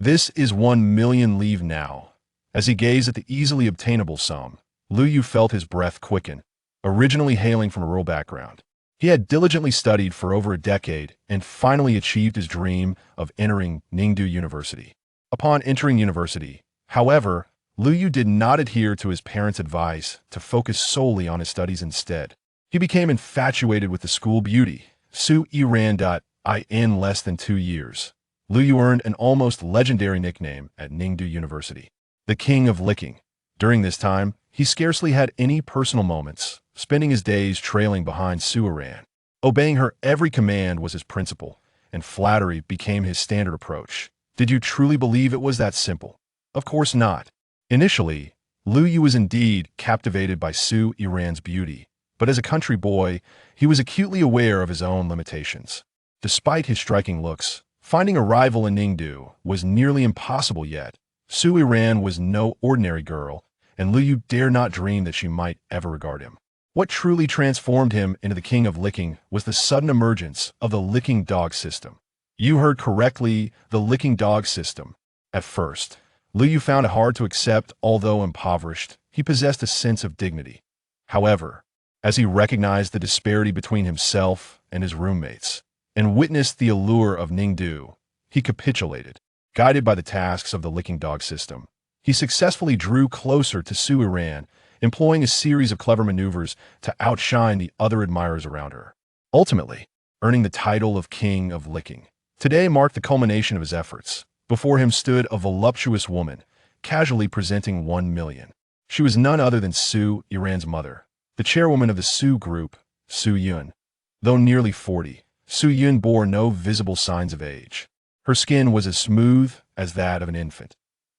This is 1 million, leave now. As he gazed at the easily obtainable sum, Lu Yu felt his breath quicken. Originally hailing from a rural background, he had diligently studied for over a decade and finally achieved his dream of entering Ningdu University. Upon entering university, however, Lu Yu did not adhere to his parents' advice to focus solely on his studies instead. He became infatuated with the school beauty, Su Yiran. In less than 2 years, Lu Yu earned an almost legendary nickname at Ningdu University, the King of Licking. During this time, he scarcely had any personal moments, spending his days trailing behind Su Yiran. Obeying her every command was his principle, and flattery became his standard approach. Did you truly believe it was that simple? Of course not. Initially, Lu Yu was indeed captivated by Su Yiran's beauty, but as a country boy, he was acutely aware of his own limitations. Despite his striking looks, finding a rival in Ningdu was nearly impossible yet. Su Yiran was no ordinary girl, and Lu Yu dare not dream that she might ever regard him. What truly transformed him into the King of Licking was the sudden emergence of the licking dog system. You heard correctly, the licking dog system. At first, Lu Yu found it hard to accept. Although impoverished, he possessed a sense of dignity. However, as he recognized the disparity between himself and his roommates, and witnessed the allure of Ningdu, he capitulated. Guided by the tasks of the licking dog system, he successfully drew closer to Su Yiran, employing a series of clever maneuvers to outshine the other admirers around her, ultimately earning the title of King of Licking. Today marked the culmination of his efforts. Before him stood a voluptuous woman, casually presenting 1 million. She was none other than Su Yiran's mother, the chairwoman of the Su group, Su Yiran. Though nearly 40, Su Yiran bore no visible signs of age. Her skin was as smooth as that of an infant.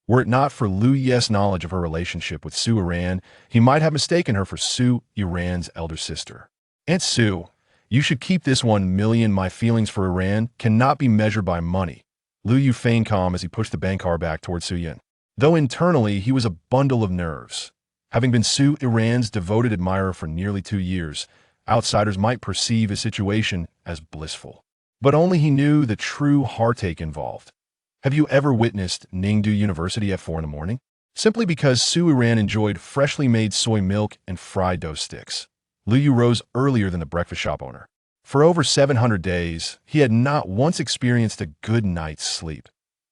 Were it not for Lu Yu's knowledge of her relationship with Su Yiran, he might have mistaken her for Su Yiran's elder sister. Aunt Su, you should keep this 1 million. My feelings for Yiran cannot be measured by money. Lu Yu feigned calm as he pushed the bank car back towards Su Yiran, though internally he was a bundle of nerves. Having been Su Yiran's devoted admirer for nearly 2 years, outsiders might perceive his situation as blissful. But only he knew the true heartache involved. Have you ever witnessed Ningdu University at 4 in the morning? Simply because Su Yiran enjoyed freshly made soy milk and fried dough sticks, Lu Yu rose earlier than the breakfast shop owner. For over 700 days, he had not once experienced a good night's sleep.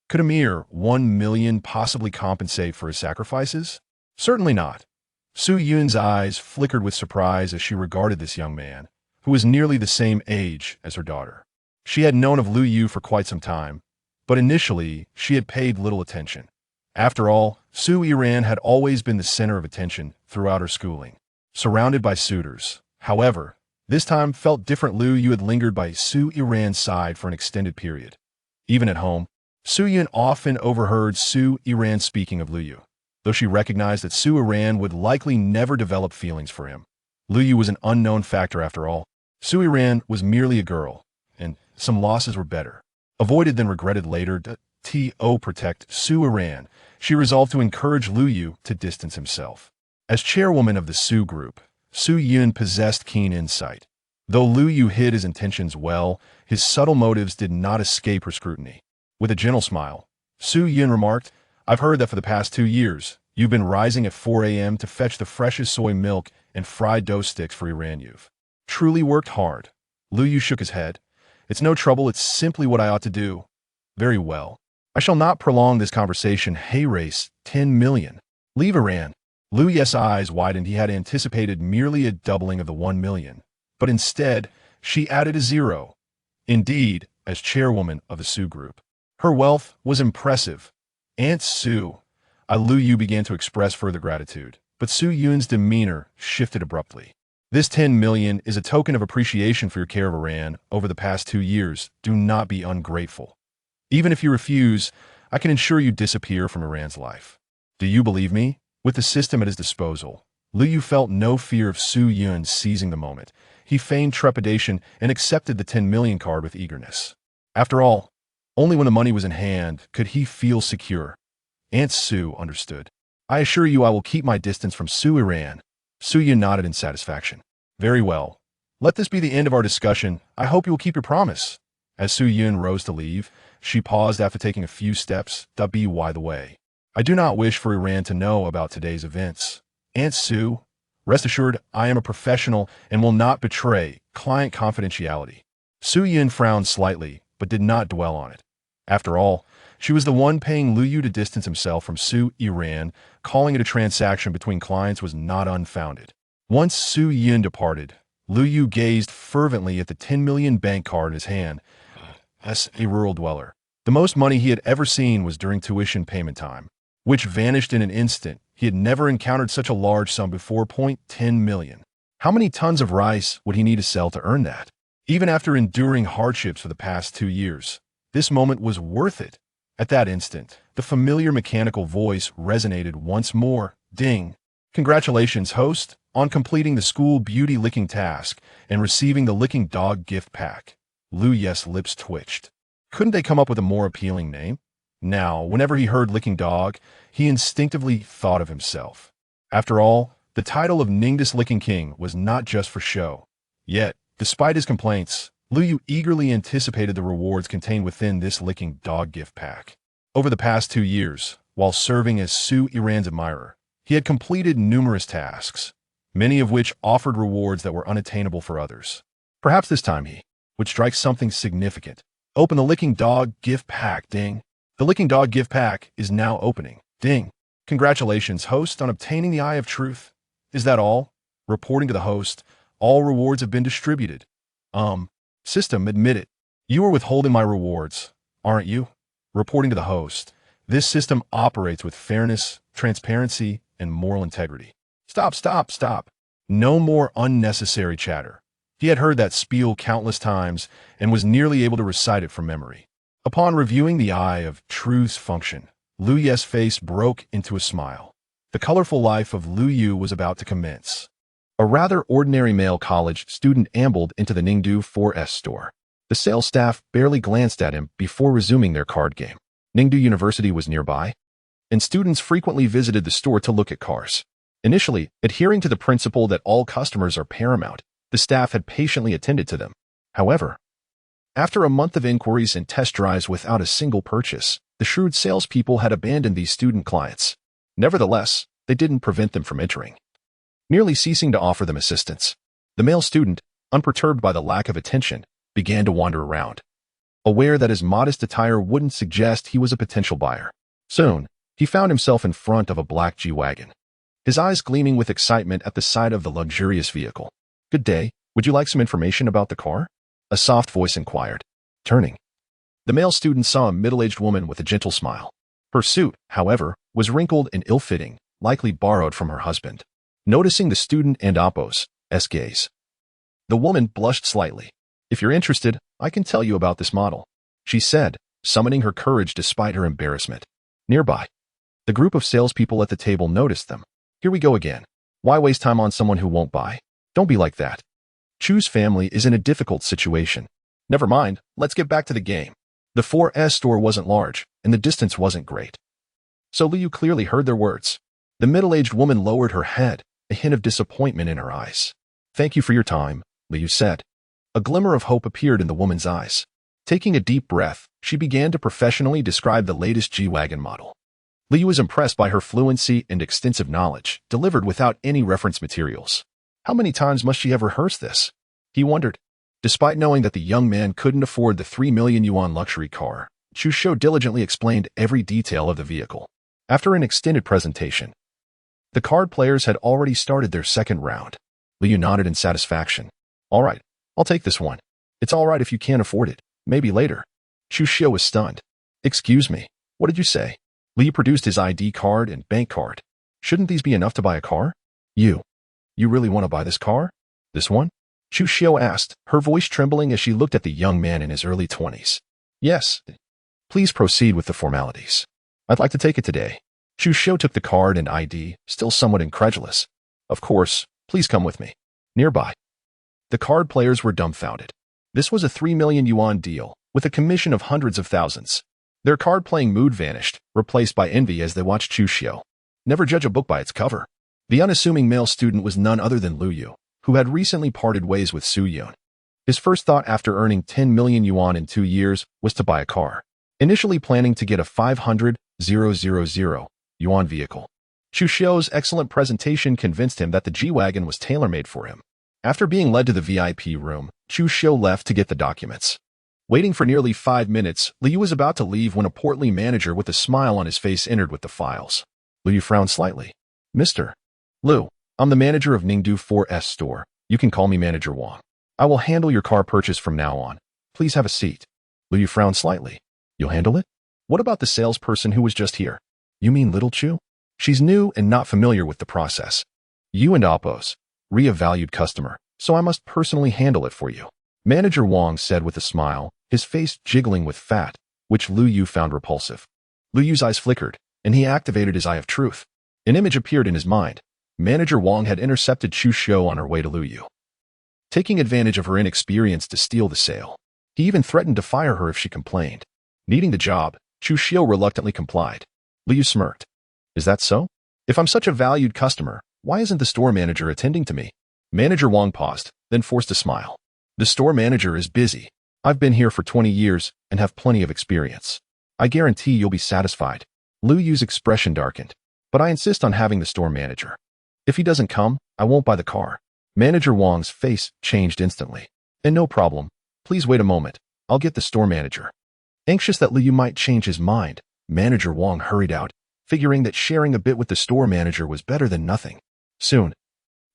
Could a mere 1 million possibly compensate for his sacrifices? Certainly not. Su Yiran's eyes flickered with surprise as she regarded this young man, who was nearly the same age as her daughter. She had known of Lu Yu for quite some time, but initially she had paid little attention. After all, Su Yiran had always been the center of attention throughout her schooling, surrounded by suitors. However, this time felt different. Lu Yu had lingered by Su Yiran's side for an extended period. Even at home, Su Yiran often overheard Su Yiran speaking of Lu Yu, though she recognized that Su Yiran would likely never develop feelings for him. Lu Yu was an unknown factor after all. Su Yiran was merely a girl, and some losses were better avoided than regretted later. To protect Su Yiran, she resolved to encourage Lu Yu to distance himself. As chairwoman of the Su group, Su Yiran possessed keen insight. Though Lu Yu hid his intentions well, his subtle motives did not escape her scrutiny. With a gentle smile, Su Yiran remarked, "I've heard that for the past 2 years, you've been rising at 4 a.m. to fetch the freshest soy milk and fried dough sticks for Yiran. You've truly worked hard." Lu Yu shook his head. "It's no trouble, it's simply what I ought to do." "Very well. I shall not prolong this conversation." Hey race, 10 million. Leave Yiran. Lu Yu's eyes widened. He had anticipated merely a doubling of the 1 million, but instead, she added a 0. Indeed, as chairwoman of the Su group, her wealth was impressive. Aunt Su. Lu Yu began to express further gratitude, but Su Yiran's demeanor shifted abruptly. "This 10 million is a token of appreciation for your care of Yiran over the past 2 years. Do not be ungrateful. Even if you refuse, I can ensure you disappear from Yiran's life. Do you believe me?" With the system at his disposal, Lu Yu felt no fear of Su Yiran seizing the moment. He feigned trepidation and accepted the 10 million card with eagerness. After all, only when the money was in hand could he feel secure. Aunt Su understood. "I assure you I will keep my distance from Su Yiran." Su Yiran nodded in satisfaction. "Very well. Let this be the end of our discussion. I hope you will keep your promise." As Su Yiran rose to leave, She paused after taking a few steps. By the way, I do not wish for Iran to know about today's events. Aunt Sue, rest assured I am a professional and will not betray client confidentiality. Su Yiran frowned slightly, but did not dwell on it. After all, she was the one paying Lu Yu to distance himself from Su Yiran. Calling it a transaction between clients was not unfounded. Once Su Yiran departed, Lu Yu gazed fervently at the 10 million bank card in his hand. As a rural dweller, the most money he had ever seen was during tuition payment time, which vanished in an instant. He had never encountered such a large sum before. 10 million. How many tons of rice would he need to sell to earn that? Even after enduring hardships for the past 2 years, this moment was worth it. At that instant, the familiar mechanical voice resonated once more. Ding! Congratulations, host, on completing the school beauty licking task and receiving the licking dog gift pack. Lu Yu's lips twitched. Couldn't they come up with a more appealing name? Now, whenever he heard licking dog, he instinctively thought of himself. After all, the title of Ningdus Licking King was not just for show. Yet, despite his complaints, Lu Yu eagerly anticipated the rewards contained within this licking dog gift pack. Over the past 2 years, while serving as Su Yiran's admirer, he had completed numerous tasks, many of which offered rewards that were unattainable for others. Perhaps this time he would strike something significant. Open the licking dog gift pack. Ding. The licking dog gift pack is now opening. Ding. Congratulations, host, on obtaining the Eye of Truth. Is that all? Reporting to the host, all rewards have been distributed. System, admit it. You are withholding my rewards, aren't you? Reporting to the host, this system operates with fairness, transparency, and moral integrity. Stop. No more unnecessary chatter. He had heard that spiel countless times and was nearly able to recite it from memory. Upon reviewing the Eye of Truth's function, Lu Yu's face broke into a smile. The colorful life of Lu Yu was about to commence. A rather ordinary male college student ambled into the Ningdu 4S store. The sales staff barely glanced at him before resuming their card game. Ningdu University was nearby, and students frequently visited the store to look at cars. Initially, adhering to the principle that all customers are paramount, the staff had patiently attended to them. However, after a month of inquiries and test drives without a single purchase, the shrewd salespeople had abandoned these student clients. Nevertheless, they didn't prevent them from entering, merely ceasing to offer them assistance. The male student, unperturbed by the lack of attention, began to wander around, aware that his modest attire wouldn't suggest he was a potential buyer. Soon, he found himself in front of a black G-Wagon, his eyes gleaming with excitement at the sight of the luxurious vehicle. Good day, would you like some information about the car? A soft voice inquired. Turning, the male student saw a middle-aged woman with a gentle smile. Her suit, however, was wrinkled and ill-fitting, likely borrowed from her husband. Noticing the student and Oppo's gaze, the woman blushed slightly. If you're interested, I can tell you about this model, she said, summoning her courage despite her embarrassment. Nearby, the group of salespeople at the table noticed them. Here we go again. Why waste time on someone who won't buy? Don't be like that. Chu's family is in a difficult situation. Never mind, let's get back to the game. The 4S store wasn't large, and the distance wasn't great. So Lu Yu clearly heard their words. The middle-aged woman lowered her head, a hint of disappointment in her eyes. Thank you for your time, Lu Yu said. A glimmer of hope appeared in the woman's eyes. Taking a deep breath, she began to professionally describe the latest G-Wagon model. Lu Yu was impressed by her fluency and extensive knowledge, delivered without any reference materials. How many times must she have rehearsed this? He wondered. Despite knowing that the young man couldn't afford the 3 million yuan luxury car, Chu Shou diligently explained every detail of the vehicle. After an extended presentation, the card players had already started their second round. Lu Yu nodded in satisfaction. All right, I'll take this one. It's all right if you can't afford it. Maybe later. Chu Shou was stunned. Excuse me, what did you say? Lu Yu produced his ID card and bank card. Shouldn't these be enough to buy a car? You really want to buy this car? This one? Chu Shou asked, her voice trembling as she looked at the young man in his early 20s. Yes. Please proceed with the formalities. I'd like to take it today. Chu Shou took the card and ID, still somewhat incredulous. Of course, please come with me. Nearby, the card players were dumbfounded. This was a 3 million yuan deal, with a commission of hundreds of thousands. Their card-playing mood vanished, replaced by envy as they watched Chu Shou. Never judge a book by its cover. The unassuming male student was none other than Lu Yu, who had recently parted ways with Su Yiran. His first thought after earning 10 million yuan in 2 years was to buy a car. initially planning to get a 500,000 yuan vehicle. Chu Xiu's excellent presentation convinced him that the G-Wagon was tailor-made for him. After being led to the VIP room, Chu Xiu left to get the documents. Waiting for nearly 5 minutes, Liu was about to leave when a portly manager with a smile on his face entered with the files. Liu frowned slightly. Mr. Liu, I'm the manager of Ningdu 4S store. You can call me Manager Wang. I will handle your car purchase from now on. Please have a seat. Liu frowned slightly. You'll handle it? What about the salesperson who was just here? You mean Little Chu? She's new and not familiar with the process. You and Oppos, a valued customer, so I must personally handle it for you. Manager Wang said with a smile, his face jiggling with fat, which Liu Yu found repulsive. Liu Yu's eyes flickered, and he activated his Eye of Truth. An image appeared in his mind. Manager Wang had intercepted Chu Xiu on her way to Liu Yu, taking advantage of her inexperience to steal the sale. He even threatened to fire her if she complained. Needing the job, Chu Xiu reluctantly complied. Liu Yu smirked. Is that so? If I'm such a valued customer, why isn't the store manager attending to me? Manager Wang paused, then forced a smile. The store manager is busy. I've been here for 20 years and have plenty of experience. I guarantee you'll be satisfied. Liu Yu's expression darkened. But I insist on having the store manager. If he doesn't come, I won't buy the car. Manager Wang's face changed instantly. And no problem. Please wait a moment. I'll get the store manager. Anxious that Liu Yu might change his mind, Manager Wang hurried out, figuring that sharing a bit with the store manager was better than nothing. Soon,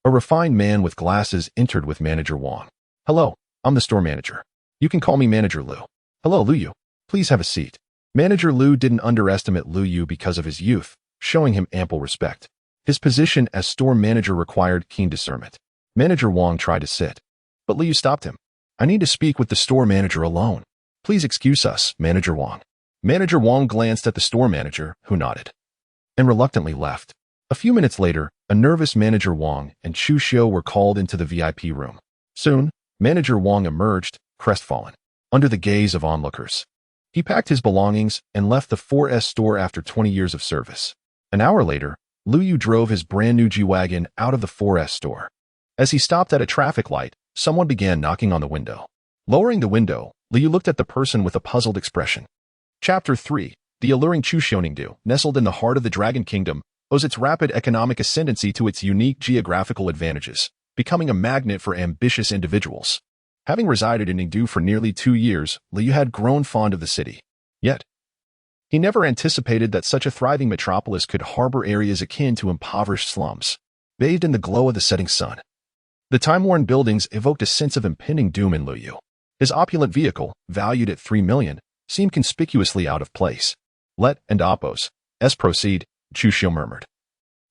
a refined man with glasses entered with Manager Wang. Hello, I'm the store manager. You can call me Manager Liu. Hello, Liu Yu. Please have a seat. Manager Liu didn't underestimate Liu Yu because of his youth, showing him ample respect. His position as store manager required keen discernment. Manager Wang tried to sit, but Liu Yu stopped him. I need to speak with the store manager alone. Please excuse us, Manager Wang. Manager Wang glanced at the store manager, who nodded, and reluctantly left. A few minutes later, a nervous Manager Wang and Chu Xiu were called into the VIP room. Soon, Manager Wang emerged, crestfallen, under the gaze of onlookers. He packed his belongings and left the 4S store after 20 years of service. An hour later, Liu Yu drove his brand-new G-Wagon out of the 4S store. As he stopped at a traffic light, someone began knocking on the window. Lowering the window, Liu Yu looked at the person with a puzzled expression. Chapter 3. The alluring Ningdu, nestled in the heart of the Dragon Kingdom, owes its rapid economic ascendancy to its unique geographical advantages, becoming a magnet for ambitious individuals. Having resided in Ningdu for nearly 2 years, Liu Yu had grown fond of the city. Yet, he never anticipated that such a thriving metropolis could harbor areas akin to impoverished slums, bathed in the glow of the setting sun. The time-worn buildings evoked a sense of impending doom in Liu Yu. His opulent vehicle, valued at 3 million, seemed conspicuously out of place. Let and Oppos, proceed, Chu Xiu murmured,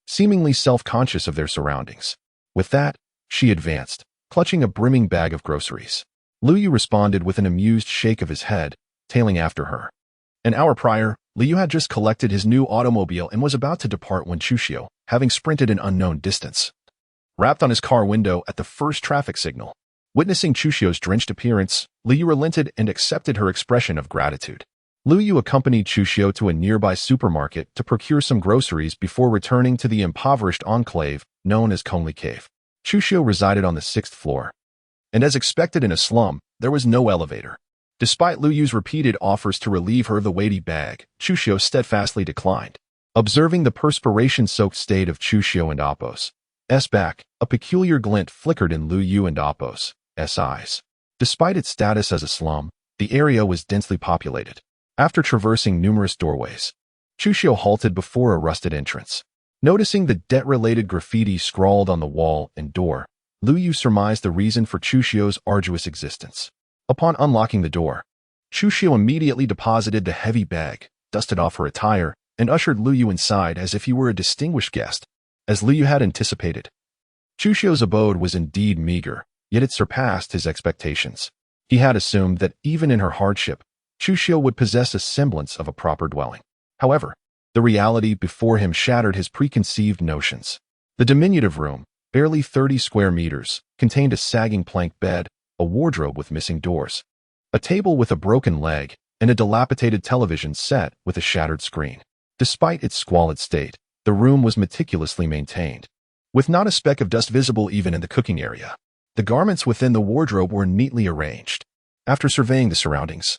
seemingly self-conscious of their surroundings. With that, she advanced, clutching a brimming bag of groceries. Liu Yu responded with an amused shake of his head, tailing after her. An hour prior, Liu Yu had just collected his new automobile and was about to depart when Chu Xiu, having sprinted an unknown distance, rapped on his car window at the first traffic signal. Witnessing Chu Xiu's drenched appearance, Liu Yu relented and accepted her expression of gratitude. Liu Yu accompanied Chu Xiu to a nearby supermarket to procure some groceries before returning to the impoverished enclave known as Kongli Cave. Chu Xiu resided on the 6th floor, and as expected in a slum, there was no elevator. Despite Liu Yu's repeated offers to relieve her of the weighty bag, Chu Xiu steadfastly declined. Observing the perspiration-soaked state of Chu Xiu and Oppos' back, a peculiar glint flickered in Liu Yu and Oppos' eyes. Despite its status as a slum, the area was densely populated. After traversing numerous doorways, Chu Xiu halted before a rusted entrance. Noticing the debt-related graffiti scrawled on the wall and door, Liu Yu surmised the reason for Chu Xiu's arduous existence. Upon unlocking the door, Chu Xiu immediately deposited the heavy bag, dusted off her attire, and ushered Liu Yu inside as if he were a distinguished guest. As Liu Yu had anticipated, Chu Xiu's abode was indeed meager, yet it surpassed his expectations. He had assumed that even in her hardship, Chu Xiu would possess a semblance of a proper dwelling. However, the reality before him shattered his preconceived notions. The diminutive room, barely 30 square meters, contained a sagging plank bed, a wardrobe with missing doors, a table with a broken leg, and a dilapidated television set with a shattered screen. Despite its squalid state, the room was meticulously maintained, with not a speck of dust visible even in the cooking area. The garments within the wardrobe were neatly arranged. After surveying the surroundings,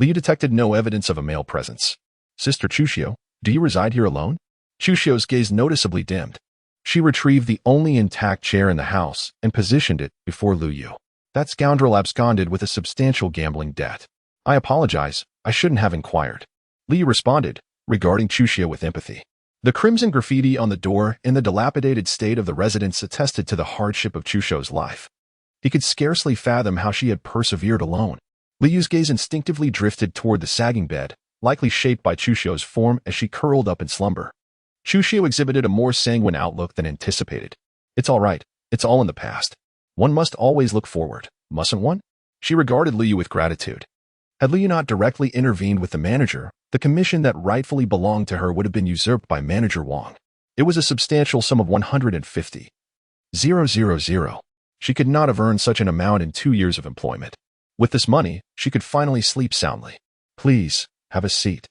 Liu detected no evidence of a male presence. Sister Chuxio, do you reside here alone? Chuxio's gaze noticeably dimmed. She retrieved the only intact chair in the house and positioned it before Liu. That scoundrel absconded with a substantial gambling debt. I apologize, I shouldn't have inquired. Liu responded, regarding Chuxio with empathy. The crimson graffiti on the door and the dilapidated state of the residence attested to the hardship of Chuxio's life. He could scarcely fathom how she had persevered alone. Liu's gaze instinctively drifted toward the sagging bed, likely shaped by Chuxio's form as she curled up in slumber. Chuxio exhibited a more sanguine outlook than anticipated. It's all right, it's all in the past. One must always look forward, mustn't one? She regarded Liu with gratitude. Had Liu not directly intervened with the manager, the commission that rightfully belonged to her would have been usurped by Manager Wang. It was a substantial sum of 150,000. She could not have earned such an amount in 2 years of employment. With this money, she could finally sleep soundly. Please, have a seat.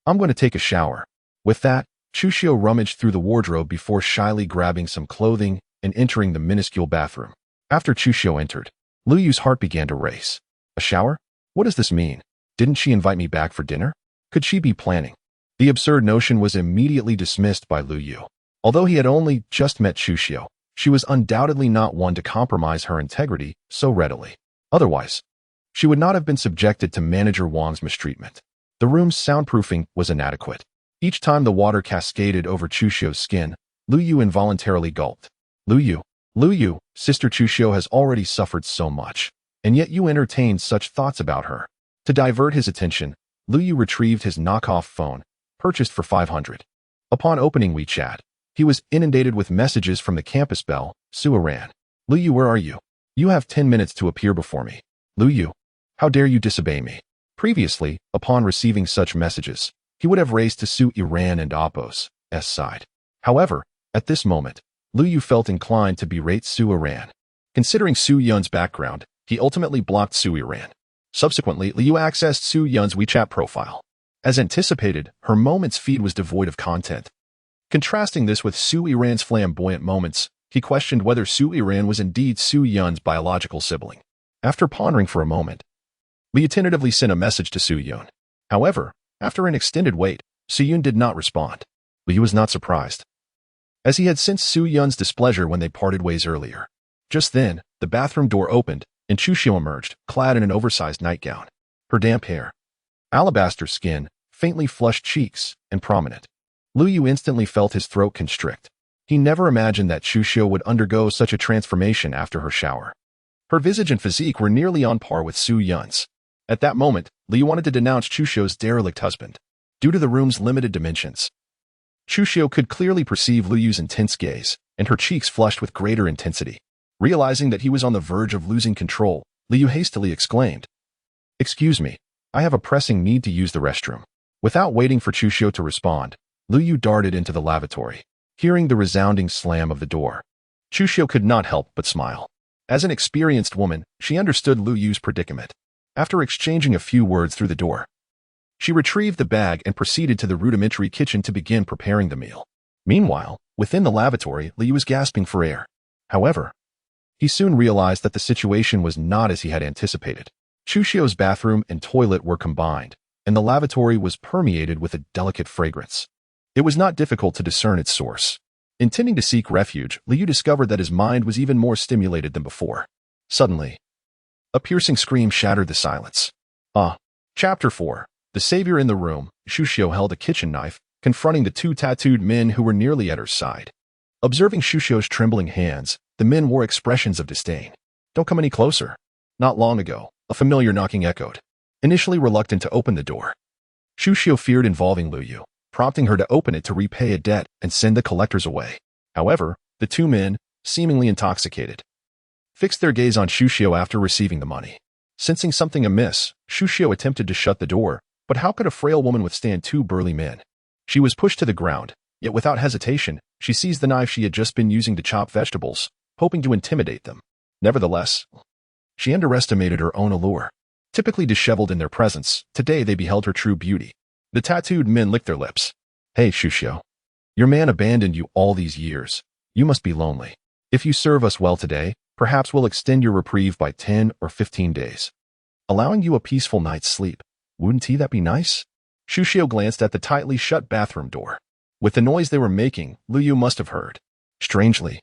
I'm going to take a shower. With that, Chuxio rummaged through the wardrobe before shyly grabbing some clothing and entering the minuscule bathroom. After Chuxio entered, Liu's heart began to race. A shower? What does this mean? Didn't she invite me back for dinner? Could she be planning? The absurd notion was immediately dismissed by Liu. Although he had only just met Chuxio, she was undoubtedly not one to compromise her integrity so readily. Otherwise, she would not have been subjected to Manager Wang's mistreatment. The room's soundproofing was inadequate. Each time the water cascaded over Chuxio's skin, Liu involuntarily gulped. Liu, Sister Chuxio has already suffered so much, and yet you entertained such thoughts about her. To divert his attention, Liu retrieved his knockoff phone, purchased for 500. Upon opening WeChat, he was inundated with messages from the campus belle, Su Yiran. Liu, where are you? You have 10 minutes to appear before me. Liu, how dare you disobey me? Previously, upon receiving such messages, he would have raced to Su Yiran and Oppo's side. However, at this moment, Liu felt inclined to berate Su Yiran. Considering Su Yun's background, he ultimately blocked Su Yiran. Subsequently, Liu accessed Su Yun's WeChat profile. As anticipated, her moments feed was devoid of content. Contrasting this with Su Yiran's flamboyant moments, he questioned whether Su Yiran was indeed Su Yun's biological sibling. After pondering for a moment, Liu tentatively sent a message to Su Yun. However, after an extended wait, Su Yun did not respond. Liu was not surprised, as he had sensed Su Yun's displeasure when they parted ways earlier. Just then, the bathroom door opened, and Chuxio emerged, clad in an oversized nightgown. Her damp hair, alabaster skin, faintly flushed cheeks, and prominent. Liu instantly felt his throat constrict. He never imagined that Chuxio would undergo such a transformation after her shower. Her visage and physique were nearly on par with Su Yun's. At that moment, Liu wanted to denounce Chuxio's derelict husband. Due to the room's limited dimensions, Chuxio could clearly perceive Liu's intense gaze, and her cheeks flushed with greater intensity. Realizing that he was on the verge of losing control, Liu hastily exclaimed, "Excuse me, I have a pressing need to use the restroom." Without waiting for Chuxio to respond, Liu darted into the lavatory. Hearing the resounding slam of the door, Chuxio could not help but smile. As an experienced woman, she understood Liu's predicament. After exchanging a few words through the door, she retrieved the bag and proceeded to the rudimentary kitchen to begin preparing the meal. Meanwhile, within the lavatory, Liu was gasping for air. However, he soon realized that the situation was not as he had anticipated. Chuxio's bathroom and toilet were combined, and the lavatory was permeated with a delicate fragrance. It was not difficult to discern its source. Intending to seek refuge, Liu discovered that his mind was even more stimulated than before. Suddenly, a piercing scream shattered the silence. Chapter 4. The savior in the room. Chuxio held a kitchen knife, confronting the two tattooed men who were nearly at her side. Observing Chuxio's trembling hands, the men wore expressions of disdain. "Don't come any closer." Not long ago, a familiar knocking echoed. Initially reluctant to open the door, Chuxio feared involving Liu, prompting her to open it to repay a debt and send the collectors away. However, the two men, seemingly intoxicated, fixed their gaze on Chuxio after receiving the money. Sensing something amiss, Chuxio attempted to shut the door, but how could a frail woman withstand two burly men? She was pushed to the ground, yet without hesitation, she seized the knife she had just been using to chop vegetables, hoping to intimidate them. Nevertheless, she underestimated her own allure. Typically disheveled in their presence, today they beheld her true beauty. The tattooed men licked their lips. "Hey, Chuxio. Your man abandoned you all these years. You must be lonely. If you serve us well today, perhaps we'll extend your reprieve by 10 or 15 days, allowing you a peaceful night's sleep." Wouldn't that be nice? Shuxiu glanced at the tightly shut bathroom door. With the noise they were making, Lu Yu must have heard. Strangely,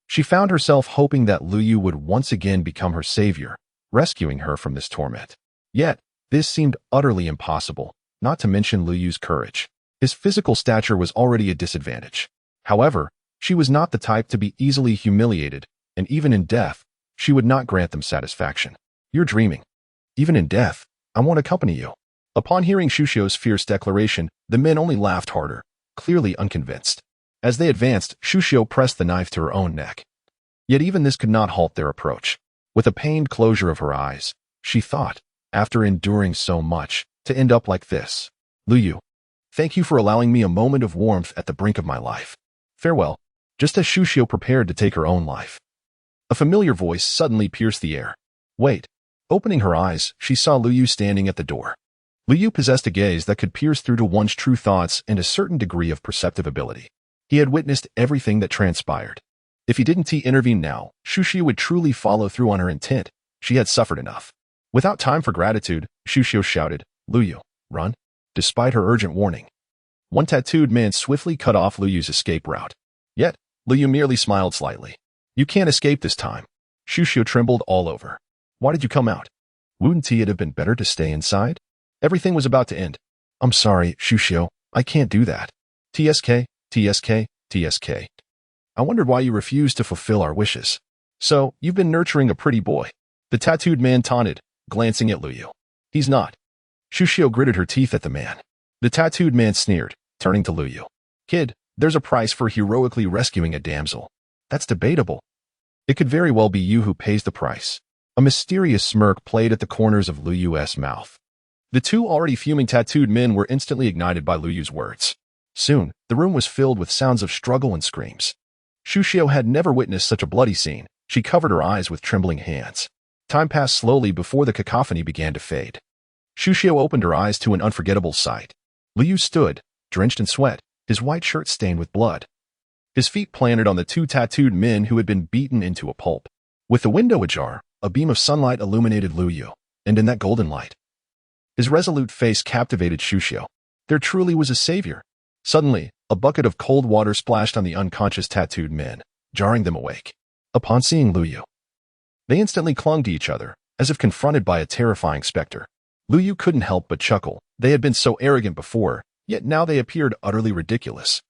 she found herself hoping that Lu Yu would once again become her savior, rescuing her from this torment. Yet, this seemed utterly impossible, not to mention Lu Yu's courage. His physical stature was already a disadvantage. However, she was not the type to be easily humiliated, and even in death, she would not grant them satisfaction. You're dreaming. Even in death, I won't accompany you. Upon hearing Shuxiu's fierce declaration, the men only laughed harder, clearly unconvinced. As they advanced, Shuxiu pressed the knife to her own neck. Yet even this could not halt their approach. With a pained closure of her eyes, she thought, after enduring so much, to end up like this. Lu Yu, thank you for allowing me a moment of warmth at the brink of my life. Farewell. Just as Shuxiu prepared to take her own life, a familiar voice suddenly pierced the air. Wait. Opening her eyes, she saw Lu Yu standing at the door. Lu Yu possessed a gaze that could pierce through to one's true thoughts and a certain degree of perceptive ability. He had witnessed everything that transpired. If he didn't intervene now, Shuxiu would truly follow through on her intent. She had suffered enough. Without time for gratitude, Shuxiu shouted, Lu Yu, run. Despite her urgent warning, one tattooed man swiftly cut off Lu Yu's escape route. Yet, Lu Yu merely smiled slightly. You can't escape this time. Shuxiu trembled all over. Why did you come out? Wouldn't it have been better to stay inside? Everything was about to end. I'm sorry, Shuxiu, I can't do that. TSK, TSK, TSK. I wondered why you refused to fulfill our wishes. So, you've been nurturing a pretty boy. The tattooed man taunted, glancing at Lu Yu. He's not. Shuxiu gritted her teeth at the man. The tattooed man sneered, turning to Lu Yu. Kid, there's a price for heroically rescuing a damsel. That's debatable. It could very well be you who pays the price. A mysterious smirk played at the corners of Lu Yu's mouth. The two already fuming tattooed men were instantly ignited by Lu Yu's words. Soon, the room was filled with sounds of struggle and screams. Shuxiu had never witnessed such a bloody scene. She covered her eyes with trembling hands. Time passed slowly before the cacophony began to fade. Shuxiu opened her eyes to an unforgettable sight. Lu Yu stood, drenched in sweat, his white shirt stained with blood. His feet planted on the two tattooed men who had been beaten into a pulp. With the window ajar, a beam of sunlight illuminated Lu Yu, and in that golden light, his resolute face captivated Shuxiu. There truly was a savior. Suddenly, a bucket of cold water splashed on the unconscious tattooed men, jarring them awake. Upon seeing Lu Yu, they instantly clung to each other, as if confronted by a terrifying specter. Lu Yu couldn't help but chuckle. They had been so arrogant before, yet now they appeared utterly ridiculous.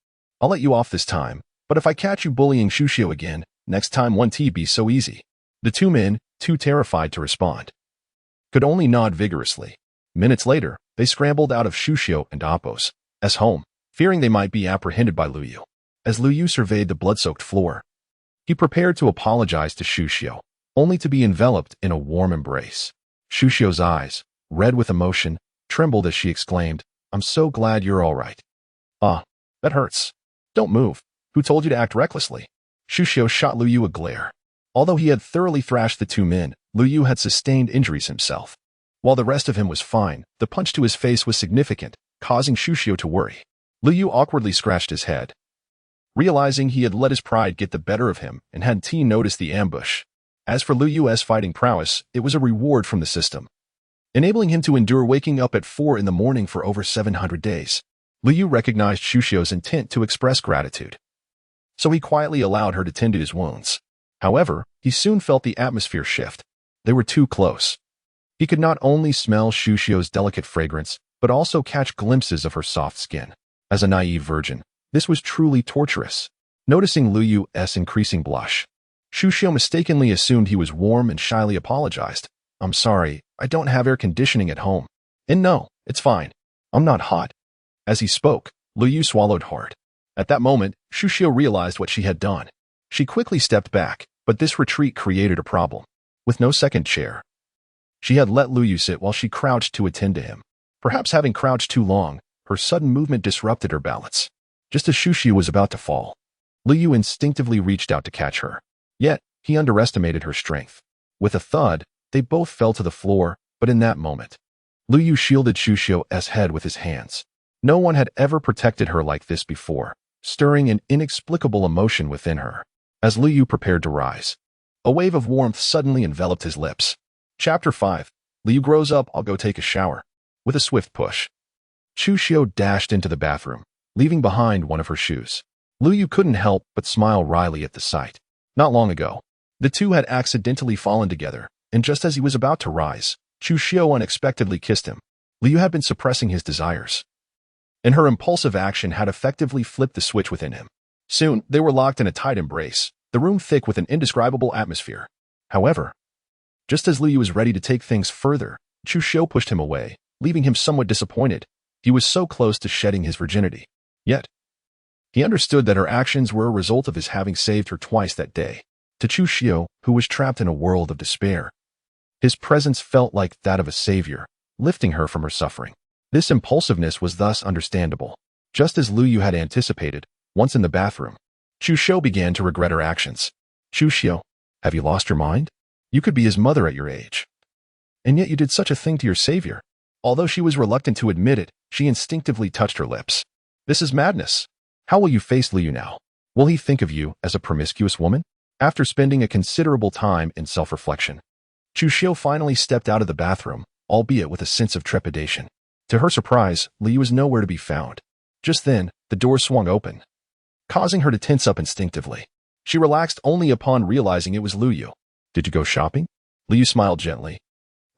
I'll let you off this time, but if I catch you bullying Shuxiu again, next time won't be so easy. The two men, too terrified to respond, could only nod vigorously. Minutes later, they scrambled out of Shuxiu and Appo's home, fearing they might be apprehended by Lu Yu. As Lu Yu surveyed the blood-soaked floor, he prepared to apologize to Shuxiu, only to be enveloped in a warm embrace. Shuxiu's eyes, red with emotion, trembled as she exclaimed, I'm so glad you're all right. Ah, that hurts. Don't move. Who told you to act recklessly? Shuxiu shot Lu Yu a glare. Although he had thoroughly thrashed the two men, Lu Yu had sustained injuries himself. While the rest of him was fine, the punch to his face was significant, causing Shuxiu to worry. Lu Yu awkwardly scratched his head, realizing he had let his pride get the better of him and hadn't noticed the ambush. As for Lu Yu's fighting prowess, it was a reward from the system, enabling him to endure waking up at 4 in the morning for over 700 days. Lu Yu recognized Shuxiu's intent to express gratitude, so he quietly allowed her to tend to his wounds. However, he soon felt the atmosphere shift. They were too close. He could not only smell Shuxiu's delicate fragrance, but also catch glimpses of her soft skin. As a naive virgin, this was truly torturous. Noticing Lu Yu's increasing blush, Shuxiu mistakenly assumed he was warm and shyly apologized. I'm sorry, I don't have air conditioning at home. And no, it's fine. I'm not hot. As he spoke, Lu Yu swallowed hard. At that moment, Shuxiu realized what she had done. She quickly stepped back, but this retreat created a problem. With no second chair, she had let Lu Yu sit while she crouched to attend to him. Perhaps having crouched too long, her sudden movement disrupted her balance. Just as Shuxiu was about to fall, Lu Yu instinctively reached out to catch her. Yet, he underestimated her strength. With a thud, they both fell to the floor, but in that moment, Lu Yu shielded Shuxiu's head with his hands. No one had ever protected her like this before, stirring an inexplicable emotion within her. As Lu Yu prepared to rise, a wave of warmth suddenly enveloped his lips. Chapter 5. Lu Yu grows up, I'll go take a shower. With a swift push, Chu Xiao dashed into the bathroom, leaving behind one of her shoes. Lu Yu couldn't help but smile wryly at the sight. Not long ago, the two had accidentally fallen together, and just as he was about to rise, Chu Xiao unexpectedly kissed him. Lu Yu had been suppressing his desires, and her impulsive action had effectively flipped the switch within him. Soon, they were locked in a tight embrace, the room thick with an indescribable atmosphere. However, just as Lu Yu was ready to take things further, Chu Xiao pushed him away, leaving him somewhat disappointed. He was so close to shedding his virginity. Yet, he understood that her actions were a result of his having saved her twice that day. To Chu Xiao, who was trapped in a world of despair, his presence felt like that of a savior, lifting her from her suffering. This impulsiveness was thus understandable. Just as Lu Yu had anticipated, once in the bathroom, Chu Xiao began to regret her actions. Chu Xiao, have you lost your mind? You could be his mother at your age. And yet you did such a thing to your savior. Although she was reluctant to admit it, she instinctively touched her lips. This is madness. How will you face Lu Yu now? Will he think of you as a promiscuous woman? After spending a considerable time in self-reflection, Chu Xiao finally stepped out of the bathroom, albeit with a sense of trepidation. To her surprise, Lu Yu was nowhere to be found. Just then, the door swung open, causing her to tense up instinctively. She relaxed only upon realizing it was Lu Yu. Did you go shopping? Lu Yu smiled gently.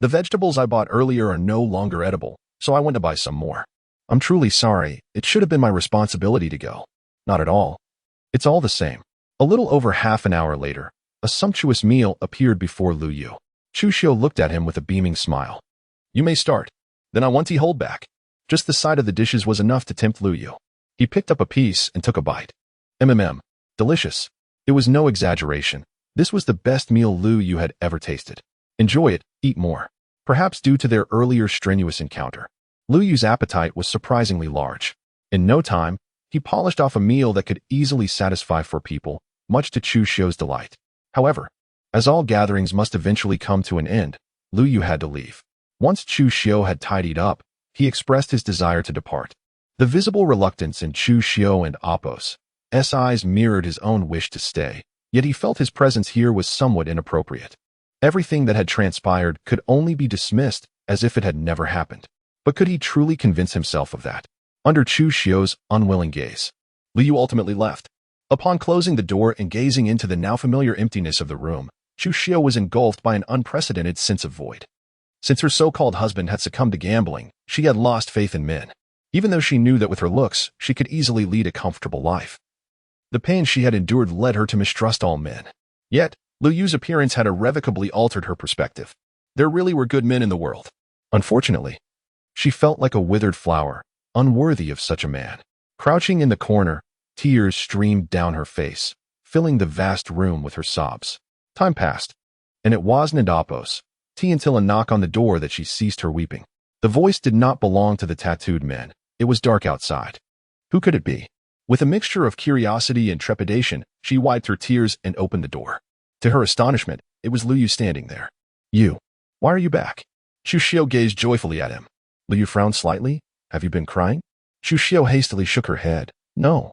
The vegetables I bought earlier are no longer edible, so I went to buy some more. I'm truly sorry. It should have been my responsibility to go. Not at all. It's all the same. A little over half an hour later, a sumptuous meal appeared before Lu Yu. Chu Xiao looked at him with a beaming smile. You may start. Then I want to hold back. Just the sight of the dishes was enough to tempt Lu Yu. He picked up a piece and took a bite. Delicious. It was no exaggeration. This was the best meal Lu Yu had ever tasted. Enjoy it, eat more. Perhaps due to their earlier strenuous encounter, Lu Yu's appetite was surprisingly large. In no time, he polished off a meal that could easily satisfy four people, much to Chu Xiao's delight. However, as all gatherings must eventually come to an end, Lu Yu had to leave. Once Chu Xiao had tidied up, he expressed his desire to depart. The visible reluctance in Chu Xiao and Apos' eyes mirrored his own wish to stay, yet he felt his presence here was somewhat inappropriate. Everything that had transpired could only be dismissed as if it had never happened. But could he truly convince himself of that? Under Chu Xiao's unwilling gaze, Lu Yu ultimately left. Upon closing the door and gazing into the now familiar emptiness of the room, Chu Xiao was engulfed by an unprecedented sense of void. Since her so-called husband had succumbed to gambling, she had lost faith in men, even though she knew that with her looks, she could easily lead a comfortable life. The pain she had endured led her to mistrust all men. Yet, Lu Yu's appearance had irrevocably altered her perspective. There really were good men in the world. Unfortunately, she felt like a withered flower, unworthy of such a man. Crouching in the corner, tears streamed down her face, filling the vast room with her sobs. Time passed, and it wasn't Apos' until a knock on the door that she ceased her weeping. The voice did not belong to the tattooed man. It was dark outside. Who could it be? With a mixture of curiosity and trepidation, she wiped her tears and opened the door. To her astonishment, it was Lu Yu standing there. You. Why are you back? Chu Xiao gazed joyfully at him. Lu Yu frowned slightly. Have you been crying? Chu Xiao hastily shook her head. No.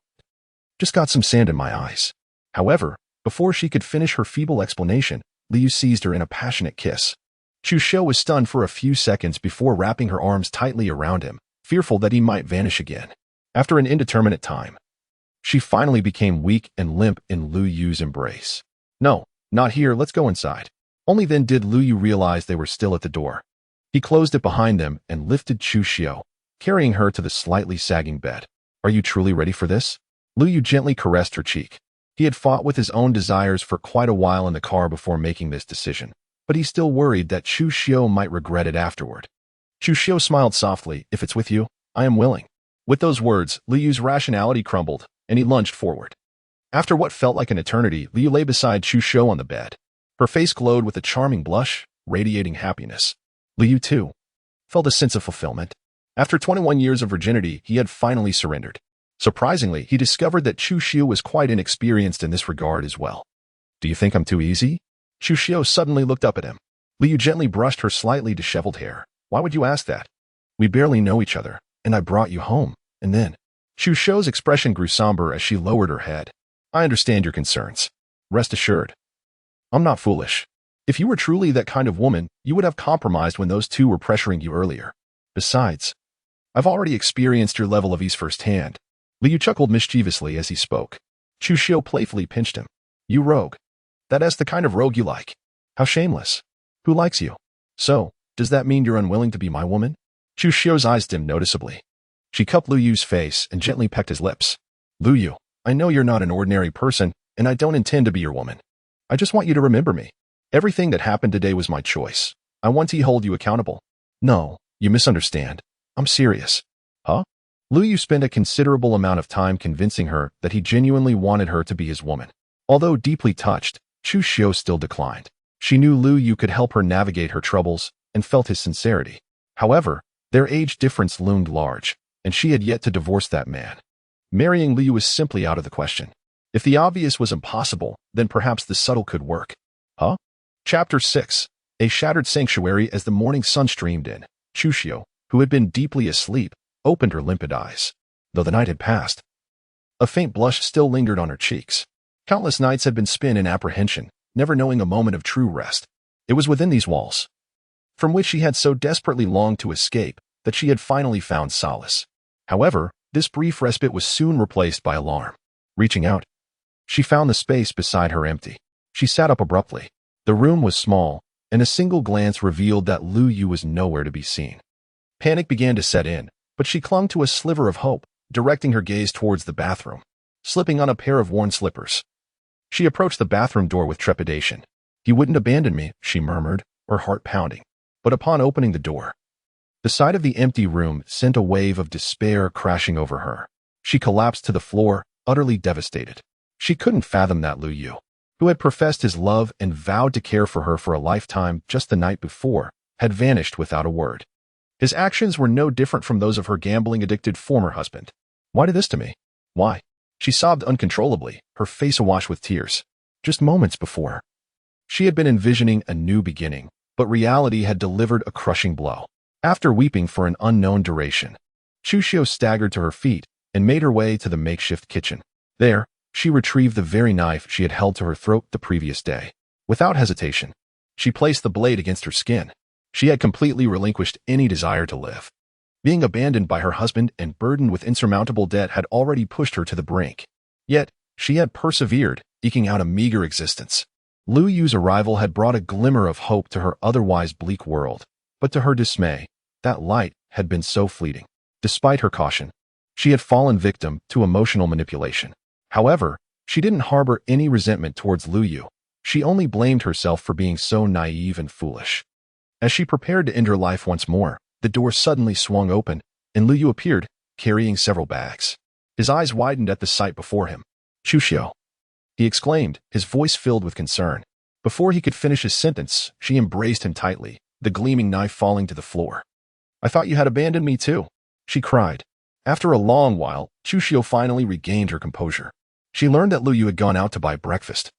Just got some sand in my eyes. However, before she could finish her feeble explanation, Lu Yu seized her in a passionate kiss. Chu Xiao was stunned for a few seconds before wrapping her arms tightly around him, fearful that he might vanish again. After an indeterminate time, she finally became weak and limp in Lu Yu's embrace. No, not here, let's go inside. Only then did Lu Yu realize they were still at the door. He closed it behind them and lifted Chu Xiao, carrying her to the slightly sagging bed. Are you truly ready for this? Lu Yu gently caressed her cheek. He had fought with his own desires for quite a while in the car before making this decision, but he still worried that Chu Xiao might regret it afterward. Chu Xiao smiled softly. If it's with you, I am willing. With those words, Lu Yu's rationality crumbled, and he lunged forward. After what felt like an eternity, Lu Yu lay beside Chu Xiao on the bed. Her face glowed with a charming blush, radiating happiness. Lu Yu, too, felt a sense of fulfillment. After 21 years of virginity, he had finally surrendered. Surprisingly, he discovered that Chu Xiao was quite inexperienced in this regard as well. Do you think I'm too easy? Chu Xiao suddenly looked up at him. Lu Yu gently brushed her slightly disheveled hair. Why would you ask that? We barely know each other, and I brought you home, and then... Chu Xiao's expression grew somber as she lowered her head. I understand your concerns. Rest assured. I'm not foolish. If you were truly that kind of woman, you would have compromised when those two were pressuring you earlier. Besides, I've already experienced your level of ease firsthand. Liu chuckled mischievously as he spoke. Chu Xiu playfully pinched him. You rogue. That's the kind of rogue you like. How shameless. Who likes you? So, does that mean you're unwilling to be my woman? Chu Xiu's eyes dimmed noticeably. She cupped Lu Yu's face and gently pecked his lips. Lu Yu, I know you're not an ordinary person, and I don't intend to be your woman. I just want you to remember me. Everything that happened today was my choice. I want to hold you accountable. No, you misunderstand. I'm serious. Huh? Lu Yu spent a considerable amount of time convincing her that he genuinely wanted her to be his woman. Although deeply touched, Chu Xiu still declined. She knew Lu Yu could help her navigate her troubles and felt his sincerity. However, their age difference loomed large, and she had yet to divorce that man. Marrying Lu Yu was simply out of the question. If the obvious was impossible, then perhaps the subtle could work. Huh? Chapter 6. A shattered sanctuary. As the morning sun streamed in, Chu Xiu, who had been deeply asleep, opened her limpid eyes. Though the night had passed, a faint blush still lingered on her cheeks. Countless nights had been spent in apprehension, never knowing a moment of true rest. It was within these walls, from which she had so desperately longed to escape, that she had finally found solace. However, this brief respite was soon replaced by alarm. Reaching out, she found the space beside her empty. She sat up abruptly. The room was small, and a single glance revealed that Lu Yu was nowhere to be seen. Panic began to set in, but she clung to a sliver of hope, directing her gaze towards the bathroom. Slipping on a pair of worn slippers, she approached the bathroom door with trepidation. He wouldn't abandon me, she murmured, her heart pounding. But upon opening the door, the sight of the empty room sent a wave of despair crashing over her. She collapsed to the floor, utterly devastated. She couldn't fathom that Lu Yu, who had professed his love and vowed to care for her for a lifetime just the night before, had vanished without a word. His actions were no different from those of her gambling-addicted former husband. Why did this to me? Why? She sobbed uncontrollably, her face awash with tears. Just moments before, she had been envisioning a new beginning, but reality had delivered a crushing blow. After weeping for an unknown duration, Chu Xiu staggered to her feet and made her way to the makeshift kitchen. There, she retrieved the very knife she had held to her throat the previous day. Without hesitation, she placed the blade against her skin. She had completely relinquished any desire to live. Being abandoned by her husband and burdened with insurmountable debt had already pushed her to the brink. Yet, she had persevered, eking out a meager existence. Lu Yu's arrival had brought a glimmer of hope to her otherwise bleak world, but to her dismay, that light had been so fleeting. Despite her caution, she had fallen victim to emotional manipulation. However, she didn't harbor any resentment towards Lu Yu. She only blamed herself for being so naive and foolish. As she prepared to end her life once more, the door suddenly swung open, and Lu Yu appeared, carrying several bags. His eyes widened at the sight before him. Chu Xiu, he exclaimed, his voice filled with concern. Before he could finish his sentence, she embraced him tightly, the gleaming knife falling to the floor. I thought you had abandoned me too, she cried. After a long while, Chu Xiu finally regained her composure. She learned that Lu Yu had gone out to buy breakfast,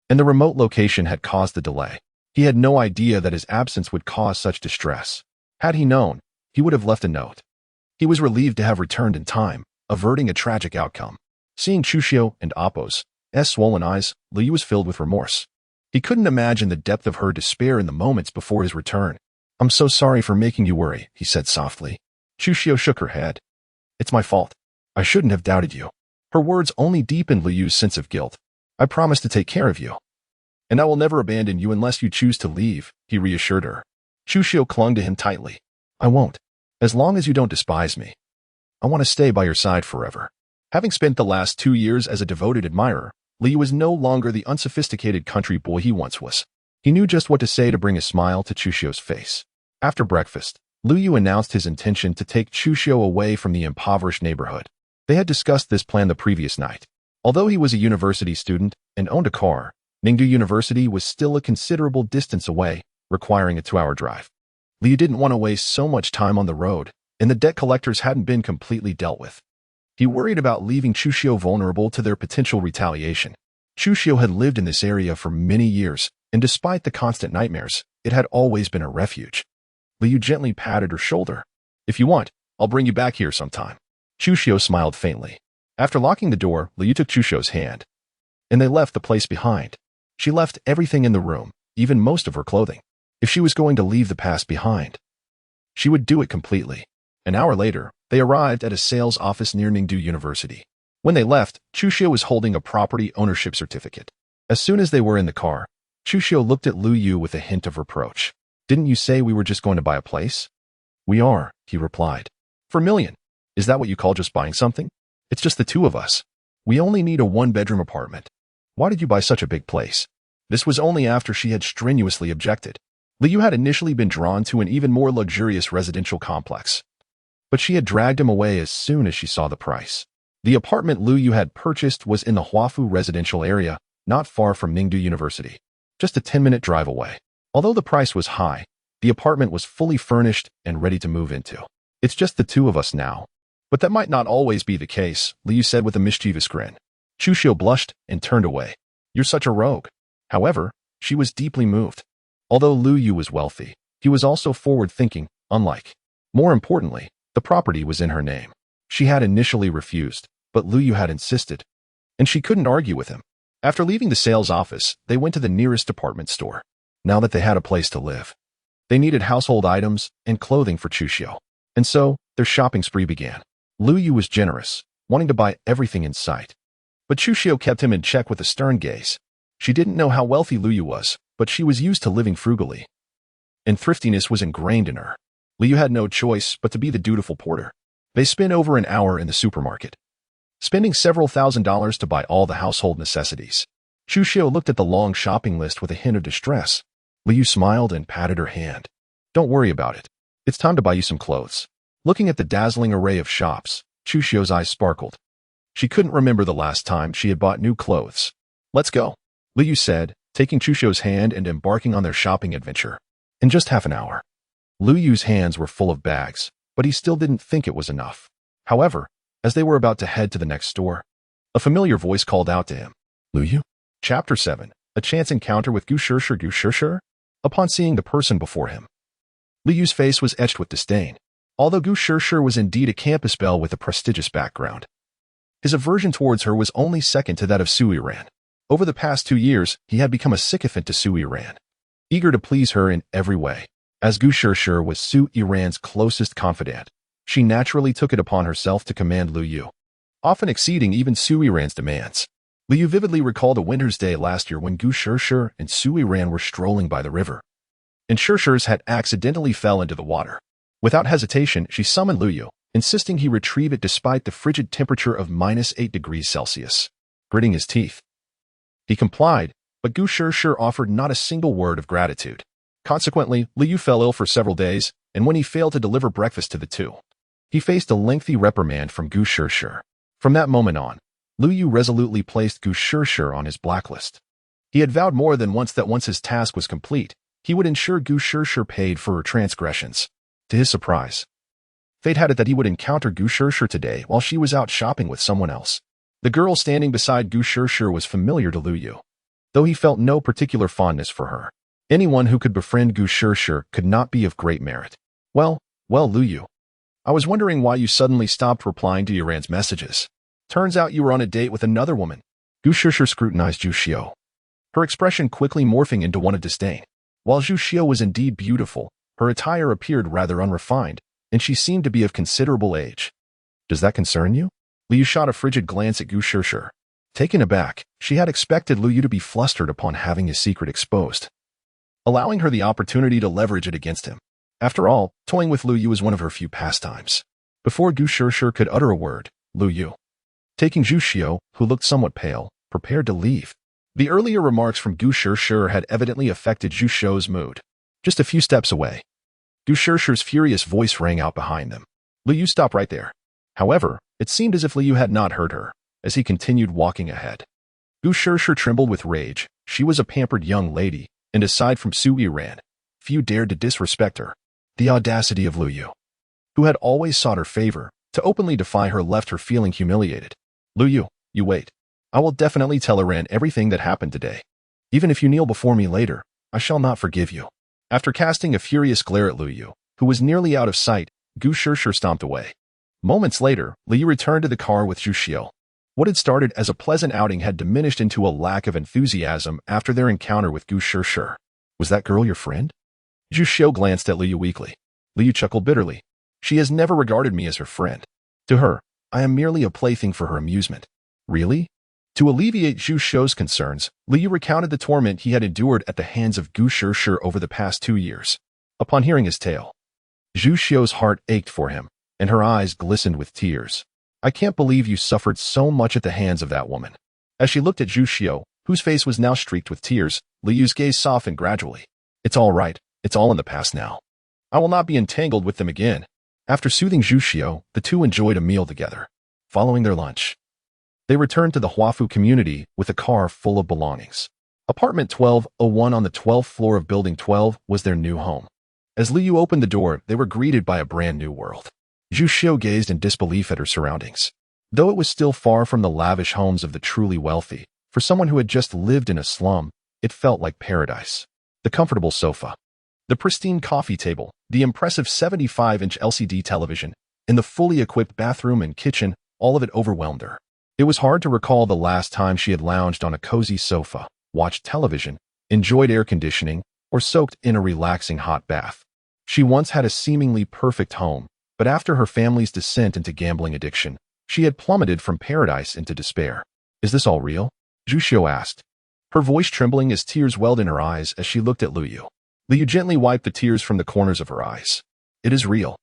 and the remote location had caused the delay. He had no idea that his absence would cause such distress. Had he known, he would have left a note. He was relieved to have returned in time, averting a tragic outcome. Seeing Chu Xiu and Appo's swollen eyes, Lu Yu was filled with remorse. He couldn't imagine the depth of her despair in the moments before his return. I'm so sorry for making you worry, he said softly. Chu Xiu shook her head. It's my fault. I shouldn't have doubted you. Her words only deepened Lu Yu's sense of guilt. I promise to take care of you. And I will never abandon you unless you choose to leave, he reassured her. Chu Xiu clung to him tightly. I won't. As long as you don't despise me. I want to stay by your side forever. Having spent the last 2 years as a devoted admirer, Lu Yu was no longer the unsophisticated country boy he once was. He knew just what to say to bring a smile to Chu Xiu's face. After breakfast, Lu Yu announced his intention to take Chu Xiu away from the impoverished neighborhood. They had discussed this plan the previous night. Although he was a university student and owned a car, Ningdu University was still a considerable distance away, requiring a 2-hour drive. Lu Yu didn't want to waste so much time on the road, and the debt collectors hadn't been completely dealt with. He worried about leaving Chu Xiu vulnerable to their potential retaliation. Chu Xiu had lived in this area for many years, and despite the constant nightmares, it had always been a refuge. Lu Yu gently patted her shoulder. If you want, I'll bring you back here sometime. Chu Xiu smiled faintly. After locking the door, Lu Yu took Chu Xiu's hand, and they left the place behind. She left everything in the room, even most of her clothing. If she was going to leave the past behind, she would do it completely. An hour later, they arrived at a sales office near Ningdu University. When they left, Chu Xiu was holding a property ownership certificate. As soon as they were in the car, Chu Xiu looked at Lu Yu with a hint of reproach. "Didn't you say we were just going to buy a place?" "We are," he replied. "For a million. Is that what you call just buying something? It's just the two of us. We only need a one-bedroom apartment. Why did you buy such a big place?" This was only after she had strenuously objected. Lu Yu had initially been drawn to an even more luxurious residential complex, but she had dragged him away as soon as she saw the price. The apartment Lu Yu had purchased was in the Huafu residential area, not far from Ningdu University, just a 10-minute drive away. Although the price was high, the apartment was fully furnished and ready to move into. "It's just the two of us now." "But that might not always be the case," Lu Yu said with a mischievous grin. Chu Xiu blushed and turned away. "You're such a rogue." However, she was deeply moved. Although Lu Yu was wealthy, he was also forward-thinking, unlike. More importantly, the property was in her name. She had initially refused, but Lu Yu had insisted, and she couldn't argue with him. After leaving the sales office, they went to the nearest department store. Now that they had a place to live, they needed household items and clothing for Chu Xiu. And so, their shopping spree began. Lu Yu was generous, wanting to buy everything in sight. But Chu Xiu kept him in check with a stern gaze. She didn't know how wealthy Lu Yu was, but she was used to living frugally, and thriftiness was ingrained in her. Lu Yu had no choice but to be the dutiful porter. They spent over an hour in the supermarket, spending several $1,000s to buy all the household necessities. Chu Xiu looked at the long shopping list with a hint of distress. Lu Yu smiled and patted her hand. "Don't worry about it. It's time to buy you some clothes." Looking at the dazzling array of shops, Chu Xiu's eyes sparkled. She couldn't remember the last time she had bought new clothes. "Let's go," Lu Yu said, taking Chu Xiu's hand and embarking on their shopping adventure. In just half an hour, Lu Yu's hands were full of bags, but he still didn't think it was enough. However, as they were about to head to the next store, a familiar voice called out to him. "Lu Yu?" Chapter 7. A chance encounter with Gu Shishir. Upon seeing the person before him, Lu Yu's face was etched with disdain. Although Gu Shishir was indeed a campus belle with a prestigious background, his aversion towards her was only second to that of Su Yiran. Over the past 2 years, he had become a sycophant to Su Yiran, eager to please her in every way. As Gu Shishir was Su Yiran's closest confidant, she naturally took it upon herself to command Lu Yu, often exceeding even Su Yiran's demands. Lu Yu vividly recalled a winter's day last year when Gu Shishir and Su Yiran were strolling by the river, and Shishir's hat accidentally fell into the water. Without hesitation, she summoned Lu Yu, insisting he retrieve it despite the frigid temperature of -8 degrees Celsius. Gritting his teeth, he complied, but Gu Shishir offered not a single word of gratitude. Consequently, Lu Yu fell ill for several days, and when he failed to deliver breakfast to the two, he faced a lengthy reprimand from Gu Shishir. From that moment on, Lu Yu resolutely placed Gu Shishir on his blacklist. He had vowed more than once that once his task was complete, he would ensure Gu Shishir paid for her transgressions. To his surprise, fate had it that he would encounter Gu Shishir today while she was out shopping with someone else. The girl standing beside Gu Shishir was familiar to Lu Yu, though he felt no particular fondness for her. Anyone who could befriend Gu Shishir could not be of great merit. Well, Lu Yu, I was wondering why you suddenly stopped replying to Yiran's messages. Turns out you were on a date with another woman." Gu Shishir scrutinized Zhu Xiu, her expression quickly morphing into one of disdain. While Zhu Xiu was indeed beautiful, her attire appeared rather unrefined, and she seemed to be of considerable age. "Does that concern you?" Lu Yu shot a frigid glance at Gu Shishir. Taken aback, she had expected Lu Yu to be flustered upon having his secret exposed, allowing her the opportunity to leverage it against him. After all, toying with Lu Yu was one of her few pastimes. Before Gu Shishir could utter a word, Lu Yu, taking Zhu Xiu, who looked somewhat pale, prepared to leave. The earlier remarks from Gu Shishir had evidently affected Zhu Xiu's mood. Just a few steps away, Gu Shishir's furious voice rang out behind them. "Lu Yu, stop right there." However, it seemed as if Lu Yu had not heard her, as he continued walking ahead. Gu Shishir trembled with rage. She was a pampered young lady, and aside from Su Yiran, few dared to disrespect her. The audacity of Lu Yu, who had always sought her favor, to openly defy her left her feeling humiliated. "Lu Yu, you wait. I will definitely tell Yiran everything that happened today. Even if you kneel before me later, I shall not forgive you." After casting a furious glare at Lu Yu, who was nearly out of sight, Gu Shishir stomped away. Moments later, Lu Yu returned to the car with Zhu Xiu. What had started as a pleasant outing had diminished into a lack of enthusiasm after their encounter with Gu Shishir. "Was that girl your friend?" Zhu Xiu glanced at Lu Yu weakly. Lu Yu chuckled bitterly. She has never regarded me as her friend. To her, I am merely a plaything for her amusement. Really? To alleviate Zhu Xiu's concerns, Liu recounted the torment he had endured at the hands of Gu Shishir over the past 2 years. Upon hearing his tale, Zhu Xiu's heart ached for him, and her eyes glistened with tears. I can't believe you suffered so much at the hands of that woman. As she looked at Zhu Xiu, whose face was now streaked with tears, Liu's gaze softened gradually. It's all right. It's all in the past now. I will not be entangled with them again. After soothing Zhu Xiu, the two enjoyed a meal together. Following their lunch, they returned to the Huafu community with a car full of belongings. Apartment 1201 on the 12th floor of Building 12 was their new home. As Liu opened the door, they were greeted by a brand new world. Zhu Xiu gazed in disbelief at her surroundings. Though it was still far from the lavish homes of the truly wealthy, for someone who had just lived in a slum, it felt like paradise. The comfortable sofa, the pristine coffee table, the impressive 75-inch LCD television, and the fully equipped bathroom and kitchen, all of it overwhelmed her. It was hard to recall the last time she had lounged on a cozy sofa, watched television, enjoyed air conditioning, or soaked in a relaxing hot bath. She once had a seemingly perfect home, but after her family's descent into gambling addiction, she had plummeted from paradise into despair. Is this all real? Zhu Xiu asked, her voice trembling as tears welled in her eyes as she looked at Liu. Liu gently wiped the tears from the corners of her eyes. It is real.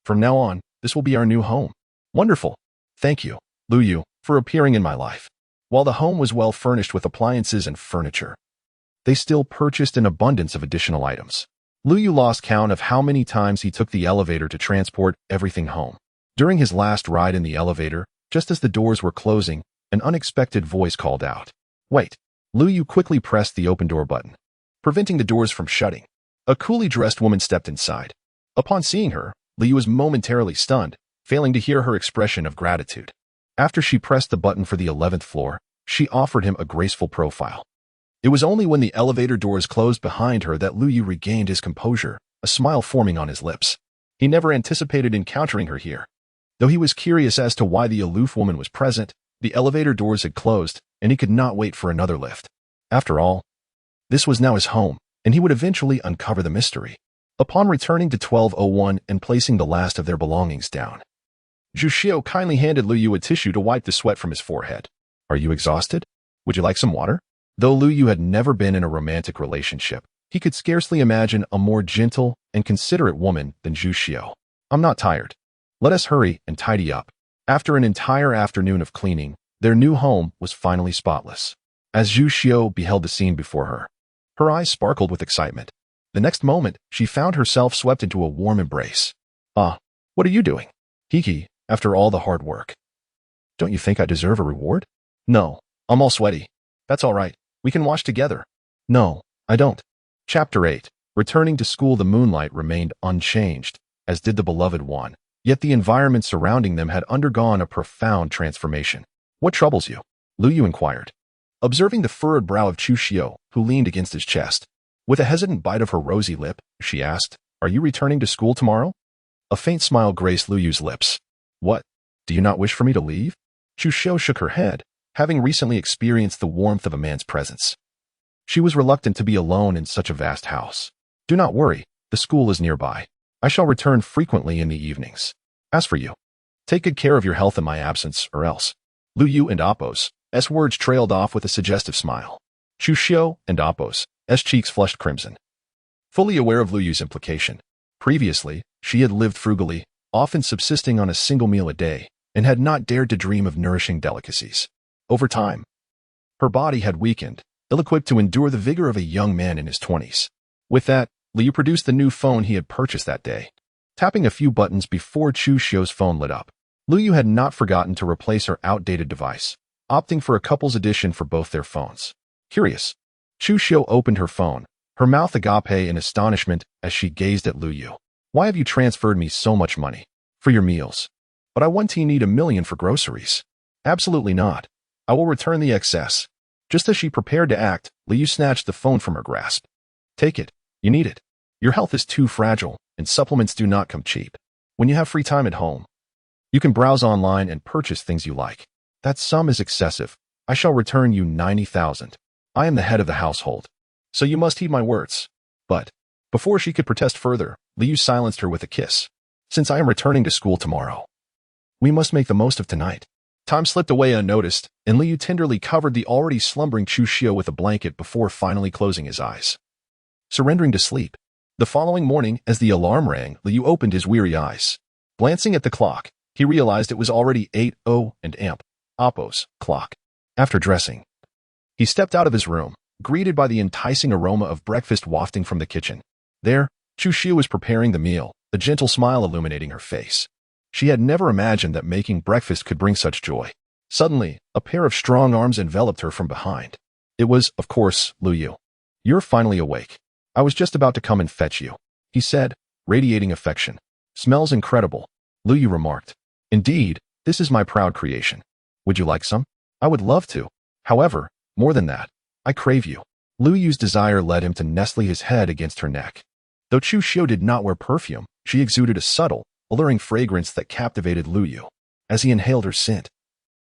From now on, this will be our new home. Wonderful. Thank you, Liu, for appearing in my life. While the home was well furnished with appliances and furniture, they still purchased an abundance of additional items. Liu lost count of how many times he took the elevator to transport everything home. During his last ride in the elevator, just as the doors were closing, an unexpected voice called out. Wait. Liu quickly pressed the open door button, preventing the doors from shutting. A coolly dressed woman stepped inside. Upon seeing her, Liu was momentarily stunned, failing to hear her expression of gratitude. After she pressed the button for the 11th floor, she offered him a graceful profile. It was only when the elevator doors closed behind her that Liu regained his composure, a smile forming on his lips. He never anticipated encountering her here. Though he was curious as to why the aloof woman was present, the elevator doors had closed, and he could not wait for another lift. After all, this was now his home, and he would eventually uncover the mystery. Upon returning to 1201 and placing the last of their belongings down, Zhu Xiu kindly handed Liu a tissue to wipe the sweat from his forehead. Are you exhausted? Would you like some water? Though Liu had never been in a romantic relationship, he could scarcely imagine a more gentle and considerate woman than Zhu Xiu. I'm not tired. Let us hurry and tidy up. After an entire afternoon of cleaning, their new home was finally spotless. As Zhu Xiu beheld the scene before her, her eyes sparkled with excitement. The next moment, she found herself swept into a warm embrace. Ah, what are you doing? Hiki, after all the hard work. Don't you think I deserve a reward? No, I'm all sweaty. That's all right. We can wash together. No, I don't. Chapter 8. Returning to school, the moonlight remained unchanged, as did the beloved one. Yet the environment surrounding them had undergone a profound transformation. What troubles you? Liu inquired, observing the furrowed brow of Zhu Xiu, who leaned against his chest. With a hesitant bite of her rosy lip, she asked, Are you returning to school tomorrow? A faint smile graced Liu's lips. What? Do you not wish for me to leave? Zhu Xiu shook her head, having recently experienced the warmth of a man's presence. She was reluctant to be alone in such a vast house. Do not worry, the school is nearby. I shall return frequently in the evenings. As for you, take good care of your health in my absence, or else. Liu and Apos, S words trailed off with a suggestive smile. Zhu Xiu and Apos, S cheeks flushed crimson. Fully aware of Liu's implication, previously, she had lived frugally, often subsisting on a single meal a day, and had not dared to dream of nourishing delicacies. Over time, her body had weakened, ill-equipped to endure the vigor of a young man in his 20s. With that, Liu produced the new phone he had purchased that day. Tapping a few buttons before Zhu Xiu's phone lit up, Liu had not forgotten to replace her outdated device, opting for a couple's edition for both their phones. Curious, Zhu Xiu opened her phone, her mouth agape in astonishment as she gazed at Liu. Why have you transferred me so much money? For your meals. But I want you need $1 million for groceries. Absolutely not. I will return the excess. Just as she prepared to act, Liu snatched the phone from her grasp. Take it. You need it. Your health is too fragile, and supplements do not come cheap. When you have free time at home, you can browse online and purchase things you like. That sum is excessive. I shall return you 90,000. I am the head of the household, so you must heed my words. But, before she could protest further, Liu silenced her with a kiss. since I am returning to school tomorrow. We must make the most of tonight. Time slipped away unnoticed, and Liu tenderly covered the already slumbering Chu Xiu with a blanket before finally closing his eyes, surrendering to sleep. The following morning, as the alarm rang, Liu opened his weary eyes. Glancing at the clock, he realized it was already 8:00 and Oppo's clock. After dressing, he stepped out of his room, greeted by the enticing aroma of breakfast wafting from the kitchen. There, Chu Xiu was preparing the meal, a gentle smile illuminating her face. She had never imagined that making breakfast could bring such joy. Suddenly, a pair of strong arms enveloped her from behind. It was, of course, Liu Yu. You're finally awake. I was just about to come and fetch you, he said, radiating affection. Smells incredible, Liu Yu remarked. Indeed, this is my proud creation. Would you like some? I would love to. However, more than that, I crave you. Liu Yu's desire led him to nestle his head against her neck. Though Chu Xiu did not wear perfume, she exuded a subtle, alluring fragrance that captivated Liu Yu. As he inhaled her scent,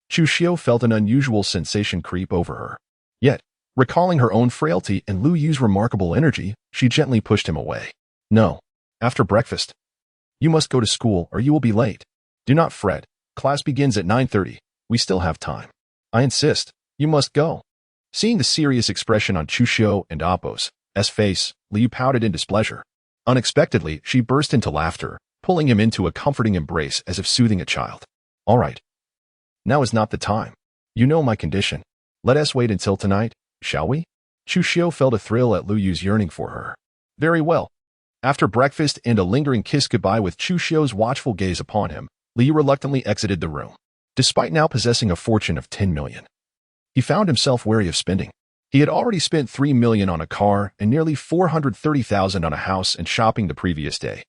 Chu Xiu felt an unusual sensation creep over her. Yet, recalling her own frailty and Liu Yu's remarkable energy, she gently pushed him away. No. After breakfast. You must go to school or you will be late. Do not fret. Class begins at 9:30. We still have time. I insist. You must go. Seeing the serious expression on Chu Xiu and Oppo's face, Liu pouted in displeasure. Unexpectedly, she burst into laughter, pulling him into a comforting embrace as if soothing a child. All right. Now is not the time. You know my condition. Let us wait until tonight, shall we? Chu Xiu felt a thrill at Liu Yu's yearning for her. Very well. After breakfast and a lingering kiss goodbye with Chu Xiu's watchful gaze upon him, Liu reluctantly exited the room. Despite now possessing a fortune of 10 million, he found himself wary of spending. He had already spent 3 million on a car and nearly 430,000 on a house and shopping the previous day,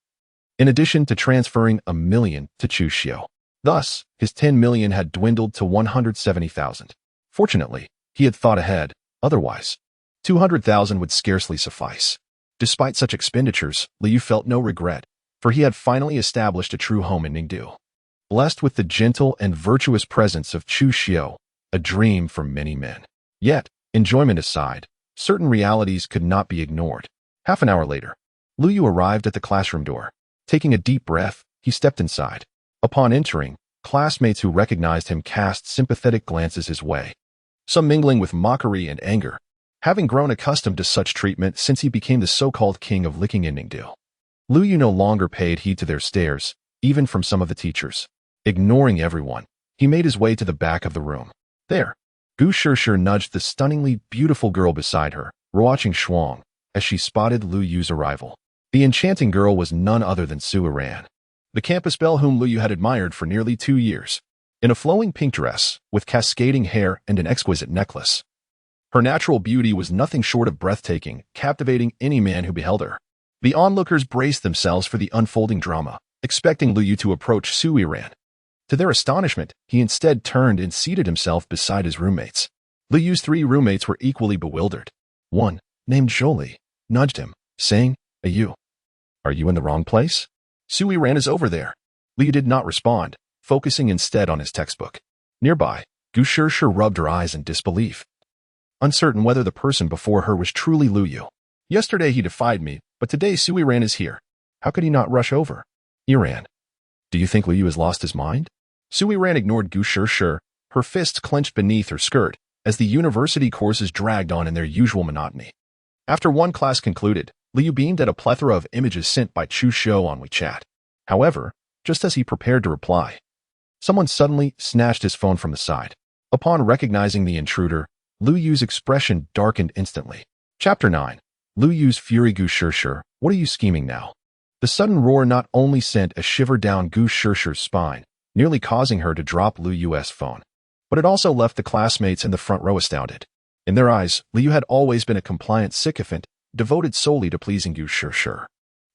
in addition to transferring 1 million to Chu Xiu. Thus, his 10 million had dwindled to 170,000. Fortunately, he had thought ahead, otherwise, 200,000 would scarcely suffice. Despite such expenditures, Liu felt no regret, for he had finally established a true home in Ningdu. Blessed with the gentle and virtuous presence of Chu Xiu, a dream for many men. Yet, enjoyment aside, certain realities could not be ignored. Half an hour later, Liu Yu arrived at the classroom door. Taking a deep breath, he stepped inside. Upon entering, classmates who recognized him cast sympathetic glances his way, some mingling with mockery and anger, having grown accustomed to such treatment since he became the so-called king of licking in Ningdu. Liu Yu no longer paid heed to their stares, even from some of the teachers. Ignoring everyone, he made his way to the back of the room. There, Gu Shishir nudged the stunningly beautiful girl beside her, watching Shuang, as she spotted Liu Yu's arrival. The enchanting girl was none other than Su Yiran, the campus belle whom Liu Yu had admired for nearly 2 years. In a flowing pink dress, with cascading hair and an exquisite necklace, her natural beauty was nothing short of breathtaking, captivating any man who beheld her. The onlookers braced themselves for the unfolding drama, expecting Liu Yu to approach Su Yiran. To their astonishment, he instead turned and seated himself beside his roommates. Liu Yu's 3 roommates were equally bewildered. One, named Jolie, nudged him, saying, "You. Are you in the wrong place? Su Yiran is over there." Liu did not respond, focusing instead on his textbook. Nearby, Gu Shishir rubbed her eyes in disbelief, uncertain whether the person before her was truly Liu Yu. Yesterday he defied me, but today Su Yiran is here. How could he not rush over? Yiran, do you think Liu Yu has lost his mind? Su Yiran ignored Gu Shishir, her fists clenched beneath her skirt, as the university courses dragged on in their usual monotony. After one class concluded, Liu Yu beamed at a plethora of images sent by Chu Xiu on WeChat. However, just as he prepared to reply, someone suddenly snatched his phone from the side. Upon recognizing the intruder, Liu Yu's expression darkened instantly. Chapter 9. Liu Yu's fury. Gu Shishir, what are you scheming now? The sudden roar not only sent a shiver down Gu Shishir's spine, nearly causing her to drop Liu Yu's phone, but it also left the classmates in the front row astounded. In their eyes, Liu Yu had always been a compliant sycophant, devoted solely to pleasing Gu Shishir.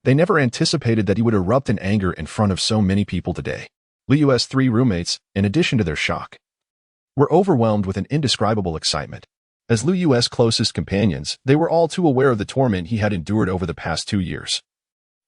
They never anticipated that he would erupt in anger in front of so many people today. Liu Yu's 3 roommates, in addition to their shock, were overwhelmed with an indescribable excitement. As Liu Yu's closest companions, they were all too aware of the torment he had endured over the past 2 years.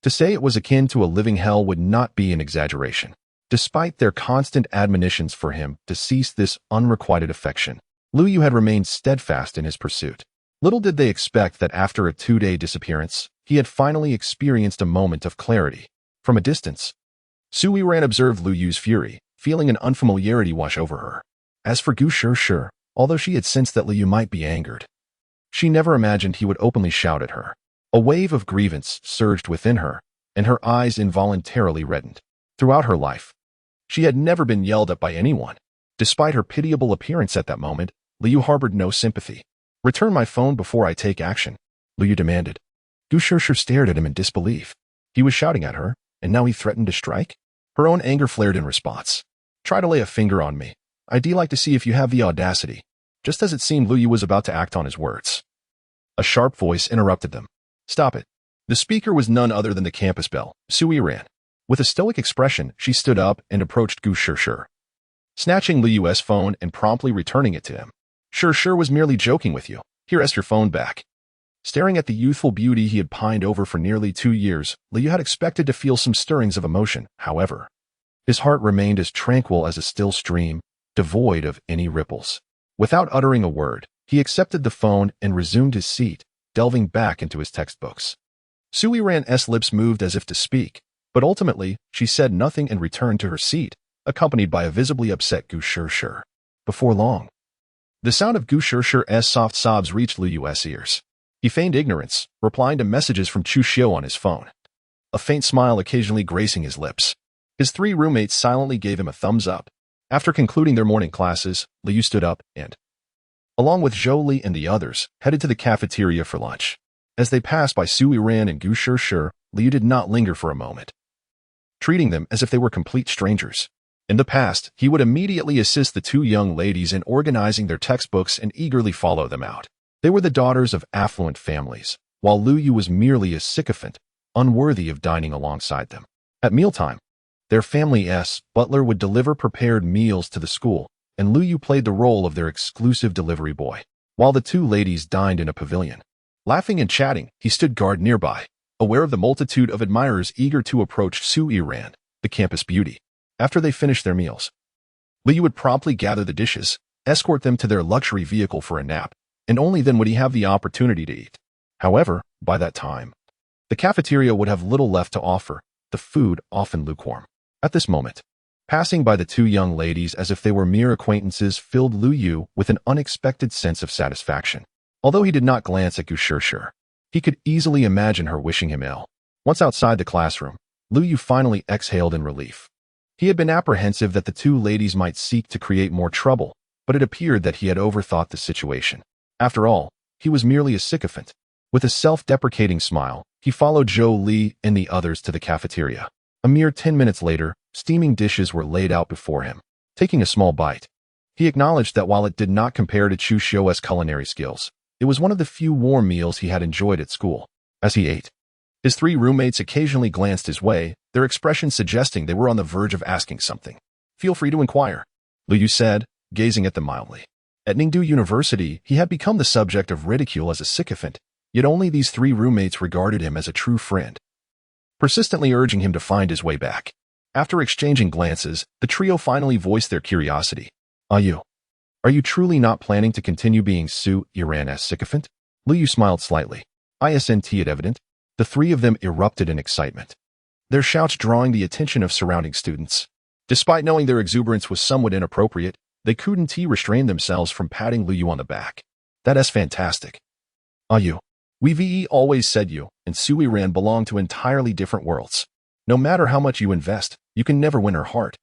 To say it was akin to a living hell would not be an exaggeration. Despite their constant admonitions for him to cease this unrequited affection, Liu Yu had remained steadfast in his pursuit. Little did they expect that after a 2-day disappearance, he had finally experienced a moment of clarity. From a distance, Su Yiran observed Lu Yu's fury, feeling an unfamiliarity wash over her. As for Gu Shir, although she had sensed that Lu Yu might be angered, she never imagined he would openly shout at her. A wave of grievance surged within her, and her eyes involuntarily reddened. Throughout her life, she had never been yelled at by anyone. Despite her pitiable appearance at that moment, Lu Yu harbored no sympathy. "Return my phone before I take action," Lu Yu demanded. Gu Shir stared at him in disbelief. He was shouting at her, and now he threatened to strike? Her own anger flared in response. "Try to lay a finger on me. I'd like to see if you have the audacity." Just as it seemed Lu Yu was about to act on his words, a sharp voice interrupted them. "Stop it." The speaker was none other than the campus belle, Su Yiran. With a stoic expression, she stood up and approached Gu Shir, snatching Lu Yu's phone and promptly returning it to him. Shir was merely joking with you. Here, your phone back." Staring at the youthful beauty he had pined over for nearly 2 years, Lu Yu had expected to feel some stirrings of emotion. However, his heart remained as tranquil as a still stream, devoid of any ripples. Without uttering a word, he accepted the phone and resumed his seat, delving back into his textbooks. Su Yiran's lips moved as if to speak, but ultimately, she said nothing and returned to her seat, accompanied by a visibly upset Gu Shir. Before long, the sound of Gu Shir's soft sobs reached Lu Yu's ears. He feigned ignorance, replying to messages from Chu Xiu on his phone, a faint smile occasionally gracing his lips. His 3 roommates silently gave him a thumbs up. After concluding their morning classes, Lu Yu stood up and, along with Zhou Li and the others, headed to the cafeteria for lunch. As they passed by Su Yiran and Gu Shir, Lu Yu did not linger for a moment, treating them as if they were complete strangers. In the past, he would immediately assist the 2 young ladies in organizing their textbooks and eagerly follow them out. They were the daughters of affluent families, while Lu Yu was merely a sycophant, unworthy of dining alongside them. At mealtime, their family's butler would deliver prepared meals to the school, and Lu Yu played the role of their exclusive delivery boy. While the 2 ladies dined in a pavilion, laughing and chatting, he stood guard nearby, aware of the multitude of admirers eager to approach Su Yiran, the campus beauty. After they finished their meals, Lu Yu would promptly gather the dishes, escort them to their luxury vehicle for a nap, and only then would he have the opportunity to eat. However, by that time, the cafeteria would have little left to offer, the food often lukewarm. At this moment, passing by the 2 young ladies as if they were mere acquaintances filled Lu Yu with an unexpected sense of satisfaction. Although he did not glance at Gu Shir, he could easily imagine her wishing him ill. Once outside the classroom, Lu Yu finally exhaled in relief. He had been apprehensive that the 2 ladies might seek to create more trouble, but it appeared that he had overthought the situation. After all, he was merely a sycophant. With a self-deprecating smile, he followed Zhou Li and the others to the cafeteria. A mere 10 minutes later, steaming dishes were laid out before him. Taking a small bite, he acknowledged that while it did not compare to Chu Xiu's culinary skills, it was one of the few warm meals he had enjoyed at school. As he ate, his 3 roommates occasionally glanced his way, their expressions suggesting they were on the verge of asking something. "Feel free to inquire," Lu Yu said, gazing at them mildly. At Ningdu University, he had become the subject of ridicule as a sycophant, yet only these 3 roommates regarded him as a true friend, persistently urging him to find his way back. After exchanging glances, the trio finally voiced their curiosity. Are you truly not planning to continue being Su Yiran's sycophant?" Lu Yu smiled slightly. Isn't it evident? The 3 of them erupted in excitement, their shouts drawing the attention of surrounding students. Despite knowing their exuberance was somewhat inappropriate, they couldn't restrain themselves from patting Lu Yu on the back. "That's fantastic. We've always said you and Su Yiran belong to entirely different worlds. No matter how much you invest, you can never win her heart.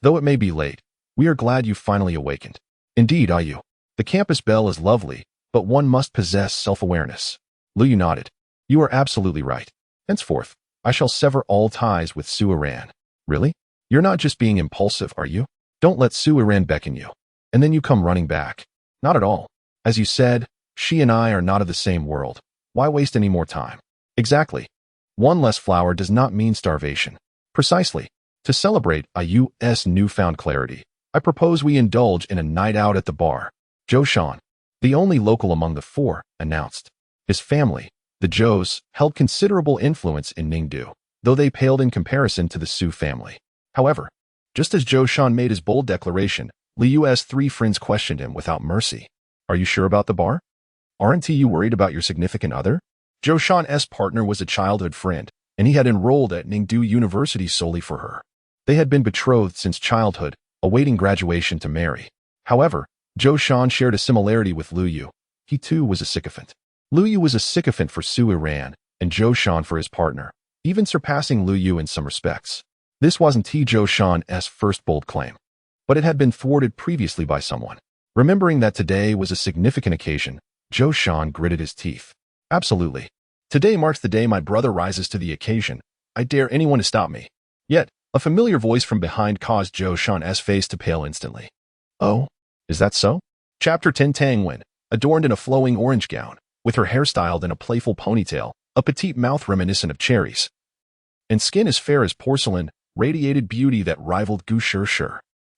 Though it may be late, we are glad you finally awakened. Indeed, the campus belle is lovely, but one must possess self-awareness." Lu Yu nodded. "You are absolutely right. Henceforth, I shall sever all ties with Su Yiran." "Really? You're not just being impulsive, are you? Don't let Su Yiran beckon you, and then you come running back." "Not at all. As you said, she and I are not of the same world. Why waste any more time?" "Exactly. One less flower does not mean starvation." "Precisely. To celebrate IU's newfound clarity, I propose we indulge in a night out at the bar." Zhou Shan, the only local among the 4, announced. His family, the Zhous, held considerable influence in Ningdu, though they paled in comparison to the Su family. However, just as Zhou Shan made his bold declaration, Lu Yu's 3 friends questioned him without mercy. "Are you sure about the bar? Aren't you worried about your significant other?" Zhou Shan's partner was a childhood friend, and he had enrolled at Ningdu University solely for her. They had been betrothed since childhood, awaiting graduation to marry. However, Zhou Shan shared a similarity with Lu Yu. He too was a sycophant. Lu Yu was a sycophant for Su Yiran, and Zhou Shan for his partner, even surpassing Lu Yu in some respects. This wasn't Zhou Shan's first bold claim, but it had been thwarted previously by someone. Remembering that today was a significant occasion, Zhou Shan gritted his teeth. Absolutely. Today marks the day my brother rises to the occasion. I dare anyone to stop me. Yet, a familiar voice from behind caused Zhou Shan's face to pale instantly. Oh, is that so? Chapter 10. Tang Wen, adorned in a flowing orange gown, with her hair styled in a playful ponytail, a petite mouth reminiscent of cherries, and skin as fair as porcelain, radiated beauty that rivaled Gu Shi.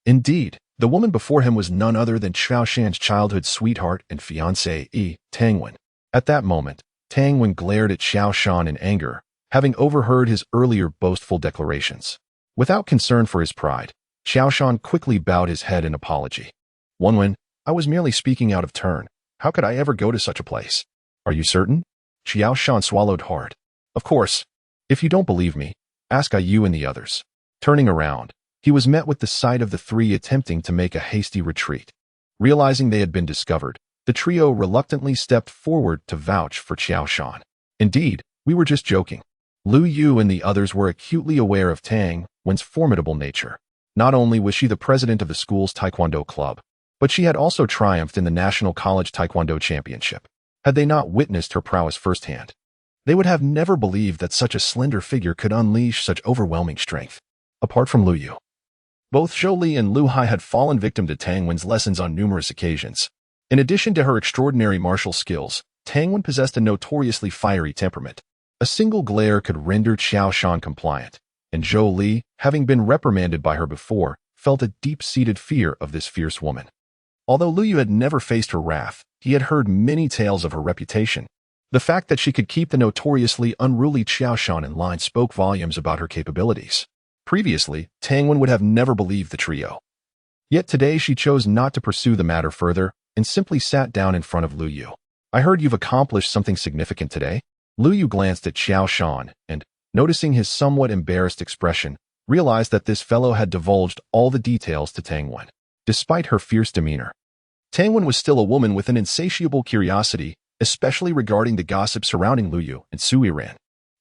Indeed, the woman before him was none other than Xiao Shan's childhood sweetheart and fiancée, Tang Wen. At that moment, Tang Wen glared at Xiao Shan in anger, having overheard his earlier boastful declarations. Without concern for his pride, Xiao Shan quickly bowed his head in apology. Wen, I was merely speaking out of turn. How could I ever go to such a place? Are you certain? Xiao Shan swallowed hard. Of course. If you don't believe me, ask Yu and the others. Turning around, he was met with the sight of the three attempting to make a hasty retreat. Realizing they had been discovered, the trio reluctantly stepped forward to vouch for Xiao Shan. Indeed, we were just joking. Lu Yu and the others were acutely aware of Tang Wen's formidable nature. Not only was she the president of the school's taekwondo club, but she had also triumphed in the National College Taekwondo Championship. Had they not witnessed her prowess firsthand, they would have never believed that such a slender figure could unleash such overwhelming strength. Apart from Lu Yu, both Zhou Li and Lu Hai had fallen victim to Tang Wen's lessons on numerous occasions. In addition to her extraordinary martial skills, Tang Wen possessed a notoriously fiery temperament. A single glare could render Xiao Shan compliant, and Zhou Li, having been reprimanded by her before, felt a deep-seated fear of this fierce woman. Although Lu Yu had never faced her wrath, he had heard many tales of her reputation. The fact that she could keep the notoriously unruly Xiao Shan in line spoke volumes about her capabilities. Previously, Tang Wen would have never believed the trio. Yet today she chose not to pursue the matter further and simply sat down in front of Lu Yu. I heard you've accomplished something significant today? Lu Yu glanced at Xiao Shan and, noticing his somewhat embarrassed expression, realized that this fellow had divulged all the details to Tang Wen. Despite her fierce demeanor, Tang Wen was still a woman with an insatiable curiosity, especially regarding the gossip surrounding Lu Yu and Su Yiran.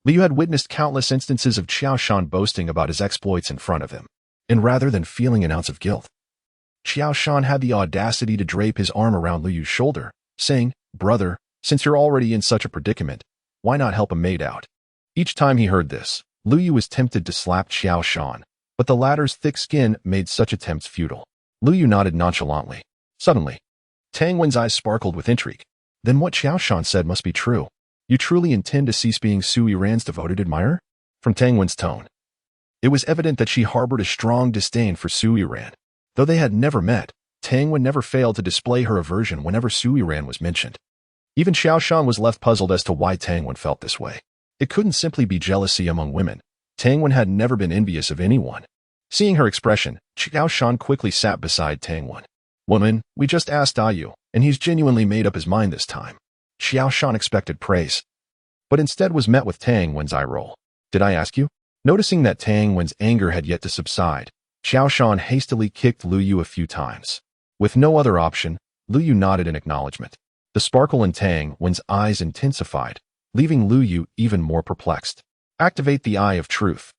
Lu Yu had witnessed countless instances of Xiao Shan boasting about his exploits in front of him, and rather than feeling an ounce of guilt, Xiao Shan had the audacity to drape his arm around Lu Yu's shoulder, saying, "Brother, since you're already in such a predicament, why not help a mate out?" Each time he heard this, Lu Yu was tempted to slap Xiao Shan, but the latter's thick skin made such attempts futile. Lu Yu nodded nonchalantly. Suddenly, Tang Wen's eyes sparkled with intrigue. Then what Xiao Shan said must be true. You truly intend to cease being Su Yiran's devoted admirer? From Tang Wen's tone, it was evident that she harbored a strong disdain for Su Yiran. Though they had never met, Tang Wen never failed to display her aversion whenever Su Yiran was mentioned. Even Xiao Shan was left puzzled as to why Tang Wen felt this way. It couldn't simply be jealousy among women. Tang Wen had never been envious of anyone. Seeing her expression, Xiao Shan quickly sat beside Tang Wen. Woman, we just asked Yu, and he's genuinely made up his mind this time. Xiao Shan expected praise, but instead was met with Tang Wen's eye roll. Did I ask you? Noticing that Tang Wen's anger had yet to subside, Xiao Shan hastily kicked Lu Yu a few times. With no other option, Lu Yu nodded in acknowledgement. The sparkle in Tang Wen's eyes intensified, leaving Lu Yu even more perplexed. Activate the Eye of Truth.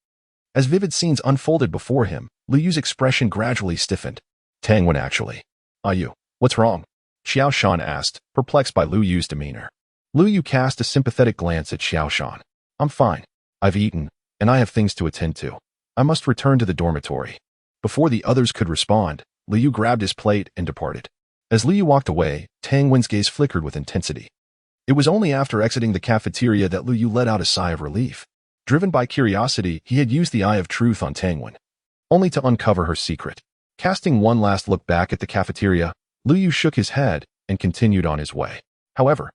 As vivid scenes unfolded before him, Lu Yu's expression gradually stiffened. Tang Wen actually. Yu, what's wrong? Xiao Shan asked, perplexed by Lu Yu's demeanor. Lu Yu cast a sympathetic glance at Xiao Shan. I'm fine. I've eaten, and I have things to attend to. I must return to the dormitory. Before the others could respond, Lu Yu grabbed his plate and departed. As Lu Yu walked away, Tang Wen's gaze flickered with intensity. It was only after exiting the cafeteria that Lu Yu let out a sigh of relief. Driven by curiosity, he had used the Eye of Truth on Tang Wen, only to uncover her secret. Casting one last look back at the cafeteria, Lu Yu shook his head and continued on his way. However,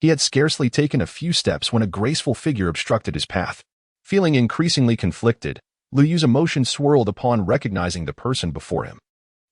he had scarcely taken a few steps when a graceful figure obstructed his path. Feeling increasingly conflicted, Lu Yu's emotions swirled upon recognizing the person before him.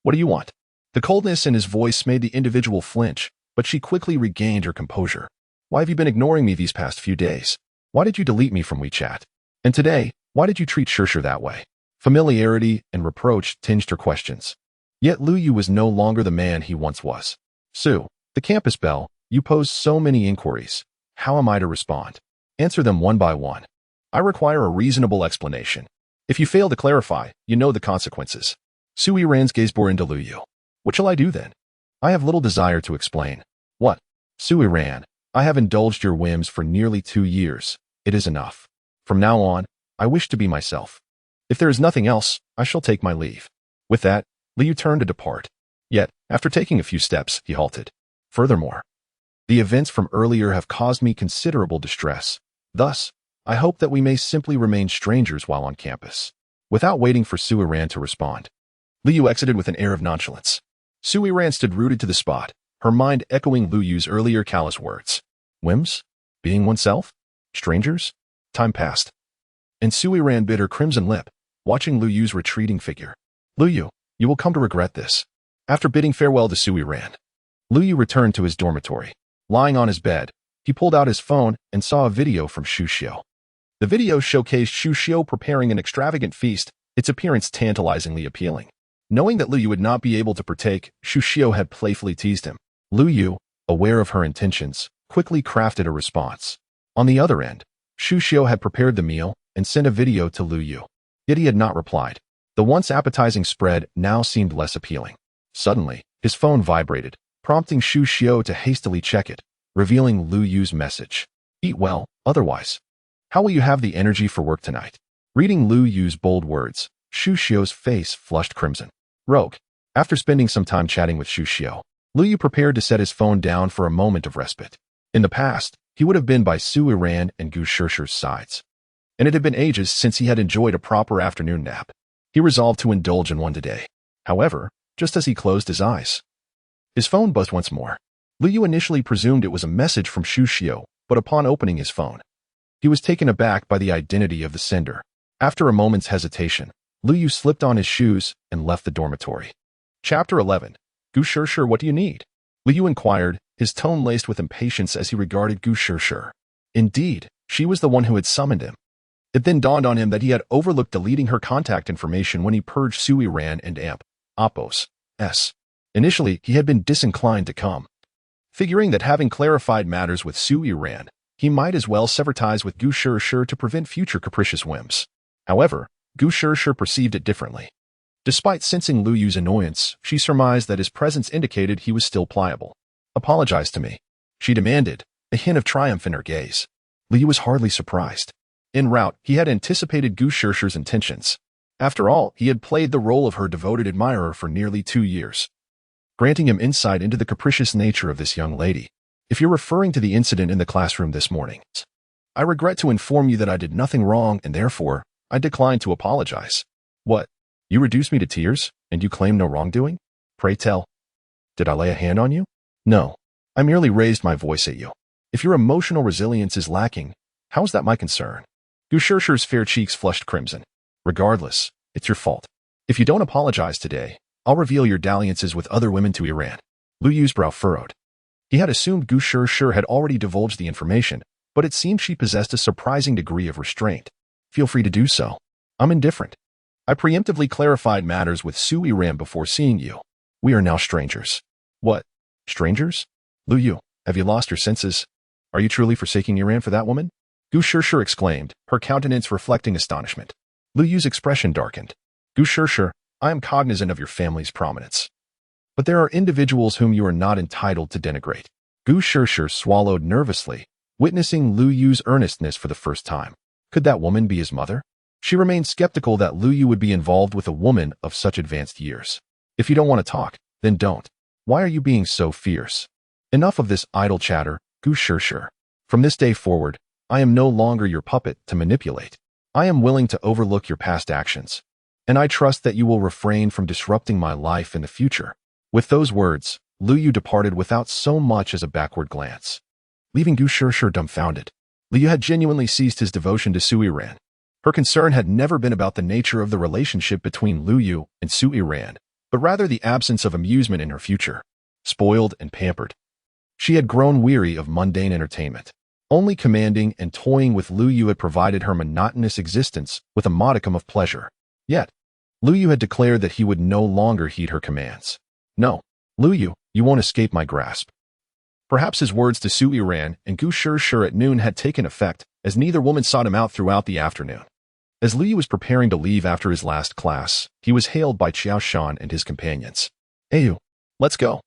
What do you want? The coldness in his voice made the individual flinch, but she quickly regained her composure. Why have you been ignoring me these past few days? Why did you delete me from WeChat? And today, why did you treat Shi that way? Familiarity and reproach tinged her questions. Yet Lu Yu was no longer the man he once was. Su, the campus belle, you pose so many inquiries. How am I to respond? Answer them one by one. I require a reasonable explanation. If you fail to clarify, you know the consequences. Su Yiran's gaze bore into Lu Yu. What shall I do then? I have little desire to explain. What? Su Yiran, I have indulged your whims for nearly 2 years. It is enough. From now on, I wish to be myself. If there is nothing else, I shall take my leave. With that, Lu Yu turned to depart. Yet, after taking a few steps, he halted. Furthermore, the events from earlier have caused me considerable distress. Thus, I hope that we may simply remain strangers while on campus. Without waiting for Su Yiran to respond, Lu Yu exited with an air of nonchalance. Su Yiran stood rooted to the spot, her mind echoing Lu Yu's earlier callous words. Whims? Being oneself? Strangers? Time passed. And Su Yiran bit her crimson lip, watching Lu Yu's retreating figure. Lu Yu, you will come to regret this. After bidding farewell to Su Yiran, Lu Yu returned to his dormitory. Lying on his bed, he pulled out his phone and saw a video from Shu Xiu. The video showcased Shu Xiu preparing an extravagant feast, its appearance tantalizingly appealing. Knowing that Lu Yu would not be able to partake, Shu Xiu had playfully teased him. Lu Yu, aware of her intentions, quickly crafted a response. On the other end, Shu Xiu had prepared the meal and sent a video to Lu Yu. Yet he had not replied. The once appetizing spread now seemed less appealing. Suddenly, his phone vibrated, prompting Shu Xiu to hastily check it, revealing Lu Yu's message. Eat well, otherwise. How will you have the energy for work tonight? Reading Lu Yu's bold words, Shu Xiu's face flushed crimson. Rogue. After spending some time chatting with Shu Xiu, Lu Yu prepared to set his phone down for a moment of respite. In the past, he would have been by Su Yiran and Gu Shishir's sides. And it had been ages since he had enjoyed a proper afternoon nap. He resolved to indulge in one today. However, just as he closed his eyes, his phone buzzed once more. Lu Yu initially presumed it was a message from Shu Xiu, but upon opening his phone, he was taken aback by the identity of the sender. After a moment's hesitation, Lu Yu slipped on his shoes and left the dormitory. Chapter 11. Gu Shishir, what do you need? Lu Yu inquired, his tone laced with impatience as he regarded Gu Shishir. Indeed, she was the one who had summoned him. It then dawned on him that he had overlooked deleting her contact information when he purged Su Yiran and Appos. Initially, he had been disinclined to come. Figuring that having clarified matters with Su Yiran, he might as well sever ties with Gu Shishir to prevent future capricious whims. However, Gu Shishir perceived it differently. Despite sensing Lu Yu's annoyance, she surmised that his presence indicated he was still pliable. Apologize to me, she demanded, a hint of triumph in her gaze. Lu Yu was hardly surprised. En route, he had anticipated Gu Shishir's intentions. After all, he had played the role of her devoted admirer for nearly 2 years, granting him insight into the capricious nature of this young lady. If you're referring to the incident in the classroom this morning, I regret to inform you that I did nothing wrong and therefore, I decline to apologize. What? You reduced me to tears, and you claim no wrongdoing? Pray tell. Did I lay a hand on you? No. I merely raised my voice at you. If your emotional resilience is lacking, how is that my concern? Gu Shishir's fair cheeks flushed crimson. Regardless, it's your fault. If you don't apologize today, I'll reveal your dalliances with other women to Iran. Lu Yu's brow furrowed. He had assumed Gu Shishir had already divulged the information, but it seemed she possessed a surprising degree of restraint. Feel free to do so. I'm indifferent. I preemptively clarified matters with Su Yiran before seeing you. We are now strangers. What? Strangers? Lu Yu, have you lost your senses? Are you truly forsaking Yiran for that woman? Gu Shishir exclaimed, her countenance reflecting astonishment. Lu Yu's expression darkened. Gu Shishir, I am cognizant of your family's prominence. But there are individuals whom you are not entitled to denigrate. Gu Shishir swallowed nervously, witnessing Lu Yu's earnestness for the first time. Could that woman be his mother? She remained skeptical that Lu Yu would be involved with a woman of such advanced years. If you don't want to talk, then don't. Why are you being so fierce? Enough of this idle chatter, Gu Shishir. From this day forward, I am no longer your puppet to manipulate. I am willing to overlook your past actions, and I trust that you will refrain from disrupting my life in the future. With those words, Lu Yu departed without so much as a backward glance, leaving Gu Shishir dumbfounded. Lu Yu had genuinely ceased his devotion to Su Yiran. Her concern had never been about the nature of the relationship between Lu Yu and Su Yiran, but rather the absence of amusement in her future. Spoiled and pampered, she had grown weary of mundane entertainment. Only commanding and toying with Lu Yu had provided her monotonous existence with a modicum of pleasure. Yet, Lu Yu had declared that he would no longer heed her commands. No, Lu Yu, you won't escape my grasp. Perhaps his words to Su Yiran and Gu Shi at noon had taken effect, as neither woman sought him out throughout the afternoon. As Lu Yu was preparing to leave after his last class, he was hailed by Qiao Shan and his companions. Ayu, let's go.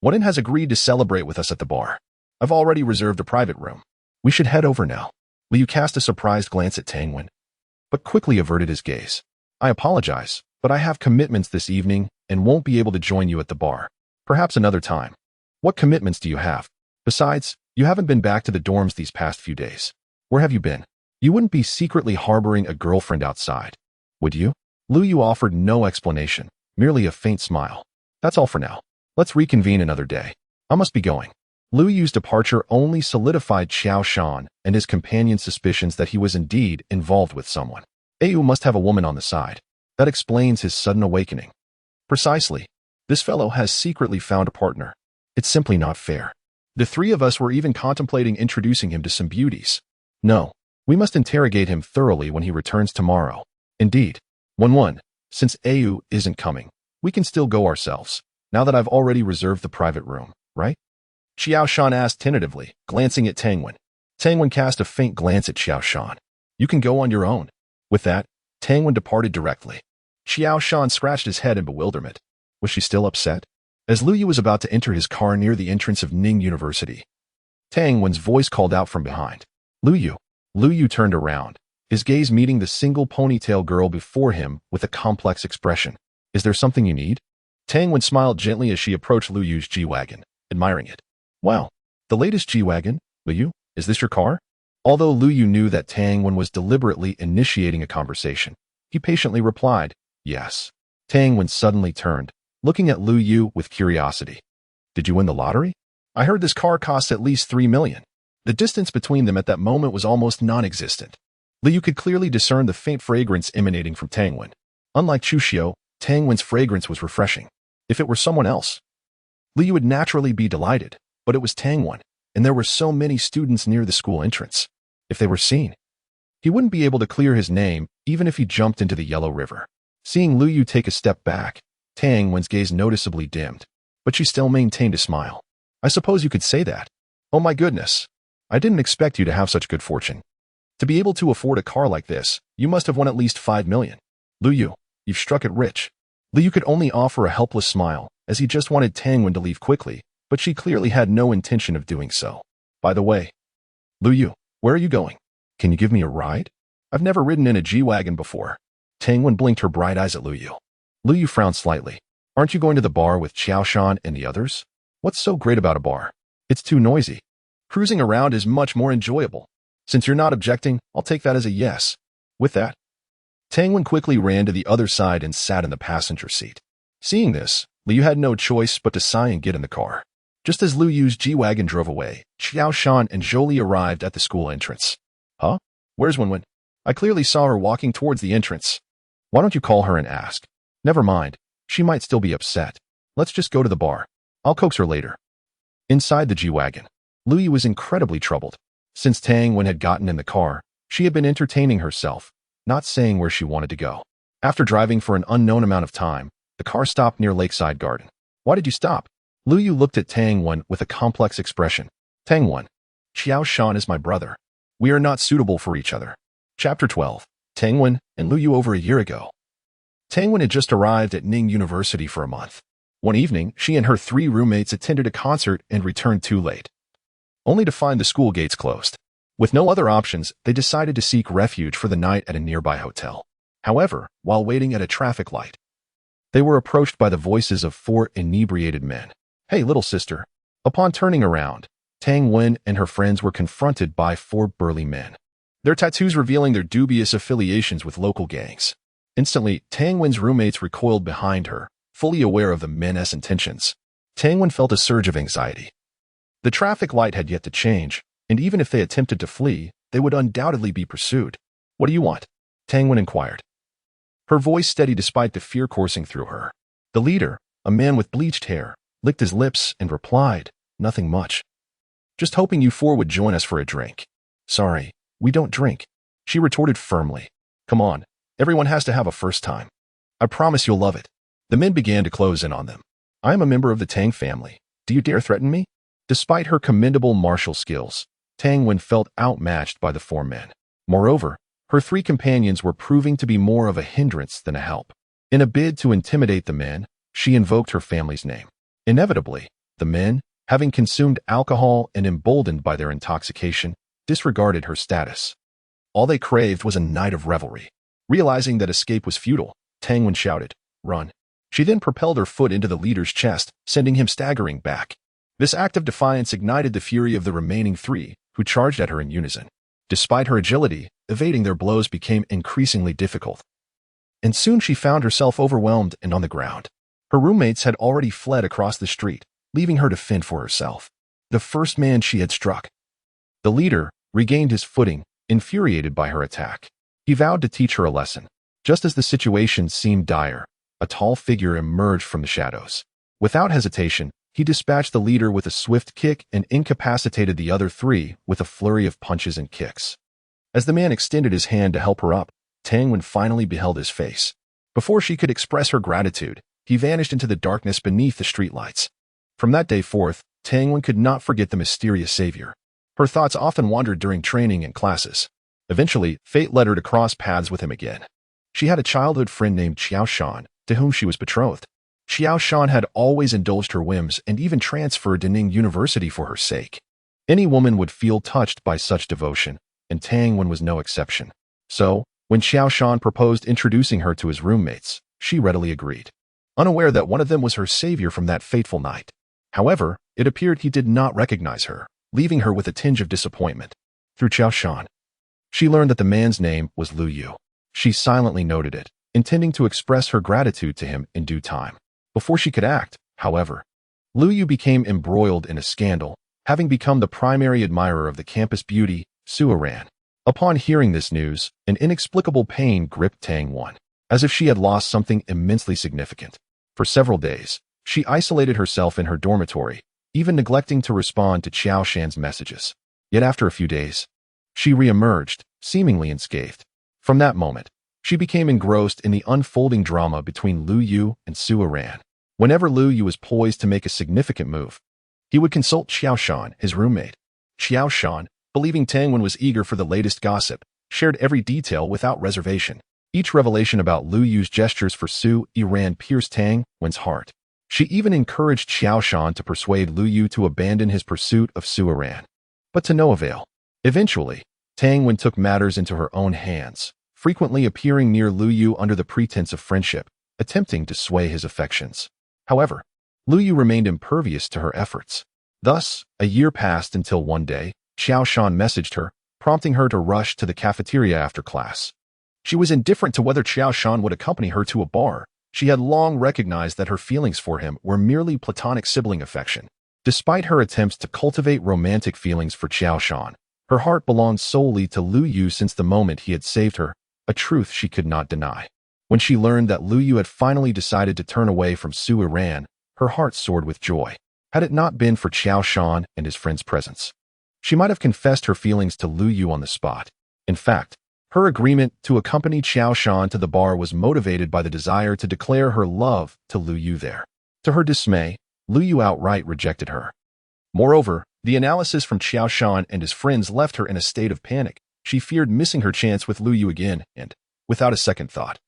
Wadin has agreed to celebrate with us at the bar. I've already reserved a private room. We should head over now. Lu Yu cast a surprised glance at Tang Wen, but quickly averted his gaze. I apologize, but I have commitments this evening and won't be able to join you at the bar. Perhaps another time. What commitments do you have? Besides, you haven't been back to the dorms these past few days. Where have you been? You wouldn't be secretly harboring a girlfriend outside, would you? Lu Yu offered no explanation, merely a faint smile. That's all for now. Let's reconvene another day. I must be going. Lu Yu's departure only solidified Qiao Shan and his companion's suspicions that he was indeed involved with someone. Ayu must have a woman on the side. That explains his sudden awakening. Precisely. This fellow has secretly found a partner. It's simply not fair. The three of us were even contemplating introducing him to some beauties. No, we must interrogate him thoroughly when he returns tomorrow. Indeed. 1-1. Since Ayu isn't coming, we can still go ourselves, now that I've already reserved the private room, right? Qiao Shan asked tentatively, glancing at Tang Wen. Tang Wen cast a faint glance at Qiao Shan. You can go on your own. With that, Tang Wen departed directly. Qiao Shan scratched his head in bewilderment. Was she still upset? As Lu Yu was about to enter his car near the entrance of Ning University, Tang Wen's voice called out from behind. Lu Yu. Lu Yu turned around, his gaze meeting the single ponytail girl before him with a complex expression. Is there something you need? Tang Wen smiled gently as she approached Lu Yu's G-Wagon, admiring it. Wow, the latest G-Wagon? Lu Yu, is this your car? Although Lu Yu knew that Tang Wen was deliberately initiating a conversation, he patiently replied, yes. Tang Wen suddenly turned, looking at Lu Yu with curiosity. Did you win the lottery? I heard this car costs at least 3 million. The distance between them at that moment was almost non-existent. Lu Yu could clearly discern the faint fragrance emanating from Tang Wen. Unlike Chu Xiao, Tang Wen's fragrance was refreshing. If it were someone else, Lu Yu would naturally be delighted, but it was Tang Wen, and there were so many students near the school entrance. If they were seen, he wouldn't be able to clear his name even if he jumped into the Yellow River. Seeing Lu Yu take a step back, Tang Wen's gaze noticeably dimmed, but she still maintained a smile. I suppose you could say that. Oh my goodness. I didn't expect you to have such good fortune. To be able to afford a car like this, you must have won at least 5 million. Lu Yu, you've struck it rich. Lu Yu could only offer a helpless smile, as he just wanted Tang Wen to leave quickly, but she clearly had no intention of doing so. By the way, Lu Yu, where are you going? Can you give me a ride? I've never ridden in a G-Wagon before. Tang Wen blinked her bright eyes at Lu Yu. Lu Yu frowned slightly. Aren't you going to the bar with Qiao Shan and the others? What's so great about a bar? It's too noisy. Cruising around is much more enjoyable. Since you're not objecting, I'll take that as a yes. With that, Tang Wen quickly ran to the other side and sat in the passenger seat. Seeing this, Lu Yu had no choice but to sigh and get in the car. Just as Lu Yu's G-Wagon drove away, Qiao Shan and Zhou arrived at the school entrance. Huh? Where's Wenwen? I clearly saw her walking towards the entrance. Why don't you call her and ask? Never mind. She might still be upset. Let's just go to the bar. I'll coax her later. Inside the G-Wagon, Lu Yu was incredibly troubled. Since Tang Wen had gotten in the car, she had been entertaining herself, not saying where she wanted to go. After driving for an unknown amount of time, the car stopped near Lakeside Garden. Why did you stop? Lu Yu looked at Tang Wen with a complex expression. Tang Wen, Qiao Shan is my brother. We are not suitable for each other. Chapter 12. Tang Wen and Lu Yu over a year ago. Tang Wen had just arrived at Ning University for a month. One evening, she and her 3 roommates attended a concert and returned too late, only to find the school gates closed. With no other options, they decided to seek refuge for the night at a nearby hotel. However, while waiting at a traffic light, they were approached by the voices of 4 inebriated men. Hey, little sister. Upon turning around, Tang Wen and her friends were confronted by 4 burly men, their tattoos revealing their dubious affiliations with local gangs. Instantly, Tang Wen's roommates recoiled behind her, fully aware of the men's intentions. Tang Wen felt a surge of anxiety. The traffic light had yet to change, and even if they attempted to flee, they would undoubtedly be pursued. What do you want? Tang Wen inquired, her voice steady despite the fear coursing through her. The leader, a man with bleached hair, licked his lips and replied, nothing much. Just hoping you 4 would join us for a drink. Sorry, we don't drink, she retorted firmly. Come on, Everyone has to have a first time. I promise you'll love it. The men began to close in on them. I am a member of the Tang family. Do you dare threaten me? Despite her commendable martial skills, Tang Wen felt outmatched by the four men. Moreover, her three companions were proving to be more of a hindrance than a help. In a bid to intimidate the men, she invoked her family's name. Inevitably, the men, having consumed alcohol and emboldened by their intoxication, disregarded her status. All they craved was a night of revelry. Realizing that escape was futile, Tang Wen shouted, "Run." She then propelled her foot into the leader's chest, sending him staggering back. This act of defiance ignited the fury of the remaining three, who charged at her in unison. Despite her agility, evading their blows became increasingly difficult. And soon she found herself overwhelmed and on the ground. Her roommates had already fled across the street, leaving her to fend for herself. The first man she had struck. The leader regained his footing, infuriated by her attack. He vowed to teach her a lesson. Just as the situation seemed dire, a tall figure emerged from the shadows. Without hesitation, he dispatched the leader with a swift kick and incapacitated the other three with a flurry of punches and kicks. As the man extended his hand to help her up, Tang Wen finally beheld his face. Before she could express her gratitude, he vanished into the darkness beneath the streetlights. From that day forth, Tang Wen could not forget the mysterious savior. Her thoughts often wandered during training and classes. Eventually, fate led her to cross paths with him again. She had a childhood friend named Xiao Shan, to whom she was betrothed. Xiao Shan had always indulged her whims and even transferred to Ning University for her sake. Any woman would feel touched by such devotion, and Tang Wen was no exception. So, when Xiao Shan proposed introducing her to his roommates, she readily agreed, unaware that one of them was her savior from that fateful night. However, it appeared he did not recognize her, leaving her with a tinge of disappointment. Through Xiao Shan, she learned that the man's name was Lu Yu. She silently noted it, intending to express her gratitude to him in due time. Before she could act, however, Lu Yu became embroiled in a scandal, having become the primary admirer of the campus beauty, Su Yiran. Upon hearing this news, an inexplicable pain gripped Tang Wen, as if she had lost something immensely significant. For several days, she isolated herself in her dormitory, even neglecting to respond to Xiao Shan's messages. Yet after a few days, she re-emerged, seemingly unscathed. From that moment, she became engrossed in the unfolding drama between Lu Yu and Su Yiran. Whenever Lu Yu was poised to make a significant move, he would consult Xiao Shan, his roommate. Xiao Shan, believing Tang Wen was eager for the latest gossip, shared every detail without reservation. Each revelation about Lu Yu's gestures for Su Yiran pierced Tang Wen's heart. She even encouraged Xiao Shan to persuade Lu Yu to abandon his pursuit of Su Yiran. But to no avail. Eventually, Tang Wen took matters into her own hands, frequently appearing near Lu Yu under the pretense of friendship, attempting to sway his affections. However, Lu Yu remained impervious to her efforts. Thus, a year passed until one day, Xiao Shan messaged her, prompting her to rush to the cafeteria after class. She was indifferent to whether Xiao Shan would accompany her to a bar. She had long recognized that her feelings for him were merely platonic sibling affection. Despite her attempts to cultivate romantic feelings for Xiao Shan, her heart belonged solely to Lu Yu since the moment he had saved her, a truth she could not deny. When she learned that Lu Yu had finally decided to turn away from Su Yiran, her heart soared with joy. Had it not been for Xiao Shan and his friend's presence, she might have confessed her feelings to Lu Yu on the spot. In fact, her agreement to accompany Xiao Shan to the bar was motivated by the desire to declare her love to Lu Yu there. To her dismay, Lu Yu outright rejected her. Moreover, the analysis from Xiao Shan and his friends left her in a state of panic. She feared missing her chance with Lu Yu again and, without a second thought,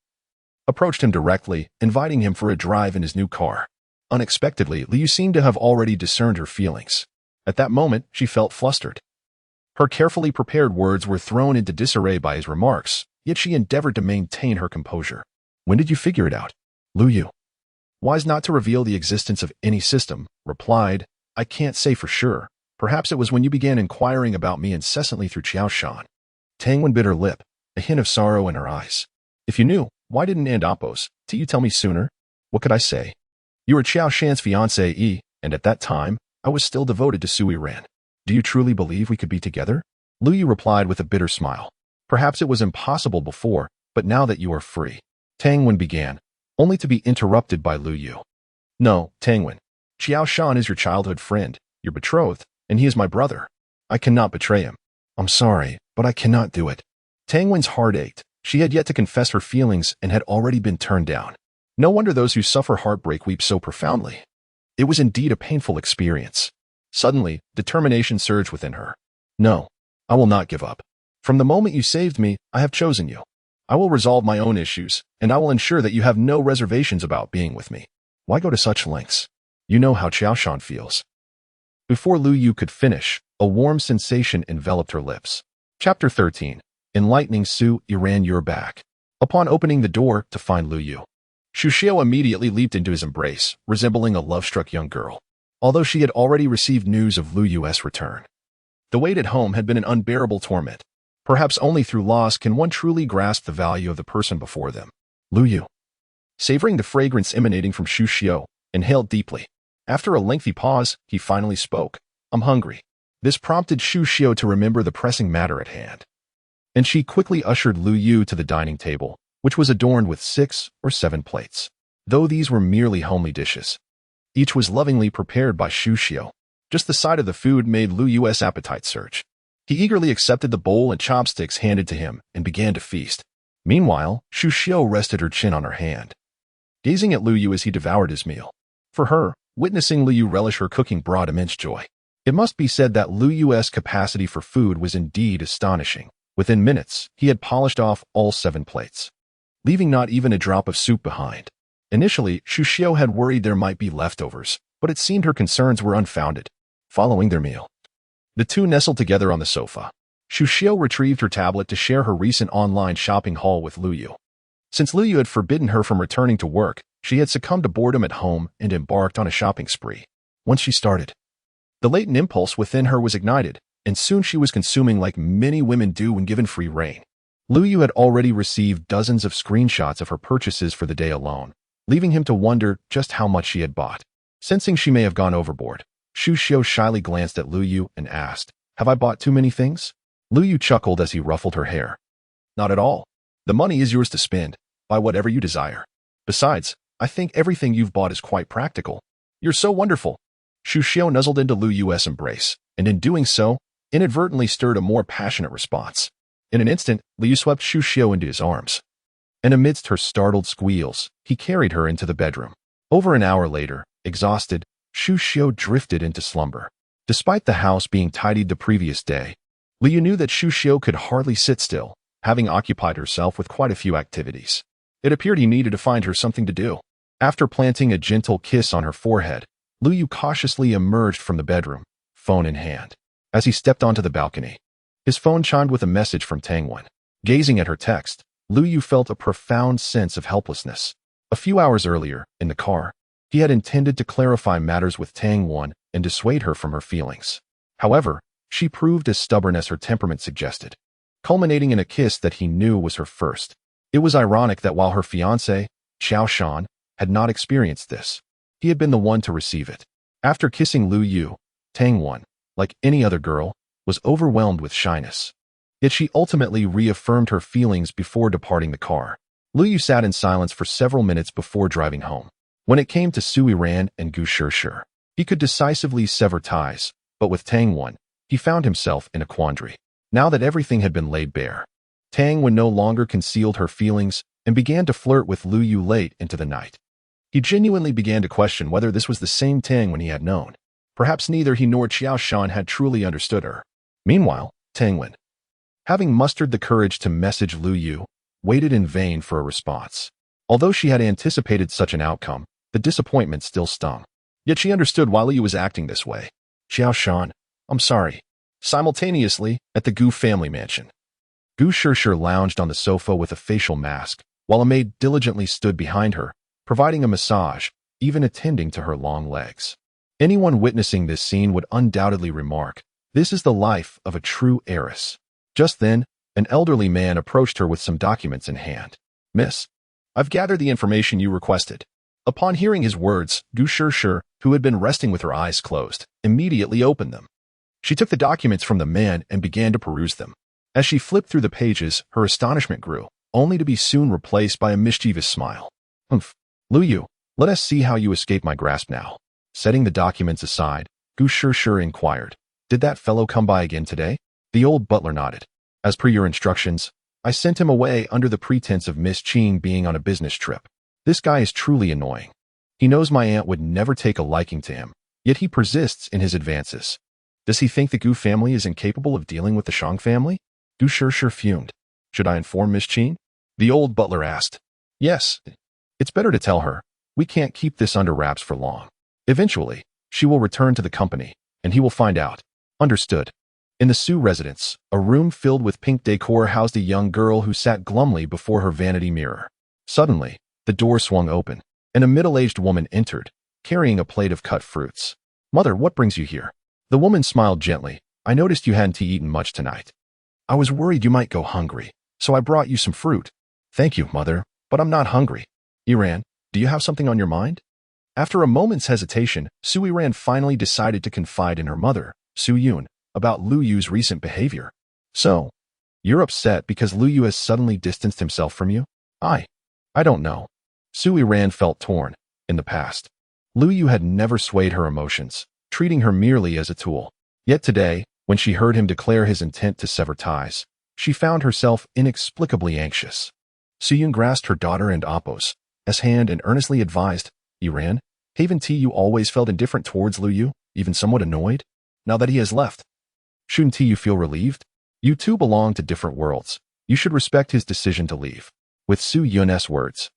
approached him directly, inviting him for a drive in his new car. Unexpectedly, Lu Yu seemed to have already discerned her feelings. At that moment, she felt flustered. Her carefully prepared words were thrown into disarray by his remarks, yet she endeavored to maintain her composure. "When did you figure it out?" Lu Yu, wise not to reveal the existence of any system, replied, "I can't say for sure. Perhaps it was when you began inquiring about me incessantly through Xiao Shan." Tang Wen bit her lip, a hint of sorrow in her eyes. "If you knew, why didn't Andopos? Did you tell me sooner? What could I say? You were Xiao Shan's fiancée, and at that time, I was still devoted to Su Yiran. Do you truly believe we could be together?" Lu Yu replied with a bitter smile. "Perhaps it was impossible before, but now that you are free." Tang Wen began, only to be interrupted by Lu Yu. "No, Tang Wen. Xiao Shan is your childhood friend, your betrothed, and he is my brother. I cannot betray him. I'm sorry, but I cannot do it." Tang Wen's heart ached. She had yet to confess her feelings and had already been turned down. No wonder those who suffer heartbreak weep so profoundly. It was indeed a painful experience. Suddenly, determination surged within her. No, I will not give up. From the moment you saved me, I have chosen you. I will resolve my own issues, and I will ensure that you have no reservations about being with me. Why go to such lengths? You know how Xiaoshan feels. Before Lu Yu could finish, a warm sensation enveloped her lips. Chapter 13. Enlightening Su Yiran, you're back. Upon opening the door to find Lu Yu, Xu Xiao immediately leaped into his embrace, resembling a love-struck young girl. Although she had already received news of Lu Yu's return, the wait at home had been an unbearable torment. Perhaps only through loss can one truly grasp the value of the person before them. Lu Yu, savoring the fragrance emanating from Xu Xiao, inhaled deeply. After a lengthy pause, he finally spoke. I'm hungry. This prompted Xu Xiao to remember the pressing matter at hand, and she quickly ushered Lu Yu to the dining table, which was adorned with 6 or 7 plates. Though these were merely homely dishes, each was lovingly prepared by Xu Xiao. Just the sight of the food made Lu Yu's appetite surge. He eagerly accepted the bowl and chopsticks handed to him and began to feast. Meanwhile, Xu Xiao rested her chin on her hand, gazing at Lu Yu as he devoured his meal. For her, witnessing Lu Yu relish her cooking brought immense joy. It must be said that Lu Yu's capacity for food was indeed astonishing. Within minutes, he had polished off all 7 plates, leaving not even a drop of soup behind. Initially, Xu Xiao had worried there might be leftovers, but it seemed her concerns were unfounded. Following their meal, the two nestled together on the sofa. Xu Xiao retrieved her tablet to share her recent online shopping haul with Lu Yu. Since Lu Yu had forbidden her from returning to work, she had succumbed to boredom at home and embarked on a shopping spree. Once she started, the latent impulse within her was ignited, and soon she was consuming like many women do when given free rein. Lu Yu had already received dozens of screenshots of her purchases for the day alone, leaving him to wonder just how much she had bought. Sensing she may have gone overboard, Xu Xiao shyly glanced at Lu Yu and asked, "Have I bought too many things?" Lu Yu chuckled as he ruffled her hair. "Not at all. The money is yours to spend. Buy whatever you desire. Besides, I think everything you've bought is quite practical. You're so wonderful." Xu Xiao nuzzled into Lu Yu's embrace, and in doing so, inadvertently stirred a more passionate response. In an instant, Lu Yu swept Xu Xiao into his arms, and amidst her startled squeals, he carried her into the bedroom. Over an hour later, exhausted, Xu Xiao drifted into slumber. Despite the house being tidied the previous day, Lu Yu knew that Xu Xiao could hardly sit still, having occupied herself with quite a few activities. It appeared he needed to find her something to do. After planting a gentle kiss on her forehead, Lu Yu cautiously emerged from the bedroom, phone in hand. As he stepped onto the balcony, his phone chimed with a message from Tang Wen. Gazing at her text, Lu Yu felt a profound sense of helplessness. A few hours earlier, in the car, he had intended to clarify matters with Tang Wen and dissuade her from her feelings. However, she proved as stubborn as her temperament suggested, culminating in a kiss that he knew was her first. It was ironic that while her fiancé, Xiaoshan, had not experienced this, he had been the one to receive it. After kissing Lu Yu, Tang Wen, like any other girl, was overwhelmed with shyness. Yet she ultimately reaffirmed her feelings before departing the car. Lu Yu sat in silence for several minutes before driving home. When it came to Su Yiran and Gu Shishir, he could decisively sever ties, but with Tang Wen, he found himself in a quandary. Now that everything had been laid bare, Tang Wen no longer concealed her feelings and began to flirt with Lu Yu late into the night. He genuinely began to question whether this was the same Tang Wen he had known. Perhaps neither he nor Xiaoshan had truly understood her. Meanwhile, Tang Wen, having mustered the courage to message Lu Yu, waited in vain for a response. Although she had anticipated such an outcome, the disappointment still stung. Yet she understood why Lu Yu was acting this way. "Xiaoshan, I'm sorry." Simultaneously, at the Gu family mansion, Gu Shishir lounged on the sofa with a facial mask, while a maid diligently stood behind her, providing a massage, even attending to her long legs. Anyone witnessing this scene would undoubtedly remark, "This is the life of a true heiress." Just then, an elderly man approached her with some documents in hand. "Miss, I've gathered the information you requested." Upon hearing his words, Gu Shishir, who had been resting with her eyes closed, immediately opened them. She took the documents from the man and began to peruse them. As she flipped through the pages, her astonishment grew, only to be soon replaced by a mischievous smile. "Humph, Lu Yu, let us see how you escape my grasp now." Setting the documents aside, Gu Shishir inquired, "Did that fellow come by again today?" The old butler nodded. "As per your instructions, I sent him away under the pretense of Miss Qing being on a business trip. This guy is truly annoying. He knows my aunt would never take a liking to him, yet he persists in his advances. Does he think the Gu family is incapable of dealing with the Shang family? Gu sure fumed. Should I inform Miss Qing? The old butler asked. Yes. It's better to tell her. We can't keep this under wraps for long. Eventually, she will return to the company, and he will find out. Understood. In the Su residence, a room filled with pink decor housed a young girl who sat glumly before her vanity mirror. Suddenly, the door swung open, and a middle-aged woman entered, carrying a plate of cut fruits. Mother, what brings you here? The woman smiled gently. I noticed you hadn't eaten much tonight. I was worried you might go hungry, so I brought you some fruit. Thank you, Mother, but I'm not hungry. Yiran, do you have something on your mind? After a moment's hesitation, Su Yiran finally decided to confide in her mother, Su Yun, about Lu Yu's recent behavior. So, you're upset because Lu Yu has suddenly distanced himself from you? I don't know. Su Yiran felt torn. In the past, Lu Yu had never swayed her emotions, treating her merely as a tool. Yet today, when she heard him declare his intent to sever ties, she found herself inexplicably anxious. Su Yun grasped her daughter and Appo's hand and earnestly advised, Yiran, haven't you always felt indifferent towards Lu Yu, even somewhat annoyed? Now that he has left, shouldn't you feel relieved? You two belong to different worlds. You should respect his decision to leave. With Su Yun's words,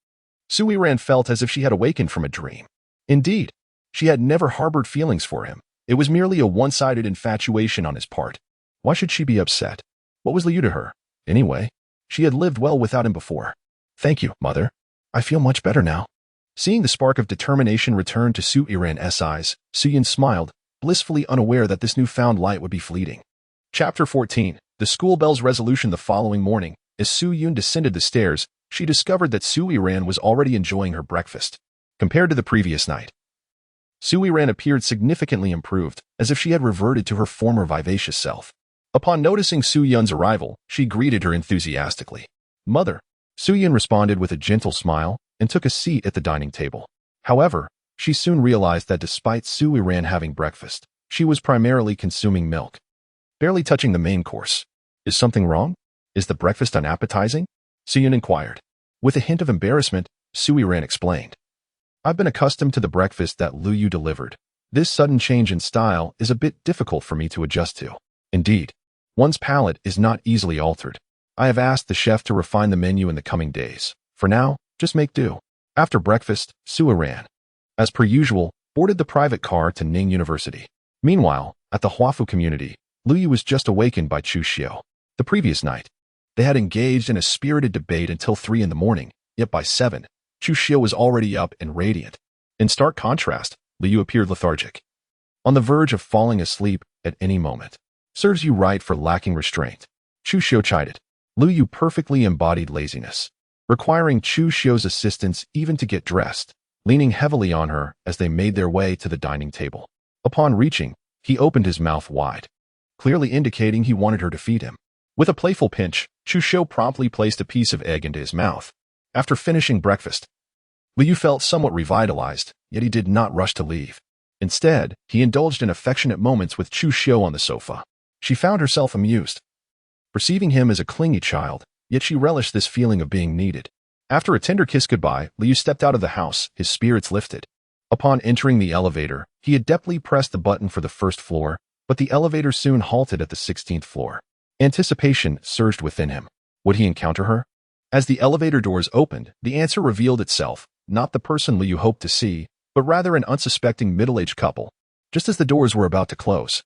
Su Yiran felt as if she had awakened from a dream. Indeed, she had never harbored feelings for him. It was merely a one-sided infatuation on his part. Why should she be upset? What was Lu Yu to her? Anyway, she had lived well without him before. Thank you, Mother. I feel much better now. Seeing the spark of determination return to Su Yiran's eyes, Su Yun smiled, blissfully unaware that this newfound light would be fleeting. Chapter 14. The school bell's resolution. The following morning, as Su Yun descended the stairs, she discovered that Su Yiran was already enjoying her breakfast. Compared to the previous night, Su Yiran appeared significantly improved, as if she had reverted to her former vivacious self. Upon noticing Su Yun's arrival, she greeted her enthusiastically. Mother. Su Yun responded with a gentle smile and took a seat at the dining table. However, she soon realized that despite Su Yiran having breakfast, she was primarily consuming milk, barely touching the main course. Is something wrong? Is the breakfast unappetizing? Su Yun inquired. With a hint of embarrassment, Su Yiran explained. I've been accustomed to the breakfast that Lu Yu delivered. This sudden change in style is a bit difficult for me to adjust to. Indeed, one's palate is not easily altered. I have asked the chef to refine the menu in the coming days. For now, just make do. After breakfast, Su Yiran, as per usual, boarded the private car to Ning University. Meanwhile, at the Huafu community, Lu Yu was just awakened by Chu Xiu. The previous night, they had engaged in a spirited debate until 3 in the morning, yet by 7, Chu Xiu was already up and radiant. In stark contrast, Lu Yu appeared lethargic, on the verge of falling asleep at any moment. Serves you right for lacking restraint. Chu Xiu chided. Lu Yu perfectly embodied laziness, requiring Chu Xiu's assistance even to get dressed, leaning heavily on her as they made their way to the dining table. Upon reaching, he opened his mouth wide, clearly indicating he wanted her to feed him. With a playful pinch, Chu Xiu promptly placed a piece of egg into his mouth. After finishing breakfast, Lu Yu felt somewhat revitalized, yet he did not rush to leave. Instead, he indulged in affectionate moments with Chu Xiu on the sofa. She found herself amused, perceiving him as a clingy child, yet she relished this feeling of being needed. After a tender kiss goodbye, Lu Yu stepped out of the house, his spirits lifted. Upon entering the elevator, he adeptly pressed the button for the first floor, but the elevator soon halted at the 16th floor. Anticipation surged within him. Would he encounter her? As the elevator doors opened, the answer revealed itself, not the person Lu Yu hoped to see, but rather an unsuspecting middle-aged couple. Just as the doors were about to close,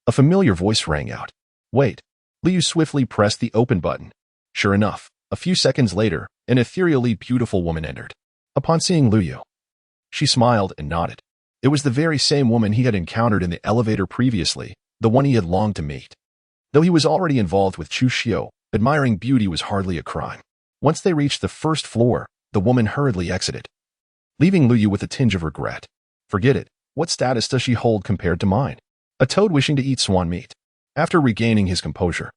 a familiar voice rang out. Wait. Lu Yu swiftly pressed the open button. Sure enough, a few seconds later, an ethereally beautiful woman entered. Upon seeing Lu Yu, she smiled and nodded. It was the very same woman he had encountered in the elevator previously, the one he had longed to meet. Though he was already involved with Chu Xiu, admiring beauty was hardly a crime. Once they reached the first floor, the woman hurriedly exited, leaving Lu Yu with a tinge of regret. Forget it. What status does she hold compared to mine? A toad wishing to eat swan meat. After regaining his composure,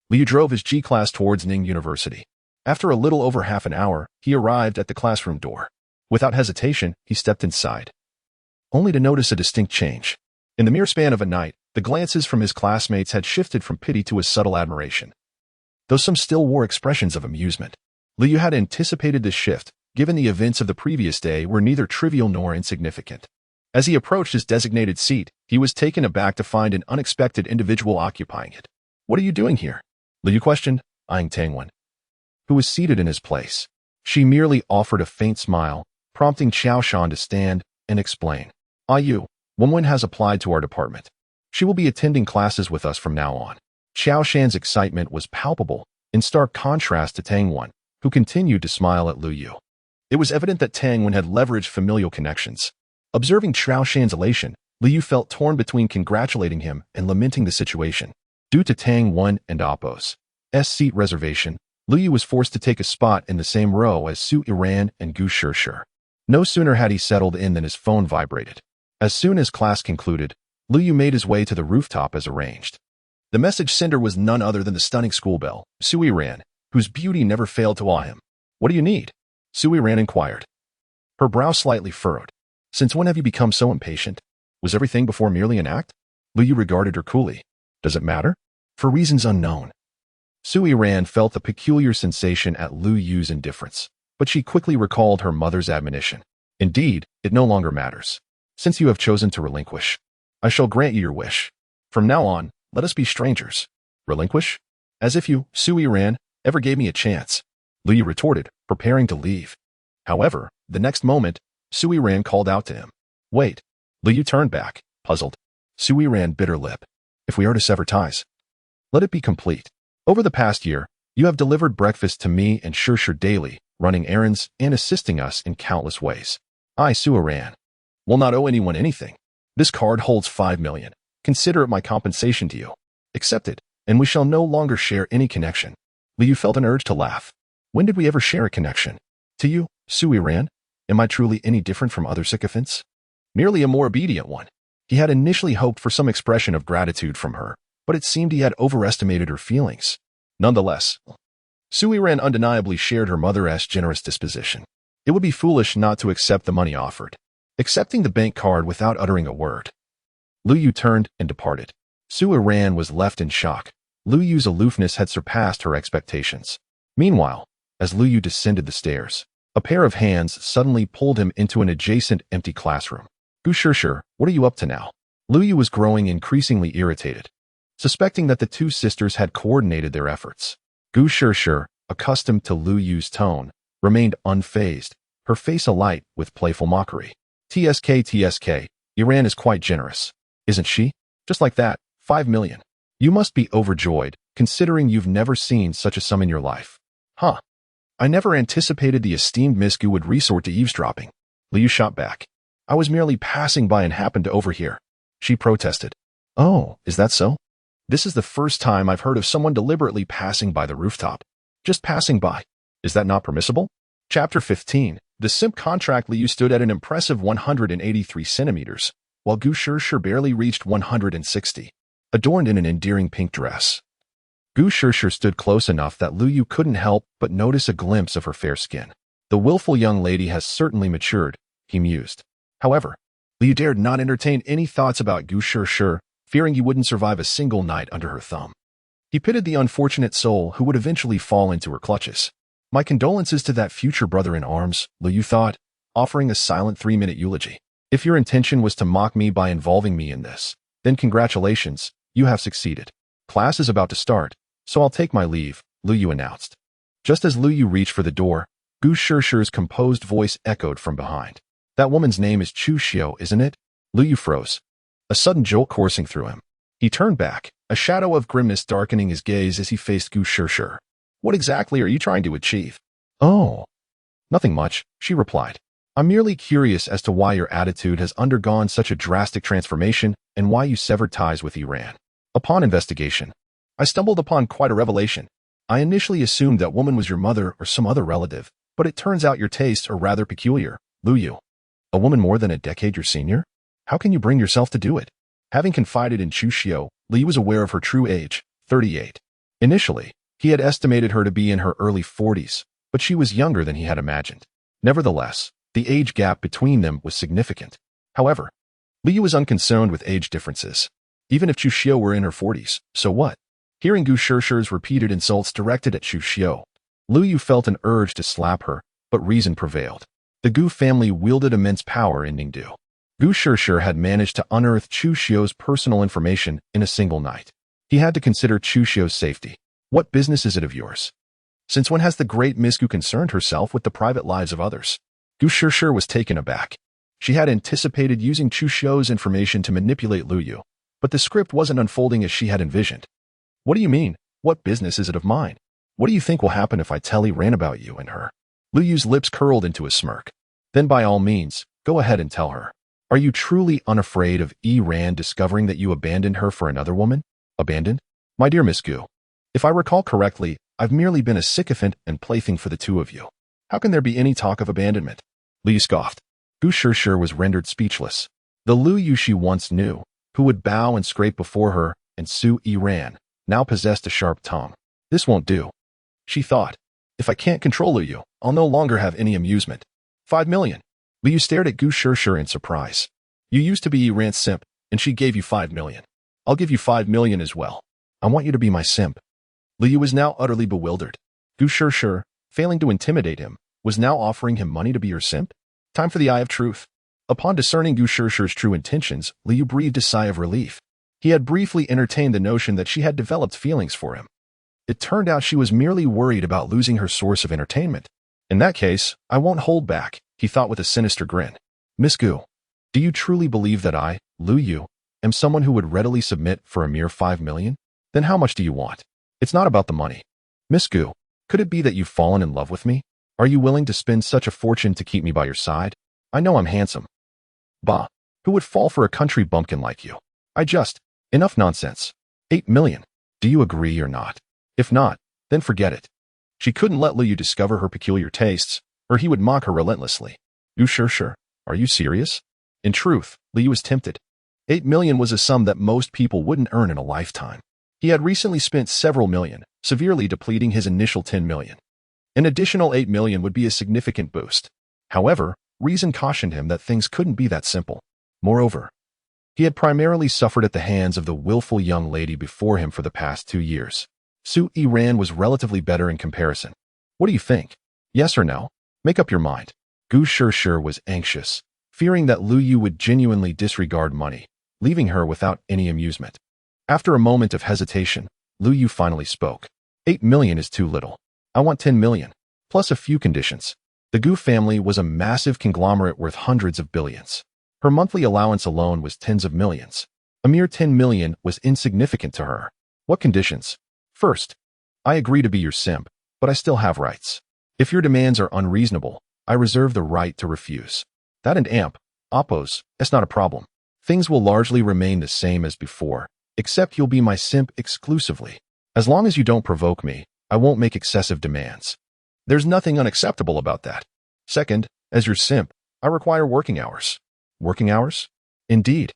Lu Yu drove his G-class towards Ning University. After a little over half an hour, he arrived at the classroom door. Without hesitation, he stepped inside, only to notice a distinct change. In the mere span of a night, the glances from his classmates had shifted from pity to a subtle admiration. though some still wore expressions of amusement. Liu Yu had anticipated this shift, given the events of the previous day were neither trivial nor insignificant. As he approached his designated seat, he was taken aback to find an unexpected individual occupying it. "What are you doing here?" Liu Yu questioned, eyeing Tang Wen, who was seated in his place. She merely offered a faint smile, prompting Qiao Shan to stand and explain. "Yu, Wen has applied to our department. She will be attending classes with us from now on." Qiao Shan's excitement was palpable, in stark contrast to Tang Wen, who continued to smile at Liu Yu. It was evident that Tang Wen had leveraged familial connections. Observing Qiao Shan's elation, Liu Yu felt torn between congratulating him and lamenting the situation. Due to Tang Wen and Appo's seat reservation, Liu Yu was forced to take a spot in the same row as Su Yiran and Gu Shishir. No sooner had he settled in than his phone vibrated. As soon as class concluded, Liu Yu made his way to the rooftop as arranged. The message sender was none other than the stunning school belle, Su Yiran, whose beauty never failed to awe him. "What do you need?" Su Yiran inquired, her brow slightly furrowed. "Since when have you become so impatient? Was everything before merely an act?" Liu Yu regarded her coolly. "Does it matter?" "For reasons unknown." Su Yiran felt a peculiar sensation at Liu Yu's indifference, but she quickly recalled her mother's admonition. "Indeed, it no longer matters. Since you have chosen to relinquish, I shall grant you your wish. From now on, let us be strangers." "Relinquish? As if you, Su Yiran, ever gave me a chance," Liu Yu retorted, preparing to leave. However, the next moment, Su Yiran called out to him. "Wait." Liu Yu turned back, puzzled. Su Yiran bit her lip. "If we are to sever ties, let it be complete. Over the past year, you have delivered breakfast to me and Shishir daily, running errands and assisting us in countless ways. I, Su Yiran, will not owe anyone anything. This card holds 5 million. Consider it my compensation to you. Accept it, and we shall no longer share any connection." Liu Yu felt an urge to laugh. "When did we ever share a connection? To you, Su Yiran? Am I truly any different from other sycophants?" Merely a more obedient one. He had initially hoped for some expression of gratitude from her, but it seemed he had overestimated her feelings. Nonetheless, Su Yiran undeniably shared her mother's generous disposition. It would be foolish not to accept the money offered. Accepting the bank card without uttering a word, Liu Yu turned and departed. Su Yiran was left in shock. Liu Yu's aloofness had surpassed her expectations. Meanwhile, as Liu Yu descended the stairs, a pair of hands suddenly pulled him into an adjacent empty classroom. "Gu Shishir, what are you up to now?" Liu Yu was growing increasingly irritated, suspecting that the two sisters had coordinated their efforts. Gu Shishir, accustomed to Liu Yu's tone, remained unfazed, her face alight with playful mockery. TSK, Yiran is quite generous, isn't she? Just like that, 5 million. You must be overjoyed, considering you've never seen such a sum in your life." "Huh. I never anticipated the esteemed Miss Gu would resort to eavesdropping." Liu Yu shot back. "I was merely passing by and happened to overhear." She protested. "Oh, is that so? This is the first time I've heard of someone deliberately passing by the rooftop. Just passing by. Is that not permissible?" Chapter 15. The simp contract. Liu Yu stood at an impressive 183 centimeters, while Gu Shishir barely reached 160, adorned in an endearing pink dress. Gu Shishir stood close enough that Liu Yu couldn't help but notice a glimpse of her fair skin. "The willful young lady has certainly matured," he mused. However, Liu Yu dared not entertain any thoughts about Gu Shishir, fearing he wouldn't survive a single night under her thumb. He pitied the unfortunate soul who would eventually fall into her clutches. "My condolences to that future brother-in-arms," Liu Yu thought, offering a silent 3-minute eulogy. "If your intention was to mock me by involving me in this, then congratulations, you have succeeded. Class is about to start, so I'll take my leave," Liu Yu announced. Just as Liu Yu reached for the door, Gu Shishir's composed voice echoed from behind. "That woman's name is Chu Xiao, isn't it?" Liu Yu froze, a sudden jolt coursing through him. He turned back, a shadow of grimness darkening his gaze as he faced Gu Shishir. "What exactly are you trying to achieve?" "Oh, nothing much," she replied. "I'm merely curious as to why your attitude has undergone such a drastic transformation and why you severed ties with Iran. Upon investigation, I stumbled upon quite a revelation. I initially assumed that woman was your mother or some other relative, but it turns out your tastes are rather peculiar, Liu Yu. A woman more than a decade your senior? How can you bring yourself to do it?" Having confided in Chu Xiao, Liu was aware of her true age, 38. Initially, he had estimated her to be in her early 40s, but she was younger than he had imagined. Nevertheless, the age gap between them was significant. However, Liu was unconcerned with age differences. Even if Chu Xiao were in her 40s, so what? Hearing Gu Shishir's repeated insults directed at Chu Xiu, Lu Yu felt an urge to slap her, but reason prevailed. The Gu family wielded immense power in Ningdu. Gu Shishir had managed to unearth Chu Xiu's personal information in a single night. He had to consider Chu Xiu's safety. What business is it of yours? Since when has the great Miss Gu concerned herself with the private lives of others? Gu Shishir was taken aback. She had anticipated using Chu Xiu's information to manipulate Lu Yu, but the script wasn't unfolding as she had envisioned. What do you mean? What business is it of mine? What do you think will happen if I tell Yiran about you and her? Lu Yu's lips curled into a smirk. Then by all means, go ahead and tell her. Are you truly unafraid of Yiran discovering that you abandoned her for another woman? Abandoned? My dear Miss Gu, if I recall correctly, I've merely been a sycophant and plaything for the two of you. How can there be any talk of abandonment? Lu Yu scoffed. Gu Shishir was rendered speechless. The Lu Yu she once knew, who would bow and scrape before her, and Su Yiran, now possessed a sharp tongue. This won't do. She thought, if I can't control Lu Yu, I'll no longer have any amusement. 5 million. Lu Yu stared at Gu Shishir in surprise. You used to be Yiran's simp, and she gave you 5 million. I'll give you 5 million as well. I want you to be my simp. Lu Yu was now utterly bewildered. Gu Shishir, failing to intimidate him, was now offering him money to be her simp? Time for the eye of truth. Upon discerning Gu Shishir's true intentions, Lu Yu breathed a sigh of relief. He had briefly entertained the notion that she had developed feelings for him. It turned out she was merely worried about losing her source of entertainment. In that case, I won't hold back, he thought with a sinister grin. Miss Gu, do you truly believe that I, Lu Yu, am someone who would readily submit for a mere 5 million? Then how much do you want? It's not about the money. Miss Gu, could it be that you've fallen in love with me? Are you willing to spend such a fortune to keep me by your side? I know I'm handsome. Bah, who would fall for a country bumpkin like you? Enough nonsense. 8 million. Do you agree or not? If not, then forget it. She couldn't let Lu Yu discover her peculiar tastes, or he would mock her relentlessly. You sure, are you serious? In truth, Lu Yu was tempted. 8 million was a sum that most people wouldn't earn in a lifetime. He had recently spent several million, severely depleting his initial 10 million. An additional 8 million would be a significant boost. However, reason cautioned him that things couldn't be that simple. Moreover, he had primarily suffered at the hands of the willful young lady before him for the past 2 years. Su Yiran was relatively better in comparison. What do you think? Yes or no? Make up your mind. Gu Shishir was anxious, fearing that Lu Yu would genuinely disregard money, leaving her without any amusement. After a moment of hesitation, Lu Yu finally spoke. 8 million is too little. I want 10 million, plus a few conditions. The Gu family was a massive conglomerate worth hundreds of billions. Her monthly allowance alone was tens of millions. A mere 10 million was insignificant to her. What conditions? First, I agree to be your simp, but I still have rights. If your demands are unreasonable, I reserve the right to refuse. That and oppose, that's not a problem. Things will largely remain the same as before, except you'll be my simp exclusively. As long as you don't provoke me, I won't make excessive demands. There's nothing unacceptable about that. Second, as your simp, I require working hours. Working hours? Indeed.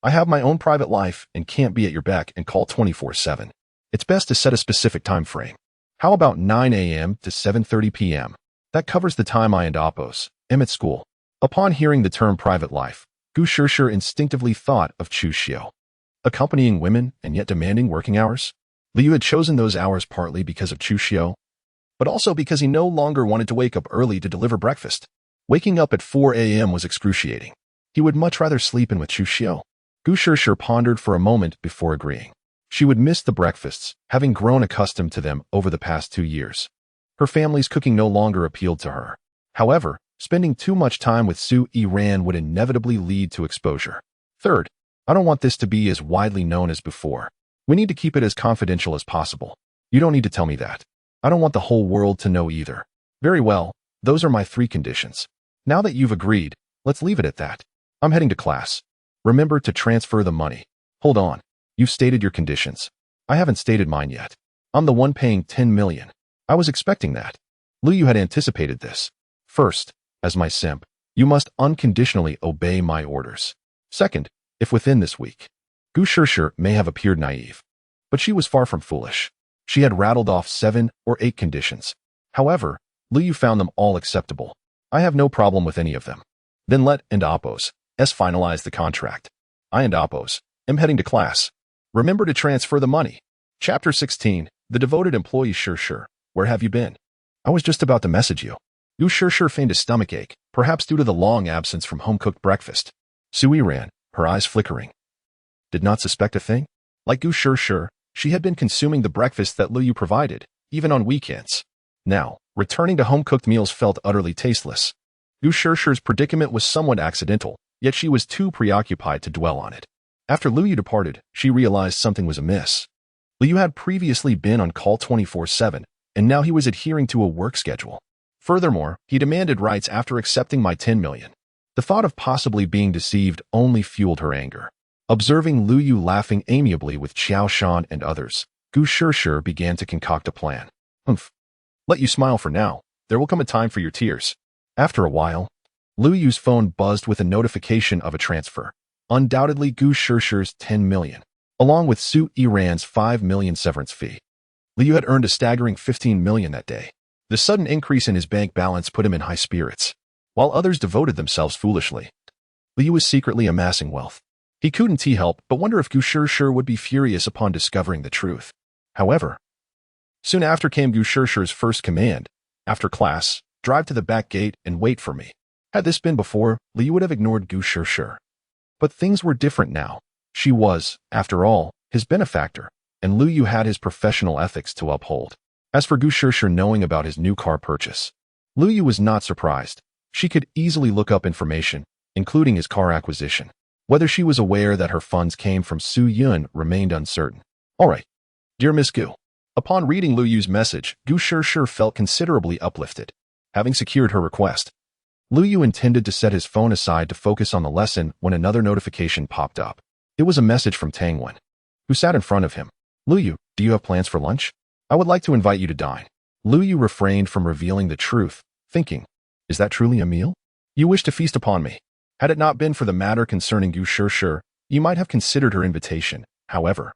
I have my own private life and can't be at your beck and call 24/7. It's best to set a specific time frame. How about 9 a.m. to 7:30 p.m.? That covers the time I and Oppos am at school. Upon hearing the term private life, Gu Shishir instinctively thought of Chu Xiu. Accompanying women and yet demanding working hours? Lu Yu had chosen those hours partly because of Chu Xiu, but also because he no longer wanted to wake up early to deliver breakfast. Waking up at 4 a.m. was excruciating. He would much rather sleep in with Chu Xiu. Gu Shishir pondered for a moment before agreeing. She would miss the breakfasts, having grown accustomed to them over the past 2 years. Her family's cooking no longer appealed to her. However, spending too much time with Su Yiran would inevitably lead to exposure. Third, I don't want this to be as widely known as before. We need to keep it as confidential as possible. You don't need to tell me that. I don't want the whole world to know either. Very well, those are my 3 conditions. Now that you've agreed, let's leave it at that. I'm heading to class. Remember to transfer the money. Hold on. You've stated your conditions. I haven't stated mine yet. I'm the one paying 10 million. I was expecting that. Lu Yu had anticipated this. First, as my simp, you must unconditionally obey my orders. Second, if within this week. Gu Shishir may have appeared naive, but she was far from foolish. She had rattled off 7 or 8 conditions. However, Lu Yu found them all acceptable. I have no problem with any of them. Then let and Oppos finalize the contract. I and Oppos am heading to class. Remember to transfer the money. Chapter 16. The Devoted Employee. Sure. Where have you been? I was just about to message you. Gu Sure feigned a stomachache, perhaps due to the long absence from home-cooked breakfast. Su Yiran, her eyes flickering, did not suspect a thing. Like Gu Sure, she had been consuming the breakfast that Lu Yu provided, even on weekends. Now, returning to home-cooked meals felt utterly tasteless. Gu Sure's predicament was somewhat accidental, yet she was too preoccupied to dwell on it. After Lu Yu departed, she realized something was amiss. Lu Yu had previously been on call 24/7, and now he was adhering to a work schedule. Furthermore, he demanded rights after accepting my 10 million. The thought of possibly being deceived only fueled her anger. Observing Lu Yu laughing amiably with Qiao Shan and others, Gu Sure began to concoct a plan. Let you smile for now. There will come a time for your tears. After a while, Lu Yu's phone buzzed with a notification of a transfer. Undoubtedly Gu Sure's 10 million, along with Su Yiran's 5 million severance fee. Lu Yu had earned a staggering 15 million that day. The sudden increase in his bank balance put him in high spirits. While others devoted themselves foolishly, Lu Yu was secretly amassing wealth. He couldn't help but wonder if Gu Sure would be furious upon discovering the truth. However, soon after came Gu Sure's first command. After class, drive to the back gate and wait for me. Had this been before, Lu Yu would have ignored Gu Sure. But things were different now. She was, after all, his benefactor, and Lu Yu had his professional ethics to uphold. As for Gu Sure knowing about his new car purchase, Lu Yu was not surprised. She could easily look up information, including his car acquisition. Whether she was aware that her funds came from Su Yiran remained uncertain. All right, dear Miss Gu. Upon reading Lu Yu's message, Gu Sure felt considerably uplifted. Having secured her request, Lu Yu intended to set his phone aside to focus on the lesson when another notification popped up. It was a message from Tang Wen, who sat in front of him. Lu Yu, do you have plans for lunch? I would like to invite you to dine. Lu Yu refrained from revealing the truth, thinking, is that truly a meal? You wish to feast upon me. Had it not been for the matter concerning Gu Sure, you might have considered her invitation. However,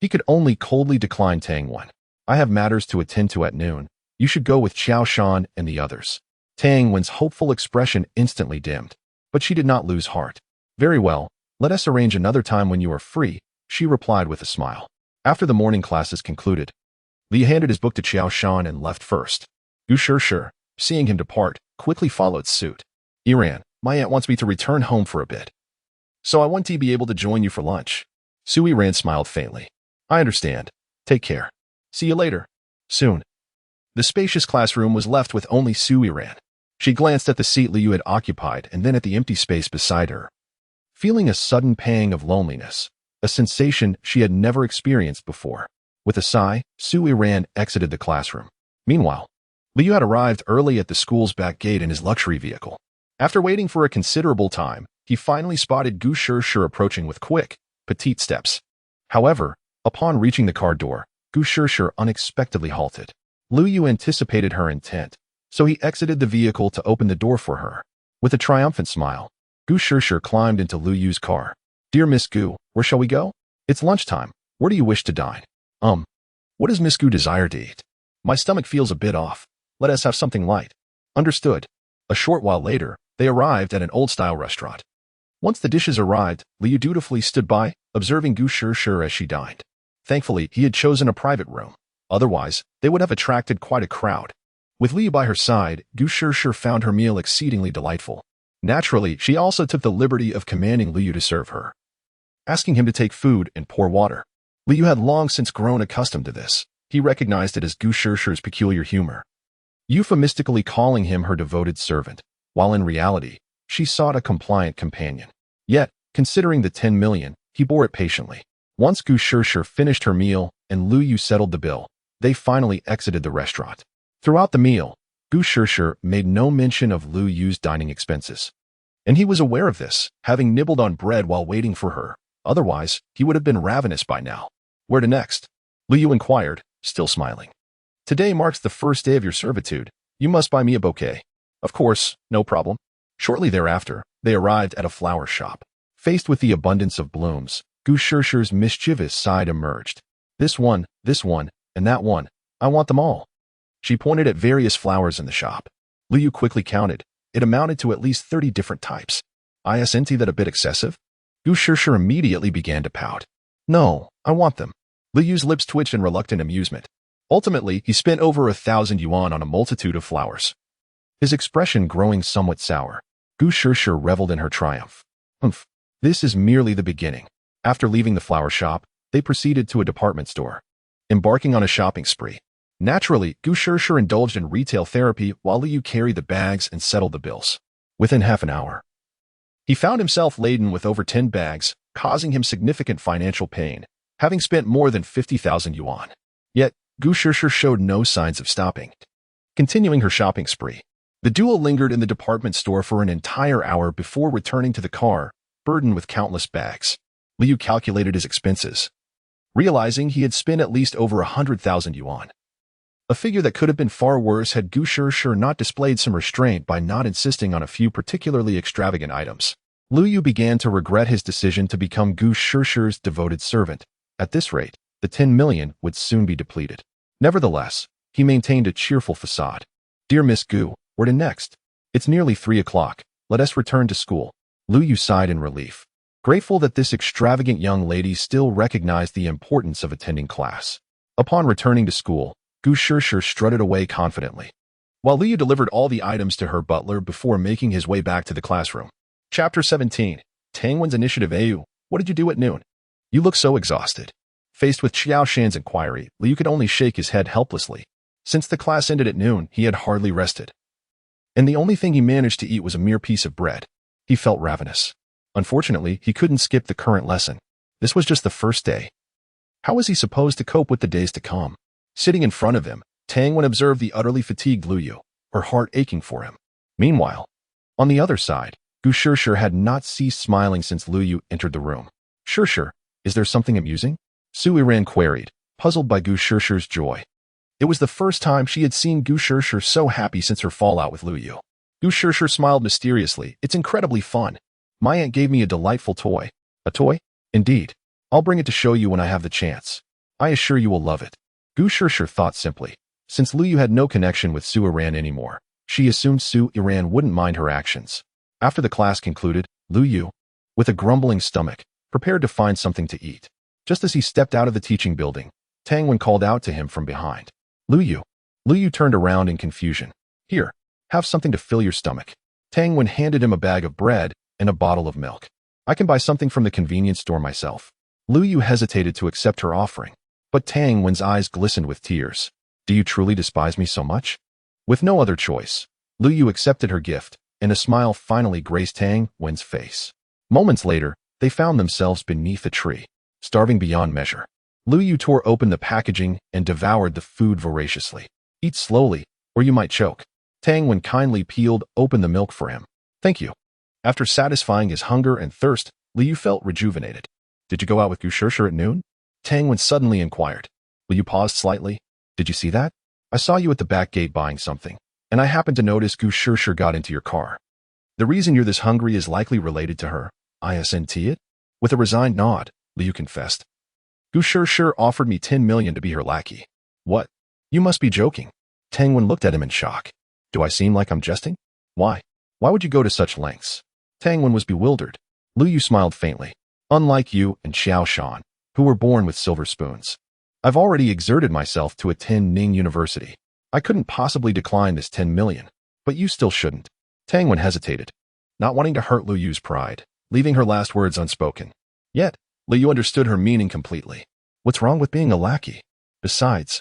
he could only coldly decline Tang Wen. I have matters to attend to at noon. You should go with Qiao Shan and the others. Tang Wen's hopeful expression instantly dimmed, but she did not lose heart. Very well, let us arrange another time when you are free, she replied with a smile. After the morning classes concluded, Li handed his book to Qiao Shan and left first. Gu Sure, seeing him depart, quickly followed suit. Yiran, my aunt wants me to return home for a bit, so I want to be able to join you for lunch. Su Yiran smiled faintly. I understand. Take care. See you later. Soon. The spacious classroom was left with only Su Yiran. She glanced at the seat Lu Yu had occupied and then at the empty space beside her. Feeling a sudden pang of loneliness, a sensation she had never experienced before. With a sigh, Su Yiran exited the classroom. Meanwhile, Lu Yu had arrived early at the school's back gate in his luxury vehicle. After waiting for a considerable time, he finally spotted Gu Sure approaching with quick, petite steps. However, upon reaching the car door, Gu Sure unexpectedly halted. Lu Yu anticipated her intent, so he exited the vehicle to open the door for her. With a triumphant smile, Gu Sure climbed into Lu Yu's car. Dear Miss Gu, where shall we go? It's lunchtime. Where do you wish to dine? What does Miss Gu desire to eat? My stomach feels a bit off. Let us have something light. Understood. A short while later, they arrived at an old-style restaurant. Once the dishes arrived, Lu Yu dutifully stood by, observing Gu Sure as she dined. Thankfully, he had chosen a private room. Otherwise, they would have attracted quite a crowd. With Lu Yu by her side, Gu Sure found her meal exceedingly delightful. Naturally, she also took the liberty of commanding Lu Yu to serve her, asking him to take food and pour water. Lu Yu had long since grown accustomed to this. He recognized it as Gu Sure's peculiar humor, euphemistically calling him her devoted servant, while in reality, she sought a compliant companion. Yet, considering the 10 million, he bore it patiently. Once Gu Sure finished her meal and Lu Yu settled the bill, they finally exited the restaurant. Throughout the meal, Gu Sure made no mention of Lu Yu's dining expenses. And he was aware of this, having nibbled on bread while waiting for her. Otherwise, he would have been ravenous by now. Where to next? Lu Yu inquired, still smiling. Today marks the first day of your servitude. You must buy me a bouquet. Of course, no problem. Shortly thereafter, they arrived at a flower shop. Faced with the abundance of blooms, Gu Sure's mischievous side emerged. This one, and that one. I want them all. She pointed at various flowers in the shop. Lu Yu quickly counted. It amounted to at least 30 different types. Isn't that a bit excessive? Gu Sure immediately began to pout. No, I want them. Lu Yu's lips twitched in reluctant amusement. Ultimately, he spent over 1,000 yuan on a multitude of flowers. His expression growing somewhat sour. Gu Shishir reveled in her triumph. Humph. This is merely the beginning. After leaving the flower shop, they proceeded to a department store, embarking on a shopping spree. Naturally, Gu Shishir indulged in retail therapy while Lu Yu carried the bags and settled the bills. Within half an hour, he found himself laden with over 10 bags, causing him significant financial pain, having spent more than 50,000 yuan. Yet, Gu Shishir showed no signs of stopping. Continuing her shopping spree, the duo lingered in the department store for an entire hour before returning to the car, burdened with countless bags. Lu Yu calculated his expenses, realizing he had spent at least over 100,000 yuan. A figure that could have been far worse had Gu Shishir not displayed some restraint by not insisting on a few particularly extravagant items. Lu Yu began to regret his decision to become Gu Shishir's devoted servant. At this rate, the 10 million would soon be depleted. Nevertheless, he maintained a cheerful facade. Dear Miss Gu, where to next? It's nearly 3 o'clock. Let us return to school. Lu Yu sighed in relief, grateful that this extravagant young lady still recognized the importance of attending class. Upon returning to school, Gu Shishir strutted away confidently, while Lu Yu delivered all the items to her butler before making his way back to the classroom. Chapter 17. Tang Wen's Initiative. Au, what did you do at noon? You look so exhausted. Faced with Xiao Shan's inquiry, Lu Yu could only shake his head helplessly. Since the class ended at noon, he had hardly rested, and the only thing he managed to eat was a mere piece of bread. He felt ravenous. Unfortunately, he couldn't skip the current lesson. This was just the first day. How was he supposed to cope with the days to come? Sitting in front of him, Tang Wen observed the utterly fatigued Lu Yu, her heart aching for him. Meanwhile, on the other side, Gu Shishir had not ceased smiling since Lu Yu entered the room. Shishir, is there something amusing? Su Yiran queried, puzzled by Gu Shishir's joy. It was the first time she had seen Gu Shishir so happy since her fallout with Lu Yu. Gu Shishir smiled mysteriously. It's incredibly fun. My aunt gave me a delightful toy. A toy? Indeed. I'll bring it to show you when I have the chance. I assure you will love it. Gu Shishir thought simply. Since Lu Yu had no connection with Su Yiran anymore, she assumed Su Yiran wouldn't mind her actions. After the class concluded, Lu Yu, with a grumbling stomach, prepared to find something to eat. Just as he stepped out of the teaching building, Tang Wen called out to him from behind. Lu Yu. Lu Yu turned around in confusion. Here, have something to fill your stomach. Tang Wen handed him a bag of bread and a bottle of milk. I can buy something from the convenience store myself. Lu Yu hesitated to accept her offering, but Tang Wen's eyes glistened with tears. Do you truly despise me so much? With no other choice, Lu Yu accepted her gift, and a smile finally graced Tang Wen's face. Moments later, they found themselves beneath a tree, starving beyond measure. Lu Yu tore open the packaging and devoured the food voraciously. Eat slowly, or you might choke. Tang Wen kindly peeled open the milk for him. Thank you. After satisfying his hunger and thirst, Lu Yu felt rejuvenated. Did you go out with Gu Shishir at noon? Tang Wen suddenly inquired. Lu Yu paused slightly. Did you see that? I saw you at the back gate buying something, and I happened to notice Gu Shishir got into your car. The reason you're this hungry is likely related to her. Isn't it? With a resigned nod, Lu Yu confessed. Gu Shishir offered me 10 million to be her lackey. What? You must be joking. Tang Wen looked at him in shock. Do I seem like I'm jesting? Why? Why would you go to such lengths? Tang Wen was bewildered. Lu Yu smiled faintly. Unlike you and Xiao Shan, who were born with silver spoons, I've already exerted myself to attend Ning University. I couldn't possibly decline this 10 million, but you still shouldn't. Tang Wen hesitated, not wanting to hurt Lu Yu's pride, leaving her last words unspoken. Yet, Lu Yu understood her meaning completely. What's wrong with being a lackey? Besides,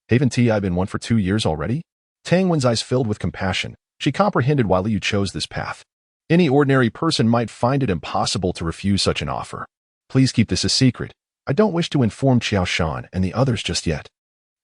haven't I been one for 2 years already? Tang Wen's eyes filled with compassion. She comprehended why Lu Yu chose this path. Any ordinary person might find it impossible to refuse such an offer. Please keep this a secret. I don't wish to inform Xiao Shan and the others just yet.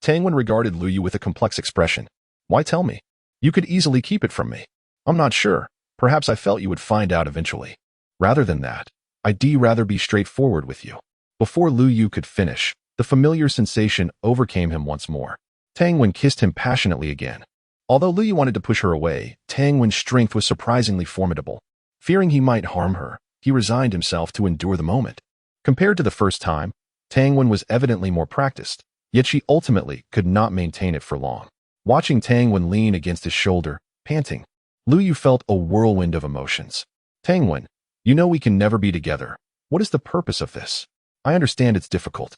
Tang Wen regarded Lu Yu with a complex expression. Why tell me? You could easily keep it from me. I'm not sure. Perhaps I felt you would find out eventually. Rather than that, I'd rather be straightforward with you. Before Lu Yu could finish, the familiar sensation overcame him once more. Tang Wen kissed him passionately again. Although Lu Yu wanted to push her away, Tang Wen's strength was surprisingly formidable. Fearing he might harm her, he resigned himself to endure the moment. Compared to the first time, Tang Wen was evidently more practiced, yet she ultimately could not maintain it for long. Watching Tang Wen lean against his shoulder, panting, Lu Yu felt a whirlwind of emotions. Tang Wen, you know we can never be together. What is the purpose of this? I understand it's difficult.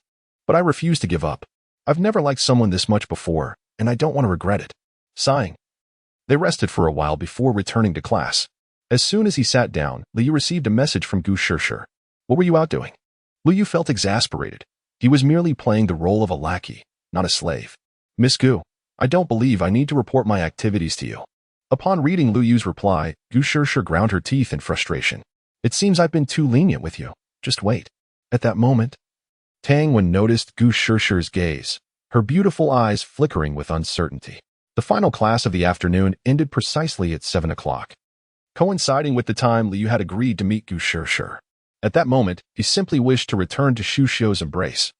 but I refuse to give up. I've never liked someone this much before, and I don't want to regret it. Sighing. They rested for a while before returning to class. As soon as he sat down, Liu received a message from Gu Shishir. What were you out doing? Liu felt exasperated. He was merely playing the role of a lackey, not a slave. Miss Gu, I don't believe I need to report my activities to you. Upon reading Liu Yu's reply, Gu Shishir ground her teeth in frustration. It seems I've been too lenient with you. Just wait. At that moment, Tang Wen noticed Gu Shishir's gaze, her beautiful eyes flickering with uncertainty. The final class of the afternoon ended precisely at 7 o'clock. Coinciding with the time Liu had agreed to meet Gu Shishir. At that moment, he simply wished to return to Xu Xiu's embrace.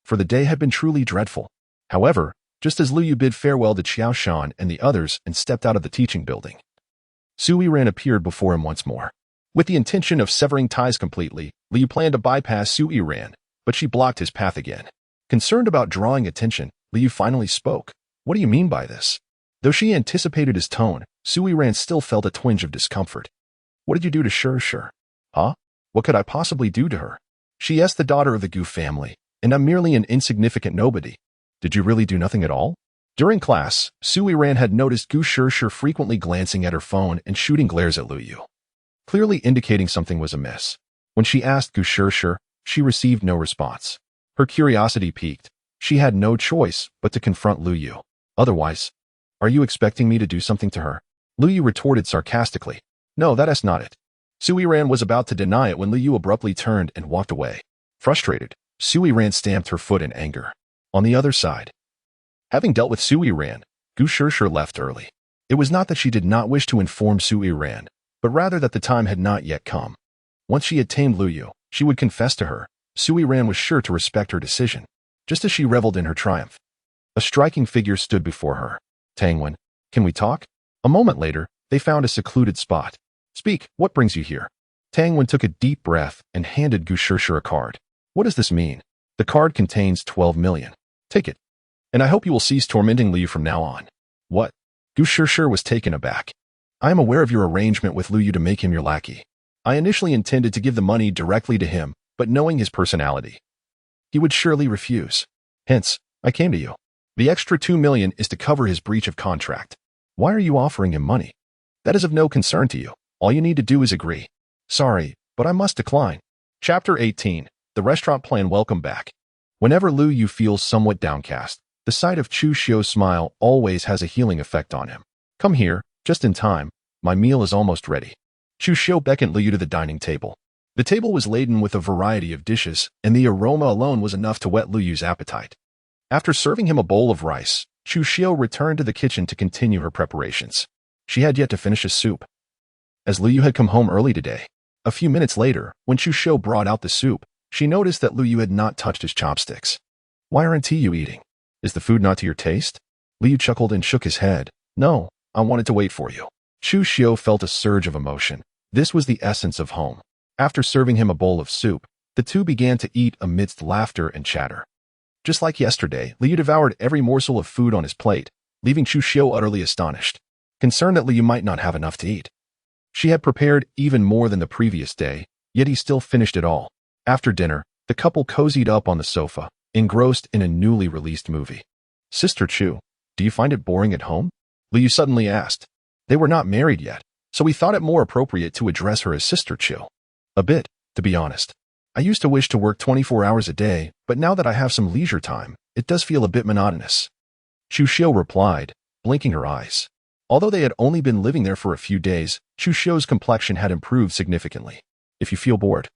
For the day had been truly dreadful. However, just as Liu bid farewell to Qiao Shan and the others and stepped out of the teaching building, Su Yiran appeared before him once more. With the intention of severing ties completely, Liu planned to bypass Su Yiran, but she blocked his path again. Concerned about drawing attention, Liu finally spoke. What do you mean by this? Though she anticipated his tone, Su Yiran still felt a twinge of discomfort. What did you do to Shishir? Huh? What could I possibly do to her? She is the daughter of the Gu family, and I'm merely an insignificant nobody. Did you really do nothing at all? During class, Su Yiran had noticed Gu Shishir frequently glancing at her phone and shooting glares at Liu Yu, clearly indicating something was amiss. When she asked Gu Shishir, she received no response. Her curiosity piqued. She had no choice but to confront Liu Yu. Otherwise, are you expecting me to do something to her? Liu Yu retorted sarcastically. No, that is not it. Su Yiran was about to deny it when Liu Yu abruptly turned and walked away. Frustrated, Su Yiran stamped her foot in anger. On the other side, having dealt with Su Yiran, Gu Shishir left early. It was not that she did not wish to inform Su Yiran, but rather that the time had not yet come. Once she had tamed Liu Yu, she would confess to her. Su Yiran was sure to respect her decision, just as she reveled in her triumph. A striking figure stood before her. Tang Wen, can we talk? A moment later, they found a secluded spot. Speak, what brings you here? Tang Wen took a deep breath and handed Gu Shishir a card. What does this mean? The card contains 12 million. Take it. And I hope you will cease tormenting Liu from now on. What? Gu Shishir was taken aback. I am aware of your arrangement with Liu Yu to make him your lackey. I initially intended to give the money directly to him, but knowing his personality, he would surely refuse. Hence, I came to you. The extra 2 million is to cover his breach of contract. Why are you offering him money? That is of no concern to you. All you need to do is agree. Sorry, but I must decline. Chapter 18. The restaurant plan. Welcome back. Whenever Liu Yu feels somewhat downcast, the sight of Xu Xiu's smile always has a healing effect on him. Come here, just in time. My meal is almost ready. Xu Xiu beckoned Liu Yu to the dining table. The table was laden with a variety of dishes, and the aroma alone was enough to whet Liu Yu's appetite. After serving him a bowl of rice, Xu Xiu returned to the kitchen to continue her preparations. She had yet to finish his soup. As Liu Yu had come home early today, a few minutes later, when Xu Xiu brought out the soup, she noticed that Liu Yu had not touched his chopsticks. Why aren't you eating? Is the food not to your taste? Liu Yu chuckled and shook his head. No, I wanted to wait for you. Xu Xiu felt a surge of emotion. This was the essence of home. After serving him a bowl of soup, the two began to eat amidst laughter and chatter. Just like yesterday, Liu Yu devoured every morsel of food on his plate, leaving Xu Xiu utterly astonished, concerned that Liu Yu might not have enough to eat. She had prepared even more than the previous day, yet he still finished it all. After dinner, the couple cozied up on the sofa, engrossed in a newly released movie. Sister Chu, do you find it boring at home? Liu Yu suddenly asked. They were not married yet, so he thought it more appropriate to address her as Sister Chu. A bit, to be honest. I used to wish to work 24 hours a day, but now that I have some leisure time, it does feel a bit monotonous. Xu Xiu replied, blinking her eyes. Although they had only been living there for a few days, Xu Xiu's complexion had improved significantly. If you feel bored,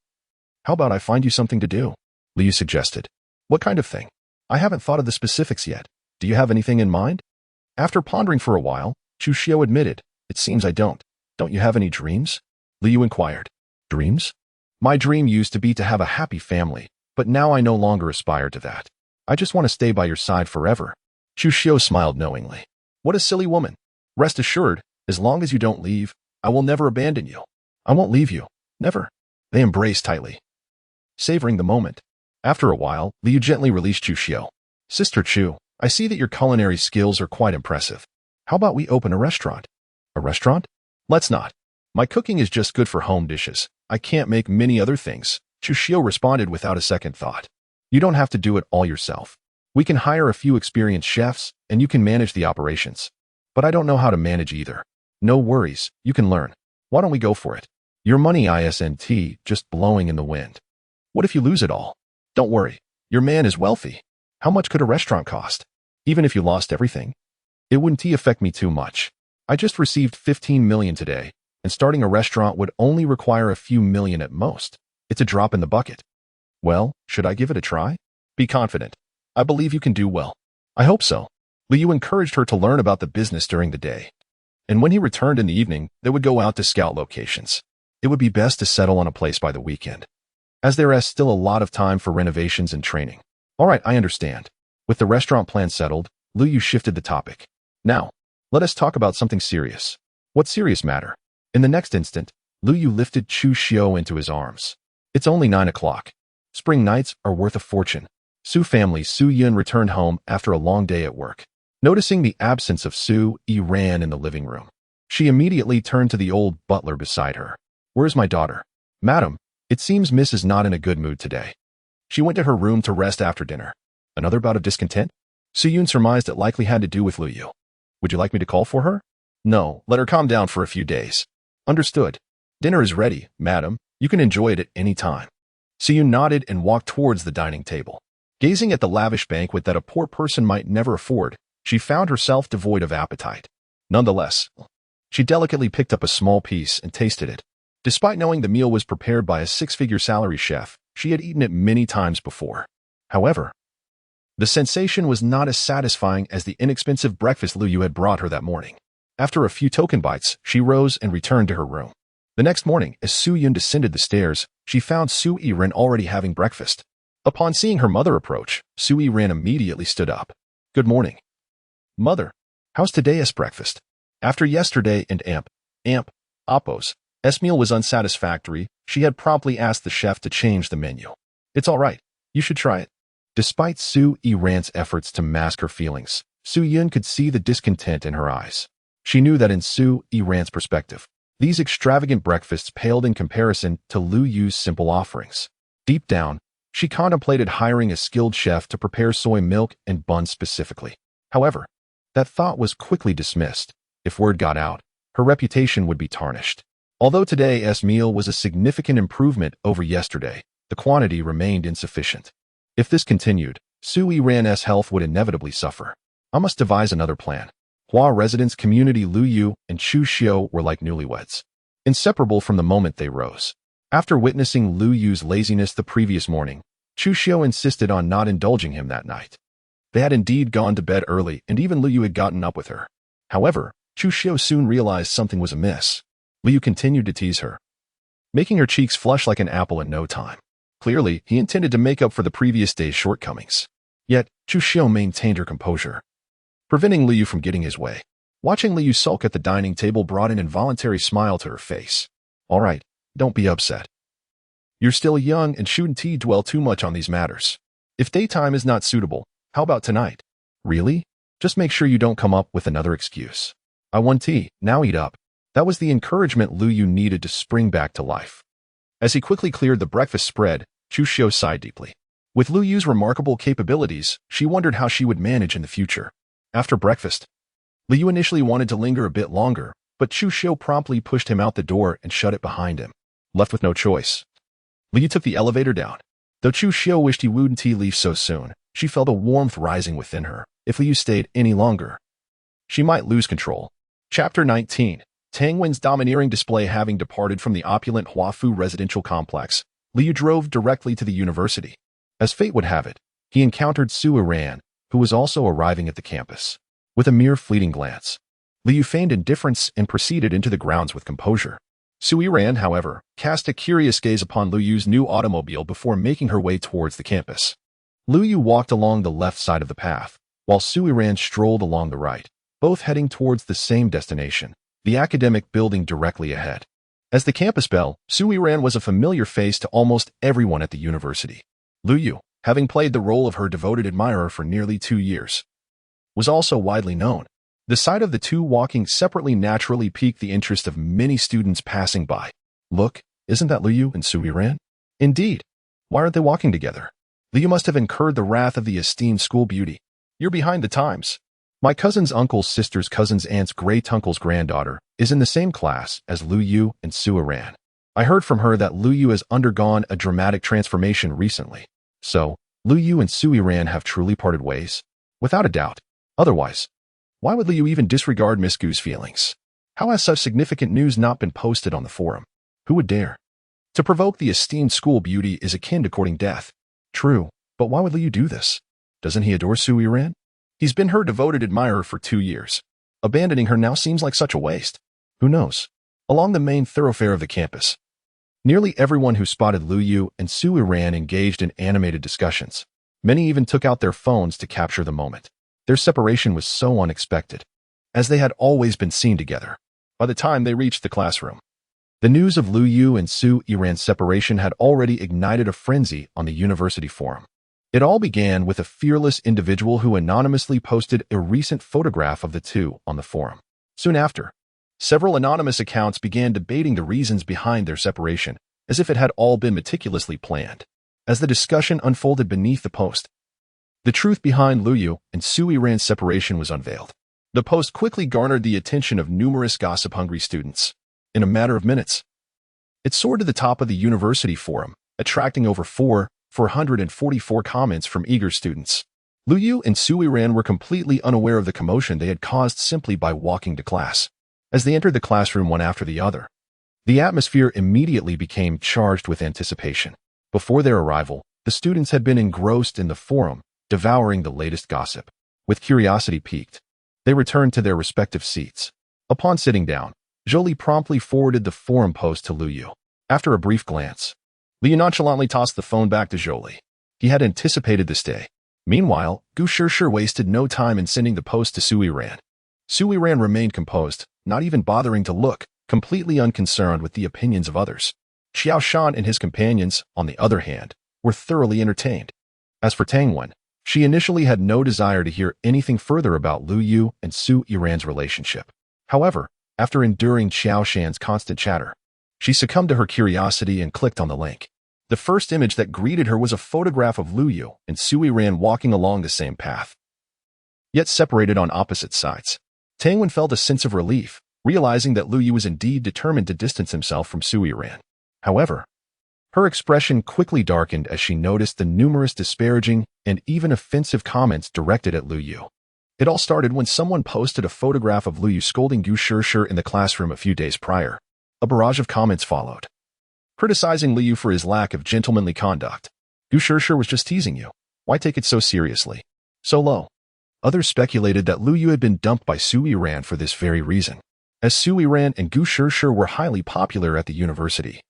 how about I find you something to do? Liu suggested. What kind of thing? I haven't thought of the specifics yet. Do you have anything in mind? After pondering for a while, Xu Xiu admitted, it seems I don't. Don't you have any dreams? Liu inquired. Dreams? My dream used to be to have a happy family, but now I no longer aspire to that. I just want to stay by your side forever. Xu Xiu smiled knowingly. What a silly woman. Rest assured, as long as you don't leave, I will never abandon you. I won't leave you. Never. They embraced tightly, savoring the moment. After a while, Liu gently released Xu Xiu. Sister Chu, I see that your culinary skills are quite impressive. How about we open a restaurant? A restaurant? Let's not. My cooking is just good for home dishes. I can't make many other things. Xu Xiu responded without a second thought. You don't have to do it all yourself. We can hire a few experienced chefs, and you can manage the operations. But I don't know how to manage either. No worries, you can learn. Why don't we go for it? Your money isn't just blowing in the wind. What if you lose it all? Don't worry, your man is wealthy. How much could a restaurant cost? Even if you lost everything? It wouldn't affect me too much. I just received 15 million today, and starting a restaurant would only require a few million at most. It's a drop in the bucket. Well, should I give it a try? Be confident. I believe you can do well. I hope so. Liu encouraged her to learn about the business during the day. And when he returned in the evening, they would go out to scout locations. It would be best to settle on a place by the weekend, as there is still a lot of time for renovations and training. All right, I understand. With the restaurant plan settled, Liu shifted the topic. Now, let us talk about something serious. What serious matter? In the next instant, Liu lifted Chu Xiao into his arms. It's only 9 o'clock. Spring nights are worth a fortune. Su family Su Yiran returned home after a long day at work. Noticing the absence of Su Yiran in the living room, she immediately turned to the old butler beside her. Where's my daughter? Madam, it seems Miss is not in a good mood today. She went to her room to rest after dinner. Another bout of discontent? Su Yun surmised it likely had to do with Liu. Would you like me to call for her? No, let her calm down for a few days. Understood. Dinner is ready, madam. You can enjoy it at any time. Su Yun nodded and walked towards the dining table. Gazing at the lavish banquet that a poor person might never afford, she found herself devoid of appetite. Nonetheless, she delicately picked up a small piece and tasted it. Despite knowing the meal was prepared by a six-figure salary chef, she had eaten it many times before. However, the sensation was not as satisfying as the inexpensive breakfast Liu had brought her that morning. After a few token bites, she rose and returned to her room. The next morning, as Su Yun descended the stairs, she found Su Yiran already having breakfast. Upon seeing her mother approach, Su Yiran immediately stood up. Good morning. Mother, how's today's breakfast? After yesterday and Oppo's meal was unsatisfactory, she had promptly asked the chef to change the menu. It's all right. You should try it. Despite Su Yiran's efforts to mask her feelings, Su Yun could see the discontent in her eyes. She knew that in Su Yiran's perspective, these extravagant breakfasts paled in comparison to Liu Yu's simple offerings. Deep down, she contemplated hiring a skilled chef to prepare soy milk and buns specifically. However, that thought was quickly dismissed. If word got out, her reputation would be tarnished. Although today's meal was a significant improvement over yesterday, the quantity remained insufficient. If this continued, Su Yiran's health would inevitably suffer. I must devise another plan. Hua residence community Liu Yu and Chu Xiao were like newlyweds, inseparable from the moment they rose. After witnessing Liu Yu's laziness the previous morning, Chu Xiao insisted on not indulging him that night. They had indeed gone to bed early, and even Liu Yu had gotten up with her. However, Chu Xiao soon realized something was amiss. Liu Yu continued to tease her, making her cheeks flush like an apple in no time. Clearly, he intended to make up for the previous day's shortcomings. Yet, Chu Xiao maintained her composure, preventing Liu Yu from getting his way. Watching Liu Yu sulk at the dining table brought an involuntary smile to her face. All right, don't be upset. You're still young and shouldn't dwell too much on these matters. If daytime is not suitable, how about tonight? Really? Just make sure you don't come up with another excuse. I want tea, now eat up. That was the encouragement Liu Yu needed to spring back to life. As he quickly cleared the breakfast spread, Chu Xiao sighed deeply. With Liu Yu's remarkable capabilities, she wondered how she would manage in the future. After breakfast, Liu Yu initially wanted to linger a bit longer, but Chu Xiao promptly pushed him out the door and shut it behind him. Left with no choice, Liu Yu took the elevator down. Though Chu Xiao wished he wouldn't leave so soon, she felt a warmth rising within her. If Liu Yu stayed any longer, she might lose control. Chapter 19. Tang Wen's domineering display. Having departed from the opulent Huafu residential complex, Liu Yu drove directly to the university. As fate would have it, he encountered Su Yiran, who was also arriving at the campus. With a mere fleeting glance, Liu Yu feigned indifference and proceeded into the grounds with composure. Su Yiran, however, cast a curious gaze upon Liu Yu's new automobile before making her way towards the campus. Liu Yu walked along the left side of the path, while Su Yiran strolled along the right, both heading towards the same destination, the academic building directly ahead. As the campus belle, Su Yiran was a familiar face to almost everyone at the university. Liu Yu, having played the role of her devoted admirer for nearly 2 years, was also widely known. The sight of the two walking separately naturally piqued the interest of many students passing by. Look, isn't that Liu Yu and Su Yiran? Indeed. Why aren't they walking together? Liu must have incurred the wrath of the esteemed school beauty. You're behind the times. My cousin's uncle's sister's cousin's aunt's great-uncle's granddaughter is in the same class as Lu Yu and Su Yiran. I heard from her that Lu Yu has undergone a dramatic transformation recently. So, Lu Yu and Su Yiran have truly parted ways? Without a doubt. Otherwise, why would Lu Yu even disregard Miss Gu's feelings? How has such significant news not been posted on the forum? Who would dare? To provoke the esteemed school beauty is akin to courting death. True, but why would Liu do this? Doesn't he adore Su Yiran? He's been her devoted admirer for 2 years. Abandoning her now seems like such a waste. Who knows? Along the main thoroughfare of the campus, nearly everyone who spotted Lu Yu and Su Yiran engaged in animated discussions. Many even took out their phones to capture the moment. Their separation was so unexpected, as they had always been seen together. By the time they reached the classroom, the news of Lu Yu and Su Yiran's separation had already ignited a frenzy on the university forum. It all began with a fearless individual who anonymously posted a recent photograph of the two on the forum. Soon after, several anonymous accounts began debating the reasons behind their separation, as if it had all been meticulously planned. As the discussion unfolded beneath the post, the truth behind Lu Yu and Su Yiran's separation was unveiled. The post quickly garnered the attention of numerous gossip-hungry students. In a matter of minutes, it soared to the top of the university forum, attracting over 444 comments from eager students. Lu Yu and Su Yiran were completely unaware of the commotion they had caused simply by walking to class. As they entered the classroom one after the other, the atmosphere immediately became charged with anticipation. Before their arrival, the students had been engrossed in the forum, devouring the latest gossip. With curiosity piqued, they returned to their respective seats. Upon sitting down, Jolie promptly forwarded the forum post to Lu Yu. After a brief glance, Liu nonchalantly tossed the phone back to Jolie. He had anticipated this day. Meanwhile, Gu Shishir wasted no time in sending the post to Su Yiran. Su Yiran remained composed, not even bothering to look, completely unconcerned with the opinions of others. Xiao Shan and his companions, on the other hand, were thoroughly entertained. As for Tang Wen, she initially had no desire to hear anything further about Lu Yu and Su Yiran's relationship. However, after enduring Xiao Shan's constant chatter, she succumbed to her curiosity and clicked on the link. The first image that greeted her was a photograph of Lu Yu and Su Yiran walking along the same path, yet separated on opposite sides. Tang Wen felt a sense of relief, realizing that Lu Yu was indeed determined to distance himself from Su Yiran. However, her expression quickly darkened as she noticed the numerous disparaging and even offensive comments directed at Lu Yu. It all started when someone posted a photograph of Lu Yu scolding Gu Shishir in the classroom a few days prior. A barrage of comments followed, criticizing Lu Yu for his lack of gentlemanly conduct. Gu Shishir was just teasing you. Why take it so seriously? So low. Others speculated that Lu Yu had been dumped by Su Yiran for this very reason, as Su Yiran and Gu Shishir were highly popular at the university.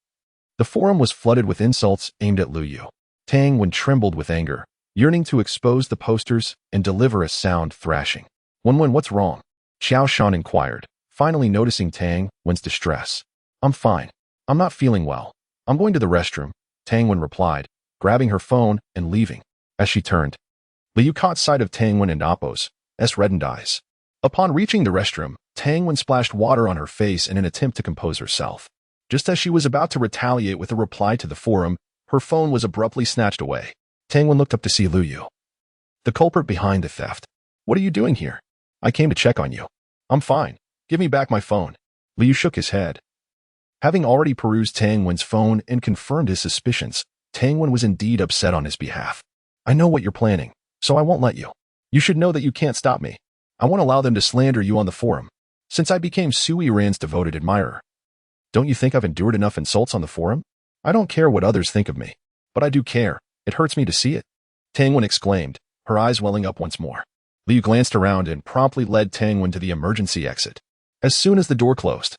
The forum was flooded with insults aimed at Lu Yu. Tang Wen trembled with anger, yearning to expose the posters and deliver a sound thrashing. Wen, what's wrong? Xiao Shan inquired, finally noticing Tang Wen's distress. I'm fine. I'm not feeling well. I'm going to the restroom, Tang Wen replied, grabbing her phone and leaving. As she turned, Lu Yu caught sight of Tang Wen and Appo's reddened eyes. Upon reaching the restroom, Tang Wen splashed water on her face in an attempt to compose herself. Just as she was about to retaliate with a reply to the forum, her phone was abruptly snatched away. Tang Wen looked up to see Lu Yu, the culprit behind the theft. What are you doing here? I came to check on you. I'm fine. Give me back my phone. Lu Yu shook his head. Having already perused Tang Wen's phone and confirmed his suspicions, Tang Wen was indeed upset on his behalf. I know what you're planning, so I won't let you. You should know that you can't stop me. I won't allow them to slander you on the forum, since I became Su Yiran's devoted admirer. Don't you think I've endured enough insults on the forum? I don't care what others think of me, but I do care. It hurts me to see it. Tang Wen exclaimed, her eyes welling up once more. Liu glanced around and promptly led Tang Wen to the emergency exit. As soon as the door closed,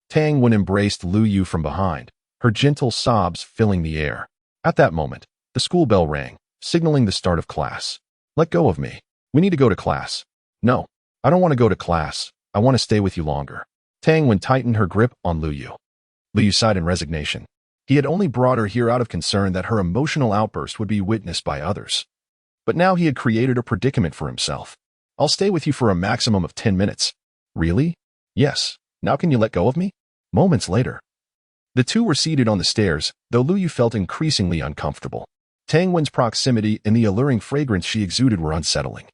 Tang Wen embraced Lu Yu from behind, her gentle sobs filling the air. At that moment, the school bell rang, signaling the start of class. Let go of me. We need to go to class. No, I don't want to go to class. I want to stay with you longer. Tang Wen tightened her grip on Lu Yu. Lu Yu sighed in resignation. He had only brought her here out of concern that her emotional outburst would be witnessed by others. But now he had created a predicament for himself. I'll stay with you for a maximum of 10 minutes. Really? Yes. Now can you let go of me? Moments later, the two were seated on the stairs, though Lu Yu felt increasingly uncomfortable. Tang Wen's proximity and the alluring fragrance she exuded were unsettling,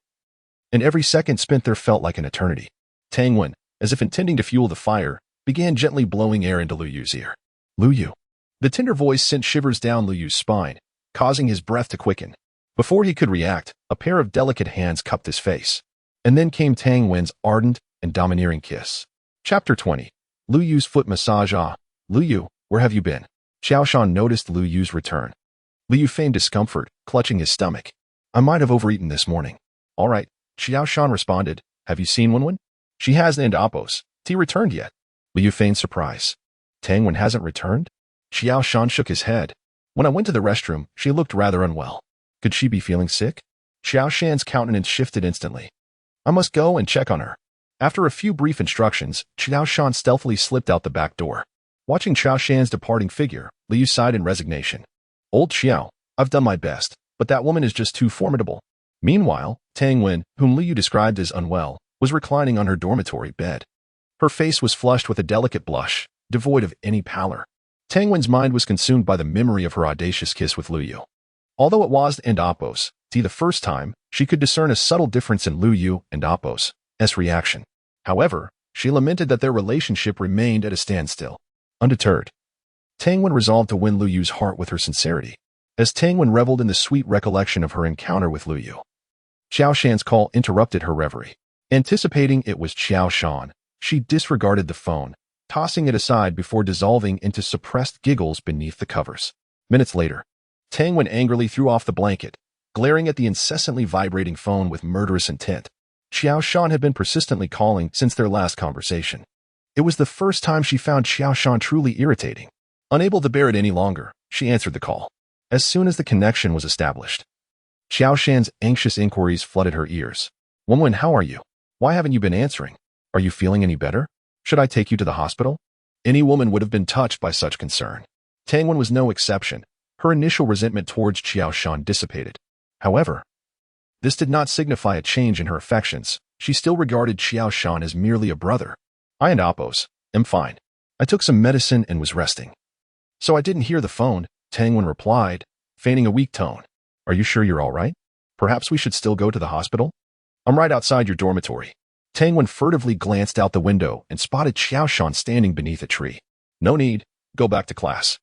and every second spent there felt like an eternity. Tang Wen, as if intending to fuel the fire, began gently blowing air into Lu Yu's ear. Lu Yu. The tender voice sent shivers down Lu Yu's spine, causing his breath to quicken. Before he could react, a pair of delicate hands cupped his face. And then came Tang Wen's ardent and domineering kiss. Chapter 20. Lu Yu's foot massage. Lu Yu, where have you been? Xiao Shan noticed Lu Yu's return. Lu Yu feigned discomfort, clutching his stomach. I might have overeaten this morning. All right, Xiao Shan responded. Have you seen Wenwen? She hasn't, and Appos. He returned yet? Lu Yu feigned surprise. Tang Wen hasn't returned? Xiao Shan shook his head. When I went to the restroom, she looked rather unwell. Could she be feeling sick? Xiao Shan's countenance shifted instantly. I must go and check on her. After a few brief instructions, Xiao Shan stealthily slipped out the back door. Watching Xiao Shan's departing figure, Lu Yu sighed in resignation. Old Xiao, I've done my best, but that woman is just too formidable. Meanwhile, Tang Wen, whom Lu Yu described as unwell, was reclining on her dormitory bed. Her face was flushed with a delicate blush, devoid of any pallor. Tang Wen's mind was consumed by the memory of her audacious kiss with Lu Yu. Although it was and Appos, the first time, she could discern a subtle difference in Lu Yu and Appos' reaction. However, she lamented that their relationship remained at a standstill. Undeterred, Tang Wen resolved to win Lu Yu's heart with her sincerity. As Tang Wen reveled in the sweet recollection of her encounter with Lu Yu, Xiao Shan's call interrupted her reverie. Anticipating it was Xiao Shan, she disregarded the phone, tossing it aside before dissolving into suppressed giggles beneath the covers. Minutes later, Tang Wen angrily threw off the blanket, glaring at the incessantly vibrating phone with murderous intent. Xiao Shan had been persistently calling since their last conversation. It was the first time she found Xiao Shan truly irritating. Unable to bear it any longer, she answered the call. As soon as the connection was established, Xiao Shan's anxious inquiries flooded her ears. Wenwen, how are you? Why haven't you been answering? Are you feeling any better? Should I take you to the hospital? Any woman would have been touched by such concern. Tang Wen was no exception. Her initial resentment towards Xiao Shan dissipated. However, this did not signify a change in her affections. She still regarded Xiao Shan as merely a brother. I and Appos am fine. I took some medicine and was resting. So I didn't hear the phone, Tang Wen replied, feigning a weak tone. Are you sure you're all right? Perhaps we should still go to the hospital? I'm right outside your dormitory. Tang Wen furtively glanced out the window and spotted Xiao Shan standing beneath a tree. No need. Go back to class.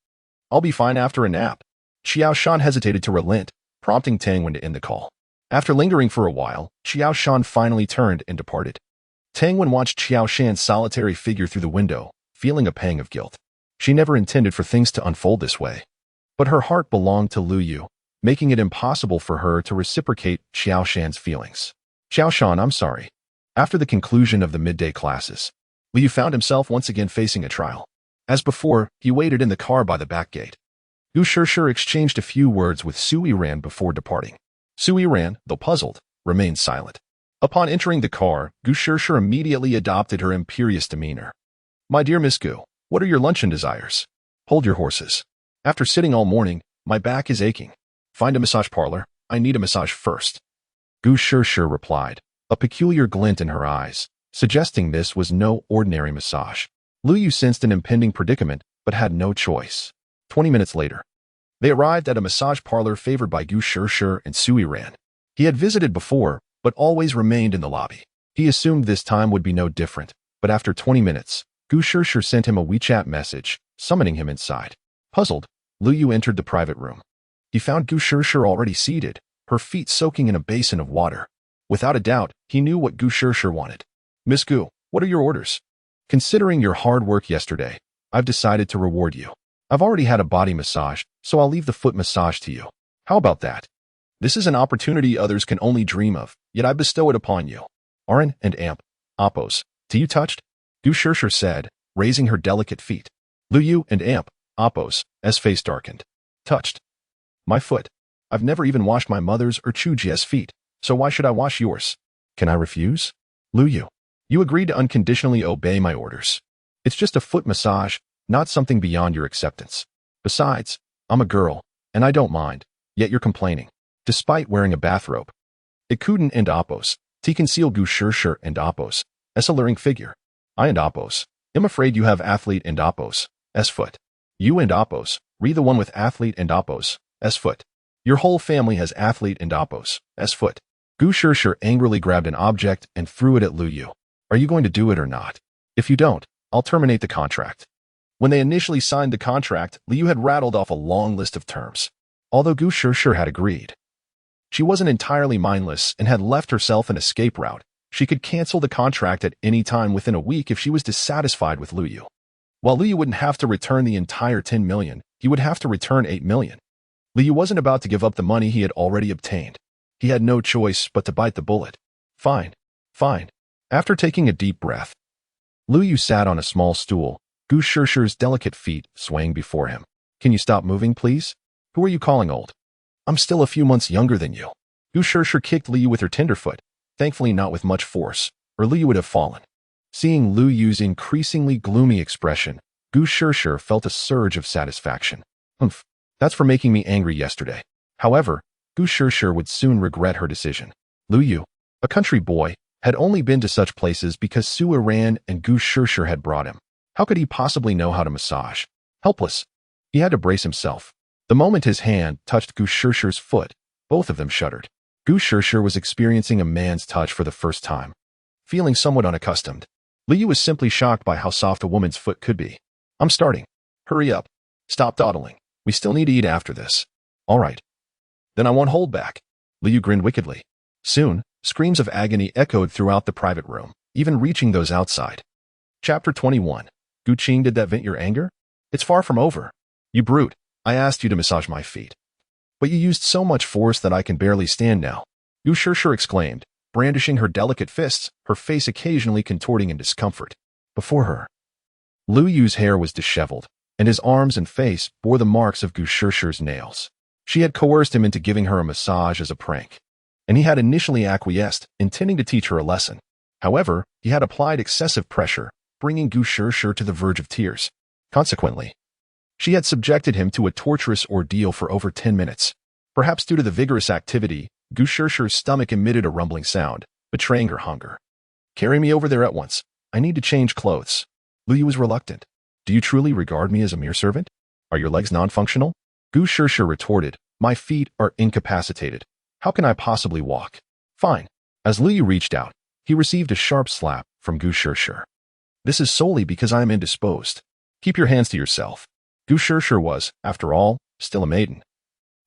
I'll be fine after a nap. Xiao Shan hesitated to relent, prompting Tang Wen to end the call. After lingering for a while, Xiao Shan finally turned and departed. Tang Wen watched Xiao Shan's solitary figure through the window, feeling a pang of guilt. She never intended for things to unfold this way. But her heart belonged to Lu Yu, making it impossible for her to reciprocate Xiao Shan's feelings. Xiao Shan, I'm sorry. After the conclusion of the midday classes, Lu Yu found himself once again facing a trial. As before, he waited in the car by the back gate. Gu Shishir exchanged a few words with Su Yiran before departing. Su Yiran, though puzzled, remained silent. Upon entering the car, Gu Shishir immediately adopted her imperious demeanor. My dear Miss Gu, what are your luncheon desires? Hold your horses. After sitting all morning, my back is aching. Find a massage parlor. I need a massage first. Gu Shishir replied, a peculiar glint in her eyes, suggesting this was no ordinary massage. Lu Yu sensed an impending predicament, but had no choice. 20 minutes later, they arrived at a massage parlor favored by Gu Shishir and Su Yiran. He had visited before, but always remained in the lobby. He assumed this time would be no different, but after 20 minutes, Gu Shishir sent him a WeChat message, summoning him inside. Puzzled, Lu Yu entered the private room. He found Gu Shishir already seated, her feet soaking in a basin of water. Without a doubt, he knew what Gu Shishir wanted. Miss Gu, what are your orders? Considering your hard work yesterday, I've decided to reward you. I've already had a body massage, so I'll leave the foot massage to you. How about that? This is an opportunity others can only dream of, yet I bestow it upon you. Aran and Amp, Appos, to you touched? Gu Shishir said, raising her delicate feet. Lu Yu and Amp, Appos, as face darkened. Touched. My foot. I've never even washed my mother's or Chu Jie's feet, so why should I wash yours? Can I refuse? Lu Yu, you agreed to unconditionally obey my orders. It's just a foot massage, not something beyond your acceptance. Besides, I'm a girl, and I don't mind, yet you're complaining. Despite wearing a bathrobe. Ikuden and Appos, to conceal Gu Shishir and Appos, as a luring figure. I and Appos, am afraid you have athlete and Appos, as foot. You and Appos, read the one with athlete and Appos, as foot. Your whole family has athlete and oppos as foot. Gu Shishir angrily grabbed an object and threw it at Lu Yu. Are you going to do it or not? If you don't, I'll terminate the contract. When they initially signed the contract, Lu Yu had rattled off a long list of terms. Although Gu Shishir had agreed, she wasn't entirely mindless and had left herself an escape route. She could cancel the contract at any time within a week if she was dissatisfied with Lu Yu. While Lu Yu wouldn't have to return the entire 10 million, he would have to return 8 million. Lu Yu wasn't about to give up the money he had already obtained. He had no choice but to bite the bullet. Fine. Fine. After taking a deep breath, Lu Yu sat on a small stool, Gu Shishir's delicate feet swaying before him. Can you stop moving, please? Who are you calling old? I'm still a few months younger than you. Gu Shishir kicked Lu Yu with her tenderfoot, thankfully not with much force, or Lu Yu would have fallen. Seeing Lu Yu's increasingly gloomy expression, Gu Shishir felt a surge of satisfaction. Humph, that's for making me angry yesterday. However, Gu Shishir would soon regret her decision. Lu Yu, a country boy, had only been to such places because Su Yiran and Gu Shishir had brought him. How could he possibly know how to massage? Helpless, he had to brace himself. The moment his hand touched Gu Shishir's foot, both of them shuddered. Gu Shishir was experiencing a man's touch for the first time. Feeling somewhat unaccustomed, Lu Yu was simply shocked by how soft a woman's foot could be. I'm starting. Hurry up. Stop dawdling. We still need to eat after this. All right. Then I won't hold back. Lu Yu grinned wickedly. Soon, screams of agony echoed throughout the private room, even reaching those outside. Chapter 21. Gu Qing, did that vent your anger? It's far from over. You brute. I asked you to massage my feet. But you used so much force that I can barely stand now. Gu Shishir exclaimed, brandishing her delicate fists, her face occasionally contorting in discomfort. Before her, Lu Yu's hair was disheveled, and his arms and face bore the marks of Gu Shishir's nails. She had coerced him into giving her a massage as a prank, and he had initially acquiesced, intending to teach her a lesson. However, he had applied excessive pressure, bringing Gu Shishir to the verge of tears. Consequently, she had subjected him to a torturous ordeal for over 10 minutes. Perhaps due to the vigorous activity, Gu Shishir's stomach emitted a rumbling sound, betraying her hunger. Carry me over there at once. I need to change clothes. Lu Yu was reluctant. Do you truly regard me as a mere servant? Are your legs non-functional? Gu Shishir retorted, my feet are incapacitated. How can I possibly walk? Fine. As Lu Yu reached out, he received a sharp slap from Gu Shishir. This is solely because I am indisposed. Keep your hands to yourself. Gu Shishir was, after all, still a maiden,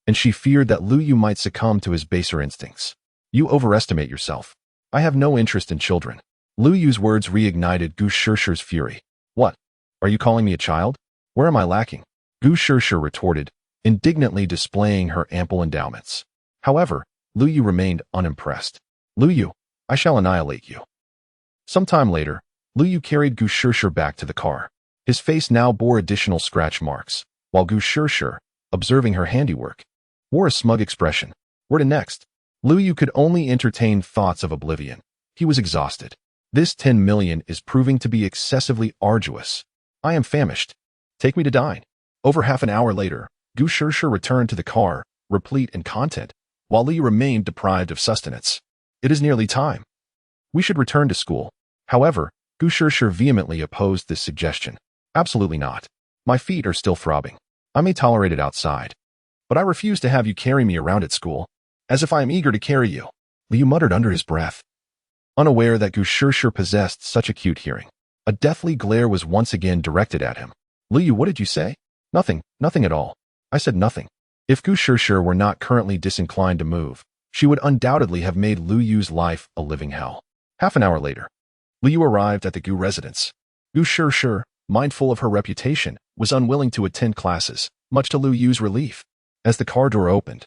and she feared that Lu Yu might succumb to his baser instincts. You overestimate yourself. I have no interest in children. Lu Yu's words reignited Gu Shishir's fury. What? Are you calling me a child? Where am I lacking? Gu Shishir retorted, indignantly displaying her ample endowments. However, Lu Yu remained unimpressed. Lu Yu, I shall annihilate you. Sometime later, Lu Yu carried Gu Shishir back to the car. His face now bore additional scratch marks, while Gu Shishir, observing her handiwork, wore a smug expression. Where to next? Lu Yu could only entertain thoughts of oblivion. He was exhausted. This 10 million is proving to be excessively arduous. I am famished. Take me to dine. Over half an hour later, Gu Shishir returned to the car, replete in content, while Lu Yu remained deprived of sustenance. It is nearly time. We should return to school. However, Gu Shishir vehemently opposed this suggestion. Absolutely not. My feet are still throbbing. I may tolerate it outside, but I refuse to have you carry me around at school, as if I am eager to carry you. Lu Yu muttered under his breath, unaware that Gu Shishir possessed such acute hearing. A deathly glare was once again directed at him. Lu Yu, what did you say? Nothing at all. I said nothing. If Gu Shishir were not currently disinclined to move, she would undoubtedly have made Lu Yu's life a living hell. Half an hour later, Lu Yu arrived at the Gu residence. Gu Shishir, mindful of her reputation, was unwilling to attend classes, much to Lu Yu's relief. As the car door opened,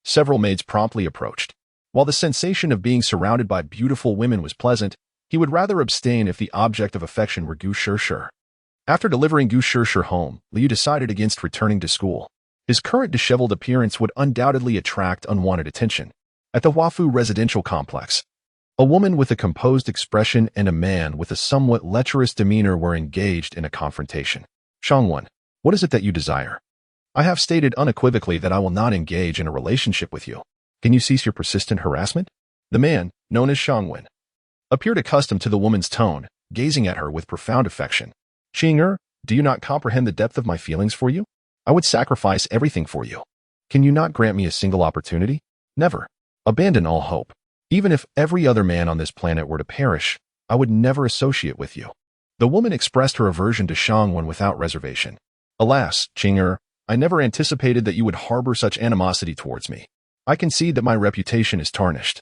several maids promptly approached. While the sensation of being surrounded by beautiful women was pleasant, he would rather abstain if the object of affection were Gu Shishir. After delivering Gu Shishir home, Lu Yu decided against returning to school. His current disheveled appearance would undoubtedly attract unwanted attention. At the Huafu residential complex, a woman with a composed expression and a man with a somewhat lecherous demeanor were engaged in a confrontation. Shangwen, what is it that you desire? I have stated unequivocally that I will not engage in a relationship with you. Can you cease your persistent harassment? The man, known as Shangwen, appeared accustomed to the woman's tone, gazing at her with profound affection. Qing'er, do you not comprehend the depth of my feelings for you? I would sacrifice everything for you. Can you not grant me a single opportunity? Never. Abandon all hope. Even if every other man on this planet were to perish, I would never associate with you. The woman expressed her aversion to Shangwen without reservation. Alas, Qing'er, I never anticipated that you would harbor such animosity towards me. I concede that my reputation is tarnished.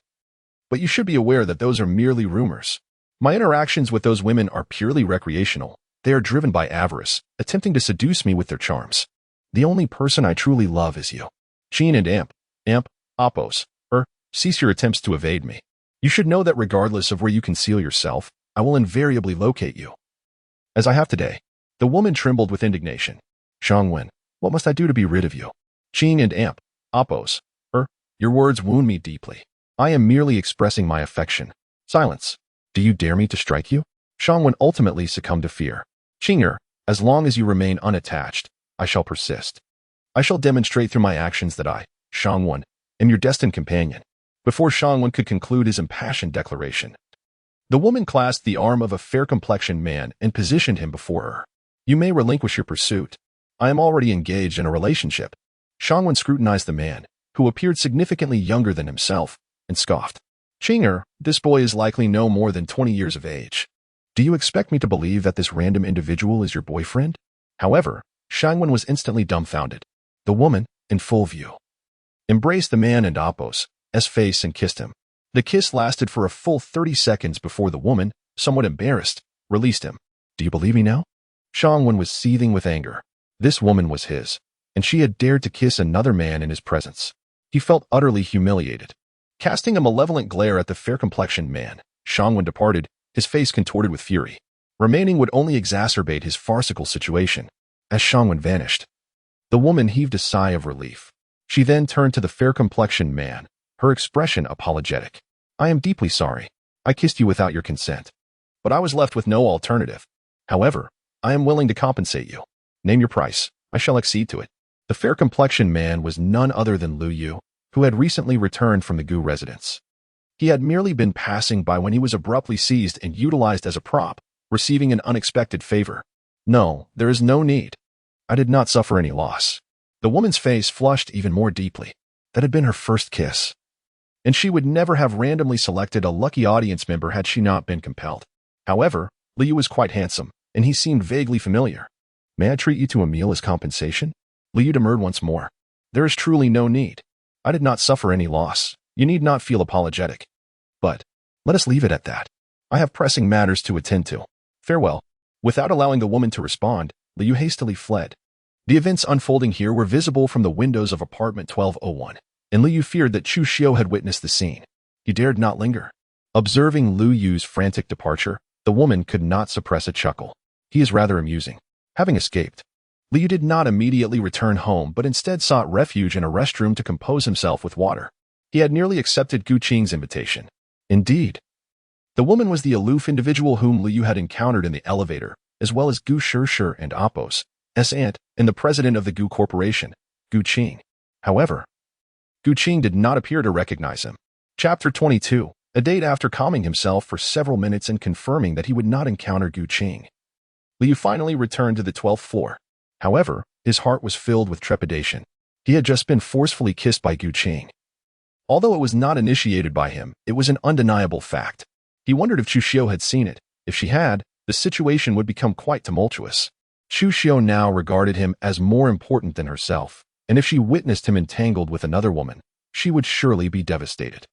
But you should be aware that those are merely rumors. My interactions with those women are purely recreational. They are driven by avarice, attempting to seduce me with their charms. The only person I truly love is you. Qin and Amp, Oppos, cease your attempts to evade me. You should know that regardless of where you conceal yourself, I will invariably locate you. As I have today. The woman trembled with indignation. Shangwen, what must I do to be rid of you? Qin and Oppos, your words wound me deeply. I am merely expressing my affection. Silence. Do you dare me to strike you? Shangwen ultimately succumbed to fear. Qing'er, as long as you remain unattached, I shall persist. I shall demonstrate through my actions that I, Shangwen, am your destined companion. Before Shangwen could conclude his impassioned declaration, the woman clasped the arm of a fair-complexioned man and positioned him before her. You may relinquish your pursuit. I am already engaged in a relationship. Shangwen scrutinized the man, who appeared significantly younger than himself, and scoffed. Qing'er, this boy is likely no more than 20 years of age. Do you expect me to believe that this random individual is your boyfriend? However, Shangwen was instantly dumbfounded. The woman, in full view, embraced the man and Oppos' face and kissed him. The kiss lasted for a full 30 seconds before the woman, somewhat embarrassed, released him. Do you believe me now? Shangwen was seething with anger. This woman was his, and she had dared to kiss another man in his presence. He felt utterly humiliated. Casting a malevolent glare at the fair-complexioned man, Shangwen departed, his face contorted with fury. Remaining would only exacerbate his farcical situation. As Shangwen vanished, the woman heaved a sigh of relief. She then turned to the fair-complexioned man, her expression apologetic. I am deeply sorry. I kissed you without your consent. But I was left with no alternative. However, I am willing to compensate you. Name your price. I shall accede to it. The fair-complexioned man was none other than Lu Yu, who had recently returned from the Gu residence. He had merely been passing by when he was abruptly seized and utilized as a prop, receiving an unexpected favor. No, there is no need. I did not suffer any loss. The woman's face flushed even more deeply. That had been her first kiss. And she would never have randomly selected a lucky audience member had she not been compelled. However, Liu was quite handsome, and he seemed vaguely familiar. May I treat you to a meal as compensation? Liu demurred once more. There is truly no need. I did not suffer any loss. You need not feel apologetic. But, let us leave it at that. I have pressing matters to attend to. Farewell. Without allowing the woman to respond, Liu hastily fled. The events unfolding here were visible from the windows of apartment 1201, and Liu feared that Chu Xiu had witnessed the scene. He dared not linger. Observing Lu Yu's frantic departure, the woman could not suppress a chuckle. He is rather amusing. Having escaped, Liu did not immediately return home but instead sought refuge in a restroom to compose himself with water. He had nearly accepted Gu Qing's invitation. Indeed, the woman was the aloof individual whom Liu had encountered in the elevator, as well as Gu Shishir and Oppos' aunt and the president of the Gu Corporation, Gu Qing. However, Gu Qing did not appear to recognize him. Chapter 22. A date after calming himself for several minutes and confirming that he would not encounter Gu Qing, Liu finally returned to the 12th floor. However, his heart was filled with trepidation. He had just been forcefully kissed by Gu Qing. Although it was not initiated by him, it was an undeniable fact. He wondered if Chu Xiu had seen it. If she had, the situation would become quite tumultuous. Chu Xiu now regarded him as more important than herself, and if she witnessed him entangled with another woman, she would surely be devastated.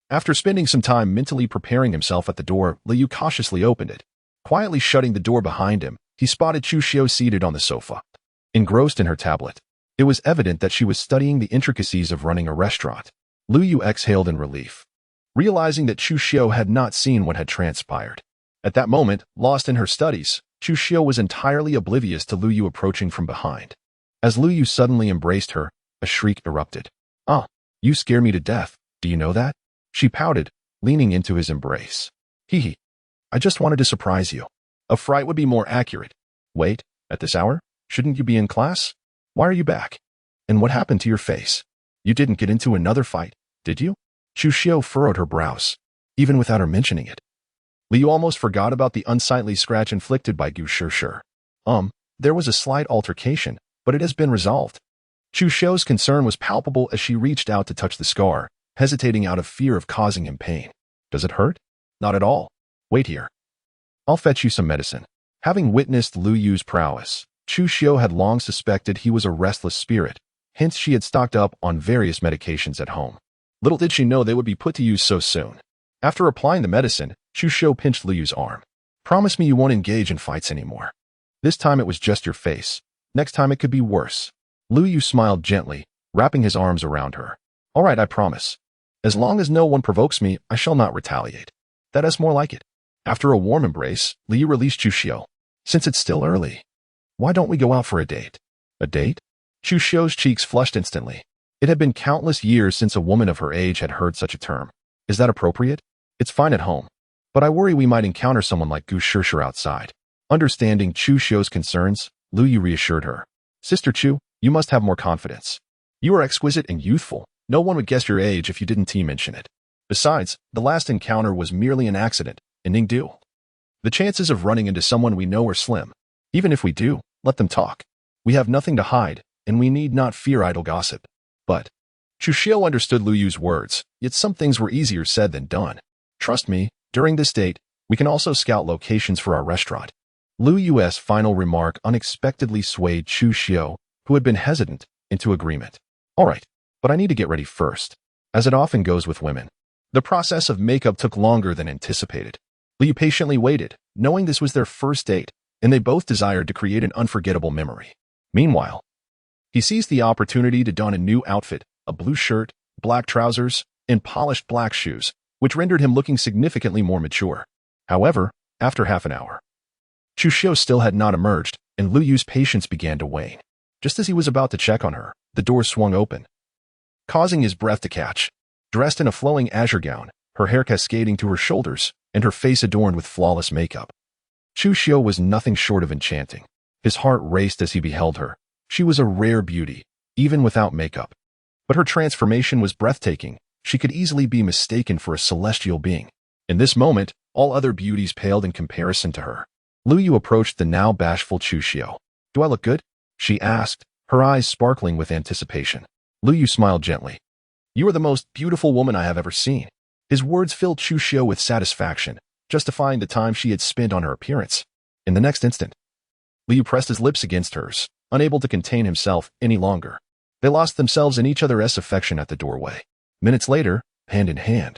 After spending some time mentally preparing himself at the door, Liu cautiously opened it. Quietly shutting the door behind him, he spotted Chu Xiu seated on the sofa, engrossed in her tablet. It was evident that she was studying the intricacies of running a restaurant. Lu Yu exhaled in relief, realizing that Chu Xiu had not seen what had transpired. At that moment, lost in her studies, Chu Xiu was entirely oblivious to Lu Yu approaching from behind. As Lu Yu suddenly embraced her, a shriek erupted. "Ah, you scare me to death, do you know that?" She pouted, leaning into his embrace. Hee. I just wanted to surprise you. A fright would be more accurate. Wait, at this hour? Shouldn't you be in class? Why are you back? And what happened to your face? You didn't get into another fight, did you? Chu Xiu furrowed her brows, even without her mentioning it. Liu almost forgot about the unsightly scratch inflicted by Gu Shishir. There was a slight altercation, but it has been resolved. Chu Xiu's concern was palpable as she reached out to touch the scar, hesitating out of fear of causing him pain. Does it hurt? Not at all. Wait here. I'll fetch you some medicine. Having witnessed Lu Yu's prowess, Chu Xiu had long suspected he was a restless spirit, hence she had stocked up on various medications at home. Little did she know they would be put to use so soon. After applying the medicine, Chu Xiu pinched Lu Yu's arm. Promise me you won't engage in fights anymore. This time it was just your face. Next time it could be worse. Lu Yu smiled gently, wrapping his arms around her. All right, I promise. As long as no one provokes me, I shall not retaliate. That is more like it. After a warm embrace, Lu Yu released Chu Xiu. Since it's still early, why don't we go out for a date? A date? Chu Xiu's cheeks flushed instantly. It had been countless years since a woman of her age had heard such a term. Is that appropriate? It's fine at home. But I worry we might encounter someone like Gu Shishir outside. Understanding Chu Xiu's concerns, Lu Yu reassured her. Sister Chu, you must have more confidence. You are exquisite and youthful. No one would guess your age if you didn't mention it. Besides, the last encounter was merely an accident, in Ningdu. The chances of running into someone we know are slim. Even if we do, let them talk. We have nothing to hide, and we need not fear idle gossip. But Chu Xiu understood Lu Yu's words, yet some things were easier said than done. Trust me, during this date, we can also scout locations for our restaurant. Lu Yu's final remark unexpectedly swayed Chu Xiu, who had been hesitant, into agreement. All right, but I need to get ready first. As it often goes with women, the process of makeup took longer than anticipated. Lu Yu patiently waited, knowing this was their first date, and they both desired to create an unforgettable memory. Meanwhile, he seized the opportunity to don a new outfit, a blue shirt, black trousers, and polished black shoes, which rendered him looking significantly more mature. However, after half an hour, Chu Xiu still had not emerged, and Lu Yu's patience began to wane. Just as he was about to check on her, the door swung open, causing his breath to catch. Dressed in a flowing azure gown, her hair cascading to her shoulders, and her face adorned with flawless makeup, Chu Xiu was nothing short of enchanting. His heart raced as he beheld her. She was a rare beauty, even without makeup. But her transformation was breathtaking. She could easily be mistaken for a celestial being. In this moment, all other beauties paled in comparison to her. Lu Yu approached the now bashful Chu Xiu. Do I look good? She asked, her eyes sparkling with anticipation. Lu Yu smiled gently. You are the most beautiful woman I have ever seen. His words filled Chu Xiu with satisfaction, justifying the time she had spent on her appearance. In the next instant, Lu Yu pressed his lips against hers, unable to contain himself any longer. They lost themselves in each other's affection at the doorway. Minutes later, hand in hand,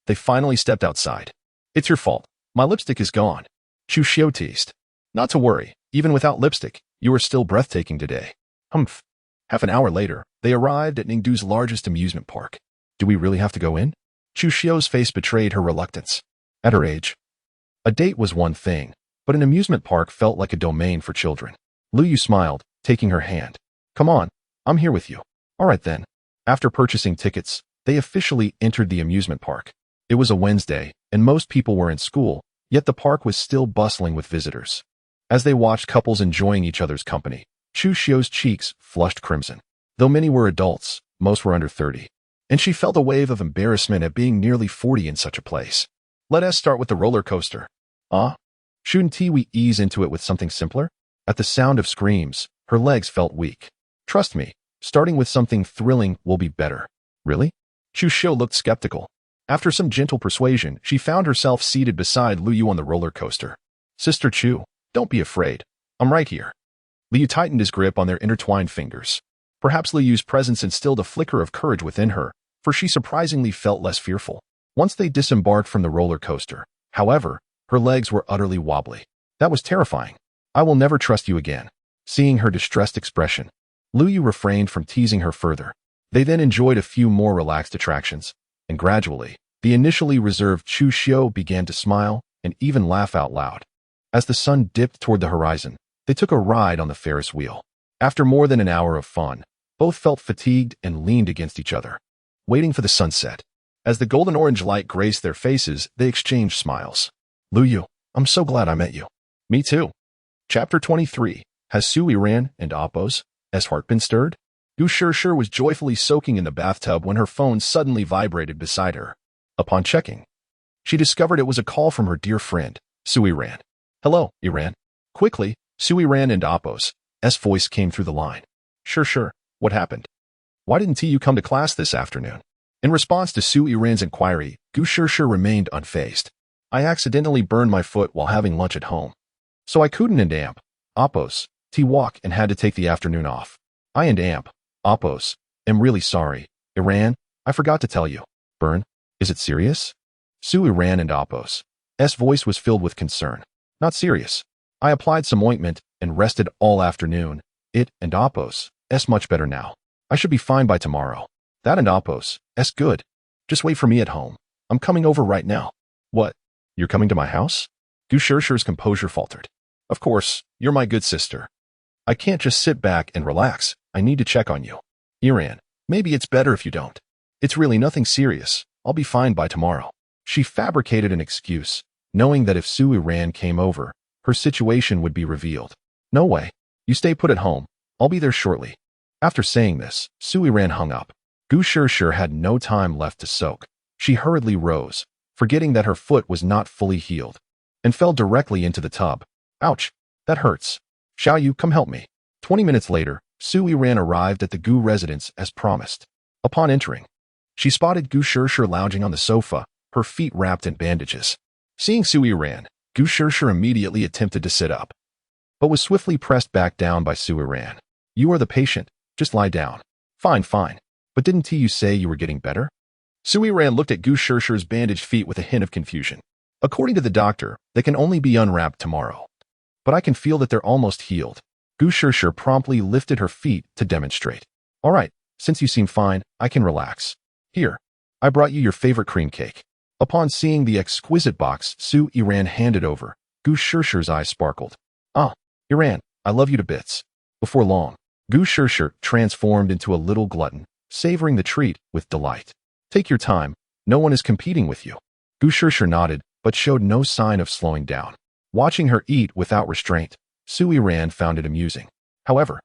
they finally stepped outside. It's your fault. My lipstick is gone. Chu Xiu teased. Not to worry, even without lipstick, you are still breathtaking today. Humph. Half an hour later, they arrived at Ningdu's largest amusement park. Do we really have to go in? Chu Xiu's face betrayed her reluctance. At her age, a date was one thing, but an amusement park felt like a domain for children. Lu Yu smiled, taking her hand. Come on, I'm here with you. All right then. After purchasing tickets, they officially entered the amusement park. It was a Wednesday, and most people were in school, yet the park was still bustling with visitors. As they watched couples enjoying each other's company, Chu Xiu's cheeks flushed crimson. Though many were adults, most were under 30, and she felt a wave of embarrassment at being nearly 40 in such a place. Let us start with the roller coaster. Shouldn't we ease into it with something simpler? At the sound of screams, her legs felt weak. Trust me, starting with something thrilling will be better. Really? Chu Xiu looked skeptical. After some gentle persuasion, she found herself seated beside Lu Yu on the roller coaster. Sister Chu, don't be afraid. I'm right here. Lu Yu tightened his grip on their intertwined fingers. Perhaps Lu Yu's presence instilled a flicker of courage within her, for she surprisingly felt less fearful. Once they disembarked from the roller coaster, however, her legs were utterly wobbly. That was terrifying. I will never trust you again. Seeing her distressed expression, Lu Yu refrained from teasing her further. They then enjoyed a few more relaxed attractions, and gradually, the initially reserved Chu Xiu began to smile and even laugh out loud. As the sun dipped toward the horizon, they took a ride on the Ferris wheel. After more than an hour of fun, both felt fatigued and leaned against each other, waiting for the sunset. As the golden-orange light graced their faces, they exchanged smiles. Lu Yu, I'm so glad I met you. Me too. Chapter 23. Has Su Yiran and Appo's heart been stirred? Gu Shishir was joyfully soaking in the bathtub when her phone suddenly vibrated beside her. Upon checking, she discovered it was a call from her dear friend, Su Yiran. Hello, Yiran. Quickly, Su Yiran and Appo's voice came through the line. Sure. What happened? Why didn't you come to class this afternoon? In response to Su Yiran's inquiry, Gu Shishir remained unfazed. I accidentally burned my foot while having lunch at home. So I couldn't and amp, oppos, walk and had to take the afternoon off. I and amp, oppos, am really sorry. Yiran, I forgot to tell you. Burn? Is it serious? Su Yiran and oppos. S voice was filled with concern. Not serious. I applied some ointment and rested all afternoon. It and oppos. S much better now. I should be fine by tomorrow. That and oppos. S good. Just wait for me at home. I'm coming over right now. What? You're coming to my house? Gu Shishir's composure faltered. Of course, you're my good sister. I can't just sit back and relax. I need to check on you. Yiran, maybe it's better if you don't. It's really nothing serious. I'll be fine by tomorrow. She fabricated an excuse, knowing that if Su Yiran came over, her situation would be revealed. No way. You stay put at home. I'll be there shortly. After saying this, Su Yiran hung up. Gu Shishir had no time left to soak. She hurriedly rose, forgetting that her foot was not fully healed, and fell directly into the tub. Ouch, that hurts. Xiaoyu, come help me. 20 minutes later, Su Yiran arrived at the Gu residence as promised. Upon entering, she spotted Gu Shishir lounging on the sofa, her feet wrapped in bandages. Seeing Su Yiran, Gu Shishir immediately attempted to sit up, but was swiftly pressed back down by Su Yiran. You are the patient. Just lie down. Fine, fine. But didn't you say you were getting better? Su Yiran looked at Gu Shishir's bandaged feet with a hint of confusion. According to the doctor, they can only be unwrapped tomorrow. But I can feel that they're almost healed. Gu Shishir promptly lifted her feet to demonstrate. All right, since you seem fine, I can relax. Here, I brought you your favorite cream cake. Upon seeing the exquisite box Su Yiran handed over, Gu Shishir's eyes sparkled. Ah, Yiran, I love you to bits. Before long, Gu Shishir transformed into a little glutton, savoring the treat with delight. Take your time, no one is competing with you. Gu Shishir nodded, but showed no sign of slowing down. Watching her eat without restraint, Su Yiran found it amusing. However,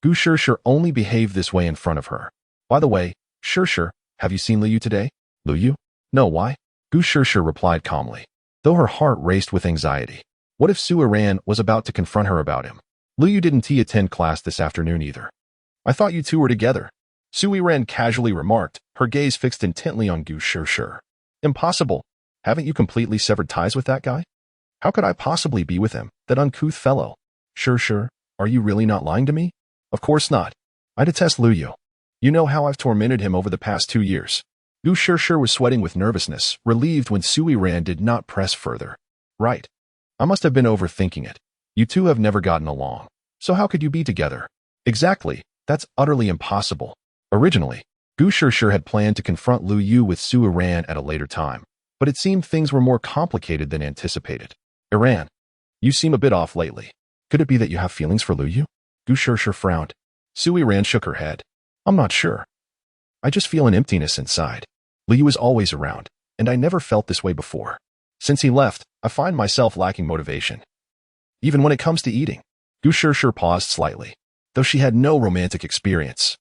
Gu Shishir only behaved this way in front of her. By the way, Shishir, have you seen Liu today? Liu? No, why? Gu Shishir replied calmly, though her heart raced with anxiety. What if Su Yiran was about to confront her about him? Liu didn't attend class this afternoon either. I thought you two were together. Su Yiran casually remarked, her gaze fixed intently on Gu Shishir. Impossible. Haven't you completely severed ties with that guy? How could I possibly be with him, that uncouth fellow? Shishir, are you really not lying to me? Of course not. I detest Liu. You know how I've tormented him over the past 2 years. Gu Shishir was sweating with nervousness, relieved when Su Yiran did not press further. Right. I must have been overthinking it. You two have never gotten along. So how could you be together? Exactly. That's utterly impossible. Originally, Gu Shishir had planned to confront Liu with Su Yiran at a later time, but it seemed things were more complicated than anticipated. Yiran, you seem a bit off lately. Could it be that you have feelings for Liu? Gu Shishir frowned. Su Yiran shook her head. I'm not sure. I just feel an emptiness inside. Liu is always around, and I never felt this way before. Since he left, I find myself lacking motivation. Even when it comes to eating. Gu Shishir paused slightly, though she had no romantic experience.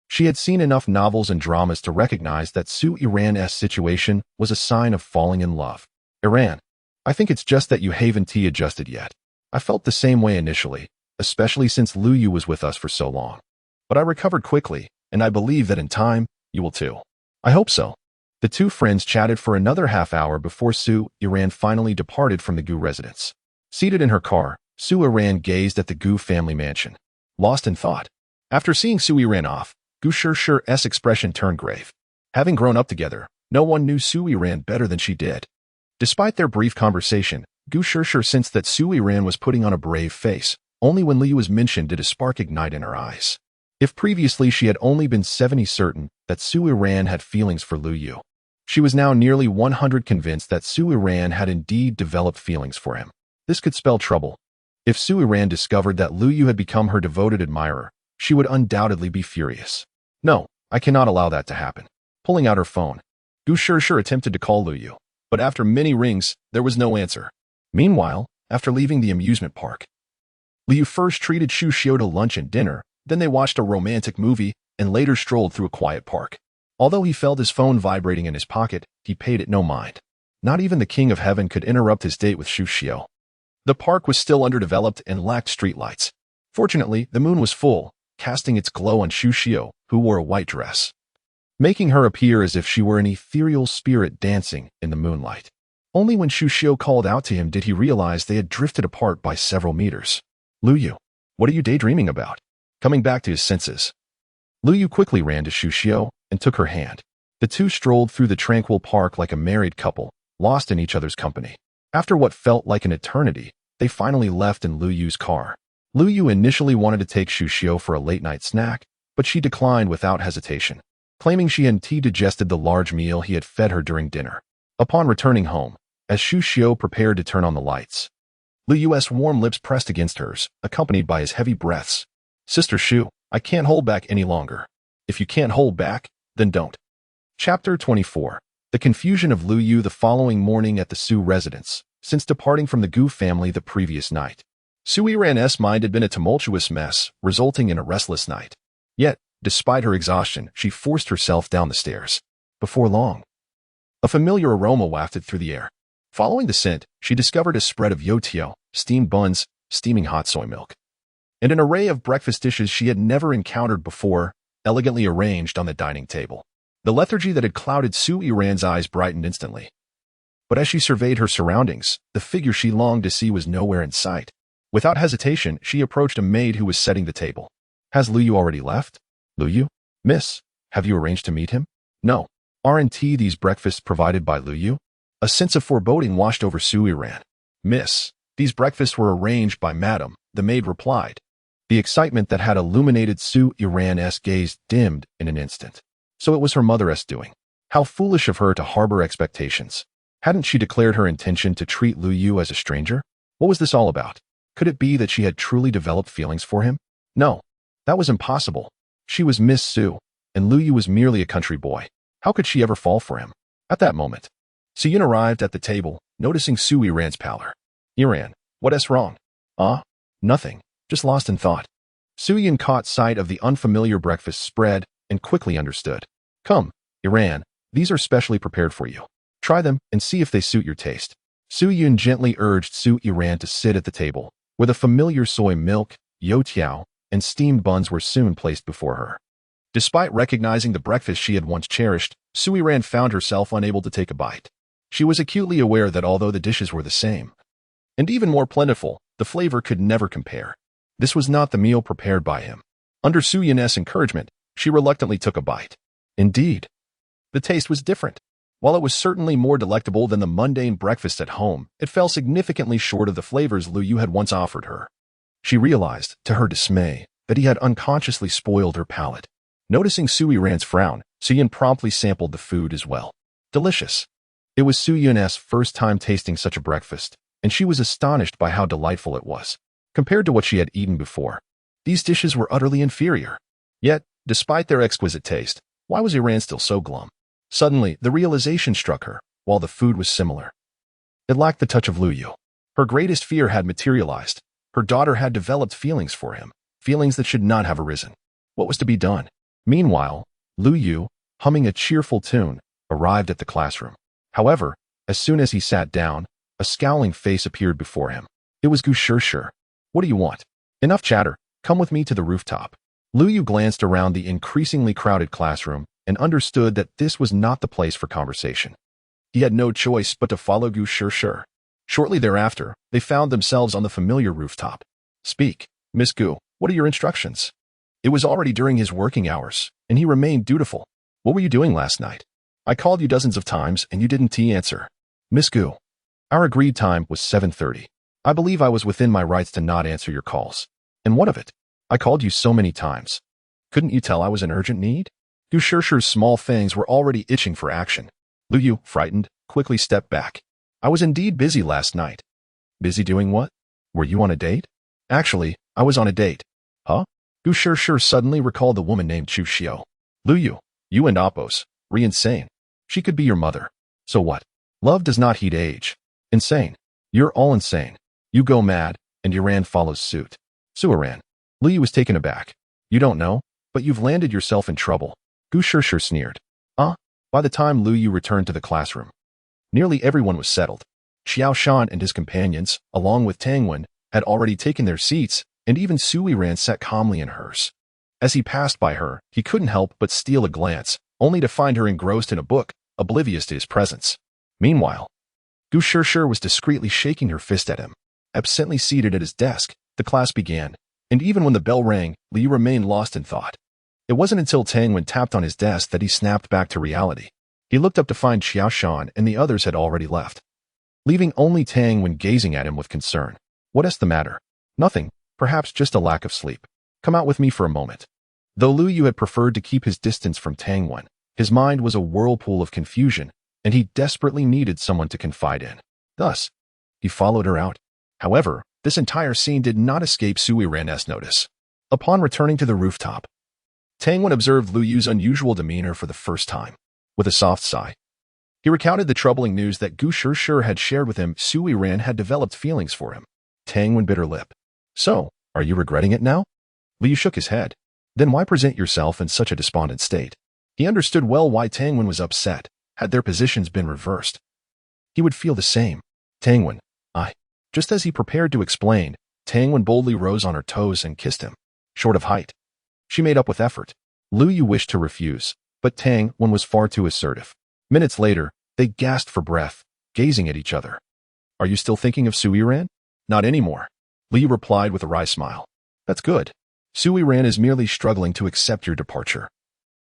She had seen enough novels and dramas to recognize that Su Yiran's situation was a sign of falling in love. Yiran, I think it's just that you haven't adjusted yet. I felt the same way initially, especially since Liu was with us for so long. But I recovered quickly, and I believe that in time, you will too. I hope so. The two friends chatted for another half hour before Su Yiran finally departed from the Gu residence. Seated in her car, Su Yiran gazed at the Gu family mansion, lost in thought. After seeing Su Yiran off, Gu Shishir's expression turned grave. Having grown up together, no one knew Su Yiran better than she did. Despite their brief conversation, Gu Shishir sensed that Su Yiran was putting on a brave face. Only when Liu was mentioned did a spark ignite in her eyes. If previously she had only been 70 certain that Su Yiran had feelings for Liu, she was now nearly 100 convinced that Su Yiran had indeed developed feelings for him. This could spell trouble. If Su Yiran discovered that Liu had become her devoted admirer, she would undoubtedly be furious. No, I cannot allow that to happen. Pulling out her phone, Gu Shishir attempted to call Liu, but after many rings, there was no answer. Meanwhile, after leaving the amusement park, Liu first treated Shu Xiao to lunch and dinner, then they watched a romantic movie and later strolled through a quiet park. Although he felt his phone vibrating in his pocket, he paid it no mind. Not even the King of Heaven could interrupt his date with Shu Xiao. The park was still underdeveloped and lacked streetlights. Fortunately, the moon was full, casting its glow on Xu Xiu, who wore a white dress, making her appear as if she were an ethereal spirit dancing in the moonlight. Only when Xu Xiu called out to him did he realize they had drifted apart by several meters. Lu Yu, what are you daydreaming about? Coming back to his senses, Lu Yu quickly ran to Xu Xiu and took her hand. The two strolled through the tranquil park like a married couple, lost in each other's company. After what felt like an eternity, they finally left in Lu Yu's car. Lu Yu initially wanted to take Xu Xiu for a late-night snack, but she declined without hesitation, claiming she hadn't digested the large meal he had fed her during dinner. Upon returning home, as Xu Xiu prepared to turn on the lights, Lu Yu's warm lips pressed against hers, accompanied by his heavy breaths. Sister Xu, I can't hold back any longer. If you can't hold back, then don't. Chapter 24. The confusion of Lu Yu the following morning at the Su residence, since departing from the Gu family the previous night. Su Yiran's mind had been a tumultuous mess, resulting in a restless night. Yet, despite her exhaustion, she forced herself down the stairs. Before long, a familiar aroma wafted through the air. Following the scent, she discovered a spread of youtiao, steamed buns, steaming hot soy milk, and an array of breakfast dishes she had never encountered before, elegantly arranged on the dining table. The lethargy that had clouded Su Yiran's eyes brightened instantly. But as she surveyed her surroundings, the figure she longed to see was nowhere in sight. Without hesitation, she approached a maid who was setting the table. Has Lu Yu already left? Lu Yu? Miss, have you arranged to meet him? No. Aren't these breakfasts provided by Lu Yu? A sense of foreboding washed over Su Yiran. Miss, these breakfasts were arranged by Madam, the maid replied. The excitement that had illuminated Su Yiran's gaze dimmed in an instant. So it was her mother's doing. How foolish of her to harbor expectations. Hadn't she declared her intention to treat Lu Yu as a stranger? What was this all about? Could it be that she had truly developed feelings for him? No, that was impossible. She was Miss Su, and Lu Yu was merely a country boy. How could she ever fall for him? At that moment, Su Yiran arrived at the table, noticing Su Yiran's pallor. Yiran, what's wrong? Nothing, just lost in thought. Su Yiran caught sight of the unfamiliar breakfast spread and quickly understood. Come, Yiran, these are specially prepared for you. Try them and see if they suit your taste. Su Yiran gently urged Su Yiran to sit at the table, where the familiar soy milk, youtiao, and steamed buns were soon placed before her. Despite recognizing the breakfast she had once cherished, Su Yiran found herself unable to take a bite. She was acutely aware that although the dishes were the same, and even more plentiful, the flavor could never compare. This was not the meal prepared by him. Under Su Yiran's encouragement, she reluctantly took a bite. Indeed, the taste was different. While it was certainly more delectable than the mundane breakfast at home, it fell significantly short of the flavors Lu Yu had once offered her. She realized, to her dismay, that he had unconsciously spoiled her palate. Noticing Su Yiran's frown, Su Yiran promptly sampled the food as well. Delicious. It was Su Yiran's first time tasting such a breakfast, and she was astonished by how delightful it was. Compared to what she had eaten before, these dishes were utterly inferior. Yet, despite their exquisite taste, why was Yiran still so glum? Suddenly, the realization struck her, while the food was similar. It lacked the touch of Lu Yu. Her greatest fear had materialized. Her daughter had developed feelings for him, feelings that should not have arisen. What was to be done? Meanwhile, Lu Yu, humming a cheerful tune, arrived at the classroom. However, as soon as he sat down, a scowling face appeared before him. It was Gu Shishir. What do you want? Enough chatter. Come with me to the rooftop. Lu Yu glanced around the increasingly crowded classroom and understood that this was not the place for conversation. He had no choice but to follow Gu Shishir. Shortly thereafter, they found themselves on the familiar rooftop. Speak, Miss Gu, what are your instructions? It was already during his working hours, and he remained dutiful. What were you doing last night? I called you dozens of times, and you didn't answer. Miss Gu, our agreed time was 7:30. I believe I was within my rights to not answer your calls. And what of it? I called you so many times. Couldn't you tell I was in urgent need? Gu Shishir's small fangs were already itching for action. Lu Yu, frightened, quickly stepped back. I was indeed busy last night. Busy doing what? Were you on a date? Actually, I was on a date. Huh? Gu Shishir suddenly recalled the woman named Xu Xiu. Lu Yu, you and Oppos, insane. She could be your mother. So what? Love does not heed age. Insane. You're all insane. You go mad, and Yiran follows suit. Su Yiran. Lu Yu was taken aback. You don't know, but you've landed yourself in trouble. Gu Shishir sneered. By the time Lu Yu returned to the classroom, nearly everyone was settled. Xiao Shan and his companions, along with Tang Wen, had already taken their seats, and even Su Yiran sat calmly in hers. As he passed by her, he couldn't help but steal a glance, only to find her engrossed in a book, oblivious to his presence. Meanwhile, Gu Shishir was discreetly shaking her fist at him. Absently seated at his desk, the class began, and even when the bell rang, Liu remained lost in thought. It wasn't until Tang Wen tapped on his desk that he snapped back to reality. He looked up to find Xiao Shan and the others had already left, leaving only Tang Wen gazing at him with concern. What is the matter? Nothing, perhaps just a lack of sleep. Come out with me for a moment. Though Lu Yu had preferred to keep his distance from Tang Wen, his mind was a whirlpool of confusion, and he desperately needed someone to confide in. Thus, he followed her out. However, this entire scene did not escape Su Yiran's notice. Upon returning to the rooftop, Tang Wen observed Lu Yu's unusual demeanor for the first time. With a soft sigh, he recounted the troubling news that Gu Shishir had shared with him. Su Yiran had developed feelings for him. Tang Wen bit her lip. So, are you regretting it now? Lu Yu shook his head. Then why present yourself in such a despondent state? He understood well why Tang Wen was upset. Had their positions been reversed, he would feel the same. Tang Wen, Just as he prepared to explain, Tang Wen boldly rose on her toes and kissed him. Short of height, she made up with effort. Lu Yu wished to refuse, but Tang Wen was far too assertive. Minutes later, they gasped for breath, gazing at each other. Are you still thinking of Su Yiran? Not anymore. Lu Yu replied with a wry smile. That's good. Su Yiran is merely struggling to accept your departure.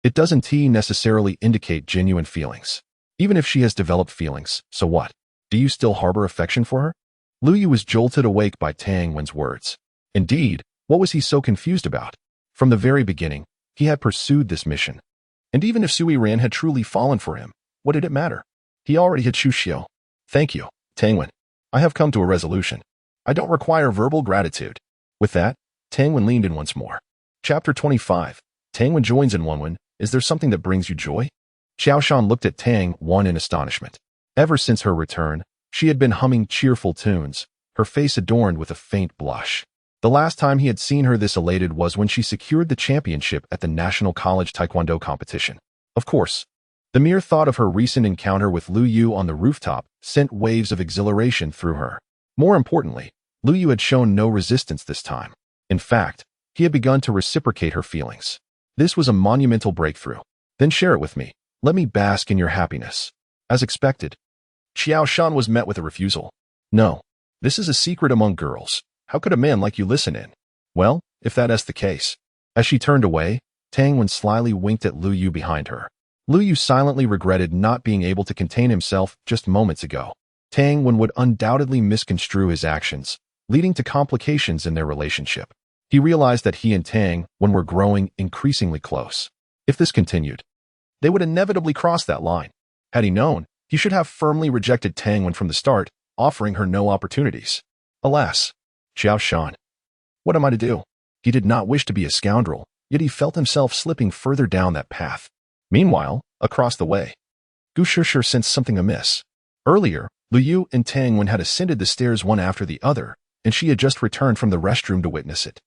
It doesn't necessarily indicate genuine feelings. Even if she has developed feelings, so what? Do you still harbor affection for her? Lu Yu was jolted awake by Tang Wen's words. Indeed, what was he so confused about? From the very beginning, he had pursued this mission. And even if Su Yiran had truly fallen for him, what did it matter? He already had Shuxiao. Thank you, Tang Wen. I have come to a resolution. I don't require verbal gratitude. With that, Tang Wen leaned in once more. Chapter 25. Tang Wen joins in Wen. Is there something that brings you joy? Xiao Shan looked at Tang Wen in astonishment. Ever since her return, she had been humming cheerful tunes, her face adorned with a faint blush. The last time he had seen her this elated was when she secured the championship at the National College Taekwondo competition. Of course, the mere thought of her recent encounter with Lu Yu on the rooftop sent waves of exhilaration through her. More importantly, Lu Yu had shown no resistance this time. In fact, he had begun to reciprocate her feelings. This was a monumental breakthrough. Then share it with me. Let me bask in your happiness. As expected, Xiao Shan was met with a refusal. No, this is a secret among girls. How could a man like you listen in? Well, if that is the case. As she turned away, Tang Wen slyly winked at Lu Yu behind her. Lu Yu silently regretted not being able to contain himself just moments ago. Tang Wen would undoubtedly misconstrue his actions, leading to complications in their relationship. He realized that he and Tang Wen were growing increasingly close. If this continued, they would inevitably cross that line. Had he known, he should have firmly rejected Tang Wen from the start, offering her no opportunities. Alas, Xiao Shan. What am I to do? He did not wish to be a scoundrel, yet he felt himself slipping further down that path. Meanwhile, across the way, Gu Shishir sensed something amiss. Earlier, Lu Yu and Tang Wen had ascended the stairs one after the other, and she had just returned from the restroom to witness it.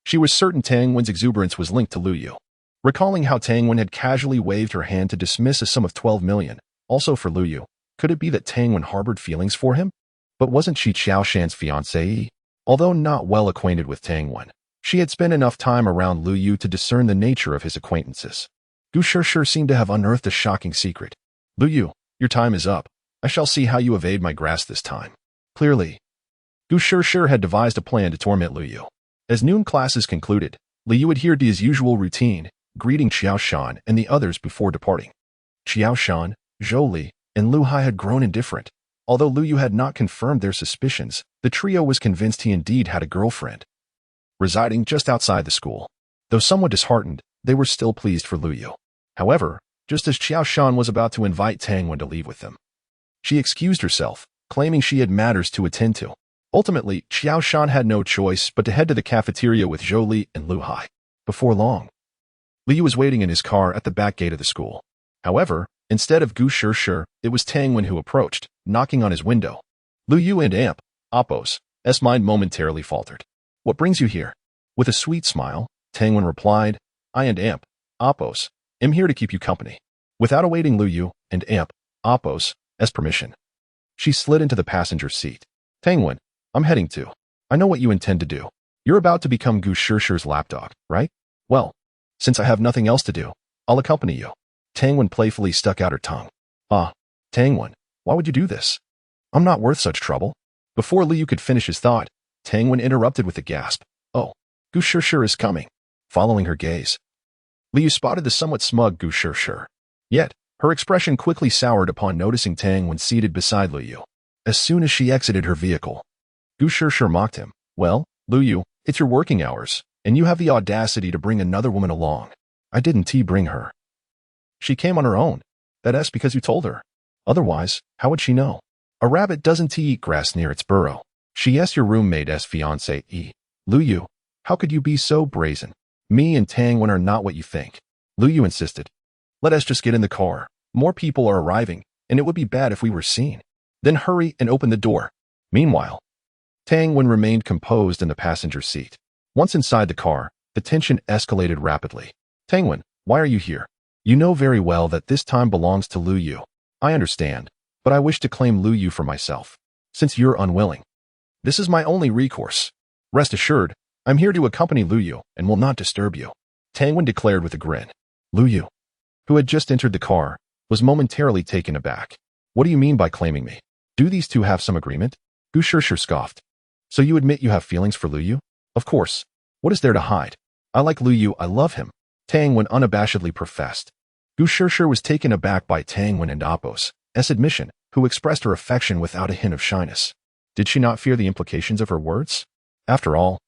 She was certain Tang Wen's exuberance was linked to Lu Yu. Recalling how Tang Wen had casually waved her hand to dismiss a sum of 12 million, also for Lu Yu, could it be that Tang Wen harbored feelings for him? But wasn't she Xiao Shan's fiancée? Although not well acquainted with Tang Wen, she had spent enough time around Lu Yu to discern the nature of his acquaintances. Gu Shishir seemed to have unearthed a shocking secret. Lu Yu, your time is up. I shall see how you evade my grasp this time. Clearly, Gu Shishir had devised a plan to torment Lu Yu. As noon classes concluded, Lu Yu adhered to his usual routine, greeting Xiao Shan and the others before departing. Xiao Shan, Zhou Li, and Lu Hai had grown indifferent. Although Lu Yu had not confirmed their suspicions, the trio was convinced he indeed had a girlfriend, residing just outside the school. Though somewhat disheartened, they were still pleased for Lu Yu. However, just as Xiao Shan was about to invite Tang Wen to leave with them, she excused herself, claiming she had matters to attend to. Ultimately, Xiao Shan had no choice but to head to the cafeteria with Zhou Li and Lu Hai. Before long, Lu Yu was waiting in his car at the back gate of the school. However, instead of Gu Shishir, it was Tang Wen who approached, knocking on his window. Lu Yu and Appo's mind momentarily faltered. What brings you here? With a sweet smile, Tang Wen replied, I and Appo's am here to keep you company. Without awaiting Lu Yu and Appo's permission, she slid into the passenger seat. Tang Wen, I'm heading to. I know what you intend to do. You're about to become Gu Shishir's lapdog, right? Well, Since I have nothing else to do, I'll accompany you. Tang Wen playfully stuck out her tongue. Ah, Tang Wen, why would you do this? I'm not worth such trouble. Before Liu could finish his thought, Tang Wen interrupted with a gasp. Oh, Gu Shishir is coming. Following her gaze, Liu spotted the somewhat smug Gu Shishir. Yet, her expression quickly soured upon noticing Tang Wen seated beside Liu. As soon as she exited her vehicle, Gu Shishir mocked him. Well, Liu, it's your working hours, and you have the audacity to bring another woman along. I didn't bring her. She came on her own. That's because you told her. Otherwise, how would she know? A rabbit doesn't eat grass near its burrow. She asked your roommate's fiancé. Liu, how could you be so brazen? Me and Tang Wen are not what you think. Liu insisted. Let us just get in the car. More people are arriving, and it would be bad if we were seen. Then hurry and open the door. Meanwhile, Tang Wen remained composed in the passenger seat. Once inside the car, the tension escalated rapidly. Tang Wen, why are you here? You know very well that this time belongs to Liu. I understand, but I wish to claim Liu for myself. Since you're unwilling, this is my only recourse. Rest assured, I'm here to accompany Liu and will not disturb you. Tang Wen declared with a grin. Liu, who had just entered the car, was momentarily taken aback. What do you mean by claiming me? Do these two have some agreement? Gu Shishir scoffed. So you admit you have feelings for Liu? Of course. What is there to hide? I like Liu, I love him. Tang Wen unabashedly professed. Gu Shishir was taken aback by Tang Wen and Apos' admission, who expressed her affection without a hint of shyness. Did she not fear the implications of her words? After all,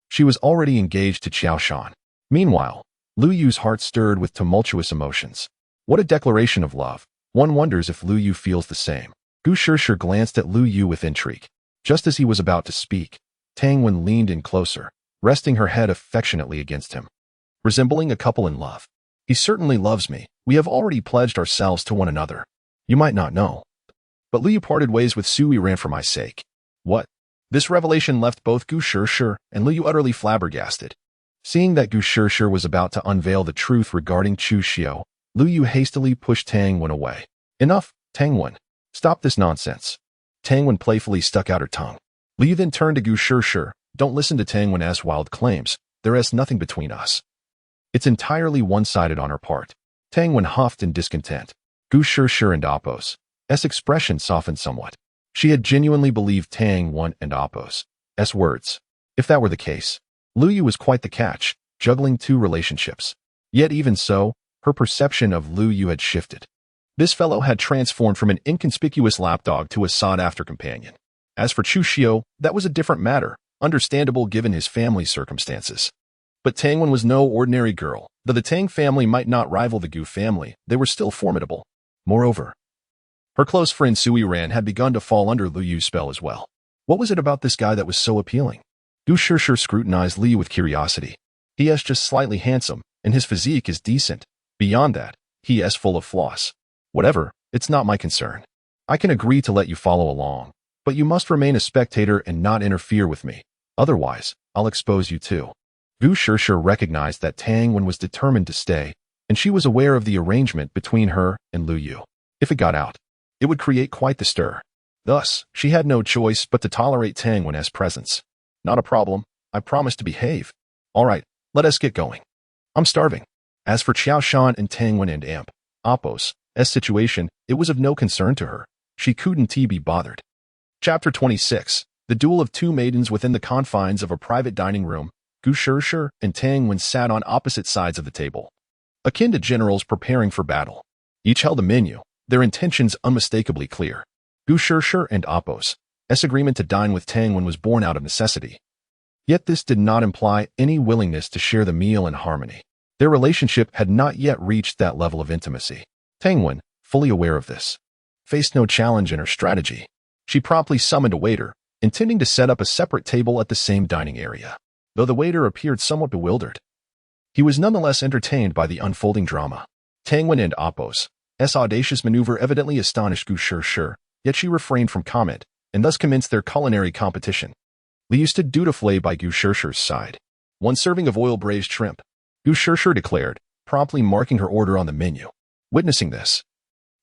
she was already engaged to Qiao Shan. Meanwhile, Liu's heart stirred with tumultuous emotions. What a declaration of love. One wonders if Liu feels the same. Gu Shishir glanced at Liu with intrigue. Just as he was about to speak, Tang Wen leaned in closer, resting her head affectionately against him. Resembling a couple in love. He certainly loves me. We have already pledged ourselves to one another. You might not know, but Liu parted ways with Su Yiran for my sake. What? This revelation left both Gu Shishir and Liu utterly flabbergasted. Seeing that Gu Shishir was about to unveil the truth regarding Chu Xiao, Liu hastily pushed Tang Wen away. Enough, Tang Wen. Stop this nonsense. Tang Wen playfully stuck out her tongue. Liu then turned to Gu Shishir. Don't listen to Tang Wen's wild claims. There is nothing between us. It's entirely one-sided on her part. Tang Wen huffed in discontent. Gu Shishir and Apos' expression softened somewhat. She had genuinely believed Tang Wen and Apos' words. If that were the case, Liu was quite the catch, juggling two relationships. Yet even so, her perception of Liu had shifted. This fellow had transformed from an inconspicuous lapdog to a sought-after companion. As for Chu Xiao, that was a different matter, understandable given his family's circumstances. But Tang Wen was no ordinary girl. Though the Tang family might not rival the Gu family, they were still formidable. Moreover, her close friend Su Yiran had begun to fall under Liu's spell as well. What was it about this guy that was so appealing? Gu Shishir scrutinized Liu with curiosity. He is just slightly handsome, and his physique is decent. Beyond that, he is full of flaws. Whatever, it's not my concern. I can agree to let you follow along, but you must remain a spectator and not interfere with me. Otherwise, I'll expose you too. Gu Shishir recognized that Tang Wen was determined to stay, and she was aware of the arrangement between her and Liu. If it got out, it would create quite the stir. Thus, she had no choice but to tolerate Tang Wen's presence. Not a problem. I promise to behave. All right, let us get going. I'm starving. As for Qiao Shan and Tang Wen and Apos' situation, it was of no concern to her. She couldn't be bothered. Chapter 26. The duel of two maidens within the confines of a private dining room. Gu Shishir and Tang Wen sat on opposite sides of the table, akin to generals preparing for battle. Each held a menu, their intentions unmistakably clear. Gu Shishir and Apos' agreement to dine with Tang Wen was born out of necessity. Yet this did not imply any willingness to share the meal in harmony. Their relationship had not yet reached that level of intimacy. Tang Wen, fully aware of this, faced no challenge in her strategy. She promptly summoned a waiter, intending to set up a separate table at the same dining area. Though the waiter appeared somewhat bewildered, he was nonetheless entertained by the unfolding drama. Tang Wen and Apos' audacious maneuver evidently astonished Gu Shishir, yet she refrained from comment, and thus commenced their culinary competition. Liu stood dutifully by Gu Shishir's side. One serving of oil-braised shrimp, Gu Shishir declared, promptly marking her order on the menu. Witnessing this,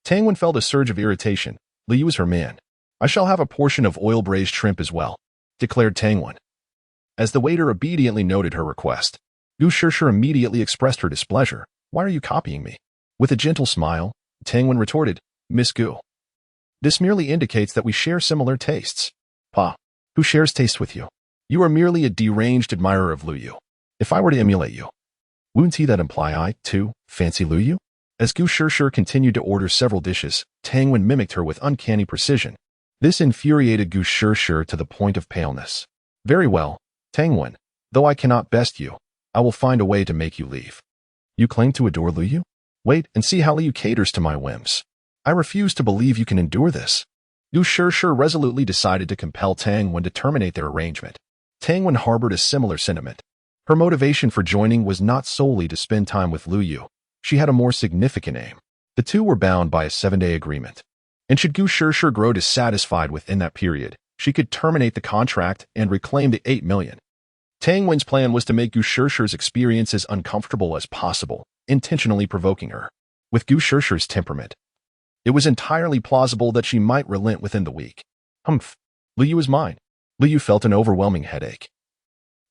Tang Wen felt a surge of irritation. Liu is her man. I shall have a portion of oil-braised shrimp as well, declared Tang Wen. As the waiter obediently noted her request, Gu Shishir immediately expressed her displeasure. Why are you copying me? With a gentle smile, Tang Wen retorted, Miss Gu. This merely indicates that we share similar tastes. Pa, who shares taste with you? You are merely a deranged admirer of Lu Yu. If I were to emulate you, wouldn't that imply I, too, fancy Lu Yu? As Gu Shishir continued to order several dishes, Tang Wen mimicked her with uncanny precision. This infuriated Gu Shishir to the point of paleness. Very well, Tang Wen, though I cannot best you, I will find a way to make you leave. You claim to adore Lu Yu? Wait and see how Lu Yu caters to my whims. I refuse to believe you can endure this. Gu Shishir resolutely decided to compel Tang Wen to terminate their arrangement. Tang Wen harbored a similar sentiment. Her motivation for joining was not solely to spend time with Lu Yu. She had a more significant aim. The two were bound by a 7-day agreement. And should Gu Shishir grow dissatisfied within that period, she could terminate the contract and reclaim the 8 million. Tang Wen's plan was to make Gu Shishir's experience as uncomfortable as possible, intentionally provoking her. With Gu Shishir's temperament, it was entirely plausible that she might relent within the week. Humph, Lu Yu is mine. Lu Yu felt an overwhelming headache.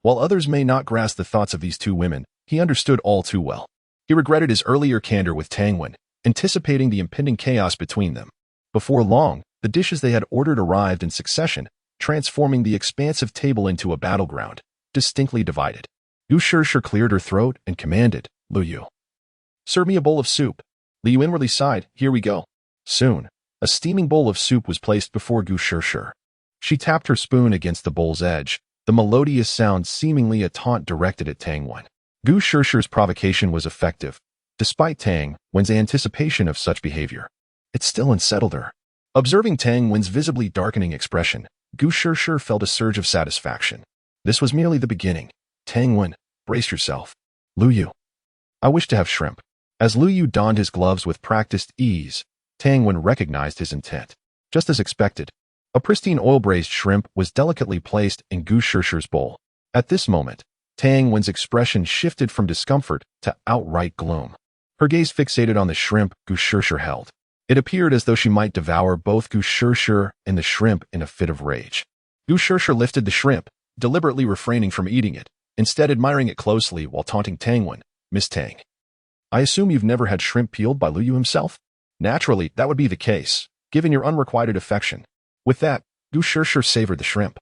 While others may not grasp the thoughts of these two women, he understood all too well. He regretted his earlier candor with Tang Wen, anticipating the impending chaos between them. Before long, the dishes they had ordered arrived in succession, transforming the expansive table into a battleground, distinctly divided. Gu Shishir cleared her throat and commanded, Lu Yu, serve me a bowl of soup. Lu Yu inwardly sighed, here we go. Soon, a steaming bowl of soup was placed before Gu Shishir. She tapped her spoon against the bowl's edge, the melodious sound seemingly a taunt directed at Tang Wen. Gu Shishir's provocation was effective. Despite Tang Wen's anticipation of such behavior, it still unsettled her. Observing Tang Wen's visibly darkening expression, Gu Shishir felt a surge of satisfaction. This was merely the beginning. Tang Wen, brace yourself. Lu Yu, I wish to have shrimp. As Lu Yu donned his gloves with practiced ease, Tang Wen recognized his intent. Just as expected, a pristine oil-braised shrimp was delicately placed in Gu Shishir's bowl. At this moment, Tang Wen's expression shifted from discomfort to outright gloom. Her gaze fixated on the shrimp Gu Shishir held. It appeared as though she might devour both Gu Shishir and the shrimp in a fit of rage. Gu Shishir lifted the shrimp, deliberately refraining from eating it, instead admiring it closely while taunting Tang Wen, Miss Tang. I assume you've never had shrimp peeled by Lu Yu himself? Naturally, that would be the case, given your unrequited affection. With that, Gu Shishir savored the shrimp,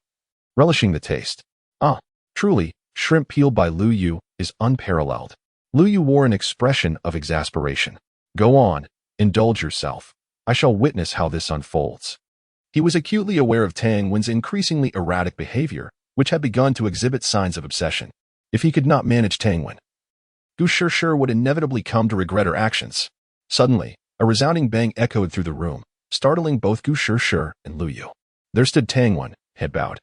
relishing the taste. Ah, truly, shrimp peeled by Lu Yu is unparalleled. Lu Yu wore an expression of exasperation. Go on, indulge yourself. I shall witness how this unfolds. He was acutely aware of Tang Wen's increasingly erratic behavior, which had begun to exhibit signs of obsession. If he could not manage Tang Wen, Gu Shishir would inevitably come to regret her actions. Suddenly, a resounding bang echoed through the room, startling both Gu Shishir and Lu Yu. There stood Tang Wen, head bowed,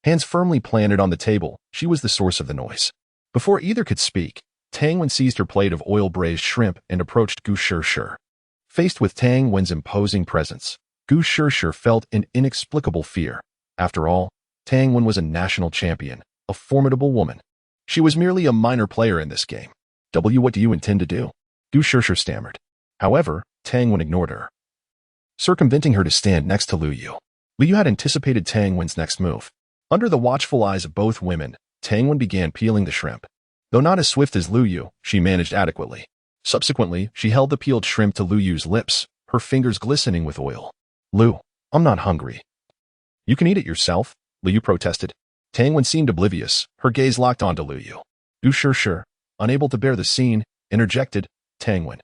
hands firmly planted on the table. She was the source of the noise. Before either could speak, Tang Wen seized her plate of oil-braised shrimp and approached Gu Shishir. Faced with Tang Wen's imposing presence, Gu Shishir felt an inexplicable fear. After all, Tang Wen was a national champion, a formidable woman. She was merely a minor player in this game. What do you intend to do? Gu Shishir stammered. However, Tang Wen ignored her, circumventing her to stand next to Lu Yu. Lu Yu had anticipated Tang Wen's next move. Under the watchful eyes of both women, Tang Wen began peeling the shrimp. Though not as swift as Lu Yu, she managed adequately. Subsequently, she held the peeled shrimp to Lu Yu's lips, her fingers glistening with oil. Lu, I'm not hungry. You can eat it yourself, Lu Yu protested. Tang Wen seemed oblivious, her gaze locked onto Lu Yu. Gu Shishir, unable to bear the scene, interjected, Tang Wen,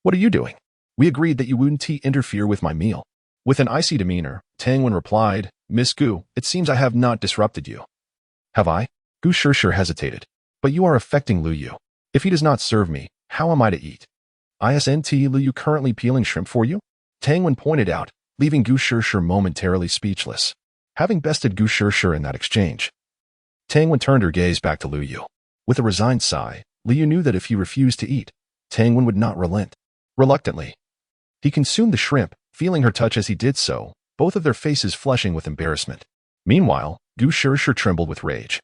what are you doing? We agreed that you wouldn't interfere with my meal. With an icy demeanor, Tang Wen replied, Miss Gu, it seems I have not disrupted you. Have I? Gu Shishir hesitated. But you are affecting Lu Yu. If he does not serve me, how am I to eat? Isn't Lu Yu currently peeling shrimp for you? Tang Wen pointed out, leaving Gu Shishir momentarily speechless. Having bested Gu Shishir in that exchange, Tang Wen turned her gaze back to Lu Yu. With a resigned sigh, Lu Yu knew that if he refused to eat, Tang Wen would not relent. Reluctantly, he consumed the shrimp, feeling her touch as he did so, both of their faces flushing with embarrassment. Meanwhile, Gu Shishir trembled with rage,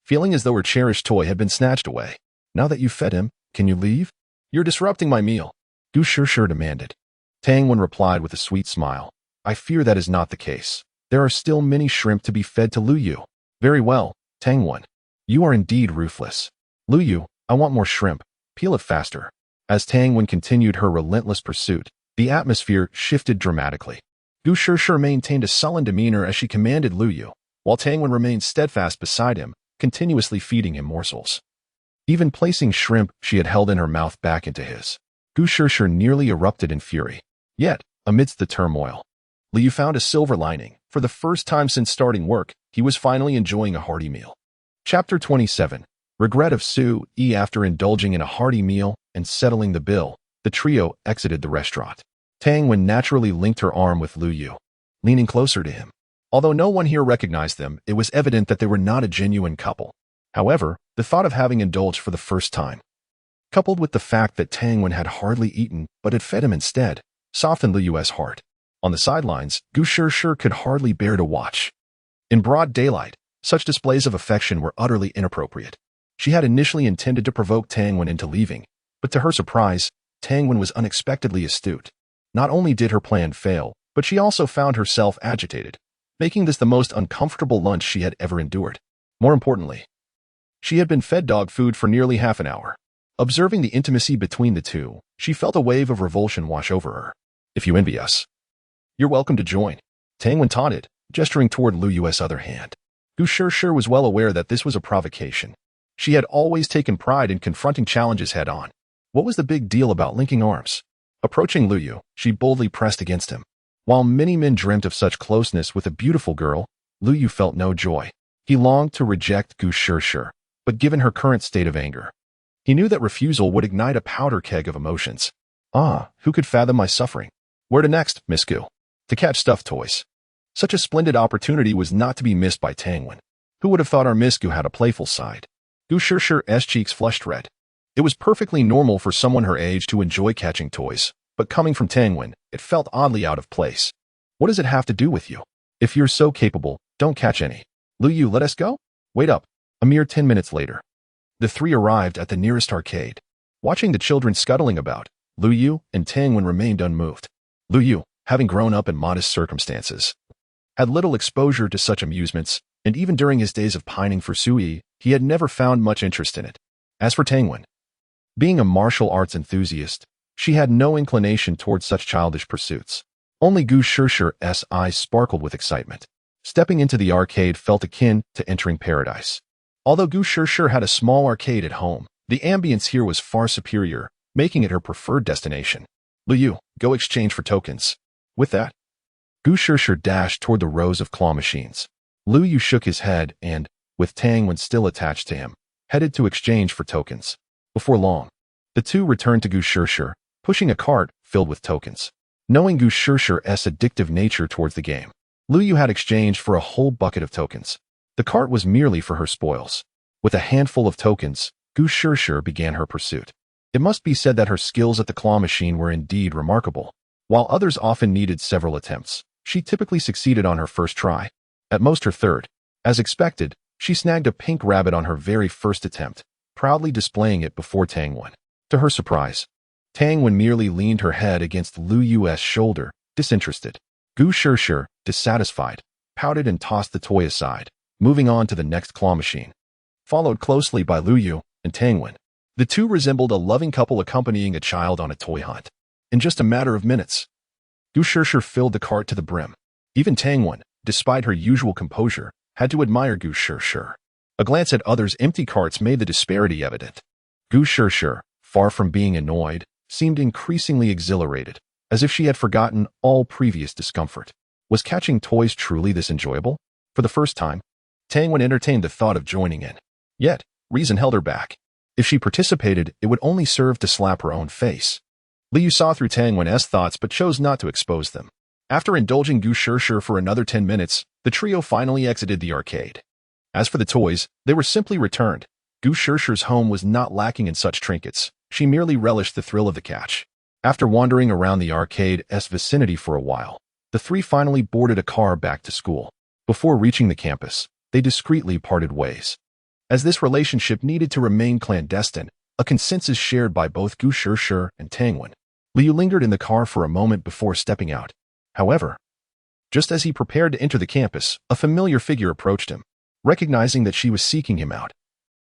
feeling as though her cherished toy had been snatched away. Now that you've fed him, can you leave? You're disrupting my meal, Gu Shishir demanded. Tang Wen replied with a sweet smile. I fear that is not the case. There are still many shrimp to be fed to Lu Yu. Very well, Tang Wen. You are indeed ruthless. Lu Yu, I want more shrimp. Peel it faster. As Tang Wen continued her relentless pursuit, the atmosphere shifted dramatically. Gu Shishir maintained a sullen demeanor as she commanded Lu Yu, while Tang Wen remained steadfast beside him, continuously feeding him morsels. Even placing shrimp she had held in her mouth back into his. Gu Shishir nearly erupted in fury. Yet, amidst the turmoil, Lu Yu found a silver lining. For the first time since starting work, he was finally enjoying a hearty meal. Chapter 27. Regret of Su Yi. After indulging in a hearty meal and settling the bill, the trio exited the restaurant. Tang Wen naturally linked her arm with Lu Yu, leaning closer to him. Although no one here recognized them, it was evident that they were not a genuine couple. However, the thought of having indulged for the first time, coupled with the fact that Tang Wen had hardly eaten but had fed him instead, softened Lu Yu's heart. On the sidelines, Gu Shishir could hardly bear to watch. In broad daylight, such displays of affection were utterly inappropriate. She had initially intended to provoke Tang Wen into leaving, but to her surprise, Tang Wen was unexpectedly astute. Not only did her plan fail, but she also found herself agitated, making this the most uncomfortable lunch she had ever endured. More importantly, she had been fed dog food for nearly half an hour. Observing the intimacy between the two, she felt a wave of revulsion wash over her. If you envy us, you're welcome to join, Tang Wen taunted, gesturing toward Lu Yu's other hand. Gu Shishir was well aware that this was a provocation. She had always taken pride in confronting challenges head-on. What was the big deal about linking arms? Approaching Lu Yu, she boldly pressed against him. While many men dreamt of such closeness with a beautiful girl, Lu Yu felt no joy. He longed to reject Gu Shishir, but given her current state of anger, he knew that refusal would ignite a powder keg of emotions. Who could fathom my suffering? Where to next, Miss Gu? To catch stuffed toys. Such a splendid opportunity was not to be missed by Tang Wen. Who would have thought our Miss Gu had a playful side? Gu Shishir's cheeks flushed red. It was perfectly normal for someone her age to enjoy catching toys, but coming from Tang Wen, it felt oddly out of place. What does it have to do with you? If you're so capable, don't catch any. Lu Yu, let us go? Wait up. A mere 10 minutes later, the three arrived at the nearest arcade. Watching the children scuttling about, Lu Yu and Tang Wen remained unmoved. Lu Yu, having grown up in modest circumstances, had little exposure to such amusements, and even during his days of pining for Su Yi, he had never found much interest in it. As for Tang Wen, being a martial arts enthusiast, she had no inclination towards such childish pursuits. Only Gu Shishir's eyes sparkled with excitement. Stepping into the arcade felt akin to entering paradise. Although Gu Shishir had a small arcade at home, the ambience here was far superior, making it her preferred destination. Lu Yu, go exchange for tokens. With that, Gu Shishir dashed toward the rows of claw machines. Lu Yu shook his head and, with Tang Wen still attached to him, headed to exchange for tokens. Before long, the two returned to Gu Shishir, pushing a cart filled with tokens. Knowing Gu Shishir's addictive nature towards the game, Lu Yu had exchanged for a whole bucket of tokens. The cart was merely for her spoils. With a handful of tokens, Gu Shishir began her pursuit. It must be said that her skills at the claw machine were indeed remarkable. While others often needed several attempts, she typically succeeded on her first try. At most her third. As expected, she snagged a pink rabbit on her very first attempt, proudly displaying it before Tang Wen. To her surprise, Tang Wen merely leaned her head against Lu Yu's shoulder, disinterested. Gu Shishir, dissatisfied, pouted and tossed the toy aside, moving on to the next claw machine. Followed closely by Lu Yu and Tang Wen, the two resembled a loving couple accompanying a child on a toy hunt. In just a matter of minutes, Gu Shishir filled the cart to the brim. Even Tang Wen, despite her usual composure, had to admire Gu Shishir. A glance at others' empty carts made the disparity evident. Gu Shishir, far from being annoyed, seemed increasingly exhilarated, as if she had forgotten all previous discomfort. Was catching toys truly this enjoyable? For the first time, Tang Wen entertained the thought of joining in. Yet, reason held her back. If she participated, it would only serve to slap her own face. Lu Yu saw through Tang Wen's thoughts but chose not to expose them. After indulging Gu Shishir for another 10 minutes, the trio finally exited the arcade. As for the toys, they were simply returned. Gu Shishir's home was not lacking in such trinkets. She merely relished the thrill of the catch. After wandering around the arcade's vicinity for a while, the three finally boarded a car back to school. Before reaching the campus, they discreetly parted ways. As this relationship needed to remain clandestine, a consensus shared by both Gu Shishir and Tang Wen, Lu Yu lingered in the car for a moment before stepping out. However, just as he prepared to enter the campus, a familiar figure approached him. Recognizing that she was seeking him out,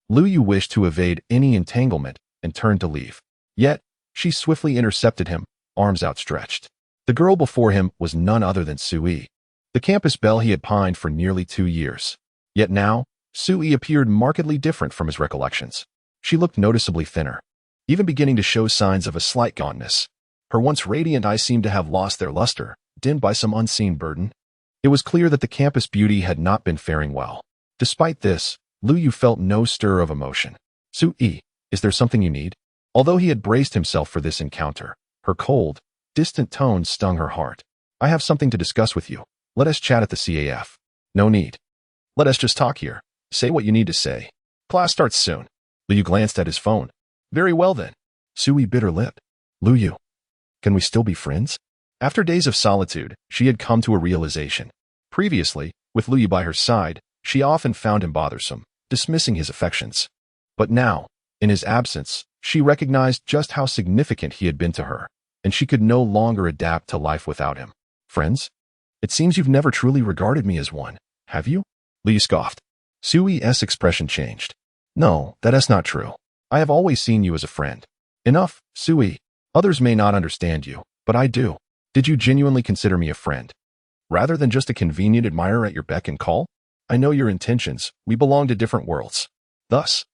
Lu Yu wished to evade any entanglement and turned to leave. Yet, she swiftly intercepted him, arms outstretched. The girl before him was none other than Su Yi, the campus belle he had pined for nearly 2 years. Yet now, Su Yi appeared markedly different from his recollections. She looked noticeably thinner, even beginning to show signs of a slight gauntness. Her once radiant eyes seemed to have lost their luster, dimmed by some unseen burden. It was clear that the campus beauty had not been faring well. Despite this, Lu Yu felt no stir of emotion. Su Yi, is there something you need? Although he had braced himself for this encounter, her cold, distant tones stung her heart. I have something to discuss with you. Let us chat at the CAF. No need. Let us just talk here. Say what you need to say. Class starts soon. Lu Yu glanced at his phone. Very well then. Su Yi bit her lip. Lu Yu, can we still be friends? After days of solitude, she had come to a realization. Previously, with Lu Yu by her side, she often found him bothersome, dismissing his affections. But now, in his absence, she recognized just how significant he had been to her, and she could no longer adapt to life without him. Friends? It seems you've never truly regarded me as one, have you? Lu Yu scoffed. Su Yi's expression changed. No, that is not true. I have always seen you as a friend. Enough, Su Yi. Others may not understand you, but I do. Did you genuinely consider me a friend? Rather than just a convenient admirer at your beck and call? I know your intentions. We belong to different worlds. Thus,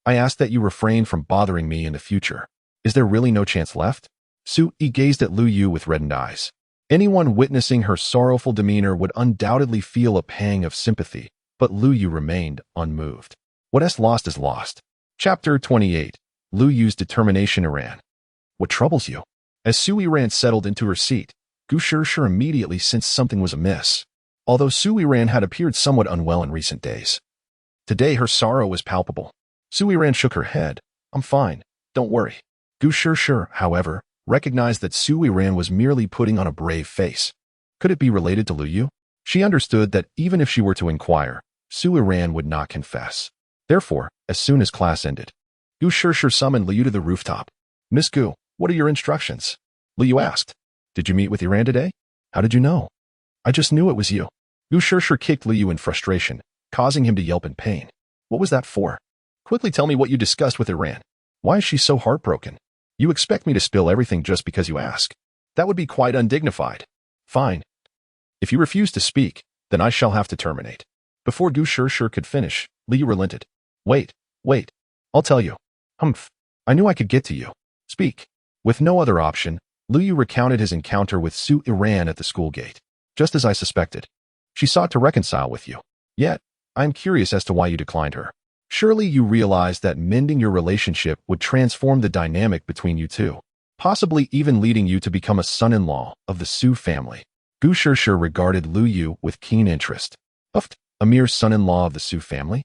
I ask that you refrain from bothering me in the future. Is there really no chance left? Su Yi gazed at Lu Yu with reddened eyes. Anyone witnessing her sorrowful demeanor would undoubtedly feel a pang of sympathy, but Lu Yu remained unmoved. What is lost. Chapter 28. Lu Yu's determination Iran. What troubles you? As Su Yiran settled into her seat, Gu Shishir immediately sensed something was amiss, although Su Yiran had appeared somewhat unwell in recent days. Today her sorrow was palpable. Su Yiran shook her head. I'm fine, don't worry. Gu Shishir, however, recognized that Su Yiran was merely putting on a brave face. Could it be related to Lu Yu? She understood that even if she were to inquire, Su Yiran would not confess. Therefore, as soon as class ended, Gu Shishir summoned Lu Yu to the rooftop. Miss Gu, what are your instructions? Lu Yu asked. Did you meet with Yiran today? How did you know? I just knew it was you. Gu Shishir kicked Lu Yu in frustration, causing him to yelp in pain. What was that for? Quickly tell me what you discussed with Yiran. Why is she so heartbroken? You expect me to spill everything just because you ask? That would be quite undignified. Fine. If you refuse to speak, then I shall have to terminate. Before Gu Shishir could finish, Lu Yu relented. Wait. I'll tell you. Humph. I knew I could get to you. Speak. With no other option, Lu Yu recounted his encounter with Su Yiran at the school gate. Just as I suspected. She sought to reconcile with you. Yet, I am curious as to why you declined her. Surely you realized that mending your relationship would transform the dynamic between you two, possibly even leading you to become a son-in-law of the Su family. Gu Shishir regarded Lu Yu with keen interest. Uft, a mere son-in-law of the Su family?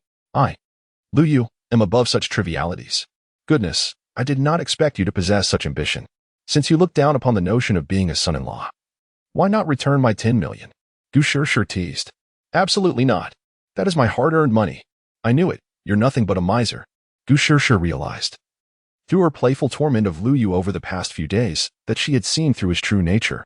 Lu Yu, am above such trivialities. Goodness, I did not expect you to possess such ambition. Since you look down upon the notion of being a son-in-law, why not return my 10 million? Gu Shishir teased. Absolutely not. That is my hard-earned money. I knew it. You're nothing but a miser. Gu Shishir realized, through her playful torment of Lu Yu over the past few days, that she had seen through his true nature.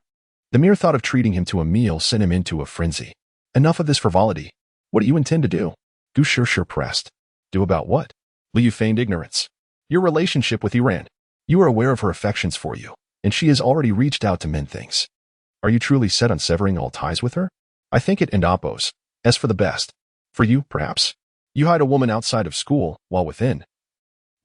The mere thought of treating him to a meal sent him into a frenzy. Enough of this frivolity. What do you intend to do? Gu Shishir pressed. Do about what? Lu Yu feigned ignorance. Your relationship with Yiran. You are aware of her affections for you, and she has already reached out to mend things. Are you truly set on severing all ties with her? I think it and oppose. As for the best. For you, perhaps. You hide a woman outside of school, while within.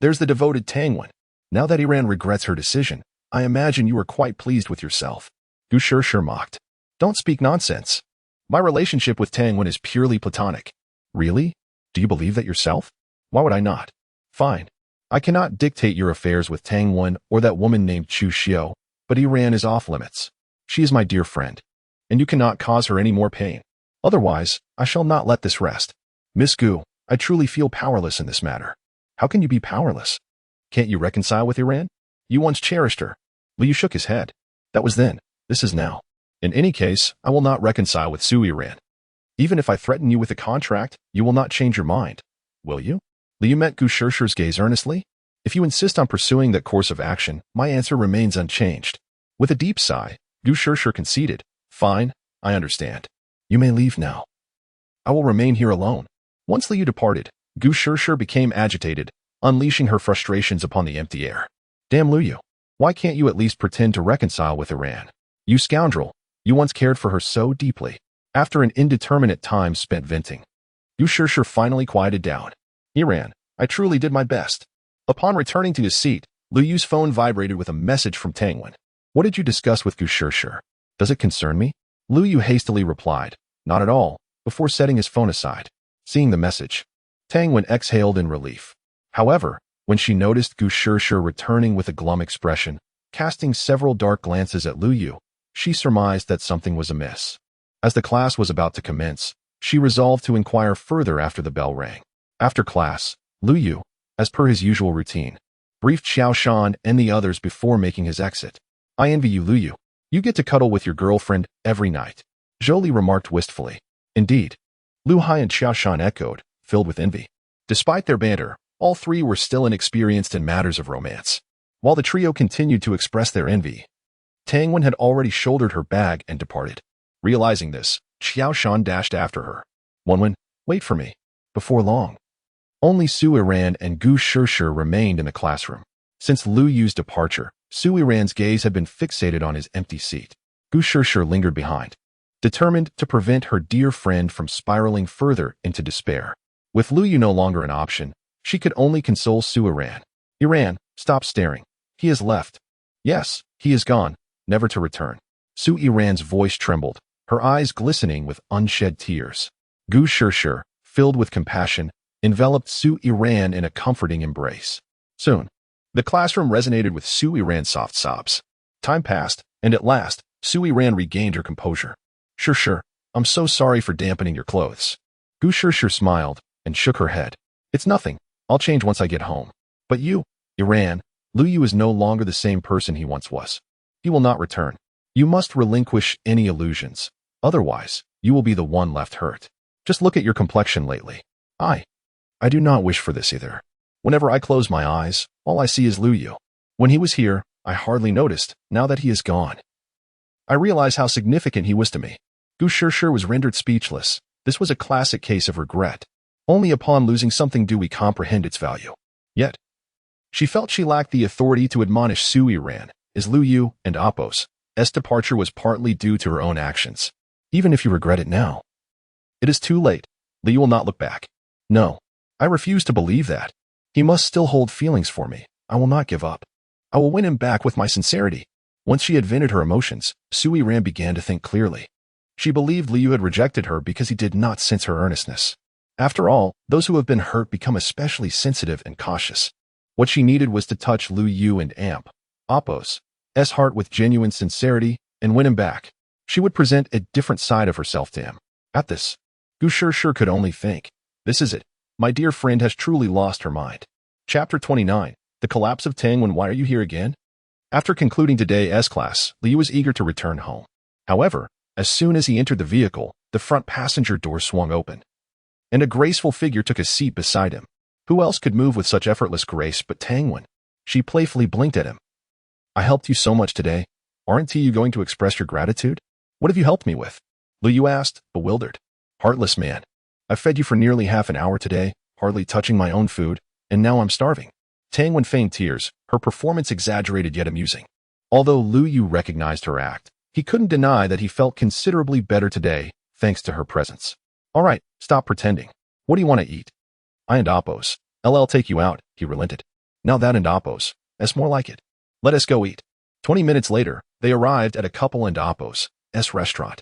There's the devoted Tangwen. Now that Yiran regrets her decision, I imagine you are quite pleased with yourself. Gu Shishir mocked. Don't speak nonsense. My relationship with Tangwen is purely platonic. Really? Do you believe that yourself? Why would I not? Fine. I cannot dictate your affairs with Tangwen or that woman named Chu Xiu, but Yiran is off limits. She is my dear friend, and you cannot cause her any more pain. Otherwise, I shall not let this rest. Miss Gu, I truly feel powerless in this matter. How can you be powerless? Can't you reconcile with Yiran? You once cherished her. Lu Yu shook his head. That was then. This is now. In any case, I will not reconcile with Su Yiran. Even if I threaten you with a contract, you will not change your mind. Will you? Lu Yu met Gu Shishir's gaze earnestly. If you insist on pursuing that course of action, my answer remains unchanged. With a deep sigh, Gu Shishir conceded. Fine, I understand. You may leave now. I will remain here alone. Once Lu Yu departed, Gu Shirshir became agitated, unleashing her frustrations upon the empty air. Damn Luyu. Why can't you at least pretend to reconcile with Yiran? You scoundrel, you once cared for her so deeply. After an indeterminate time spent venting, Gu Shirshir finally quieted down. Yiran, I truly did my best. Upon returning to his seat, Luyu's phone vibrated with a message from Tangwen. What did you discuss with Gu Shirshir? Does it concern me? Luyu hastily replied, not at all, before setting his phone aside. Seeing the message, Tangwen exhaled in relief. However, when she noticed Gu Shirshir returning with a glum expression, casting several dark glances at Luyu, she surmised that something was amiss. As the class was about to commence, she resolved to inquire further after the bell rang. After class, Luyu, as per his usual routine, briefed Xiao Shan and the others before making his exit. I envy you, Luyu. You get to cuddle with your girlfriend every night. Jolie remarked wistfully. Indeed. Lu Hai and Xiao Shan echoed, filled with envy. Despite their banter, all three were still inexperienced in matters of romance. While the trio continued to express their envy, Tangwen had already shouldered her bag and departed. Realizing this, Xiao Shan dashed after her. Wenwen, wait for me. Before long. Only Su Yiran and Gu Shirshir remained in the classroom. Since Lu Yu's departure, Su Yiran's gaze had been fixated on his empty seat. Gu Shirshir lingered behind, determined to prevent her dear friend from spiraling further into despair. With Lu Yu no longer an option, she could only console Su Yiran. Yiran, stop staring. He has left. Yes, he is gone, never to return. Su Yiran's voice trembled, her eyes glistening with unshed tears. Gu Shirshir, filled with compassion, enveloped Su Yiran in a comforting embrace. Soon, the classroom resonated with Su Yiran's soft sobs. Time passed, and at last, Su Yiran regained her composure. Shirshir, I'm so sorry for dampening your clothes. Gu Shirshir smiled and shook her head. It's nothing. I'll change once I get home. But you, Yiran, Luyu is no longer the same person he once was. He will not return. You must relinquish any illusions. Otherwise, you will be the one left hurt. Just look at your complexion lately. I do not wish for this either. Whenever I close my eyes, all I see is Luyu. When he was here, I hardly noticed. Now that he is gone, I realize how significant he was to me. Gu Shirshir was rendered speechless. This was a classic case of regret. Only upon losing something do we comprehend its value. Yet, she felt she lacked the authority to admonish Su Yiran, as Luyu and Apos' departure was partly due to her own actions. Even if you regret it now, it is too late. Liu will not look back. No, I refuse to believe that. He must still hold feelings for me. I will not give up. I will win him back with my sincerity. Once she had vented her emotions, Su Yiran began to think clearly. She believed Liu had rejected her because he did not sense her earnestness. After all, those who have been hurt become especially sensitive and cautious. What she needed was to touch Lu Yu and Apos' heart with genuine sincerity and win him back. She would present a different side of herself to him. At this, Gu Shirshir could only think, this is it. My dear friend has truly lost her mind. Chapter 29, The Collapse of Tangwen. Why are you here again? After concluding today's class, Liu was eager to return home. However, as soon as he entered the vehicle, the front passenger door swung open, and a graceful figure took a seat beside him. Who else could move with such effortless grace but Tangwen? She playfully blinked at him. I helped you so much today. Aren't you going to express your gratitude? What have you helped me with? Liu asked, bewildered. Heartless man. I fed you for nearly half an hour today, hardly touching my own food, and now I'm starving. Tangwen feigned tears, her performance exaggerated yet amusing. Although Lu Yu recognized her act, he couldn't deny that he felt considerably better today, thanks to her presence. All right, stop pretending. What do you want to eat? I and Apos. I'll take you out, he relented. Now that and Apos. That's more like it. Let us go eat. 20 minutes later, they arrived at a couple and Apos' restaurant.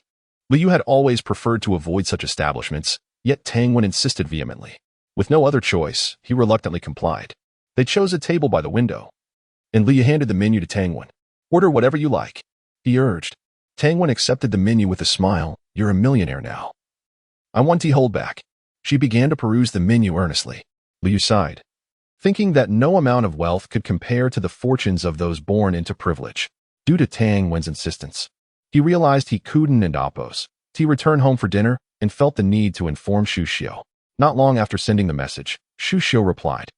Liu had always preferred to avoid such establishments, yet Tangwen insisted vehemently. With no other choice, he reluctantly complied. They chose a table by the window, and Liu handed the menu to Tangwen. Order whatever you like, he urged. Tangwen accepted the menu with a smile. You're a millionaire now. I want tea holdback. She began to peruse the menu earnestly. Liu sighed, thinking that no amount of wealth could compare to the fortunes of those born into privilege. Due to Tangwen's insistence, he realized he couldn't and Apos. He returned home for dinner and felt the need to inform Shu Xiu. Not long after sending the message, Shu Xiu replied,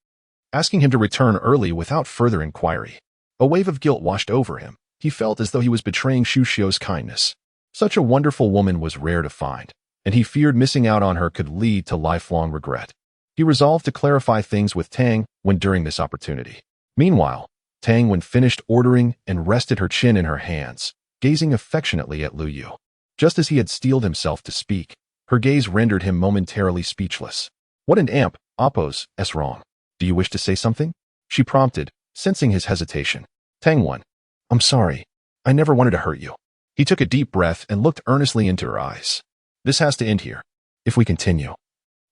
asking him to return early without further inquiry. A wave of guilt washed over him. He felt as though he was betraying Shu Xiu's kindness. Such a wonderful woman was rare to find, and he feared missing out on her could lead to lifelong regret. He resolved to clarify things with Tang when during this opportunity. Meanwhile, Tang when finished ordering and rested her chin in her hands, gazing affectionately at Lu Yu. Just as he had steeled himself to speak, her gaze rendered him momentarily speechless. What an amp, Oppos, s wrong. Do you wish to say something? She prompted, sensing his hesitation. Tang 1. I'm sorry. I never wanted to hurt you. He took a deep breath and looked earnestly into her eyes. This has to end here. If we continue.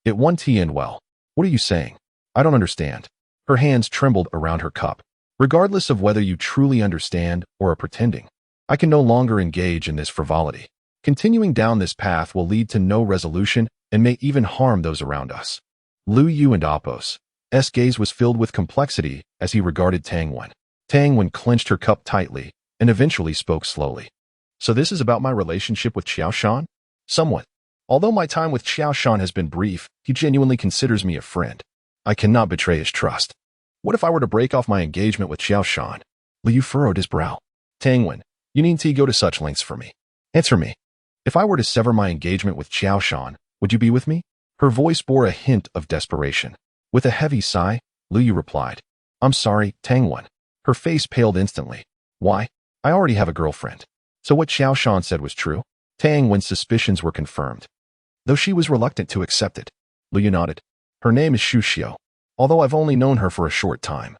It won't end well. What are you saying? I don't understand. Her hands trembled around her cup. Regardless of whether you truly understand or are pretending, I can no longer engage in this frivolity. Continuing down this path will lead to no resolution and may even harm those around us. Lu Yu and Oppos' gaze was filled with complexity as he regarded Tang Wen. Tang Wen clenched her cup tightly and eventually spoke slowly. So this is about my relationship with Xiao Shan? Somewhat. Although my time with Xiao Shan has been brief, he genuinely considers me a friend. I cannot betray his trust. What if I were to break off my engagement with Xiao Shan? Lu Yu furrowed his brow. Tang Wen, you needn't go to such lengths for me. Answer me. If I were to sever my engagement with Xiao Shan, would you be with me? Her voice bore a hint of desperation. With a heavy sigh, Lu Yu replied, I'm sorry, Tang Wen. Her face paled instantly. Why? I already have a girlfriend. So what Xiao Shan said was true? Tang Wen's suspicions were confirmed. Though she was reluctant to accept it, Lu Yu nodded. Her name is Shu Xiao, although I've only known her for a short time.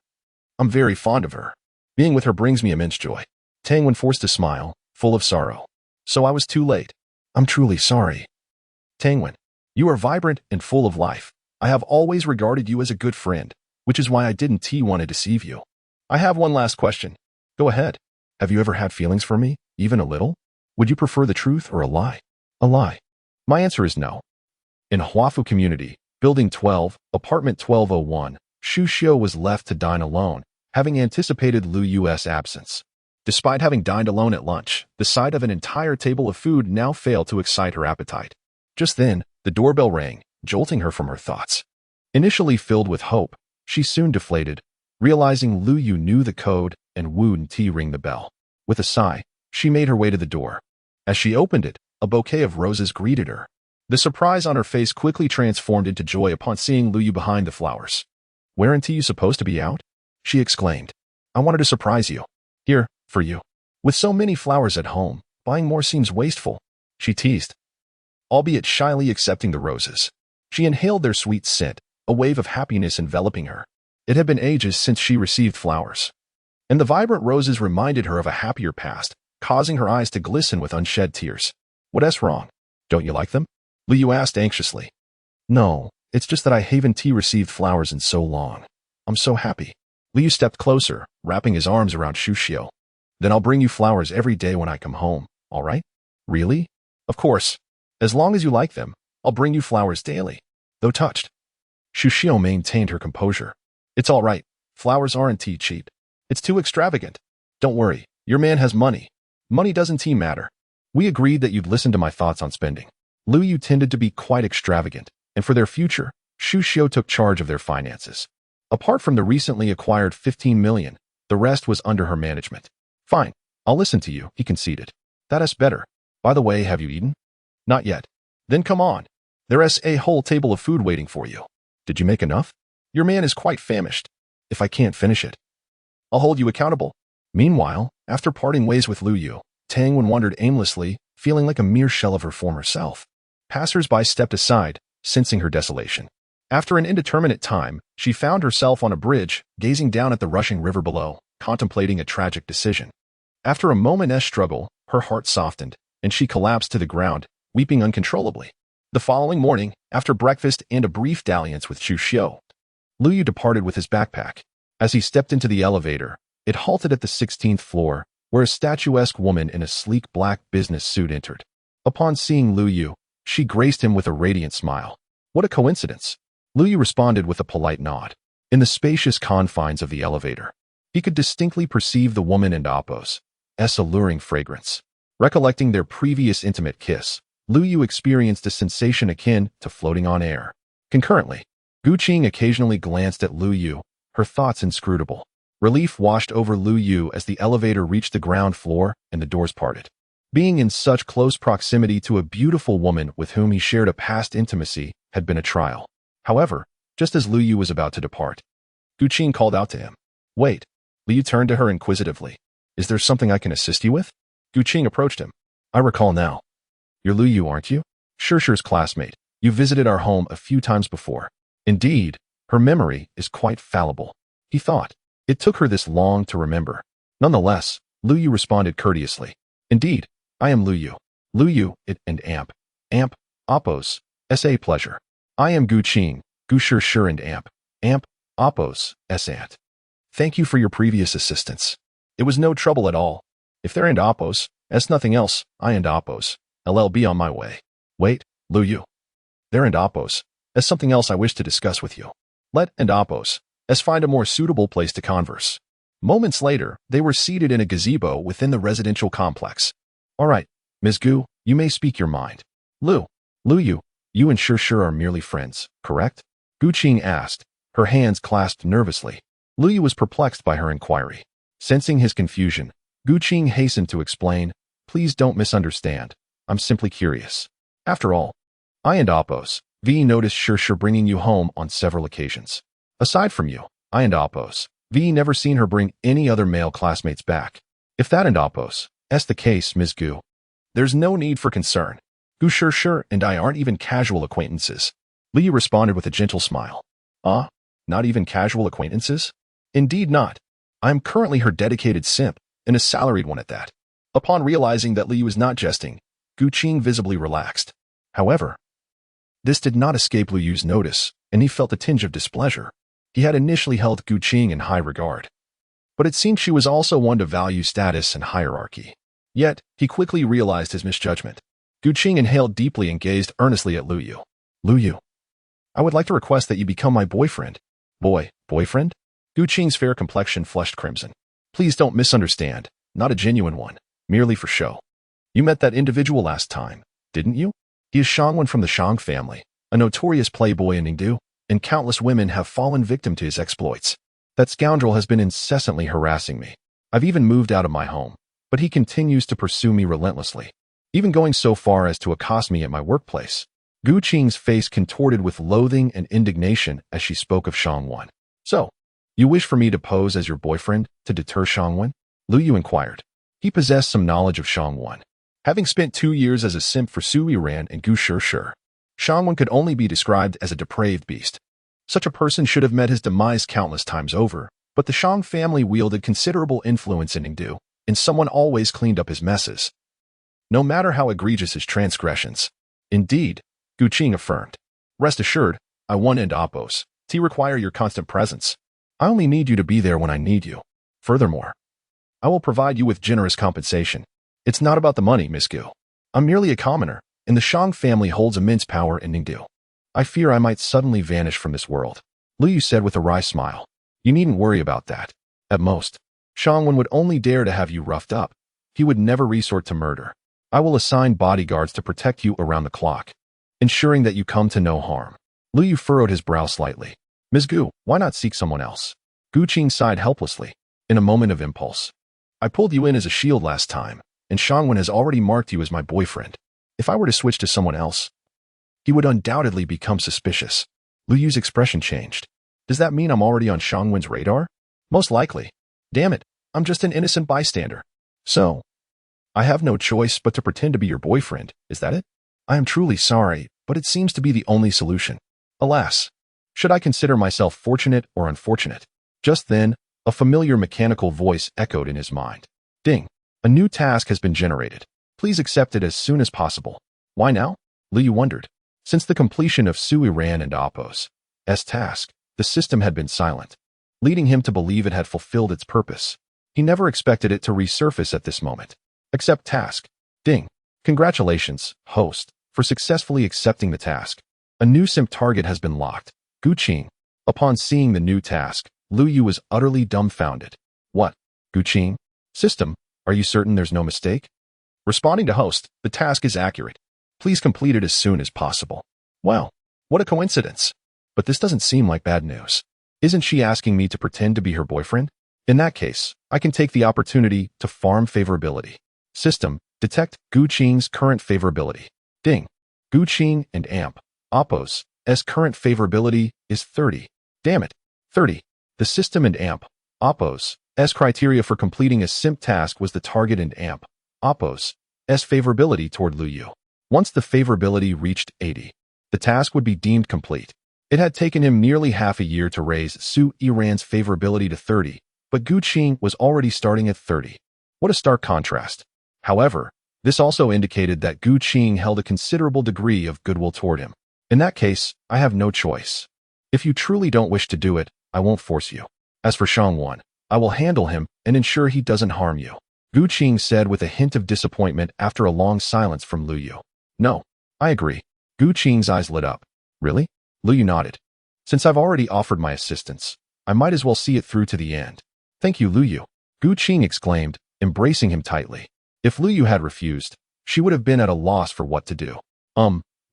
I'm very fond of her. Being with her brings me immense joy. Tang Wen forced a smile, full of sorrow. So I was too late. I'm truly sorry. Tang Wen, you are vibrant and full of life. I have always regarded you as a good friend, which is why I didn't want to deceive you. I have one last question. Go ahead. Have you ever had feelings for me, even a little? Would you prefer the truth or a lie? A lie. My answer is no. In Huafu Community, Building 12, Apartment 1201, Shu Xiao was left to dine alone, having anticipated Lu Yu's absence. Despite having dined alone at lunch, the sight of an entire table of food now failed to excite her appetite. Just then, the doorbell rang, jolting her from her thoughts. Initially filled with hope, she soon deflated, realizing Lu Yu knew the code and wouldn't ring the bell. With a sigh, she made her way to the door. As she opened it, a bouquet of roses greeted her. The surprise on her face quickly transformed into joy upon seeing Lu Yu behind the flowers. Weren't you supposed to be out? She exclaimed. I wanted to surprise you. Here, for you. With so many flowers at home, buying more seems wasteful, she teased, albeit shyly accepting the roses. She inhaled their sweet scent, a wave of happiness enveloping her. It had been ages since she received flowers, and the vibrant roses reminded her of a happier past, causing her eyes to glisten with unshed tears. What's wrong? Don't you like them? Lu Yu asked anxiously. No, it's just that I haven't received flowers in so long. I'm so happy. Lu Yu stepped closer, wrapping his arms around Shu Xiao. Then I'll bring you flowers every day when I come home, all right? Really? Of course. As long as you like them, I'll bring you flowers daily. Though touched, Shu Xiao maintained her composure. It's all right. Flowers aren't cheap. It's too extravagant. Don't worry. Your man has money. Money doesn't matter. We agreed that you'd listen to my thoughts on spending. Lu Yu tended to be quite extravagant, and for their future, Shu Xiao took charge of their finances. Apart from the recently acquired 15 million, the rest was under her management. Fine, I'll listen to you, he conceded. That's better. By the way, have you eaten? Not yet. Then come on. There's a whole table of food waiting for you. Did you make enough? Your man is quite famished. If I can't finish it, I'll hold you accountable. Meanwhile, after parting ways with Lu Yu, Tang Wen wandered aimlessly, feeling like a mere shell of her former self. Passers-by stepped aside, sensing her desolation. After an indeterminate time, she found herself on a bridge, gazing down at the rushing river below, contemplating a tragic decision. After a moment's struggle, her heart softened, and she collapsed to the ground, weeping uncontrollably. The following morning, after breakfast and a brief dalliance with Shu Xiao, Lu Yu departed with his backpack. As he stepped into the elevator, it halted at the 16th floor, where a statuesque woman in a sleek black business suit entered. Upon seeing Lu Yu, she graced him with a radiant smile. What a coincidence! Lu Yu responded with a polite nod. In the spacious confines of the elevator, he could distinctly perceive the woman and Oppos' alluring fragrance. Recollecting their previous intimate kiss, Lu Yu experienced a sensation akin to floating on air. Concurrently, Gu Qing occasionally glanced at Lu Yu, her thoughts inscrutable. Relief washed over Lu Yu as the elevator reached the ground floor and the doors parted. Being in such close proximity to a beautiful woman with whom he shared a past intimacy had been a trial. However, Just as Lu Yu was about to depart, Gu Qing called out to him. Wait. Lu Yu turned to her inquisitively. Is there something I can assist you with? Gu Qing approached him. I recall now. You're Lu Yu, aren't you? Shurshu's classmate. You visited our home a few times before. Indeed, her memory is quite fallible. He thought. It took her this long to remember. Nonetheless, Lu Yu responded courteously. Indeed, I am Lu Yu. Lu Yu, it and amp. Amp, oppos, sa pleasure. I am Gu Qing, Gu Shur and amp. Amp, oppos, ant. Thank you for your previous assistance. It was no trouble at all. If there and oppos, as nothing else, I and oppos. LLB on my way. Wait, Lu Yu. There and oppos, as something else I wish to discuss with you. Let and oppos, as find a more suitable place to converse. Moments later, they were seated in a gazebo within the residential complex. All right, Ms. Gu, you may speak your mind. Lu Yu, you and Shur are merely friends, correct? Gu Qing asked, her hands clasped nervously. Lu Yu was perplexed by her inquiry. Sensing his confusion, Gu Qing hastened to explain, please don't misunderstand. I'm simply curious. After all, I and oppos, V noticed Shur bringing you home on several occasions. Aside from you, I and oppos, V never seen her bring any other male classmates back. If that and oppos, that's the case, Ms. Gu, there's no need for concern. Gu Shur and I aren't even casual acquaintances. Li responded with a gentle smile. Not even casual acquaintances? Indeed not. I am currently her dedicated simp, and a salaried one at that. Upon realizing that Li was not jesting, Gu Qing visibly relaxed. However, this did not escape Lu Yu's notice, and he felt a tinge of displeasure. He had initially held Gu Qing in high regard, but it seemed she was also one to value status and hierarchy. Yet, he quickly realized his misjudgment. Gu Qing inhaled deeply and gazed earnestly at Lu Yu. Lu Yu, I would like to request that you become my boyfriend. Boyfriend? Gu Qing's fair complexion flushed crimson. Please don't misunderstand, not a genuine one, merely for show. You met that individual last time, didn't you? He is Shangwen from the Shang family, a notorious playboy in Ningdu, and countless women have fallen victim to his exploits. That scoundrel has been incessantly harassing me. I've even moved out of my home, but he continues to pursue me relentlessly, even going so far as to accost me at my workplace. Gu Qing's face contorted with loathing and indignation as she spoke of Shangwen. So, you wish for me to pose as your boyfriend to deter Shangwen? Lu Yu inquired. He possessed some knowledge of Shangwen. Having spent 2 years as a simp for Su Yiran and Gu Shur, Shangwen could only be described as a depraved beast. Such a person should have met his demise countless times over, but the Shang family wielded considerable influence in Ningdu, and someone always cleaned up his messes, no matter how egregious his transgressions. Indeed, Gu Qing affirmed. Rest assured, I want and oppos to require your constant presence. I only need you to be there when I need you. Furthermore, I will provide you with generous compensation. It's not about the money, Miss Gu. I'm merely a commoner, and the Shang family holds immense power in Ningdu. I fear I might suddenly vanish from this world. Lu Yu said with a wry smile. You needn't worry about that. At most, Shangwen would only dare to have you roughed up. He would never resort to murder. I will assign bodyguards to protect you around the clock, ensuring that you come to no harm. Lu Yu furrowed his brow slightly. Ms. Gu, why not seek someone else? Gu Qing sighed helplessly. In a moment of impulse. I pulled you in as a shield last time, and Shangwen has already marked you as my boyfriend. If I were to switch to someone else, he would undoubtedly become suspicious. Lu Yu's expression changed. Does that mean I'm already on Shangwen's radar? Most likely. Damn it, I'm just an innocent bystander. So, I have no choice but to pretend to be your boyfriend, is that it? I am truly sorry, but it seems to be the only solution. Alas, should I consider myself fortunate or unfortunate? Just then, a familiar mechanical voice echoed in his mind. Ding. A new task has been generated. Please accept it as soon as possible. Why now? Lu Yu wondered. Since the completion of Su Yiran and Oppos' task, the system had been silent, leading him to believe it had fulfilled its purpose. He never expected it to resurface at this moment. Accept task. Ding. Congratulations, host, for successfully accepting the task. A new simp target has been locked. Gu Qing. Upon seeing the new task, Lu Yu was utterly dumbfounded. What? Gu Qing? System, are you certain there's no mistake? Responding to host, the task is accurate. Please complete it as soon as possible. Wow, what a coincidence. But this doesn't seem like bad news. Isn't she asking me to pretend to be her boyfriend? In that case, I can take the opportunity to farm favorability. System, detect Gu Qing's current favorability. Ding. Gu Qing and amp. Oppos, S current favorability is 30. Damn it. 30. The system and amp. Oppo's S criteria for completing a simp task was the target and amp. Oppo's S favorability toward Lu Yu. Once the favorability reached 80, the task would be deemed complete. It had taken him nearly half a year to raise Su Yiran's favorability to 30, but Gu Qing was already starting at 30. What a stark contrast. However, this also indicated that Gu Qing held a considerable degree of goodwill toward him. In that case, I have no choice. If you truly don't wish to do it, I won't force you. As for Shangwan, I will handle him and ensure he doesn't harm you, Gu Qing said with a hint of disappointment after a long silence from Lu Yu. No, I agree. Gu Qing's eyes lit up. Really? Lu Yu nodded. Since I've already offered my assistance, I might as well see it through to the end. Thank you, Lu Yu, Gu Qing exclaimed, embracing him tightly. If Lu Yu had refused, she would have been at a loss for what to do.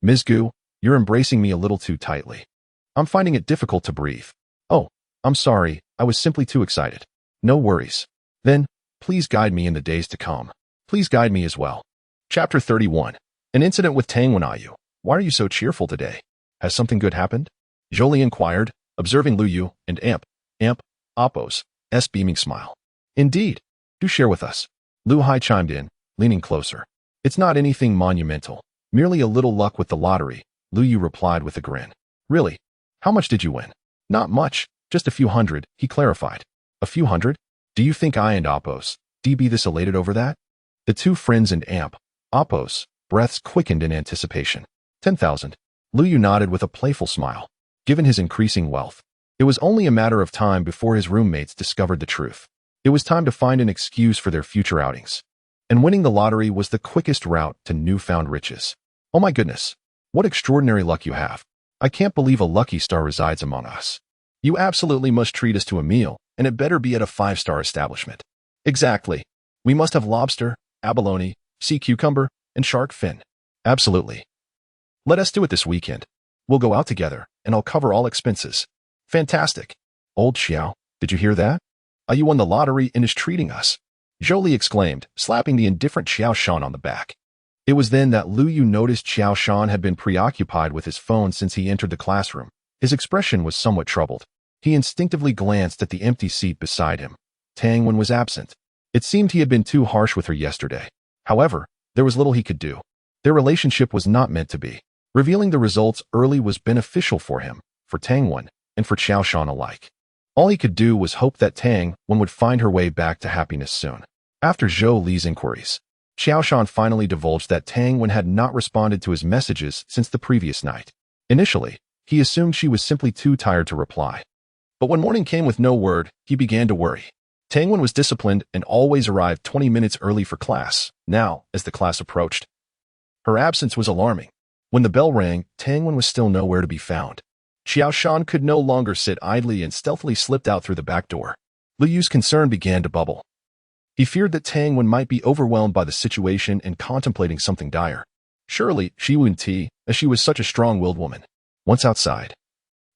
Ms. Gu, you're embracing me a little too tightly. I'm finding it difficult to breathe. Oh, I'm sorry, I was simply too excited. No worries. Then, please guide me in the days to come. Please guide me as well. Chapter 31. An incident with Tang Wenyu. Why are you so cheerful today? Has something good happened? Jolie inquired, observing Lu Yu and Oppo's S beaming smile. Indeed. Do share with us. Lu Hai chimed in, leaning closer. It's not anything monumental, merely a little luck with the lottery, Lu Yu replied with a grin. Really? How much did you win? Not much, just a few hundred, he clarified. A few hundred? Do you think I and Oppo's be this elated over that? The two friends and Oppo's breaths quickened in anticipation. 10,000. Lu Yu nodded with a playful smile. Given his increasing wealth, it was only a matter of time before his roommates discovered the truth. It was time to find an excuse for their future outings. And winning the lottery was the quickest route to newfound riches. Oh my goodness. What extraordinary luck you have. I can't believe a lucky star resides among us. You absolutely must treat us to a meal, and it better be at a 5-star establishment. Exactly. We must have lobster, abalone, sea cucumber, and shark fin. Absolutely. Let us do it this weekend. We'll go out together, and I'll cover all expenses. Fantastic. Old Xiao, did you hear that? You won the lottery and is treating us. Jolie exclaimed, slapping the indifferent Xiao Shan on the back. It was then that Lu Yu noticed Xiao Shan had been preoccupied with his phone since he entered the classroom. His expression was somewhat troubled. He instinctively glanced at the empty seat beside him. Tang Wen was absent. It seemed he had been too harsh with her yesterday. However, there was little he could do. Their relationship was not meant to be. Revealing the results early was beneficial for him, for Tang Wen, and for Xiao Shan alike. All he could do was hope that Tang Wen would find her way back to happiness soon. After Zhou Li's inquiries, Xiao Shan finally divulged that Tang Wen had not responded to his messages since the previous night. Initially, he assumed she was simply too tired to reply. But when morning came with no word, he began to worry. Tang Wen was disciplined and always arrived 20 minutes early for class. Now, as the class approached, her absence was alarming. When the bell rang, Tang Wen was still nowhere to be found. Xiao Shan could no longer sit idly and stealthily slipped out through the back door. Lu Yu's concern began to bubble. He feared that Tang Wen might be overwhelmed by the situation and contemplating something dire. Surely, she wouldn't tea, as she was such a strong-willed woman. Once outside,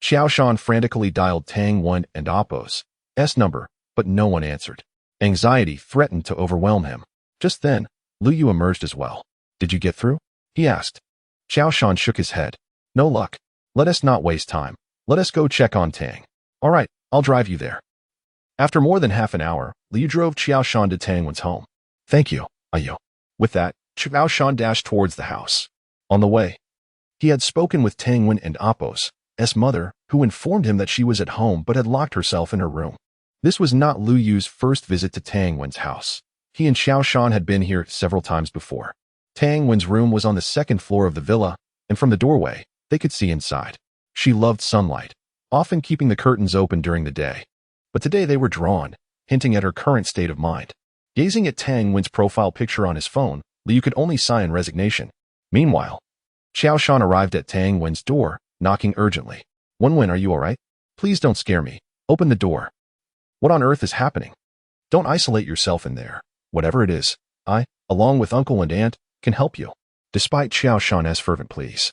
Xiao Shan frantically dialed Tang Wen and Oppo's S number, but no one answered. Anxiety threatened to overwhelm him. Just then, Lu Yu emerged as well. Did you get through? He asked. Xiao Shan shook his head. No luck. Let us not waste time. Let us go check on Tang. All right, I'll drive you there. After more than half an hour, Liu drove Xiao Shan to Tang Wen's home. Thank you, Ayu. With that, Xiao Shan dashed towards the house. On the way, he had spoken with Tang Wen and Oppo's mother, who informed him that she was at home but had locked herself in her room. This was not Lu Yu's first visit to Tang Wen's house. He and Xiao Shan had been here several times before. Tang Wen's room was on the second floor of the villa, and from the doorway, they could see inside. She loved sunlight, often keeping the curtains open during the day. But today they were drawn, hinting at her current state of mind. Gazing at Tang Wen's profile picture on his phone, Liu could only sigh in resignation. Meanwhile, Xiao Shan arrived at Tang Wen's door, knocking urgently. Wen, are you alright? Please don't scare me. Open the door. What on earth is happening? Don't isolate yourself in there. Whatever it is, I, along with uncle and aunt, can help you. Despite Xiao Shan's fervent pleas,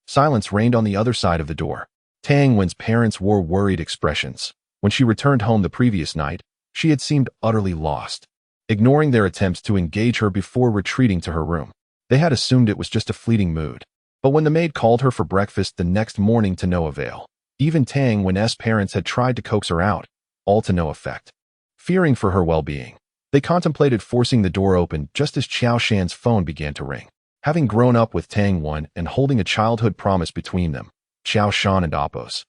silence reigned on the other side of the door. Tang Wen's parents wore worried expressions. When she returned home the previous night, she had seemed utterly lost, ignoring their attempts to engage her before retreating to her room. They had assumed it was just a fleeting mood. But when the maid called her for breakfast the next morning to no avail, even Tang Wen's parents had tried to coax her out, all to no effect. Fearing for her well-being, they contemplated forcing the door open just as Qiao Shan's phone began to ring. Having grown up with Tang Wen and holding a childhood promise between them, Qiao Shan and Appo's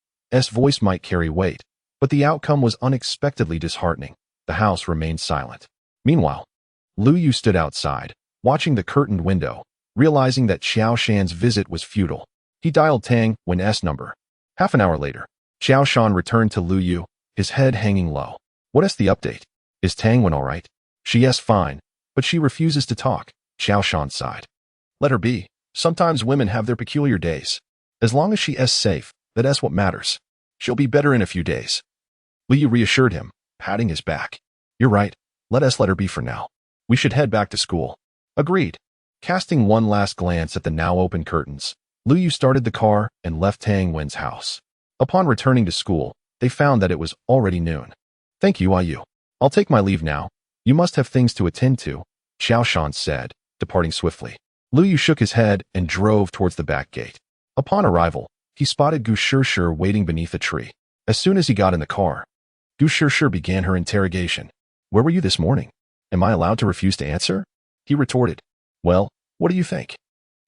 voice might carry weight, but the outcome was unexpectedly disheartening. The house remained silent. Meanwhile, Lu Yu stood outside, watching the curtained window, realizing that Qiao Shan's visit was futile. He dialed Tang Wen's number. Half an hour later, Qiao Shan returned to Lu Yu, his head hanging low. What's the update? Is Tang Wen all right? She's fine, but she refuses to talk, Qiao Shan sighed. Let her be. Sometimes women have their peculiar days. As long as she's safe, that's what matters. She'll be better in a few days. Lu Yu reassured him, patting his back. You're right. Let her be for now. We should head back to school. Agreed. Casting one last glance at the now open curtains, Lu Yu started the car and left Tang Wen's house. Upon returning to school, they found that it was already noon. Thank you, Yu. I'll take my leave now. You must have things to attend to, Qiao Shan said, departing swiftly. Lu Yu shook his head and drove towards the back gate. Upon arrival, he spotted Gu Shishir waiting beneath a tree. As soon as he got in the car, Gu Shishir began her interrogation. Where were you this morning? Am I allowed to refuse to answer? He retorted. Well, what do you think?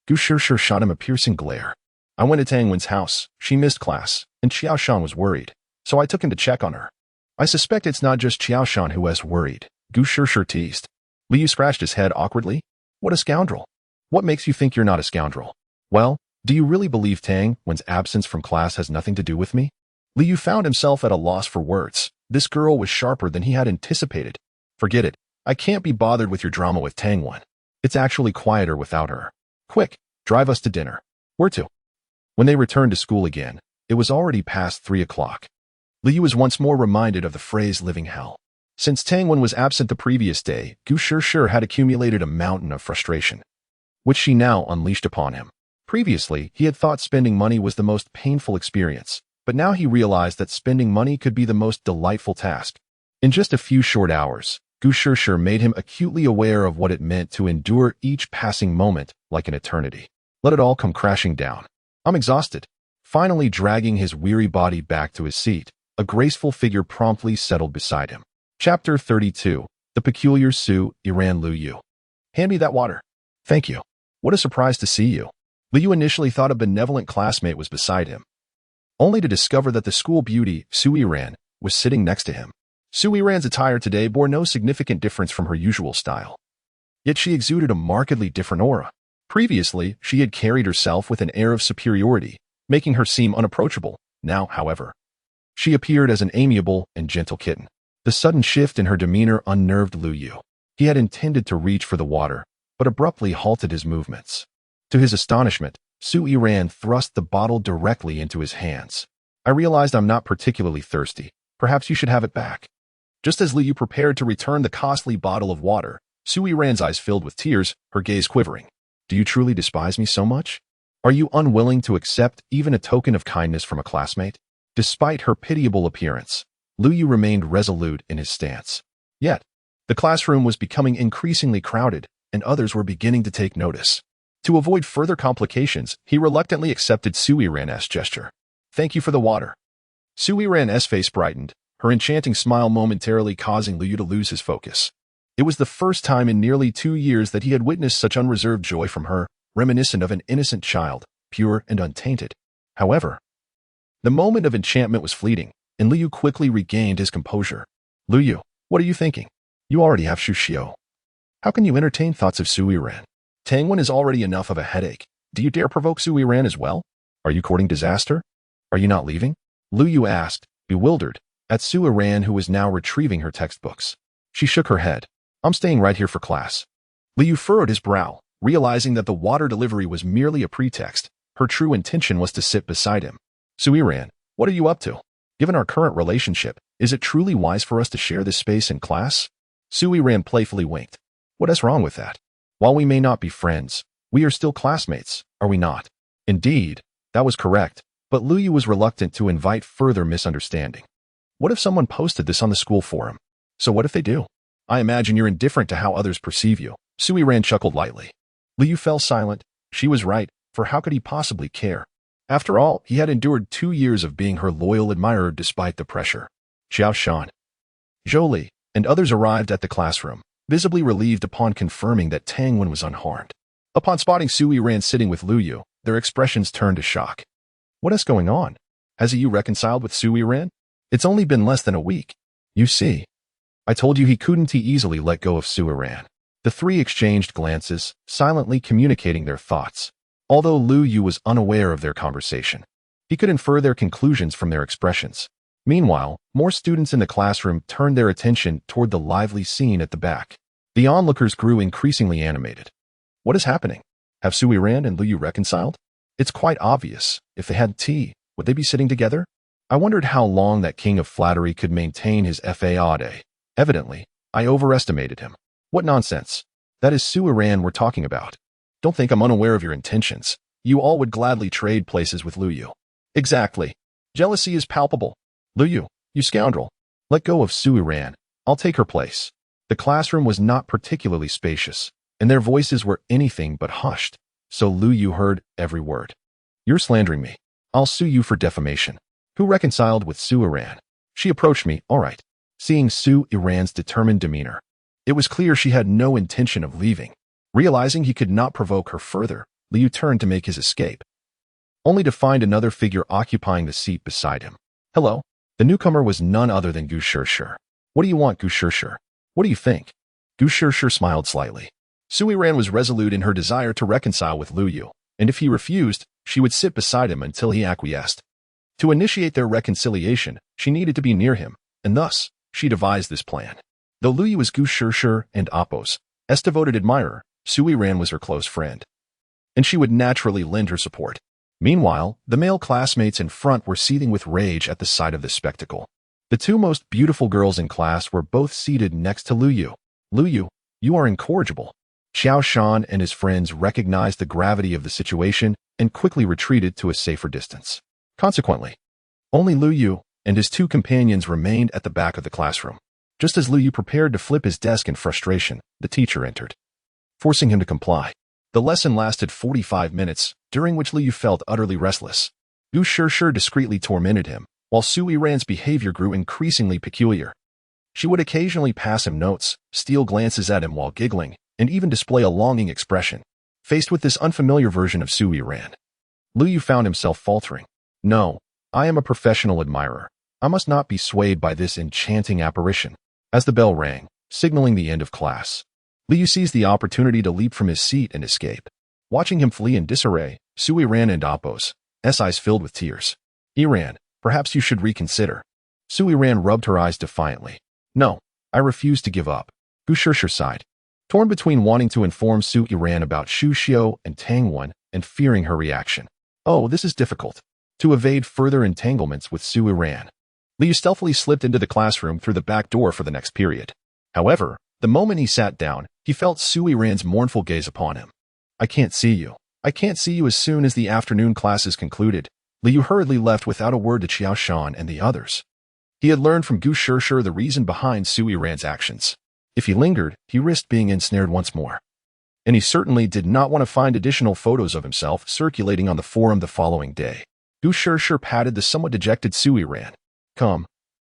Gu Shishir shot him a piercing glare. I went to Tang Wen's house. She missed class, and Qiao Shan was worried, so I took him to check on her. I suspect it's not just Qiao Shan who is worried, Gu Shishir teased. Lu Yu scratched his head awkwardly. What a scoundrel. What makes you think you're not a scoundrel? Well, do you really believe Tang Wen's absence from class has nothing to do with me? Lu Yu found himself at a loss for words. This girl was sharper than he had anticipated. Forget it. I can't be bothered with your drama with Tang Wen. It's actually quieter without her. Quick, drive us to dinner. Where to? When they returned to school again, it was already past 3 o'clock. Lu Yu was once more reminded of the phrase living hell. Since Tang Wen was absent the previous day, Gu Shishir had accumulated a mountain of frustration, which she now unleashed upon him. Previously, he had thought spending money was the most painful experience, but now he realized that spending money could be the most delightful task. In just a few short hours, Gu Shishir made him acutely aware of what it meant to endure each passing moment like an eternity. Let it all come crashing down. I'm exhausted. Finally dragging his weary body back to his seat, a graceful figure promptly settled beside him. Chapter 32. The Peculiar Su Yiran. Lu Yu. Hand me that water. Thank you. What a surprise to see you. Lu Yu initially thought a benevolent classmate was beside him, only to discover that the school beauty, Su Yiran, was sitting next to him. Su Yiran's attire today bore no significant difference from her usual style. Yet she exuded a markedly different aura. Previously, she had carried herself with an air of superiority, making her seem unapproachable. Now, however, she appeared as an amiable and gentle kitten. The sudden shift in her demeanor unnerved Lu Yu. He had intended to reach for the water, but abruptly halted his movements. To his astonishment, Su Yiran thrust the bottle directly into his hands. I realized I'm not particularly thirsty. Perhaps you should have it back. Just as Lu Yu prepared to return the costly bottle of water, Su Yiran's eyes filled with tears, her gaze quivering. Do you truly despise me so much? Are you unwilling to accept even a token of kindness from a classmate? Despite her pitiable appearance, Lu Yu remained resolute in his stance. Yet, the classroom was becoming increasingly crowded, and others were beginning to take notice. To avoid further complications, he reluctantly accepted Su Yiran's gesture. Thank you for the water. Su Yiran's face brightened, her enchanting smile momentarily causing Lu Yu to lose his focus. It was the first time in nearly 2 years that he had witnessed such unreserved joy from her, reminiscent of an innocent child, pure and untainted. However, the moment of enchantment was fleeting, and Lu Yu quickly regained his composure. Lu Yu, what are you thinking? You already have Shuxiao. How can you entertain thoughts of Su Yiran? Tang Wen is already enough of a headache. Do you dare provoke Su Yiran as well? Are you courting disaster? Are you not leaving? Lu Yu asked, bewildered, at Su Yiran who was now retrieving her textbooks. She shook her head. I'm staying right here for class. Lu Yu furrowed his brow, realizing that the water delivery was merely a pretext. Her true intention was to sit beside him. Su Yiran, what are you up to? Given our current relationship, is it truly wise for us to share this space in class? Su Yiran playfully winked. What is wrong with that? While we may not be friends, we are still classmates, are we not? Indeed, that was correct, but Lu Yu was reluctant to invite further misunderstanding. What if someone posted this on the school forum? So what if they do? I imagine you're indifferent to how others perceive you. Su Yiran chuckled lightly. Lu Yu fell silent. She was right. for how could he possibly care? After all, he had endured 2 years of being her loyal admirer despite the pressure. Xiao Shan, Zhou Li, and others arrived at the classroom, visibly relieved upon confirming that Tang Wen was unharmed. Upon spotting Su Yiran sitting with Lu Yu, their expressions turned to shock. What is going on? Has you reconciled with Su Yiran? It's only been less than a week. You see. I told you he couldn't easily let go of Su Yiran. The three exchanged glances, silently communicating their thoughts. Although Lu Yu was unaware of their conversation, he could infer their conclusions from their expressions. Meanwhile, more students in the classroom turned their attention toward the lively scene at the back. The onlookers grew increasingly animated. What is happening? Have Su Yiran and Lu Yu reconciled? It's quite obvious. If they had tea, would they be sitting together? I wondered how long that king of flattery could maintain his faade. Evidently, I overestimated him. What nonsense. That is Su Yiran we're talking about. Don't think I'm unaware of your intentions. You all would gladly trade places with Lu Yu. Exactly. Jealousy is palpable. Lu Yu, you scoundrel. Let go of Su Yiran. I'll take her place. The classroom was not particularly spacious, and their voices were anything but hushed, so Lu Yu heard every word. You're slandering me. I'll sue you for defamation. Who reconciled with Su Yiran? She approached me, all right. Seeing Su Yiran's determined demeanor, it was clear she had no intention of leaving. Realizing he could not provoke her further, Liu turned to make his escape, only to find another figure occupying the seat beside him. Hello. The newcomer was none other than Gu Shishir. What do you want, Gu Shishir? What do you think? Gu Shishir smiled slightly. Su Yiran was resolute in her desire to reconcile with Lu Yu, and if he refused, she would sit beside him until he acquiesced. To initiate their reconciliation, she needed to be near him, and thus, she devised this plan. Though Lu Yu was Gu Shishir and Appo's devoted admirer, Su Yiran was her close friend, and she would naturally lend her support. Meanwhile, the male classmates in front were seething with rage at the sight of this spectacle. The two most beautiful girls in class were both seated next to Lu Yu. Lu Yu, you are incorrigible. Xiao Shan and his friends recognized the gravity of the situation and quickly retreated to a safer distance. Consequently, only Lu Yu and his two companions remained at the back of the classroom. Just as Lu Yu prepared to flip his desk in frustration, the teacher entered, forcing him to comply. The lesson lasted 45 minutes, during which Lu Yu felt utterly restless. Gu Shishir discreetly tormented him, while Su Yiran's behavior grew increasingly peculiar. She would occasionally pass him notes, steal glances at him while giggling, and even display a longing expression. Faced with this unfamiliar version of Su Yiran, Lu Yu found himself faltering. No, I am a professional admirer. I must not be swayed by this enchanting apparition. As the bell rang, signaling the end of class, Lu Yu seized the opportunity to leap from his seat and escape. Watching him flee in disarray, Su Yiran and Appo's eyes filled with tears. Yiran, perhaps you should reconsider. Su Yiran rubbed her eyes defiantly. No, I refuse to give up. Gu Shishir sighed, torn between wanting to inform Su Yiran about Shu Xiu and Tang Wen and fearing her reaction. Oh, this is difficult. To evade further entanglements with Su Yiran, Liu stealthily slipped into the classroom through the back door for the next period. However, the moment he sat down, he felt Su Yiran's mournful gaze upon him. I can't see you. I can't see you. As soon as the afternoon classes concluded, Liu hurriedly left without a word to Xiao Shan and the others. He had learned from Gu Shishir the reason behind Su Yiran's actions. If he lingered, he risked being ensnared once more. And he certainly did not want to find additional photos of himself circulating on the forum the following day. Gu Shishir patted the somewhat dejected Su Yiran. Come.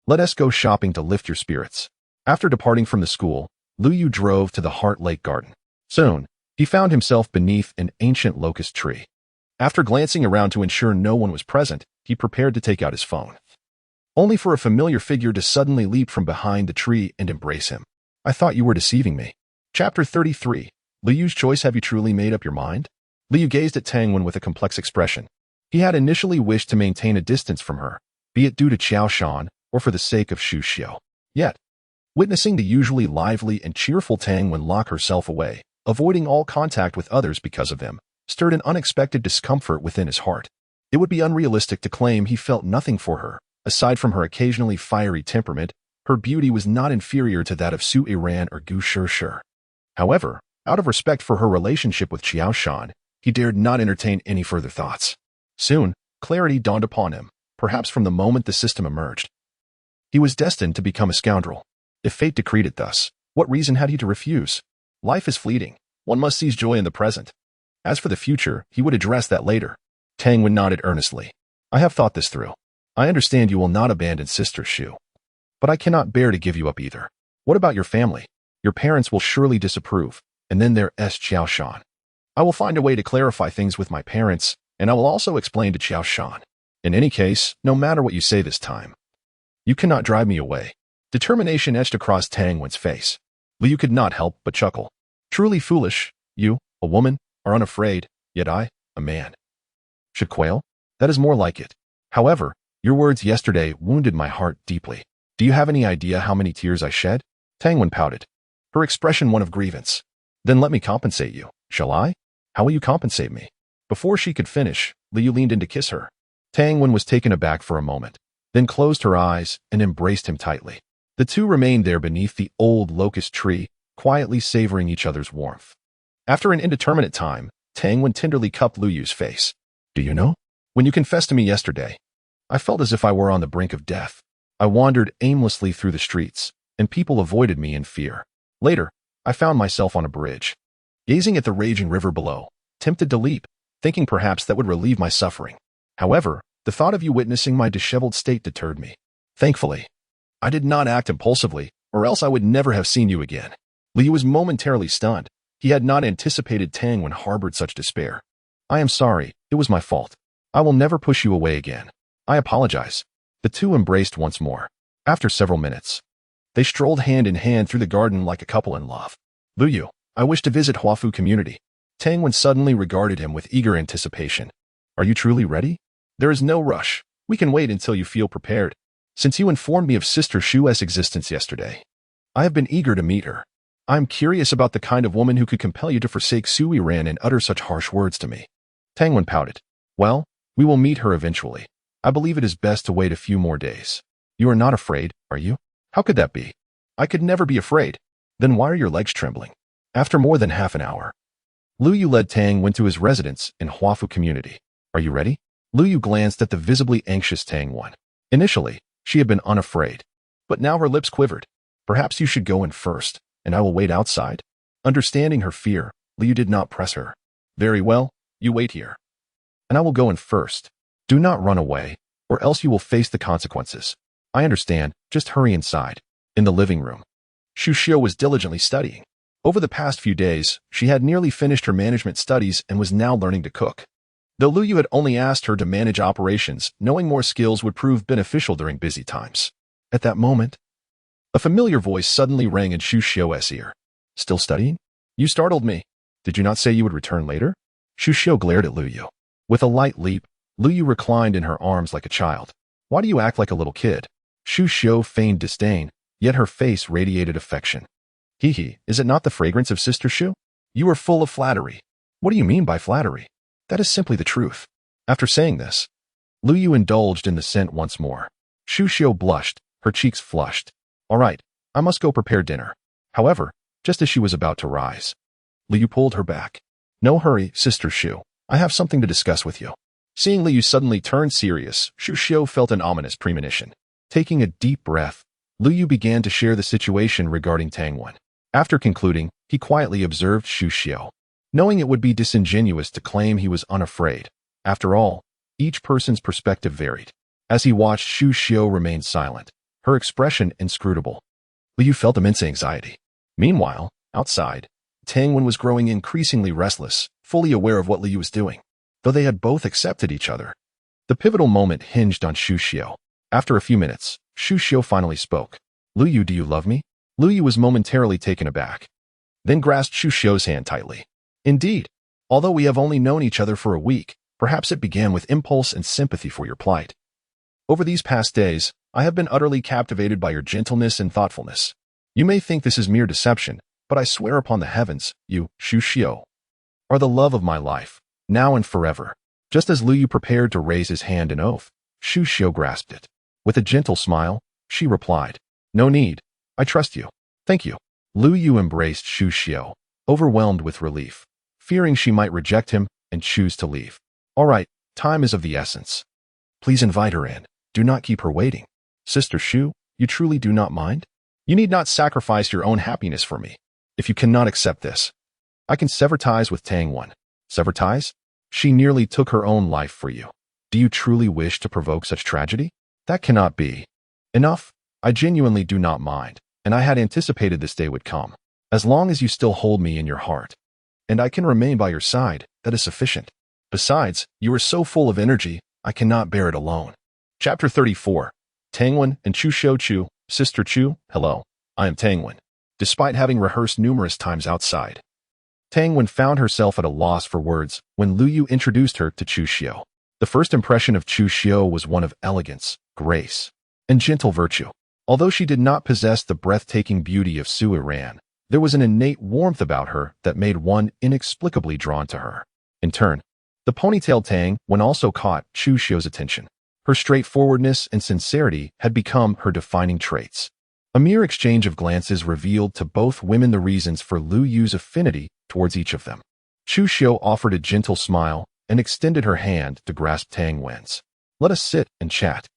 Let us go shopping to lift your spirits. After departing from the school, Lu Yu drove to the Heart Lake Garden. Soon, he found himself beneath an ancient locust tree. After glancing around to ensure no one was present, he prepared to take out his phone, only for a familiar figure to suddenly leap from behind the tree and embrace him. I thought you were deceiving me. Chapter 33. Lu Yu's choice. Have you truly made up your mind? Lu Yu gazed at Tang Wen with a complex expression. He had initially wished to maintain a distance from her, be it due to Xiao Shan or for the sake of Shu Xiu. Yet, witnessing the usually lively and cheerful Tang Wen lock herself away, avoiding all contact with others because of him, stirred an unexpected discomfort within his heart. It would be unrealistic to claim he felt nothing for her. Aside from her occasionally fiery temperament, her beauty was not inferior to that of Su Yiran or Gu Shishir. However, out of respect for her relationship with Xiao Shan, he dared not entertain any further thoughts. Soon, clarity dawned upon him, perhaps from the moment the system emerged. He was destined to become a scoundrel. If fate decreed it thus, what reason had he to refuse? Life is fleeting. One must seize joy in the present. As for the future, he would address that later. Tang Wen nodded earnestly. I have thought this through. I understand you will not abandon Sister Shu. But I cannot bear to give you up either. What about your family? Your parents will surely disapprove, and then there's Xiao Shan. I will find a way to clarify things with my parents, and I will also explain to Xiao Shan. In any case, no matter what you say this time, you cannot drive me away. Determination etched across Tang Wen's face. Liu could not help but chuckle. Truly foolish, you, a woman, are unafraid, yet I, a man, should quail? That is more like it. However, your words yesterday wounded my heart deeply. Do you have any idea how many tears I shed? Tang Wen pouted, her expression one of grievance. Then let me compensate you, shall I? How will you compensate me? Before she could finish, Liu leaned in to kiss her. Tang Wen was taken aback for a moment, then closed her eyes and embraced him tightly. The two remained there beneath the old locust tree, quietly savoring each other's warmth. After an indeterminate time, Tang Wen tenderly cupped Liu Yu's face. Do you know? When you confessed to me yesterday, I felt as if I were on the brink of death. I wandered aimlessly through the streets, and people avoided me in fear. Later, I found myself on a bridge, gazing at the raging river below, tempted to leap, thinking perhaps that would relieve my suffering. However, the thought of you witnessing my disheveled state deterred me. Thankfully, I did not act impulsively, or else I would never have seen you again. Liu was momentarily stunned. He had not anticipated Tang Wen harbored such despair. I am sorry, it was my fault. I will never push you away again. I apologize. The two embraced once more. After several minutes, they strolled hand in hand through the garden like a couple in love. Liu Yu, I wish to visit Huafu community. Tang Wen suddenly regarded him with eager anticipation. Are you truly ready? There is no rush. We can wait until you feel prepared. Since you informed me of Sister Shu's existence yesterday, I have been eager to meet her. I am curious about the kind of woman who could compel you to forsake Su Yiran and utter such harsh words to me. Tang Wen pouted. Well, we will meet her eventually. I believe it is best to wait a few more days. You are not afraid, are you? How could that be? I could never be afraid. Then why are your legs trembling? After more than half an hour, Liu Yu led Tang Wen to his residence in Huafu community. Are you ready? Liu Yu glanced at the visibly anxious Tang Wen. Initially, she had been unafraid, but now her lips quivered. Perhaps you should go in first, and I will wait outside. Understanding her fear, Liu did not press her. Very well, you wait here, and I will go in first. Do not run away, or else you will face the consequences. I understand, just hurry inside. In the living room, Shu Xiu was diligently studying. Over the past few days, she had nearly finished her management studies and was now learning to cook. Though Liu Yu had only asked her to manage operations, knowing more skills would prove beneficial during busy times. At that moment, a familiar voice suddenly rang in Shu Xiu's ear. Still studying? You startled me. Did you not say you would return later? Shu Xiu glared at Liu Yu. With a light leap, Liu Yu reclined in her arms like a child. Why do you act like a little kid? Shu Xiu feigned disdain, yet her face radiated affection. Hee, is it not the fragrance of Sister Shu? You are full of flattery. What do you mean by flattery? That is simply the truth. After saying this, Liu Yu indulged in the scent once more. Shu Xiu blushed, her cheeks flushed. All right, I must go prepare dinner. However, just as she was about to rise, Liu Yu pulled her back. No hurry, Sister Shu. I have something to discuss with you. Seeing Liu Yu suddenly turn serious, Shu Xiu felt an ominous premonition. Taking a deep breath, Liu Yu began to share the situation regarding Tang Wen. After concluding, he quietly observed Shu Xiu, knowing it would be disingenuous to claim he was unafraid. After all, each person's perspective varied. As he watched Shu Xiu remain silent, her expression inscrutable, Liu Yu felt immense anxiety. Meanwhile, outside, Tang Wen was growing increasingly restless, fully aware of what Liu Yu was doing, though they had both accepted each other. The pivotal moment hinged on Shu Xiu. After a few minutes, Shu Xiu finally spoke. Liu Yu, do you love me? Liu Yu was momentarily taken aback, then grasped Shu Xiu's hand tightly. Indeed, although we have only known each other for a week, perhaps it began with impulse and sympathy for your plight. Over these past days, I have been utterly captivated by your gentleness and thoughtfulness. You may think this is mere deception, but I swear upon the heavens, you, Shu Xiu, are the love of my life, now and forever. Just as Liu Yu prepared to raise his hand in oath, Shu Xiu grasped it. With a gentle smile, she replied, No need. I trust you. Thank you. Liu Yu embraced Shu Xiu, overwhelmed with relief, fearing she might reject him and choose to leave. All right, time is of the essence. Please invite her in. Do not keep her waiting. Sister Shu, you truly do not mind? You need not sacrifice your own happiness for me. If you cannot accept this, I can sever ties with Tang Wen. Sever ties? She nearly took her own life for you. Do you truly wish to provoke such tragedy? That cannot be. Enough. I genuinely do not mind, and I had anticipated this day would come. As long as you still hold me in your heart, and I can remain by your side, that is sufficient. Besides, you are so full of energy, I cannot bear it alone. Chapter 34. Tangwen and Chu Xiu. Sister Chu, hello. I am Tangwen. Despite having rehearsed numerous times outside, Tangwen found herself at a loss for words when Lu Yu introduced her to Chu Xiu. The first impression of Chu Xiu was one of elegance, grace, and gentle virtue. Although she did not possess the breathtaking beauty of Su Yiran, there was an innate warmth about her that made one inexplicably drawn to her. In turn, the ponytailed Tangwen also caught Chu Xiu's attention. Her straightforwardness and sincerity had become her defining traits. A mere exchange of glances revealed to both women the reasons for Lu Yu's affinity towards each of them. Chu Xiu offered a gentle smile and extended her hand to grasp Tangwen's. Let us sit and chat.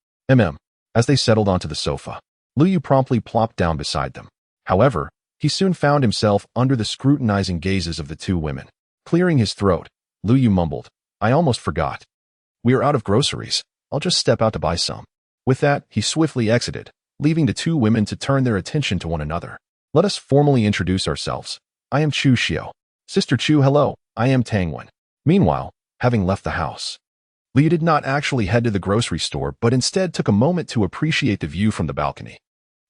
As they settled onto the sofa, Lu Yu promptly plopped down beside them. However, he soon found himself under the scrutinizing gazes of the two women. Clearing his throat, Lu Yu mumbled, I almost forgot. We are out of groceries. I'll just step out to buy some. With that, he swiftly exited, leaving the two women to turn their attention to one another. Let us formally introduce ourselves. I am Chu Xiu. Sister Chu, hello. I am Tangwen. Meanwhile, having left the house, Li did not actually head to the grocery store, but instead took a moment to appreciate the view from the balcony.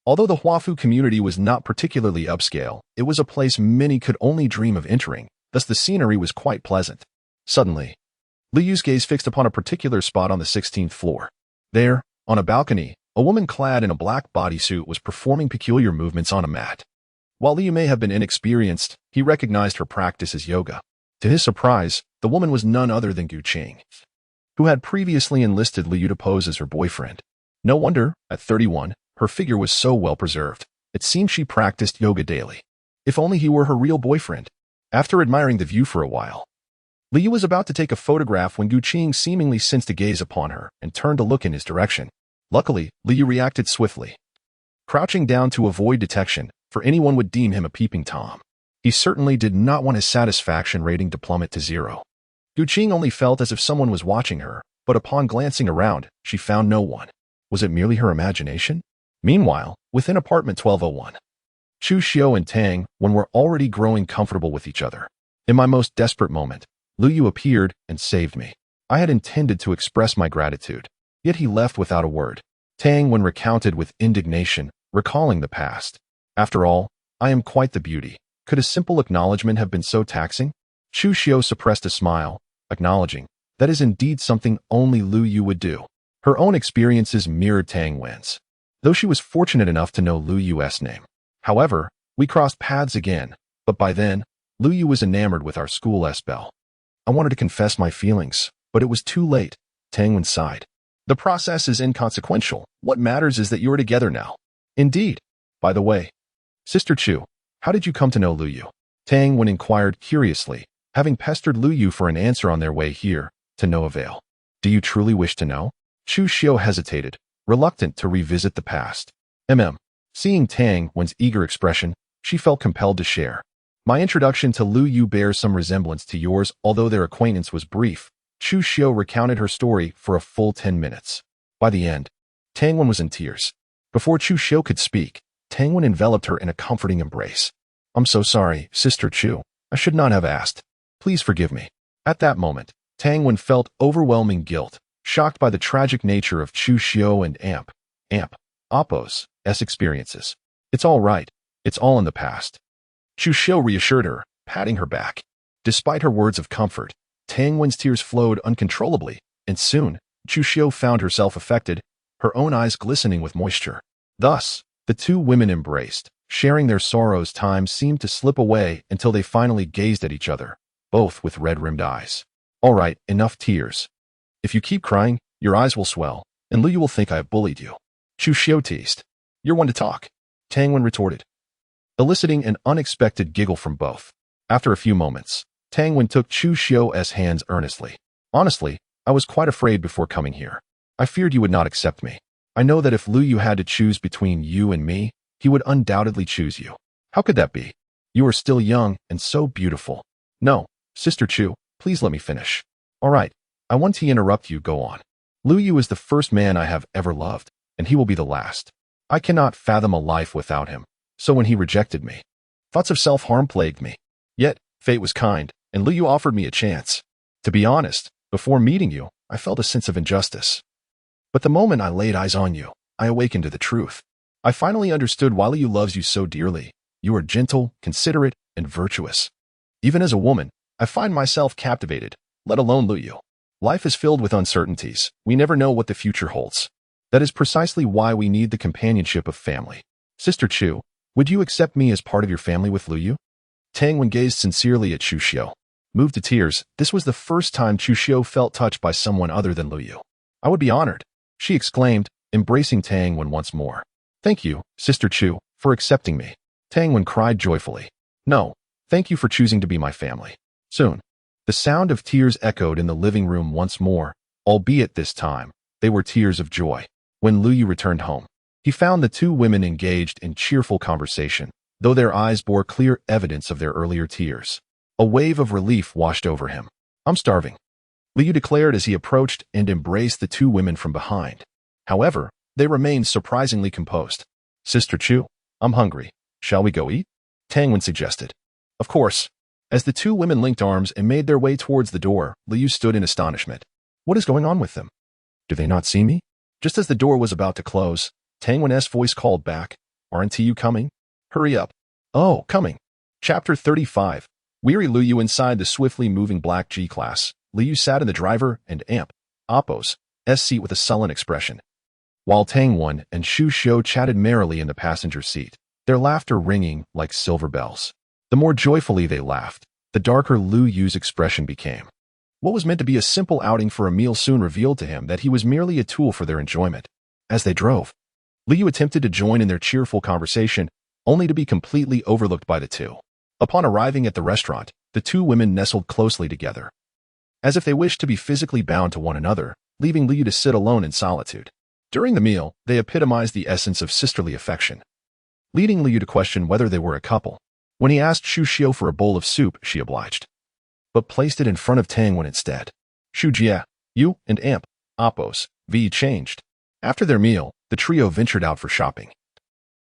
Although the Huafu community was not particularly upscale, it was a place many could only dream of entering, thus the scenery was quite pleasant. Suddenly, Li Yu's gaze fixed upon a particular spot on the 16th floor. There, on a balcony, a woman clad in a black bodysuit was performing peculiar movements on a mat. While Li Yu may have been inexperienced, he recognized her practice as yoga. To his surprise, the woman was none other than Gu Qing, who had previously enlisted Li Yu to pose as her boyfriend. No wonder, at 31, her figure was so well preserved. It seemed she practiced yoga daily. If only he were her real boyfriend. After admiring the view for a while, Li Yu was about to take a photograph when Gu Qing seemingly sensed a gaze upon her and turned to look in his direction. Luckily, Li Yu reacted swiftly, crouching down to avoid detection, for anyone would deem him a peeping Tom. He certainly did not want his satisfaction rating to plummet to 0. Gu Qing only felt as if someone was watching her, but upon glancing around, she found no one. Was it merely her imagination? Meanwhile, within apartment 1201, Chu Xiu and Tangwen were already growing comfortable with each other. In my most desperate moment, Lu Yu appeared and saved me. I had intended to express my gratitude, yet he left without a word. Tangwen recounted with indignation, recalling the past. After all, I am quite the beauty. Could a simple acknowledgement have been so taxing? Chu Xiu suppressed a smile, acknowledging, that is indeed something only Lu Yu would do. Her own experiences mirrored Tangwen's, though she was fortunate enough to know Lu Yu's name. However, we crossed paths again, but by then, Lu Yu was enamored with our school's belle. I wanted to confess my feelings, but it was too late. Tangwen sighed. The process is inconsequential. What matters is that you are together now. Indeed. By the way, Sister Chu, how did you come to know Lu Yu? Tangwen inquired curiously, having pestered Lu Yu for an answer on their way here, to no avail. Do you truly wish to know? Chu Xiu hesitated, reluctant to revisit the past. Seeing Tangwen's eager expression, she felt compelled to share. My introduction to Lu Yu bears some resemblance to yours, although their acquaintance was brief. Chu Xiu recounted her story for a full 10 minutes. By the end, Tangwen was in tears. Before Chu Xiu could speak, Tangwen enveloped her in a comforting embrace. I'm so sorry, Sister Chu. I should not have asked. Please forgive me. At that moment, Tangwen felt overwhelming guilt, shocked by the tragic nature of Chu Xiu and Appo's experiences. It's all right. It's all in the past. Chu Xiu reassured her, patting her back. Despite her words of comfort, Tangwen's tears flowed uncontrollably, and soon, Chu Xiu found herself affected, her own eyes glistening with moisture. Thus, the two women embraced, sharing their sorrows. Time seemed to slip away until they finally gazed at each other, both with red-rimmed eyes. All right, enough tears. If you keep crying, your eyes will swell, and Lu Yu will think I have bullied you. Chu Xiu teased. You're one to talk, Tangwen retorted, eliciting an unexpected giggle from both. After a few moments, Tangwen took Chu Xiu's hands earnestly. Honestly, I was quite afraid before coming here. I feared you would not accept me. I know that if Lu Yu had to choose between you and me, he would undoubtedly choose you. How could that be? You are still young and so beautiful. No, Sister Chu, please Please let me finish. All right, I want to interrupt you. Go on. Lu Yu is the first man I have ever loved, and he will be the last. I cannot fathom a life without him. So when he rejected me, thoughts of self-harm plagued me. Yet, fate was kind, and Lu Yu offered me a chance. To be honest, before meeting you, I felt a sense of injustice. But the moment I laid eyes on you, I awakened to the truth. I finally understood why Lu Yu loves you so dearly. You are gentle, considerate, and virtuous. Even as a woman, I find myself captivated, let alone Lu Yu. Life is filled with uncertainties. We never know what the future holds. That is precisely why we need the companionship of family. Sister Chu, would you accept me as part of your family with Lu Yu? Tang Wen gazed sincerely at Chu Xiu. Moved to tears, this was the first time Chu Xiu felt touched by someone other than Lu Yu. I would be honored, she exclaimed, embracing Tang Wen once more. Thank you, Sister Chu, for accepting me. Tang Wen cried joyfully. No, thank you for choosing to be my family. Soon, the sound of tears echoed in the living room once more, albeit this time, they were tears of joy. When Lu Yu returned home, he found the two women engaged in cheerful conversation, though their eyes bore clear evidence of their earlier tears. A wave of relief washed over him. I'm starving, Lu Yu declared as he approached and embraced the two women from behind. However, they remained surprisingly composed. Sister Chu, I'm hungry. Shall we go eat? Tang Wen suggested. Of course. As the two women linked arms and made their way towards the door, Lu Yu stood in astonishment. What is going on with them? Do they not see me? Just as the door was about to close, Tang Wen's voice called back. Aren't you coming? Hurry up. Oh, coming. Chapter 35. Weary Lu Yu inside the swiftly moving black G-Class. Lu Yu sat in the driver and Oppo's seat with a sullen expression, while Tang Wen and Xu Xiu chatted merrily in the passenger seat, their laughter ringing like silver bells. The more joyfully they laughed, the darker Lu Yu's expression became. What was meant to be a simple outing for a meal soon revealed to him that he was merely a tool for their enjoyment. As they drove, Lu Yu attempted to join in their cheerful conversation, only to be completely overlooked by the two. Upon arriving at the restaurant, the two women nestled closely together, as if they wished to be physically bound to one another, leaving Lu Yu to sit alone in solitude. During the meal, they epitomized the essence of sisterly affection, leading Lu Yu to question whether they were a couple. When he asked Xu Xiu for a bowl of soup, she obliged, but placed it in front of Tang Wen instead. Xu Jia, you and Oppo's changed. After their meal, the trio ventured out for shopping,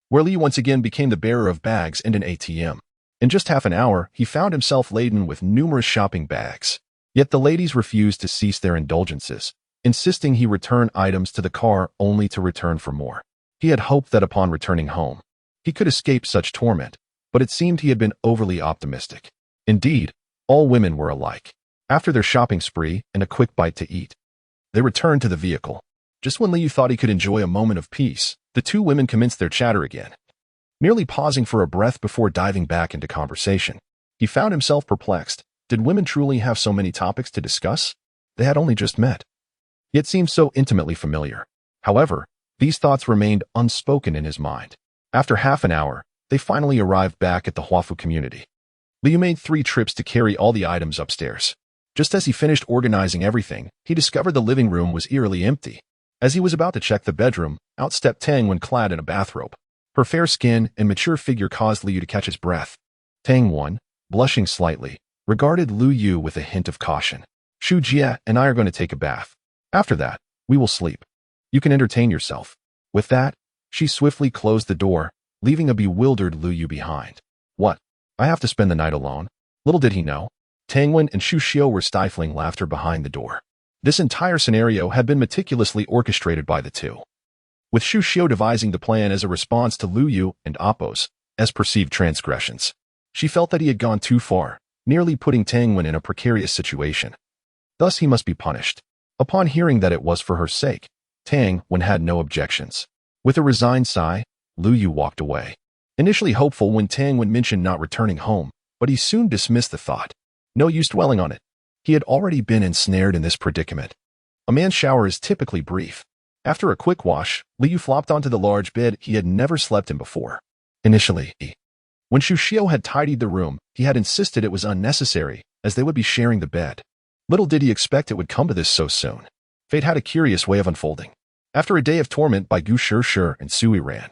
where Lu Yu once again became the bearer of bags and an ATM. In just half an hour, he found himself laden with numerous shopping bags. Yet the ladies refused to cease their indulgences, insisting he return items to the car only to return for more. He had hoped that upon returning home, he could escape such torment, but it seemed he had been overly optimistic. Indeed, all women were alike. After their shopping spree and a quick bite to eat, they returned to the vehicle. Just when Lu Yu thought he could enjoy a moment of peace, the two women commenced their chatter again, merely pausing for a breath before diving back into conversation. He found himself perplexed. Did women truly have so many topics to discuss? They had only just met, yet seemed so intimately familiar. However, these thoughts remained unspoken in his mind. After half an hour, they finally arrived back at the Huafu community. Lu Yu made 3 trips to carry all the items upstairs. Just as he finished organizing everything, he discovered the living room was eerily empty. As he was about to check the bedroom, out stepped Tang Wen clad in a bathrobe. Her fair skin and mature figure caused Lu Yu to catch his breath. Tang Wen, blushing slightly, regarded Lu Yu with a hint of caution. Xu Jia and I are going to take a bath. After that, we will sleep. You can entertain yourself. With that, she swiftly closed the door, leaving a bewildered Lu Yu behind. What? I have to spend the night alone? Little did he know, Tang Wen and Xu Xiu were stifling laughter behind the door. This entire scenario had been meticulously orchestrated by the two, with Xu Xiu devising the plan as a response to Lu Yu and Oppo's perceived transgressions. She felt that he had gone too far, nearly putting Tang Wen in a precarious situation. Thus he must be punished. Upon hearing that it was for her sake, Tang Wen had no objections. With a resigned sigh, Lu Yu walked away. Initially hopeful when Tang Wen mentioned not returning home, but he soon dismissed the thought. No use dwelling on it. He had already been ensnared in this predicament. A man's shower is typically brief. After a quick wash, Lu Yu flopped onto the large bed he had never slept in before. Initially, when Xu Xiu had tidied the room, he had insisted it was unnecessary, as they would be sharing the bed. Little did he expect it would come to this so soon. Fate had a curious way of unfolding. After a day of torment by Gu Shi and Su Yiran,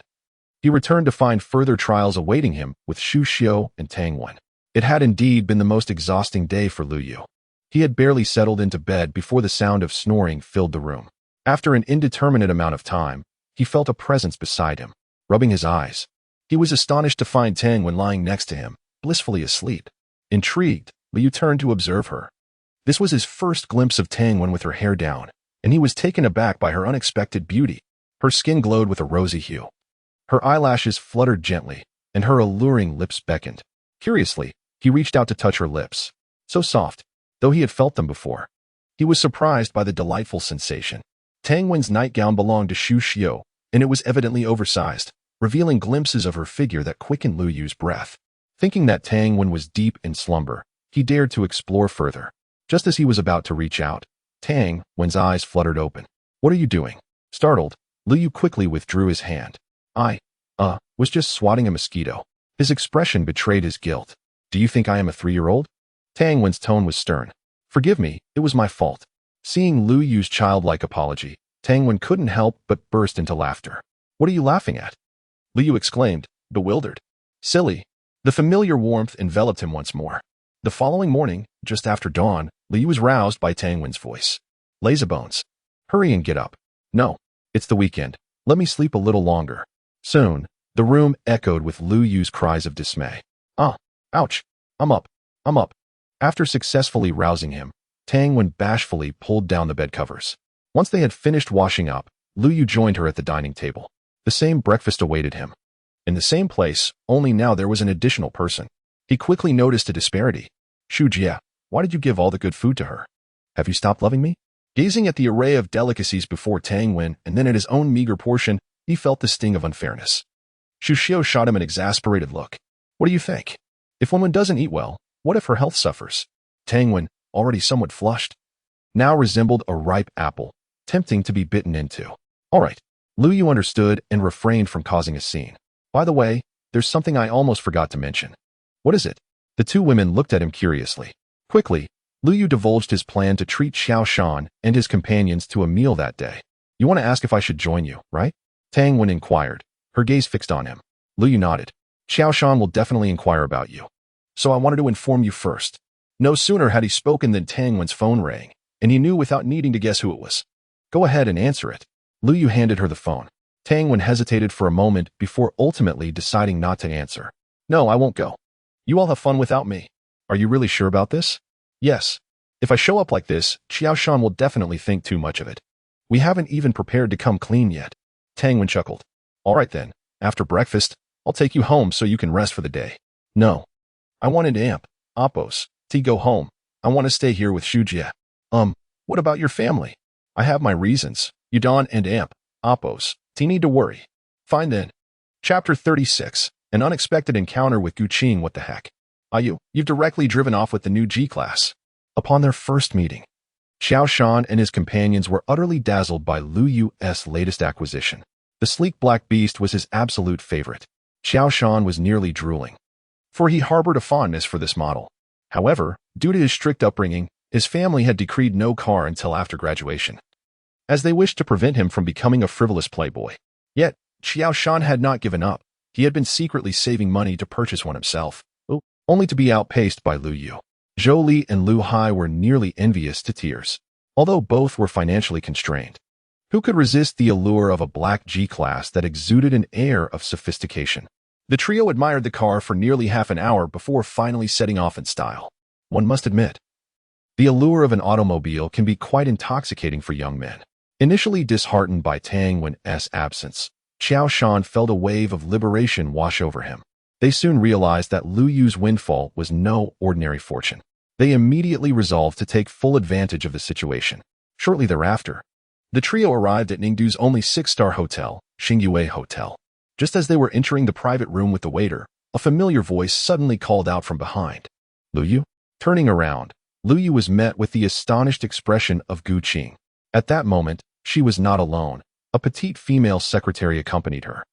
he returned to find further trials awaiting him with Xu Xiu and Tang Wen. It had indeed been the most exhausting day for Lu Yu. He had barely settled into bed before the sound of snoring filled the room. After an indeterminate amount of time, he felt a presence beside him, rubbing his eyes. He was astonished to find Tang Wen lying next to him, blissfully asleep. Intrigued, Liu turned to observe her. This was his first glimpse of Tang Wen with her hair down, and he was taken aback by her unexpected beauty. Her skin glowed with a rosy hue. Her eyelashes fluttered gently, and her alluring lips beckoned. Curiously, he reached out to touch her lips. So soft, though he had felt them before. He was surprised by the delightful sensation. Tang Wen's nightgown belonged to Xu Xiu, and it was evidently oversized, revealing glimpses of her figure that quickened Lu Yu's breath. Thinking that Tang Wen was deep in slumber, he dared to explore further. Just as he was about to reach out, Tang Wen's eyes fluttered open. "What are you doing?" Startled, Lu Yu quickly withdrew his hand. "I was just swatting a mosquito." His expression betrayed his guilt. "Do you think I am a 3-year-old? Tang Wen's tone was stern. "Forgive me, it was my fault." Seeing Lu Yu's childlike apology, Tang Wen couldn't help but burst into laughter. "What are you laughing at?" Lu Yu exclaimed, bewildered. "Silly." The familiar warmth enveloped him once more. The following morning, just after dawn, Lu Yu was roused by Tang Wen's voice. "Lazybones. Hurry and get up." "No, it's the weekend. Let me sleep a little longer." Soon, the room echoed with Lu Yu's cries of dismay. Ouch. I'm up. I'm up." After successfully rousing him, Tang Wen bashfully pulled down the bed covers. Once they had finished washing up, Lu Yu joined her at the dining table. The same breakfast awaited him. In the same place, only now there was an additional person. He quickly noticed a disparity. "Xu Jie, why did you give all the good food to her? Have you stopped loving me?" Gazing at the array of delicacies before Tang Wen and then at his own meager portion, he felt the sting of unfairness. Xu Xiu shot him an exasperated look. "What do you think? If one doesn't eat well, what if her health suffers?" Tang Wen, already somewhat flushed, now resembled a ripe apple, tempting to be bitten into. "All right." Lu Yu understood and refrained from causing a scene. "By the way, there's something I almost forgot to mention." "What is it?" The two women looked at him curiously. Quickly, Lu Yu divulged his plan to treat Xiao Shan and his companions to a meal that day. "You want to ask if I should join you, right?" Tang Wen inquired, her gaze fixed on him. Lu Yu nodded. "Xiao Shan will definitely inquire about you. So I wanted to inform you first." No sooner had he spoken than Tang Wen's phone rang, and he knew without needing to guess who it was. "Go ahead and answer it." Lu Yu handed her the phone. Tang Wen hesitated for a moment before ultimately deciding not to answer. "No, I won't go. You all have fun without me." "Are you really sure about this?" "Yes. If I show up like this, Xiao Shan will definitely think too much of it. We haven't even prepared to come clean yet." Tang Wen chuckled. "All right then, after breakfast, I'll take you home so you can rest for the day." "No. I wanted Amp, Appos, to go home. I want to stay here with Xu Jie." What about your family?" "I have my reasons. Yudan and Amp, Appos, T need to worry." "Fine then." Chapter 36, An Unexpected Encounter with Gu Qing. What the heck? You've directly driven off with the new G-class. Upon their first meeting, Xiao Shan and his companions were utterly dazzled by Lu Yu's latest acquisition. The sleek black beast was his absolute favorite. Xiao Shan was nearly drooling, for he harbored a fondness for this model. However, due to his strict upbringing, his family had decreed no car until after graduation, as they wished to prevent him from becoming a frivolous playboy. Yet, Xiao Shan had not given up. He had been secretly saving money to purchase one himself, only to be outpaced by Lu Yu. Zhou Li and Lu Hai were nearly envious to tears, although both were financially constrained. Who could resist the allure of a black G-class that exuded an air of sophistication? The trio admired the car for nearly half an hour before finally setting off in style. One must admit, the allure of an automobile can be quite intoxicating for young men. Initially disheartened by Tang Wen's absence, Xiao Shan felt a wave of liberation wash over him. They soon realized that Lu Yu's windfall was no ordinary fortune. They immediately resolved to take full advantage of the situation. Shortly thereafter, the trio arrived at Ningdu's only 6-star hotel, Xingyue Hotel. Just as they were entering the private room with the waiter, a familiar voice suddenly called out from behind. "Lu Yu?" Turning around, Lu Yu was met with the astonished expression of Gu Qing. At that moment, she was not alone. A petite female secretary accompanied her,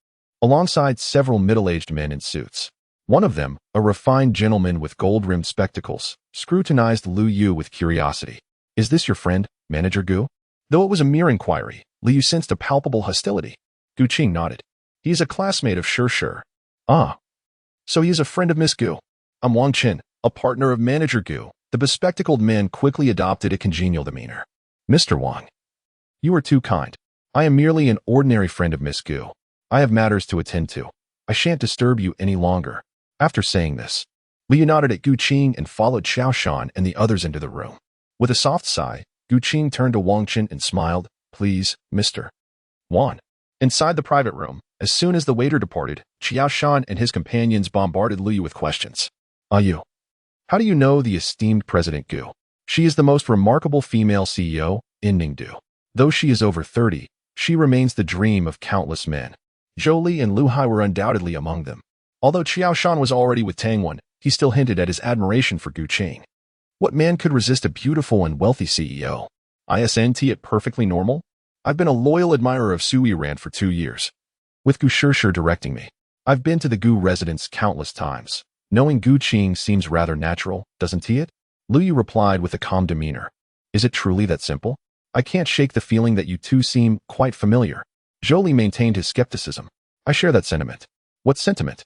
alongside several middle-aged men in suits. One of them, a refined gentleman with gold-rimmed spectacles, scrutinized Lu Yu with curiosity. "Is this your friend, Manager Gu?" Though it was a mere inquiry, Lu Yu sensed a palpable hostility. Gu Qing nodded. "He is a classmate of Shi. "Ah. So he is a friend of Miss Gu." "I'm Wang Chen, a partner of Manager Gu. The bespectacled man quickly adopted a congenial demeanor. Mr. Wang, you are too kind. I am merely an ordinary friend of Miss Gu. I have matters to attend to. I shan't disturb you any longer. After saying this, Liu nodded at Gu Qing and followed Xiao Shan and the others into the room. With a soft sigh, Gu Qing turned to Wang Chen and smiled. Please, Mr. Wan. Inside the private room, as soon as the waiter departed, Xiao Shan and his companions bombarded Liu with questions. You. How do you know the esteemed President Gu? She is the most remarkable female CEO in Ningdu. Though she is over 30, she remains the dream of countless men. Zhou Li and Lu Hai were undoubtedly among them. Although Xiao Shan was already with Tang Wen, he still hinted at his admiration for Gu Qing. What man could resist a beautiful and wealthy CEO? Isn't it perfectly normal? I've been a loyal admirer of Su Yiran for 2 years. With Gu Shishir directing me, I've been to the Gu residence countless times. Knowing Gu Qing seems rather natural, doesn't it? Lu Yu replied with a calm demeanor. Is it truly that simple? I can't shake the feeling that you two seem quite familiar. Zhou Li maintained his skepticism. I share that sentiment. What sentiment?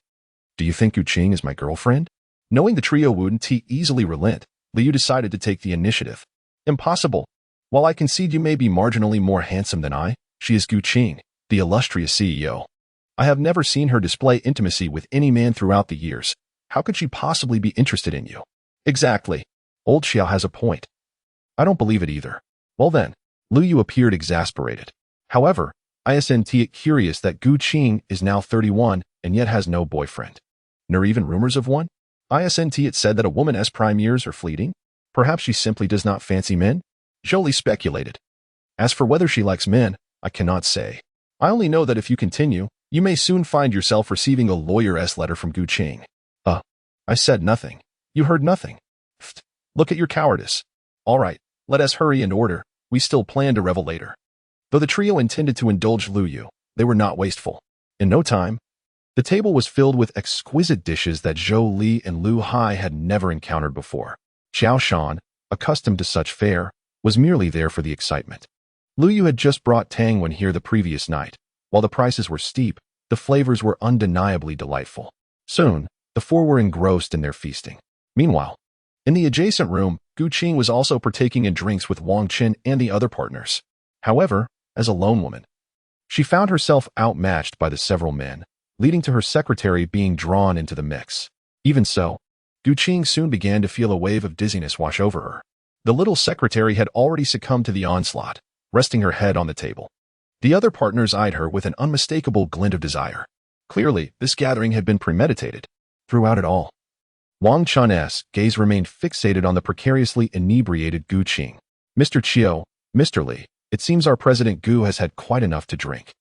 Do you think Gu Qing is my girlfriend? Knowing the trio wouldn't easily relent, Liu decided to take the initiative. Impossible. While I concede you may be marginally more handsome than I, she is Gu Qing, the illustrious CEO. I have never seen her display intimacy with any man throughout the years. How could she possibly be interested in you? Exactly. Old Xiao has a point. I don't believe it either. Well then, Lu Yu appeared exasperated. However, isn't it curious that Gu Qing is now 31 and yet has no boyfriend? Nor even rumors of one? Isn't it said that a woman's prime years are fleeting? Perhaps she simply does not fancy men? Zhou Li speculated. As for whether she likes men, I cannot say. I only know that if you continue, you may soon find yourself receiving a lawyer's letter from Gu Qing. I said nothing. You heard nothing. Pfft. Look at your cowardice. All right, let us hurry and order. We still plan to revel later. Though the trio intended to indulge Lu Yu, they were not wasteful. In no time, the table was filled with exquisite dishes that Zhou Li and Lu Hai had never encountered before. Xiao Shan, accustomed to such fare, was merely there for the excitement. Lu Yu had just brought Tang Wen here the previous night. While the prices were steep, the flavors were undeniably delightful. Soon, the four were engrossed in their feasting. Meanwhile, in the adjacent room, Gu Qing was also partaking in drinks with Wang Chen and the other partners. However, as a lone woman, she found herself outmatched by the several men, leading to her secretary being drawn into the mix. Even so, Gu Qing soon began to feel a wave of dizziness wash over her. The little secretary had already succumbed to the onslaught, resting her head on the table. The other partners eyed her with an unmistakable glint of desire. Clearly, this gathering had been premeditated. Throughout it all, Wang Chen's gaze remained fixated on the precariously inebriated Gu Qing. Mr. Chiu, Mr. Li, it seems our President Gu has had quite enough to drink.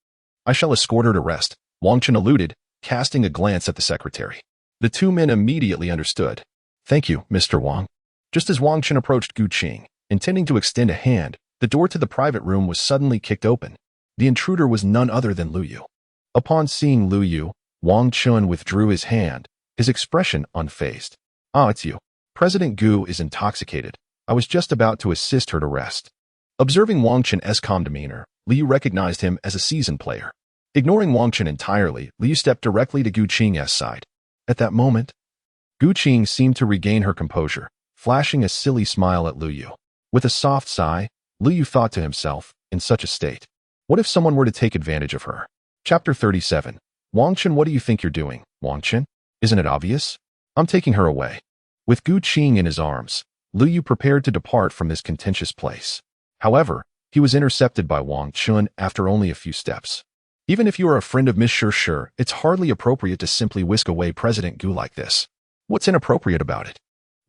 I shall escort her to rest, Wang Chen alluded, casting a glance at the secretary. The two men immediately understood. Thank you, Mr. Wang. Just as Wang Chen approached Gu Qing, intending to extend a hand, the door to the private room was suddenly kicked open. The intruder was none other than Lu Yu. Upon seeing Lu Yu, Wang Chen withdrew his hand, his expression unfazed. It's you. President Gu is intoxicated. I was just about to assist her to rest. Observing Wang Chen's calm demeanor, Liu recognized him as a seasoned player. Ignoring Wang Chen entirely, Liu stepped directly to Gu Qing's side. At that moment, Gu Qing seemed to regain her composure, flashing a silly smile at Lu Yu. With a soft sigh, Lu Yu thought to himself, in such a state, what if someone were to take advantage of her? Chapter 37. Wang Chen, what do you think you're doing, Wang Chen? Isn't it obvious? I'm taking her away. With Gu Qing in his arms, Lu Yu prepared to depart from this contentious place. However, he was intercepted by Wang Chen after only a few steps. Even if you are a friend of Miss Shishir, it's hardly appropriate to simply whisk away President Gu like this. What's inappropriate about it?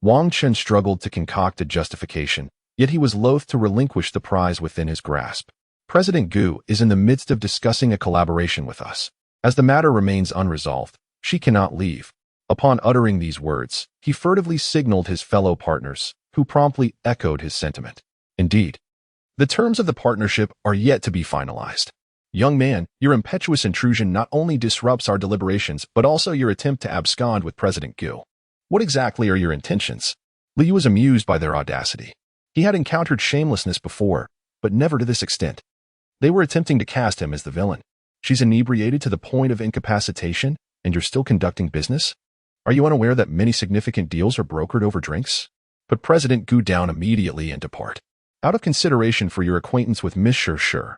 Wang Chen struggled to concoct a justification, yet he was loath to relinquish the prize within his grasp. President Gu is in the midst of discussing a collaboration with us. As the matter remains unresolved, she cannot leave. Upon uttering these words, he furtively signaled his fellow partners, who promptly echoed his sentiment. Indeed, the terms of the partnership are yet to be finalized. Young man, your impetuous intrusion not only disrupts our deliberations, but also your attempt to abscond with President Gu. What exactly are your intentions? Liu was amused by their audacity. He had encountered shamelessness before, but never to this extent. They were attempting to cast him as the villain. She's inebriated to the point of incapacitation, and you're still conducting business? Are you unaware that many significant deals are brokered over drinks? put President Gu down immediately and depart. Out of consideration for your acquaintance with Miss Sure,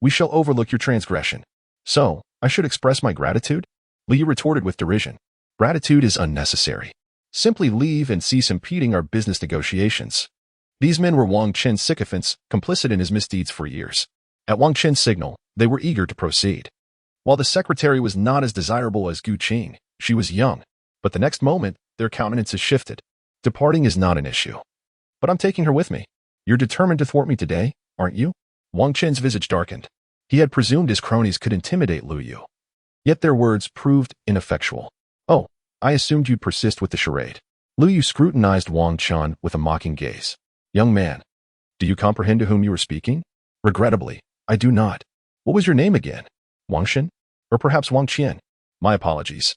we shall overlook your transgression. So, I should express my gratitude? Liu retorted with derision. Gratitude is unnecessary. Simply leave and cease impeding our business negotiations. These men were Wang Qin's sycophants, complicit in his misdeeds for years. At Wang Qin's signal, they were eager to proceed. While the secretary was not as desirable as Gu Qing, she was young, but the next moment, their countenances shifted. Departing is not an issue. But I'm taking her with me. You're determined to thwart me today, aren't you? Wang Qin's visage darkened. He had presumed his cronies could intimidate Lu Yu. Yet their words proved ineffectual. Oh, I assumed you'd persist with the charade. Lu Yu scrutinized Wang Qin with a mocking gaze. Young man, do you comprehend to whom you were speaking? Regrettably, I do not. What was your name again? Wang Xin? Or perhaps Wang Qian? My apologies.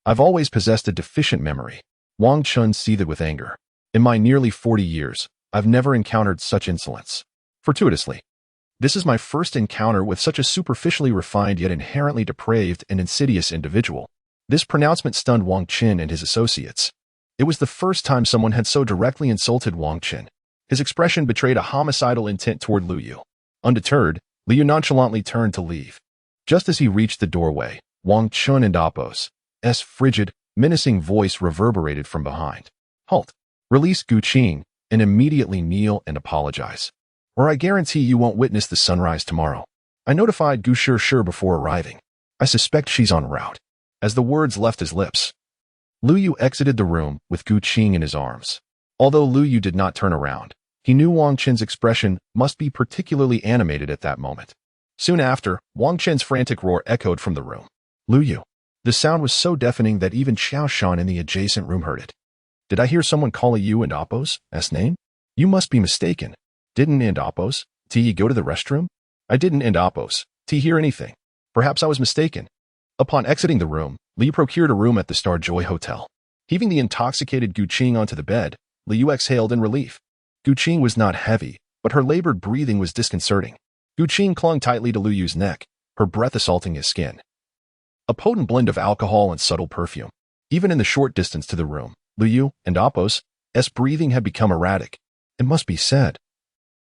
I've always possessed a deficient memory. Wang Qin seethed with anger. In my nearly 40 years, I've never encountered such insolence. Fortuitously, this is my first encounter with such a superficially refined yet inherently depraved and insidious individual. This pronouncement stunned Wang Qin and his associates. It was the first time someone had so directly insulted Wang Qin. His expression betrayed a homicidal intent toward Lu Yu. Undeterred, Lu Yu nonchalantly turned to leave. Just as he reached the doorway, Wang Qin and Appo's frigid, menacing voice reverberated from behind. Halt! Release Gu Qing, and immediately kneel and apologize. Or I guarantee you won't witness the sunrise tomorrow. I notified Gu Sure before arriving. I suspect she's en route. As the words left his lips, Lu Yu exited the room with Gu Qing in his arms. Although Lu Yu did not turn around, he knew Wang Qin's expression must be particularly animated at that moment. Soon after, Wang Qin's frantic roar echoed from the room. Lu Yu. The sound was so deafening that even Xiao Shan in the adjacent room heard it. Did I hear someone call you and Appo's name? You must be mistaken. Didn't and Appo's go to the restroom? I didn't and Appo's hear anything. Perhaps I was mistaken. Upon exiting the room, Liu procured a room at the Star Joy Hotel. Heaving the intoxicated Gu Qing onto the bed, Liu exhaled in relief. Gu Qing was not heavy, but her labored breathing was disconcerting. Gu Qing clung tightly to Lu Yu's neck, her breath assaulting his skin. A potent blend of alcohol and subtle perfume. Even in the short distance to the room, Lu Yu and Appo's breathing had become erratic. It must be said.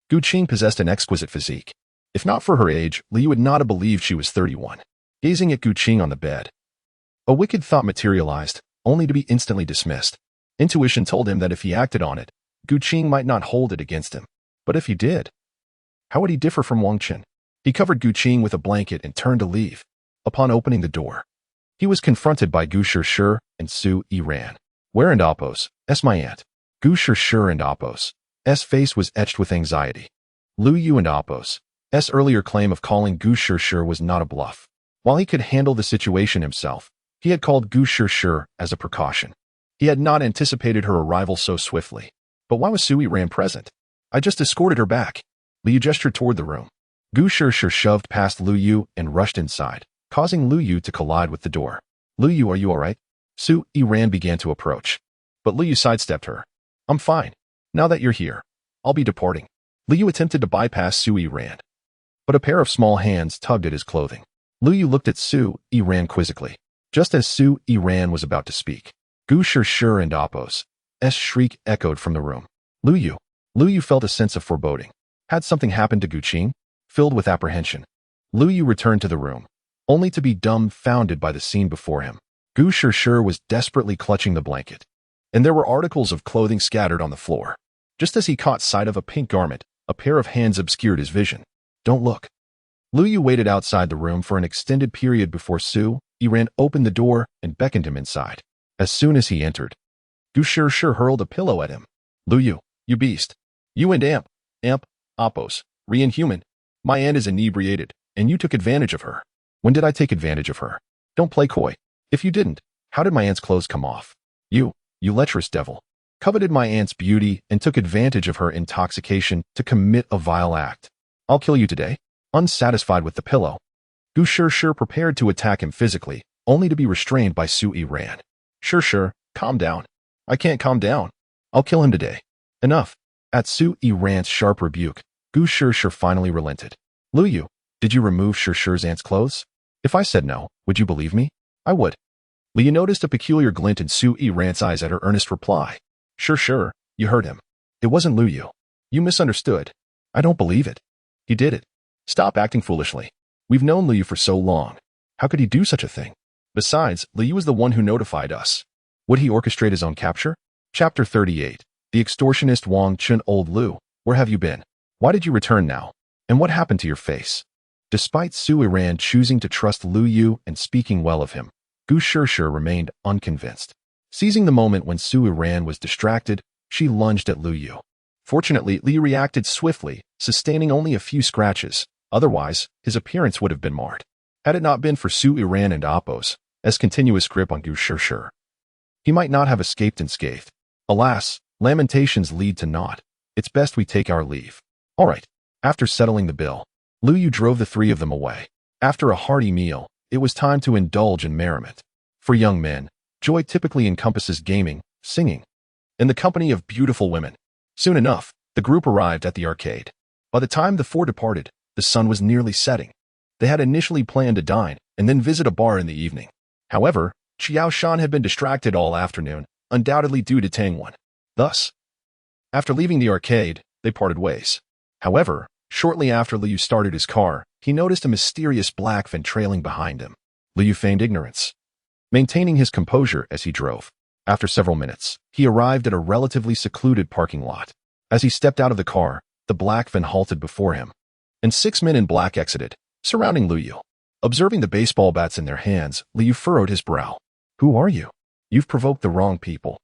Gu Qing possessed an exquisite physique. If not for her age, Liu would not have believed she was 31. Gazing at Gu Qing on the bed, a wicked thought materialized, only to be instantly dismissed. Intuition told him that if he acted on it, Gu Qing might not hold it against him. But if he did, how would he differ from Wang Qin? He covered Gu Qing with a blanket and turned to leave. Upon opening the door, he was confronted by Gu Sure and Su Yiran. Where and Appo's my aunt? Gu Sure and Appo's face was etched with anxiety. Lu Yu and Appo's earlier claim of calling Gu Sure was not a bluff. While he could handle the situation himself, he had called Gu Sure as a precaution. He had not anticipated her arrival so swiftly. But why was Su Yiran present? I just escorted her back. Liu gestured toward the room. Gu Sure shoved past Lu Yu and rushed inside, causing Lu Yu to collide with the door. Lu Yu, are you all right? Su Yiran began to approach. But Lu Yu sidestepped her. I'm fine. Now that you're here, I'll be departing. Lu Yu attempted to bypass Su Yiran, but a pair of small hands tugged at his clothing. Lu Yu looked at Su Yiran quizzically. Just as Su Yiran was about to speak, Gu Sure and Appo's shriek echoed from the room. Lu Yu felt a sense of foreboding. Had something happened to Gu Qing? Filled with apprehension, Lu Yu returned to the room, only to be dumbfounded by the scene before him. Gu Sure was desperately clutching the blanket, and there were articles of clothing scattered on the floor. Just as he caught sight of a pink garment, a pair of hands obscured his vision. Don't look. Lu Yu waited outside the room for an extended period before Su Yiran opened the door and beckoned him inside. As soon as he entered, Gu Sure hurled a pillow at him. Lu Yu, you beast. You and Appo's inhuman. My aunt is inebriated, and you took advantage of her. When did I take advantage of her? Don't play coy. If you didn't, how did my aunt's clothes come off? You lecherous devil, coveted my aunt's beauty and took advantage of her intoxication to commit a vile act. I'll kill you today. Unsatisfied with the pillow, Gu Sure prepared to attack him physically, only to be restrained by Su Yiran. Sure, calm down. I can't calm down. I'll kill him today. Enough. At Su Yiran's sharp rebuke, Gu Sure finally relented. Lu Yu, did you remove Sure's aunt's clothes? If I said no, would you believe me? I would. Liu noticed a peculiar glint in Su Yiran's eyes at her earnest reply. Sure, You heard him. It wasn't Lu Yu. You misunderstood. I don't believe it. He did it. Stop acting foolishly. We've known Lu Yu for so long. How could he do such a thing? Besides, Lu Yu was the one who notified us. Would he orchestrate his own capture? Chapter 38. The extortionist Wang Chun. Old Lu, where have you been? Why did you return now? And what happened to your face? Despite Su Yiran choosing to trust Lu Yu and speaking well of him, Gu Shishir remained unconvinced. Seizing the moment when Su Yiran was distracted, she lunged at Lu Yu. Fortunately, Lu Yu reacted swiftly, sustaining only a few scratches. Otherwise, his appearance would have been marred. Had it not been for Su Yiran and Appo's continuous grip on Gu Shishir, he might not have escaped unscathed. Alas, lamentations lead to naught. It's best we take our leave. All right. After settling the bill, Lu Yu drove the three of them away. After a hearty meal, it was time to indulge in merriment. For young men, joy typically encompasses gaming, singing, and the company of beautiful women. Soon enough, the group arrived at the arcade. By the time the four departed, the sun was nearly setting. They had initially planned to dine and then visit a bar in the evening. However, Qiao Shan had been distracted all afternoon, undoubtedly due to Tangwan. Thus, after leaving the arcade, they parted ways. However, shortly after Lu Yu started his car, he noticed a mysterious black van trailing behind him. Lu Yu feigned ignorance, maintaining his composure as he drove. After several minutes, he arrived at a relatively secluded parking lot. As he stepped out of the car, the black van halted before him, and 6 men in black exited, surrounding Lu Yu. Observing the baseball bats in their hands, Lu Yu furrowed his brow. Who are you? You've provoked the wrong people.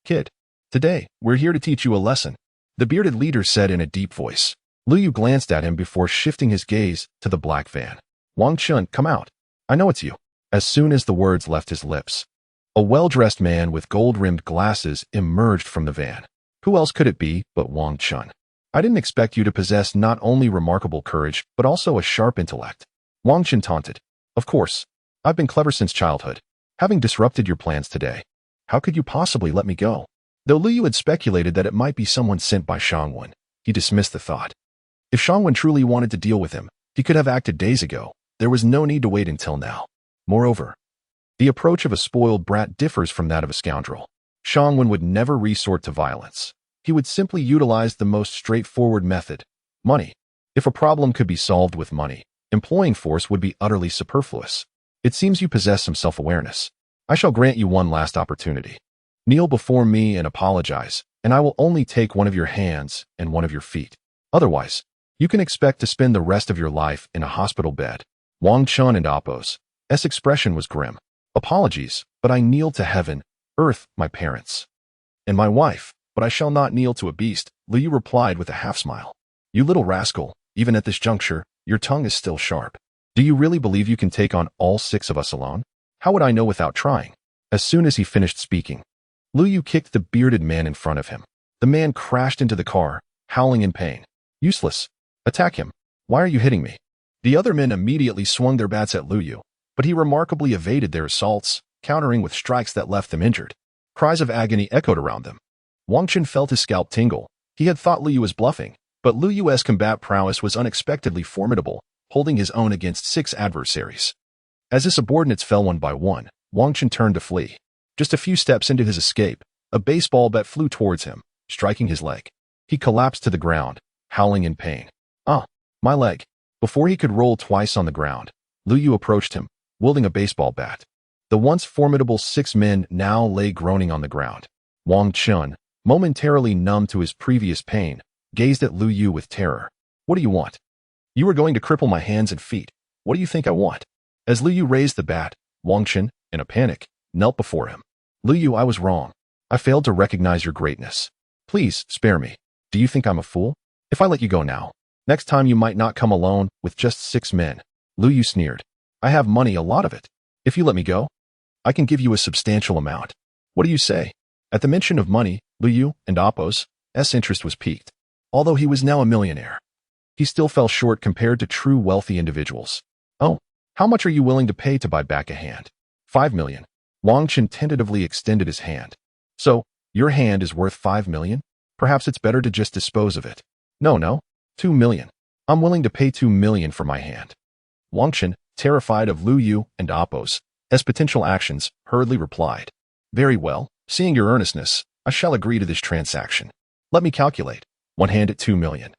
Kid, today, we're here to teach you a lesson, the bearded leader said in a deep voice. Lu Yu glanced at him before shifting his gaze to the black van. Wang Chun, come out. I know it's you. As soon as the words left his lips, a well-dressed man with gold-rimmed glasses emerged from the van. Who else could it be but Wang Chun? I didn't expect you to possess not only remarkable courage, but also a sharp intellect. Wang Chun taunted. Of course. I've been clever since childhood. Having disrupted your plans today, how could you possibly let me go? Though Lu Yu had speculated that it might be someone sent by Shangwen, he dismissed the thought. If Shangwen truly wanted to deal with him, he could have acted days ago. There was no need to wait until now. Moreover, the approach of a spoiled brat differs from that of a scoundrel. Shangwen would never resort to violence. He would simply utilize the most straightforward method, money. If a problem could be solved with money, employing force would be utterly superfluous. It seems you possess some self-awareness. I shall grant you one last opportunity. Kneel before me and apologize, and I will only take one of your hands and one of your feet. Otherwise, you can expect to spend the rest of your life in a hospital bed. Wang Chun and Appo's expression was grim. Apologies, but I kneel to heaven, earth, my parents, and my wife, but I shall not kneel to a beast, Lu Yu replied with a half-smile. You little rascal, even at this juncture, your tongue is still sharp. Do you really believe you can take on all 6 of us alone? How would I know without trying? As soon as he finished speaking, Lu Yu kicked the bearded man in front of him. The man crashed into the car, howling in pain. Useless. Attack him. Why are you hitting me? The other men immediately swung their bats at Lu Yu, but he remarkably evaded their assaults, countering with strikes that left them injured. Cries of agony echoed around them. Wang Chun felt his scalp tingle. He had thought Lu Yu was bluffing, but Lu Yu's combat prowess was unexpectedly formidable, holding his own against 6 adversaries. As his subordinates fell one by one, Wang Chun turned to flee. Just a few steps into his escape, a baseball bat flew towards him, striking his leg. He collapsed to the ground, howling in pain. Ah, my leg. Before he could roll twice on the ground, Lu Yu approached him, wielding a baseball bat. The once formidable 6 men now lay groaning on the ground. Wang Chun, momentarily numb to his previous pain, gazed at Lu Yu with terror. What do you want? You are going to cripple my hands and feet. What do you think I want? As Lu Yu raised the bat, Wang Chun, in a panic, knelt before him. Lu Yu, I was wrong. I failed to recognize your greatness. Please, spare me. Do you think I'm a fool? If I let you go now, next time you might not come alone with just 6 men. Lu Yu sneered. I have money, a lot of it. If you let me go, I can give you a substantial amount. What do you say? At the mention of money, Lu Yu and Appo's interest was piqued. Although he was now a millionaire, he still fell short compared to true wealthy individuals. Oh, how much are you willing to pay to buy back a hand? 5 million. Wang Chun tentatively extended his hand. So, your hand is worth 5 million? Perhaps it's better to just dispose of it. No, 2 million. I'm willing to pay 2 million for my hand. Wang Chun, terrified of Lu Yu and Appo's potential actions, hurriedly replied. Very well, seeing your earnestness, I shall agree to this transaction. Let me calculate. One hand at 2 million.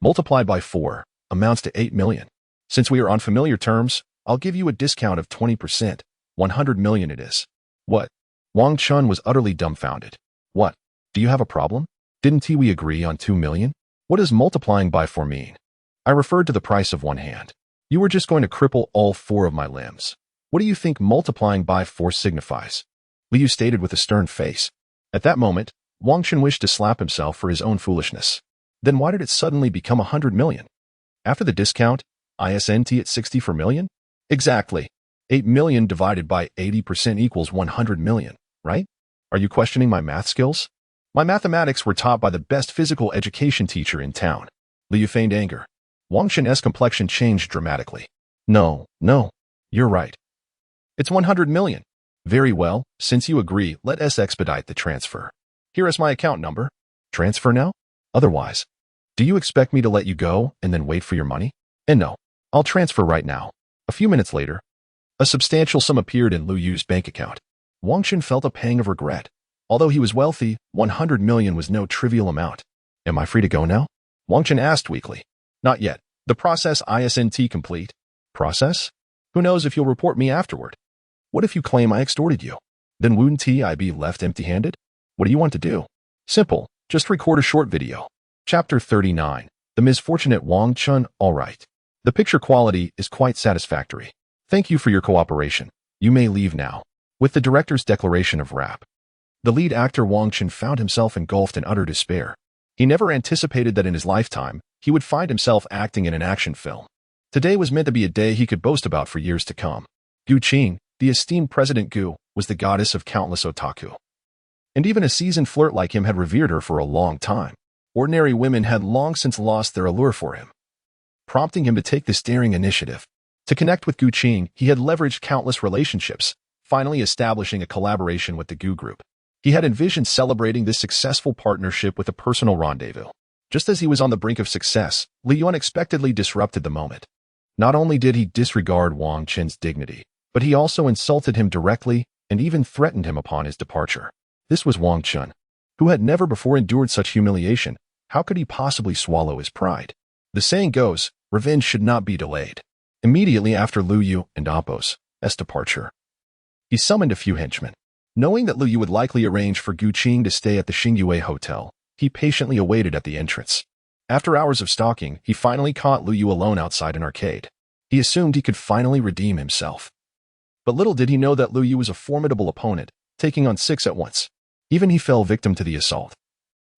Multiplied by 4 amounts to 8 million. Since we are on familiar terms, I'll give you a discount of 20%. 100 million it is. What? Wang Chun was utterly dumbfounded. What? Do you have a problem? Didn't we agree on 2 million? What does multiplying by 4 mean? I referred to the price of one hand. You were just going to cripple all 4 of my limbs. What do you think multiplying by 4 signifies? Liu stated with a stern face. At that moment, Wang Chun wished to slap himself for his own foolishness. Then why did it suddenly become 100 million? After the discount, ISNT at 60 for million? Exactly. 8 million divided by 80% equals 100 million, right? Are you questioning my math skills? My mathematics were taught by the best physical education teacher in town. Liu feigned anger. Wang Chun's complexion changed dramatically. No, you're right. It's 100 million. Very well, since you agree, let us expedite the transfer. Here is my account number. Transfer now? Otherwise, do you expect me to let you go and then wait for your money? And no, I'll transfer right now. A few minutes later, a substantial sum appeared in Lu Yu's bank account. Wang Chun felt a pang of regret. Although he was wealthy, 100 million was no trivial amount. Am I free to go now? Wang Chun asked weakly. Not yet. The process ISNT complete. Process? Who knows if you'll report me afterward? What if you claim I extorted you? Then wouldn't I be left empty-handed? What do you want to do? Simple. Just record a short video. Chapter 39. The Misfortunate Wang Chun. All right. The picture quality is quite satisfactory. Thank you for your cooperation. You may leave now. With the director's declaration of rap, the lead actor Wang Chun found himself engulfed in utter despair. He never anticipated that in his lifetime, he would find himself acting in an action film. Today was meant to be a day he could boast about for years to come. Gu Qing, the esteemed President Gu, was the goddess of countless otaku. And even a seasoned flirt like him had revered her for a long time. Ordinary women had long since lost their allure for him, prompting him to take this daring initiative. To connect with Gu Qing, he had leveraged countless relationships, finally establishing a collaboration with the Gu Group. He had envisioned celebrating this successful partnership with a personal rendezvous. Just as he was on the brink of success, Liu unexpectedly disrupted the moment. Not only did he disregard Wang Chun's dignity, but he also insulted him directly and even threatened him upon his departure. This was Wang Chun, who had never before endured such humiliation. How could he possibly swallow his pride? The saying goes, revenge should not be delayed. Immediately after Lu Yu and Appo's departure, he summoned a few henchmen. Knowing that Lu Yu would likely arrange for Gu Qing to stay at the Xingyue Hotel, he patiently awaited at the entrance. After hours of stalking, he finally caught Lu Yu alone outside an arcade. He assumed he could finally redeem himself. But little did he know that Lu Yu was a formidable opponent, taking on 6 at once. Even he fell victim to the assault,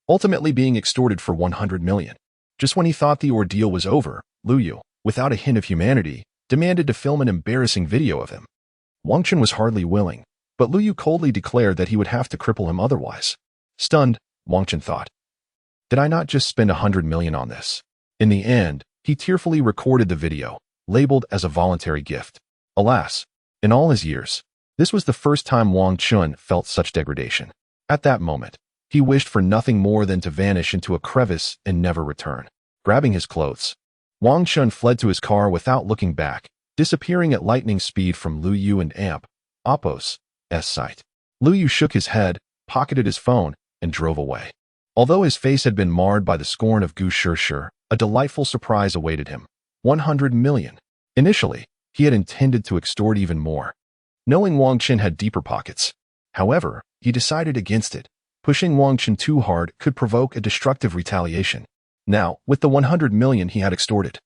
ultimately being extorted for 100 million. Just when he thought the ordeal was over, Lu Yu, without a hint of humanity, demanded to film an embarrassing video of him. Wang Chun was hardly willing, but Lu Yu coldly declared that he would have to cripple him otherwise. Stunned, Wang Chun thought, did I not just spend 100 million on this? In the end, he tearfully recorded the video, labeled as a voluntary gift. Alas, in all his years, this was the first time Wang Chun felt such degradation. At that moment, he wished for nothing more than to vanish into a crevice and never return. Grabbing his clothes, Wang Chun fled to his car without looking back, disappearing at lightning speed from Lu Yu and Appo's sight. Lu Yu shook his head, pocketed his phone, and drove away. Although his face had been marred by the scorn of Gu Shishir, a delightful surprise awaited him. 100 million. Initially, he had intended to extort even more, knowing Wang Chun had deeper pockets. However, he decided against it. Pushing Wang Chun too hard could provoke a destructive retaliation. Now, with the 100 million he had extorted,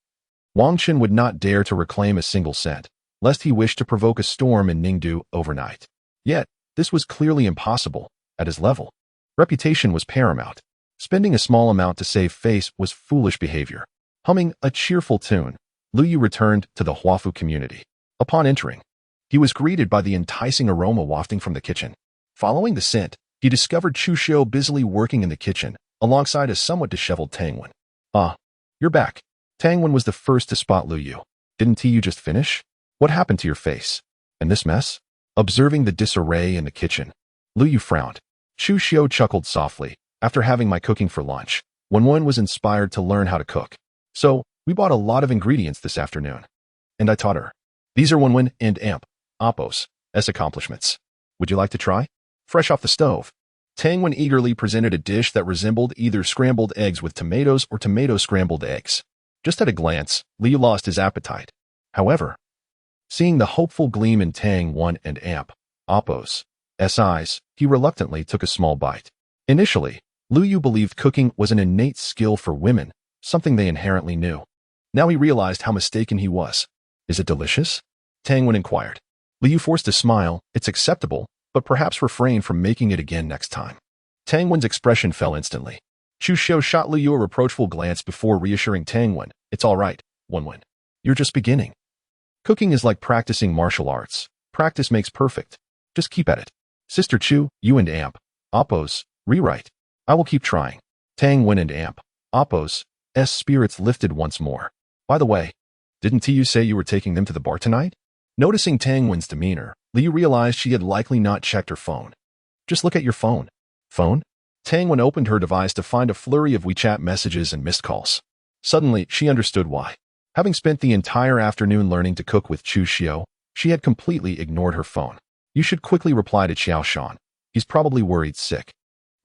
Wang Chun would not dare to reclaim a single cent, lest he wished to provoke a storm in Ningdu overnight. Yet, this was clearly impossible. At his level, reputation was paramount. Spending a small amount to save face was foolish behavior. Humming a cheerful tune, Lu Yu returned to the Huafu community. Upon entering, he was greeted by the enticing aroma wafting from the kitchen. Following the scent, he discovered Chu Xiu busily working in the kitchen, alongside a somewhat disheveled Tangwen. Ah, you're back. Tangwen was the first to spot Lu Yu. Didn't you just finish? What happened to your face? And this mess? Observing the disarray in the kitchen, Lu Yu frowned. Chu Xiu chuckled softly. After having my cooking for lunch, Wen was inspired to learn how to cook. So, we bought a lot of ingredients this afternoon. And I taught her. These are Wen and Appo's accomplishments. Would you like to try? Fresh off the stove. Tang Wen eagerly presented a dish that resembled either scrambled eggs with tomatoes or tomato scrambled eggs. Just at a glance, Liu lost his appetite. However, seeing the hopeful gleam in Tang Wen and Oppo's eyes, he reluctantly took a small bite. Initially, Lu Yu believed cooking was an innate skill for women, something they inherently knew. Now he realized how mistaken he was. Is it delicious? Tang Wen inquired. Lu Yu forced a smile. It's acceptable, but perhaps refrain from making it again next time. Tang Wen's expression fell instantly. Chu Xiu shot Lu Yu a reproachful glance before reassuring Tang Wen. It's all right, Wen. You're just beginning. Cooking is like practicing martial arts. Practice makes perfect. Just keep at it. Sister Chu, you and Oppo's, rewrite. I will keep trying. Tang Wen and Oppo's spirits lifted once more. By the way, didn't you say you were taking them to the bar tonight? Noticing Tang Wen's demeanor, Liu realized she had likely not checked her phone. Just look at your phone. Phone? Tang Wen opened her device to find a flurry of WeChat messages and missed calls. Suddenly, she understood why. Having spent the entire afternoon learning to cook with Chu Xiu, she had completely ignored her phone. You should quickly reply to Xiao Shan. He's probably worried sick.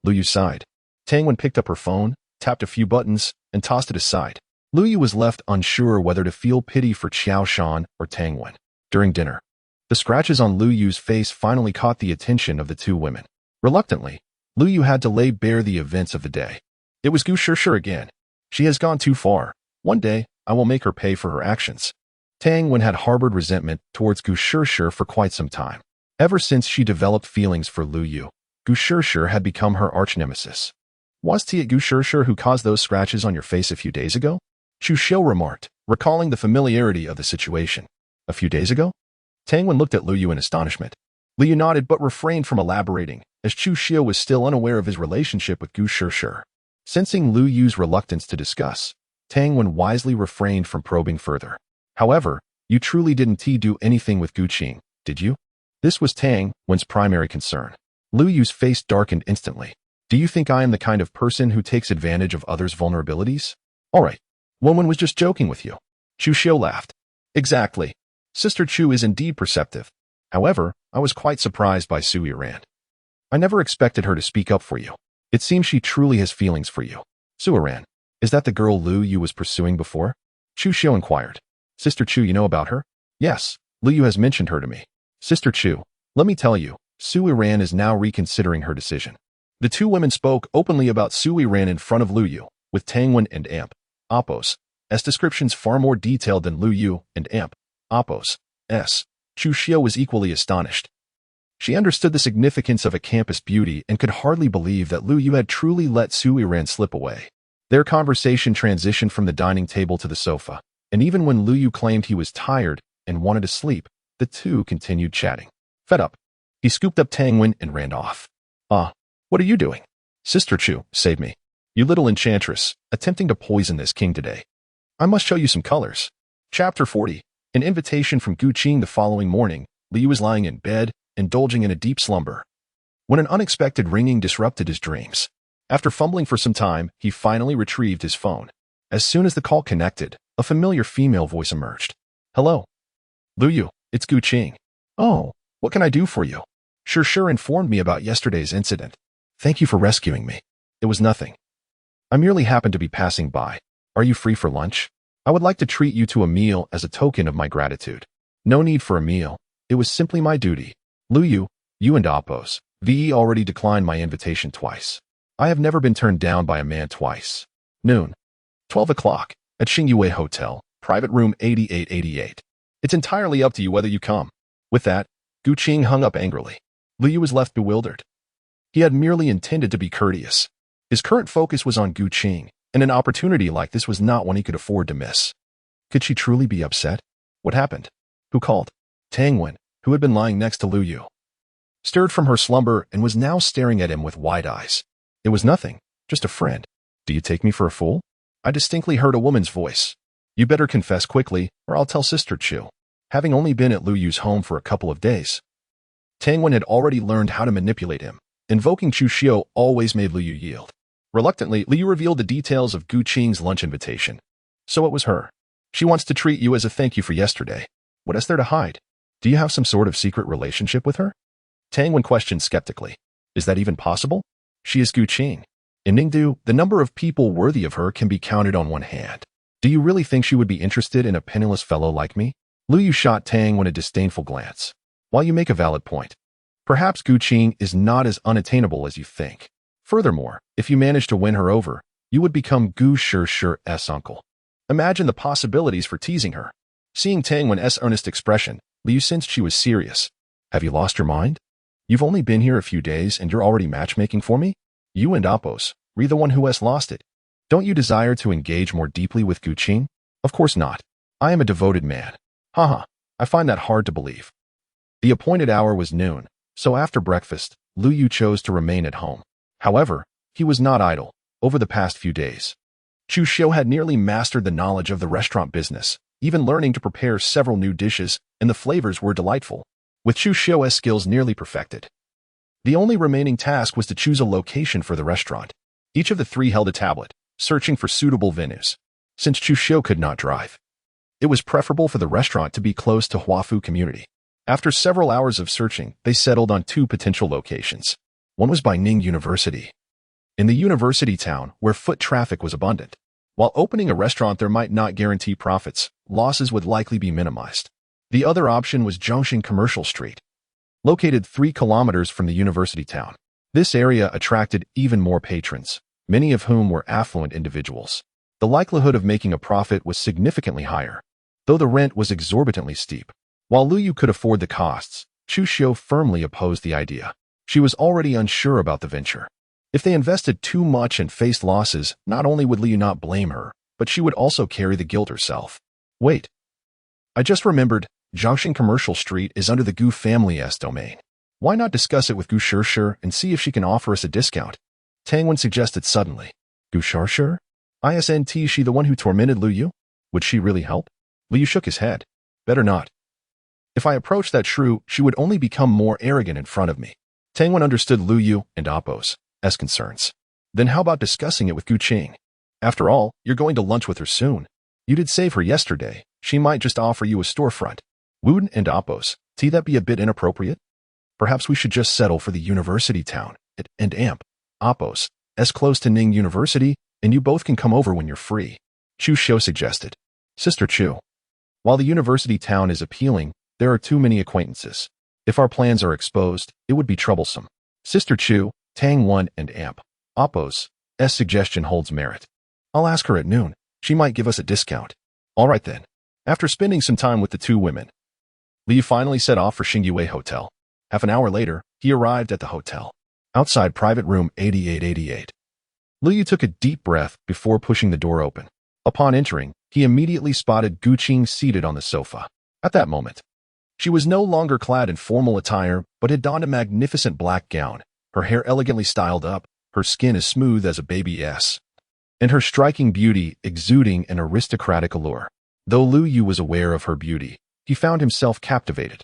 Lu Yu sighed. Tang Wen picked up her phone, tapped a few buttons, and tossed it aside. Lu Yu was left unsure whether to feel pity for Xiao Shan or Tang Wen. During dinner, the scratches on Lu Yu's face finally caught the attention of the two women. Reluctantly, Lu Yu had to lay bare the events of the day. It was Gu Shishir again. She has gone too far. One day, I will make her pay for her actions. Tang Wen had harbored resentment towards Gu Shishir for quite some time. Ever since she developed feelings for Lu Yu, Gu Shishir had become her arch-nemesis. Was it Gu Shishir who caused those scratches on your face a few days ago? Chu Xiu remarked, recalling the familiarity of the situation. A few days ago? Tang Wen looked at Lu Yu in astonishment. Lu Yu nodded but refrained from elaborating, as Chu Xiu was still unaware of his relationship with Gu Shishir. Sensing Lu Yu's reluctance to discuss, Tang Wen wisely refrained from probing further. However, you truly didn't do anything with Gu Qing, did you? This was Tang Wen's primary concern. Lu Yu's face darkened instantly. Do you think I am the kind of person who takes advantage of others' vulnerabilities? All right. Wen was just joking with you. Chu Xiu laughed. Exactly. Sister Chu is indeed perceptive. However, I was quite surprised by Su Yiran. I never expected her to speak up for you. It seems she truly has feelings for you. Su Yiran, is that the girl Lu Yu was pursuing before? Chu Xiu inquired. Sister Chu, you know about her? Yes, Lu Yu has mentioned her to me. Sister Chu, let me tell you, Su Yiran is now reconsidering her decision. The two women spoke openly about Su Yiran in front of Lu Yu, with Tang Wen and Oppo's descriptions far more detailed than Lu Yu and Oppo's. Chu Xiu was equally astonished. She understood the significance of a campus beauty and could hardly believe that Lu Yu had truly let Su Yiran slip away. Their conversation transitioned from the dining table to the sofa, and even when Lu Yu claimed he was tired and wanted to sleep, the two continued chatting. Fed up, he scooped up Tang Wen and ran off. What are you doing? Sister Chu, save me. You little enchantress, attempting to poison this king today. I must show you some colors. Chapter 40. An invitation from Gu Qing. The following morning, Liu was lying in bed, indulging in a deep slumber, when an unexpected ringing disrupted his dreams. After fumbling for some time, he finally retrieved his phone. As soon as the call connected, a familiar female voice emerged. Hello. Lu Yu, it's Gu Qing. Oh, what can I do for you? Sure informed me about yesterday's incident. Thank you for rescuing me. It was nothing. I merely happened to be passing by. Are you free for lunch? I would like to treat you to a meal as a token of my gratitude. No need for a meal. It was simply my duty. Lu Yu, you and Oppo's VE already declined my invitation twice. I have never been turned down by a man twice. Noon. 12 o'clock, at Xingyue Hotel, private room 8888. It's entirely up to you whether you come. With that, Gu Qing hung up angrily. Lu Yu was left bewildered. He had merely intended to be courteous. His current focus was on Gu Qing, and an opportunity like this was not one he could afford to miss. Could she truly be upset? What happened? Who called? Tang Wen, who had been lying next to Lu Yu, stirred from her slumber and was now staring at him with wide eyes. It was nothing, just a friend. Do you take me for a fool? I distinctly heard a woman's voice. You better confess quickly, or I'll tell Sister Chu. Having only been at Lu Yu's home for a couple of days, Tang Wen had already learned how to manipulate him. Invoking Chu Xiu always made Lu Yu yield. Reluctantly, Lu Yu revealed the details of Gu Qing's lunch invitation. So it was her. She wants to treat you as a thank you for yesterday. What is there to hide? Do you have some sort of secret relationship with her? Tang Wen questioned skeptically. Is that even possible? She is Gu Qing. In Ningdu, the number of people worthy of her can be counted on one hand. Do you really think she would be interested in a penniless fellow like me? Lu Yu shot Tang Wen a disdainful glance. While you make a valid point, perhaps Gu Qing is not as unattainable as you think. Furthermore, if you manage to win her over, you would become Gu Shi's uncle. Imagine the possibilities for teasing her. Seeing Tang Wen's earnest expression, Liu sensed she was serious. Have you lost your mind? You've only been here a few days and you're already matchmaking for me? You and Appos, re the one who has lost it. Don't you desire to engage more deeply with Gu Qing? Of course not. I am a devoted man. Haha, I find that hard to believe. The appointed hour was noon, so after breakfast, Lu Yu chose to remain at home. However, he was not idle. Over the past few days, Chu Xiu had nearly mastered the knowledge of the restaurant business, even learning to prepare several new dishes, and the flavors were delightful. With Chu Xiu's skills nearly perfected, the only remaining task was to choose a location for the restaurant. Each of the three held a tablet, searching for suitable venues. Since Chu Xiu could not drive, it was preferable for the restaurant to be close to Huafu community. After several hours of searching, they settled on two potential locations. One was by Ning University, in the university town where foot traffic was abundant. While opening a restaurant there might not guarantee profits, losses would likely be minimized. The other option was Zhongxing Commercial Street, located 3 kilometers from the university town. This area attracted even more patrons, many of whom were affluent individuals. The likelihood of making a profit was significantly higher, though the rent was exorbitantly steep. While Lu Yu could afford the costs, Chu Xiu firmly opposed the idea. She was already unsure about the venture. If they invested too much and faced losses, not only would Lu Yu not blame her, but she would also carry the guilt herself. Wait. I just remembered, Zhongxing Commercial Street is under the Gu family's domain. Why not discuss it with Gu Shi and see if she can offer us a discount? Tang Wen suggested suddenly. Gu Shi? Isn't she the one who tormented Lu Yu? Would she really help? Lu Yu shook his head. Better not. If I approached that shrew, she would only become more arrogant in front of me. Tang Wen understood Lu Yu and Appos' concerns. Then how about discussing it with Gu Qing? After all, you're going to lunch with her soon. You did save her yesterday. She might just offer you a storefront. Wuden and Appos, that be a bit inappropriate? Perhaps we should just settle for the university town, and Appos, as close to Ning University, and you both can come over when you're free. Chu Xiu suggested. Sister Chu. While the university town is appealing, there are too many acquaintances. If our plans are exposed, it would be troublesome. Sister Chu, Tang Wen and Appos' suggestion holds merit. I'll ask her at noon. She might give us a discount. All right then. After spending some time with the two women, Li finally set off for Xingyue Hotel. Half an hour later, he arrived at the hotel. Outside private room 8888. Lu Yu took a deep breath before pushing the door open. Upon entering, he immediately spotted Gu Qing seated on the sofa. At that moment, she was no longer clad in formal attire, but had donned a magnificent black gown, her hair elegantly styled up, her skin as smooth as a baby's, and her striking beauty exuding an aristocratic allure. Though Lu Yu was aware of her beauty, he found himself captivated.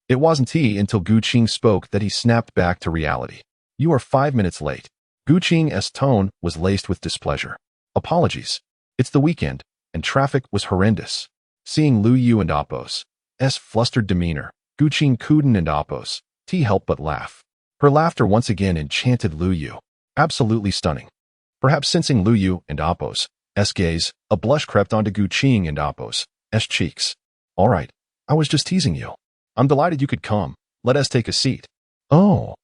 It wasn't until Gu Qing spoke that he snapped back to reality. You are 5 minutes late. Gu Qing's tone was laced with displeasure. Apologies. It's the weekend, and traffic was horrendous. Seeing Lu Yu and Appos' flustered demeanor, Gu Qing couldn't and Appos' help but laugh. Her laughter once again enchanted Lu Yu. Absolutely stunning. Perhaps sensing Lu Yu and Appos' gaze, a blush crept onto Gu Qing and Appos' cheeks. All right, I was just teasing you. I'm delighted you could come. Let us take a seat. Oh.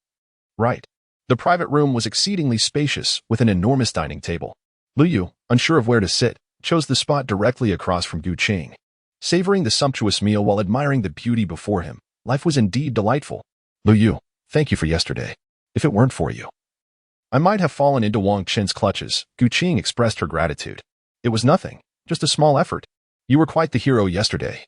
Right. The private room was exceedingly spacious with an enormous dining table. Lu Yu, unsure of where to sit, chose the spot directly across from Gu Qing. Savoring the sumptuous meal while admiring the beauty before him, life was indeed delightful. Lu Yu, thank you for yesterday. If it weren't for you, I might have fallen into Wang Chen's clutches. Gu Qing expressed her gratitude. It was nothing, just a small effort. You were quite the hero yesterday.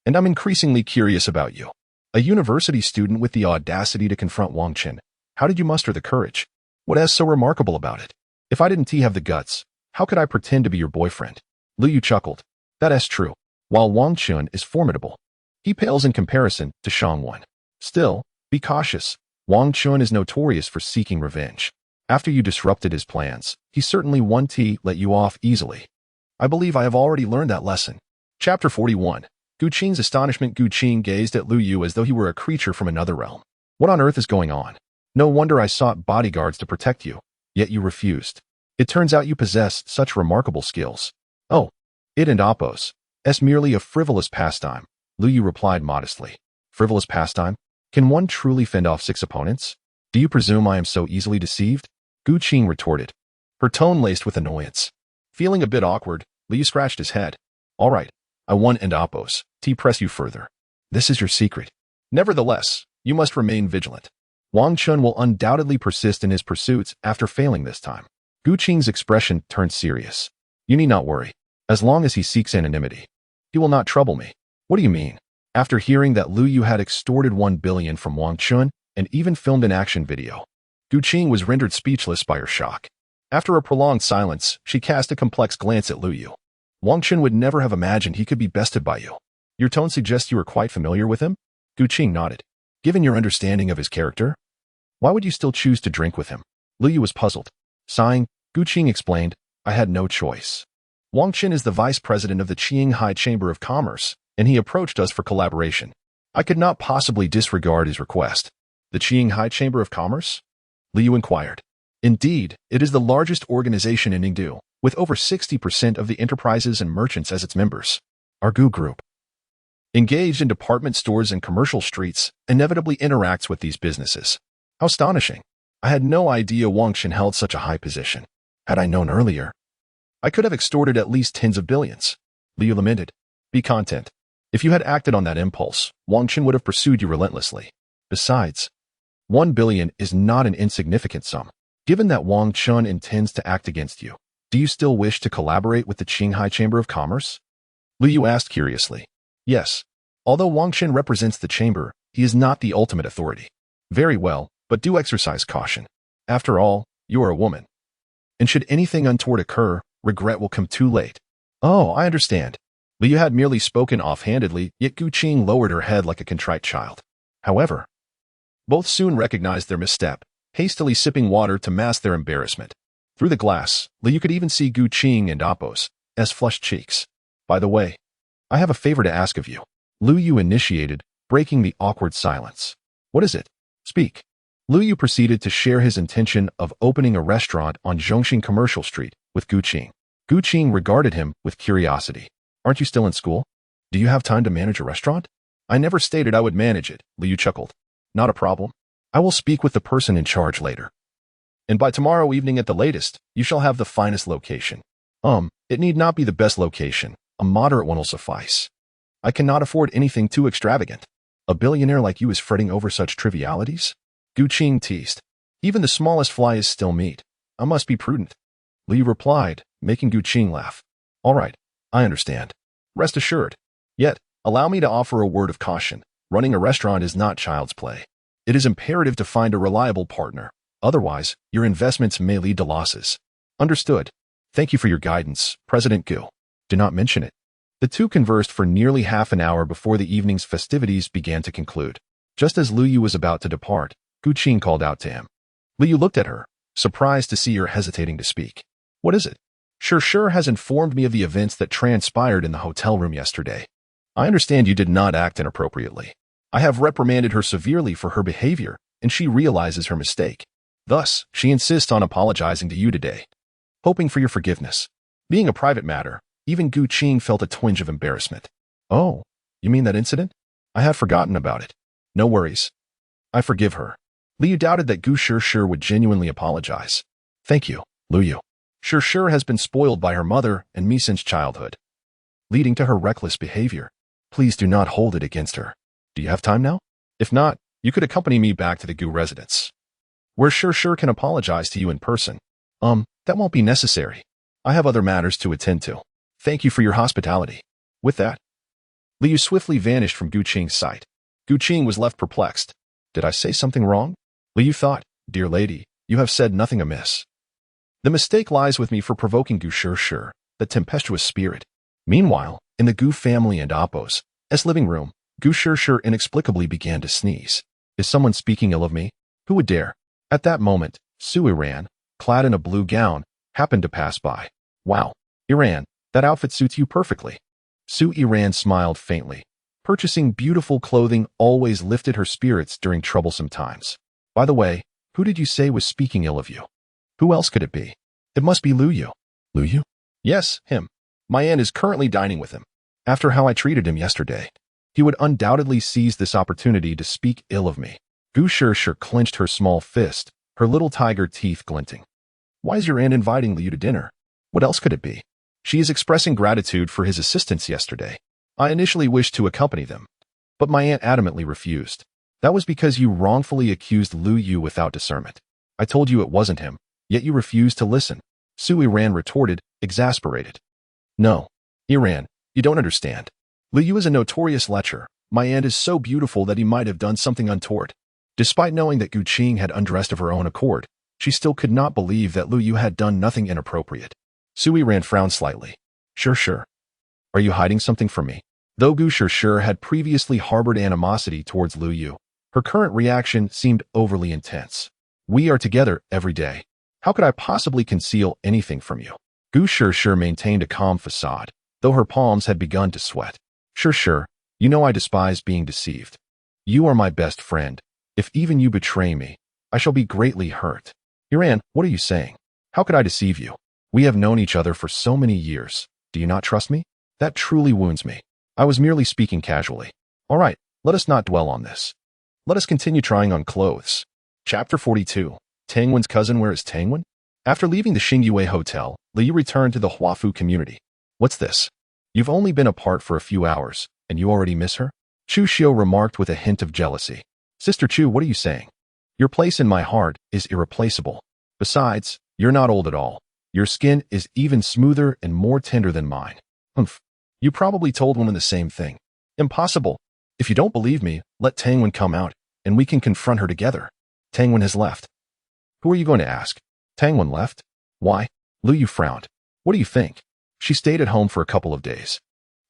And I'm increasingly curious about you. A university student with the audacity to confront Wang Chen. How did you muster the courage? What is so remarkable about it? If I didn't have the guts, how could I pretend to be your boyfriend? Lu Yu chuckled. That is true. While Wang Chen is formidable, he pales in comparison to Shang Wen. Still, be cautious. Wang Chen is notorious for seeking revenge. After you disrupted his plans, he certainly won't let you off easily. I believe I have already learned that lesson. Chapter 41. Gu Qing's astonishment. Gu Qing gazed at Lu Yu as though he were a creature from another realm. What on earth is going on? No wonder I sought bodyguards to protect you. yet you refused. It turns out you possess such remarkable skills. Oh, it and Oppos. Es merely a frivolous pastime, Lu Yu replied modestly. Frivolous pastime? Can one truly fend off 6 opponents? Do you presume I am so easily deceived? Gu Qing retorted, her tone laced with annoyance. Feeling a bit awkward, Liu scratched his head. All right, I won and Oppos. To press you further. This is your secret. Nevertheless, you must remain vigilant. Wang Chun will undoubtedly persist in his pursuits after failing this time. Gu Qing's expression turned serious. You need not worry. As long as he seeks anonymity, he will not trouble me. What do you mean? After hearing that Lu Yu had extorted 1 billion from Wang Chun and even filmed an action video, Gu Qing was rendered speechless by her shock. After a prolonged silence, she cast a complex glance at Lu Yu. Wang Chun would never have imagined he could be bested by you. Your tone suggests you are quite familiar with him? Gu Qing nodded. Given your understanding of his character, why would you still choose to drink with him? Lu Yu was puzzled. Sighing, Gu Qing explained, I had no choice. Wang Chun is the vice president of the Qinghai Chamber of Commerce, and he approached us for collaboration. I could not possibly disregard his request. The Qinghai Chamber of Commerce? Lu Yu inquired. Indeed, it is the largest organization in Ningdu, with over 60% of the enterprises and merchants as its members. Our Gu Group, engaged in department stores and commercial streets, inevitably interacts with these businesses. How astonishing. I had no idea Wang Chun held such a high position. Had I known earlier, I could have extorted at least tens of billions. Lu Yu lamented. Be content. If you had acted on that impulse, Wang Chun would have pursued you relentlessly. Besides, 1 billion is not an insignificant sum. Given that Wang Chun intends to act against you, do you still wish to collaborate with the Qinghai Chamber of Commerce? Lu Yu asked curiously. Yes. Although Wang Chun represents the chamber, he is not the ultimate authority. Very well, but do exercise caution. After all, you are a woman. And should anything untoward occur, regret will come too late. Oh, I understand. Lu Yu had merely spoken offhandedly, yet Gu Qing lowered her head like a contrite child. However, both soon recognized their misstep, hastily sipping water to mask their embarrassment. Through the glass, Lu Yu could even see Gu Qing and Oppos, as flushed cheeks. By the way, I have a favor to ask of you. Lu Yu initiated, breaking the awkward silence. What is it? Speak. Lu Yu proceeded to share his intention of opening a restaurant on Zhongxing Commercial Street with Gu Qing. Gu Qing regarded him with curiosity. Aren't you still in school? Do you have time to manage a restaurant? I never stated I would manage it, Lu Yu chuckled. Not a problem. I will speak with the person in charge later. And by tomorrow evening at the latest, you shall have the finest location. It need not be the best location. A moderate one will suffice. I cannot afford anything too extravagant. A billionaire like you is fretting over such trivialities? Gu Qing teased. Even the smallest fly is still meat. I must be prudent. Lu Yu replied, making Gu Qing laugh. All right, I understand. Rest assured. Yet, allow me to offer a word of caution. Running a restaurant is not child's play. It is imperative to find a reliable partner. Otherwise, your investments may lead to losses. Understood. Thank you for your guidance, President Gu. Do not mention it. The two conversed for nearly half an hour before the evening's festivities began to conclude. Just as Lu Yu was about to depart, Gu Qing called out to him. Lu Yu looked at her, surprised to see her hesitating to speak. What is it? Sure has informed me of the events that transpired in the hotel room yesterday. I understand you did not act inappropriately. I have reprimanded her severely for her behavior, and she realizes her mistake. Thus, she insists on apologizing to you today, hoping for your forgiveness. Being a private matter, even Gu Qing felt a twinge of embarrassment. Oh, you mean that incident? I had forgotten about it. No worries. I forgive her. Lu Yu doubted that Gu Sure would genuinely apologize. Thank you, Lu Yu. Sure has been spoiled by her mother and me since childhood, leading to her reckless behavior. Please do not hold it against her. Do you have time now? If not, you could accompany me back to the Gu residence, where Sure can apologize to you in person. That won't be necessary. I have other matters to attend to. Thank you for your hospitality. With that, Lu Yu swiftly vanished from Gu Qing's sight. Gu Qing was left perplexed. Did I say something wrong? Lu Yu thought, Dear lady, you have said nothing amiss. The mistake lies with me for provoking Gu Sure, the tempestuous spirit. Meanwhile, in the Gu family and Oppos' living room, Gu Sure inexplicably began to sneeze. Is someone speaking ill of me? Who would dare? At that moment, Su Yiran, clad in a blue gown, happened to pass by. Wow, Yiran, that outfit suits you perfectly. Su Yiran smiled faintly. Purchasing beautiful clothing always lifted her spirits during troublesome times. By the way, who did you say was speaking ill of you? Who else could it be? It must be Lu Yu. Lu Yu? Yes, him. My aunt is currently dining with him. After how I treated him yesterday, he would undoubtedly seize this opportunity to speak ill of me. Gu Shishir clenched her small fist, her little tiger teeth glinting. Why is your aunt inviting Lu Yu to dinner? What else could it be? She is expressing gratitude for his assistance yesterday. I initially wished to accompany them, but my aunt adamantly refused. That was because you wrongfully accused Lu Yu without discernment. I told you it wasn't him, yet you refused to listen. Su Yiran retorted, exasperated. No, Yiran, you don't understand. Lu Yu is a notorious lecher. My aunt is so beautiful that he might have done something untoward. Despite knowing that Gu Qing had undressed of her own accord, she still could not believe that Lu Yu had done nothing inappropriate. Su Yiran frowned slightly. Sure. Are you hiding something from me? Though Gu Shishir had previously harbored animosity towards Lu Yu, her current reaction seemed overly intense. We are together every day. How could I possibly conceal anything from you? Gu Shishir maintained a calm facade, though her palms had begun to sweat. Sure, you know I despise being deceived. You are my best friend. If even you betray me, I shall be greatly hurt. Yiran, what are you saying? How could I deceive you? We have known each other for so many years. Do you not trust me? That truly wounds me. I was merely speaking casually. All right, let us not dwell on this. Let us continue trying on clothes. Chapter 42. Tangwen's cousin. Where is Tangwen? After leaving the Xingyue Hotel, Liu returned to the Huafu community. What's this? You've only been apart for a few hours, and you already miss her? Chu Xiu remarked with a hint of jealousy. Sister Chu, what are you saying? Your place in my heart is irreplaceable. Besides, you're not old at all. Your skin is even smoother and more tender than mine. Humph. You probably told women the same thing. Impossible. If you don't believe me, let Tangwen come out, and we can confront her together. Tangwen has left. Who are you going to ask? Tangwen left? Why? Lu Yu frowned. What do you think? She stayed at home for a couple of days.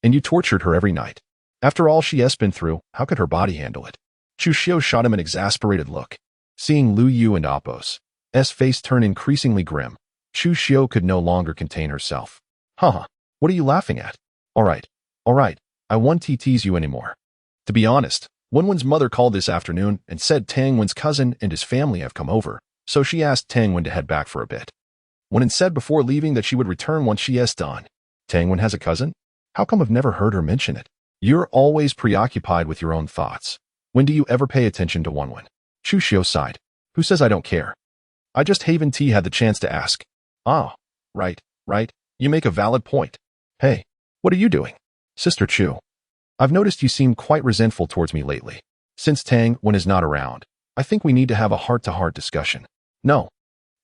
And you tortured her every night. After all she has been through, how could her body handle it? Chu Xiu shot him an exasperated look. Seeing Lu Yu and Apos' face turn increasingly grim, Chu Xiu could no longer contain herself. Haha, what are you laughing at? All right, I won't tease you anymore. To be honest, Wenwen's mother called this afternoon and said Tangwen's cousin and his family have come over, so she asked Tangwen to head back for a bit. Wenwen said before leaving that she would return once she has done. Tangwen has a cousin? How come I've never heard her mention it? You're always preoccupied with your own thoughts. When do you ever pay attention to Wenwen? Chu Xiu sighed. Who says I don't care? I just haven't had the chance to ask. Ah, right. You make a valid point. Hey, what are you doing? Sister Chu, I've noticed you seem quite resentful towards me lately. Since Tangwen is not around, I think we need to have a heart-to-heart discussion. No,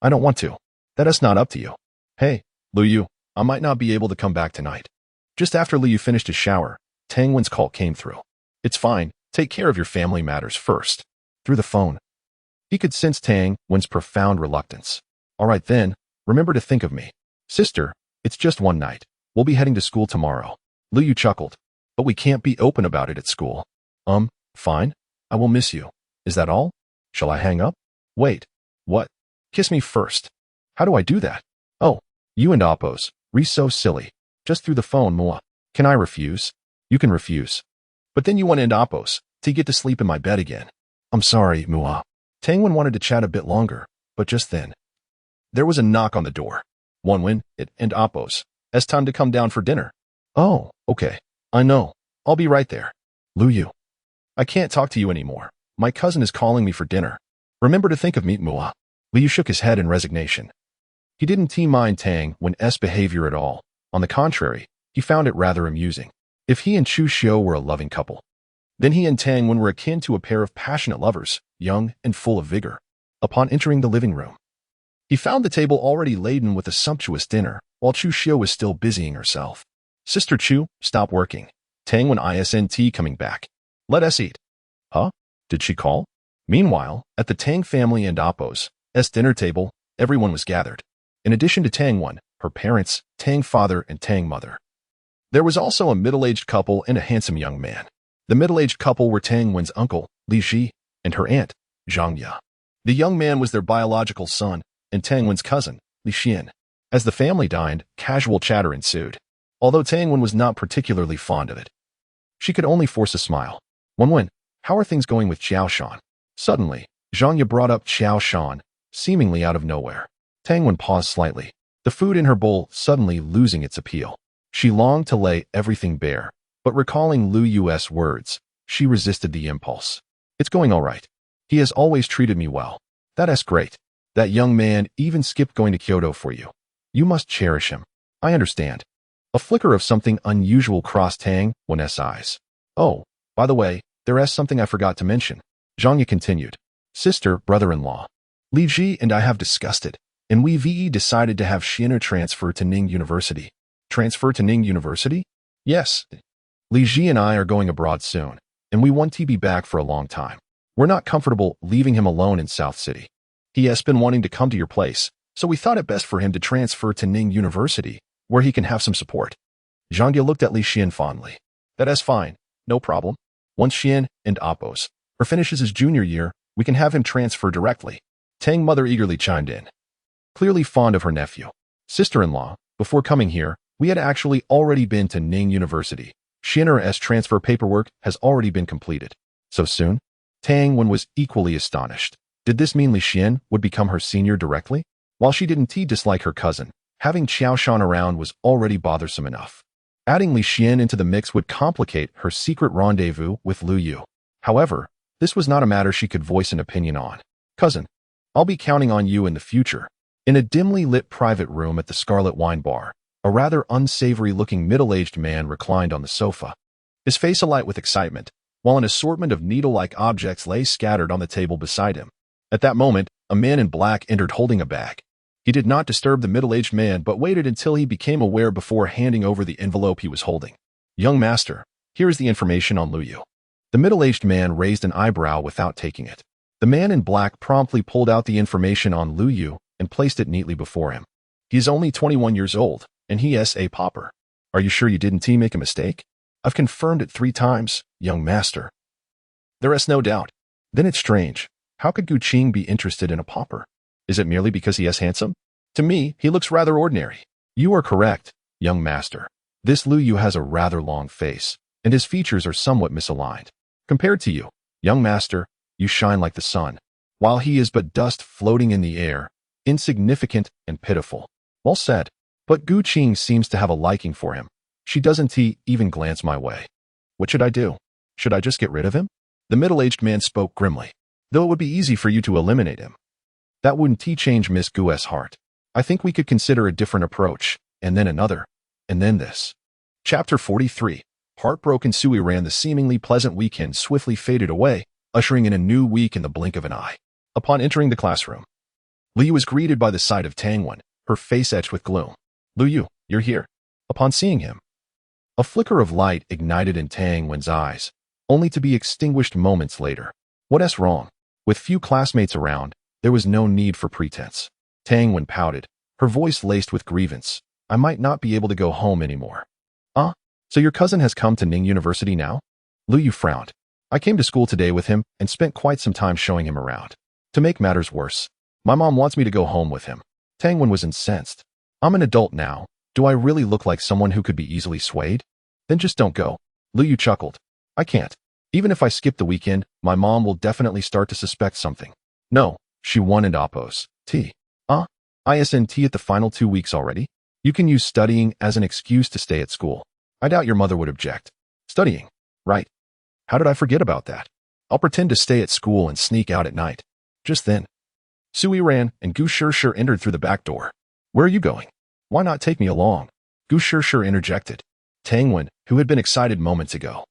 I don't want to. That is not up to you. Hey, Lu Yu, I might not be able to come back tonight. Just after Lu Yu finished his shower, Tangwen's call came through. It's fine. Take care of your family matters first. Through the phone. He could sense Tangwen's profound reluctance. All right then, remember to think of me. Sister, it's just one night. We'll be heading to school tomorrow. Lu Yu chuckled. But we can't be open about it at school. Fine. I will miss you. Is that all? Shall I hang up? Wait. What? Kiss me first. How do I do that? Oh, you and Apos. So silly. Just through the phone, moi. Can I refuse? You can refuse. But then you want to end Apos to get to sleep in my bed again. I'm sorry, moi. Tangwen wanted to chat a bit longer, but just then, there was a knock on the door. Wenwen, it and Apos. It's time to come down for dinner. Oh, okay. I know. I'll be right there. Lu Yu. I can't talk to you anymore. My cousin is calling me for dinner. Remember to think of me, moi. Lu Yu shook his head in resignation. He didn't mind Tangwen's behavior at all. On the contrary, he found it rather amusing. If he and Chu Xiu were a loving couple, then he and Tangwen were akin to a pair of passionate lovers, young and full of vigor. Upon entering the living room, he found the table already laden with a sumptuous dinner, while Chu Xiu was still busying herself. Sister Chu, stop working. Tangwen isn't coming back. Let us eat. Huh? Did she call? Meanwhile, at the Tang family and Apos' dinner table, everyone was gathered. In addition to Tangwen, her parents, Tang father and Tang mother, there was also a middle-aged couple and a handsome young man. The middle-aged couple were Tangwen's uncle, Li Ji, and her aunt, Zhang Ya. The young man was their biological son, and Tangwen's cousin, Li Xian. As the family dined, casual chatter ensued. Although Tangwen was not particularly fond of it, she could only force a smile. Wenwen, how are things going with Xiao Shan? Suddenly, Zhang Ya brought up Xiao Shan, seemingly out of nowhere. Tangwen paused slightly, the food in her bowl suddenly losing its appeal. She longed to lay everything bare, but recalling Lu Yu's words, she resisted the impulse. It's going all right. He has always treated me well. That's great. That young man even skipped going to Kyoto for you. You must cherish him. I understand. A flicker of something unusual crossed Tangwen's eyes. Oh, by the way, there is something I forgot to mention. Zhangya continued. Sister, brother-in-law. Li Ji and I have discussed it, and we've decided to have Xian'er transfer to Ning University. Transfer to Ning University? Yes. Li Ji and I are going abroad soon, and we want to be back for a long time. We're not comfortable leaving him alone in South City. He has been wanting to come to your place, so we thought it best for him to transfer to Ning University, where he can have some support. Zhangya looked at Li Xian fondly. That is fine, no problem. Once Xian and Appos finishes his junior year, we can have him transfer directly. Tang mother eagerly chimed in. Clearly fond of her nephew. Sister-in-law, before coming here, we had actually already been to Ning University. Xian'er's transfer paperwork has already been completed. So soon? Tangwen was equally astonished. Did this mean Li Xian would become her senior directly? While she didn't dislike her cousin, having Qiao Shan around was already bothersome enough. Adding Li Xian into the mix would complicate her secret rendezvous with Lu Yu. However, this was not a matter she could voice an opinion on. Cousin, I'll be counting on you in the future. In a dimly lit private room at the Scarlet Wine Bar, a rather unsavory-looking middle-aged man reclined on the sofa, his face alight with excitement, while an assortment of needle-like objects lay scattered on the table beside him. At that moment, a man in black entered holding a bag. He did not disturb the middle-aged man but waited until he became aware before handing over the envelope he was holding. Young master, here is the information on Lu Yu. The middle-aged man raised an eyebrow without taking it. The man in black promptly pulled out the information on Lu Yu and placed it neatly before him. He is only 21 years old, and he is a pauper. Are you sure you didn't make a mistake? I've confirmed it 3 times, young master. There is no doubt. Then it's strange. How could Gu Qing be interested in a pauper? Is it merely because he is handsome? To me, he looks rather ordinary. You are correct, young master. This Lu Yu has a rather long face, and his features are somewhat misaligned. Compared to you, young master, you shine like the sun, while he is but dust floating in the air, insignificant and pitiful. Well said. But Gu Qing seems to have a liking for him. She doesn't even glance my way. What should I do? Should I just get rid of him? The middle-aged man spoke grimly. Though it would be easy for you to eliminate him. That wouldn't change Miss Gu's heart. I think we could consider a different approach, and then another, and then this. Chapter 43. Heartbroken Su Yiran. The seemingly pleasant weekend swiftly faded away, ushering in a new week in the blink of an eye. Upon entering the classroom, Lu Yu was greeted by the sight of Tangwen, her face etched with gloom. Lu Yu, you're here. Upon seeing him, a flicker of light ignited in Tangwen's eyes, only to be extinguished moments later. What's wrong? With few classmates around, there was no need for pretense. Tangwen pouted, her voice laced with grievance. I might not be able to go home anymore. So your cousin has come to Ning University now? Lu Yu frowned. I came to school today with him and spent quite some time showing him around. To make matters worse, my mom wants me to go home with him. Tangwen was incensed. I'm an adult now. Do I really look like someone who could be easily swayed? Then just don't go. Lu Yu chuckled. I can't. Even if I skip the weekend, my mom will definitely start to suspect something. No, she wanted Appos. ISNT at the final 2 weeks already? You can use studying as an excuse to stay at school. I doubt your mother would object. Studying. Right. How did I forget about that? I'll pretend to stay at school and sneak out at night. Just then, Su Yiran and Gu Shishir entered through the back door. Where are you going? Why not take me along? Gu Shishir interjected. Tangwen, who had been excited moments ago,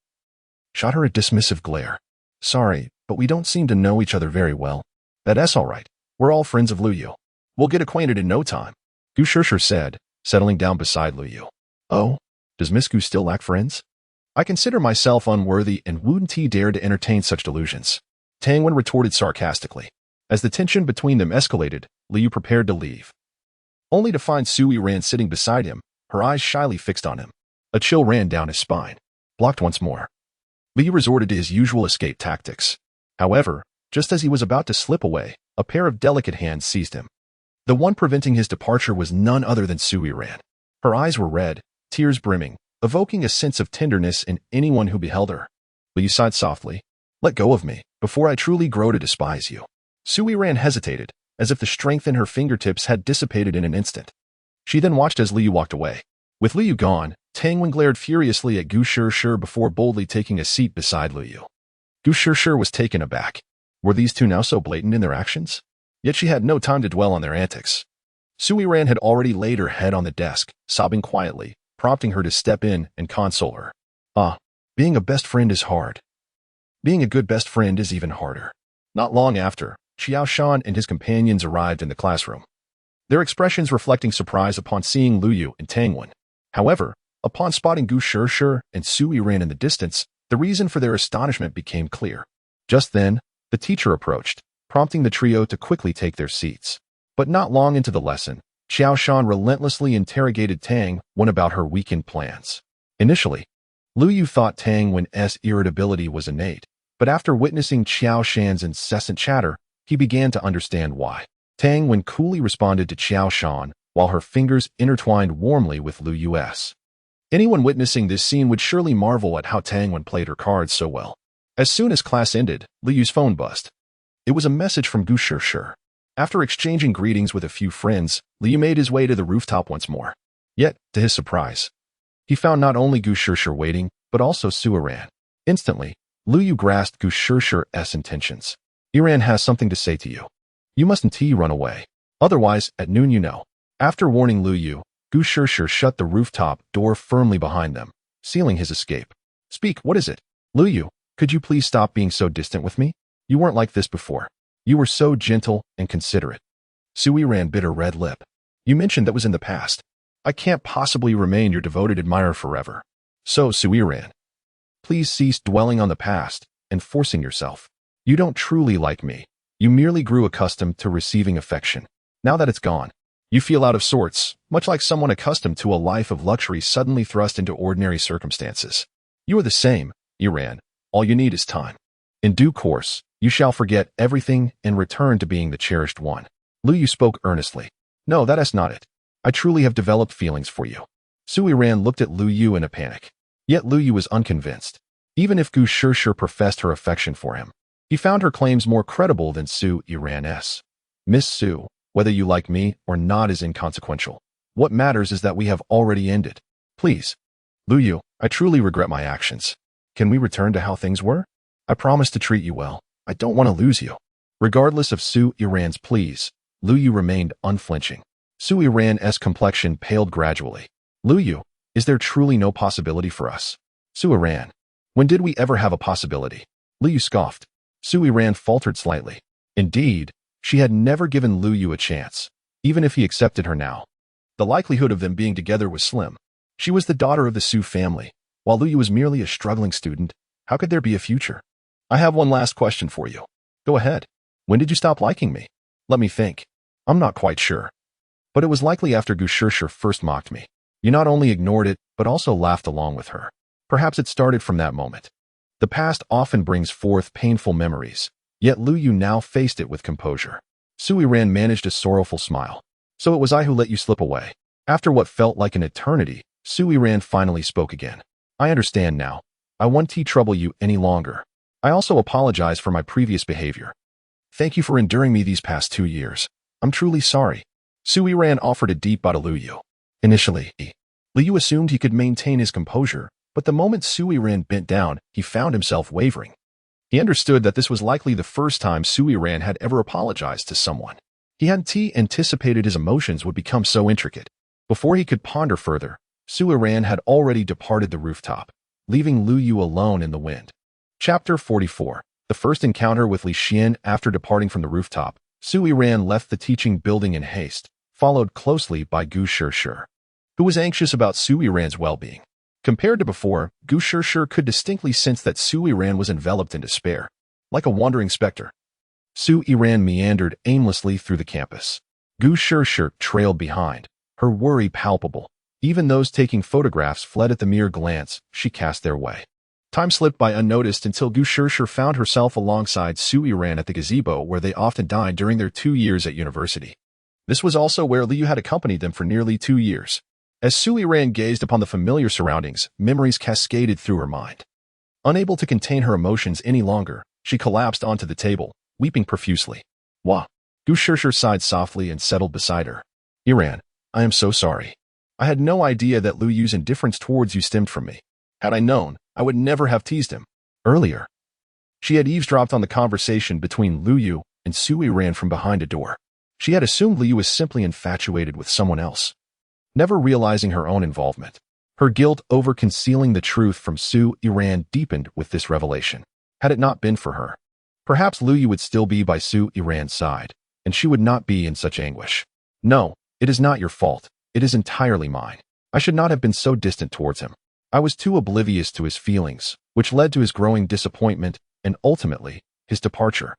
shot her a dismissive glare. Sorry, but we don't seem to know each other very well. That's all right. We're all friends of Lu Yu. We'll get acquainted in no time, Gu Shishir said, settling down beside Lu Yu. Oh, does Miss Gu still lack friends? I consider myself unworthy and wouldn't dare to entertain such delusions, Tangwen retorted sarcastically. As the tension between them escalated, Lu Yu prepared to leave, only to find Su Yiran sitting beside him, her eyes shyly fixed on him. A chill ran down his spine. Blocked once more. Lu Yu resorted to his usual escape tactics. However, just as he was about to slip away, a pair of delicate hands seized him. The one preventing his departure was none other than Su Yiran. Her eyes were red, tears brimming, evoking a sense of tenderness in anyone who beheld her. Lu Yu sighed softly. Let go of me, before I truly grow to despise you. Su Yiran hesitated, as if the strength in her fingertips had dissipated in an instant. She then watched as Liu walked away. With Liu gone, Tang Wen glared furiously at Gu Shishir before boldly taking a seat beside Liu. Gu Shishir was taken aback. Were these two now so blatant in their actions? Yet she had no time to dwell on their antics. Su Yiran had already laid her head on the desk, sobbing quietly, prompting her to step in and console her. Being a best friend is hard. Being a good best friend is even harder. Not long after, Xiao Shan and his companions arrived in the classroom, their expressions reflecting surprise upon seeing Liu and Tang Wen. However, upon spotting Gu Shishir and Su Yiran in the distance, the reason for their astonishment became clear. Just then, the teacher approached, prompting the trio to quickly take their seats. But not long into the lesson, Xiao Shan relentlessly interrogated Tang Wen about her weekend plans. Initially, Liu thought Tang Wen's irritability was innate, but after witnessing Xiao Shan's incessant chatter, he began to understand why. Tang Wen coolly responded to Xiao Shan, while her fingers intertwined warmly with Liu's. Anyone witnessing this scene would surely marvel at how Tang Wen played her cards so well. As soon as class ended, Liu's phone buzzed. It was a message from Gu Shishir. After exchanging greetings with a few friends, Liu made his way to the rooftop once more. Yet, to his surprise, he found not only Gu Shishir waiting, but also Su Yiran. Instantly, Liu grasped Gu Shishir's intentions. Yiran has something to say to you. You mustn't run away. Otherwise, at noon you know. After warning Liu, Gu Shishir shut the rooftop door firmly behind them, sealing his escape. Speak, what is it? Liu, could you please stop being so distant with me? You weren't like this before. You were so gentle and considerate. Su Yiran bit her red lip. You mentioned that was in the past. I can't possibly remain your devoted admirer forever. So, Su Yiran, please cease dwelling on the past and forcing yourself. You don't truly like me. You merely grew accustomed to receiving affection. Now that it's gone, you feel out of sorts, much like someone accustomed to a life of luxury suddenly thrust into ordinary circumstances. You are the same, Yiran. All you need is time. In due course, you shall forget everything and return to being the cherished one. Liu spoke earnestly. No, that is not it. I truly have developed feelings for you. Su Yiran looked at Liu in a panic. Yet Liu was unconvinced. Even if Gu Shishir professed her affection for him, he found her claims more credible than Su Yiran's. Miss Su, whether you like me or not is inconsequential. What matters is that we have already ended. Please. Liu, I truly regret my actions. Can we return to how things were? I promise to treat you well. I don't want to lose you. Regardless of Su Yiran's pleas, Liu remained unflinching. Su Yiran's complexion paled gradually. Liu, is there truly no possibility for us? Su Yiran, when did we ever have a possibility? Liu scoffed. Su Yiran faltered slightly. Indeed, she had never given Liu a chance, even if he accepted her now. The likelihood of them being together was slim. She was the daughter of the Su family, while Liu was merely a struggling student. How could there be a future? I have one last question for you. Go ahead. When did you stop liking me? Let me think. I'm not quite sure. But it was likely after Gu Shishir first mocked me. You not only ignored it, but also laughed along with her. Perhaps it started from that moment. The past often brings forth painful memories, yet Liu now faced it with composure. Su Yiran managed a sorrowful smile. So it was I who let you slip away. After what felt like an eternity, Su Yiran finally spoke again. I understand now. I won't trouble you any longer. I also apologize for my previous behavior. Thank you for enduring me these past 2 years. I'm truly sorry. Su Yiran offered a deep bow to Liu. Initially, Liu assumed he could maintain his composure, but the moment Su Yiran bent down, he found himself wavering. He understood that this was likely the first time Su Yiran had ever apologized to someone. He hadn't anticipated his emotions would become so intricate. Before he could ponder further, Su Yiran had already departed the rooftop, leaving Liu alone in the wind. Chapter 44. The first encounter with Li Xian. After departing from the rooftop, Su Yiran left the teaching building in haste, followed closely by Gu Shishir, who was anxious about Su Yiran's well-being. Compared to before, Gu Shishir could distinctly sense that Su Yiran was enveloped in despair, like a wandering specter. Su Yiran meandered aimlessly through the campus. Gu Shishir trailed behind, her worry palpable. Even those taking photographs fled at the mere glance she cast their way. Time slipped by unnoticed until Gu Shishir found herself alongside Su Yiran at the gazebo where they often dined during their 2 years at university. This was also where Liu had accompanied them for nearly 2 years. As Su Yiran gazed upon the familiar surroundings, memories cascaded through her mind. Unable to contain her emotions any longer, she collapsed onto the table, weeping profusely. Wah! Gu Shishir sighed softly and settled beside her. Yiran, I am so sorry. I had no idea that Lu Yu's indifference towards you stemmed from me. Had I known, I would never have teased him. Earlier, she had eavesdropped on the conversation between Lu Yu and Su Yiran from behind a door. She had assumed Lu Yu was simply infatuated with someone else, never realizing her own involvement. Her guilt over concealing the truth from Su Yiran deepened with this revelation. Had it not been for her, perhaps Lu Yu would still be by Su Yiran's side, and she would not be in such anguish. No, it is not your fault. It is entirely mine. I should not have been so distant towards him. I was too oblivious to his feelings, which led to his growing disappointment and ultimately, his departure.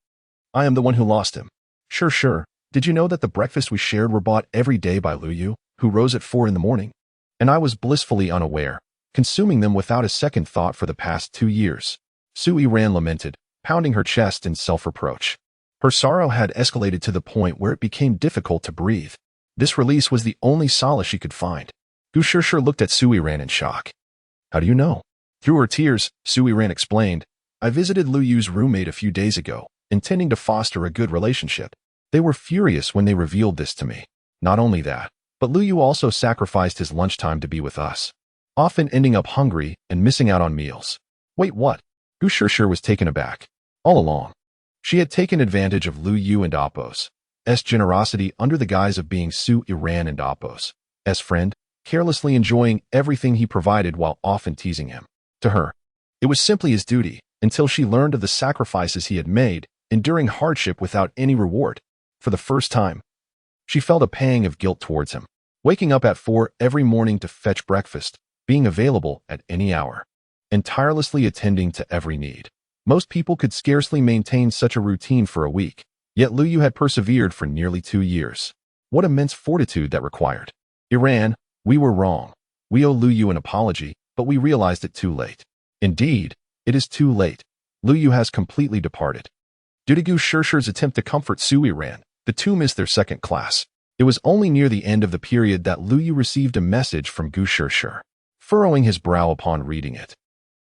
I am the one who lost him. Sure. Did you know that the breakfast we shared were bought every day by Lu Yu, who rose at 4 in the morning? And I was blissfully unaware, consuming them without a second thought for the past 2 years. Su Yiran lamented, pounding her chest in self-reproach. Her sorrow had escalated to the point where it became difficult to breathe. This release was the only solace she could find. Gu Shishir looked at Su Yiran in shock. How do you know? Through her tears, Su Yiran explained, I visited Lu Yu's roommate a few days ago, intending to foster a good relationship. They were furious when they revealed this to me. Not only that, but Lu Yu also sacrificed his lunchtime to be with us, often ending up hungry and missing out on meals. Wait, what? Gu Shishir was taken aback. All along, she had taken advantage of Lu Yu and Appo's generosity under the guise of being Su Yiran and Appo's friend, carelessly enjoying everything he provided while often teasing him. To her, it was simply his duty, until she learned of the sacrifices he had made, enduring hardship without any reward. For the first time, she felt a pang of guilt towards him, waking up at 4 every morning to fetch breakfast, being available at any hour, and tirelessly attending to every need. Most people could scarcely maintain such a routine for a week, yet Lu Yu had persevered for nearly 2 years. What immense fortitude that required. Yiran, we were wrong. We owe Lu Yu an apology, but we realized it too late. Indeed, it is too late. Lu Yu has completely departed. Due to Gu Shishir's attempt to comfort Su Yiran, the two missed their second class. It was only near the end of the period that Lu Yu received a message from Gu Shishir, furrowing his brow upon reading it.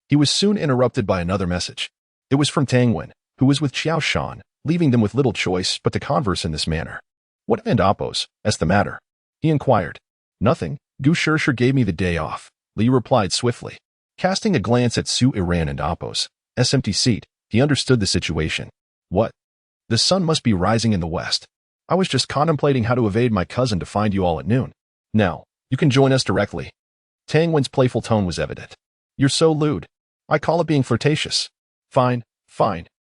He was soon interrupted by another message. It was from Tang Wen, who was with Xiao Shan, leaving them with little choice but to converse in this manner. What and Appo's, as the matter? He inquired. Nothing. Gu Shishir gave me the day off, Lu Yu replied swiftly. Casting a glance at Su Yiran and Appo's empty seat, he understood the situation. What? The sun must be rising in the west. I was just contemplating how to evade my cousin to find you all at noon. Now, you can join us directly. Tang Wen's playful tone was evident. You're so lewd. I call it being flirtatious. Fine.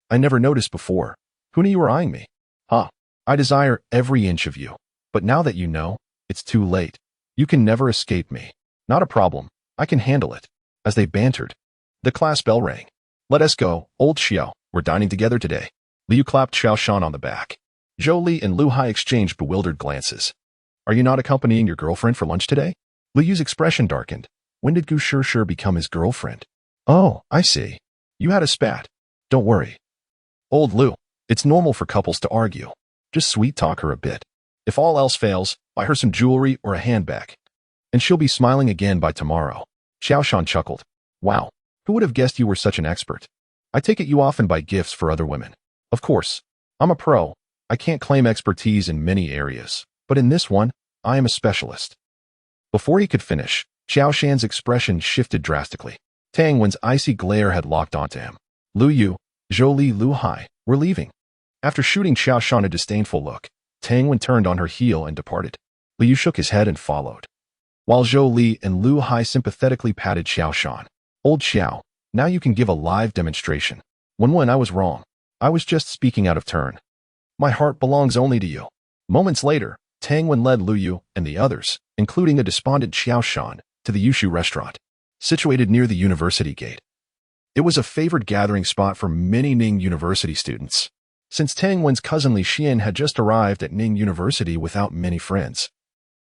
I never noticed before. Who knew you were eyeing me? Huh. I desire every inch of you. But now that you know, it's too late. You can never escape me. Not a problem. I can handle it. As they bantered, the class bell rang. Let us go, old Xiao. We're dining together today. Lu Yu clapped Xiao Shan on the back. Zhou Li and Lu Hai exchanged bewildered glances. Are you not accompanying your girlfriend for lunch today? Lu Yu's expression darkened. When did Gu Shishir become his girlfriend? Oh, I see. You had a spat. Don't worry. Old Lu, it's normal for couples to argue. Just sweet talk her a bit. If all else fails, buy her some jewelry or a handbag. And she'll be smiling again by tomorrow. Xiao Shan chuckled. Wow, who would have guessed you were such an expert? I take it you often buy gifts for other women. Of course, I'm a pro. I can't claim expertise in many areas, but in this one, I am a specialist. Before he could finish, Xiao Shan's expression shifted drastically. Tang Wen's icy glare had locked onto him. Lu Yu, Zhou Li, Lu Hai were leaving. After shooting Xiao Shan a disdainful look, Tang Wen turned on her heel and departed. Lu Yu shook his head and followed, while Zhou Li and Lu Hai sympathetically patted Xiao Shan. Old Xiao, now you can give a live demonstration. When I was wrong. I was just speaking out of turn. My heart belongs only to you. Moments later, Tang Wen led Lu Yu and the others, including a despondent Xiao Shan, to the Yushu restaurant, situated near the university gate. It was a favored gathering spot for many Ning University students, since Tang Wen's cousin Li Xian had just arrived at Ning University without many friends.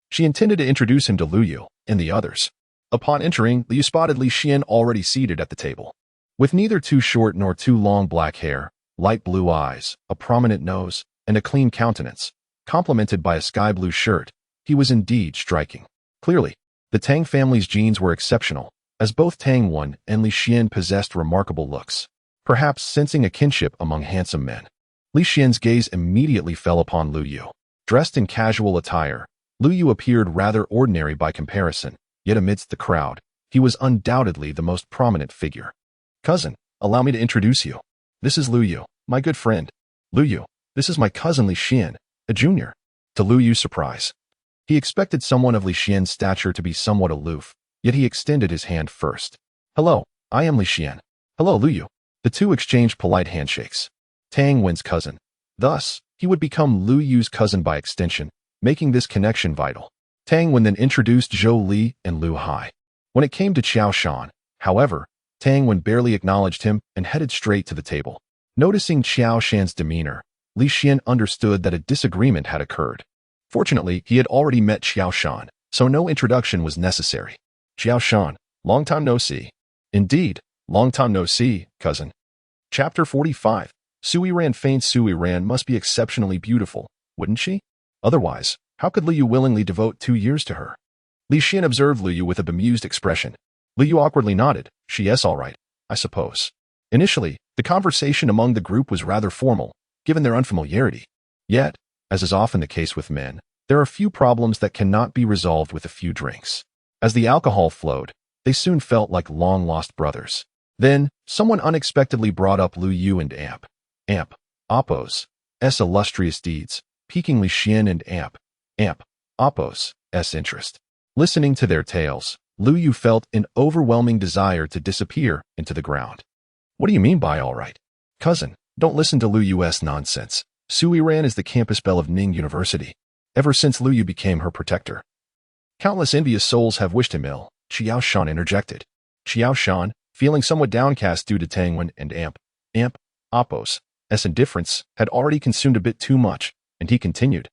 She intended to introduce him to Lu Yu and the others. Upon entering, Lu Yu spotted Li Xian already seated at the table. With neither too short nor too long black hair, light blue eyes, a prominent nose, and a clean countenance, complemented by a sky blue shirt, he was indeed striking. Clearly, the Tang family's genes were exceptional, as both Tang Wen and Li Xian possessed remarkable looks, perhaps sensing a kinship among handsome men. Li Xian's gaze immediately fell upon Lu Yu. Dressed in casual attire, Lu Yu appeared rather ordinary by comparison, yet amidst the crowd, he was undoubtedly the most prominent figure. Cousin, allow me to introduce you. This is Lu Yu, my good friend. Lu Yu, this is my cousin Li Xian, a junior. To Lu Yu's surprise, he expected someone of Li Xian's stature to be somewhat aloof, yet he extended his hand first. Hello, I am Li Xian. Hello, Lu Yu. The two exchanged polite handshakes. Tang Wen's cousin. Thus, he would become Lu Yu's cousin by extension, making this connection vital. Tang Wen then introduced Zhou Li and Lu Hai. When it came to Qiao Shan, however, Tang Wen barely acknowledged him and headed straight to the table. Noticing Qiao Shan's demeanor, Li Xian understood that a disagreement had occurred. Fortunately, he had already met Qiao Shan, so no introduction was necessary. Qiao Shan, long time no see. Indeed, long time no see, cousin. Chapter 45. Su Yiran faints. Su Yiran must be exceptionally beautiful, wouldn't she? Otherwise, how could Lu Yu willingly devote 2 years to her? Li Xian observed Lu Yu with a bemused expression. Lu Yu awkwardly nodded. Yes, all right, I suppose. Initially, the conversation among the group was rather formal, given their unfamiliarity. Yet, as is often the case with men, there are few problems that cannot be resolved with a few drinks. As the alcohol flowed, they soon felt like long-lost brothers. Then, someone unexpectedly brought up Lu Yu and Appo's illustrious deeds, piquing Li Xian and Appo's interest. Listening to their tales, Lu Yu felt an overwhelming desire to disappear into the ground. What do you mean by all right? Cousin, don't listen to Lu Yu's nonsense. Su Yiran is the campus belle of Ning University. Ever since Lu Yu became her protector, countless envious souls have wished him ill, Qiao Shan interjected. Qiao Shan, feeling somewhat downcast due to Tang Wen and Appo's indifference, had already consumed a bit too much, and he continued.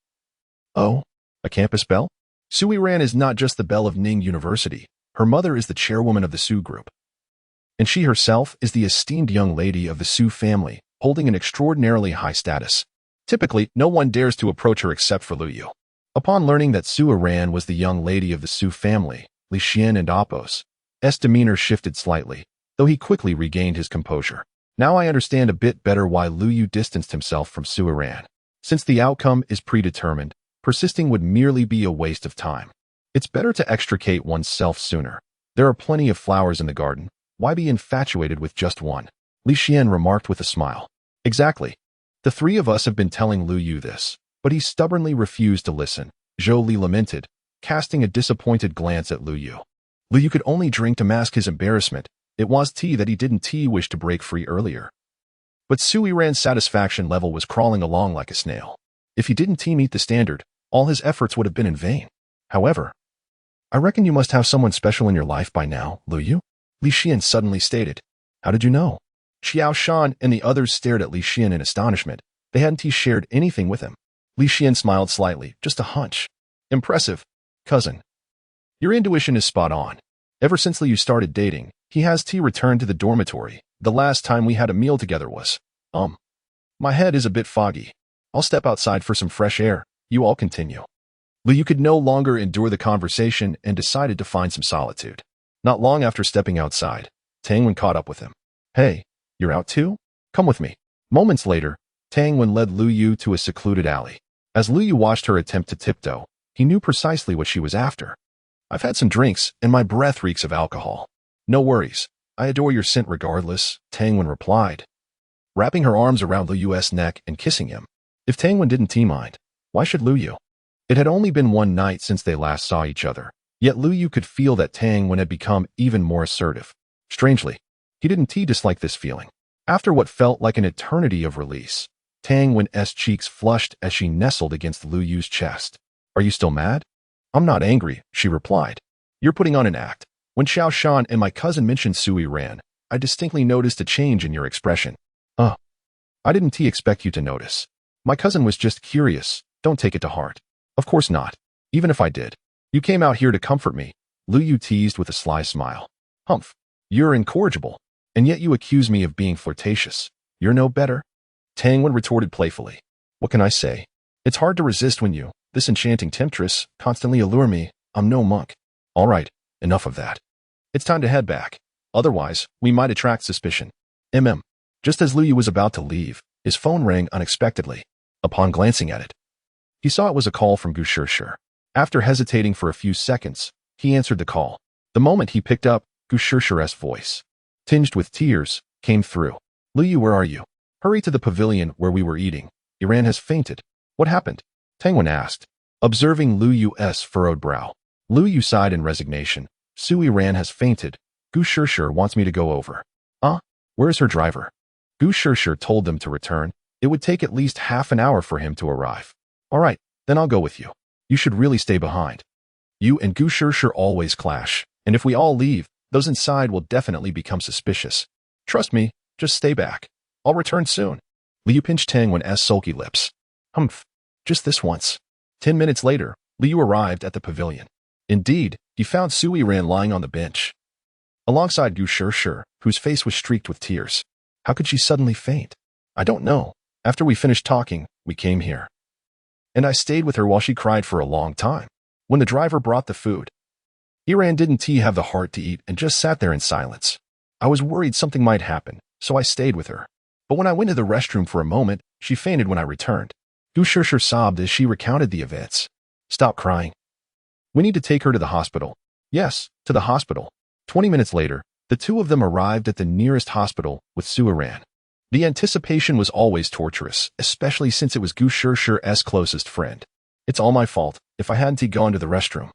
Oh, a campus belle? Su Yiran is not just the belle of Ning University. Her mother is the chairwoman of the Su group. And she herself is the esteemed young lady of the Su family, holding an extraordinarily high status. Typically, no one dares to approach her except for Lu Yu. Upon learning that Su Yiran was the young lady of the Su family, Li Xian and Appo's demeanor shifted slightly, though he quickly regained his composure. Now I understand a bit better why Lu Yu distanced himself from Su Yiran. Since the outcome is predetermined, persisting would merely be a waste of time. It's better to extricate oneself sooner. There are plenty of flowers in the garden. Why be infatuated with just one? Li Xian remarked with a smile. Exactly. The three of us have been telling Lu Yu this, but he stubbornly refused to listen. Zhou Li lamented, casting a disappointed glance at Lu Yu. Lu Yu could only drink to mask his embarrassment. It was tea that he didn't wish to break free earlier. But Su Yiran's satisfaction level was crawling along like a snail. If he didn't meet the standard, all his efforts would have been in vain. However, I reckon you must have someone special in your life by now, Lu Yu? Li Xian suddenly stated. How did you know? Qiao Shan and the others stared at Li Xian in astonishment. They hadn't shared anything with him. Li Xian smiled slightly, just a hunch. Impressive. Cousin. Your intuition is spot on. Ever since Lu Yu started dating, he has returned to the dormitory. The last time we had a meal together was, My head is a bit foggy. I'll step outside for some fresh air. You all continue. Lu Yu could no longer endure the conversation and decided to find some solitude. Not long after stepping outside, Tang Wen caught up with him. Hey, you're out too? Come with me. Moments later, Tang Wen led Lu Yu to a secluded alley. As Lu Yu watched her attempt to tiptoe, he knew precisely what she was after. I've had some drinks, and my breath reeks of alcohol. No worries. I adore your scent regardless, Tang Wen replied, wrapping her arms around Lu Yu's neck and kissing him. If Tang Wen didn't mind, why should Lu Yu? It had only been one night since they last saw each other, yet Lu Yu could feel that Tang Wen had become even more assertive. Strangely, he didn't dislike this feeling. After what felt like an eternity of release, Tang Wen's cheeks flushed as she nestled against Lu Yu's chest. Are you still mad? I'm not angry, she replied. You're putting on an act. When Qiao Shan and my cousin mentioned Su Yiran, I distinctly noticed a change in your expression. I didn't expect you to notice. My cousin was just curious. Don't take it to heart. Of course not. Even if I did. You came out here to comfort me, Lu Yu teased with a sly smile. Humph. You're incorrigible. And yet you accuse me of being flirtatious. You're no better? Tang Wen retorted playfully. What can I say? It's hard to resist when you, this enchanting temptress, constantly allure me. I'm no monk. All right, enough of that. It's time to head back. Otherwise, we might attract suspicion. Just as Lu Yu was about to leave, His phone rang unexpectedly. Upon glancing at it, he saw it was a call from Gu Shishir. After hesitating for a few seconds, he answered the call. The moment he picked up, Gu Shishir's voice, tinged with tears, came through. Lu Yu, where are you? Hurry to the pavilion where we were eating. Yiran has fainted. What happened? Tang Wen asked, observing Lu Yu's furrowed brow. Lu Yu sighed in resignation. Su Yiran has fainted. Gu Shishir wants me to go over. Where is her driver? Gu Shishir told them to return. It would take at least half an hour for him to arrive. All right, then I'll go with you. You should really stay behind. You and Gu Shishir always clash, and if we all leave, those inside will definitely become suspicious. Trust me, just stay back. I'll return soon. Liu pinched Tang Wen's sulky lips. Humph, just this once. 10 minutes later, Liu arrived at the pavilion. Indeed, he found Su Yiran lying on the bench, alongside Gu Shishir, whose face was streaked with tears. How could she suddenly faint? I don't know. After we finished talking, we came here. And I stayed with her while she cried for a long time. When the driver brought the food, Yiran didn't have the heart to eat and just sat there in silence. I was worried something might happen, so I stayed with her. But when I went to the restroom for a moment, she fainted when I returned. Gu Shishir sobbed as she recounted the events. Stop crying. We need to take her to the hospital. Yes, to the hospital. 20 minutes later, the two of them arrived at the nearest hospital with Su Yiran. The anticipation was always torturous, especially since it was Gu Shishir's closest friend. It's all my fault if I hadn't gone to the restroom.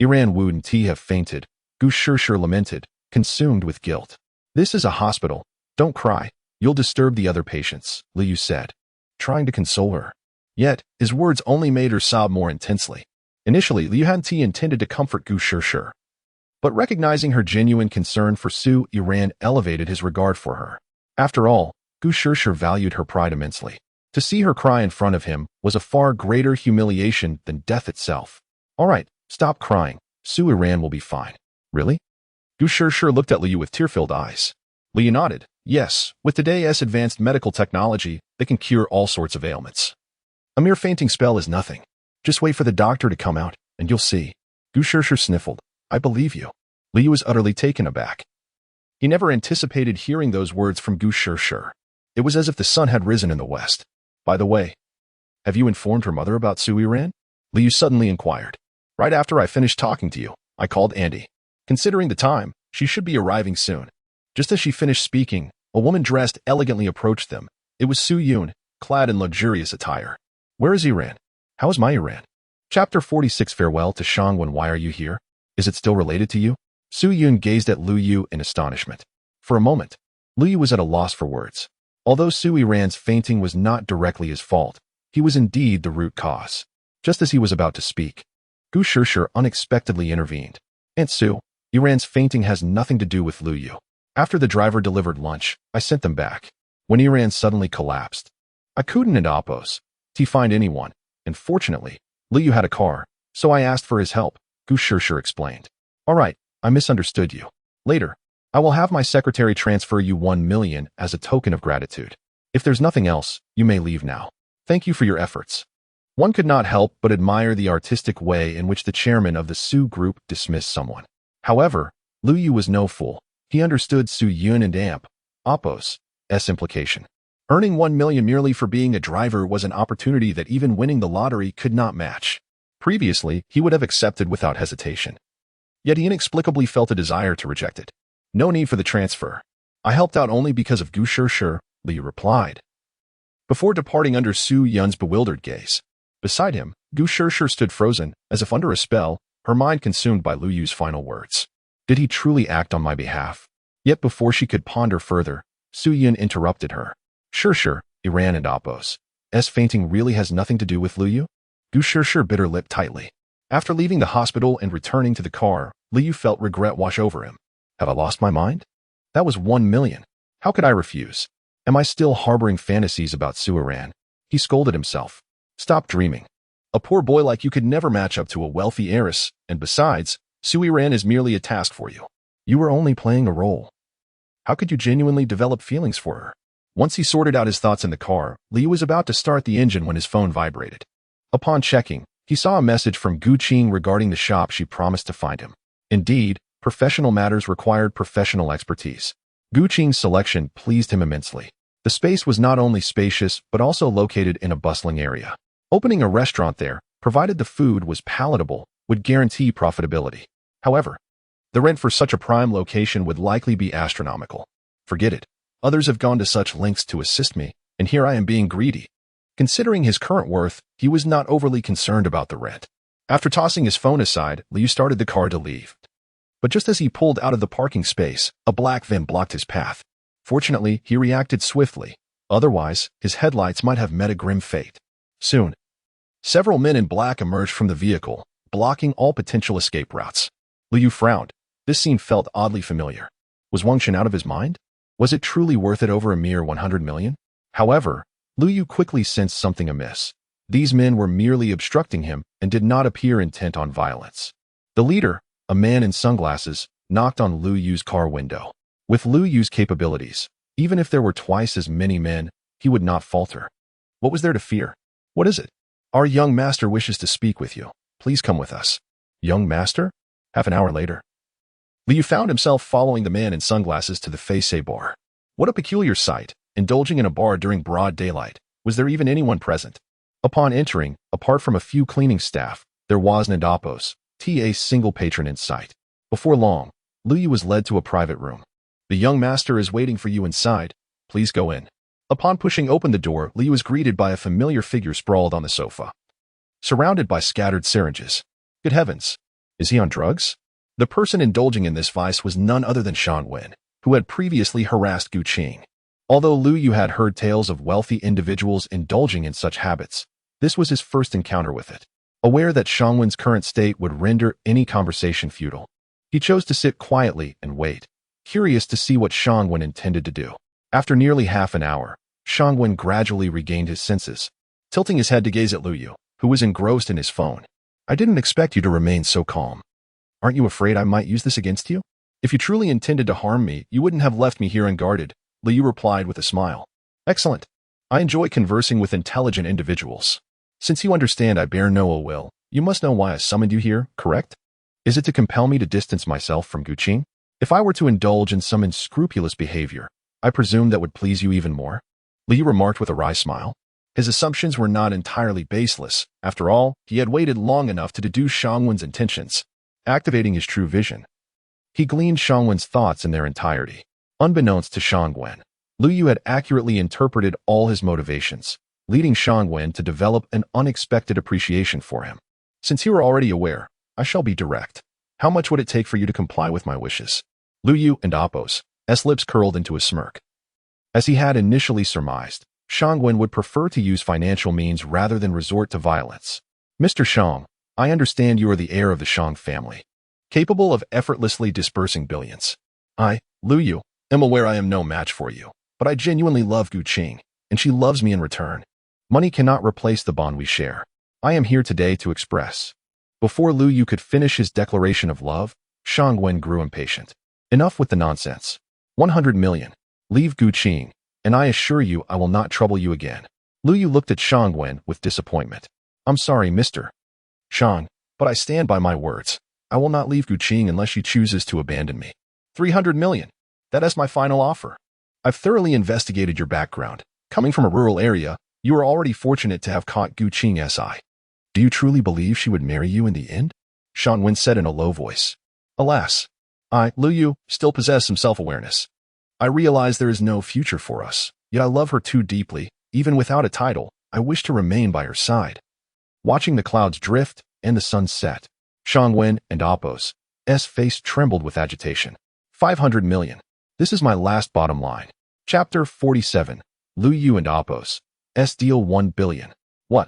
Yiran wouldn't have fainted. Gu Shishir lamented, consumed with guilt. This is a hospital. Don't cry. You'll disturb the other patients, Liu said, trying to console her. Yet, his words only made her sob more intensely. Initially, Liu hadn't intended to comfort Gu Shishir, but recognizing her genuine concern for Su Yiran elevated his regard for her. After all, Gu Shishir valued her pride immensely. To see her cry in front of him was a far greater humiliation than death itself. All right, stop crying. Su Yiran will be fine. Really? Gu Shishir looked at Liu with tear-filled eyes. Liu nodded. Yes, with today's advanced medical technology, they can cure all sorts of ailments. A mere fainting spell is nothing. Just wait for the doctor to come out, and you'll see. Gu Shishir sniffled. I believe you. Liu was utterly taken aback. He never anticipated hearing those words from Gu Shishir. It was as if the sun had risen in the west. By the way, have you informed her mother about Su Yiran? Liu suddenly inquired. Right after I finished talking to you, I called Andy. Considering the time, she should be arriving soon. Just as she finished speaking, a woman dressed elegantly approached them. It was Su Yun, clad in luxurious attire. Where is Yiran? How is my Yiran? Chapter 46. Farewell to Shangwen. Why are you here? Is it still related to you? Su Yun gazed at Lu Yu in astonishment. For a moment, Lu Yu was at a loss for words. Although Su Yiran's fainting was not directly his fault, he was indeed the root cause. Just as he was about to speak, Gu Shishir unexpectedly intervened. Aunt Su, Yiran's fainting has nothing to do with Lu Yu. After the driver delivered lunch, I sent them back. When Yiran suddenly collapsed, I couldn't oppose to find anyone, and fortunately, Lu Yu had a car, so I asked for his help, Gu Shishir explained. All right, I misunderstood you. Later, I will have my secretary transfer you 1 million as a token of gratitude. If there's nothing else, you may leave now. Thank you for your efforts. One could not help but admire the artistic way in which the chairman of the Su group dismissed someone. However, Lu Yu was no fool. He understood Su Yun and Oppo's implication. Earning 1 million merely for being a driver was an opportunity that even winning the lottery could not match. Previously, he would have accepted without hesitation. Yet he inexplicably felt a desire to reject it. No need for the transfer. I helped out only because of Gu Shishir, Liu replied, before departing under Su Yun's bewildered gaze. Beside him, Gu Shishir stood frozen, as if under a spell, her mind consumed by Lu Yu's final words. Did he truly act on my behalf? Yet before she could ponder further, Su Yun interrupted her. Shishir, Yiran and Oppo's fainting really has nothing to do with Lu Yu? Gu Shishir bit her lip tightly. After leaving the hospital and returning to the car, Lu Yu felt regret wash over him. Have I lost my mind? That was 1 million. How could I refuse? Am I still harboring fantasies about Su Yiran? He scolded himself. Stop dreaming. A poor boy like you could never match up to a wealthy heiress, and besides, Su Yiran is merely a task for you. You were only playing a role. How could you genuinely develop feelings for her? Once he sorted out his thoughts in the car, Liu was about to start the engine when his phone vibrated. Upon checking, he saw a message from Gu Qing regarding the shop she promised to find him. Indeed, professional matters required professional expertise. Gu Qing's selection pleased him immensely. The The space was not only spacious, but also located in a bustling area. Opening a restaurant there, provided the food was palatable, would guarantee profitability. However, the rent for such a prime location would likely be astronomical. Forget it. Others have gone to such lengths to assist me, and here I am being greedy. Considering his current worth, he was not overly concerned about the rent. After tossing his phone aside, Liu started the car to leave. But just as he pulled out of the parking space, a black van blocked his path. Fortunately, he reacted swiftly. Otherwise, his headlights might have met a grim fate. Soon, several men in black emerged from the vehicle, blocking all potential escape routes. Liu frowned. This scene felt oddly familiar. Was Wang Shen out of his mind? Was it truly worth it over a mere 100 million? However, Liu quickly sensed something amiss. These men were merely obstructing him and did not appear intent on violence. The leader, a man in sunglasses, knocked on Liu's car window. With Liu's capabilities, even if there were twice as many men, he would not falter. What was there to fear? What is it? Our young master wishes to speak with you. Please come with us. Young master? Half an hour later, Liu found himself following the man in sunglasses to the Fei bar. What a peculiar sight, indulging in a bar during broad daylight. Was there even anyone present? Upon entering, apart from a few cleaning staff, there was Nadapos, a single patron in sight. Before long, Liu was led to a private room. The young master is waiting for you inside. Please go in. Upon pushing open the door, Liu was greeted by a familiar figure sprawled on the sofa, surrounded by scattered syringes. Good heavens! Is he on drugs? The person indulging in this vice was none other than Shan Wen, who had previously harassed Gu Qing. Although Liu had heard tales of wealthy individuals indulging in such habits, this was his first encounter with it. Aware that Shan Wen's current state would render any conversation futile, he chose to sit quietly and wait, curious to see what Shan Wen intended to do. After nearly half an hour, Shan Wen gradually regained his senses, tilting his head to gaze at Liu, who was engrossed in his phone. I didn't expect you to remain so calm. Aren't you afraid I might use this against you? If you truly intended to harm me, you wouldn't have left me here unguarded, Liu replied with a smile. Excellent. I enjoy conversing with intelligent individuals. Since you understand I bear no ill will, you must know why I summoned you here, correct? Is it to compel me to distance myself from Gu Qing? If I were to indulge in some unscrupulous behavior, I presume that would please you even more? Liu remarked with a wry smile. His assumptions were not entirely baseless. After all, he had waited long enough to deduce Shan Wen's intentions. Activating his true vision, he gleaned Shan Wen's thoughts in their entirety. Unbeknownst to Shan Wen, Liu had accurately interpreted all his motivations, leading Shan Wen to develop an unexpected appreciation for him. Since you are already aware, I shall be direct. How much would it take for you to comply with my wishes? Liu and Apos' lips curled into a smirk. As he had initially surmised, Shan Wen would prefer to use financial means rather than resort to violence. Mr. Shang, I understand you are the heir of the Shang family, capable of effortlessly dispersing billions. I, Liu, am aware I am no match for you, but I genuinely love Gu Qing, and she loves me in return. Money cannot replace the bond we share. I am here today to express. Before Liu could finish his declaration of love, Shan Wen grew impatient. Enough with the nonsense. 100 million. Leave Gu Qing, and I assure you I will not trouble you again. Liu looked at Shan Wen with disappointment. I'm sorry, Mr. Shang, but I stand by my words. I will not leave Gu Qing unless she chooses to abandon me. 300 million. That is my final offer. I've thoroughly investigated your background. Coming from a rural area, you are already fortunate to have caught Gu Qing S.I. Do you truly believe she would marry you in the end? Shan Wen said in a low voice. Alas, I, Liu, still possess some self-awareness. I realize there is no future for us, yet I love her too deeply. Even without a title, I wish to remain by her side. Watching the clouds drift and the sun set, Shan Wen and Apos' face trembled with agitation. 500 million. This is my last bottom line. Chapter 47. Liu and Apos' deal 1 billion. What?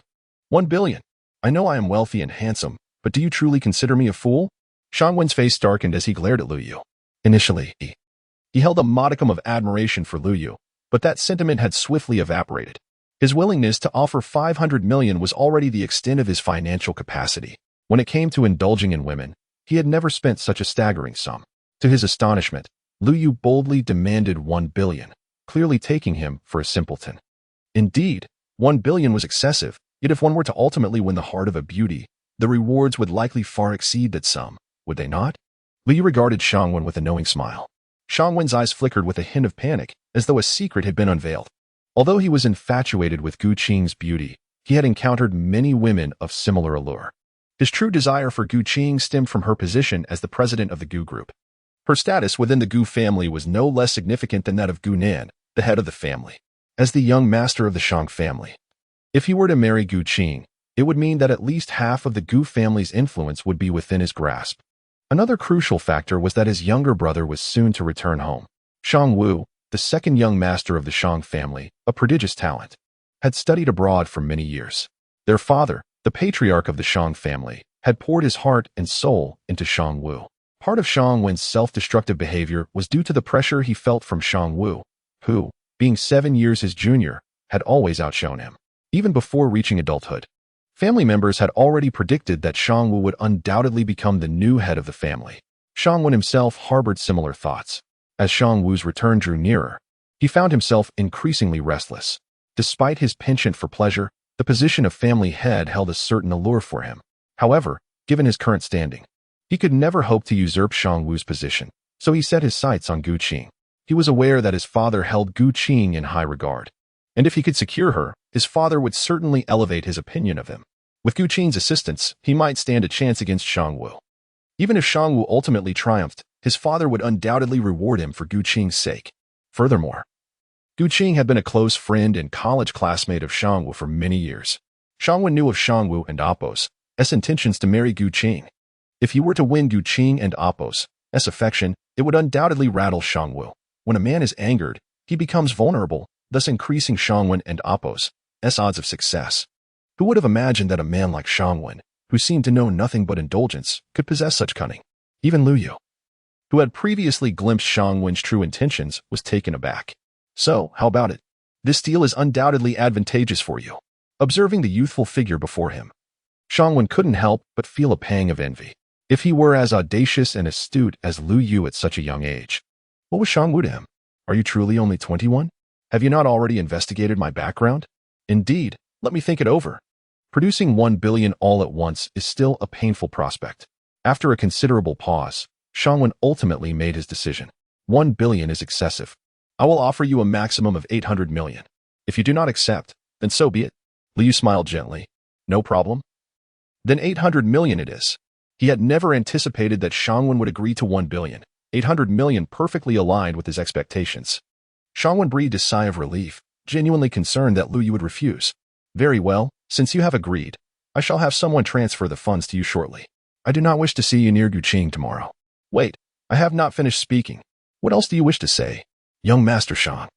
1 billion? I know I am wealthy and handsome, but do you truly consider me a fool? Shan Wen's face darkened as he glared at Liu. Initially, he held a modicum of admiration for Liu, but that sentiment had swiftly evaporated. His willingness to offer 500 million was already the extent of his financial capacity. When it came to indulging in women, he had never spent such a staggering sum. To his astonishment, Liu boldly demanded 1 billion, clearly taking him for a simpleton. Indeed, 1 billion was excessive, yet if one were to ultimately win the heart of a beauty, the rewards would likely far exceed that sum, would they not? Liu regarded Shan Wen with a knowing smile. Shan Wen's eyes flickered with a hint of panic, as though a secret had been unveiled. Although he was infatuated with Gu Qing's beauty, he had encountered many women of similar allure. His true desire for Gu Qing stemmed from her position as the president of the Gu group. Her status within the Gu family was no less significant than that of Gu Nan, the head of the family, as the young master of the Shang family. If he were to marry Gu Qing, it would mean that at least half of the Gu family's influence would be within his grasp. Another crucial factor was that his younger brother was soon to return home. Shang Wu, the second young master of the Shang family, a prodigious talent, had studied abroad for many years. Their father, the patriarch of the Shang family, had poured his heart and soul into Shang Wu. Part of Shang Wen's self-destructive behavior was due to the pressure he felt from Shang Wu, who, being 7 years his junior, had always outshone him. Even before reaching adulthood, family members had already predicted that Shang Wu would undoubtedly become the new head of the family. Shang Wen himself harbored similar thoughts. As Shang Wu's return drew nearer, he found himself increasingly restless. Despite his penchant for pleasure, the position of family head held a certain allure for him. However, given his current standing, he could never hope to usurp Shang Wu's position, so he set his sights on Gu Qing. He was aware that his father held Gu Qing in high regard, and if he could secure her, his father would certainly elevate his opinion of him. With Gu Qing's assistance, he might stand a chance against Shang Wu. Even if Shang Wu ultimately triumphed, his father would undoubtedly reward him for Gu Qing's sake. Furthermore, Gu Qing had been a close friend and college classmate of Shang Wu for many years. Shang Wen knew of Shang Wu and Appo's intentions to marry Gu Qing. If he were to win Gu Qing and Appo's affection, it would undoubtedly rattle Shang Wu. When a man is angered, he becomes vulnerable, thus increasing Shang Wen and Appo's odds of success. Who would have imagined that a man like Shang Wen, who seemed to know nothing but indulgence, could possess such cunning? Even Lu Yu, who had previously glimpsed Shang Wen's true intentions, was taken aback. So, how about it? This deal is undoubtedly advantageous for you. Observing the youthful figure before him, Shang Wen couldn't help but feel a pang of envy. If he were as audacious and astute as Lu Yu at such a young age, what was Shang Wu to him? Are you truly only 21? Have you not already investigated my background? Indeed, let me think it over. Producing 1 billion all at once is still a painful prospect. After a considerable pause, Shang Wen ultimately made his decision. 1 billion is excessive. I will offer you a maximum of 800 million. If you do not accept, then so be it. Lu Yu smiled gently. No problem. Then 800 million it is. He had never anticipated that Shang Wen would agree to 1 billion. 800 million perfectly aligned with his expectations. Shang Wen breathed a sigh of relief, genuinely concerned that Lu Yu would refuse. Very well, since you have agreed, I shall have someone transfer the funds to you shortly. I do not wish to see you near Gu Qing tomorrow. Wait, I have not finished speaking. What else do you wish to say? Young Master Shang.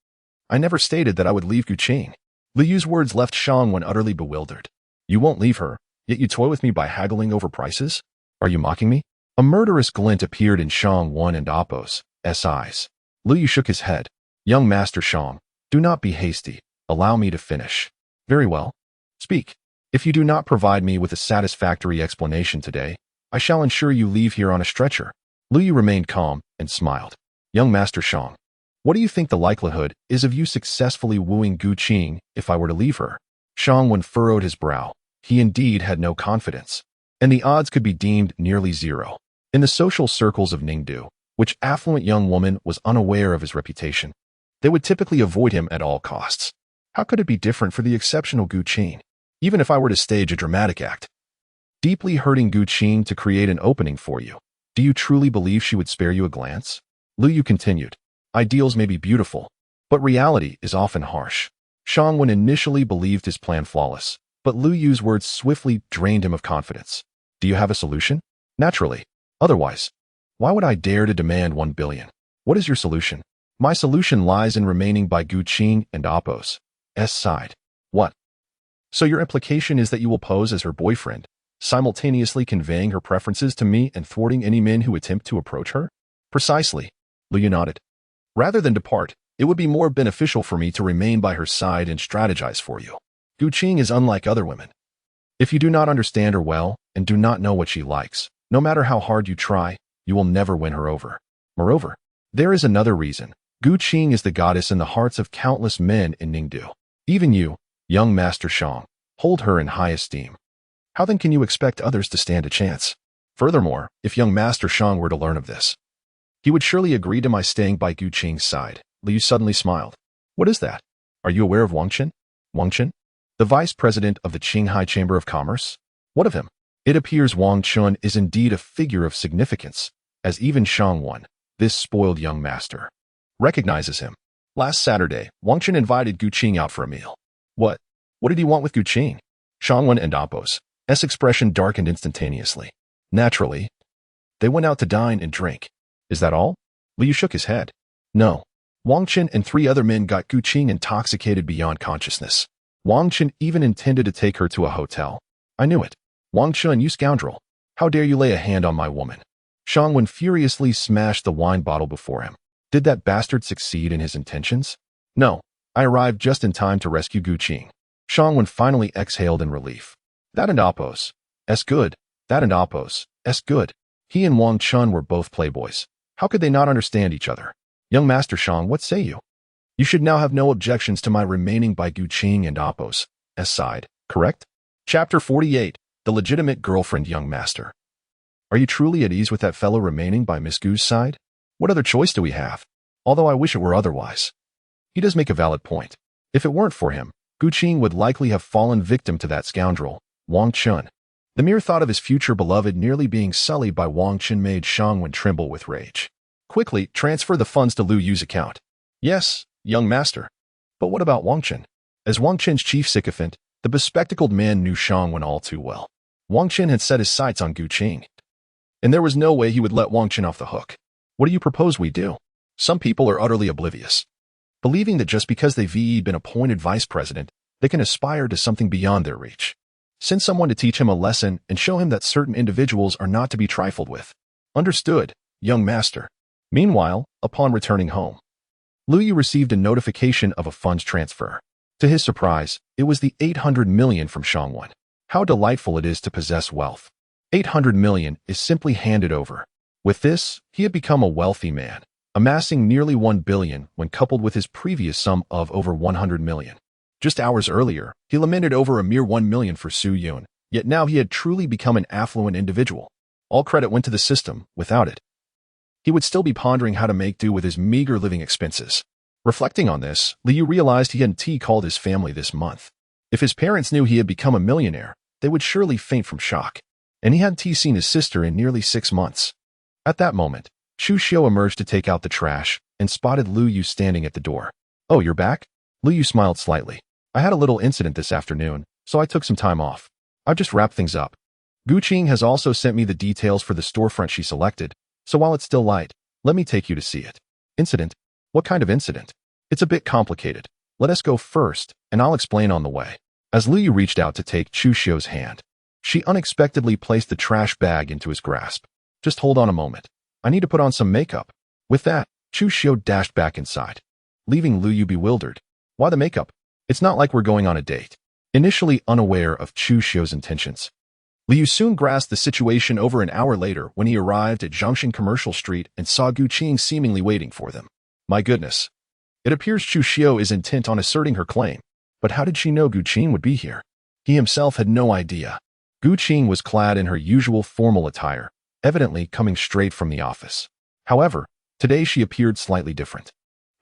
I never stated that I would leave Gu Qing. Lu Yu's words left Shang Wen utterly bewildered. You won't leave her, yet you toy with me by haggling over prices? Are you mocking me? A murderous glint appeared in Shang Wen and Appo's eyes. Lu Yu shook his head. Young Master Shang, do not be hasty. Allow me to finish. Very well. Speak. If you do not provide me with a satisfactory explanation today, I shall ensure you leave here on a stretcher. Lu Yu remained calm and smiled. Young Master Shang, what do you think the likelihood is of you successfully wooing Gu Qing if I were to leave her? Shang Wen furrowed his brow. He indeed had no confidence, and the odds could be deemed nearly zero. In the social circles of Ningdu, which affluent young woman was unaware of his reputation, they would typically avoid him at all costs. How could it be different for the exceptional Gu Qing? Even if I were to stage a dramatic act, deeply hurting Gu Qing to create an opening for you, do you truly believe she would spare you a glance? Lu Yu continued. Ideals may be beautiful, but reality is often harsh. Shang Wen initially believed his plan flawless, but Lu Yu's words swiftly drained him of confidence. Do you have a solution? Naturally. Otherwise, why would I dare to demand 1 billion? What is your solution? My solution lies in remaining by Gu Qing and Appo's side. What? So your implication is that you will pose as her boyfriend, simultaneously conveying her preferences to me and thwarting any men who attempt to approach her? Precisely. Lu Yu nodded. Rather than depart, it would be more beneficial for me to remain by her side and strategize for you. Gu Qing is unlike other women. If you do not understand her well and do not know what she likes, no matter how hard you try, you will never win her over. Moreover, there is another reason. Gu Qing is the goddess in the hearts of countless men in Ningdu. Even you, young Master Shang, hold her in high esteem. How then can you expect others to stand a chance? Furthermore, if young Master Shang were to learn of this, he would surely agree to my staying by Gu Qing's side. Lu Yu suddenly smiled. What is that? Are you aware of Wang Chen? Wang Chen? The vice president of the Qinghai Chamber of Commerce? What of him? It appears Wang Chen is indeed a figure of significance, as even Shangwan, this spoiled young master, recognizes him. Last Saturday, Wang Chen invited Gu Qing out for a meal. What? What did he want with Gu Qing? Shangwan and Appo's expression darkened instantaneously. Naturally, they went out to dine and drink. Is that all? Liu shook his head. No. Wang Chen and 3 other men got Gu Qing intoxicated beyond consciousness. Wang Chen even intended to take her to a hotel. I knew it. Wang Chen, you scoundrel. How dare you lay a hand on my woman? Shangwan furiously smashed the wine bottle before him. Did that bastard succeed in his intentions? No. I arrived just in time to rescue Gu Qing. Shangwan finally exhaled in relief. That and Appo's. Good. That and Appo's. Good. He and Wang Chen were both playboys. How could they not understand each other? Young Master Shang, what say you? You should now have no objections to my remaining by Gu Qing and Appo's side, correct? Chapter 48. The Legitimate Girlfriend. Young Master. Are you truly at ease with that fellow remaining by Miss Gu's side? What other choice do we have? Although I wish it were otherwise. He does make a valid point. If it weren't for him, Gu Qing would likely have fallen victim to that scoundrel, Wang Chen. The mere thought of his future beloved nearly being sullied by Wang Chen made Shangwan tremble with rage. Quickly, transfer the funds to Liu Yu's account. Yes, young master. But what about Wang Chen? As Wang Chen's chief sycophant, the bespectacled man knew Shangwan all too well. Wang Chen had set his sights on Gu Qing, and there was no way he would let Wang Chen off the hook. What do you propose we do? Some people are utterly oblivious, believing that just because they've been appointed vice president, they can aspire to something beyond their reach. Send someone to teach him a lesson and show him that certain individuals are not to be trifled with. Understood, young master. Meanwhile, upon returning home, Liu Yu received a notification of a funds transfer. To his surprise, it was the 800 million from Shangwan. How delightful it is to possess wealth. 800 million is simply handed over. With this, he had become a wealthy man, amassing nearly 1 billion when coupled with his previous sum of over 100 million. Just hours earlier, he lamented over a mere 1 million for Su Yiran, yet now he had truly become an affluent individual. All credit went to the system. Without it, he would still be pondering how to make do with his meager living expenses. Reflecting on this, Liu realized he hadn't called his family this month. If his parents knew he had become a millionaire, they would surely faint from shock. And he hadn't seen his sister in nearly 6 months. At that moment, Chu Xiu emerged to take out the trash and spotted Liu Yu standing at the door. Oh, you're back? Liu Yu smiled slightly. I had a little incident this afternoon, so I took some time off. I've just wrapped things up. Gu Qing has also sent me the details for the storefront she selected, so while it's still light, let me take you to see it. Incident? What kind of incident? It's a bit complicated. Let us go first, and I'll explain on the way. As Liu Yu reached out to take Chu Xiu's hand, she unexpectedly placed the trash bag into his grasp. Just hold on a moment. I need to put on some makeup. With that, Chu Xiu dashed back inside, leaving Liu Yu bewildered. Why the makeup? It's not like we're going on a date. Initially unaware of Chu Xiu's intentions, Liu Yu soon grasped the situation over an hour later when he arrived at Zhongshan Commercial Street and saw Gu Qing seemingly waiting for them. My goodness. It appears Chu Xiu is intent on asserting her claim. But how did she know Gu Qing would be here? He himself had no idea. Gu Qing was clad in her usual formal attire, evidently coming straight from the office. However, today she appeared slightly different.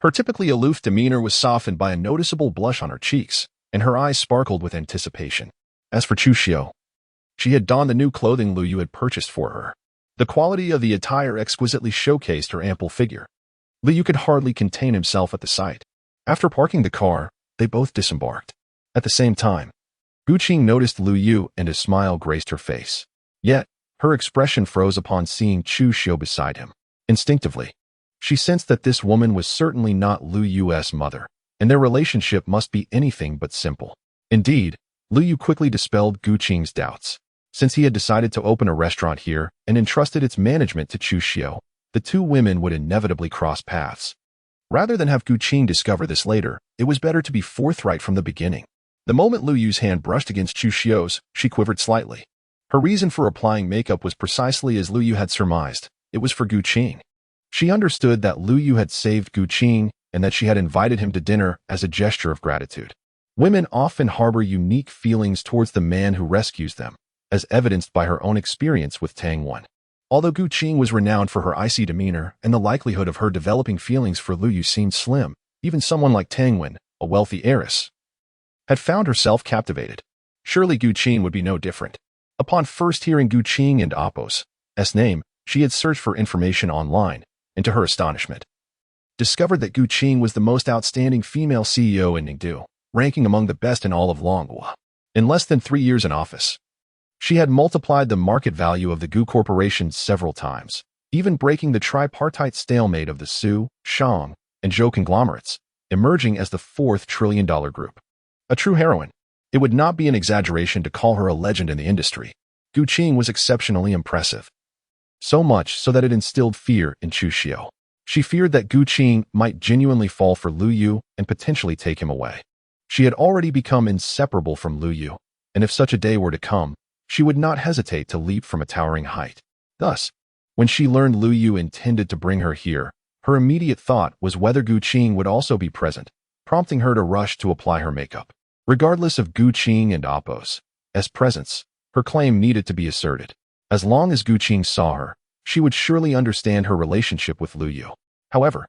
Her typically aloof demeanor was softened by a noticeable blush on her cheeks, and her eyes sparkled with anticipation. As for Chu Xiu, she had donned the new clothing Liu Yu had purchased for her. The quality of the attire exquisitely showcased her ample figure. Liu Yu could hardly contain himself at the sight. After parking the car, they both disembarked. At the same time, Gu Qing noticed Liu Yu and a smile graced her face. Yet, her expression froze upon seeing Chu Xiu beside him. Instinctively, she sensed that this woman was certainly not Liu Yu's mother, and their relationship must be anything but simple. Indeed, Liu Yu quickly dispelled Gu Qing's doubts. Since he had decided to open a restaurant here and entrusted its management to Chu Xiu, the two women would inevitably cross paths. Rather than have Gu Qing discover this later, it was better to be forthright from the beginning. The moment Liu Yu's hand brushed against Chu Xiu's, she quivered slightly. Her reason for applying makeup was precisely as Liu Yu had surmised. It was for Gu Qing. She understood that Liu Yu had saved Gu Qing and that she had invited him to dinner as a gesture of gratitude. Women often harbor unique feelings towards the man who rescues them, as evidenced by her own experience with Tang Wan. Although Gu Qing was renowned for her icy demeanor and the likelihood of her developing feelings for Liu Yu seemed slim, even someone like Tang Wan, a wealthy heiress, had found herself captivated. Surely Gu Qing would be no different. Upon first hearing Gu Qing and Apos' name, she had searched for information online, and to her astonishment, discovered that Gu Qing was the most outstanding female CEO in Ningdu, ranking among the best in all of Longhua. In less than 3 years in office, she had multiplied the market value of the Gu Corporation several times, even breaking the tripartite stalemate of the Su, Shang, and Zhou conglomerates, emerging as the $4 trillion group. A true heroine. It would not be an exaggeration to call her a legend in the industry. Gu Qing was exceptionally impressive. So much so that it instilled fear in Chu Xiu. She feared that Gu Qing might genuinely fall for Lu Yu and potentially take him away. She had already become inseparable from Lu Yu, and if such a day were to come, she would not hesitate to leap from a towering height. Thus, when she learned Lu Yu intended to bring her here, her immediate thought was whether Gu Qing would also be present, prompting her to rush to apply her makeup. Regardless of Gu Qing and Apos' presence, her claim needed to be asserted. As long as Gu Qing saw her, she would surely understand her relationship with Lu Yu. However,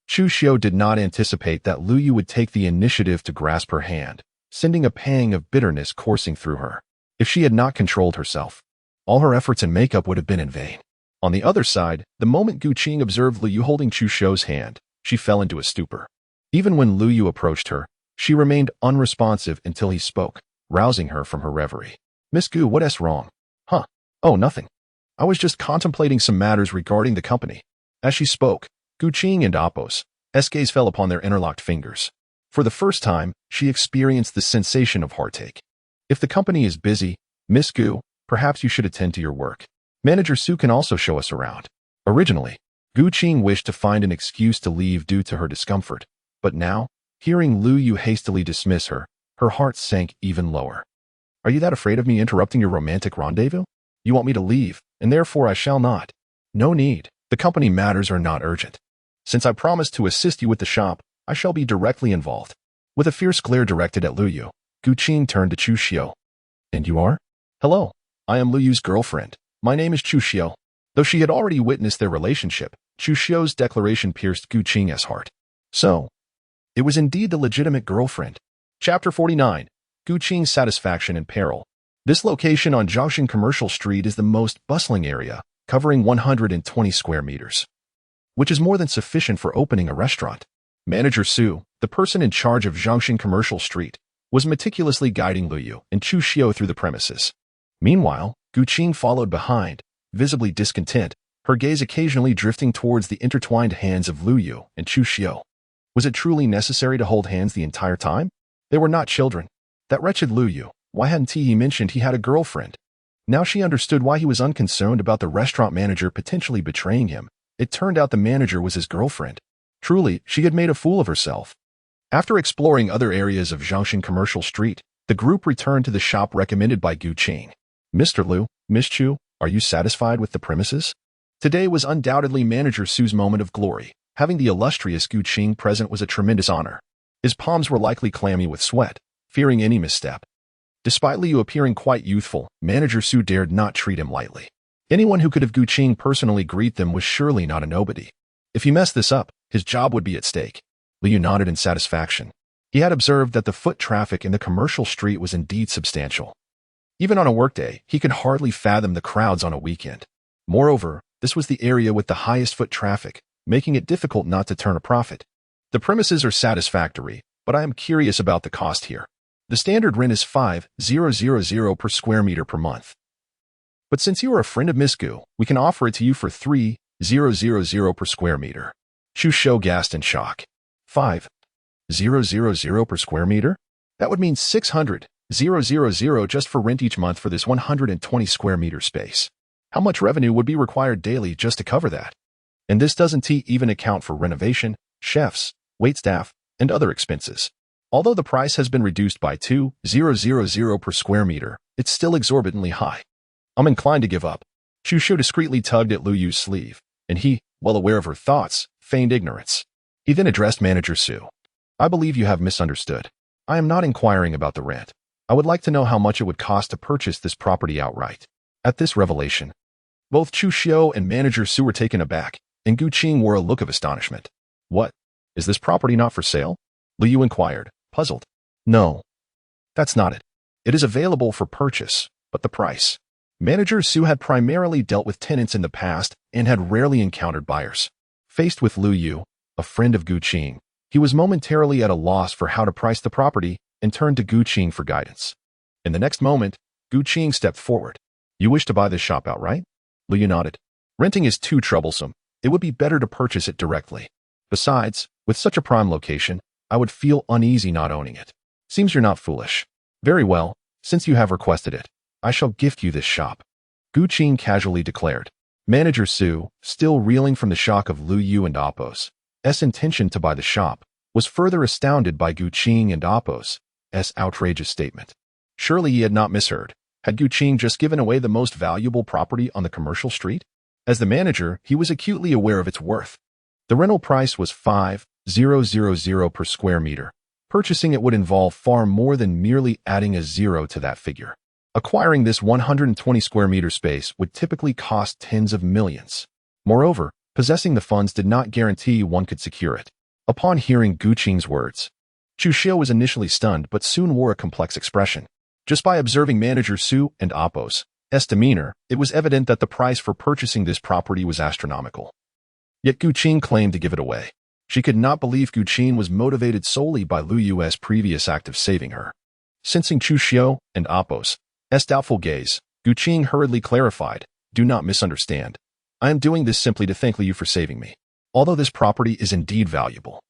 Chu Xiu did not anticipate that Lu Yu would take the initiative to grasp her hand, sending a pang of bitterness coursing through her. If she had not controlled herself, all her efforts in makeup would have been in vain. On the other side, the moment Gu Qing observed Lu Yu holding Chu Xiu's hand, she fell into a stupor. Even when Lu Yu approached her, she remained unresponsive until he spoke, rousing her from her reverie. "Miss Gu, what's wrong?" "Huh? Oh, nothing. I was just contemplating some matters regarding the company." As she spoke, Gu Qing and Apos' gaze fell upon their interlocked fingers. For the first time, she experienced the sensation of heartache. "If the company is busy, Miss Gu, perhaps you should attend to your work. Manager Su can also show us around." Originally, Gu Qing wished to find an excuse to leave due to her discomfort, but now, hearing Lu Yu hastily dismiss her, her heart sank even lower. "Are you that afraid of me interrupting your romantic rendezvous? You want me to leave, and therefore I shall not." "No need. The company matters are not urgent. Since I promised to assist you with the shop, I shall be directly involved." With a fierce glare directed at Lu Yu, Gu Qing turned to Chu Xiu. "And you are?" "Hello. I am Lu Yu's girlfriend. My name is Chu Xiu." Though she had already witnessed their relationship, Chu Xiu's declaration pierced Gu Qing's heart. So, it was indeed the legitimate girlfriend. Chapter 49. Gu Qing's Satisfaction in Peril. This location on Zhangxin Commercial Street is the most bustling area, covering 120 square meters, which is more than sufficient for opening a restaurant. Manager Su, the person in charge of Zhangxin Commercial Street, was meticulously guiding Lu Yu and Chu Xiu through the premises. Meanwhile, Gu Qing followed behind, visibly discontent, her gaze occasionally drifting towards the intertwined hands of Lu Yu and Chu Xiu. Was it truly necessary to hold hands the entire time? They were not children. That wretched Lu Yu, why hadn't he mentioned he had a girlfriend? Now she understood why he was unconcerned about the restaurant manager potentially betraying him. It turned out the manager was his girlfriend. Truly, she had made a fool of herself. After exploring other areas of Zhangxin Commercial Street, the group returned to the shop recommended by Gu Qing. "Mr. Lu, Miss Chu, are you satisfied with the premises?" Today was undoubtedly Manager Su's moment of glory. Having the illustrious Gu Qing present was a tremendous honor. His palms were likely clammy with sweat, fearing any misstep. Despite Liu appearing quite youthful, Manager Su dared not treat him lightly. Anyone who could have Gu Qing personally greet them was surely not a nobody. If he messed this up, his job would be at stake. Liu nodded in satisfaction. He had observed that the foot traffic in the commercial street was indeed substantial. Even on a workday, he could hardly fathom the crowds on a weekend. Moreover, this was the area with the highest foot traffic, making it difficult not to turn a profit. The premises are satisfactory, but I am curious about the cost here. The standard rent is 5,000 per square meter per month. But since you are a friend of Miss Gu, we can offer it to you for 3,000 per square meter. Chu Xiu gasped in shock. 5,000 per square meter? That would mean 600,000 just for rent each month for this 120 square meter space. How much revenue would be required daily just to cover that? And this doesn't even account for renovation, chefs, waitstaff, and other expenses. Although the price has been reduced by 2,000 per square meter, it's still exorbitantly high. I'm inclined to give up. Chu Xiu discreetly tugged at Lu Yu's sleeve, and he, well aware of her thoughts, feigned ignorance. He then addressed Manager Su. "I believe you have misunderstood. I am not inquiring about the rent. I would like to know how much it would cost to purchase this property outright." At this revelation, both Chu Xiu and Manager Su were taken aback, and Gu Qing wore a look of astonishment. "What? Is this property not for sale?" Lu Yu inquired, puzzled. No, that's not it. It is available for purchase, but the price. Manager Su had primarily dealt with tenants in the past and had rarely encountered buyers. Faced with Lu Yu, a friend of Gu Qing, he was momentarily at a loss for how to price the property and turned to Gu Qing for guidance. In the next moment, Gu Qing stepped forward. You wish to buy this shop outright? Lu Yu nodded. Renting is too troublesome. It would be better to purchase it directly. Besides, with such a prime location, I would feel uneasy not owning it. Seems you're not foolish. Very well, since you have requested it, I shall gift you this shop. Gu Qing casually declared. Manager Su, still reeling from the shock of Lu Yu and Apos' intention to buy the shop, was further astounded by Gu Qing and Apos' outrageous statement. Surely he had not misheard. Had Gu Qing just given away the most valuable property on the commercial street? As the manager, he was acutely aware of its worth. The rental price was 5,000 per square meter. Purchasing it would involve far more than merely adding a zero to that figure. Acquiring this 120 square meter space would typically cost tens of millions. Moreover, possessing the funds did not guarantee one could secure it. Upon hearing Gu Qing's words, Chu Xiu was initially stunned but soon wore a complex expression. Just by observing Manager Su and Apos' demeanor, it was evident that the price for purchasing this property was astronomical. Yet Gu Qing claimed to give it away. She could not believe Gu Qing was motivated solely by Lu Yu's previous act of saving her. Sensing Chu Xiu and Apos' doubtful gaze, Gu Qing hurriedly clarified, do not misunderstand. I am doing this simply to thank Lu Yu for saving me. Although this property is indeed valuable,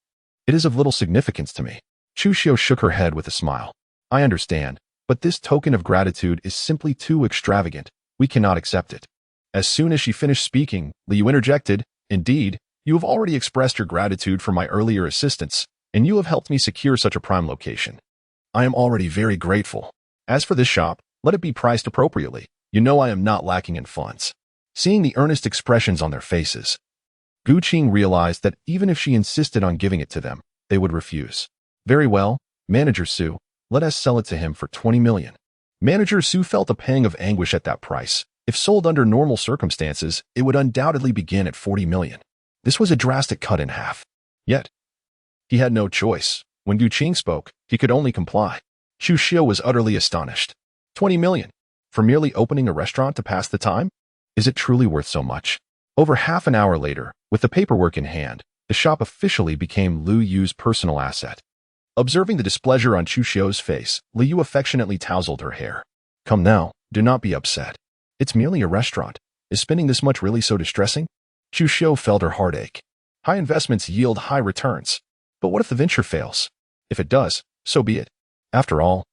it is of little significance to me. Chu Xiu shook her head with a smile. I understand, but this token of gratitude is simply too extravagant. We cannot accept it. As soon as she finished speaking, Lu Yu interjected, indeed, you have already expressed your gratitude for my earlier assistance, and you have helped me secure such a prime location. I am already very grateful. As for this shop, let it be priced appropriately. You know I am not lacking in funds. Seeing the earnest expressions on their faces, Gu Qing realized that even if she insisted on giving it to them, they would refuse. Very well, Manager Su, let us sell it to him for 20 million. Manager Su felt a pang of anguish at that price. If sold under normal circumstances, it would undoubtedly begin at 40 million. This was a drastic cut in half. Yet, he had no choice. When Gu Qing spoke, he could only comply. Chu Xiu was utterly astonished. 20 million? For merely opening a restaurant to pass the time? Is it truly worth so much? Over half an hour later, with the paperwork in hand, the shop officially became Lu Yu's personal asset. Observing the displeasure on Chu Xiu's face, Lu Yu affectionately tousled her hair. Come now, do not be upset. It's merely a restaurant. Is spending this much really so distressing? Chu Xiu felt her heart ache. High investments yield high returns. But what if the venture fails? If it does, so be it. After all,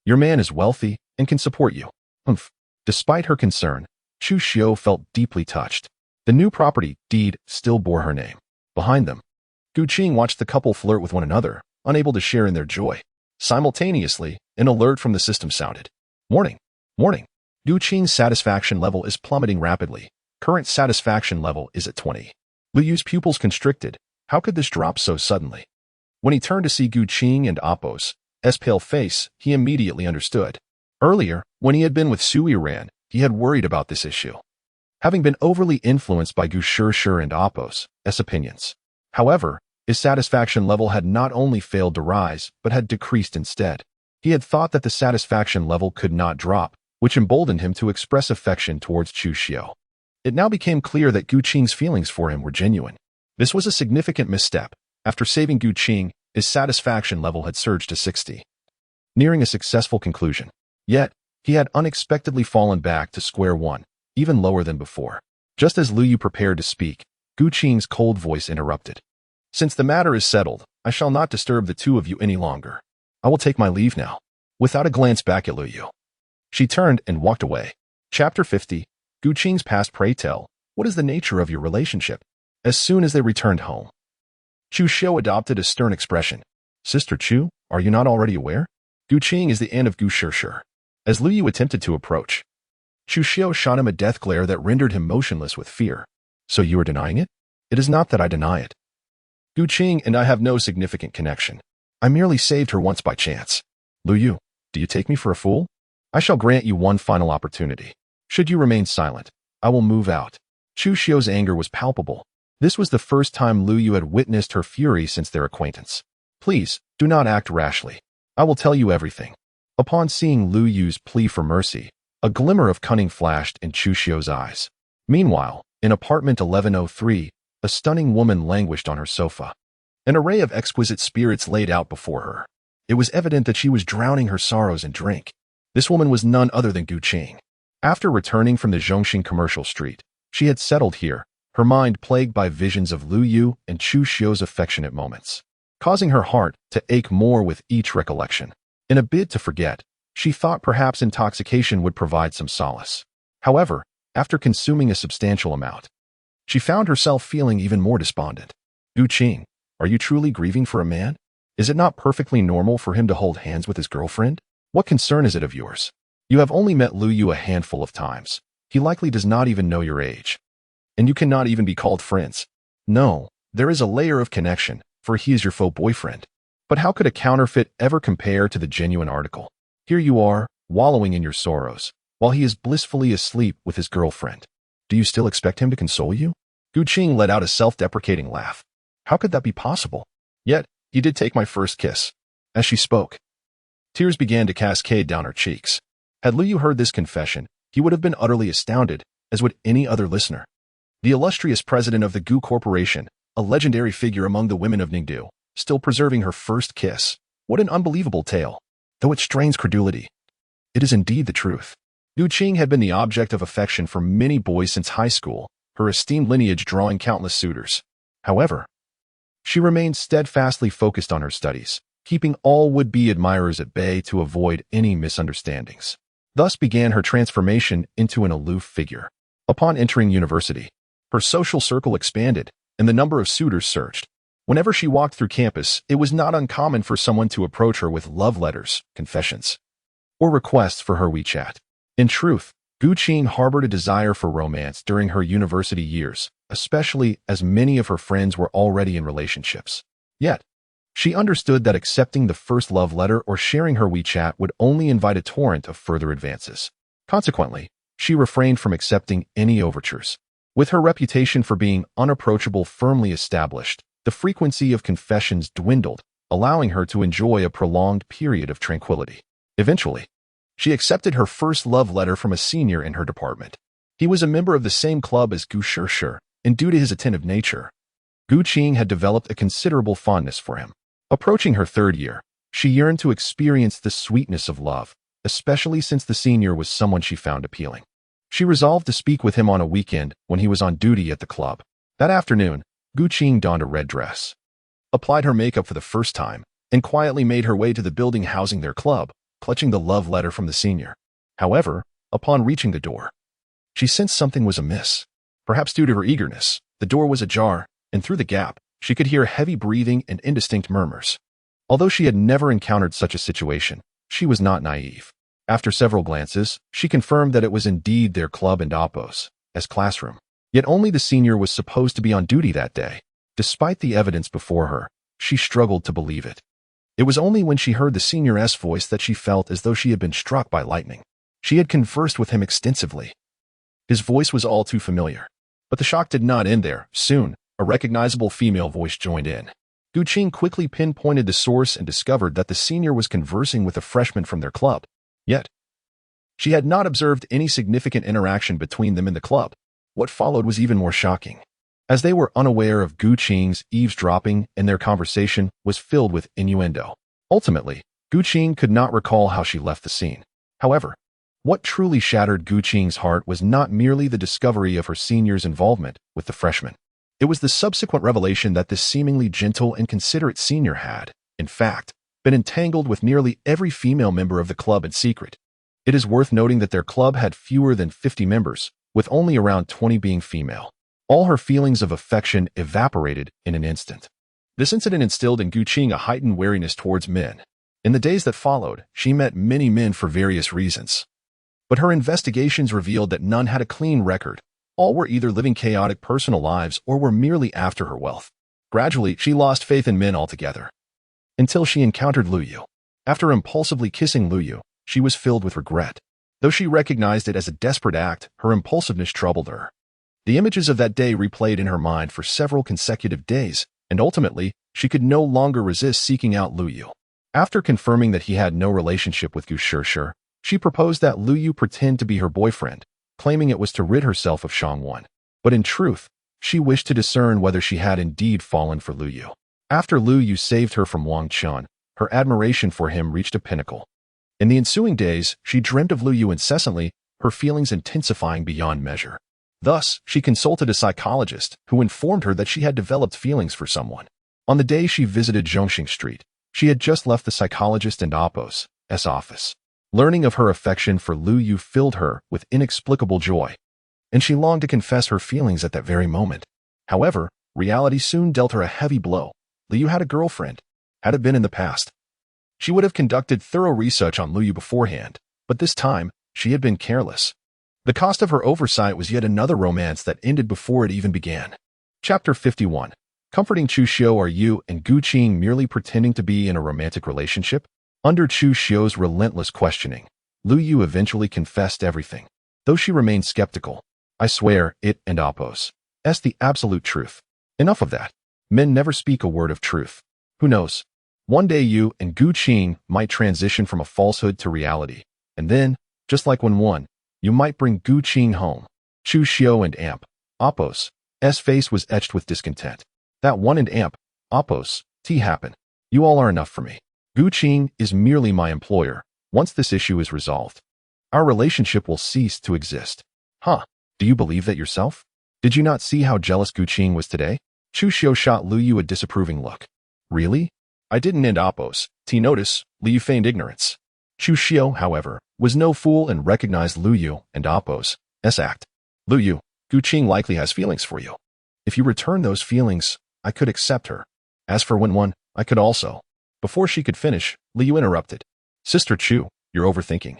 your man is wealthy and can support you. Humph. Despite her concern, Chu Xiu felt deeply touched. The new property deed still bore her name. Behind them, Gu Qing watched the couple flirt with one another, unable to share in their joy. Simultaneously, an alert from the system sounded. Warning! Warning! Gu Qing's satisfaction level is plummeting rapidly. Current satisfaction level is at 20. Lu Yu's pupils constricted. How could this drop so suddenly? When he turned to see Gu Qing and Apos' pale face, he immediately understood. Earlier, when he had been with Su Yiran, he had worried about this issue, having been overly influenced by Gu Shishir and Apos' opinions. However, his satisfaction level had not only failed to rise, but had decreased instead. He had thought that the satisfaction level could not drop, which emboldened him to express affection towards Chu Xiu. It now became clear that Gu Qing's feelings for him were genuine. This was a significant misstep. After saving Gu Qing, his satisfaction level had surged to 60, nearing a successful conclusion. Yet, he had unexpectedly fallen back to square one, even lower than before. Just as Lu Yu prepared to speak, Gu Qing's cold voice interrupted. Since the matter is settled, I shall not disturb the two of you any longer. I will take my leave now. Without a glance back at Lu Yu, she turned and walked away. Chapter 50. Gu Qing's past. Pray tell, what is the nature of your relationship? As soon as they returned home, Chu Xiu adopted a stern expression. Sister Chu, are you not already aware? Gu Qing is the aunt of Gu Shishir. As Lu Yu attempted to approach, Chu Xiu shot him a death glare that rendered him motionless with fear. So you are denying it? It is not that I deny it. Gu Qing and I have no significant connection. I merely saved her once by chance. Lu Yu, do you take me for a fool? I shall grant you one final opportunity. Should you remain silent, I will move out. Chu Xiu's anger was palpable. This was the first time Lu Yu had witnessed her fury since their acquaintance. Please, do not act rashly. I will tell you everything. Upon seeing Lu Yu's plea for mercy, a glimmer of cunning flashed in Chu Xiu's eyes. Meanwhile, in apartment 1103, a stunning woman languished on her sofa. An array of exquisite spirits laid out before her. It was evident that she was drowning her sorrows in drink. This woman was none other than Gu Qing. After returning from the Zhongxing commercial street, she had settled here, her mind plagued by visions of Lu Yu and Chu Xiu's affectionate moments, causing her heart to ache more with each recollection. In a bid to forget, she thought perhaps intoxication would provide some solace. However, after consuming a substantial amount, she found herself feeling even more despondent. Gu Qing, are you truly grieving for a man? Is it not perfectly normal for him to hold hands with his girlfriend? What concern is it of yours? You have only met Lu Yu a handful of times. He likely does not even know your age. And you cannot even be called friends. No, there is a layer of connection, for he is your faux boyfriend. But how could a counterfeit ever compare to the genuine article? Here you are, wallowing in your sorrows, while he is blissfully asleep with his girlfriend. Do you still expect him to console you? Gu Qing let out a self-deprecating laugh. How could that be possible? Yet, he did take my first kiss. As she spoke, tears began to cascade down her cheeks. Had Lu Yu heard this confession, he would have been utterly astounded, as would any other listener. The illustrious president of the Gu Corporation, a legendary figure among the women of Ningdu, still preserving her first kiss. What an unbelievable tale. Though it strains credulity, it is indeed the truth. Gu Qing had been the object of affection for many boys since high school, her esteemed lineage drawing countless suitors. However, she remained steadfastly focused on her studies, keeping all would-be admirers at bay to avoid any misunderstandings. Thus began her transformation into an aloof figure. Upon entering university, her social circle expanded, and the number of suitors surged. Whenever she walked through campus, it was not uncommon for someone to approach her with love letters, confessions, or requests for her WeChat. In truth, Gu Qing harbored a desire for romance during her university years, especially as many of her friends were already in relationships. Yet, she understood that accepting the first love letter or sharing her WeChat would only invite a torrent of further advances. Consequently, she refrained from accepting any overtures. With her reputation for being unapproachable firmly established, the frequency of confessions dwindled, allowing her to enjoy a prolonged period of tranquility. Eventually, she accepted her first love letter from a senior in her department. He was a member of the same club as Gu Shishir, and due to his attentive nature, Gu Qing had developed a considerable fondness for him. Approaching her third year, she yearned to experience the sweetness of love, especially since the senior was someone she found appealing. She resolved to speak with him on a weekend when he was on duty at the club. That afternoon, Gu Qing donned a red dress, applied her makeup for the first time, and quietly made her way to the building housing their club, clutching the love letter from the senior. However, upon reaching the door, she sensed something was amiss. Perhaps due to her eagerness, the door was ajar, and through the gap, she could hear heavy breathing and indistinct murmurs. Although she had never encountered such a situation, she was not naive. After several glances, she confirmed that it was indeed their club and Oppo's, as classroom. Yet only the senior was supposed to be on duty that day. Despite the evidence before her, she struggled to believe it. It was only when she heard the senior's voice that she felt as though she had been struck by lightning. She had conversed with him extensively. His voice was all too familiar. But the shock did not end there. Soon, a recognizable female voice joined in. Gu Qing quickly pinpointed the source and discovered that the senior was conversing with a freshman from their club. Yet, she had not observed any significant interaction between them in the club. What followed was even more shocking, as they were unaware of Gu Qing's eavesdropping and their conversation was filled with innuendo. Ultimately, Gu Qing could not recall how she left the scene. However, what truly shattered Gu Qing's heart was not merely the discovery of her senior's involvement with the freshman. It was the subsequent revelation that this seemingly gentle and considerate senior had, in fact, been entangled with nearly every female member of the club in secret. It is worth noting that their club had fewer than 50 members, with only around 20 being female. All her feelings of affection evaporated in an instant. This incident instilled in Gu Qing a heightened wariness towards men. In the days that followed, she met many men for various reasons. But her investigations revealed that none had a clean record. All were either living chaotic personal lives or were merely after her wealth. Gradually, she lost faith in men altogether, until she encountered Lu Yu. After impulsively kissing Lu Yu, she was filled with regret. Though she recognized it as a desperate act, her impulsiveness troubled her. The images of that day replayed in her mind for several consecutive days, and ultimately, she could no longer resist seeking out Lu Yu. After confirming that he had no relationship with Gu Shishir, she proposed that Lu Yu pretend to be her boyfriend, claiming it was to rid herself of Shangwan. But in truth, she wished to discern whether she had indeed fallen for Lu Yu. After Lu Yu saved her from Wang Chun, her admiration for him reached a pinnacle. In the ensuing days, she dreamt of Lu Yu incessantly, her feelings intensifying beyond measure. Thus, she consulted a psychologist who informed her that she had developed feelings for someone. On the day she visited Zhongxing Street, she had just left the psychologist and Apos' office. Learning of her affection for Lu Yu filled her with inexplicable joy, and she longed to confess her feelings at that very moment. However, reality soon dealt her a heavy blow. Lu Yu had a girlfriend. Had it been in the past, she would have conducted thorough research on Lu Yu beforehand, but this time, she had been careless. The cost of her oversight was yet another romance that ended before it even began. Chapter 51. Comforting Chu Xiu. Are you and Gu Qing merely pretending to be in a romantic relationship? Under Chu Xiu's relentless questioning, Lu Yu eventually confessed everything. Though she remained skeptical, I swear, it and Apos' the absolute truth. Enough of that. Men never speak a word of truth. Who knows? One day you and Gu Qing might transition from a falsehood to reality, and then, just like when one, you might bring Gu Qing home. Chu Xiu and Apos' face was etched with discontent. That one and Apos' happen. You all are enough for me. Gu Qing is merely my employer. Once this issue is resolved, our relationship will cease to exist. Huh? Do you believe that yourself? Did you not see how jealous Gu Qing was today? Chu Xiu shot Lu Yu a disapproving look. Really? I didn't end Apos' notice. Lu Yu feigned ignorance. Chu Xiu, however, was no fool and recognized Lu Yu and Apos' act. Lu Yu, Gu Qing likely has feelings for you. If you return those feelings, I could accept her. As for Wen, I could also. Before she could finish, Lu Yu interrupted. Sister Chu, you're overthinking.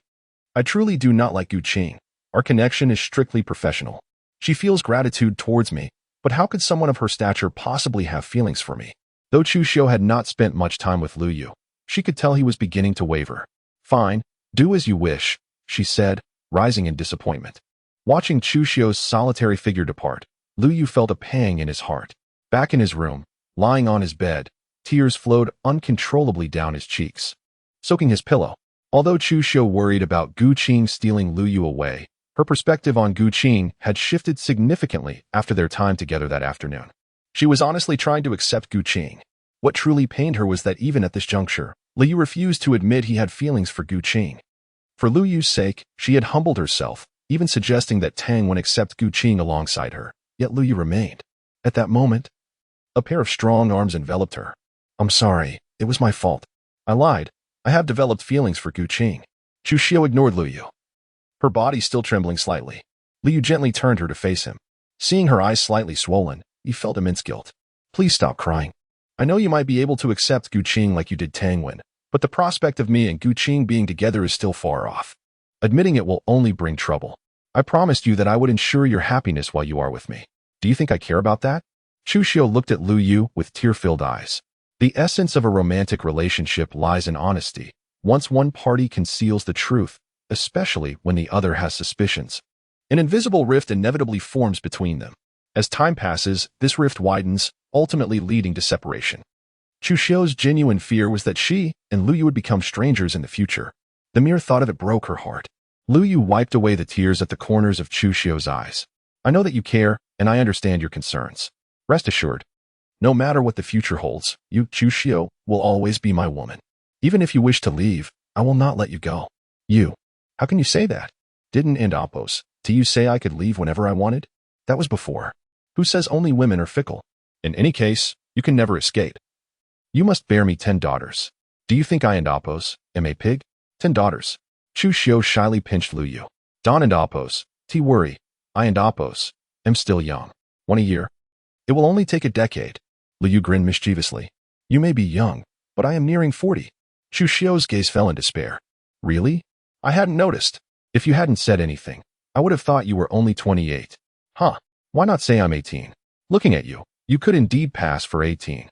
I truly do not like Gu Qing. Our connection is strictly professional. She feels gratitude towards me, but how could someone of her stature possibly have feelings for me? Though Chu Xiu had not spent much time with Lu Yu, she could tell he was beginning to waver. Fine, do as you wish, she said, rising in disappointment. Watching Chu Xiu's solitary figure depart, Lu Yu felt a pang in his heart. Back in his room, lying on his bed, tears flowed uncontrollably down his cheeks, soaking his pillow. Although Chu Xiu worried about Gu Qing stealing Lu Yu away, her perspective on Gu Qing had shifted significantly after their time together that afternoon. She was honestly trying to accept Gu Qing. What truly pained her was that even at this juncture, Lu Yu refused to admit he had feelings for Gu Qing. For Lu Yu's sake, she had humbled herself, even suggesting that Tang would accept Gu Qing alongside her, yet Lu Yu remained. At that moment, a pair of strong arms enveloped her. I'm sorry, it was my fault. I lied. I have developed feelings for Gu Qing. Chu Xiu ignored Lu Yu, her body still trembling slightly. Lu Yu gently turned her to face him. Seeing her eyes slightly swollen, he felt immense guilt. Please stop crying. I know you might be able to accept Gu Qing like you did Tang Wen, but the prospect of me and Gu Qing being together is still far off. Admitting it will only bring trouble. I promised you that I would ensure your happiness while you are with me. Do you think I care about that? Chu Xiu looked at Lu Yu with tear-filled eyes. The essence of a romantic relationship lies in honesty. Once one party conceals the truth, especially when the other has suspicions, an invisible rift inevitably forms between them. As time passes, this rift widens, ultimately leading to separation. Chu Xiu's genuine fear was that she and Lu Yu would become strangers in the future. The mere thought of it broke her heart. Lu Yu wiped away the tears at the corners of Chu Xiu's eyes. I know that you care, and I understand your concerns. Rest assured, no matter what the future holds, you, Chu Xiu, will always be my woman. Even if you wish to leave, I will not let you go. You. How can you say that? Didn't end Apos. Do you say I could leave whenever I wanted? That was before. Who says only women are fickle? In any case, you can never escape. You must bear me 10 daughters. Do you think I and Apos am a pig? 10 daughters. Chu Xiu shyly pinched Lu Yu. Don and Apos, worry. I and Apos am still young. 1 year. It will only take a decade. Lu Yu grinned mischievously. You may be young, but I am nearing 40. Chu Xiu's gaze fell in despair. Really? I hadn't noticed. If you hadn't said anything, I would have thought you were only 28. Huh. Why not say I'm 18? Looking at you, you could indeed pass for 18.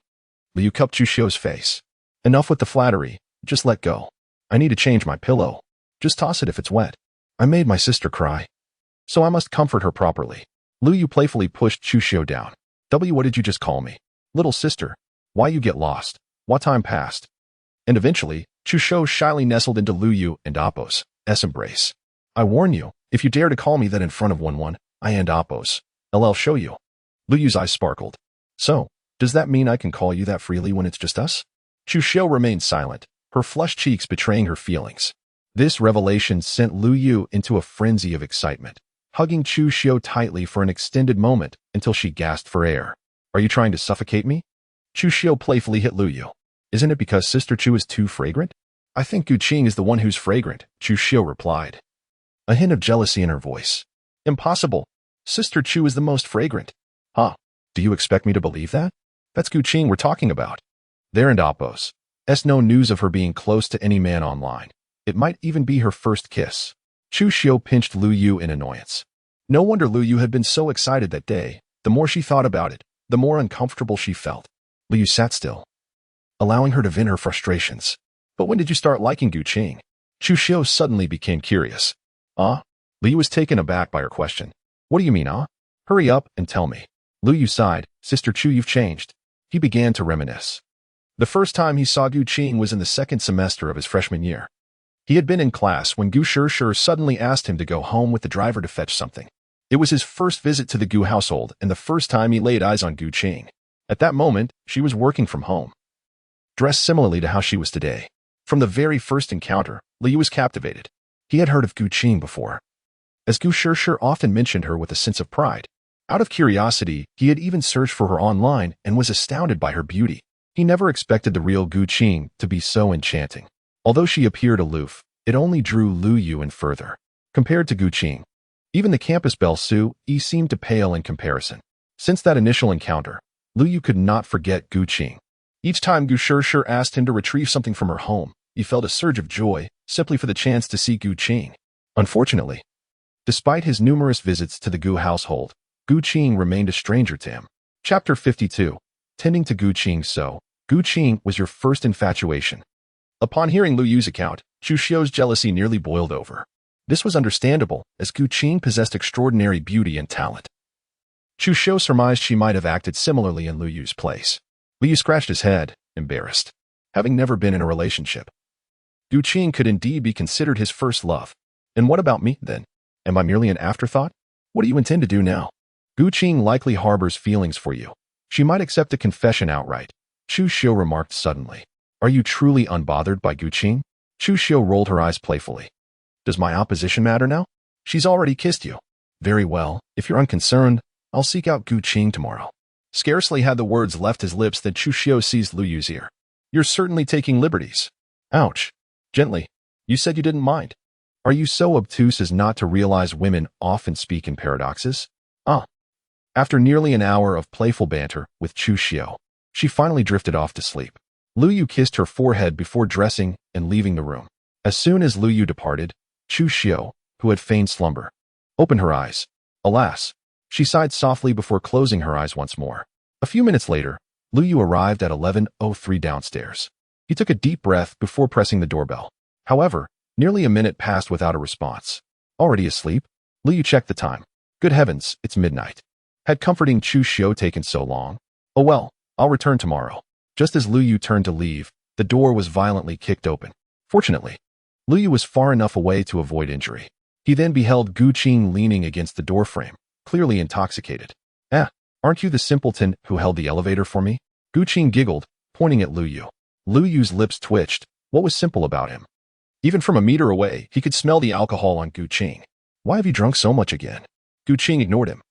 Lu Yu cupped Chu Xiu's face. Enough with the flattery. Just let go. I need to change my pillow. Just toss it if it's wet. I made my sister cry, so I must comfort her properly. Lu Yu playfully pushed Chu Xiu down. What did you just call me? Little sister. Why you get lost? What time passed? And eventually, Chu Shou shyly nestled into Lu Yu and Appo's embrace. I warn you, if you dare to call me that in front of Wen, I and Appo's, I'll show you. Lu Yu's eyes sparkled. So, does that mean I can call you that freely when it's just us? Chu Shou remained silent, her flushed cheeks betraying her feelings. This revelation sent Lu Yu into a frenzy of excitement, hugging Chu Shou tightly for an extended moment until she gasped for air. Are you trying to suffocate me? Chu Shou playfully hit Lu Yu. Isn't it because Sister Chu is too fragrant? I think Gu Qing is the one who's fragrant, Chu Shou replied. A hint of jealousy in her voice. Impossible. Sister Chu is the most fragrant. Huh? Do you expect me to believe that? That's Gu Qing we're talking about. There and Appo's. No news of her being close to any man online. It might even be her first kiss. Chu Shou pinched Lu Yu in annoyance. No wonder Lu Yu had been so excited that day. The more she thought about it, the more uncomfortable she felt. Lu Yu sat still, allowing her to vent her frustrations. But when did you start liking Gu Qing? Chu Shou suddenly became curious. Lu Yu was taken aback by her question. What do you mean, Hurry up and tell me. Lu Yu sighed. Sister Chu, you've changed. He began to reminisce. The first time he saw Gu Qing was in the second semester of his freshman year. He had been in class when Gu Shishir suddenly asked him to go home with the driver to fetch something. It was his first visit to the Gu household and the first time he laid eyes on Gu Qing. At that moment, she was working from home, dressed similarly to how she was today. From the very first encounter, Lu Yu was captivated. He had heard of Gu Qing before, as Gu Shishir often mentioned her with a sense of pride. Out of curiosity, he had even searched for her online and was astounded by her beauty. He never expected the real Gu Qing to be so enchanting. Although she appeared aloof, it only drew Lu Yu in further. Compared to Gu Qing, even the campus belle Su Yi seemed to pale in comparison. Since that initial encounter, Lu Yu could not forget Gu Qing. Each time Gu Shishir asked him to retrieve something from her home, he felt a surge of joy simply for the chance to see Gu Qing. Unfortunately, despite his numerous visits to the Gu household, Gu Qing remained a stranger to him. Chapter 52. Tending to Gu Qing. So, Gu Qing was your first infatuation. Upon hearing Lu Yu's account, Chu Shou's jealousy nearly boiled over. This was understandable, as Gu Qing possessed extraordinary beauty and talent. Chu Shou surmised she might have acted similarly in Lu Yu's place. Lu Yu scratched his head, embarrassed. Having never been in a relationship, Gu Qing could indeed be considered his first love. And what about me, then? Am I merely an afterthought? What do you intend to do now? Gu Qing likely harbors feelings for you. She might accept a confession outright, Chu Shou remarked suddenly. Are you truly unbothered by Gu Qing? Chu Shou rolled her eyes playfully. Does my opposition matter now? She's already kissed you. Very well, if you're unconcerned, I'll seek out Gu Qing tomorrow. Scarcely had the words left his lips that Chu Shou seized Lu Yu's ear. You're certainly taking liberties. Ouch. Gently. You said you didn't mind. Are you so obtuse as not to realize women often speak in paradoxes? After nearly an hour of playful banter with Chu Shou, she finally drifted off to sleep. Lu Yu kissed her forehead before dressing and leaving the room. As soon as Lu Yu departed, Chu Shou, who had feigned slumber, opened her eyes. Alas, she sighed softly before closing her eyes once more. A few minutes later, Lu Yu arrived at 11:03 downstairs. He took a deep breath before pressing the doorbell. However, nearly a minute passed without a response. Already asleep? Lu Yu checked the time. Good heavens, it's midnight. Had comforting Chu Shou taken so long? Oh well, I'll return tomorrow. Just as Lu Yu turned to leave, the door was violently kicked open. Fortunately, Lu Yu was far enough away to avoid injury. He then beheld Gu Qing leaning against the doorframe, clearly intoxicated. Aren't you the simpleton who held the elevator for me? Gu Qing giggled, pointing at Lu Yu. Lu Yu's lips twitched. What was simple about him? Even from a meter away, he could smell the alcohol on Gu Qing. Why have you drunk so much again? Gu Qing ignored him,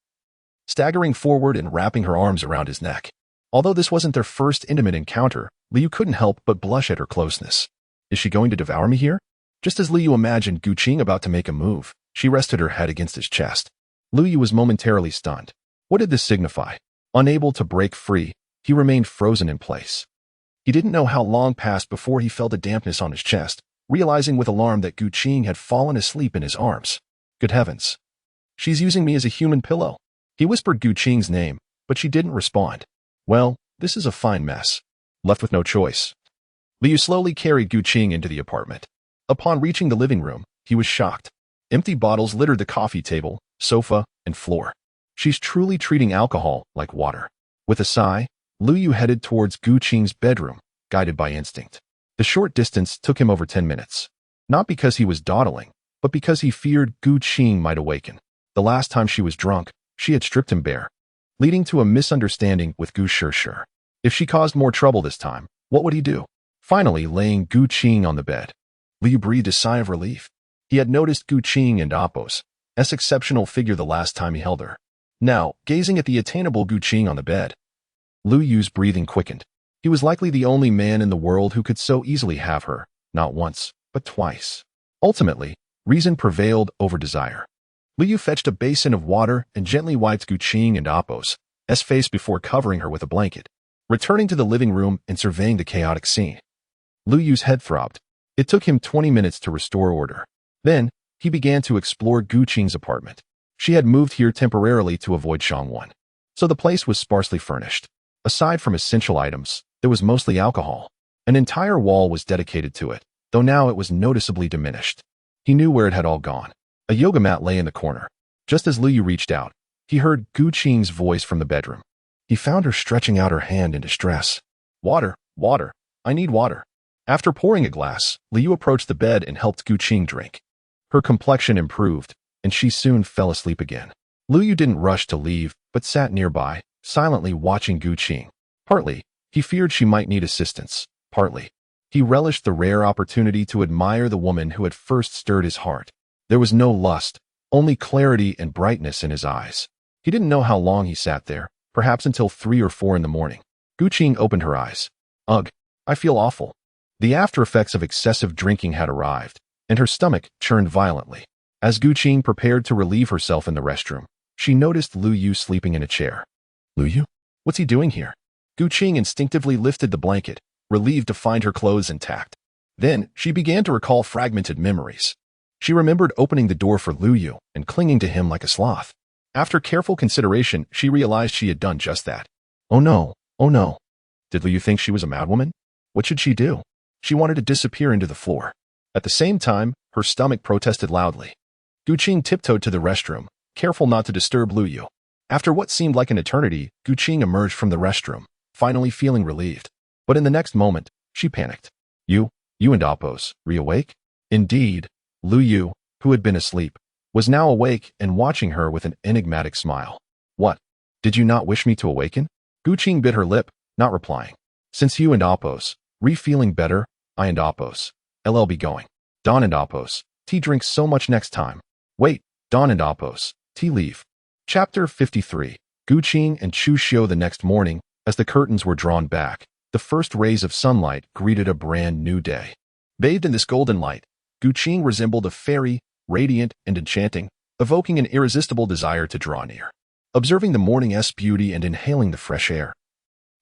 staggering forward and wrapping her arms around his neck. Although this wasn't their first intimate encounter, Lu Yu couldn't help but blush at her closeness. Is she going to devour me here? Just as Lu Yu imagined Gu Qing about to make a move, she rested her head against his chest. Lu Yu was momentarily stunned. What did this signify? Unable to break free, he remained frozen in place. He didn't know how long passed before he felt a dampness on his chest, realizing with alarm that Gu Qing had fallen asleep in his arms. Good heavens. She's using me as a human pillow. He whispered Gu Qing's name, but she didn't respond. Well, this is a fine mess. Left with no choice, Lu Yu slowly carried Gu Qing into the apartment. Upon reaching the living room, he was shocked. Empty bottles littered the coffee table, sofa, and floor. She's truly treating alcohol like water. With a sigh, Lu Yu headed towards Gu Qing's bedroom, guided by instinct. The short distance took him over 10 minutes. Not because he was dawdling, but because he feared Gu Qing might awaken. The last time she was drunk, she had stripped him bare, leading to a misunderstanding with Gu Shishir. If she caused more trouble this time, what would he do? Finally, laying Gu Qing on the bed, Lu Yu breathed a sigh of relief. He had noticed Gu Qing and Apos' exceptional figure the last time he held her. Now, gazing at the attainable Gu Qing on the bed, Lu Yu's breathing quickened. He was likely the only man in the world who could so easily have her, not once, but twice. Ultimately, reason prevailed over desire. Lu Yu fetched a basin of water and gently wiped Gu Qing and Apos' face before covering her with a blanket. Returning to the living room and surveying the chaotic scene, Lu Yu's head throbbed. It took him 20 minutes to restore order. Then, he began to explore Gu Qing's apartment. She had moved here temporarily to avoid Shangwan, so the place was sparsely furnished. Aside from essential items, there was mostly alcohol. An entire wall was dedicated to it, though now it was noticeably diminished. He knew where it had all gone. A yoga mat lay in the corner. Just as Lu Yu reached out, he heard Gu Qing's voice from the bedroom. He found her stretching out her hand in distress. Water, water, I need water. After pouring a glass, Lu Yu approached the bed and helped Gu Qing drink. Her complexion improved, and she soon fell asleep again. Lu Yu didn't rush to leave, but sat nearby, silently watching Gu Qing. Partly, he feared she might need assistance. Partly, he relished the rare opportunity to admire the woman who had first stirred his heart. There was no lust, only clarity and brightness in his eyes. He didn't know how long he sat there, perhaps until 3 or 4 in the morning. Gu Qing opened her eyes. Ugh, I feel awful. The after effects of excessive drinking had arrived, and her stomach churned violently. As Gu Qing prepared to relieve herself in the restroom, she noticed Lu Yu sleeping in a chair. Lu Yu? What's he doing here? Gu Qing instinctively lifted the blanket, relieved to find her clothes intact. Then, she began to recall fragmented memories. She remembered opening the door for Lu Yu and clinging to him like a sloth. After careful consideration, she realized she had done just that. Oh no, oh no. Did Lu Yu think she was a madwoman? What should she do? She wanted to disappear into the floor. At the same time, her stomach protested loudly. Gu Qing tiptoed to the restroom, careful not to disturb Lu Yu. After what seemed like an eternity, Gu Qing emerged from the restroom, finally feeling relieved. But in the next moment, she panicked. You and Apos, reawake? Indeed, Lu Yu, who had been asleep, was now awake and watching her with an enigmatic smile. What? Did you not wish me to awaken? Gu Qing bit her lip, not replying. Since you and Apos, feeling better, I and Apos, LL be going. Don and Apos, tea drinks so much next time. Wait, Don and Apos, tea leave. Chapter 53. Gu Qing and Chu Xiu. The next morning, as the curtains were drawn back, the first rays of sunlight greeted a brand new day. Bathed in this golden light, Gu Qing resembled a fairy, radiant and enchanting, evoking an irresistible desire to draw near. Observing the morning's beauty and inhaling the fresh air,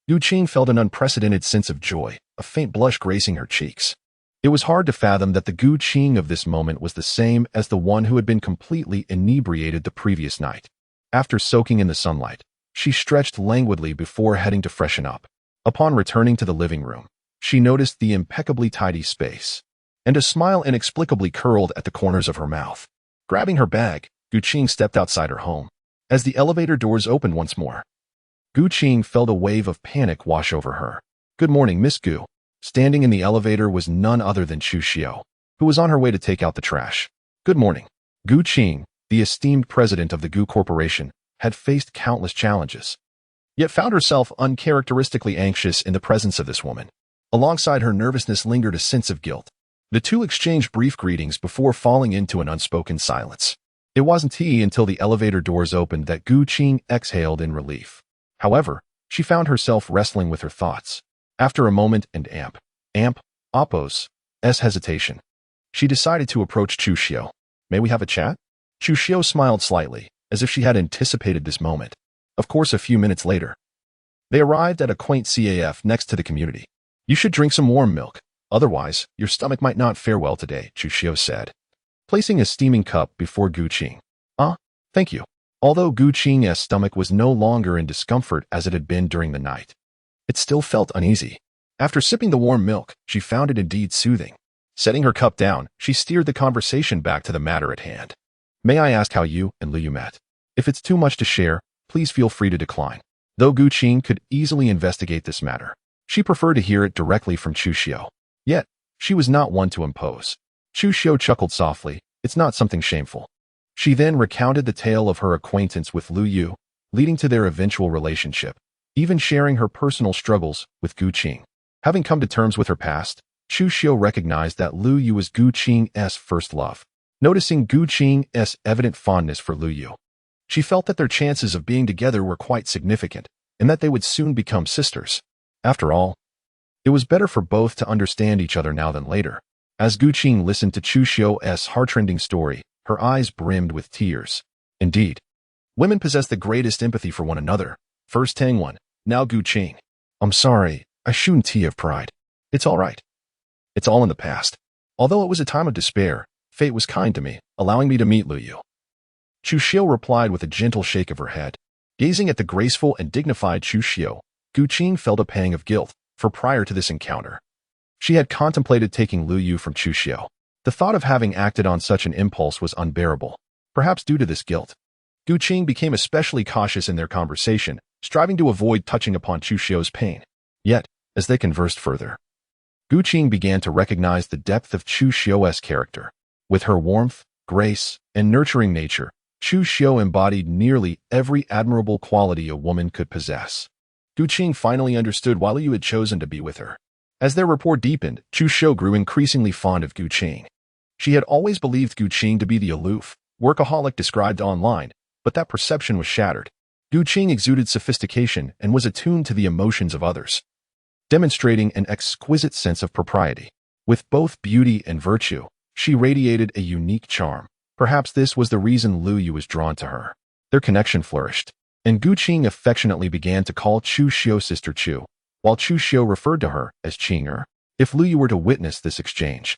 Gu Qing felt an unprecedented sense of joy, a faint blush gracing her cheeks. It was hard to fathom that the Gu Qing of this moment was the same as the one who had been completely inebriated the previous night. After soaking in the sunlight, she stretched languidly before heading to freshen up. Upon returning to the living room, she noticed the impeccably tidy space, and a smile inexplicably curled at the corners of her mouth. Grabbing her bag, Gu Qing stepped outside her home. As the elevator doors opened once more, Gu Qing felt a wave of panic wash over her. Good morning, Miss Gu. Standing in the elevator was none other than Chu Xiu, who was on her way to take out the trash. Good morning. Gu Qing, the esteemed president of the Gu Corporation, had faced countless challenges, yet found herself uncharacteristically anxious in the presence of this woman. Alongside her nervousness lingered a sense of guilt. The two exchanged brief greetings before falling into an unspoken silence. It wasn't until the elevator doors opened that Gu Qing exhaled in relief. However, she found herself wrestling with her thoughts. After a moment and Apos' hesitation, she decided to approach Chu Xiu. May we have a chat? Chu Xiu smiled slightly, as if she had anticipated this moment. Of course, a few minutes later, they arrived at a quaint CAF next to the community. You should drink some warm milk, otherwise your stomach might not fare well today, Chu Xiu said, placing a steaming cup before Gu Qing. Thank you. Although Gu Qing's stomach was no longer in discomfort as it had been during the night, it still felt uneasy. After sipping the warm milk, she found it indeed soothing. Setting her cup down, she steered the conversation back to the matter at hand. May I ask how you and Lu Yu met? If it's too much to share, please feel free to decline. Though Gu Qing could easily investigate this matter, she preferred to hear it directly from Chu Xiu. Yet, she was not one to impose. Chu Xiu chuckled softly. It's not something shameful. She then recounted the tale of her acquaintance with Lu Yu, leading to their eventual relationship, even sharing her personal struggles with Gu Qing. Having come to terms with her past, Chu Xiu recognized that Lu Yu was Gu Qing's first love. Noticing Gu Qing's evident fondness for Lu Yu, she felt that their chances of being together were quite significant, and that they would soon become sisters. After all, it was better for both to understand each other now than later. As Gu Qing listened to Chu Xiu's heartrending story, her eyes brimmed with tears. Indeed, women possess the greatest empathy for one another. First Tang Wan, now Gu Qing. I'm sorry, I shouldn't have pride. It's all right. It's all in the past. Although it was a time of despair, fate was kind to me, allowing me to meet Lu Yu. Chu Xiu replied with a gentle shake of her head. Gazing at the graceful and dignified Chu Xiu, Gu Qing felt a pang of guilt, for prior to this encounter, she had contemplated taking Lu Yu from Chu Xiu. The thought of having acted on such an impulse was unbearable. Perhaps due to this guilt, Gu Qing became especially cautious in their conversation, striving to avoid touching upon Chu Xiu's pain. Yet, as they conversed further, Gu Qing began to recognize the depth of Chu Xiu's character. With her warmth, grace, and nurturing nature, Chu Xiu embodied nearly every admirable quality a woman could possess. Gu Qing finally understood why Lu Yu had chosen to be with her. As their rapport deepened, Chu Xiu grew increasingly fond of Gu Qing. She had always believed Gu Qing to be the aloof, workaholic described online, but that perception was shattered. Gu Qing exuded sophistication and was attuned to the emotions of others, demonstrating an exquisite sense of propriety. With both beauty and virtue, she radiated a unique charm. Perhaps this was the reason Lu Yu was drawn to her. Their connection flourished, and Gu Qing affectionately began to call Chu Xiu Sister Chu, while Chu Xiu referred to her as Qing'er. If Lu Yu were to witness this exchange,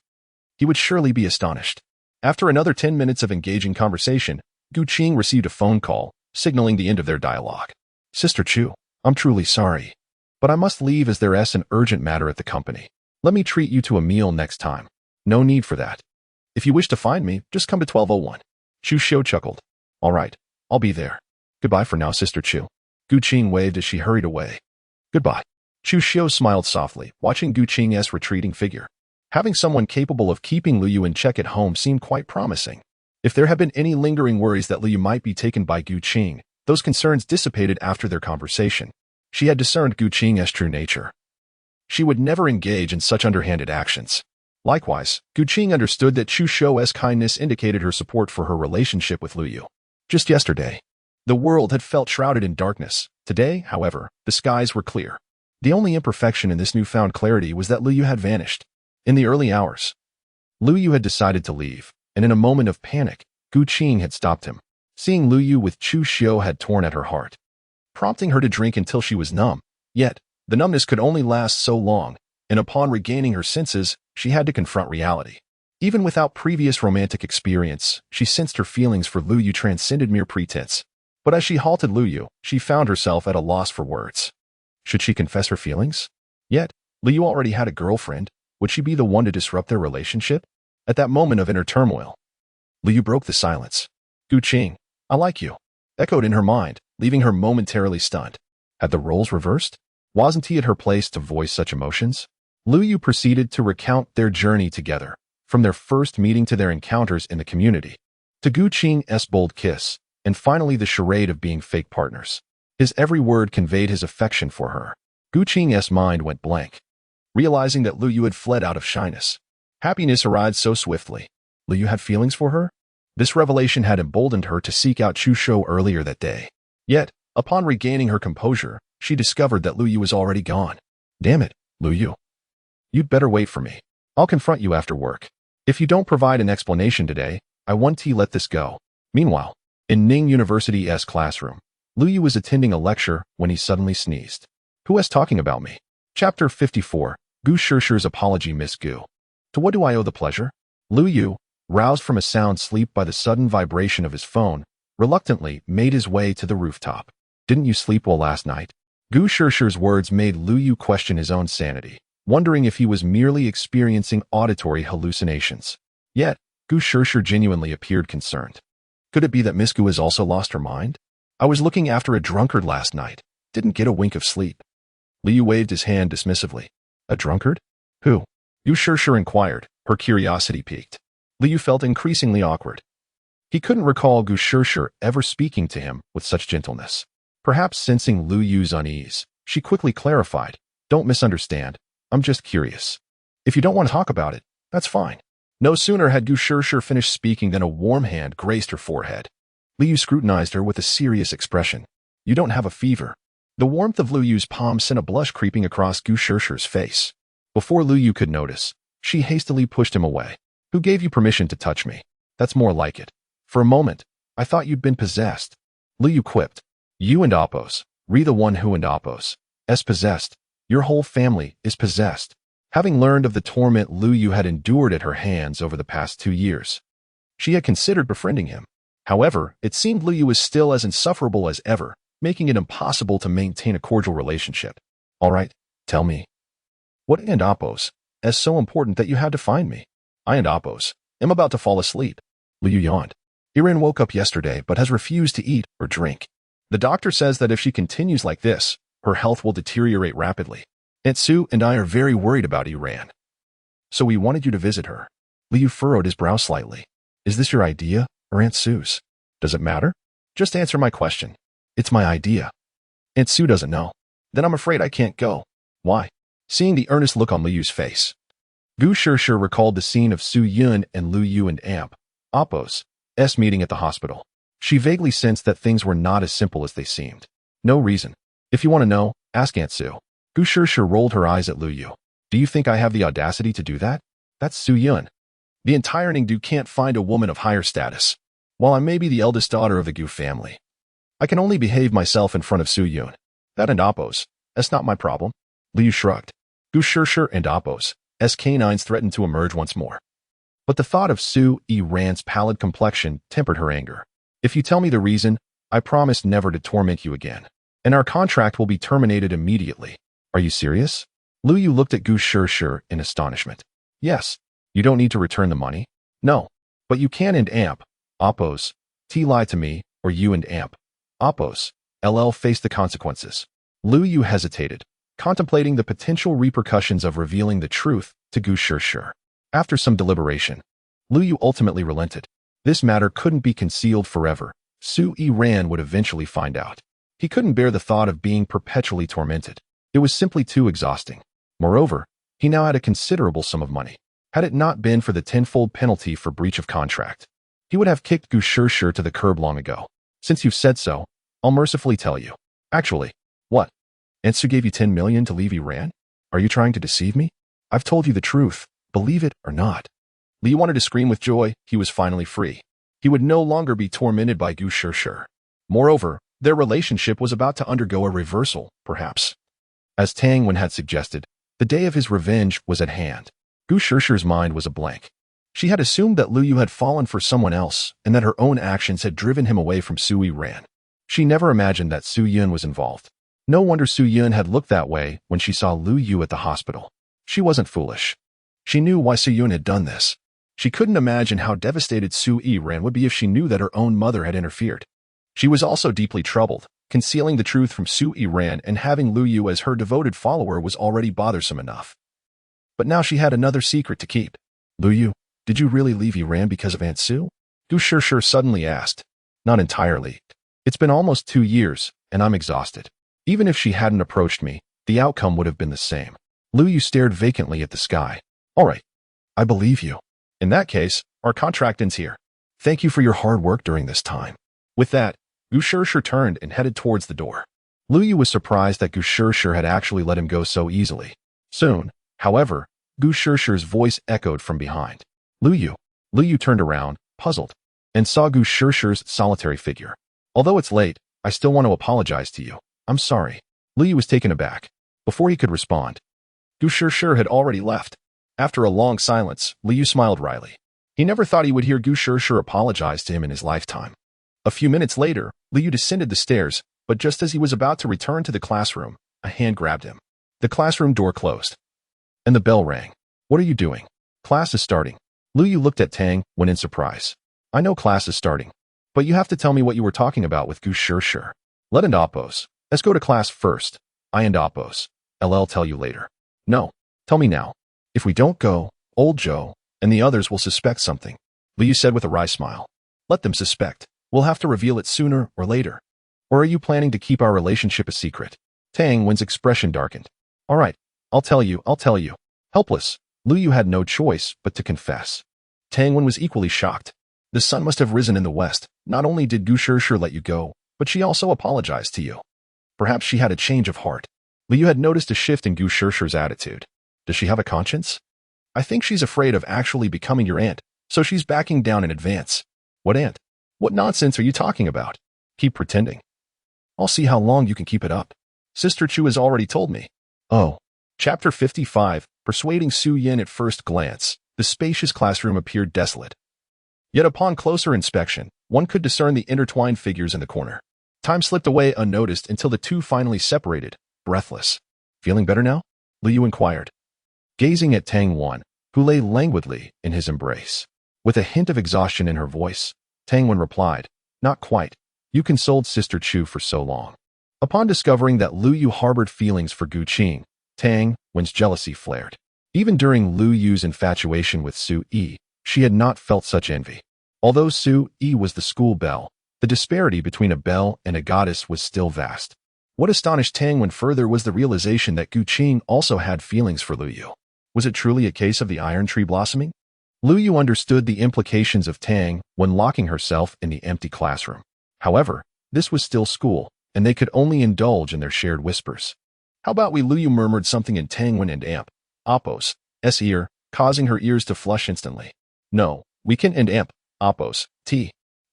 he would surely be astonished. After another 10 minutes of engaging conversation, Gu Qing received a phone call, signaling the end of their dialogue. Sister Chu, I'm truly sorry, but I must leave as there is an urgent matter at the company. Let me treat you to a meal next time. No need for that. If you wish to find me, just come to 1201. Chu Xiu chuckled. All right, I'll be there. Goodbye for now, Sister Chu. Gu Qing waved as she hurried away. Goodbye. Chu Xiu smiled softly, watching Gu Qing's retreating figure. Having someone capable of keeping Lu Yu in check at home seemed quite promising. If there had been any lingering worries that Lu Yu might be taken by Gu Qing, those concerns dissipated after their conversation. She had discerned Gu Qing's true nature. She would never engage in such underhanded actions. Likewise, Gu Qing understood that Chu Xiu's kindness indicated her support for her relationship with Lu Yu. Just yesterday, the world had felt shrouded in darkness. Today, however, the skies were clear. The only imperfection in this newfound clarity was that Lu Yu had vanished. In the early hours, Lu Yu had decided to leave, and in a moment of panic, Gu Qing had stopped him. Seeing Lu Yu with Chu Xiu had torn at her heart, prompting her to drink until she was numb. Yet, the numbness could only last so long, and upon regaining her senses, she had to confront reality. Even without previous romantic experience, she sensed her feelings for Lu Yu transcended mere pretense. But as she halted Lu Yu, she found herself at a loss for words. Should she confess her feelings? Yet, Lu Yu already had a girlfriend. Would she be the one to disrupt their relationship? At that moment of inner turmoil, Lu Yu broke the silence. Gu Qing, I like you, echoed in her mind, leaving her momentarily stunned. Had the roles reversed? Wasn't he at her place to voice such emotions? Lu Yu proceeded to recount their journey together, from their first meeting to their encounters in the community, to Gu Qing's bold kiss, and finally the charade of being fake partners. His every word conveyed his affection for her. Gu Qing's mind went blank, realizing that Lu Yu had fled out of shyness. Happiness arrived so swiftly. Lu Yu had feelings for her? This revelation had emboldened her to seek out Chu Xiu earlier that day. Yet, upon regaining her composure, she discovered that Lu Yu was already gone. Damn it, Lu Yu. You'd better wait for me. I'll confront you after work. If you don't provide an explanation today, I want to let this go. Meanwhile, in Ning University's classroom, Lu Yu was attending a lecture when he suddenly sneezed. Who is talking about me? Chapter 54, Gu Shishir's Apology. Miss Gu. To what do I owe the pleasure? Lu Yu, roused from a sound sleep by the sudden vibration of his phone, reluctantly made his way to the rooftop. Didn't you sleep well last night? Gu Shishir's words made Lu Yu question his own sanity, wondering if he was merely experiencing auditory hallucinations. Yet, Gu Shishir genuinely appeared concerned. Could it be that Miss Gu has also lost her mind? I was looking after a drunkard last night. didn't get a wink of sleep. Liu waved his hand dismissively. A drunkard? Who? Gu Shishir inquired, her curiosity piqued. Liu felt increasingly awkward. He couldn't recall Gu Shishir ever speaking to him with such gentleness. Perhaps sensing Lu Yu's unease, she quickly clarified, "Don't misunderstand. I'm just curious. If you don't want to talk about it, that's fine." No sooner had Gu Shishir finished speaking than a warm hand graced her forehead. Liu scrutinized her with a serious expression. "You don't have a fever." The warmth of Lu Yu's palm sent a blush creeping across Gu Shishir's face. Before Lu Yu could notice, she hastily pushed him away. "Who gave you permission to touch me? That's more like it. For a moment, I thought you'd been possessed." Lu Yu quipped. "You and Oppos, the one who and Oppos, is possessed. Your whole family is possessed." Having learned of the torment Lu Yu had endured at her hands over the past 2 years, she had considered befriending him. However, it seemed Lu Yu was still as insufferable as ever, making it impossible to maintain a cordial relationship. "All right, tell me. What and Oppos is so important that you had to find me?" "I and Oppos am about to fall asleep." Lu Yu yawned. "Yiran woke up yesterday but has refused to eat or drink. The doctor says that if she continues like this, her health will deteriorate rapidly. Aunt Su and I are very worried about Yiran. So we wanted you to visit her." Liu furrowed his brow slightly. "Is this your idea or Aunt Su's? Does it matter? Just answer my question." "It's my idea." "Aunt Su doesn't know." "Then I'm afraid I can't go." "Why?" Seeing the earnest look on Liu's face, Gu Shishir recalled the scene of Su Yiran and Lu Yu and Oppos' meeting at the hospital. She vaguely sensed that things were not as simple as they seemed. "No reason. If you want to know, ask Aunt Su." Gu Shishir rolled her eyes at Lu Yu. "Do you think I have the audacity to do that? That's Su Yiran. The entire Ningdu can't find a woman of higher status. While I may be the eldest daughter of the Gu family, I can only behave myself in front of Su Yiran. That and Oppos, that's not my problem." Liu shrugged. Gu Shishir and Oppos' canines threatened to emerge once more. But the thought of Su Yiran's pallid complexion tempered her anger. "If you tell me the reason, I promise never to torment you again, and our contract will be terminated immediately." "Are you serious?" Lu Yu looked at Gu Shishir in astonishment. "Yes. You don't need to return the money?" "No. But you can and Oppos, lie to me, or you and Oppos, face the consequences." Lu Yu hesitated, contemplating the potential repercussions of revealing the truth to Gu Shishir. After some deliberation, Lu Yu ultimately relented. This matter couldn't be concealed forever. Su Yiran would eventually find out. He couldn't bear the thought of being perpetually tormented. It was simply too exhausting. Moreover, he now had a considerable sum of money. Had it not been for the tenfold penalty for breach of contract, he would have kicked Gu Shishir to the curb long ago. "Since you've said so, I'll mercifully tell you." "Actually, what? Aunt Su gave you 10 million to leave Yiran? Are you trying to deceive me?" "I've told you the truth, believe it or not." Liu wanted to scream with joy. He was finally free. He would no longer be tormented by Gu Shishir. Moreover, their relationship was about to undergo a reversal, perhaps. As Tang Wen had suggested, the day of his revenge was at hand. Gu Shishir's mind was a blank. She had assumed that Lu Yu had fallen for someone else and that her own actions had driven him away from Su Yiran. She never imagined that Su Yiran was involved. No wonder Su Yiran had looked that way when she saw Lu Yu at the hospital. She wasn't foolish. She knew why Su Yiran had done this. She couldn't imagine how devastated Su Yiran would be if she knew that her own mother had interfered. She was also deeply troubled. Concealing the truth from Su Yiran and having Lu Yu as her devoted follower was already bothersome enough. But now she had another secret to keep. "Lu Yu, did you really leave Yiran because of Aunt Su?" Gu Shishir suddenly asked. "Not entirely. It's been almost 2 years, and I'm exhausted. Even if she hadn't approached me, the outcome would have been the same." Lu Yu stared vacantly at the sky. "All right. I believe you. In that case, our contract ends here. Thank you for your hard work during this time." With that, Gu Shishir turned and headed towards the door. Lu Yu was surprised that Gu Shishir had actually let him go so easily. Soon, however, Gu Shishir's voice echoed from behind. "Lu Yu." Lu Yu turned around, puzzled, and saw Gu Shishir's solitary figure. "Although it's late, I still want to apologize to you. I'm sorry." Lu Yu was taken aback. Before he could respond, Gu Shishir had already left. After a long silence, Lu Yu smiled wryly. He never thought he would hear Gu Shishir apologize to him in his lifetime. A few minutes later, Lu Yu descended the stairs, but just as he was about to return to the classroom, a hand grabbed him. The classroom door closed, and the bell rang. "What are you doing?" "Class is starting." Lu Yu looked at Tang Wen in surprise. "I know class is starting, but you have to tell me what you were talking about with Gu Shishir." "Let and Oppos, Let's go to class first. I and Oppos. LL tell you later. No. Tell me now. If we don't go, old Joe and the others will suspect something. Liu said with a wry smile. Let them suspect. We'll have to reveal it sooner or later. Or are you planning to keep our relationship a secret? Tang Wen's expression darkened. All right. I'll tell you. Helpless, Liu had no choice but to confess. Tang Wen was equally shocked. The sun must have risen in the west. Not only did Gu Shishir let you go, but she also apologized to you. Perhaps she had a change of heart. Liu had noticed a shift in Gu Shishir's attitude. Does she have a conscience? I think she's afraid of actually becoming your aunt, so she's backing down in advance. What aunt? What nonsense are you talking about? Keep pretending. I'll see how long you can keep it up. Sister Chu has already told me. Oh. Chapter 55, Persuading Su Yiran. At first glance, the spacious classroom appeared desolate. Yet upon closer inspection, one could discern the intertwined figures in the corner. Time slipped away unnoticed until the two finally separated, breathless. Feeling better now? Liu inquired, gazing at Tang Wen, who lay languidly in his embrace. With a hint of exhaustion in her voice, Tang Wen replied, Not quite. You consoled Sister Chu for so long. Upon discovering that Liu harbored feelings for Gu Qing, Tang Wen's jealousy flared. Even during Liu's infatuation with Su Yi, she had not felt such envy. Although Su Yi was the school belle, the disparity between a belle and a goddess was still vast. What astonished Tang Wen further was the realization that Gu Qing also had feelings for Liu. Was it truly a case of the iron tree blossoming? Liu understood the implications of Tang when locking herself in the empty classroom. However, this was still school, and they could only indulge in their shared whispers. How about we? Liu murmured something in Tang Wen and Oppos' ear, causing her ears to flush instantly. No, we can and Oppos'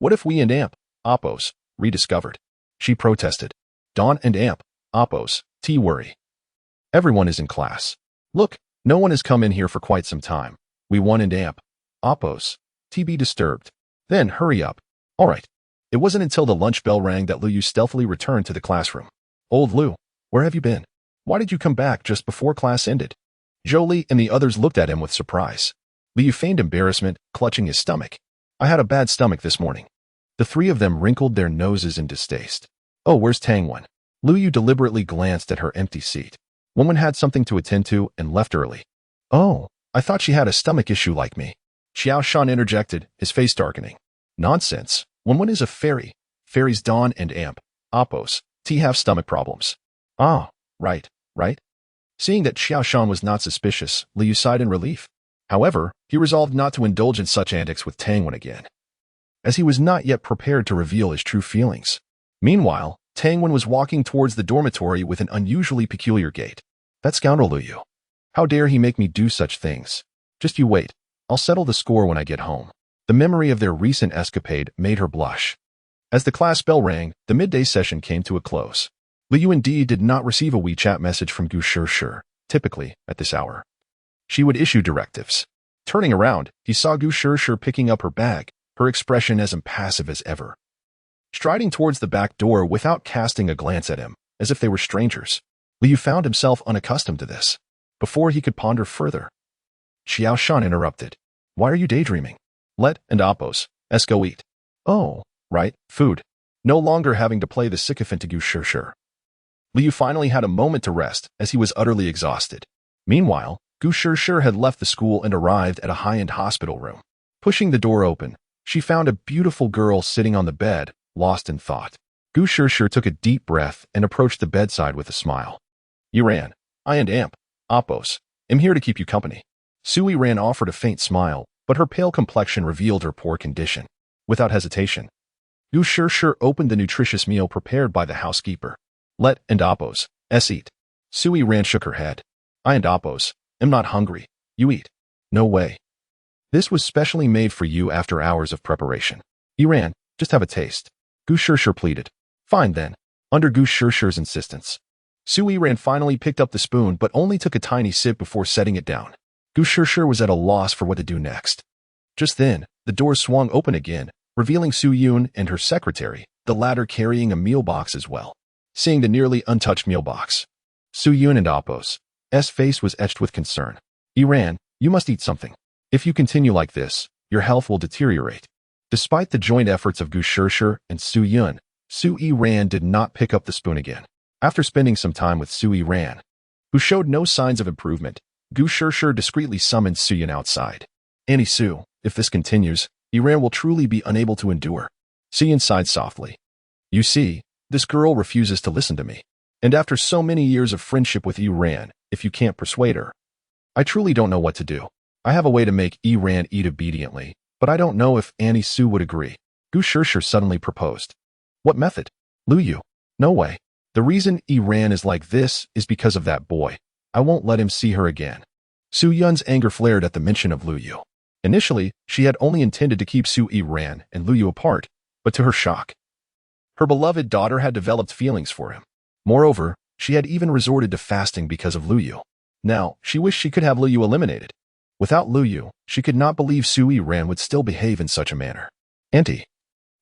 What if we and Oppos rediscovered? She protested. Dawn and Oppos' worry. Everyone is in class. Look, no one has come in here for quite some time. We want and Oppos' be disturbed. Then hurry up. All right. It wasn't until the lunch bell rang that Liu stealthily returned to the classroom. Old Liu, where have you been? Why did you come back just before class ended? Jolie and the others looked at him with surprise. Liu feigned embarrassment, clutching his stomach. I had a bad stomach this morning. The three of them wrinkled their noses in distaste. Oh, where's Tang Wen? Liu deliberately glanced at her empty seat. Woman had something to attend to and left early. Oh, I thought she had a stomach issue like me. Xiao Shan interjected, his face darkening. Nonsense. Woman is a fairy. Fairies Dawn and Oppos' have stomach problems. Ah, right. Seeing that Xiao Shan was not suspicious, Liu sighed in relief. However, he resolved not to indulge in such antics with Tang Wen again, as he was not yet prepared to reveal his true feelings. Meanwhile, Tang Wen was walking towards the dormitory with an unusually peculiar gait. That scoundrel Liu. How dare he make me do such things? Just you wait. I'll settle the score when I get home. The memory of their recent escapade made her blush. As the class bell rang, the midday session came to a close. Liu indeed did not receive a WeChat message from Gu Shishir, typically at this hour. She would issue directives. Turning around, he saw Gu Shishir picking up her bag, her expression as impassive as ever. Striding towards the back door without casting a glance at him, as if they were strangers, Liu found himself unaccustomed to this. Before he could ponder further, Xiao Shan interrupted. Why are you daydreaming? Let and Oppos' go eat. Oh, right, food. No longer having to play the sycophant to Gu Shishir. Liu finally had a moment to rest as he was utterly exhausted. Meanwhile, Gu Shishir had left the school and arrived at a high-end hospital room. Pushing the door open, she found a beautiful girl sitting on the bed, lost in thought. Gu Shishir took a deep breath and approached the bedside with a smile. Yiran, I and Oppos, am here to keep you company. Su Yiran offered a faint smile, but her pale complexion revealed her poor condition. Without hesitation, Gu Shishir opened the nutritious meal prepared by the housekeeper. Let and Oppos' eat. Su Yiran shook her head. I and Oppos am not hungry. You eat. No way. This was specially made for you after hours of preparation. Yiran, just have a taste. Gu Shishir pleaded. Fine then. Under Gu Shishir's insistence, Su Yiran finally picked up the spoon but only took a tiny sip before setting it down. Gu Shishir was at a loss for what to do next. Just then, the door swung open again, revealing Su Yiran and her secretary, the latter carrying a meal box as well. Seeing the nearly untouched meal box, Su Yiran and Oppos' face was etched with concern. Yiran, you must eat something. If you continue like this, your health will deteriorate. Despite the joint efforts of Gu Shishir and Su Yiran did not pick up the spoon again. After spending some time with Su Yiran, who showed no signs of improvement, Gu Shishir discreetly summoned Su Yan outside. Auntie Su, if this continues, Yiran will truly be unable to endure. Su Yan sighed softly. You see, this girl refuses to listen to me. And after so many years of friendship with Yiran, if you can't persuade her, I truly don't know what to do. I have a way to make Yiran eat obediently, but I don't know if Auntie Su would agree. Gu Shishir suddenly proposed. What method? Lu Yu. No way. The reason Yiran is like this is because of that boy. I won't let him see her again. Su Yun's anger flared at the mention of Lu Yu. Initially, she had only intended to keep Su Yiran and Lu Yu apart, but to her shock, her beloved daughter had developed feelings for him. Moreover, she had even resorted to fasting because of Lu Yu. Now, she wished she could have Lu Yu eliminated. Without Lu Yu, she could not believe Su Yiran would still behave in such a manner. Auntie,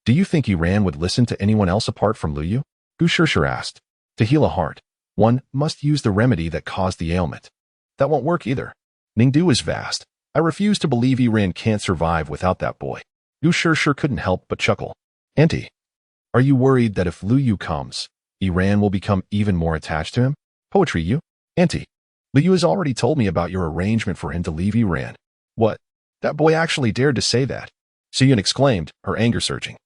do you think Yiran would listen to anyone else apart from Lu Yu? Gu Shishir asked. To heal a heart, one must use the remedy that caused the ailment. That won't work either. Ningdu is vast. I refuse to believe Yiran can't survive without that boy. Gu Shishir couldn't help but chuckle. Auntie, are you worried that if Lu Yu comes, Yiran will become even more attached to him? Poetry, you? Auntie, Lu Yu has already told me about your arrangement for him to leave Yiran. What? That boy actually dared to say that. Su Yan exclaimed, her anger surging.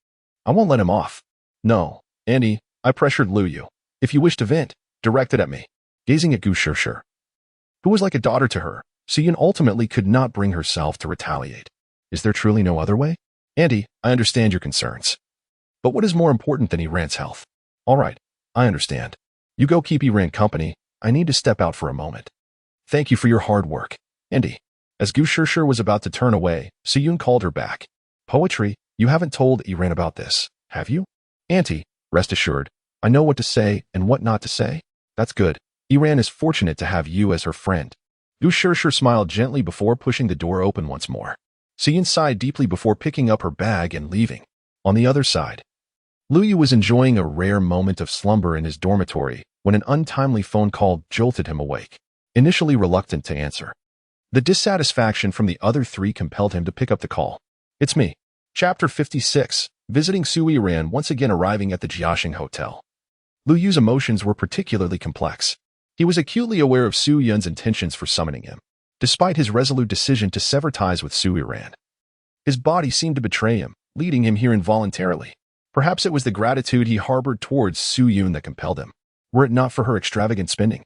I won't let him off. No, Auntie, I pressured Lu Yu. If you wish to vent, direct it at me. Gazing at Gu Shishir, who was like a daughter to her, Su Yan ultimately could not bring herself to retaliate. Is there truly no other way? Auntie, I understand your concerns. But what is more important than Yiran's health? All right, I understand. You go keep Yiran company. I need to step out for a moment. Thank you for your hard work. Auntie. As Gu Shishir was about to turn away, Su Yan called her back. Poetry, you haven't told Yiran about this, have you? Auntie, rest assured, I know what to say and what not to say. That's good. Yiran is fortunate to have you as her friend. Gu Shishir smiled gently before pushing the door open once more. Su Yan sighed deeply before picking up her bag and leaving. On the other side, Lu Yu was enjoying a rare moment of slumber in his dormitory when an untimely phone call jolted him awake. Initially reluctant to answer, the dissatisfaction from the other three compelled him to pick up the call. It's me. Chapter 56, visiting Su Yiran once again arriving at the Jiaxing Hotel. Lu Yu's emotions were particularly complex. He was acutely aware of Su Yun's intentions for summoning him, despite his resolute decision to sever ties with Su Yiran. His body seemed to betray him, leading him here involuntarily. Perhaps it was the gratitude he harbored towards Su Yun that compelled him. Were it not for her extravagant spending,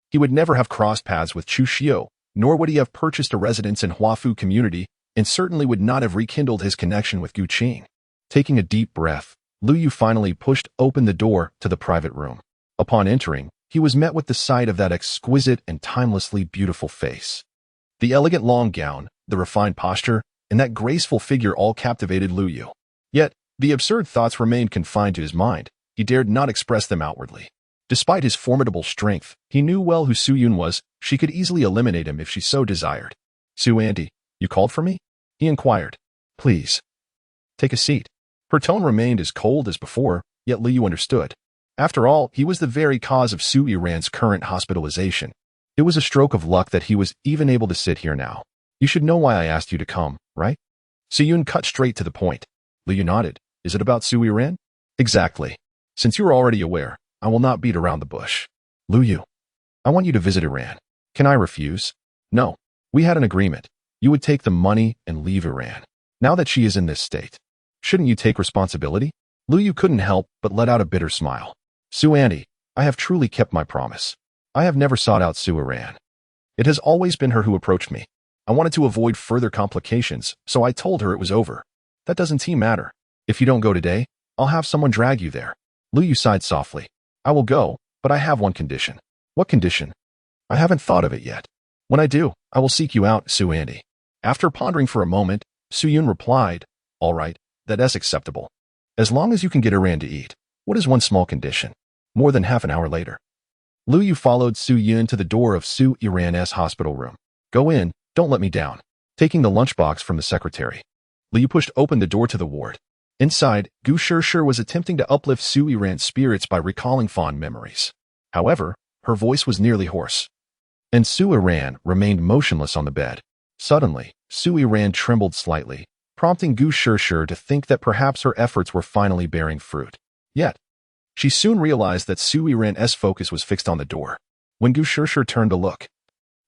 he would never have crossed paths with Chu Xiu, nor would he have purchased a residence in Huafu community, and certainly would not have rekindled his connection with Gu Qing. Taking a deep breath, Lu Yu finally pushed open the door to the private room. Upon entering, he was met with the sight of that exquisite and timelessly beautiful face. The elegant long gown, the refined posture, and that graceful figure all captivated Lu Yu. Yet, the absurd thoughts remained confined to his mind. He dared not express them outwardly. Despite his formidable strength, he knew well who Su Yun was. She could easily eliminate him if she so desired. Su Auntie, you called for me? He inquired. Please. Take a seat. Her tone remained as cold as before, yet Lu Yu understood. After all, he was the very cause of Su Yiran's current hospitalization. It was a stroke of luck that he was even able to sit here now. You should know why I asked you to come, right? Su Yun cut straight to the point. Lu Yu nodded. Is it about Su Yiran? Exactly. Since you are already aware, I will not beat around the bush. Lu Yu, I want you to visit Iran. Can I refuse? No. We had an agreement. You would take the money and leave Iran. Now that she is in this state, shouldn't you take responsibility? Lu Yu couldn't help but let out a bitter smile. Su Auntie, I have truly kept my promise. I have never sought out Su Yiran. It has always been her who approached me. I wanted to avoid further complications, so I told her it was over. That doesn't seem matter. If you don't go today, I'll have someone drag you there. Lu Yu sighed softly. I will go, but I have one condition. What condition? I haven't thought of it yet. When I do, I will seek you out, Su Auntie. After pondering for a moment, Su Yun replied, All right, that is acceptable. As long as you can get Iran to eat. What is one small condition? More than half an hour later, Lu Yu followed Su Yun to the door of Su Yiran's hospital room. Go in, don't let me down. Taking the lunchbox from the secretary, Lu Yu pushed open the door to the ward. Inside, Gu Shishir was attempting to uplift Su Yiran's spirits by recalling fond memories. However, her voice was nearly hoarse, and Su Yiran remained motionless on the bed. Suddenly, Su Yiran trembled slightly, prompting Gu Shishir to think that perhaps her efforts were finally bearing fruit. Yet, She soon realized that Su Yiran's focus was fixed on the door. When Gu Shishir turned to look,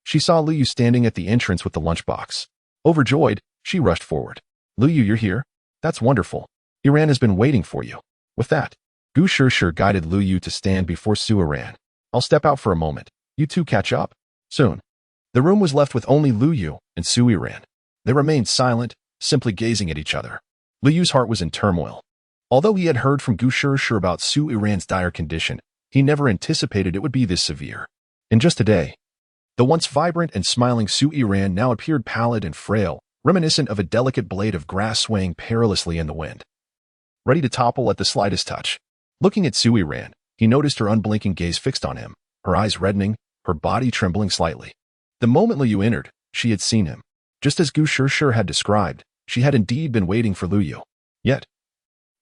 she saw Lu Yu standing at the entrance with the lunchbox. Overjoyed, she rushed forward. Lu Yu, you're here? That's wonderful. Yiran has been waiting for you. With that, Gu Shishir guided Lu Yu to stand before Su Yiran. I'll step out for a moment. You two catch up? Soon. The room was left with only Lu Yu and Su Yiran. They remained silent, simply gazing at each other. Lu Yu's heart was in turmoil. Although he had heard from Gu Shishir about Su Yiran's dire condition, he never anticipated it would be this severe. In just a day, the once vibrant and smiling Su Yiran now appeared pallid and frail, reminiscent of a delicate blade of grass swaying perilously in the wind, ready to topple at the slightest touch. Looking at Su Yiran, he noticed her unblinking gaze fixed on him, her eyes reddening, her body trembling slightly. The moment Lu Yu entered, she had seen him. Just as Gu Shishir had described, she had indeed been waiting for Lu Yu. Yet,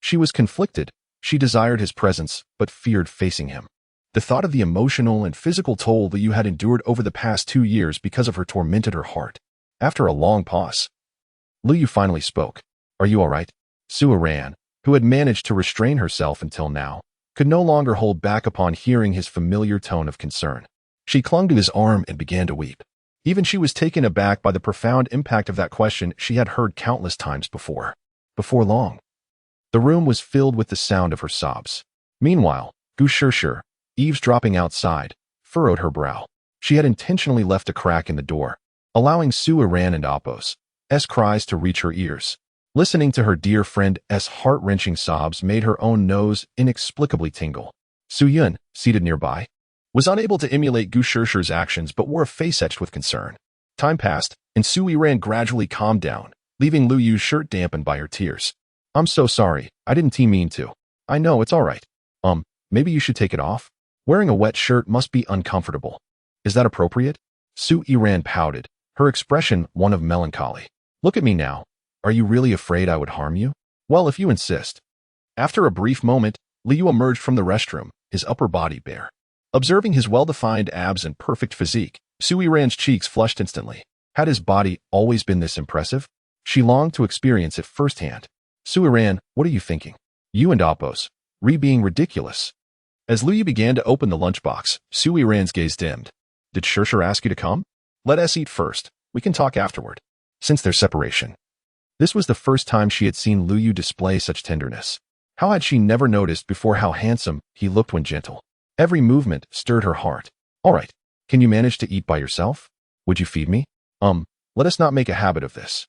she was conflicted. She desired his presence, but feared facing him. The thought of the emotional and physical toll Lu Yu had endured over the past 2 years because of her tormented her heart. After a long pause, Lu Yu finally spoke. Are you all right? Su Yiran, who had managed to restrain herself until now, could no longer hold back upon hearing his familiar tone of concern. She clung to his arm and began to weep. Even she was taken aback by the profound impact of that question she had heard countless times before. Before long, the room was filled with the sound of her sobs. Meanwhile, Gu Shishir, eavesdropping outside, furrowed her brow. She had intentionally left a crack in the door, allowing Su Yiran and Appo's cries to reach her ears. Listening to her dear friend's heart-wrenching sobs made her own nose inexplicably tingle. Su Yun, seated nearby, was unable to emulate Gu Shishir's actions but wore a face etched with concern. Time passed, and Su Yiran gradually calmed down, leaving Lu Yu's shirt dampened by her tears. I'm so sorry, I didn't mean to. I know, it's all right. Maybe you should take it off? Wearing a wet shirt must be uncomfortable. Is that appropriate? Su Yiran pouted, her expression one of melancholy. Look at me now. Are you really afraid I would harm you? Well, if you insist. After a brief moment, Lu Yu emerged from the restroom, his upper body bare. Observing his well-defined abs and perfect physique, Su Yiran's cheeks flushed instantly. Had his body always been this impressive? She longed to experience it firsthand. Su Yiran, what are you thinking? You and Appo's being ridiculous. As Lu Yu began to open the lunchbox, Su Yiran's gaze dimmed. Did Shishir ask you to come? Let us eat first. We can talk afterward. Since their separation, this was the first time she had seen Lu Yu display such tenderness. How had she never noticed before how handsome he looked when gentle? Every movement stirred her heart. All right, can you manage to eat by yourself? Would you feed me? Let us not make a habit of this.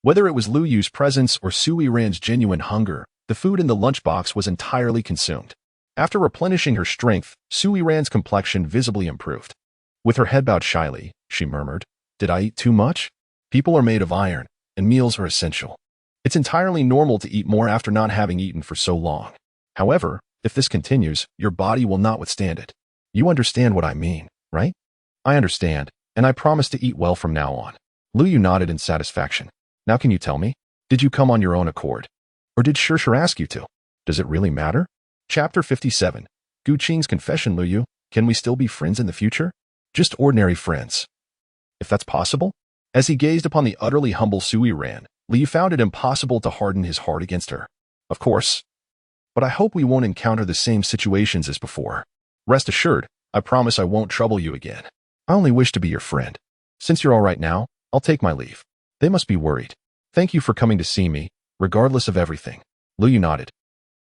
Whether it was Lu Yu's presence or Su Yiran's genuine hunger, the food in the lunchbox was entirely consumed. After replenishing her strength, Su Yiran's complexion visibly improved. With her head bowed shyly, she murmured, Did I eat too much? People are made of iron, and meals are essential. It's entirely normal to eat more after not having eaten for so long. However, if this continues, your body will not withstand it. You understand what I mean, right? I understand, and I promise to eat well from now on. Lu Yu nodded in satisfaction. Now can you tell me? Did you come on your own accord? Or did Shishir ask you to? Does it really matter? Chapter 57. Gu Qing's confession. Lu Yu, can we still be friends in the future? Just ordinary friends. If that's possible? As he gazed upon the utterly humble Su Yiran, Lu Yu found it impossible to harden his heart against her. Of course. But I hope we won't encounter the same situations as before. Rest assured, I promise I won't trouble you again. I only wish to be your friend. Since you're all right now, I'll take my leave. They must be worried. Thank you for coming to see me, regardless of everything. Lu Yu nodded,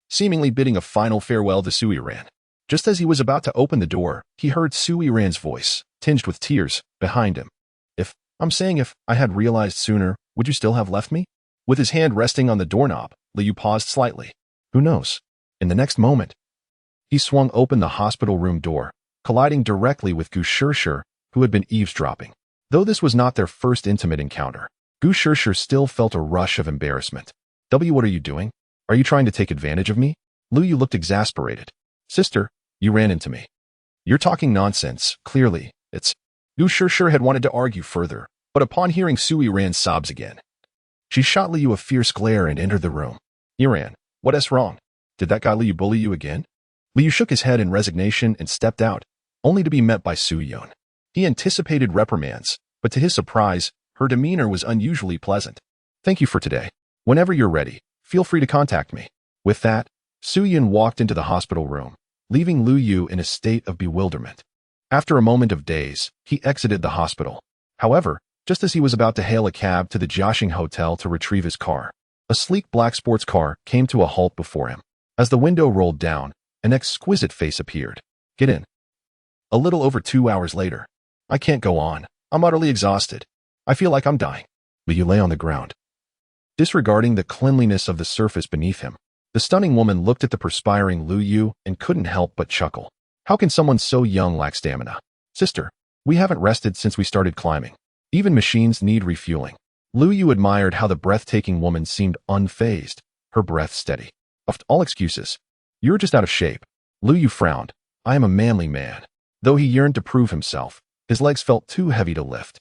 seemingly bidding a final farewell to Su Yiran. Just as he was about to open the door, he heard Su Yiran's voice, tinged with tears, behind him. If I had realized sooner, would you still have left me? With his hand resting on the doorknob, Lu Yu paused slightly. Who knows? In the next moment, he swung open the hospital room door, colliding directly with Gu Shishir, who had been eavesdropping. Though this was not their first intimate encounter, Gu Shishir still felt a rush of embarrassment. What are you doing? Are you trying to take advantage of me? Lu Yu looked exasperated. Sister, you ran into me. You're talking nonsense, clearly. Gu Shishir had wanted to argue further, but upon hearing Su Yiran's sobs again, she shot Lu Yu a fierce glare and entered the room. Yiran, what's wrong? Did that guy Lu Yu bully you again? Lu Yu shook his head in resignation and stepped out, only to be met by Su Yun. He anticipated reprimands, but to his surprise, her demeanor was unusually pleasant. Thank you for today. Whenever you're ready, feel free to contact me. With that, Su Yiran walked into the hospital room, leaving Lu Yu in a state of bewilderment. After a moment of daze, he exited the hospital. However, just as he was about to hail a cab to the Jiaxing Hotel to retrieve his car, a sleek black sports car came to a halt before him. As the window rolled down, an exquisite face appeared. "Get in." A little over 2 hours later. "I can't go on. I'm utterly exhausted. I feel like I'm dying." Lu Yu lay on the ground, disregarding the cleanliness of the surface beneath him. The stunning woman looked at the perspiring Lu Yu and couldn't help but chuckle. How can someone so young lack stamina? "Sister, we haven't rested since we started climbing. Even machines need refueling." Lu Yu admired how the breathtaking woman seemed unfazed, her breath steady. "Of all excuses. You're just out of shape." Lu Yu frowned. "I am a manly man." Though he yearned to prove himself, his legs felt too heavy to lift.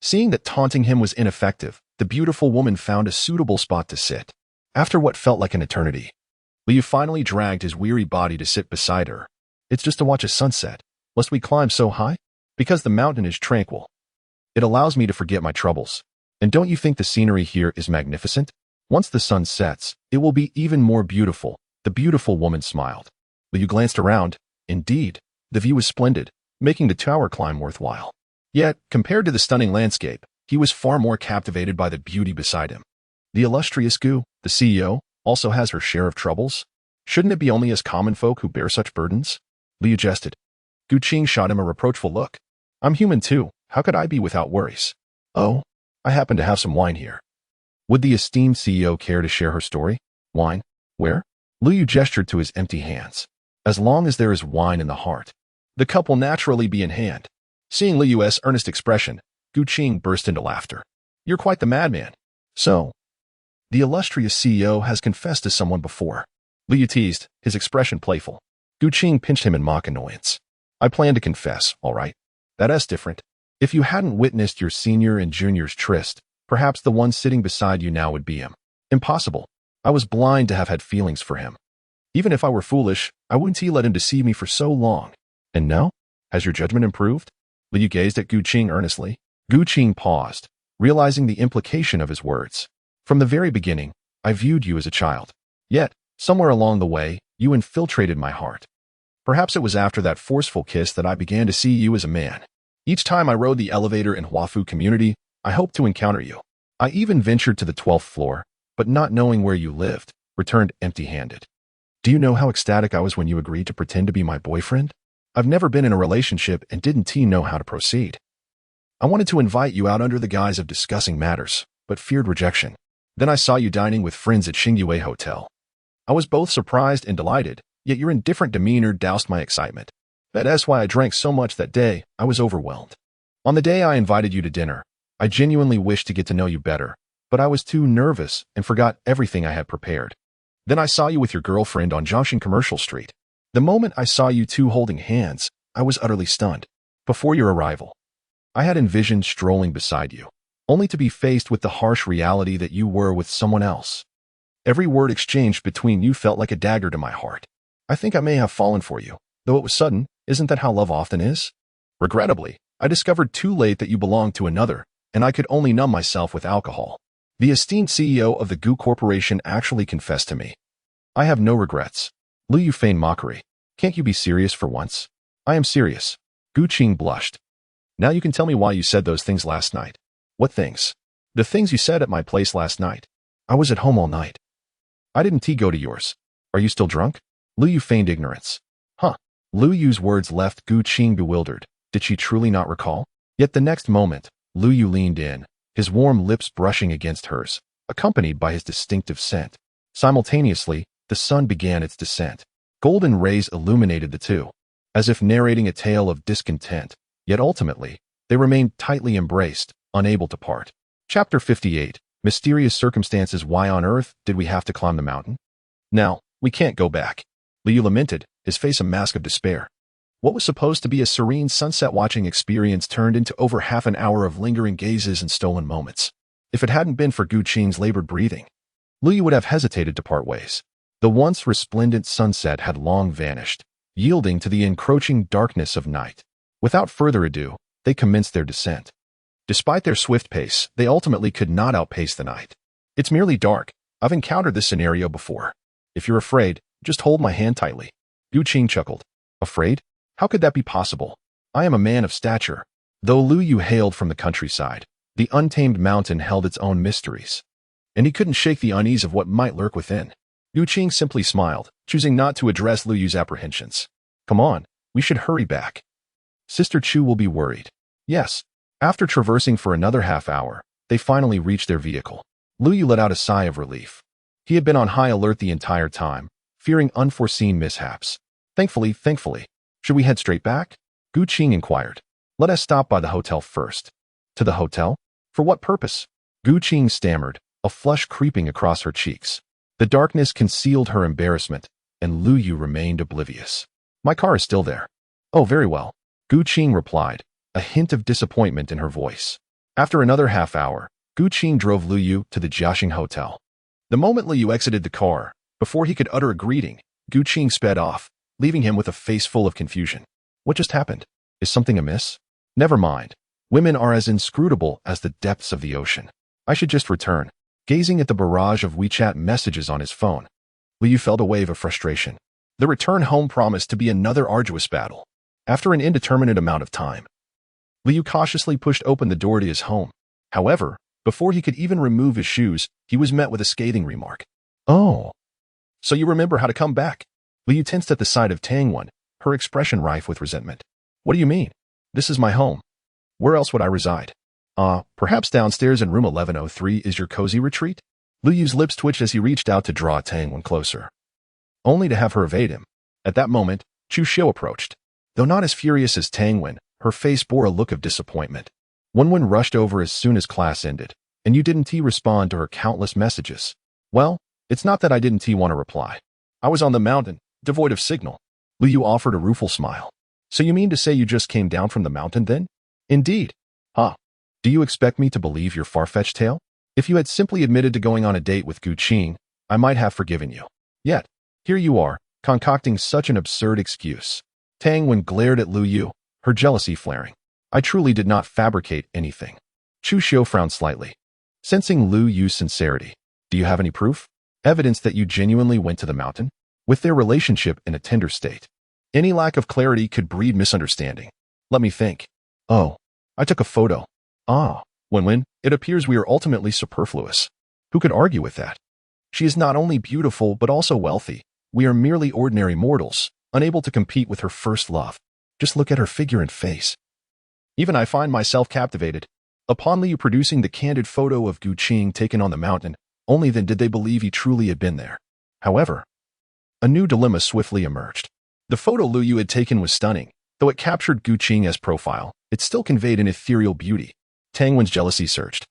Seeing that taunting him was ineffective, the beautiful woman found a suitable spot to sit. After what felt like an eternity, Lu Yu finally dragged his weary body to sit beside her. "It's just to watch a sunset. Must we climb so high?" "Because the mountain is tranquil. It allows me to forget my troubles. And don't you think the scenery here is magnificent? Once the sun sets, it will be even more beautiful." The beautiful woman smiled. Lu Yu glanced around. Indeed, the view was splendid, making the tower climb worthwhile. Yet, compared to the stunning landscape, he was far more captivated by the beauty beside him. The illustrious Gu, the CEO, also has her share of troubles. Shouldn't it be only us common folk who bear such burdens? Lu Yu jested. Gu Qing shot him a reproachful look. "I'm human too. How could I be without worries?" "Oh, I happen to have some wine here." Would the esteemed CEO care to share her story? "Wine? Where?" Lu Yu gestured to his empty hands. "As long as there is wine in the heart, the cup will naturally be in hand." Seeing Lu Yu's earnest expression, Gu Qing burst into laughter. "You're quite the madman." "So, the illustrious CEO has confessed to someone before?" Lu Yu teased, his expression playful. Gu Qing pinched him in mock annoyance. "I plan to confess, all right. That's different. If you hadn't witnessed your senior and junior's tryst, perhaps the one sitting beside you now would be him." "Impossible. I was blind to have had feelings for him. Even if I were foolish, I wouldn't he let him deceive me for so long." "And now? Has your judgment improved?" Lu Yu gazed at Gu Qing earnestly. Gu Qing paused, realizing the implication of his words. "From the very beginning, I viewed you as a child. Yet, somewhere along the way, you infiltrated my heart. Perhaps it was after that forceful kiss that I began to see you as a man. Each time I rode the elevator in Huafu community, I hoped to encounter you. I even ventured to the 12th floor, but not knowing where you lived, returned empty-handed. Do you know how ecstatic I was when you agreed to pretend to be my boyfriend? I've never been in a relationship and didn't know how to proceed. I wanted to invite you out under the guise of discussing matters, but feared rejection. Then I saw you dining with friends at Xingyue Hotel. I was both surprised and delighted, yet your indifferent demeanor doused my excitement. That's why I drank so much that day. I was overwhelmed. On the day I invited you to dinner, I genuinely wished to get to know you better, but I was too nervous and forgot everything I had prepared. Then I saw you with your girlfriend on Jiaxing Commercial Street. The moment I saw you two holding hands, I was utterly stunned. Before your arrival, I had envisioned strolling beside you, only to be faced with the harsh reality that you were with someone else. Every word exchanged between you felt like a dagger to my heart. I think I may have fallen for you, though it was sudden. Isn't that how love often is? Regrettably, I discovered too late that you belonged to another, and I could only numb myself with alcohol. The esteemed CEO of the Gu Corporation actually confessed to me. I have no regrets. Lu Yu feigned mockery. Can't you be serious for once? I am serious. Gu Qing blushed. Now you can tell me why you said those things last night. What things? The things you said at my place last night. I was at home all night. I didn't go to yours. Are you still drunk? Lu Yu feigned ignorance. Huh. Lu Yu's words left Gu Qing bewildered. Did she truly not recall? Yet the next moment, Lu Yu leaned in, his warm lips brushing against hers, accompanied by his distinctive scent. Simultaneously, the sun began its descent. Golden rays illuminated the two, as if narrating a tale of discontent, yet ultimately, they remained tightly embraced, unable to part. Chapter 58, Mysterious Circumstances. Why on earth did we have to climb the mountain? Now, we can't go back. Lu Yu lamented, his face a mask of despair. What was supposed to be a serene sunset-watching experience turned into over half an hour of lingering gazes and stolen moments. If it hadn't been for Gu Qing's labored breathing, Lu Yu would have hesitated to part ways. The once resplendent sunset had long vanished, yielding to the encroaching darkness of night. Without further ado, they commenced their descent. Despite their swift pace, they ultimately could not outpace the night. It's merely dark. I've encountered this scenario before. If you're afraid, Just hold my hand tightly. Gu Qing chuckled. Afraid? How could that be possible? I am a man of stature. Though Lu Yu hailed from the countryside, the untamed mountain held its own mysteries, and he couldn't shake the unease of what might lurk within. Gu Qing simply smiled, choosing not to address Lu Yu's apprehensions. Come on, we should hurry back. Sister Chu will be worried. Yes. After traversing for another half hour, they finally reached their vehicle. Lu Yu let out a sigh of relief. He had been on high alert the entire time, fearing unforeseen mishaps. Thankfully. Should we head straight back? Gu Qing inquired. Let us stop by the hotel first. To the hotel? For what purpose? Gu Qing stammered, a flush creeping across her cheeks. The darkness concealed her embarrassment, and Lu Yu remained oblivious. My car is still there. Oh, very well. Gu Qing replied, a hint of disappointment in her voice. After another half hour, Gu Qing drove Lu Yu to the Jiaxing Hotel. The moment Lu Yu exited the car, before he could utter a greeting, Gu Qing sped off, leaving him with a face full of confusion. What just happened? Is something amiss? Never mind. Women are as inscrutable as the depths of the ocean. I should just return. Gazing at the barrage of WeChat messages on his phone, Lu Yu felt a wave of frustration. The return home promised to be another arduous battle. After an indeterminate amount of time, Lu Yu cautiously pushed open the door to his home. However, before he could even remove his shoes, he was met with a scathing remark. Oh. So you remember how to come back? Lu Yu tensed at the sight of Tang Wen, her expression rife with resentment. What do you mean? This is my home. Where else would I reside? Perhaps downstairs in room 1103 is your cozy retreat? Lu Yu's lips twitched as he reached out to draw Tang Wen closer, only to have her evade him. At that moment, Chu Xiu approached. Though not as furious as Tang Wen, her face bore a look of disappointment. Wen rushed over as soon as class ended, and you didn't respond to her countless messages. Well, it's not that I didn't want to reply. I was on the mountain, devoid of signal. Lu Yu offered a rueful smile. So you mean to say you just came down from the mountain then? Indeed. Huh. Do you expect me to believe your far-fetched tale? If you had simply admitted to going on a date with Gu Qing, I might have forgiven you. Yet, here you are, concocting such an absurd excuse. Tang Wen glared at Lu Yu, her jealousy flaring. I truly did not fabricate anything. Chu Xiu frowned slightly, sensing Lu Yu's sincerity. Do you have any proof? Evidence that you genuinely went to the mountain? With their relationship in a tender state, any lack of clarity could breed misunderstanding. Let me think. Oh, I took a photo. Wen, it appears we are ultimately superfluous. Who could argue with that? She is not only beautiful but also wealthy. We are merely ordinary mortals, unable to compete with her first love. Just look at her figure and face. Even I find myself captivated. Upon Lu Yu producing the candid photo of Gu Qing taken on the mountain, only then did they believe he truly had been there. However, a new dilemma swiftly emerged. The photo Lu Yu had taken was stunning. Though it captured Gu Qing as profile, it still conveyed an ethereal beauty. Tang Wen's jealousy surged,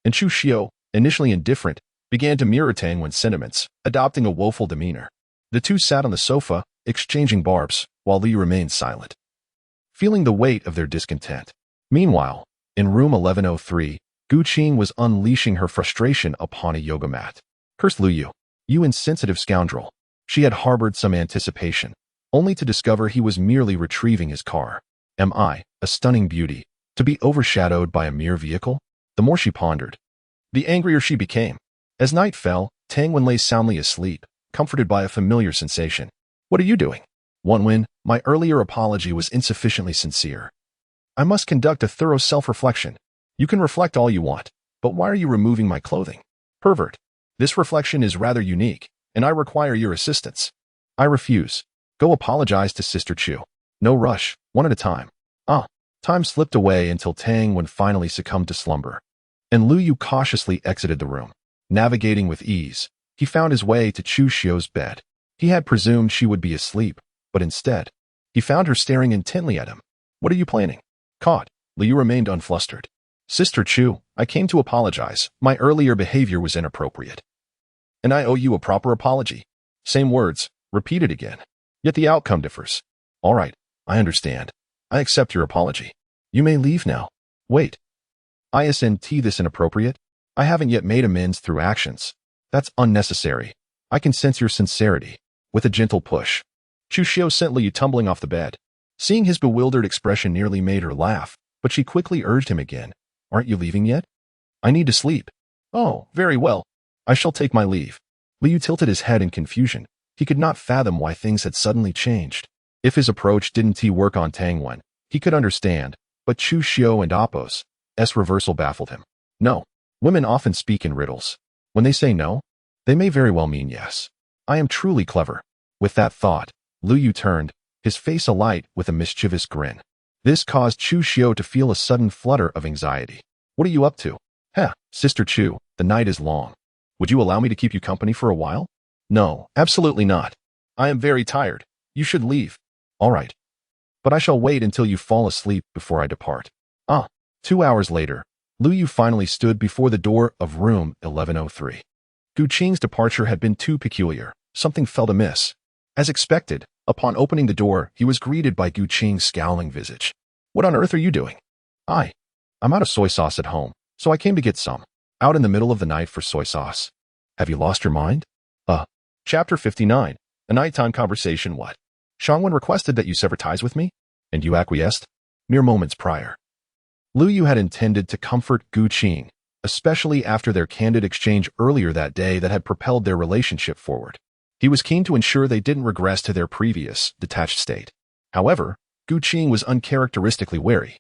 and Chu Xiu, initially indifferent, began to mirror Tang Wen's sentiments, adopting a woeful demeanor. The two sat on the sofa, exchanging barbs, while Lu Yu remained silent, feeling the weight of their discontent. Meanwhile, in room 1103, Gu Qing was unleashing her frustration upon a yoga mat. Cursed Lu Yu, you insensitive scoundrel. She had harbored some anticipation, only to discover he was merely retrieving his car. Am I, a stunning beauty, to be overshadowed by a mere vehicle? The more she pondered, the angrier she became. As night fell, Tang Wen lay soundly asleep, comforted by a familiar sensation. What are you doing? Wen, my earlier apology was insufficiently sincere. I must conduct a thorough self-reflection. You can reflect all you want, but why are you removing my clothing? Pervert. This reflection is rather unique, and I require your assistance. I refuse. Go apologize to Sister Chu. No rush, one at a time. Time slipped away until Tang Wen finally succumbed to slumber, and Lu Yu cautiously exited the room. Navigating with ease, he found his way to Chu Xiu's bed. He had presumed she would be asleep, but instead, he found her staring intently at him. What are you planning? Caught, Lu Yu remained unflustered. Sister Chu, I came to apologize. My earlier behavior was inappropriate, and I owe you a proper apology. Same words, repeated again. Yet the outcome differs. All right, I understand. I accept your apology. You may leave now. Wait. Isn't this inappropriate? I haven't yet made amends through actions. That's unnecessary. I can sense your sincerity. With a gentle push, Chu Xiu sent Lu Yu tumbling off the bed. Seeing his bewildered expression nearly made her laugh, but she quickly urged him again. Aren't you leaving yet? I need to sleep. Oh, very well. I shall take my leave. Lu Yu tilted his head in confusion. He could not fathom why things had suddenly changed. If his approach didn't work on Tang Wen, he could understand, but Chu Xiu and Appo's reversal baffled him. No. Women often speak in riddles. When they say no, they may very well mean yes. I am truly clever. With that thought, Lu Yu turned, his face alight with a mischievous grin. This caused Chu Xiu to feel a sudden flutter of anxiety. What are you up to? Heh, Sister Chu, the night is long. Would you allow me to keep you company for a while? No, absolutely not. I am very tired. You should leave. All right. But I shall wait until you fall asleep before I depart. 2 hours later, Lu Yu finally stood before the door of room 1103. Gu Qing's departure had been too peculiar. Something felt amiss. As expected, upon opening the door, he was greeted by Gu Qing's scowling visage. What on earth are you doing? I'm out of soy sauce at home, so I came to get some. Out in the middle of the night for soy sauce. Have you lost your mind? Chapter 59. A nighttime conversation. What? Shangwen requested that you sever ties with me? And you acquiesced? Mere moments prior. Lu Yu had intended to comfort Gu Qing, especially after their candid exchange earlier that day that had propelled their relationship forward. He was keen to ensure they didn't regress to their previous, detached state. However, Gu Qing was uncharacteristically wary,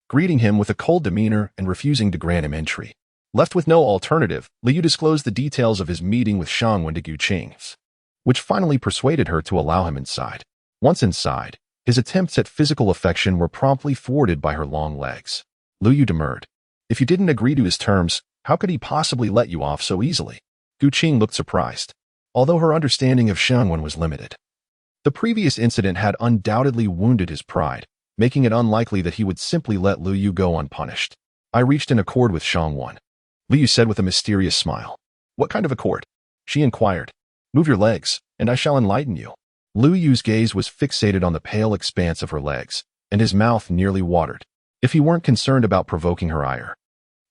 greeting him with a cold demeanor and refusing to grant him entry. Left with no alternative, Lu Yu disclosed the details of his meeting with Shangwen to Gu Qing, which finally persuaded her to allow him inside. Once inside, his attempts at physical affection were promptly thwarted by her long legs. Lu Yu demurred. If you didn't agree to his terms, how could he possibly let you off so easily? Gu Qing looked surprised, although her understanding of Shangwen was limited. The previous incident had undoubtedly wounded his pride, making it unlikely that he would simply let Lu Yu go unpunished. I reached an accord with Shangwen, Lu Yu said with a mysterious smile. What kind of accord? She inquired. Move your legs, and I shall enlighten you. Lu Yu's gaze was fixated on the pale expanse of her legs, and his mouth nearly watered. If he weren't concerned about provoking her ire,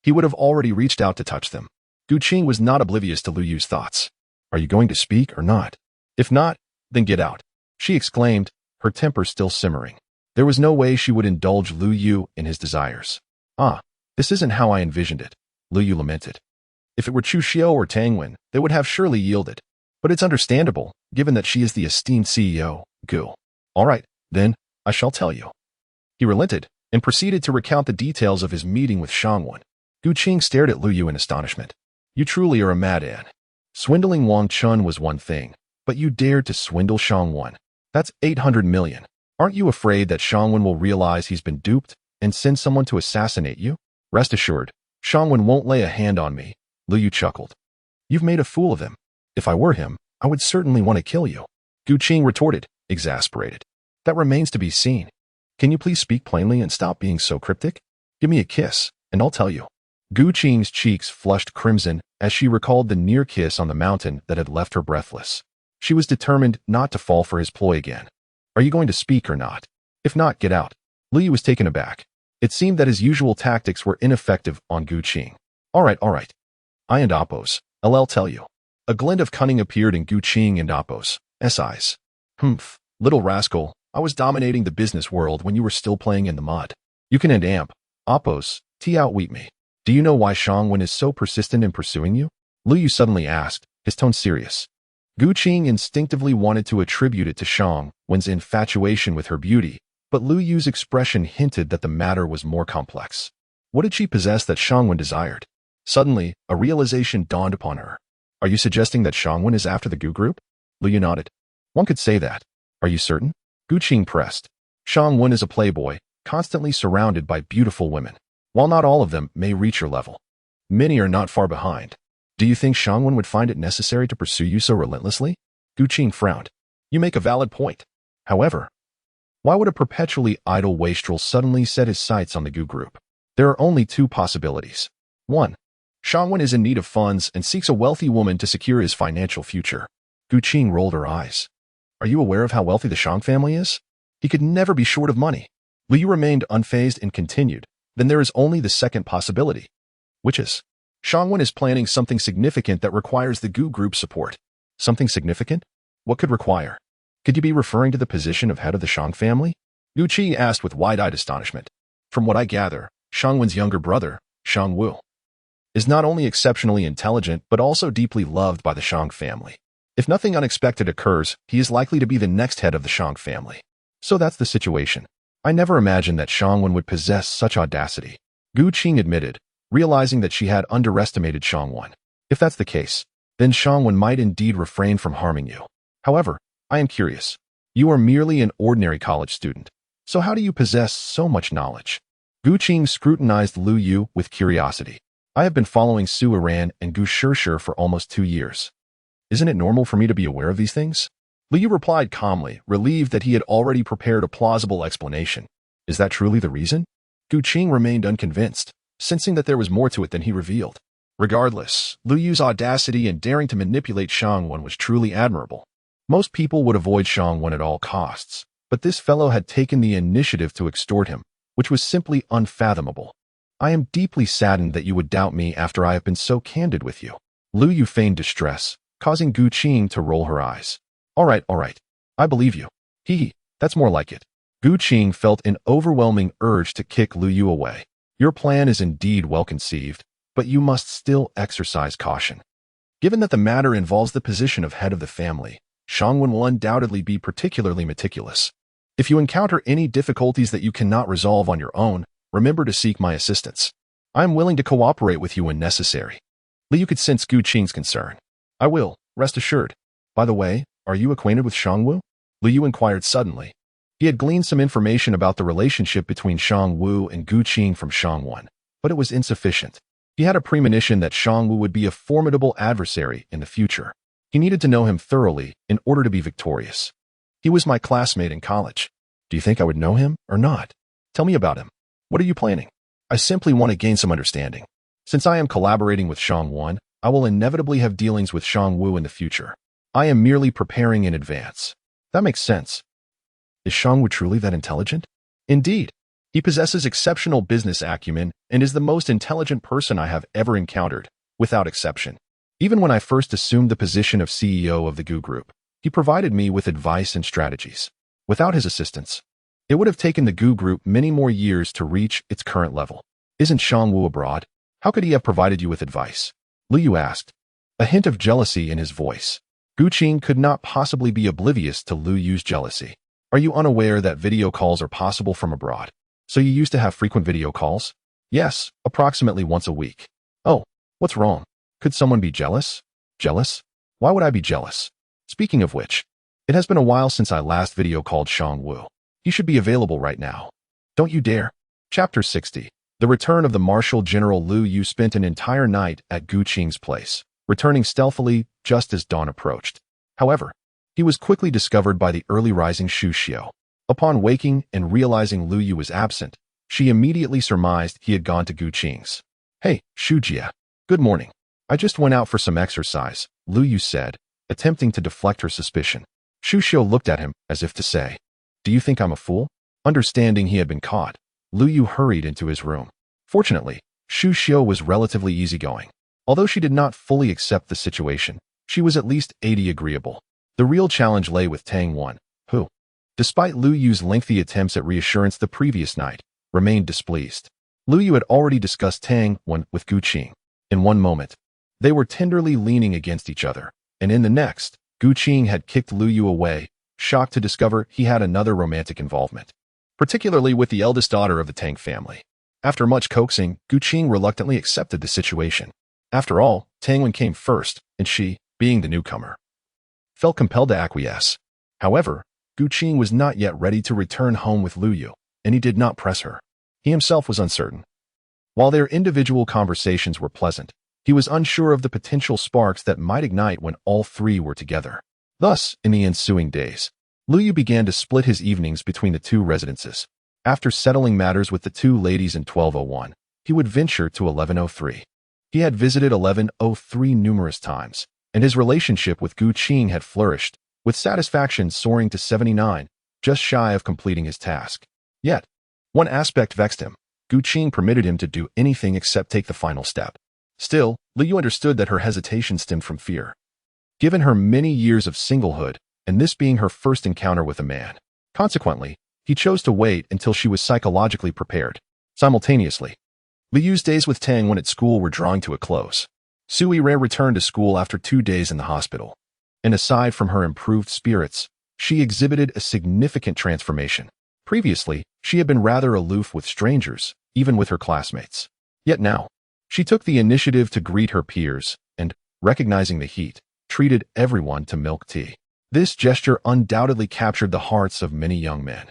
he would have already reached out to touch them. Gu Qing was not oblivious to Lu Yu's thoughts. Are you going to speak or not? If not, then get out, she exclaimed, her temper still simmering. There was no way she would indulge Lu Yu in his desires. This isn't how I envisioned it, Lu Yu lamented. If it were Chu Xiu or Tang Wen, they would have surely yielded. But it's understandable, given that she is the esteemed CEO, Gu. All right, then, I shall tell you. He relented, and proceeded to recount the details of his meeting with Shangwen. Gu Qing stared at Lu Yu in astonishment. You truly are a madman. Swindling Wang Chun was one thing, but you dared to swindle Shangwen. That's 800 million. Aren't you afraid that Shangwen will realize he's been duped and send someone to assassinate you? Rest assured, Shangwen won't lay a hand on me, Lu Yu chuckled. You've made a fool of him. If I were him, I would certainly want to kill you. Gu Qing retorted, exasperated. That remains to be seen. Can you please speak plainly and stop being so cryptic? Give me a kiss, and I'll tell you. Gu Qing's cheeks flushed crimson as she recalled the near kiss on the mountain that had left her breathless. She was determined not to fall for his ploy again. Are you going to speak or not? If not, get out. Lu Yu was taken aback. It seemed that his usual tactics were ineffective on Gu Qing. All right. I and Appo's, I'll tell you. A glint of cunning appeared in Gu Qing and Appo's eyes. Humph, little rascal, I was dominating the business world when you were still playing in the mud. You can amp, Appo's, outwit me. Do you know why Shangwen is so persistent in pursuing you? Lu Yu suddenly asked, his tone serious. Gu Qing instinctively wanted to attribute it to Shangwen's infatuation with her beauty, but Lu Yu's expression hinted that the matter was more complex. What did she possess that Shangwen desired? Suddenly, a realization dawned upon her. Are you suggesting that Shangwen is after the Gu group? Lu Yu nodded. One could say that. Are you certain? Gu Qing pressed. Shangwen is a playboy, constantly surrounded by beautiful women. While not all of them may reach your level, many are not far behind. Do you think Shangwen would find it necessary to pursue you so relentlessly? Gu Qing frowned. You make a valid point. However, why would a perpetually idle wastrel suddenly set his sights on the Gu group? There are only two possibilities. 1. Shangwen is in need of funds and seeks a wealthy woman to secure his financial future. Gu Qing rolled her eyes. Are you aware of how wealthy the Shang family is? He could never be short of money. Lu Yu remained unfazed and continued. Then there is only the second possibility, which is Shangwen is planning something significant that requires the Gu group support. Something significant? What could require? Could you be referring to the position of head of the Shang family? Gu Qi asked with wide-eyed astonishment. From what I gather, Shangwen's younger brother, Shang Wu, is not only exceptionally intelligent but also deeply loved by the Shang family. If nothing unexpected occurs, he is likely to be the next head of the Shang family. So that's the situation. I never imagined that Shangwen would possess such audacity, Gu Qing admitted, realizing that she had underestimated Shangwen. If that's the case, then Shangwen might indeed refrain from harming you. However, I am curious. You are merely an ordinary college student. So how do you possess so much knowledge? Gu Qing scrutinized Lu Yu with curiosity. I have been following Su Yiran and Gu Shishir for almost 2 years. Isn't it normal for me to be aware of these things? Lu Yu replied calmly, relieved that he had already prepared a plausible explanation. Is that truly the reason? Gu Qing remained unconvinced, sensing that there was more to it than he revealed. Regardless, Lu Yu's audacity in daring to manipulate Shangwen was truly admirable. Most people would avoid Shangwen at all costs, but this fellow had taken the initiative to extort him, which was simply unfathomable. I am deeply saddened that you would doubt me after I have been so candid with you. Lu Yu feigned distress, causing Gu Qing to roll her eyes. All right. I believe you. Hee, that's more like it. Gu Qing felt an overwhelming urge to kick Lu Yu away. Your plan is indeed well conceived, but you must still exercise caution. Given that the matter involves the position of head of the family, Shangwen will undoubtedly be particularly meticulous. If you encounter any difficulties that you cannot resolve on your own, remember to seek my assistance. I am willing to cooperate with you when necessary. Lu Yu could sense Gu Qing's concern. I will, rest assured. By the way, are you acquainted with Shangwu? Lu Yu inquired suddenly. He had gleaned some information about the relationship between Shangwu and Gu Qing from Shangwen, but it was insufficient. He had a premonition that Shangwu would be a formidable adversary in the future. He needed to know him thoroughly in order to be victorious. He was my classmate in college. Do you think I would know him or not? Tell me about him. What are you planning? I simply want to gain some understanding. Since I am collaborating with Shangwen, I will inevitably have dealings with Shangwu in the future. I am merely preparing in advance. That makes sense. Is Shangwu truly that intelligent? Indeed. He possesses exceptional business acumen and is the most intelligent person I have ever encountered, without exception. Even when I first assumed the position of CEO of the Gu Group, he provided me with advice and strategies. Without his assistance, it would have taken the Gu Group many more years to reach its current level. Isn't Shangwu abroad? How could he have provided you with advice? Lu Yu asked, a hint of jealousy in his voice. Gu Qing could not possibly be oblivious to Lu Yu's jealousy. Are you unaware that video calls are possible from abroad? So you used to have frequent video calls? Yes, approximately once a week. Oh, what's wrong? Could someone be jealous? Jealous? Why would I be jealous? Speaking of which, it has been a while since I last video called Shangwu. He should be available right now. Don't you dare. Chapter 60. The return of the Marshal General Lu Yu spent an entire night at Gu Qing's place, returning stealthily just as dawn approached. However, he was quickly discovered by the early rising Shu Xiao. Upon waking and realizing Lu Yu was absent, she immediately surmised he had gone to Gu Qing's. Hey, Shu Jia. Good morning. I just went out for some exercise, Lu Yu said, attempting to deflect her suspicion. Shu Xiao looked at him as if to say, do you think I'm a fool? Understanding he had been caught, Lu Yu hurried into his room. Fortunately, Shu Xiao was relatively easygoing. Although she did not fully accept the situation, she was at least 80 agreeable. The real challenge lay with Tang Wan, who, despite Lu Yu's lengthy attempts at reassurance the previous night, remained displeased. Lu Yu had already discussed Tang Wan with Gu Qing. In one moment, they were tenderly leaning against each other, and in the next, Gu Qing had kicked Lu Yu away, shocked to discover he had another romantic involvement, particularly with the eldest daughter of the Tang family. After much coaxing, Gu Qing reluctantly accepted the situation. After all, Tang Wan came first, and she, being the newcomer, felt compelled to acquiesce. However, Gu Qing was not yet ready to return home with Lu Yu, and he did not press her. He himself was uncertain. While their individual conversations were pleasant, he was unsure of the potential sparks that might ignite when all three were together. Thus, in the ensuing days, Lu Yu began to split his evenings between the two residences. After settling matters with the two ladies in 1201, he would venture to 1103. He had visited 1103 numerous times, and his relationship with Gu Qing had flourished, with satisfaction soaring to 79, just shy of completing his task. Yet, one aspect vexed him. Gu Qing permitted him to do anything except take the final step. Still, Lu Yu understood that her hesitation stemmed from fear. Given her many years of singlehood, and this being her first encounter with a man, consequently, he chose to wait until she was psychologically prepared. Simultaneously, Lu Yu's days with Tang Wan at school were drawing to a close. Su Yiran returned to school after 2 days in the hospital. and aside from her improved spirits, she exhibited a significant transformation. Previously, she had been rather aloof with strangers, even with her classmates. Yet now, she took the initiative to greet her peers and, recognizing the heat, treated everyone to milk tea. This gesture undoubtedly captured the hearts of many young men.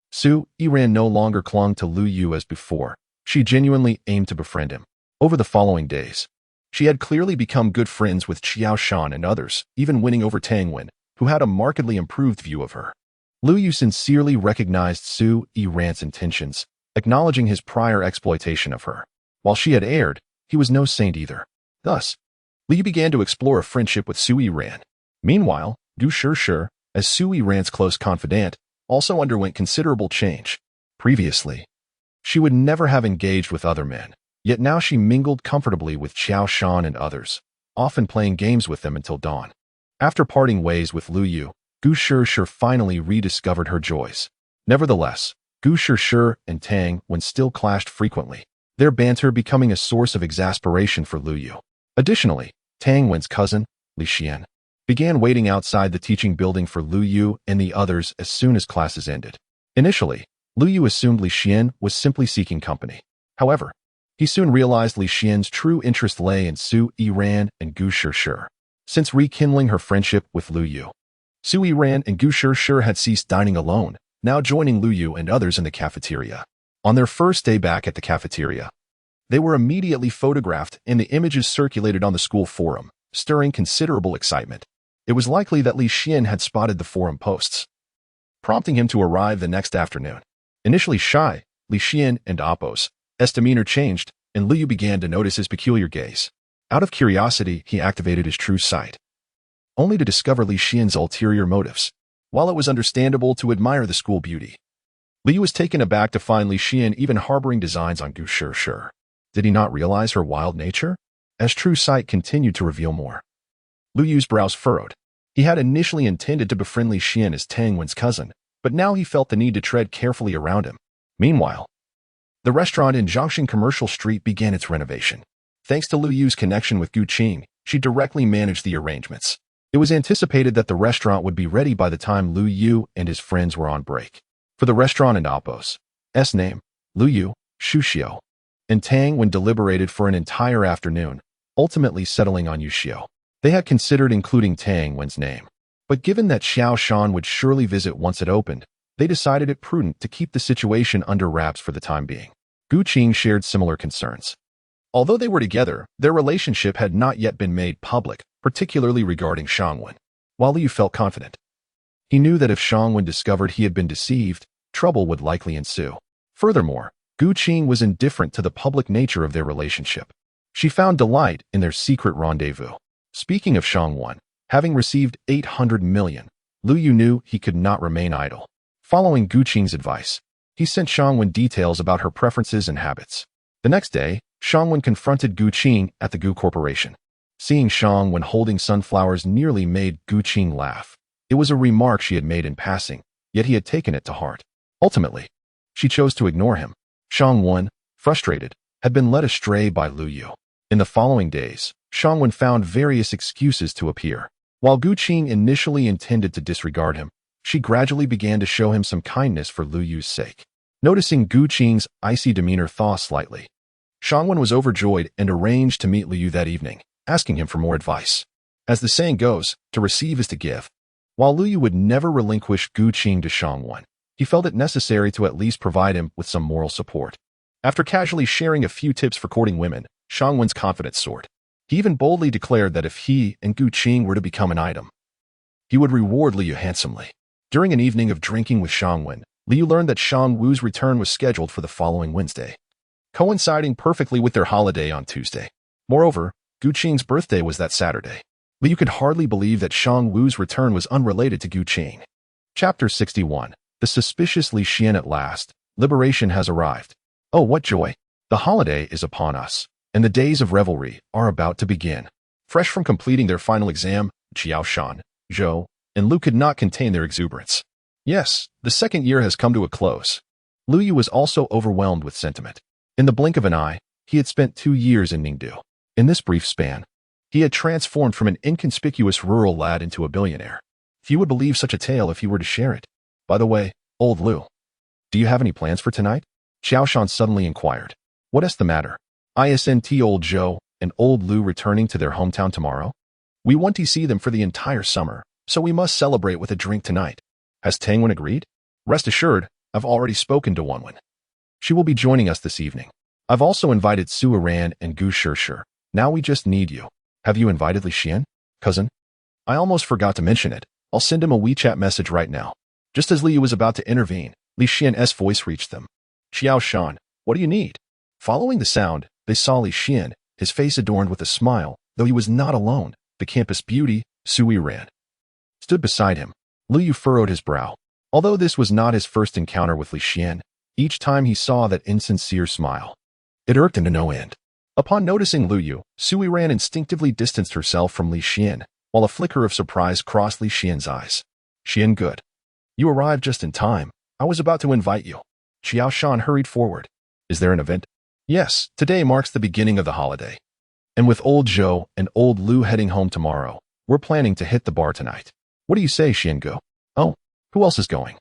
Su Yiran no longer clung to Lu Yu as before. She genuinely aimed to befriend him. Over the following days, she had clearly become good friends with Qiao Shan and others, even winning over Tang Wen, who had a markedly improved view of her. Lu Yu sincerely recognized Su Yiran's intentions, acknowledging his prior exploitation of her. While she had erred, he was no saint either. Thus, Lu Yu began to explore a friendship with Su Yiran. Meanwhile, Gu Shi, as Su Yiran's close confidant, also underwent considerable change. Previously, she would never have engaged with other men, yet now she mingled comfortably with Qiao Shan and others, often playing games with them until dawn. After parting ways with Lu Yu, Gu Shi finally rediscovered her joys. Nevertheless, Gu Shi and Tang Wen still clashed frequently, their banter becoming a source of exasperation for Lu Yu. Additionally, Tang Wen's cousin, Li Xian, began waiting outside the teaching building for Lu Yu and the others as soon as classes ended. Initially, Lu Yu assumed Li Xian was simply seeking company. However, he soon realized Li Xian's true interest lay in Su Yiran and Gu Shi. Since rekindling her friendship with Lu Yu, Su Yiran and Gu Shi had ceased dining alone, now joining Lu Yu and others in the cafeteria. On their first day back at the cafeteria, they were immediately photographed and the images circulated on the school forum, stirring considerable excitement. It was likely that Li Xian had spotted the forum posts, prompting him to arrive the next afternoon. Initially shy, Li Xian and Appo's demeanor changed, and Lu Yu began to notice his peculiar gaze. Out of curiosity, he activated his true sight, only to discover Li Xian's ulterior motives. While it was understandable to admire the school beauty, Lu Yu was taken aback to find Li Xian even harboring designs on Gu Shi. Did he not realize her wild nature? As true sight continued to reveal more, Lu Yu's brows furrowed. He had initially intended to befriend Li Xian as Tang Wen's cousin, but now he felt the need to tread carefully around him. Meanwhile, the restaurant in Zhangxing Commercial Street began its renovation. Thanks to Lu Yu's connection with Gu Qing, she directly managed the arrangements. It was anticipated that the restaurant would be ready by the time Lu Yu and his friends were on break. For the restaurant and Appo's name, Lu Yu, Shuxiu, and Tang Wen deliberated for an entire afternoon, ultimately settling on Yuxiu. They had considered including Tang Wen's name, but given that Qiao Shan would surely visit once it opened, they decided it prudent to keep the situation under wraps for the time being. Gu Qing shared similar concerns. Although they were together, their relationship had not yet been made public, particularly regarding Shangwen. While Liu felt confident, he knew that if Shangwen discovered he had been deceived, trouble would likely ensue. Furthermore, Gu Qing was indifferent to the public nature of their relationship. She found delight in their secret rendezvous. Speaking of Shangwen, having received 800 million, Lu Yu knew he could not remain idle. Following Gu Qing's advice, he sent Shangwen details about her preferences and habits. The next day, Shangwen confronted Gu Qing at the Gu Corporation. Seeing Shangwen holding sunflowers nearly made Gu Qing laugh. It was a remark she had made in passing, yet he had taken it to heart. Ultimately, she chose to ignore him. Shangwen, frustrated, had been led astray by Lu Yu. In the following days, Shangwen found various excuses to appear. While Gu Qing initially intended to disregard him, she gradually began to show him some kindness for Lu Yu's sake. Noticing Gu Qing's icy demeanor thaw slightly, Shangwen was overjoyed and arranged to meet Lu Yu that evening, asking him for more advice. As the saying goes, to receive is to give. While Lu Yu would never relinquish Gu Qing to Shangwen, he felt it necessary to at least provide him with some moral support. After casually sharing a few tips for courting women, Shangwen's confidence soared. He even boldly declared that if he and Gu Qing were to become an item, he would reward Lu Yu handsomely. During an evening of drinking with Shangwen, Lu Yu learned that Shang Wu's return was scheduled for the following Wednesday, coinciding perfectly with their holiday on Tuesday. Moreover, Gu Qing's birthday was that Saturday. Lu Yu could hardly believe that Shang Wu's return was unrelated to Gu Qing. Chapter 61. The suspicious Li Xian at last. Liberation has arrived. Oh, what joy! The holiday is upon us, and the days of revelry are about to begin. Fresh from completing their final exam, Qiao Shan, Zhou, and Lu could not contain their exuberance. Yes, the second year has come to a close. Lu Yu was also overwhelmed with sentiment. In the blink of an eye, he had spent 2 years in Ningdu. In this brief span, He had transformed from an inconspicuous rural lad into a billionaire. Few would believe such a tale if he were to share it. By the way, old Lu, do you have any plans for tonight? Xiao Shan suddenly inquired. What is the matter? Isn't old Zhou and old Lu returning to their hometown tomorrow? We want to see them for the entire summer, so we must celebrate with a drink tonight. Has Tangwen agreed? Rest assured, I've already spoken to Wenwen. She will be joining us this evening. I've also invited Su Yiran and Gu Shishir. Now we just need you. Have you invited Li Xian, cousin? I almost forgot to mention it. I'll send him a WeChat message right now. Just as Liu was about to intervene, Li Xian's voice reached them. Xiao Shan, what do you need? Following the sound, they saw Li Xian, his face adorned with a smile, though he was not alone. The campus beauty, Su Yiran, stood beside him. Liu furrowed his brow. Although this was not his first encounter with Li Xian, each time he saw that insincere smile, it irked him to no end. Upon noticing Liu, Su Yiran instinctively distanced herself from Li Xian, while a flicker of surprise crossed Li Xian's eyes. Xian, good. You arrived just in time. I was about to invite you. Xiao Shan hurried forward. Is there an event? Yes, today marks the beginning of the holiday. And with old Zhou and old Lu heading home tomorrow, we're planning to hit the bar tonight. What do you say, Xiangu? Oh, who else is going?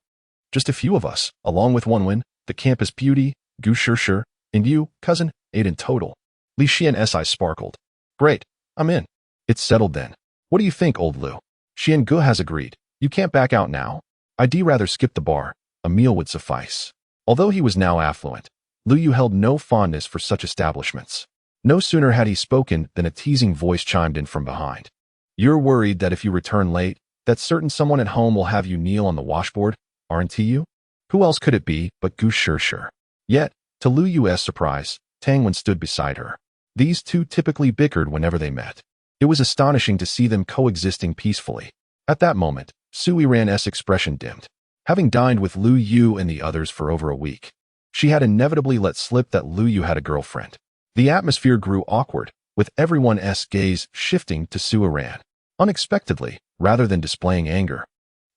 Just a few of us, along with Wenwen, the campus beauty, Gu Shishir, and you, cousin, 8 in total. Li Xian's eyes sparkled. Great, I'm in. It's settled then. What do you think, old Lu? Xiangu has agreed. You can't back out now. I'd rather skip the bar. A meal would suffice. Although he was now affluent, Liu held no fondness for such establishments. No sooner had he spoken than a teasing voice chimed in from behind. You're worried that if you return late, that certain someone at home will have you kneel on the washboard, aren't you? Who else could it be but Gu Shishir? Yet, to Liu's surprise, Tangwen stood beside her. These two typically bickered whenever they met. It was astonishing to see them coexisting peacefully. At that moment, Su Yiran's expression dimmed. Having dined with Liu Yu and the others for over a week, she had inevitably let slip that Liu Yu had a girlfriend. The atmosphere grew awkward, with everyone's gaze shifting to Su Yiran. Unexpectedly, rather than displaying anger,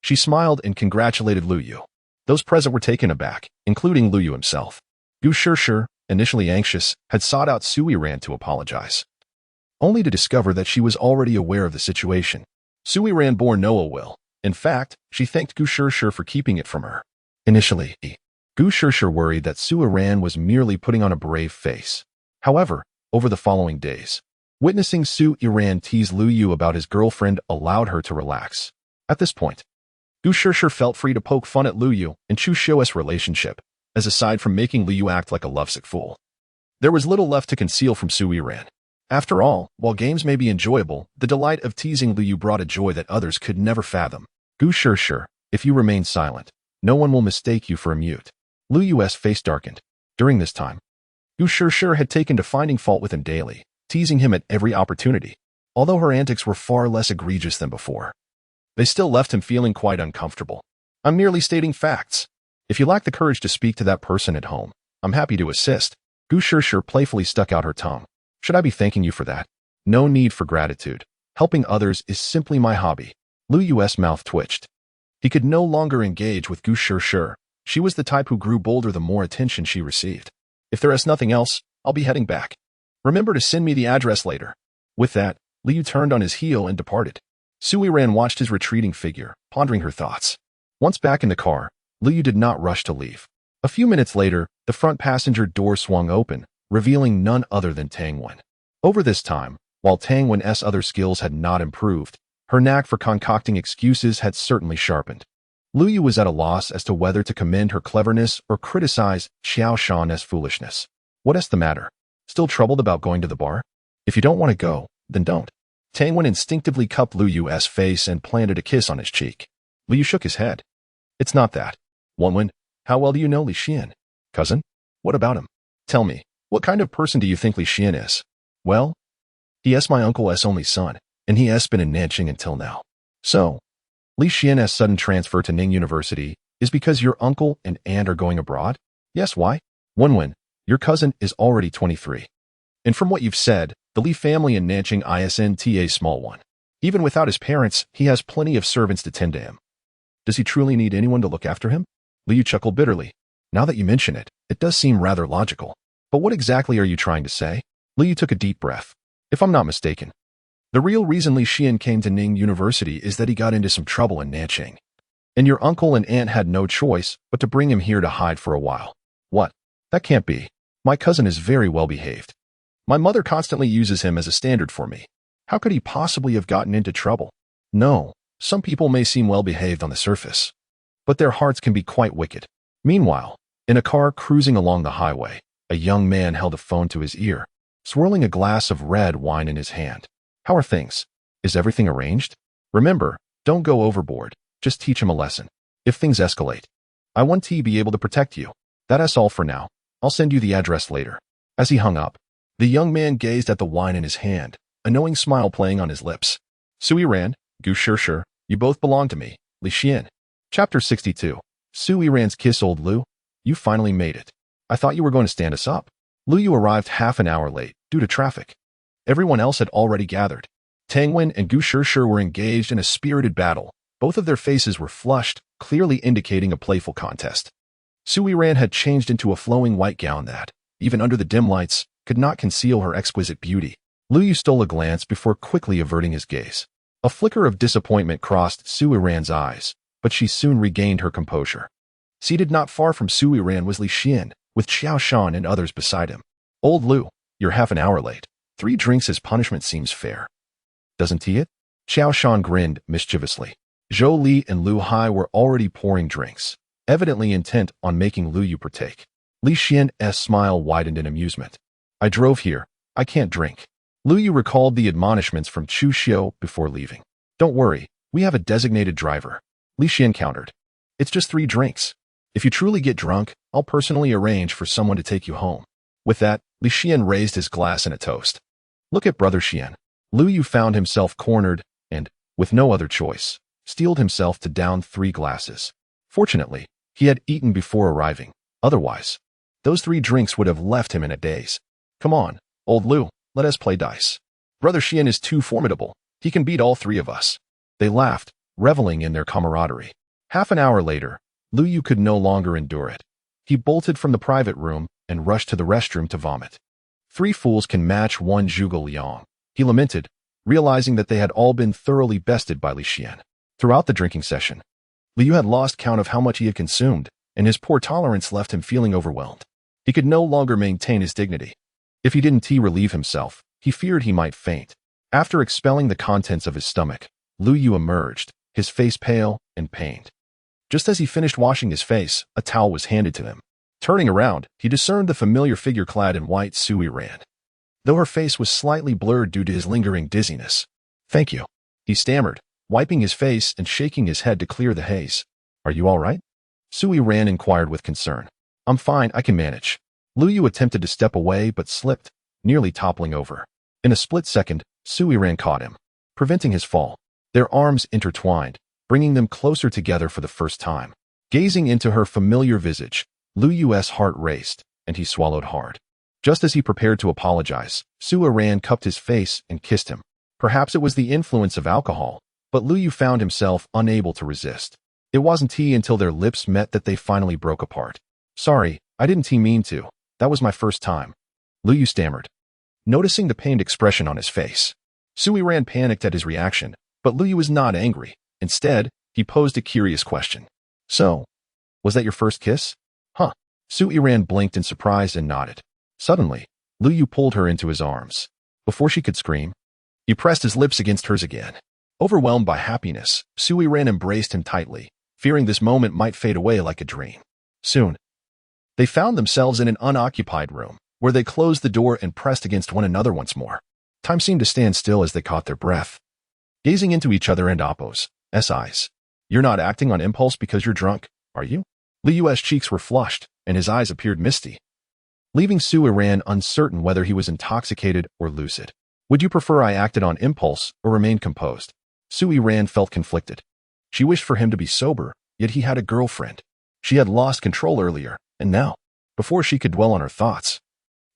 she smiled and congratulated Liu Yu. Those present were taken aback, including Liu Yu himself. Gu Shishir, initially anxious, had sought out Su Yiran to apologize, only to discover that she was already aware of the situation. Su Yiran bore no ill will. In fact, she thanked Gu Shishir for keeping it from her. Initially, Gu Shishir worried that Su Yiran was merely putting on a brave face. However, over the following days, witnessing Su Yiran tease Liu Yu about his girlfriend allowed her to relax. At this point, Gu Shishir felt free to poke fun at Liu Yu and Chu Shou's relationship, as aside from making Liu Yu act like a lovesick fool, there was little left to conceal from Su Yiran. After all, while games may be enjoyable, the delight of teasing Liu Yu brought a joy that others could never fathom. Gu Shishir, if you remain silent, no one will mistake you for a mute. Liu Yu's face darkened. During this time, Gu Shishir had taken to finding fault with him daily, teasing him at every opportunity. Although her antics were far less egregious than before, they still left him feeling quite uncomfortable. I'm merely stating facts. If you lack the courage to speak to that person at home, I'm happy to assist. Gu Shishir playfully stuck out her tongue. Should I be thanking you for that? No need for gratitude. Helping others is simply my hobby. Liu Yu's mouth twitched. He could no longer engage with Gu Shishir. She was the type who grew bolder the more attention she received. If there is nothing else, I'll be heading back. Remember to send me the address later. With that, Liu turned on his heel and departed. Su Yiran watched his retreating figure, pondering her thoughts. Once back in the car, Liu did not rush to leave. A few minutes later, the front passenger door swung open, revealing none other than Tangwen. Over this time, while Tangwen's other skills had not improved, her knack for concocting excuses had certainly sharpened. Liu Yu was at a loss as to whether to commend her cleverness or criticize Xiao Shan's foolishness. What is the matter? Still troubled about going to the bar? If you don't want to go, then don't. Tangwen instinctively cupped Liu Yu's face and planted a kiss on his cheek. Liu Yu shook his head. It's not that. Wenwen, how well do you know Li Xian? Cousin? What about him? Tell me, what kind of person do you think Li Xian is? Well, he is my uncle's only son, and he has been in Nanjing until now. So, Li Xian's sudden transfer to Ning University is because your uncle and aunt are going abroad? Yes, why? Wenwen, your cousin is already 23. And from what you've said, the Li family in Nanjing isn't a small one. Even without his parents, he has plenty of servants to tend to him. Does he truly need anyone to look after him? Liu chuckled bitterly. Now that you mention it, it does seem rather logical. But what exactly are you trying to say? Liu took a deep breath. If I'm not mistaken, The real reason Li Xian came to Ning University is that he got into some trouble in Nanqing. And your uncle and aunt had no choice but to bring him here to hide for a while. What? That can't be. My cousin is very well behaved. My mother constantly uses him as a standard for me. How could he possibly have gotten into trouble? No, some people may seem well behaved on the surface, but their hearts can be quite wicked. Meanwhile, in a car cruising along the highway, a young man held a phone to his ear, swirling a glass of red wine in his hand. How are things? Is everything arranged? Remember, don't go overboard. Just teach him a lesson. If things escalate, I want to be able to protect you. That's all for now. I'll send you the address later. As he hung up, the young man gazed at the wine in his hand, a knowing smile playing on his lips. Su Yiran, Gu Shishir, you both belong to me, Li Xian. Chapter 62. Su Yiran's kiss. Old Lu, you finally made it. I thought you were going to stand us up. Lu Yu arrived half an hour late due to traffic. Everyone else had already gathered. Tang Wen and Gu Shishir were engaged in a spirited battle. Both of their faces were flushed, clearly indicating a playful contest. Su Yiran had changed into a flowing white gown that, even under the dim lights, could not conceal her exquisite beauty. Lu Yu stole a glance before quickly averting his gaze. A flicker of disappointment crossed Su Yiran's eyes, but she soon regained her composure. Seated not far from Su Yiran was Li Xian, with Xiao Shan and others beside him. Old Lu, you're half an hour late. 3 drinks as punishment seems fair. Doesn't he it? Xiao Shan grinned mischievously. Zhou Li and Lu Hai were already pouring drinks, evidently intent on making Lu Yu partake. Li Xian's smile widened in amusement. I drove here. I can't drink. Lu Yu recalled the admonishments from Chu Xiu before leaving. Don't worry, we have a designated driver. Li Xian countered. It's just 3 drinks. If you truly get drunk, I'll personally arrange for someone to take you home. With that, Li Xian raised his glass in a toast. Look at Brother Xian. Lu Yu found himself cornered and, with no other choice, steeled himself to down 3 glasses. Fortunately, he had eaten before arriving. Otherwise, those 3 drinks would have left him in a daze. Come on, old Lu, let us play dice. Brother Xian is too formidable. He can beat all 3 of us. They laughed, reveling in their camaraderie. Half an hour later, Lu Yu could no longer endure it. He bolted from the private room and rushed to the restroom to vomit. 3 fools can match 1 Zhuge Liang, he lamented, realizing that they had all been thoroughly bested by Li Xian. Throughout the drinking session, Lu Yu had lost count of how much he had consumed, and his poor tolerance left him feeling overwhelmed. He could no longer maintain his dignity. If he didn't relieve himself, he feared he might faint. After expelling the contents of his stomach, Lu Yu emerged, his face pale and pained. Just as he finished washing his face, a towel was handed to him. Turning around, he discerned the familiar figure clad in white Su Yiran. Though her face was slightly blurred due to his lingering dizziness. Thank you, he stammered, wiping his face and shaking his head to clear the haze. Are you all right? Su Yiran inquired with concern. I'm fine, I can manage. Lu Yu attempted to step away but slipped, nearly toppling over. In a split second, Su Yiran caught him, preventing his fall. Their arms intertwined, bringing them closer together for the first time. Gazing into her familiar visage, Lu Yu's heart raced, and he swallowed hard. Just as he prepared to apologize, Su Yiran cupped his face and kissed him. Perhaps it was the influence of alcohol, but Lu Yu found himself unable to resist. It wasn't until their lips met that they finally broke apart. Sorry, I didn't mean to. That was my first time. Lu Yu stammered, noticing the pained expression on his face. Su Yiran panicked at his reaction, but Lu Yu was not angry. Instead, he posed a curious question. So, was that your first kiss? Huh. Su Yiran blinked in surprise and nodded. Suddenly, Lu Yu pulled her into his arms. Before she could scream, he pressed his lips against hers again. Overwhelmed by happiness, Su Yiran embraced him tightly, fearing this moment might fade away like a dream. Soon, they found themselves in an unoccupied room, where they closed the door and pressed against one another once more. Time seemed to stand still as they caught their breath, gazing into each other and Oppo's eyes. You're not acting on impulse because you're drunk, are you? Li Yu's cheeks were flushed, and his eyes appeared misty, leaving Su Yiran uncertain whether he was intoxicated or lucid. Would you prefer I acted on impulse or remained composed? Su Yiran felt conflicted. She wished for him to be sober, yet he had a girlfriend. She had lost control earlier, and now, before she could dwell on her thoughts,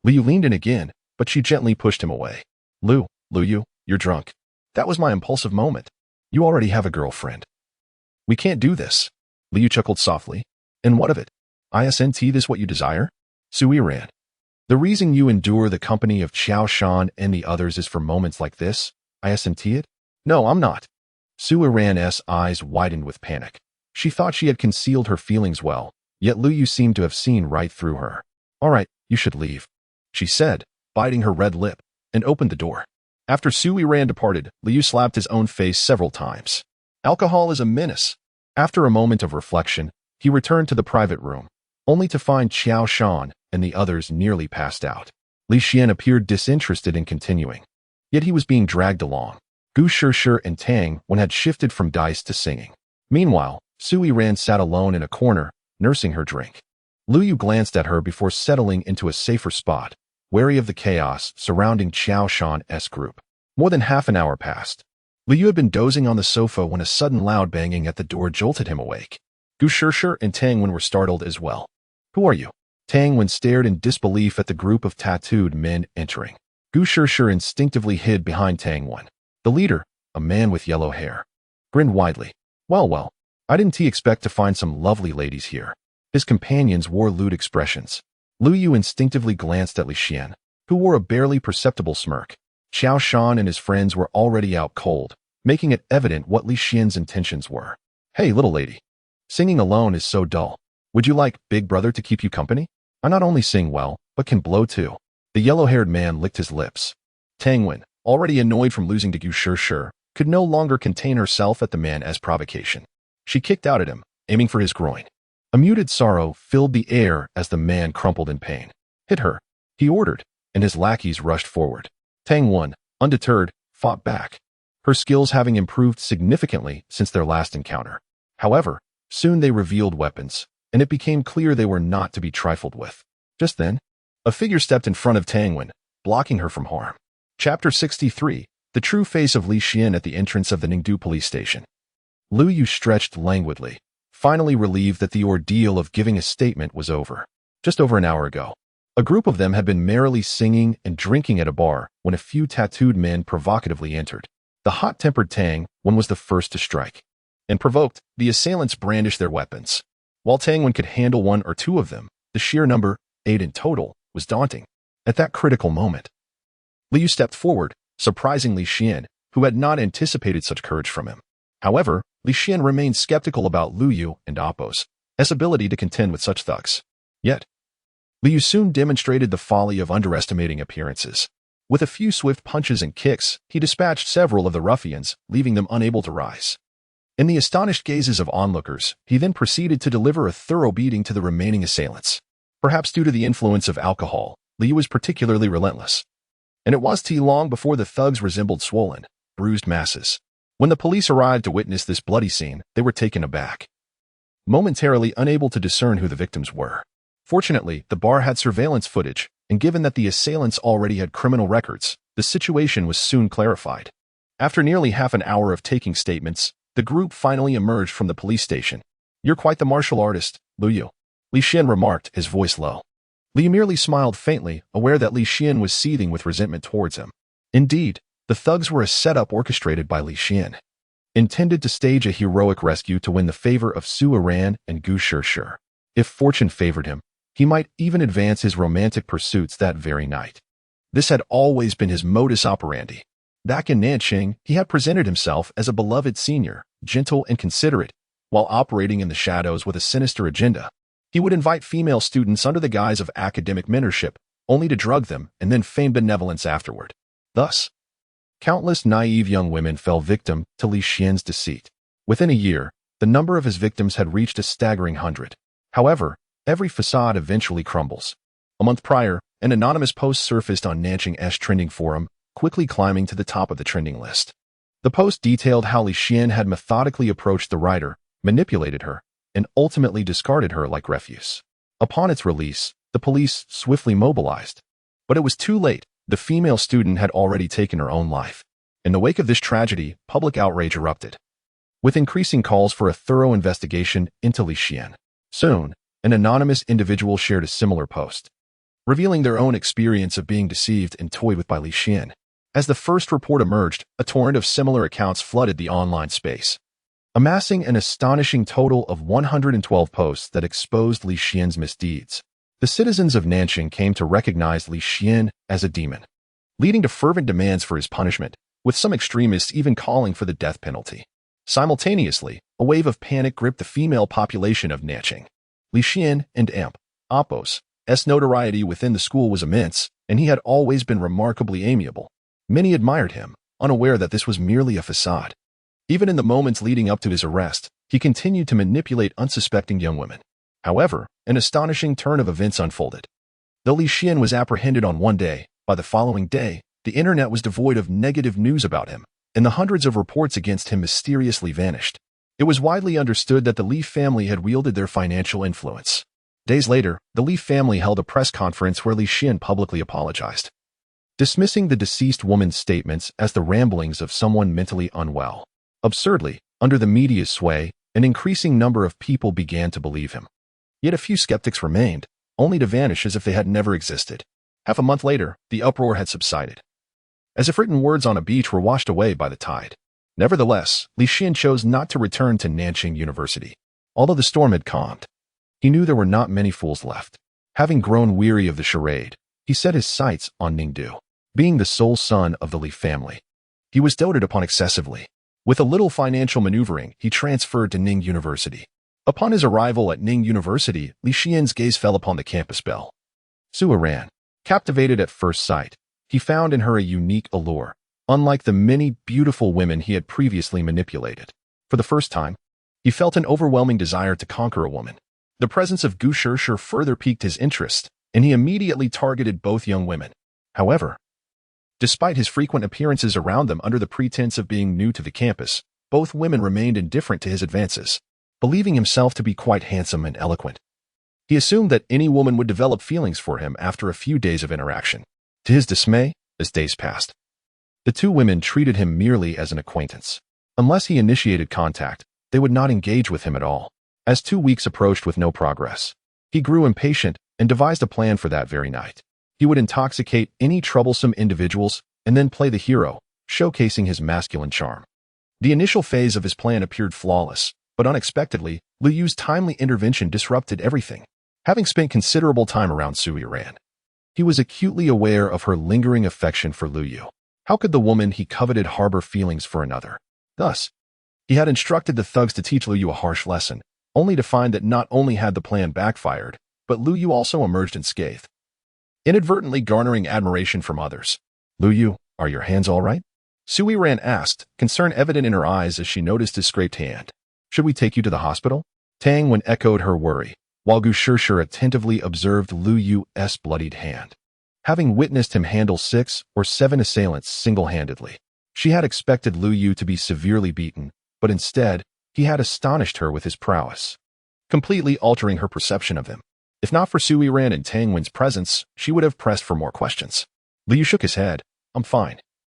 Lu Yu leaned in again, but she gently pushed him away. Lu Yu, you're drunk. That was my impulsive moment. You already have a girlfriend. We can't do this. Lu Yu chuckled softly. And what of it? Isn't this what you desire? Su Yiran. The reason you endure the company of Xiao Shan and the others is for moments like this. Isn't it? No, I'm not. Su Yiran's eyes widened with panic. She thought she had concealed her feelings well, yet Lu Yu seemed to have seen right through her. All right, you should leave, she said, biting her red lip, and opened the door. After Su Yiran departed, Liu slapped his own face several times. Alcohol is a menace. After a moment of reflection, he returned to the private room, only to find Qiao Shan and the others nearly passed out. Li Xian appeared disinterested in continuing. Yet he was being dragged along. Gu Shishir and Tang Wen had shifted from dice to singing. Meanwhile, Su Yiran sat alone in a corner, nursing her drink. Lu Yu glanced at her before settling into a safer spot, wary of the chaos surrounding Qiao Shan's group. More than half an hour passed. Lu Yu had been dozing on the sofa when a sudden loud banging at the door jolted him awake. Gu Shishir and Tang Wen were startled as well. Who are you? Tang Wen stared in disbelief at the group of tattooed men entering. Gu Shishir instinctively hid behind Tang Wen. The leader, a man with yellow hair, grinned widely. Well, I didn't expect to find some lovely ladies here. His companions wore lewd expressions. Lu Yu instinctively glanced at Li Xian, who wore a barely perceptible smirk. Qiao Shan and his friends were already out cold, making it evident what Li Xian's intentions were. Hey, little lady. Singing alone is so dull. Would you like Big Brother to keep you company? I not only sing well, but can blow too. The yellow-haired man licked his lips. Tang Wen, already annoyed from losing to Gu Shishir, could no longer contain herself at the man's provocation. She kicked out at him, aiming for his groin. A muted sorrow filled the air as the man crumpled in pain. Hit her, he ordered, and his lackeys rushed forward. Tang Wen, undeterred, fought back, her skills having improved significantly since their last encounter. However, soon they revealed weapons, and it became clear they were not to be trifled with. Just then, a figure stepped in front of Tang Wen, blocking her from harm. Chapter 63, The True Face of Li Xian at the entrance of the Ningdu police station. Lu Yu stretched languidly, finally relieved that the ordeal of giving a statement was over. Just over an hour ago, a group of them had been merrily singing and drinking at a bar when a few tattooed men provocatively entered. The hot-tempered Tang Wen was the first to strike. And provoked, the assailants brandished their weapons. While Tang Wen could handle one or two of them, the sheer number, 8 in total, was daunting. At that critical moment, Liu stepped forward, surprising Li Xian, who had not anticipated such courage from him. However, Li Xian remained skeptical about Lu Yu and Appo's ability to contend with such thugs. Yet, Liu soon demonstrated the folly of underestimating appearances. With a few swift punches and kicks, he dispatched several of the ruffians, leaving them unable to rise. In the astonished gazes of onlookers, he then proceeded to deliver a thorough beating to the remaining assailants. Perhaps due to the influence of alcohol, Liu was particularly relentless. And it was long before the thugs resembled swollen, bruised masses. When the police arrived to witness this bloody scene, they were taken aback, momentarily unable to discern who the victims were. Fortunately, the bar had surveillance footage, and given that the assailants already had criminal records, the situation was soon clarified. After nearly half an hour of taking statements, the group finally emerged from the police station. You're quite the martial artist, Lu Yu, Li Xian remarked, his voice low. Li merely smiled faintly, aware that Li Xian was seething with resentment towards him. Indeed, the thugs were a setup orchestrated by Li Xian, intended to stage a heroic rescue to win the favor of Su Yiran and Gu Shishir. If fortune favored him, he might even advance his romantic pursuits that very night. This had always been his modus operandi. Back in Nanqing, he had presented himself as a beloved senior, gentle and considerate, while operating in the shadows with a sinister agenda. He would invite female students under the guise of academic mentorship, only to drug them and then feign benevolence afterward. Thus, countless naive young women fell victim to Li Xian's deceit. Within a year, the number of his victims had reached a staggering 100. However, every facade eventually crumbles. A month prior, an anonymous post surfaced on Nanqing's trending forum, quickly climbing to the top of the trending list. The post detailed how Li Xian had methodically approached the writer, manipulated her, and ultimately discarded her like refuse. Upon its release, the police swiftly mobilized. But it was too late. The female student had already taken her own life. In the wake of this tragedy, public outrage erupted, with increasing calls for a thorough investigation into Li Xian. Soon, an anonymous individual shared a similar post, revealing their own experience of being deceived and toyed with by Li Xian. As the first report emerged, a torrent of similar accounts flooded the online space, amassing an astonishing total of 112 posts that exposed Li Xian's misdeeds. The citizens of Nanqing came to recognize Li Xian as a demon, leading to fervent demands for his punishment, with some extremists even calling for the death penalty. Simultaneously, a wave of panic gripped the female population of Nanjing. Li Xian and Amp, Apos, notoriety within the school was immense, and he had always been remarkably amiable. Many admired him, unaware that this was merely a facade. Even in the moments leading up to his arrest, he continued to manipulate unsuspecting young women. However, an astonishing turn of events unfolded. Though Li Xian was apprehended on one day, by the following day, the internet was devoid of negative news about him, and the hundreds of reports against him mysteriously vanished. It was widely understood that the Li family had wielded their financial influence. Days later, the Li family held a press conference where Li Xian publicly apologized, dismissing the deceased woman's statements as the ramblings of someone mentally unwell. Absurdly, under the media's sway, an increasing number of people began to believe him. Yet a few skeptics remained, only to vanish as if they had never existed. Half a month later, the uproar had subsided, as if written words on a beach were washed away by the tide. Nevertheless, Li Xian chose not to return to Nanjing University. Although the storm had calmed, he knew there were not many fools left. Having grown weary of the charade, he set his sights on Ningdu. Being the sole son of the Li family, he was doted upon excessively. With a little financial maneuvering, he transferred to Ning University. Upon his arrival at Ning University, Li Xian's gaze fell upon the campus belle, Su Yiran. Captivated at first sight, he found in her a unique allure, unlike the many beautiful women he had previously manipulated. For the first time, he felt an overwhelming desire to conquer a woman. The presence of Gu Shishir further piqued his interest, and he immediately targeted both young women. However, despite his frequent appearances around them under the pretense of being new to the campus, both women remained indifferent to his advances, believing himself to be quite handsome and eloquent. He assumed that any woman would develop feelings for him after a few days of interaction. To his dismay, as days passed, the two women treated him merely as an acquaintance. Unless he initiated contact, they would not engage with him at all. As 2 weeks approached with no progress, he grew impatient and devised a plan for that very night. He would intoxicate any troublesome individuals and then play the hero, showcasing his masculine charm. The initial phase of his plan appeared flawless, but unexpectedly, Liu Yu's timely intervention disrupted everything. Having spent considerable time around Su Yiran, he was acutely aware of her lingering affection for Liu Yu. How could the woman he coveted harbor feelings for another? Thus, he had instructed the thugs to teach Liu Yu a harsh lesson, only to find that not only had the plan backfired, but Liu Yu also emerged unscathed, inadvertently garnering admiration from others. Liu Yu, are your hands all right? Su Yiran asked, concern evident in her eyes as she noticed his scraped hand. Should we take you to the hospital? Tang Wen echoed her worry, while Gu Shishir attentively observed Liu Yu's bloodied hand. Having witnessed him handle 6 or 7 assailants single-handedly, she had expected Liu Yu to be severely beaten, but instead, he had astonished her with his prowess, completely altering her perception of him. If not for Su Yiran and Tang Wen's presence, she would have pressed for more questions. Liu Yu shook his head. I'm fine.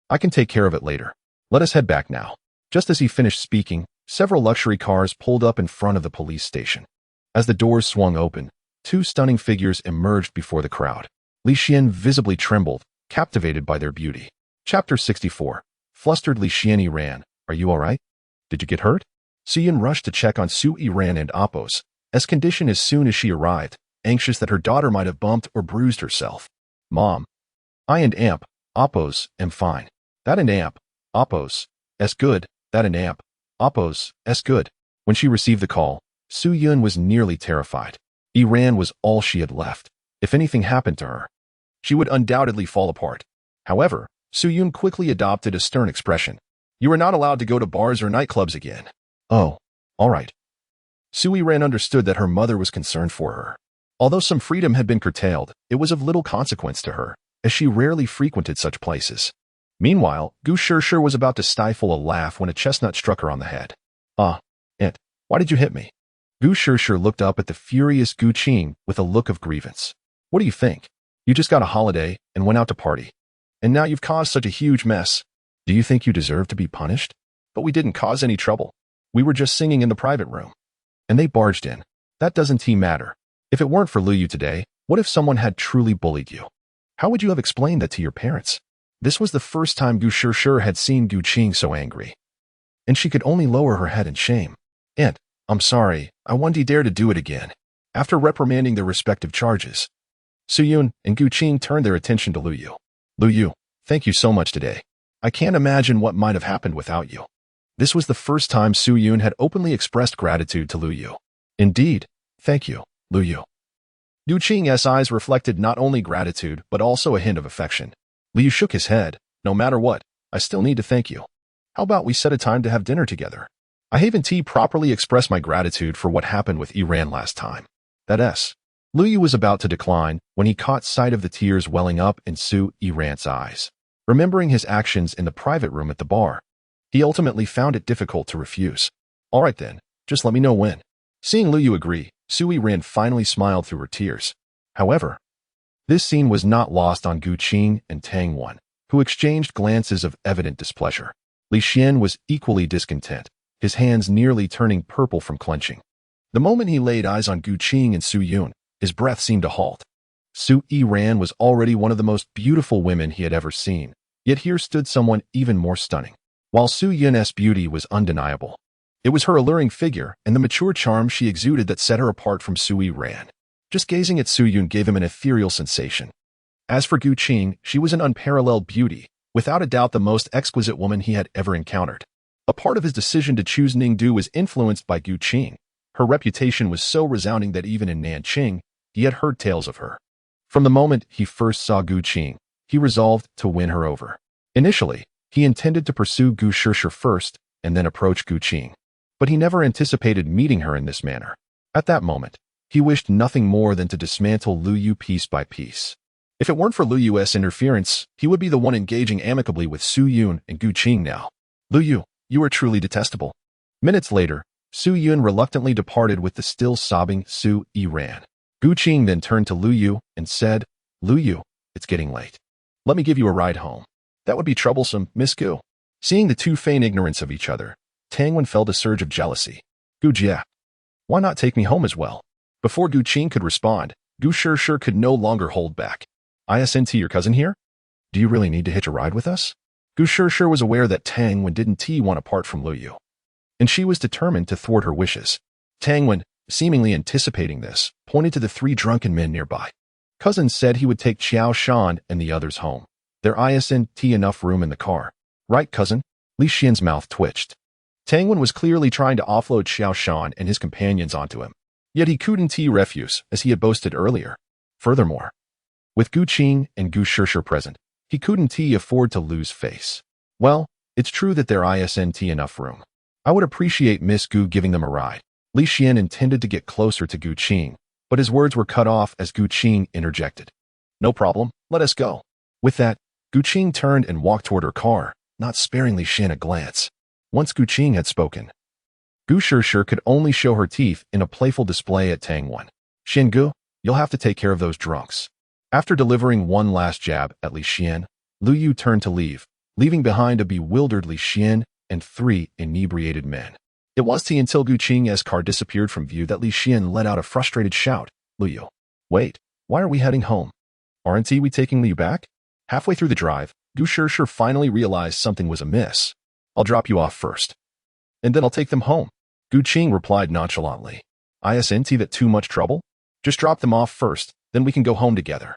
I can take care of it later. Let us head back now. Just as he finished speaking, several luxury cars pulled up in front of the police station. As the doors swung open, 2 stunning figures emerged before the crowd. Li Xian visibly trembled, captivated by their beauty. Chapter 64. Flustered Li Xian ran. Are you all right? Did you get hurt? Su Yiran rushed to check on Su Yiran and Apos, condition as soon as she arrived, anxious that her daughter might have bumped or bruised herself. Mom. I and Amp, Apos, am fine. That and Amp, Apos, good. That and Amp, Apos, good. When she received the call, Su Yiran was nearly terrified. Iran was all she had left. If anything happened to her, she would undoubtedly fall apart. However, Su Yiran quickly adopted a stern expression. You are not allowed to go to bars or nightclubs again. Oh, all right. Su Yiran understood that her mother was concerned for her. Although some freedom had been curtailed, it was of little consequence to her, as she rarely frequented such places. Meanwhile, Gu Shishir was about to stifle a laugh when a chestnut struck her on the head. Aunt, why did you hit me? Gu Shishir looked up at the furious Gu Qing with a look of grievance. What do you think? You just got a holiday and went out to party. And now you've caused such a huge mess. Do you think you deserve to be punished? But we didn't cause any trouble. We were just singing in the private room. And they barged in. That doesn't matter. If it weren't for Liu Yu today, what if someone had truly bullied you? How would you have explained that to your parents? This was the first time Gu Shishir had seen Gu Qing so angry, and she could only lower her head in shame. Aunt, I'm sorry, I wouldn't dare to do it again. After reprimanding their respective charges, Su Yiran and Gu Qing turned their attention to Liu Yu. Liu Yu, thank you so much today. I can't imagine what might have happened without you. This was the first time Su Yun had openly expressed gratitude to Lu Yu. Indeed, thank you, Lu Yu. Gu Qing's eyes reflected not only gratitude, but also a hint of affection. Lu Yu shook his head. No matter what, I still need to thank you. How about we set a time to have dinner together? I haven't properly expressed my gratitude for what happened with Iran last time. Lu Yu was about to decline when he caught sight of the tears welling up in Su Yiran's eyes. Remembering his actions in the private room at the bar, he ultimately found it difficult to refuse. All right then, just let me know when. Seeing Lu Yu agree, Su Yiran finally smiled through her tears. However, this scene was not lost on Gu Qing and Tang Wan, who exchanged glances of evident displeasure. Li Xian was equally discontent, his hands nearly turning purple from clenching. The moment he laid eyes on Gu Qing and Su Yun, his breath seemed to halt. Su Yiran was already one of the most beautiful women he had ever seen, yet here stood someone even more stunning. While Su Yun's beauty was undeniable, it was her alluring figure and the mature charm she exuded that set her apart from Su Yiran. Just gazing at Su Yun gave him an ethereal sensation. As for Gu Qing, she was an unparalleled beauty, without a doubt the most exquisite woman he had ever encountered. A part of his decision to choose Ningdu was influenced by Gu Qing. Her reputation was so resounding that even in Nanqing, he had heard tales of her. From the moment he first saw Gu Qing, he resolved to win her over. Initially, he intended to pursue Gu Shishir first and then approach Gu Qing. But he never anticipated meeting her in this manner. At that moment, he wished nothing more than to dismantle Lu Yu piece by piece. If it weren't for Lu Yu's interference, he would be the one engaging amicably with Su Yun and Gu Qing now. Lu Yu, you are truly detestable. Minutes later, Su Yun reluctantly departed with the still sobbing Su Yiran. Gu Qing then turned to Lu Yu and said, Lu Yu, it's getting late. Let me give you a ride home. That would be troublesome, Miss Gu. Seeing the two feign ignorance of each other, Tang Wan felt a surge of jealousy. Gu Jia, why not take me home as well? Before Gu Qing could respond, Gu Shishir could no longer hold back. Isn't your cousin here? Do you really need to hitch a ride with us? Gu Shishir was aware that Tang Wan didn't want apart from Lu Yu, and she was determined to thwart her wishes. Tang Wan, seemingly anticipating this, pointed to the three drunken men nearby. Cousin said he would take Xiao Shan and the others home. There isn't enough room in the car. Right, cousin? Li Xian's mouth twitched. Tang Wan was clearly trying to offload Xiao Shan and his companions onto him. Yet he couldn't refuse, as he had boasted earlier. Furthermore, with Gu Qing and Gu Shishir present, he couldn't afford to lose face. Well, it's true that there isn't enough room. I would appreciate Miss Gu giving them a ride. Li Xian intended to get closer to Gu Qing, but his words were cut off as Gu Qing interjected. No problem, let us go. With that, Gu Qing turned and walked toward her car, not sparing Li Xian a glance. Once Gu Qing had spoken, Gu Shishir could only show her teeth in a playful display at Tang Wan. Gu, you'll have to take care of those drunks. After delivering one last jab at Li Xian, Lu Yu turned to leave, leaving behind a bewildered Li Xian and three inebriated men. It was until Gu Qing's car disappeared from view that Li Xian let out a frustrated shout. Lu Yu, wait, why are we heading home? Aren't we taking Lu Yu back? Halfway through the drive, Gu Shishir finally realized something was amiss. I'll drop you off first, and then I'll take them home. Gu Qing replied nonchalantly. Isn't that too much trouble? Just drop them off first, then we can go home together.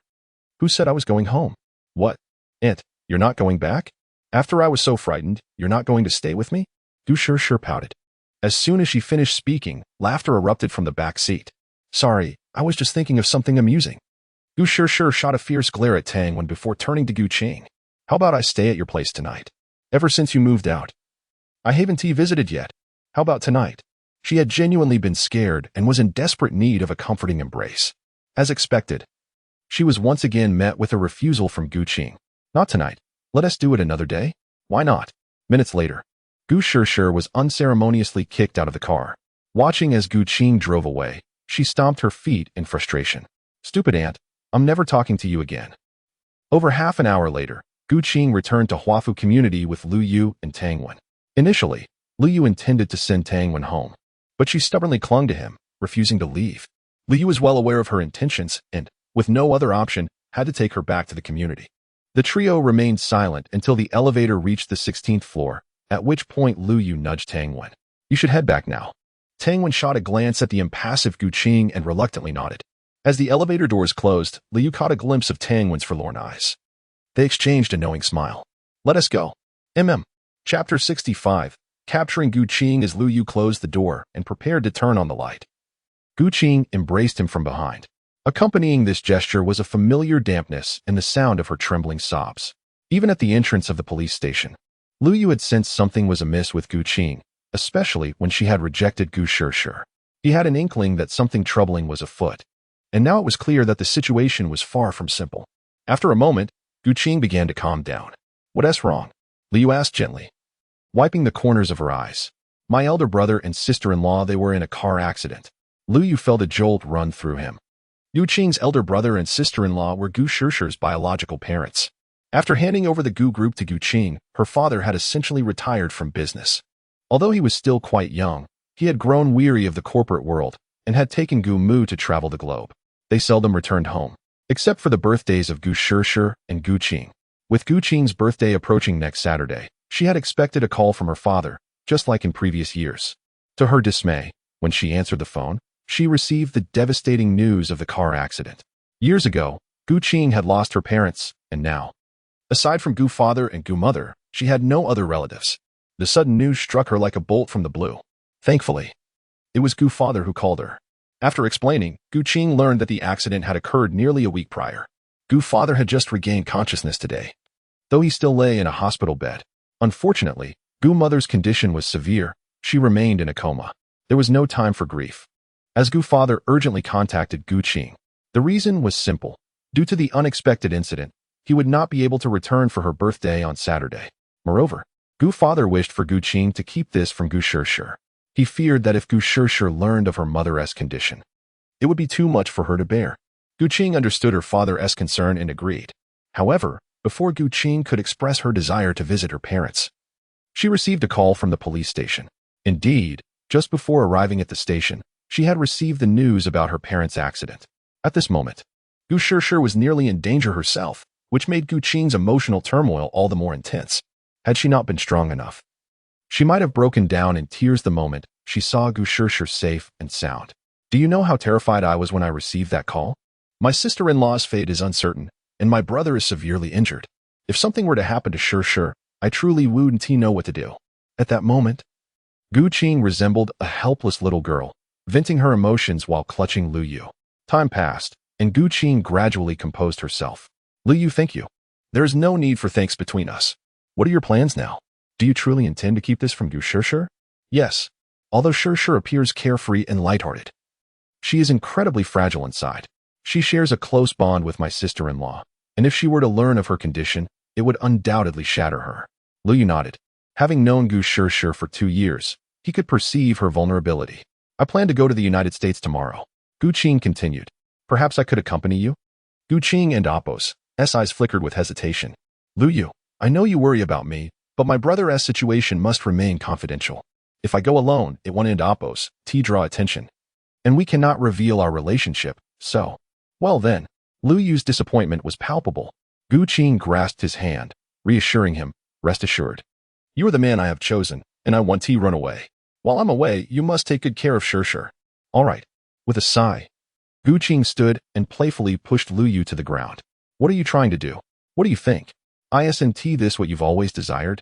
Who said I was going home? What? You're not going back? After I was so frightened, you're not going to stay with me? Gu Shishir pouted. As soon as she finished speaking, laughter erupted from the back seat. Sorry, I was just thinking of something amusing. Gu Shishir shot a fierce glare at Tang Wan before turning to Gu Qing. How about I stay at your place tonight? Ever since you moved out, I haven't visited yet. How about tonight? She had genuinely been scared and was in desperate need of a comforting embrace. As expected, she was once again met with a refusal from Gu Qing. Not tonight. Let us do it another day. Why not? Minutes later, Gu Shishir was unceremoniously kicked out of the car. Watching as Gu Qing drove away, she stomped her feet in frustration. Stupid aunt, I'm never talking to you again. Over half an hour later, Gu Qing returned to Huafu community with Lu Yu and Tang Wan. Initially, Lu Yu intended to send Tang Wan home, but she stubbornly clung to him, refusing to leave. Lu Yu was well aware of her intentions and, with no other option, had to take her back to the community. The trio remained silent until the elevator reached the 16th floor, at which point Lu Yu nudged Tang Wan. You should head back now. Tang Wan shot a glance at the impassive Gu Qing and reluctantly nodded. As the elevator doors closed, Lu Yu caught a glimpse of Tang Wan's forlorn eyes. They exchanged a knowing smile. Let us go. Chapter 65. Capturing Gu Qing as Lu Yu closed the door and prepared to turn on the light. Gu Qing embraced him from behind. Accompanying this gesture was a familiar dampness and the sound of her trembling sobs. Even at the entrance of the police station, Lu Yu had sensed something was amiss with Gu Qing, especially when she had rejected Gu Shishir. He had an inkling that something troubling was afoot, and now it was clear that the situation was far from simple. After a moment, Gu Qing began to calm down. "What's wrong?" Lu Yu asked gently, wiping the corners of her eyes. "My elder brother and sister-in-law, they were in a car accident." Lu Yu felt a jolt run through him. Gu Qing's elder brother and sister-in-law were Gu Shishir's biological parents. After handing over the Gu group to Gu Qing, her father had essentially retired from business. Although he was still quite young, he had grown weary of the corporate world and had taken Gu Mu to travel the globe. They seldom returned home, except for the birthdays of Gu Shishir and Gu Qing. With Gu Qing's birthday approaching next Saturday, she had expected a call from her father, just like in previous years. To her dismay, when she answered the phone, she received the devastating news of the car accident. Years ago, Gu Qing had lost her parents, and now, aside from Gu father and Gu mother, she had no other relatives. The sudden news struck her like a bolt from the blue. Thankfully, it was Gu father who called her. After explaining, Gu Qing learned that the accident had occurred nearly a week prior. Gu father had just regained consciousness today, though he still lay in a hospital bed. Unfortunately, Gu mother's condition was severe. She remained in a coma. There was no time for grief. As Gu father urgently contacted Gu Qing, the reason was simple. Due to the unexpected incident, he would not be able to return for her birthday on Saturday. Moreover, Gu father wished for Gu Qing to keep this from Gu Shishir. He feared that if Gu Shishir learned of her mother's condition, it would be too much for her to bear. Gu Qing understood her father's concern and agreed. However, before Gu Qing could express her desire to visit her parents, she received a call from the police station. Indeed, just before arriving at the station, she had received the news about her parents' accident. At this moment, Gu Shishir was nearly in danger herself, which made Gu Qing's emotional turmoil all the more intense. Had she not been strong enough, she might have broken down in tears the moment she saw Gu Shishir safe and sound. "Do you know how terrified I was when I received that call? My sister-in-law's fate is uncertain, and my brother is severely injured. If something were to happen to Shishir, I truly wouldn't know what to do." At that moment, Gu Qing resembled a helpless little girl, venting her emotions while clutching Lu Yu. Time passed, and Gu Qing gradually composed herself. "Lu Yu, thank you. There is no need for thanks between us. What are your plans now? Do you truly intend to keep this from Gu Shishir?" "Yes. Although Shishir appears carefree and lighthearted, she is incredibly fragile inside. She shares a close bond with my sister-in-law, and if she were to learn of her condition, it would undoubtedly shatter her." Lu Yu nodded. Having known Gu Shishir for 2 years, he could perceive her vulnerability. "I plan to go to the United States tomorrow," Gu Qing continued. "Perhaps I could accompany you?" Gu Qing and Appo's eyes flickered with hesitation. "Lu Yu, I know you worry about me, but my brother's situation must remain confidential. If I go alone, it won't end Appo's draw attention, and we cannot reveal our relationship, so..." "Well then." Lu Yu's disappointment was palpable. Gu Qing grasped his hand, reassuring him, "Rest assured. You are the man I have chosen, and I want to run away. While I'm away, you must take good care of Shishir." "All right." With a sigh, Gu Qing stood and playfully pushed Lu Yu to the ground. "What are you trying to do? What do you think? Isn't this what you've always desired?"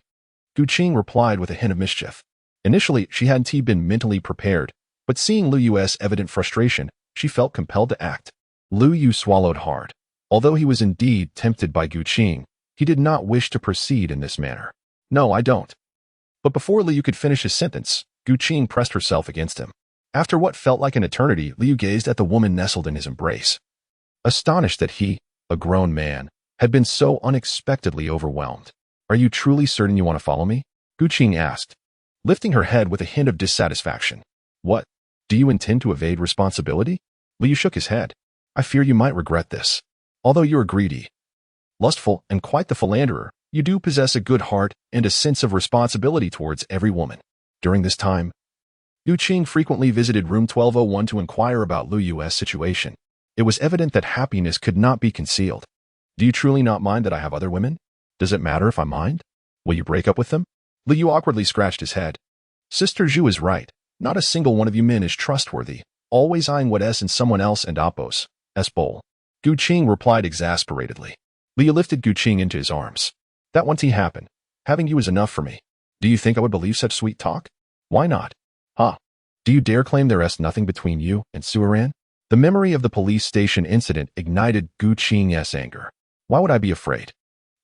Gu Qing replied with a hint of mischief. Initially, she hadn't been mentally prepared, but seeing Lu Yu's evident frustration, she felt compelled to act. Lu Yu swallowed hard. Although he was indeed tempted by Gu Qing, he did not wish to proceed in this manner. "No, I don't." But before Lu Yu could finish his sentence, Gu Qing pressed herself against him. After what felt like an eternity, Lu Yu gazed at the woman nestled in his embrace, astonished that he, a grown man, had been so unexpectedly overwhelmed. "Are you truly certain you want to follow me?" Gu Qing asked, lifting her head with a hint of dissatisfaction. "What? Do you intend to evade responsibility?" Lu Yu shook his head. "I fear you might regret this. Although you are greedy, lustful, and quite the philanderer, you do possess a good heart and a sense of responsibility towards every woman." During this time, Gu Qing frequently visited room 1201 to inquire about Lu Yu's situation. It was evident that happiness could not be concealed. "Do you truly not mind that I have other women? Does it matter if I mind? Will you break up with them?" Lu Yu awkwardly scratched his head. "Sister Zhu is right. Not a single one of you men is trustworthy, always eyeing what's in someone else and Appo's bowl." Gu Qing replied exasperatedly. Lu Yu lifted Gu Qing into his arms. "That won't happen. Having you is enough for me. Do you think I would believe such sweet talk? Why not? Ha! Do you dare claim there rests nothing between you and Su Yiran? The memory of the police station incident ignited Gu Qing's anger. Why would I be afraid?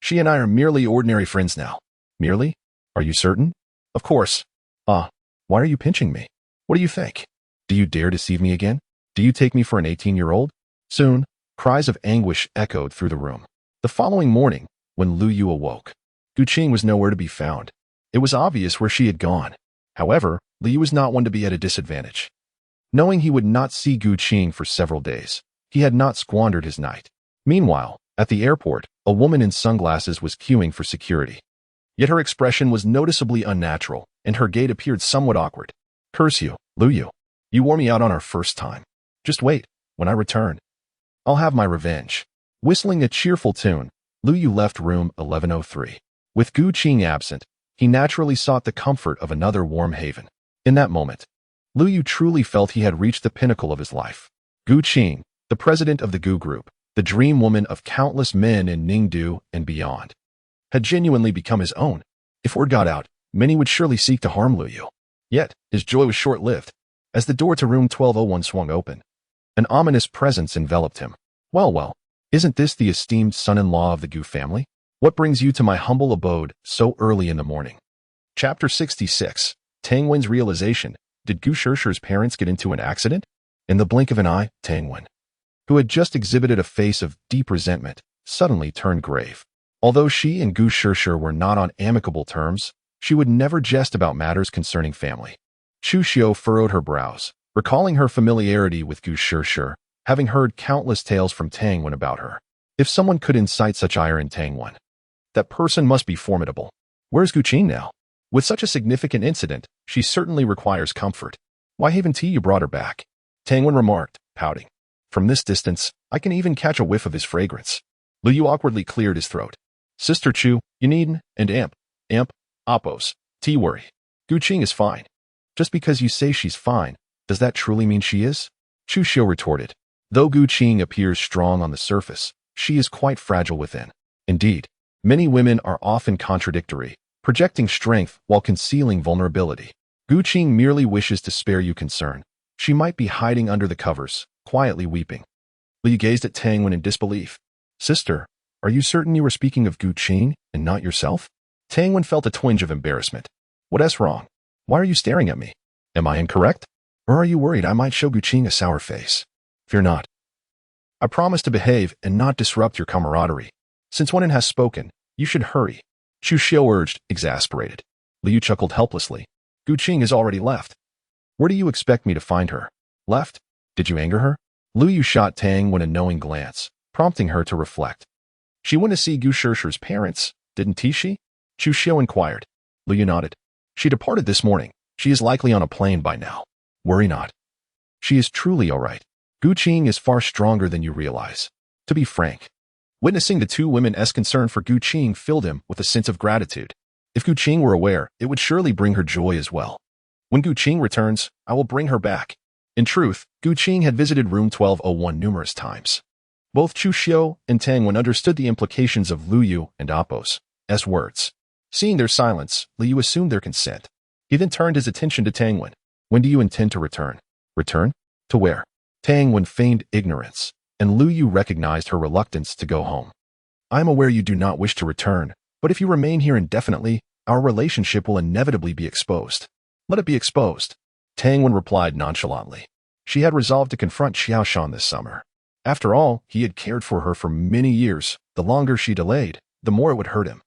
She and I are merely ordinary friends now. Merely? Are you certain? Of course. Ah, why are you pinching me? What do you think? Do you dare deceive me again? Do you take me for an 18-year-old? Soon, cries of anguish echoed through the room. The following morning, when Lu Yu awoke, Gu Qing was nowhere to be found. It was obvious where she had gone. However, Lu Yu was not one to be at a disadvantage. Knowing he would not see Gu Qing for several days, he had not squandered his night. Meanwhile, at the airport, a woman in sunglasses was queuing for security. Yet her expression was noticeably unnatural, and her gait appeared somewhat awkward. Curse you, Lu Yu. You wore me out on our first time. Just wait. When I return, I'll have my revenge. Whistling a cheerful tune, Lu Yu left room 1103. With Gu Qing absent, he naturally sought the comfort of another warm haven. In that moment, Lu Yu truly felt he had reached the pinnacle of his life. Gu Qing, the president of the Gu Group, the dream woman of countless men in Ningdu and beyond, had genuinely become his own. If word got out, many would surely seek to harm Lu Yu. Yet, his joy was short-lived. As the door to room 1201 swung open, an ominous presence enveloped him. Well, isn't this the esteemed son-in-law of the Gu family? What brings you to my humble abode so early in the morning? Chapter 66. Tang Wen's realization. Did Gu Shishir's parents get into an accident? In the blink of an eye, Tang Wen, who had just exhibited a face of deep resentment, suddenly turned grave. Although she and Gu Shishir were not on amicable terms, she would never jest about matters concerning family. Chu Xiu furrowed her brows, recalling her familiarity with Gu Shishir, having heard countless tales from Tang Wen about her. If someone could incite such ire in Tang Wen, that person must be formidable. Where's Gu Qing now? With such a significant incident, she certainly requires comfort. Why haven't you brought her back? Tang Wen remarked, pouting. From this distance, I can even catch a whiff of his fragrance. Lu Yu awkwardly cleared his throat. Sister Chu, you needn't, and amp, oppose, worry. Gu Qing is fine. Just because you say she's fine, does that truly mean she is? Chu Xiu retorted. Though Gu Qing appears strong on the surface, she is quite fragile within. Indeed, many women are often contradictory, projecting strength while concealing vulnerability. Gu Qing merely wishes to spare you concern. She might be hiding under the covers, quietly weeping. Lu Yu gazed at Tang Wen in disbelief. Sister, are you certain you were speaking of Gu Qing and not yourself? Tang Wen felt a twinge of embarrassment. What's wrong? Why are you staring at me? Am I incorrect? Or are you worried I might show Gu Qing a sour face? Fear not. I promise to behave and not disrupt your camaraderie. Since one has spoken, you should hurry. Chu Xiu urged, exasperated. Lu Yu chuckled helplessly. Gu Qing has already left. Where do you expect me to find her? Left? Did you anger her? Lu Yu shot Tang Wen a knowing glance, prompting her to reflect. She went to see Gu Shishir's parents, didn't she? Chu Xiu inquired. Lu Yu nodded. She departed this morning. She is likely on a plane by now. Worry not. She is truly all right. Gu Qing is far stronger than you realize. To be frank, witnessing the two women's concern for Gu Qing filled him with a sense of gratitude. If Gu Qing were aware, it would surely bring her joy as well. When Gu Qing returns, I will bring her back. In truth, Gu Qing had visited room 1201 numerous times. Both Chu Xiu and Tang Wen understood the implications of Lu Yu and Appo's words. Seeing their silence, Lu Yu assumed their consent. He then turned his attention to Tang Wen. When do you intend to return? Return? To where? Tang Wen feigned ignorance, and Lu Yu recognized her reluctance to go home. I am aware you do not wish to return, but if you remain here indefinitely, our relationship will inevitably be exposed. Let it be exposed. Tang Wen replied nonchalantly. She had resolved to confront Xiao Shan this summer. After all, he had cared for her for many years. The longer she delayed, the more it would hurt him.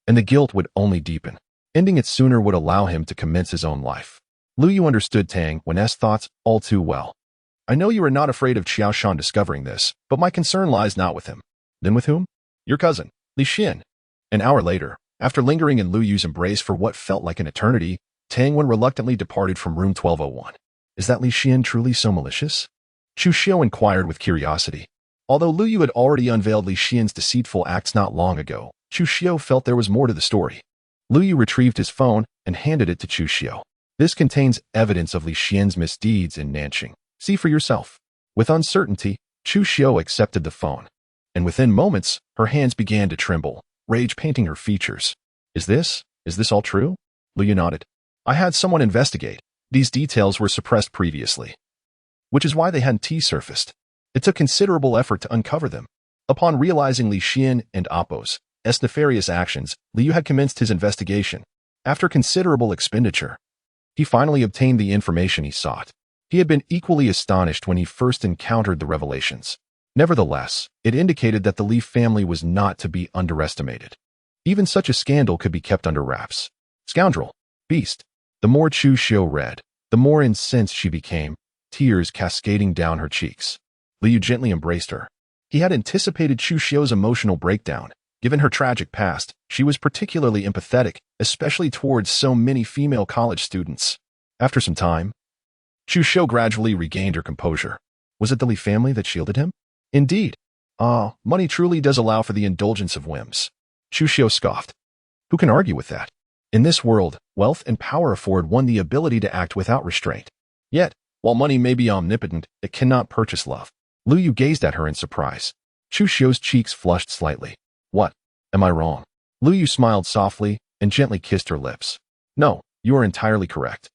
And the guilt would only deepen. Ending it sooner would allow him to commence his own life. Lu Yu understood Tang Wen's thoughts all too well. I know you are not afraid of Xiao Shan discovering this, but my concern lies not with him. Then with whom? Your cousin, Li Xin. An hour later, after lingering in Lu Yu's embrace for what felt like an eternity, Tang Wen reluctantly departed from room 1201. Is that Li Xin truly so malicious? Chu Xiu inquired with curiosity. Although Lu Yu had already unveiled Li Xian's deceitful acts not long ago, Chu Xiu felt there was more to the story. Lu Yu retrieved his phone and handed it to Chu Xiu. This contains evidence of Li Xian's misdeeds in Nanqing. See for yourself. With uncertainty, Chu Xiu accepted the phone. And within moments, her hands began to tremble, rage painting her features. Is this all true? Lu Yu nodded. I had someone investigate. These details were suppressed previously, which is why they hadn't surfaced. It took considerable effort to uncover them. Upon realizing Li Xian and Appo's nefarious actions, Liu had commenced his investigation. After considerable expenditure, he finally obtained the information he sought. He had been equally astonished when he first encountered the revelations. Nevertheless, it indicated that the Li family was not to be underestimated. Even such a scandal could be kept under wraps. Scoundrel! Beast! The more Chu Xiu read, the more incensed she became, tears cascading down her cheeks. Liu gently embraced her. He had anticipated Chu Xiu's emotional breakdown. Given her tragic past, she was particularly empathetic, especially towards so many female college students. After some time, Chu Xiu gradually regained her composure. Was it the Li family that shielded him? Indeed. Money truly does allow for the indulgence of whims. Chu Xiu scoffed. Who can argue with that? In this world, wealth and power afford one the ability to act without restraint. Yet, while money may be omnipotent, it cannot purchase love. Lu Yu gazed at her in surprise. Chu Xiu's cheeks flushed slightly. What? Am I wrong? Lu Yu smiled softly and gently kissed her lips. No, you are entirely correct.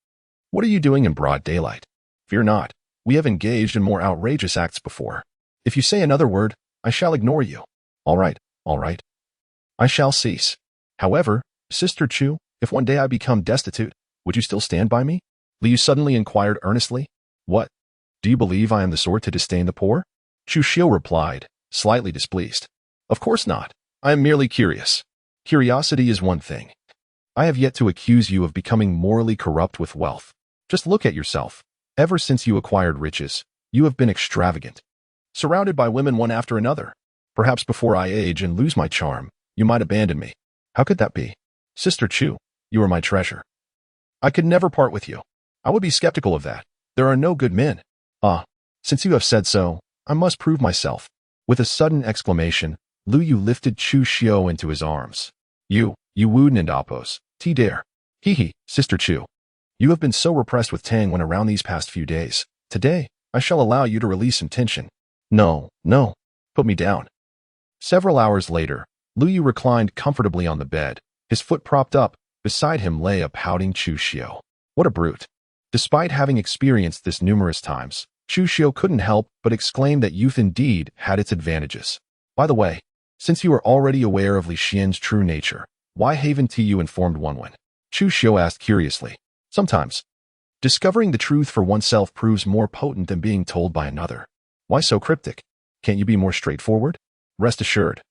What are you doing in broad daylight? Fear not. We have engaged in more outrageous acts before. If you say another word, I shall ignore you. All right. I shall cease. However, Sister Chu, if one day I become destitute, would you still stand by me? Liu suddenly inquired earnestly. What? Do you believe I am the sort to disdain the poor? Chu Xiu replied, slightly displeased. Of course not. I am merely curious. Curiosity is one thing. I have yet to accuse you of becoming morally corrupt with wealth. Just look at yourself. Ever since you acquired riches, you have been extravagant. Surrounded by women one after another. Perhaps before I age and lose my charm, you might abandon me. How could that be? Sister Chu, you are my treasure. I could never part with you. I would be skeptical of that. There are no good men. Since you have said so, I must prove myself. With a sudden exclamation, Lu Yu lifted Chu Xiu into his arms. You Wuden and Appo's. Dare. Sister Chu. You have been so repressed with Tang when around these past few days. Today, I shall allow you to release some tension. No. Put me down. Several hours later, Lu Yu reclined comfortably on the bed, his foot propped up. Beside him lay a pouting Chu Xiu. What a brute. Despite having experienced this numerous times, Chu Xiu couldn't help but exclaim that youth indeed had its advantages. By the way, since you are already aware of Li Xian's true nature, why haven't you informed Wenwen? Chu Xiu asked curiously. Sometimes, discovering the truth for oneself proves more potent than being told by another. Why so cryptic? Can't you be more straightforward? Rest assured,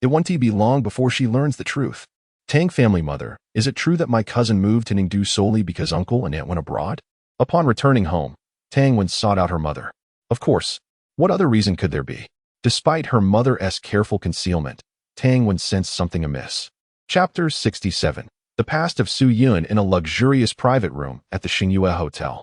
it won't be long before she learns the truth. Tang family mother, is it true that my cousin moved to Ningdu solely because uncle and aunt went abroad? Upon returning home, Tang Wen sought out her mother. Of course, what other reason could there be? Despite her mother's careful concealment, Tang Wen sensed something amiss. Chapter 67. The past of Su Yiran in a luxurious private room at the Xingyue Hotel.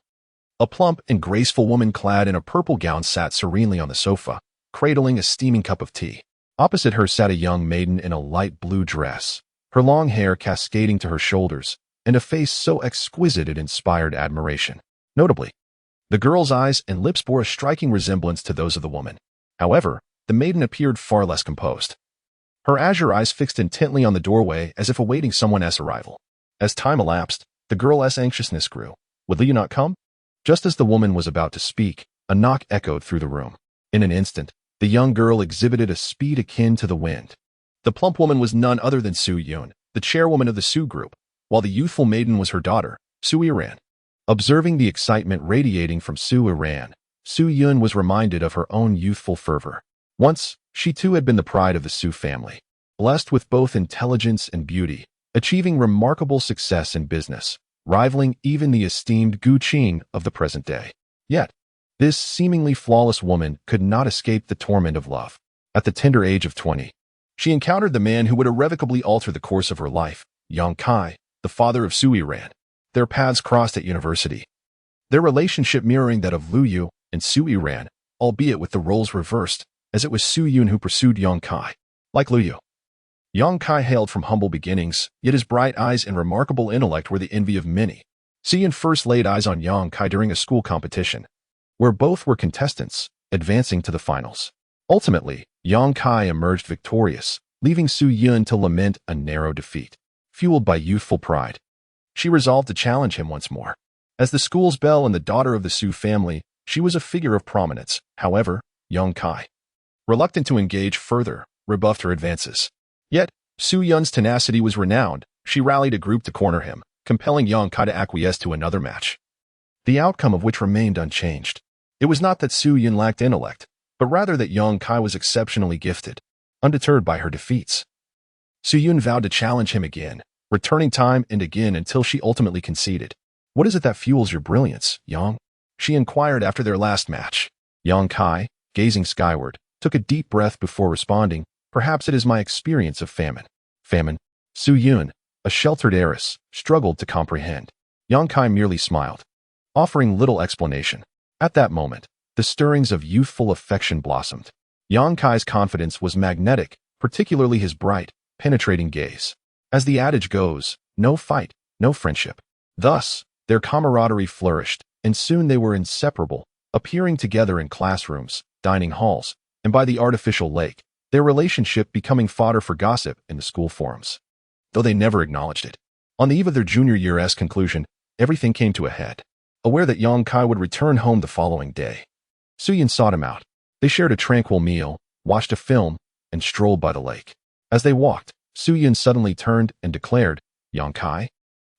A plump and graceful woman clad in a purple gown sat serenely on the sofa, cradling a steaming cup of tea. Opposite her sat a young maiden in a light blue dress, her long hair cascading to her shoulders, and a face so exquisite it inspired admiration. Notably, the girl's eyes and lips bore a striking resemblance to those of the woman. However, the maiden appeared far less composed. Her azure eyes fixed intently on the doorway as if awaiting someone's arrival. As time elapsed, the girl's anxiousness grew. Would Liu not come? Just as the woman was about to speak, a knock echoed through the room. In an instant, the young girl exhibited a speed akin to the wind. The plump woman was none other than Su Yiran, the chairwoman of the Su group, while the youthful maiden was her daughter, Su Yiran. Observing the excitement radiating from Su Yiran, Su Yiran was reminded of her own youthful fervor. Once, she too had been the pride of the Su family, blessed with both intelligence and beauty, achieving remarkable success in business, rivaling even the esteemed Gu Qing of the present day. Yet, this seemingly flawless woman could not escape the torment of love. At the tender age of 20, she encountered the man who would irrevocably alter the course of her life, Yang Kai, the father of Su Yiran. Their paths crossed at university, their relationship mirroring that of Lu Yu and Su Yiran, albeit with the roles reversed, as it was Su Yun who pursued Yang Kai. Like Lu Yu, Yang Kai hailed from humble beginnings, yet his bright eyes and remarkable intellect were the envy of many. Su Yun first laid eyes on Yang Kai during a school competition, where both were contestants, advancing to the finals. Ultimately, Yang Kai emerged victorious, leaving Su Yun to lament a narrow defeat. fueled by youthful pride. She resolved to challenge him once more. As the school's belle and the daughter of the Su family, she was a figure of prominence. However, young Kai, reluctant to engage further, rebuffed her advances. Yet, Su Yun's tenacity was renowned. She rallied a group to corner him, compelling young Kai to acquiesce to another match, the outcome of which remained unchanged. It was not that Su Yun lacked intellect, but rather that young Kai was exceptionally gifted. Undeterred by her defeats, Su Yun vowed to challenge him again, returning time and again until she ultimately conceded. "What is it that fuels your brilliance, Yang?" she inquired after their last match. Young Kai, gazing skyward, took a deep breath before responding, "Perhaps it is my experience of famine." Famine? Su Yun, a sheltered heiress, struggled to comprehend. Young Kai merely smiled, offering little explanation. At that moment, the stirrings of youthful affection blossomed. Young Kai's confidence was magnetic, particularly his bright, penetrating gaze. As the adage goes, no fight, no friendship. Thus, their camaraderie flourished, and soon they were inseparable, appearing together in classrooms, dining halls, and by the artificial lake, their relationship becoming fodder for gossip in the school forums, though they never acknowledged it. On the eve of their junior year's conclusion, everything came to a head. Aware that young Kai would return home the following day, Su Yun sought him out. They shared a tranquil meal, watched a film, and strolled by the lake. As they walked, Su Yun suddenly turned and declared, "Young Kai,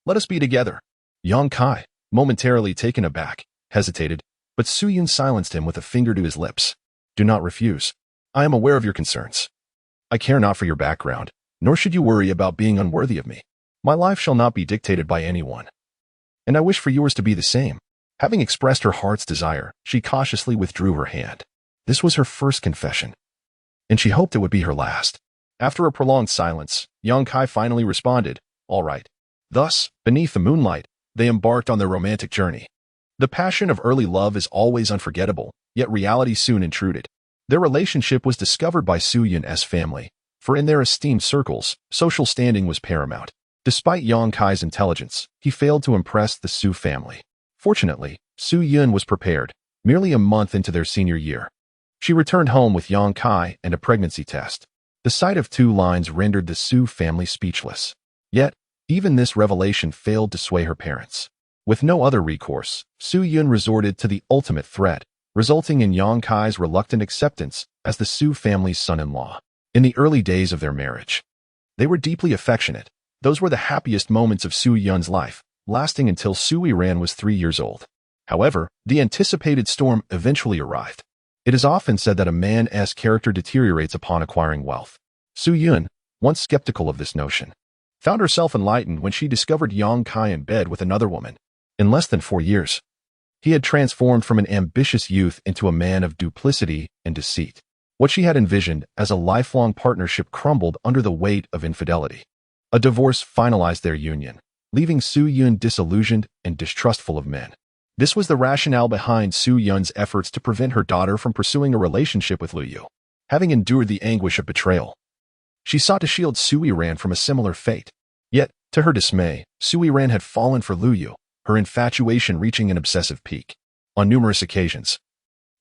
let us be together." Young Kai, momentarily taken aback, hesitated, but Su Yun silenced him with a finger to his lips. "Do not refuse. I am aware of your concerns. I care not for your background, nor should you worry about being unworthy of me. My life shall not be dictated by anyone, and I wish for yours to be the same." Having expressed her heart's desire, she cautiously withdrew her hand. This was her first confession, and she hoped it would be her last. After a prolonged silence, young Kai finally responded, "All right." Thus, beneath the moonlight, they embarked on their romantic journey. The passion of early love is always unforgettable, yet reality soon intruded. Their relationship was discovered by Su Yun's family, for in their esteemed circles, social standing was paramount. Despite young Kai's intelligence, he failed to impress the Su family. Fortunately, Su Yun was prepared, merely a month into their senior year. She returned home with young Kai and a pregnancy test. The sight of 2 lines rendered the Su family speechless. Yet, even this revelation failed to sway her parents. With no other recourse, Su Yun resorted to the ultimate threat, resulting in young Kai's reluctant acceptance as the Su family's son-in-law. In the early days of their marriage, they were deeply affectionate. Those were the happiest moments of Su Yun's life, lasting until Su Yiran was 3 years old. However, the anticipated storm eventually arrived. It is often said that a man's character deteriorates upon acquiring wealth. Su Yun, once skeptical of this notion, found herself enlightened when she discovered young Kai in bed with another woman. In less than 4 years, he had transformed from an ambitious youth into a man of duplicity and deceit. What she had envisioned as a lifelong partnership crumbled under the weight of infidelity. A divorce finalized their union, leaving Su Yun disillusioned and distrustful of men. This was the rationale behind Su Yun's efforts to prevent her daughter from pursuing a relationship with Lu Yu. Having endured the anguish of betrayal, she sought to shield Su Yiran from a similar fate. Yet, to her dismay, Su Yiran had fallen for Lu Yu, her infatuation reaching an obsessive peak. On numerous occasions,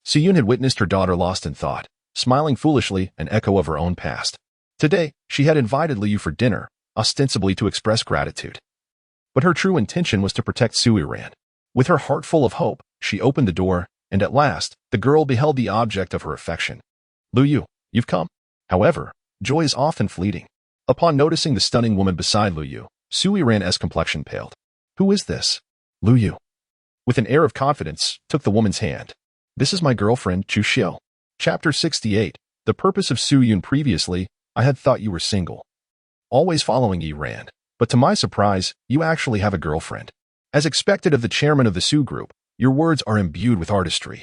Su Yun had witnessed her daughter lost in thought, smiling foolishly, an echo of her own past. Today, she had invited Lu Yu for dinner, ostensibly to express gratitude. But her true intention was to protect Su Yiran. With her heart full of hope, she opened the door, and at last, the girl beheld the object of her affection. "Lu Yu, you've come." However, joy is often fleeting. Upon noticing the stunning woman beside Lu Yu, Su Yiran's complexion paled. "Who is this?" Lu Yu, with an air of confidence, took the woman's hand. "This is my girlfriend, Chu Xiu." Chapter 68. The purpose of Su Yun. Previously, I had thought you were single, always following Yiran, but to my surprise, you actually have a girlfriend. As expected of the chairman of the Su group, your words are imbued with artistry.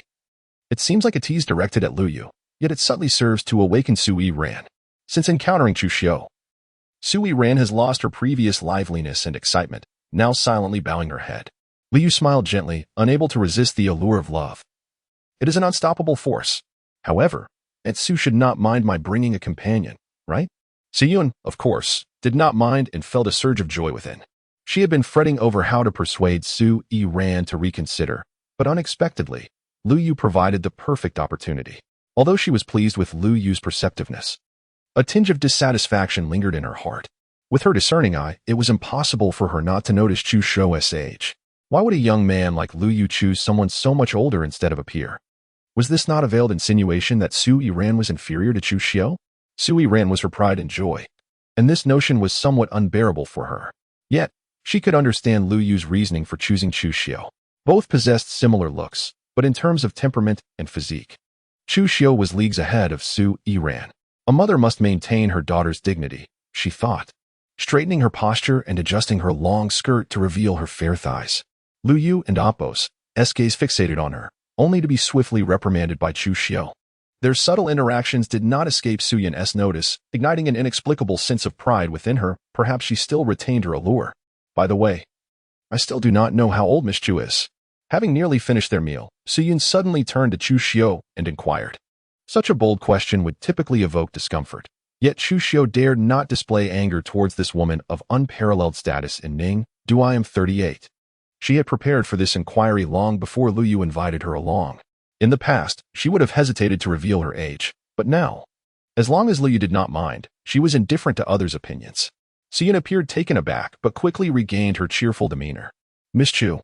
It seems like a tease directed at Lu Yu, yet it subtly serves to awaken Su Yiran. Since encountering Chu Xiu, Su Yiran has lost her previous liveliness and excitement, now silently bowing her head. Lu Yu smiled gently, unable to resist the allure of love. It is an unstoppable force. However, Su should not mind my bringing a companion, right? Su Yun, of course, did not mind and felt a surge of joy within. She had been fretting over how to persuade Su Yiran to reconsider, but unexpectedly, Lu Yu provided the perfect opportunity. Although she was pleased with Lu Yu's perceptiveness, a tinge of dissatisfaction lingered in her heart. With her discerning eye, it was impossible for her not to notice Chu Xiu's age. Why would a young man like Lu Yu choose someone so much older instead of a peer? Was this not a veiled insinuation that Su Yiran was inferior to Chu Xiu? Su Yiran was her pride and joy, and this notion was somewhat unbearable for her. Yet, she could understand Lu Yu's reasoning for choosing Chu Xiu. Both possessed similar looks, but in terms of temperament and physique, Chu Xiu was leagues ahead of Su Yiran. A mother must maintain her daughter's dignity, she thought, straightening her posture and adjusting her long skirt to reveal her fair thighs. Lu Yu and Apos, gaze fixated on her, only to be swiftly reprimanded by Chu Xiu. Their subtle interactions did not escape Su Yiran's notice, igniting an inexplicable sense of pride within her. Perhaps she still retained her allure. By the way, I still do not know how old Miss Chu is. Having nearly finished their meal, Su Yiran suddenly turned to Chu Xiu and inquired. Such a bold question would typically evoke discomfort. Yet Chu Xiu dared not display anger towards this woman of unparalleled status in Ning. Do I am 38. She had prepared for this inquiry long before Lu Yu invited her along. In the past, she would have hesitated to reveal her age, but now, as long as Lu Yu did not mind, she was indifferent to others' opinions. Su Yiran appeared taken aback, but quickly regained her cheerful demeanor. Miss Chu,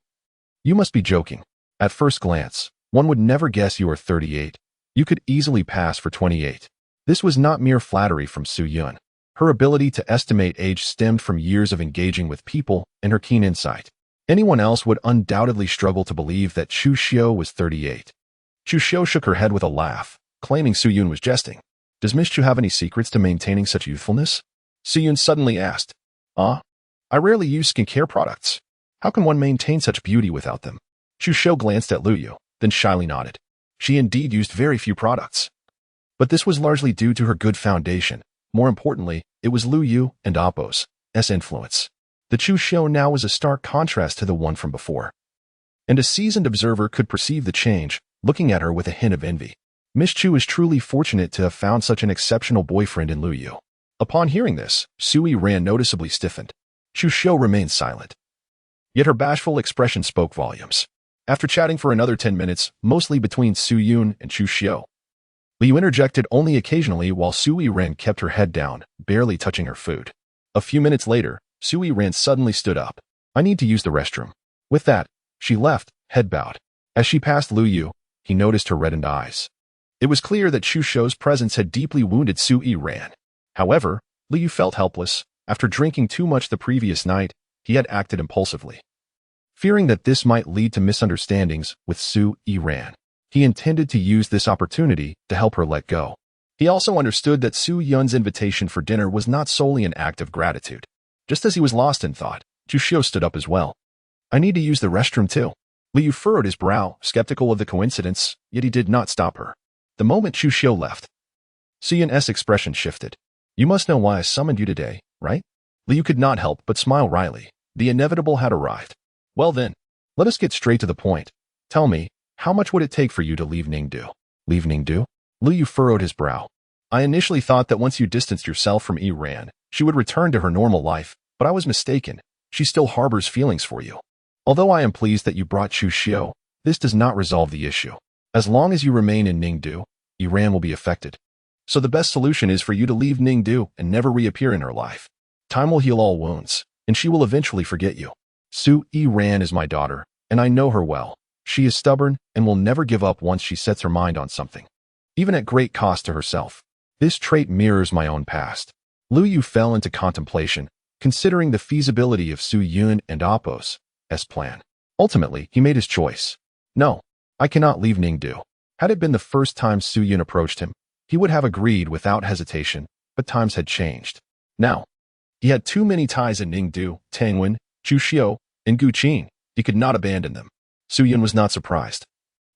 you must be joking. At first glance, one would never guess you are 38. You could easily pass for 28. This was not mere flattery from Su Yiran. Her ability to estimate age stemmed from years of engaging with people and her keen insight. Anyone else would undoubtedly struggle to believe that Chu Xiu was 38. Chu Xiu shook her head with a laugh, claiming Su Yiran was jesting. Does Miss Chu have any secrets to maintaining such youthfulness? Su Yiran suddenly asked. I rarely use skincare products. How can one maintain such beauty without them? Chu Xiu glanced at Lu Yu, then shyly nodded. She indeed used very few products. But this was largely due to her good foundation. More importantly, it was Lu Yu and Apos' influence. The Chu Xiu now was a stark contrast to the one from before. And a seasoned observer could perceive the change, looking at her with a hint of envy. Miss Chu is truly fortunate to have found such an exceptional boyfriend in Lu Yu. Upon hearing this, Su Yiran noticeably stiffened. Chu Xiu remained silent. Yet her bashful expression spoke volumes. After chatting for another 10 minutes, mostly between Su Yiran and Chu Xiu, Lu Yu interjected only occasionally while Su Yiran kept her head down, barely touching her food. A few minutes later, Su Yiran suddenly stood up. I need to use the restroom. With that, she left, head bowed. As she passed Lu Yu, he noticed her reddened eyes. It was clear that Chu Xiu's presence had deeply wounded Su Yiran. However, Lu Yu felt helpless. After drinking too much the previous night, he had acted impulsively. Fearing that this might lead to misunderstandings with Su Yiran, he intended to use this opportunity to help her let go. He also understood that Su Yiran's invitation for dinner was not solely an act of gratitude. Just as he was lost in thought, Chu Xiu stood up as well. I need to use the restroom too. Lu Yu furrowed his brow, skeptical of the coincidence, yet he did not stop her. The moment Chu Xiu left, Su Yiran's expression shifted. You must know why I summoned you today, right? Lu Yu could not help but smile wryly. The inevitable had arrived. Well then, let us get straight to the point. Tell me, how much would it take for you to leave Ningdu? Leave Ningdu? Lu Yu furrowed his brow. I initially thought that once you distanced yourself from Yiran, she would return to her normal life, but I was mistaken. She still harbors feelings for you. Although I am pleased that you brought Chu Xiu, this does not resolve the issue. As long as you remain in Ningdu, Yiran will be affected. So the best solution is for you to leave Ningdu and never reappear in her life. Time will heal all wounds, and she will eventually forget you. Su Yiran is my daughter, and I know her well. She is stubborn and will never give up once she sets her mind on something, even at great cost to herself. This trait mirrors my own past. Lu Yu fell into contemplation, considering the feasibility of Su Yiran and Apos' plan. Ultimately, he made his choice. No, I cannot leave Ningdu. Had it been the first time Su Yiran approached him, he would have agreed without hesitation, but times had changed. Now, he had too many ties in Ningdu, Tangwen, Chu Xiu, and Guqin. He could not abandon them. Su Yiran was not surprised.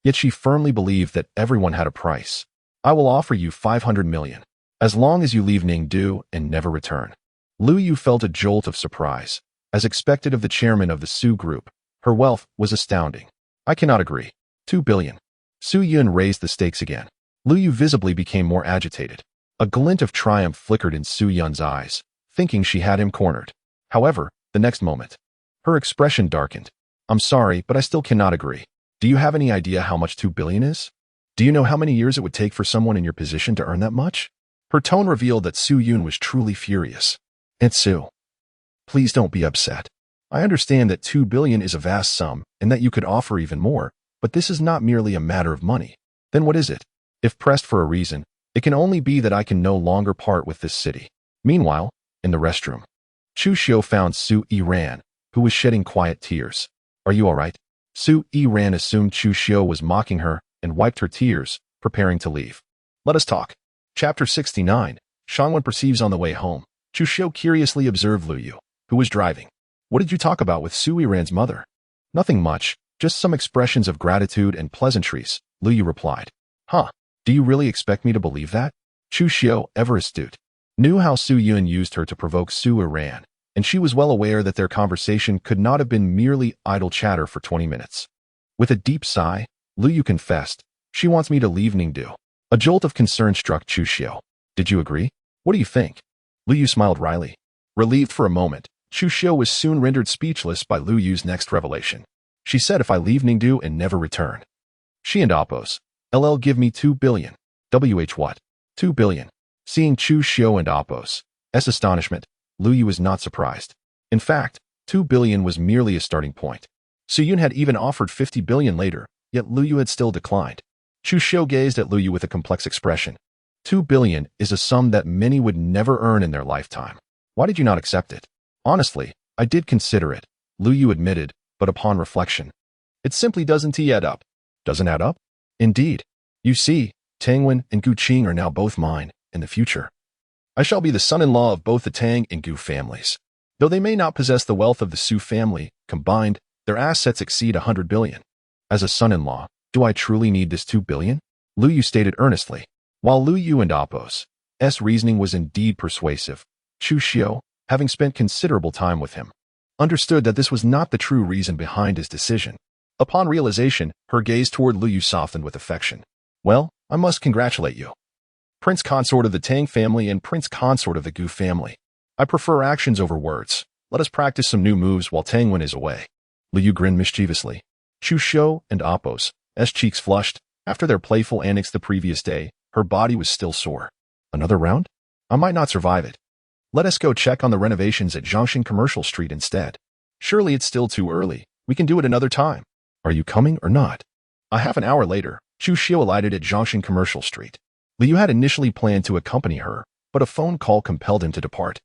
Yet she firmly believed that everyone had a price. I will offer you 500 million, as long as you leave Ningdu and never return. Lu Yu felt a jolt of surprise. As expected of the chairman of the Su group, her wealth was astounding. I cannot agree. 2 billion. Su Yiran raised the stakes again. Lu Yu visibly became more agitated. A glint of triumph flickered in Su Yiran's eyes, thinking she had him cornered. However, the next moment, her expression darkened. I'm sorry, but I still cannot agree. Do you have any idea how much 2 billion is? Do you know how many years it would take for someone in your position to earn that much? Her tone revealed that Su Yiran was truly furious. And Su, Please don't be upset. I understand that 2 billion is a vast sum and that you could offer even more, but this is not merely a matter of money. Then what is it? If pressed for a reason, it can only be that I can no longer part with this city. Meanwhile, in the restroom, Chu Xiu found Su Yiran, who was shedding quiet tears. Are you all right? Su Yiran assumed Chu Xiu was mocking her and wiped her tears, preparing to leave. Let us talk. Chapter 69. Shangwen perceives on the way home. Chu Xiu curiously observed Lu Yu, who was driving. What did you talk about with Su Yiran's mother? Nothing much, just some expressions of gratitude and pleasantries, Lu Yu replied. Huh, do you really expect me to believe that? Chu Xiu, ever astute, knew how Su Yiran used her to provoke Su Yiran, and she was well aware that their conversation could not have been merely idle chatter for 20 minutes. With a deep sigh, Lu Yu confessed, she wants me to leave Ningdu. A jolt of concern struck Chu Xiu. Did you agree? What do you think? Lu Yu smiled wryly. Relieved for a moment, Chu Xiu was soon rendered speechless by Lu Yu's next revelation. She said if I leave Ningdu and never return, she and Oppos, LL give me 2 billion. WH what? 2 billion. Seeing Chu Xiu and Oppos' astonishment, Lu Yu was not surprised. In fact, 2 billion was merely a starting point. Su Yun had even offered 50 billion later, yet Lu Yu had still declined. Chu Xiu gazed at Lu Yu with a complex expression. 2 billion is a sum that many would never earn in their lifetime. Why did you not accept it? Honestly, I did consider it, Lu Yu admitted, but upon reflection, it simply doesn't add up. Doesn't add up? Indeed. You see, Tangwen and Gu Qing are now both mine, in the future. I shall be the son-in-law of both the Tang and Gu families. Though they may not possess the wealth of the Su family, combined, their assets exceed 100 billion. As a son-in-law, do I truly need this 2 billion? Lu Yu stated earnestly. While Lu Yu and Oppos' reasoning was indeed persuasive, Chu Xiu, having spent considerable time with him, understood that this was not the true reason behind his decision. Upon realization, her gaze toward Lu Yu softened with affection. Well, I must congratulate you. Prince Consort of the Tang family and Prince Consort of the Gu family. I prefer actions over words. Let us practice some new moves while Tangwen is away. Lu Yu grinned mischievously. Chu Xiu and Oppos' cheeks flushed. After their playful antics the previous day, her body was still sore. Another round? I might not survive it. Let us go check on the renovations at Zhongshan Commercial Street instead. Surely it's still too early. We can do it another time. Are you coming or not? A half an hour later, Chu Xiu alighted at Zhongshan Commercial Street. Lu Yu had initially planned to accompany her, but a phone call compelled him to depart.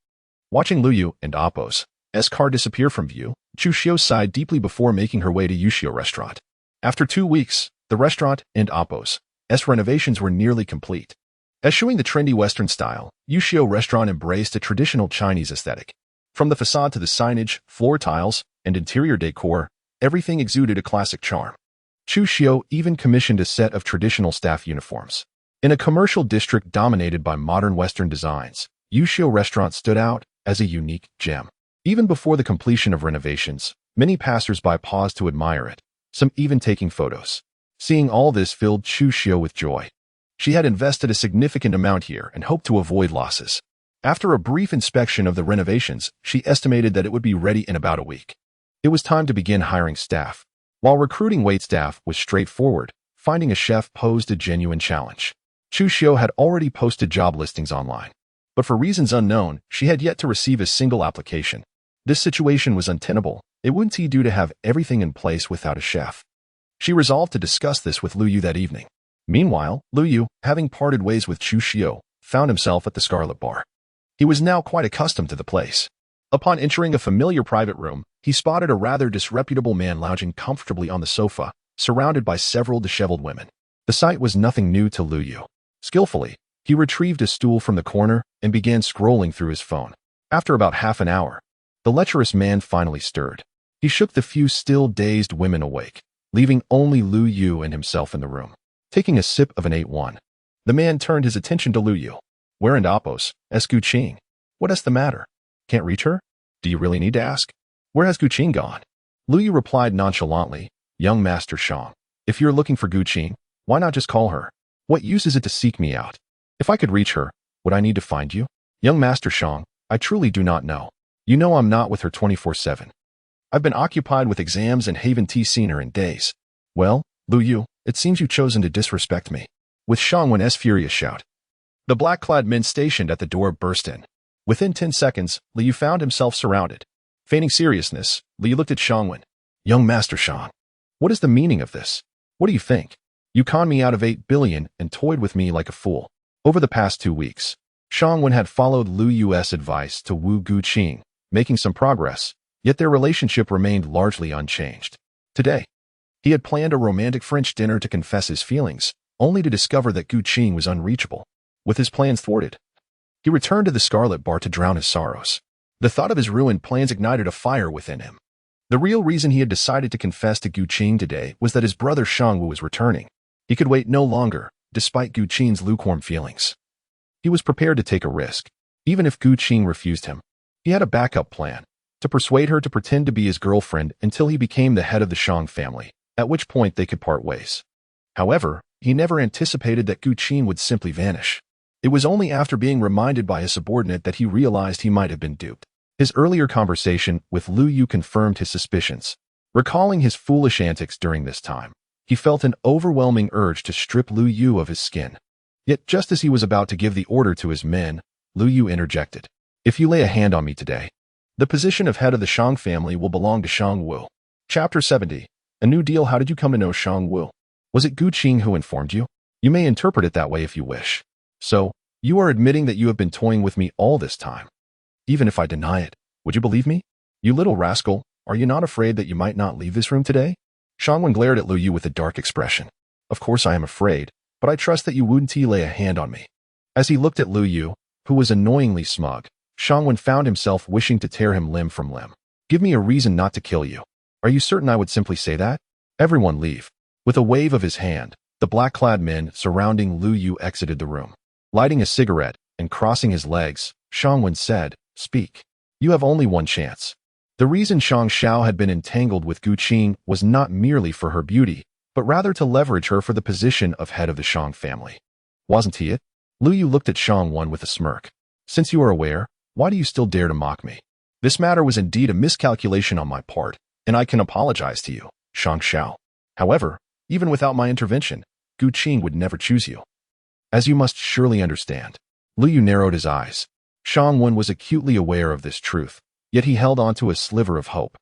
Watching Lu Yu and Oppos' car disappear from view, Chu Xiu sighed deeply before making her way to Yushio restaurant. After 2 weeks, the restaurant and Oppos' renovations were nearly complete. Eschewing the trendy Western style, Yushio restaurant embraced a traditional Chinese aesthetic. From the facade to the signage, floor tiles, and interior decor, everything exuded a classic charm. Chu Xiu even commissioned a set of traditional staff uniforms. In a commercial district dominated by modern Western designs, Yushio restaurant stood out as a unique gem. Even before the completion of renovations, many passers-by paused to admire it, some even taking photos. Seeing all this filled Chu Xiu with joy. She had invested a significant amount here and hoped to avoid losses. After a brief inspection of the renovations, she estimated that it would be ready in about a week. It was time to begin hiring staff. While recruiting waitstaff was straightforward, finding a chef posed a genuine challenge. Chu Xiu had already posted job listings online, but for reasons unknown, she had yet to receive a single application. This situation was untenable. It wouldn't be due to have everything in place without a chef. She resolved to discuss this with Lu Yu that evening. Meanwhile, Lu Yu, having parted ways with Chu Xiu, found himself at the Scarlet Bar. He was now quite accustomed to the place. Upon entering a familiar private room, he spotted a rather disreputable man lounging comfortably on the sofa, surrounded by several disheveled women. The sight was nothing new to Lu Yu. Skillfully, he retrieved a stool from the corner and began scrolling through his phone. After about half an hour, the lecherous man finally stirred. He shook the few still dazed women awake, leaving only Lu Yu and himself in the room. Taking a sip of an 8-1, the man turned his attention to Lu Yu. Where in Oppos' Gu Qing? What is the matter? Can't reach her? Do you really need to ask? Where has Gu Qing gone? Lu Yu replied nonchalantly, Young Master Shang. If you're looking for Gu Qing, why not just call her? What use is it to seek me out? If I could reach her, would I need to find you? Young Master Shang, I truly do not know. You know I'm not with her 24/7. I've been occupied with exams and haven't seen her in days. Well, Lu Yu, it seems you've chosen to disrespect me. With Shangwen's furious shout, the black-clad men stationed at the door burst in. Within 10 seconds, Liu found himself surrounded. Feigning seriousness, Liu looked at Shangwen. Young Master Shang, what is the meaning of this? What do you think? You conned me out of 8 billion and toyed with me like a fool. Over the past 2 weeks, Shangwen had followed Liu Yu's advice to woo Guqing, making some progress, yet their relationship remained largely unchanged. Today, he had planned a romantic French dinner to confess his feelings, only to discover that Guqing was unreachable. With his plans thwarted, he returned to the Scarlet Bar to drown his sorrows. The thought of his ruined plans ignited a fire within him. The real reason he had decided to confess to Guqing today was that his brother Shangwu was returning. He could wait no longer, despite Guqing's lukewarm feelings. He was prepared to take a risk, even if Guqing refused him. He had a backup plan, to persuade her to pretend to be his girlfriend until he became the head of the Shang family, at which point they could part ways. However, he never anticipated that Guqing would simply vanish. It was only after being reminded by his subordinate that he realized he might have been duped. His earlier conversation with Liu Yu confirmed his suspicions. Recalling his foolish antics during this time, he felt an overwhelming urge to strip Liu Yu of his skin. Yet just as he was about to give the order to his men, Liu Yu interjected. If you lay a hand on me today, the position of head of the Shang family will belong to Shang Wu. Chapter 70. A new deal. How did you come to know Shang Wu? Was it Guqing who informed you? You may interpret it that way if you wish. So, you are admitting that you have been toying with me all this time. Even if I deny it, would you believe me? You little rascal, are you not afraid that you might not leave this room today? Shangwen glared at Liu Yu with a dark expression. Of course I am afraid, but I trust that you wouldn't lay a hand on me. As he looked at Liu Yu, who was annoyingly smug, Shangwen found himself wishing to tear him limb from limb. Give me a reason not to kill you. Are you certain I would simply say that? Everyone leave. With a wave of his hand, the black-clad men surrounding Liu Yu exited the room. Lighting a cigarette and crossing his legs, Shangwen said, Speak. You have only one chance. The reason Shang Xiao had been entangled with Guqing was not merely for her beauty, but rather to leverage her for the position of head of the Shang family. Wasn't he it? Liu Yu looked at Shangwen with a smirk. Since you are aware, why do you still dare to mock me? This matter was indeed a miscalculation on my part, and I can apologize to you, Shang Xiao. However, even without my intervention, Guqing would never choose you. As you must surely understand. Liu Yu narrowed his eyes. Shangwen was acutely aware of this truth, yet he held on to a sliver of hope.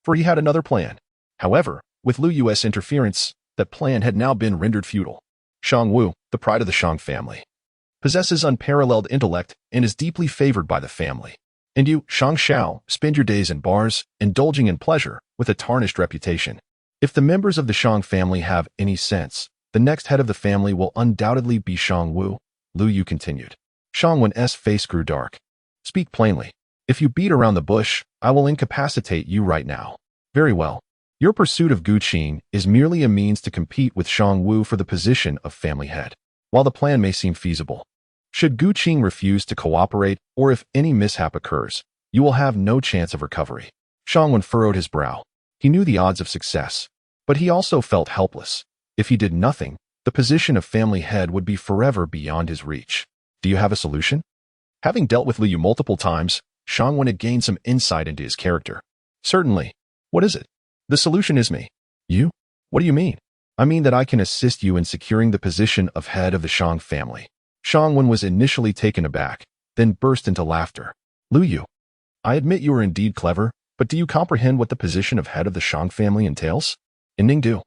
For he had another plan. However, with Liu Yu's interference, that plan had now been rendered futile. Shang Wu, the pride of the Shang family, possesses unparalleled intellect and is deeply favored by the family. And you, Shang Xiao, spend your days in bars, indulging in pleasure, with a tarnished reputation. If the members of the Shang family have any sense, the next head of the family will undoubtedly be Shang Wu, Liu Yu continued. Shangwen's face grew dark. Speak plainly. If you beat around the bush, I will incapacitate you right now. Very well. Your pursuit of Guqing is merely a means to compete with Shang Wu for the position of family head. While the plan may seem feasible, should Guqing refuse to cooperate, or if any mishap occurs, you will have no chance of recovery. Shangwen furrowed his brow. He knew the odds of success, but he also felt helpless. If he did nothing, the position of family head would be forever beyond his reach. Do you have a solution? Having dealt with Liu Yu multiple times, Shangwen had gained some insight into his character. Certainly. What is it? The solution is me. You? What do you mean? I mean that I can assist you in securing the position of head of the Shang family. Shangwen was initially taken aback, then burst into laughter. Liu Yu, I admit you are indeed clever, but do you comprehend what the position of head of the Shang family entails? In Ningdu,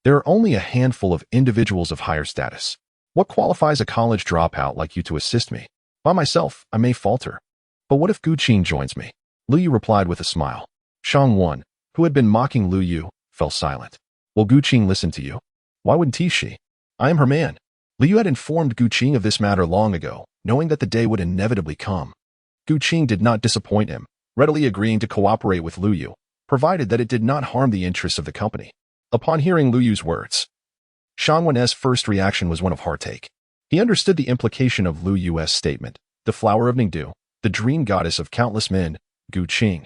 there are only a handful of individuals of higher status. What qualifies a college dropout like you to assist me? By myself, I may falter. But what if Guqing joins me? Liu Yu replied with a smile. Shangwen, who had been mocking Liu Yu, fell silent. Will Guqing listen to you? Why wouldn't she? I am her man. Liu Yu had informed Guqing of this matter long ago, knowing that the day would inevitably come. Guqing did not disappoint him, readily agreeing to cooperate with Liu Yu, provided that it did not harm the interests of the company. Upon hearing Liu Yu's words, Shangwen's first reaction was one of heartache. He understood the implication of Liu Yu's statement. The flower of Ningdu, the dream goddess of countless men, Guqing,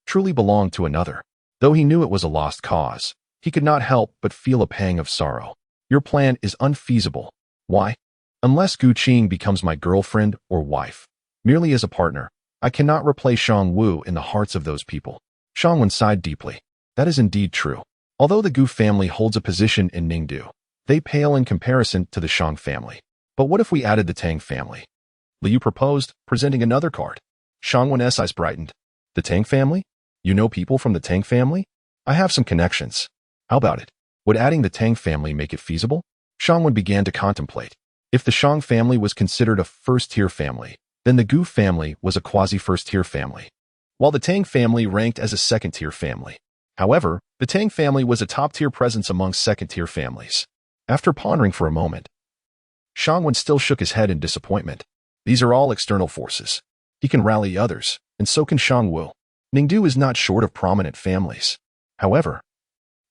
truly belonged to another. Though he knew it was a lost cause, he could not help but feel a pang of sorrow. Your plan is unfeasible. Why? Unless Guqing becomes my girlfriend or wife, merely as a partner, I cannot replace Shang Wu in the hearts of those people. Shangwen sighed deeply. That is indeed true. Although the Gu family holds a position in Ningdu, they pale in comparison to the Shang family. But what if we added the Tang family? Liu proposed, presenting another card. Shang Wen's eyes brightened. The Tang family? You know people from the Tang family? I have some connections. How about it? Would adding the Tang family make it feasible? Shang Wen began to contemplate. If the Shang family was considered a first-tier family, then the Gu family was a quasi-first-tier family, while the Tang family ranked as a second-tier family. However, the Tang family was a top-tier presence among second-tier families. After pondering for a moment, Shang Wen still shook his head in disappointment. These are all external forces. He can rally others, and so can Shang Wu. Ningdu is not short of prominent families. However,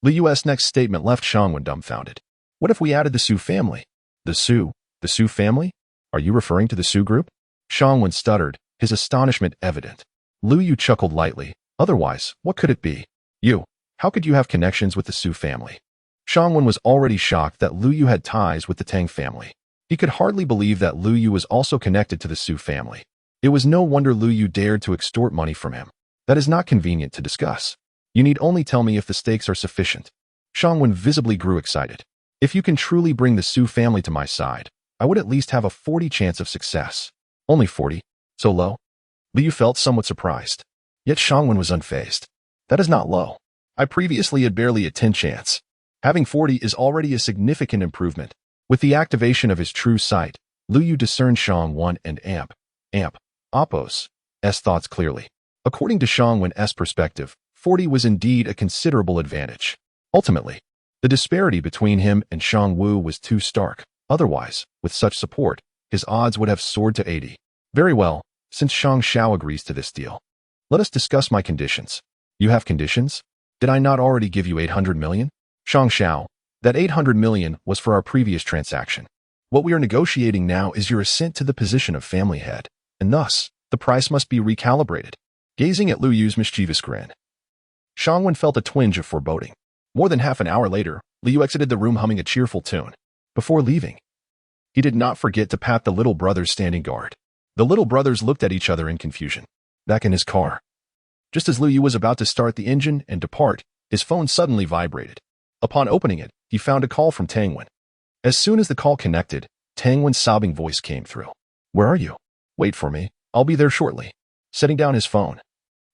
Li Yu's next statement left Shang Wen dumbfounded. What if we added the Su family? The Su family? Are you referring to the Su group? Shang Wen stuttered, his astonishment evident. Lu Yu chuckled lightly. Otherwise, what could it be? You. How could you have connections with the Su family? Shang Wen was already shocked that Lu Yu had ties with the Tang family. He could hardly believe that Lu Yu was also connected to the Su family. It was no wonder Lu Yu dared to extort money from him. That is not convenient to discuss. You need only tell me if the stakes are sufficient. Shang Wen visibly grew excited. If you can truly bring the Su family to my side, I would at least have a 40 chance of success. Only 40? So low? Liu felt somewhat surprised. Yet Shang Wen was unfazed. That is not low. I previously had barely a 10 chance. Having 40 is already a significant improvement. With the activation of his true sight, Lu Yu discerned Shang Wen and Appo's thoughts clearly. According to Shang Wen's perspective, 40 was indeed a considerable advantage. Ultimately, the disparity between him and Shang Wu was too stark. Otherwise, with such support, his odds would have soared to 80. Very well, since Shang Xiao agrees to this deal. Let us discuss my conditions. You have conditions? Did I not already give you 800 million? Shang Xiao, that 800 million was for our previous transaction. What we are negotiating now is your ascent to the position of family head, and thus, the price must be recalibrated. Gazing at Lu Yu's mischievous grin, Shang Wen felt a twinge of foreboding. More than half an hour later, Lu Yu exited the room humming a cheerful tune. Before leaving, he did not forget to pat the little brothers standing guard. The little brothers looked at each other in confusion. Back in his car, just as Lu Yu was about to start the engine and depart, his phone suddenly vibrated. Upon opening it, he found a call from Tang Wen. As soon as the call connected, Tang Wen's sobbing voice came through. Where are you? Wait for me. I'll be there shortly. Setting down his phone,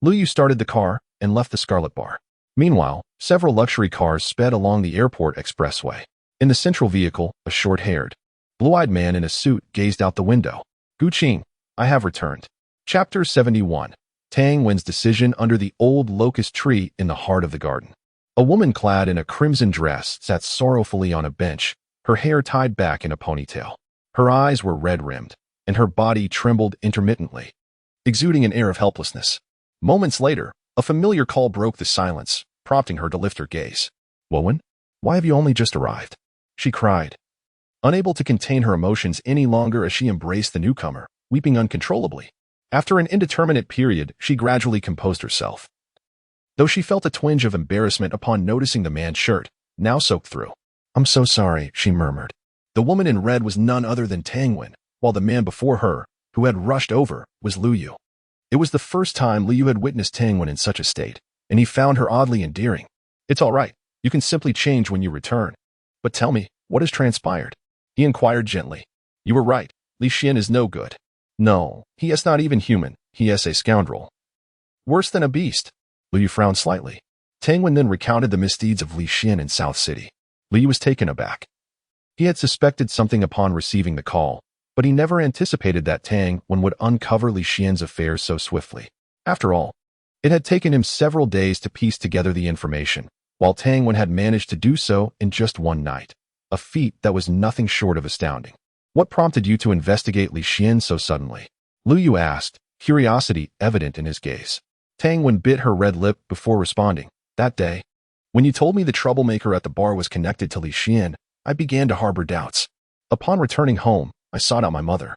Lu Yu started the car and left the Scarlet Bar. Meanwhile, several luxury cars sped along the airport expressway. In the central vehicle, a short-haired, blue-eyed man in a suit gazed out the window. Gu Qing, I have returned. Chapter 71. Tang Wen's decision under the old locust tree in the heart of the garden. A woman clad in a crimson dress sat sorrowfully on a bench, her hair tied back in a ponytail. Her eyes were red-rimmed, and her body trembled intermittently, exuding an air of helplessness. Moments later, a familiar call broke the silence, prompting her to lift her gaze. Woman, why have you only just arrived? She cried, unable to contain her emotions any longer as she embraced the newcomer, weeping uncontrollably. After an indeterminate period, she gradually composed herself, though she felt a twinge of embarrassment upon noticing the man's shirt, now soaked through. I'm so sorry, she murmured. The woman in red was none other than Tang Wen, while the man before her, who had rushed over, was Lu Yu. It was the first time Lu Yu had witnessed Tang Wen in such a state, and he found her oddly endearing. It's all right. You can simply change when you return. But tell me, what has transpired? He inquired gently. You were right. Li Xian is no good. No, he is not even human. He is a scoundrel. Worse than a beast. Lu Yu frowned slightly. Tang Wen then recounted the misdeeds of Li Xian in South City. Lu Yu was taken aback. He had suspected something upon receiving the call, but he never anticipated that Tang Wen would uncover Li Xian's affairs so swiftly. After all, it had taken him several days to piece together the information, while Tang Wen had managed to do so in just one night, a feat that was nothing short of astounding. What prompted you to investigate Li Xian so suddenly? Lu Yu asked, curiosity evident in his gaze. Tang Wen bit her red lip before responding. That day, when you told me the troublemaker at the bar was connected to Li Xian, I began to harbor doubts. Upon returning home, I sought out my mother.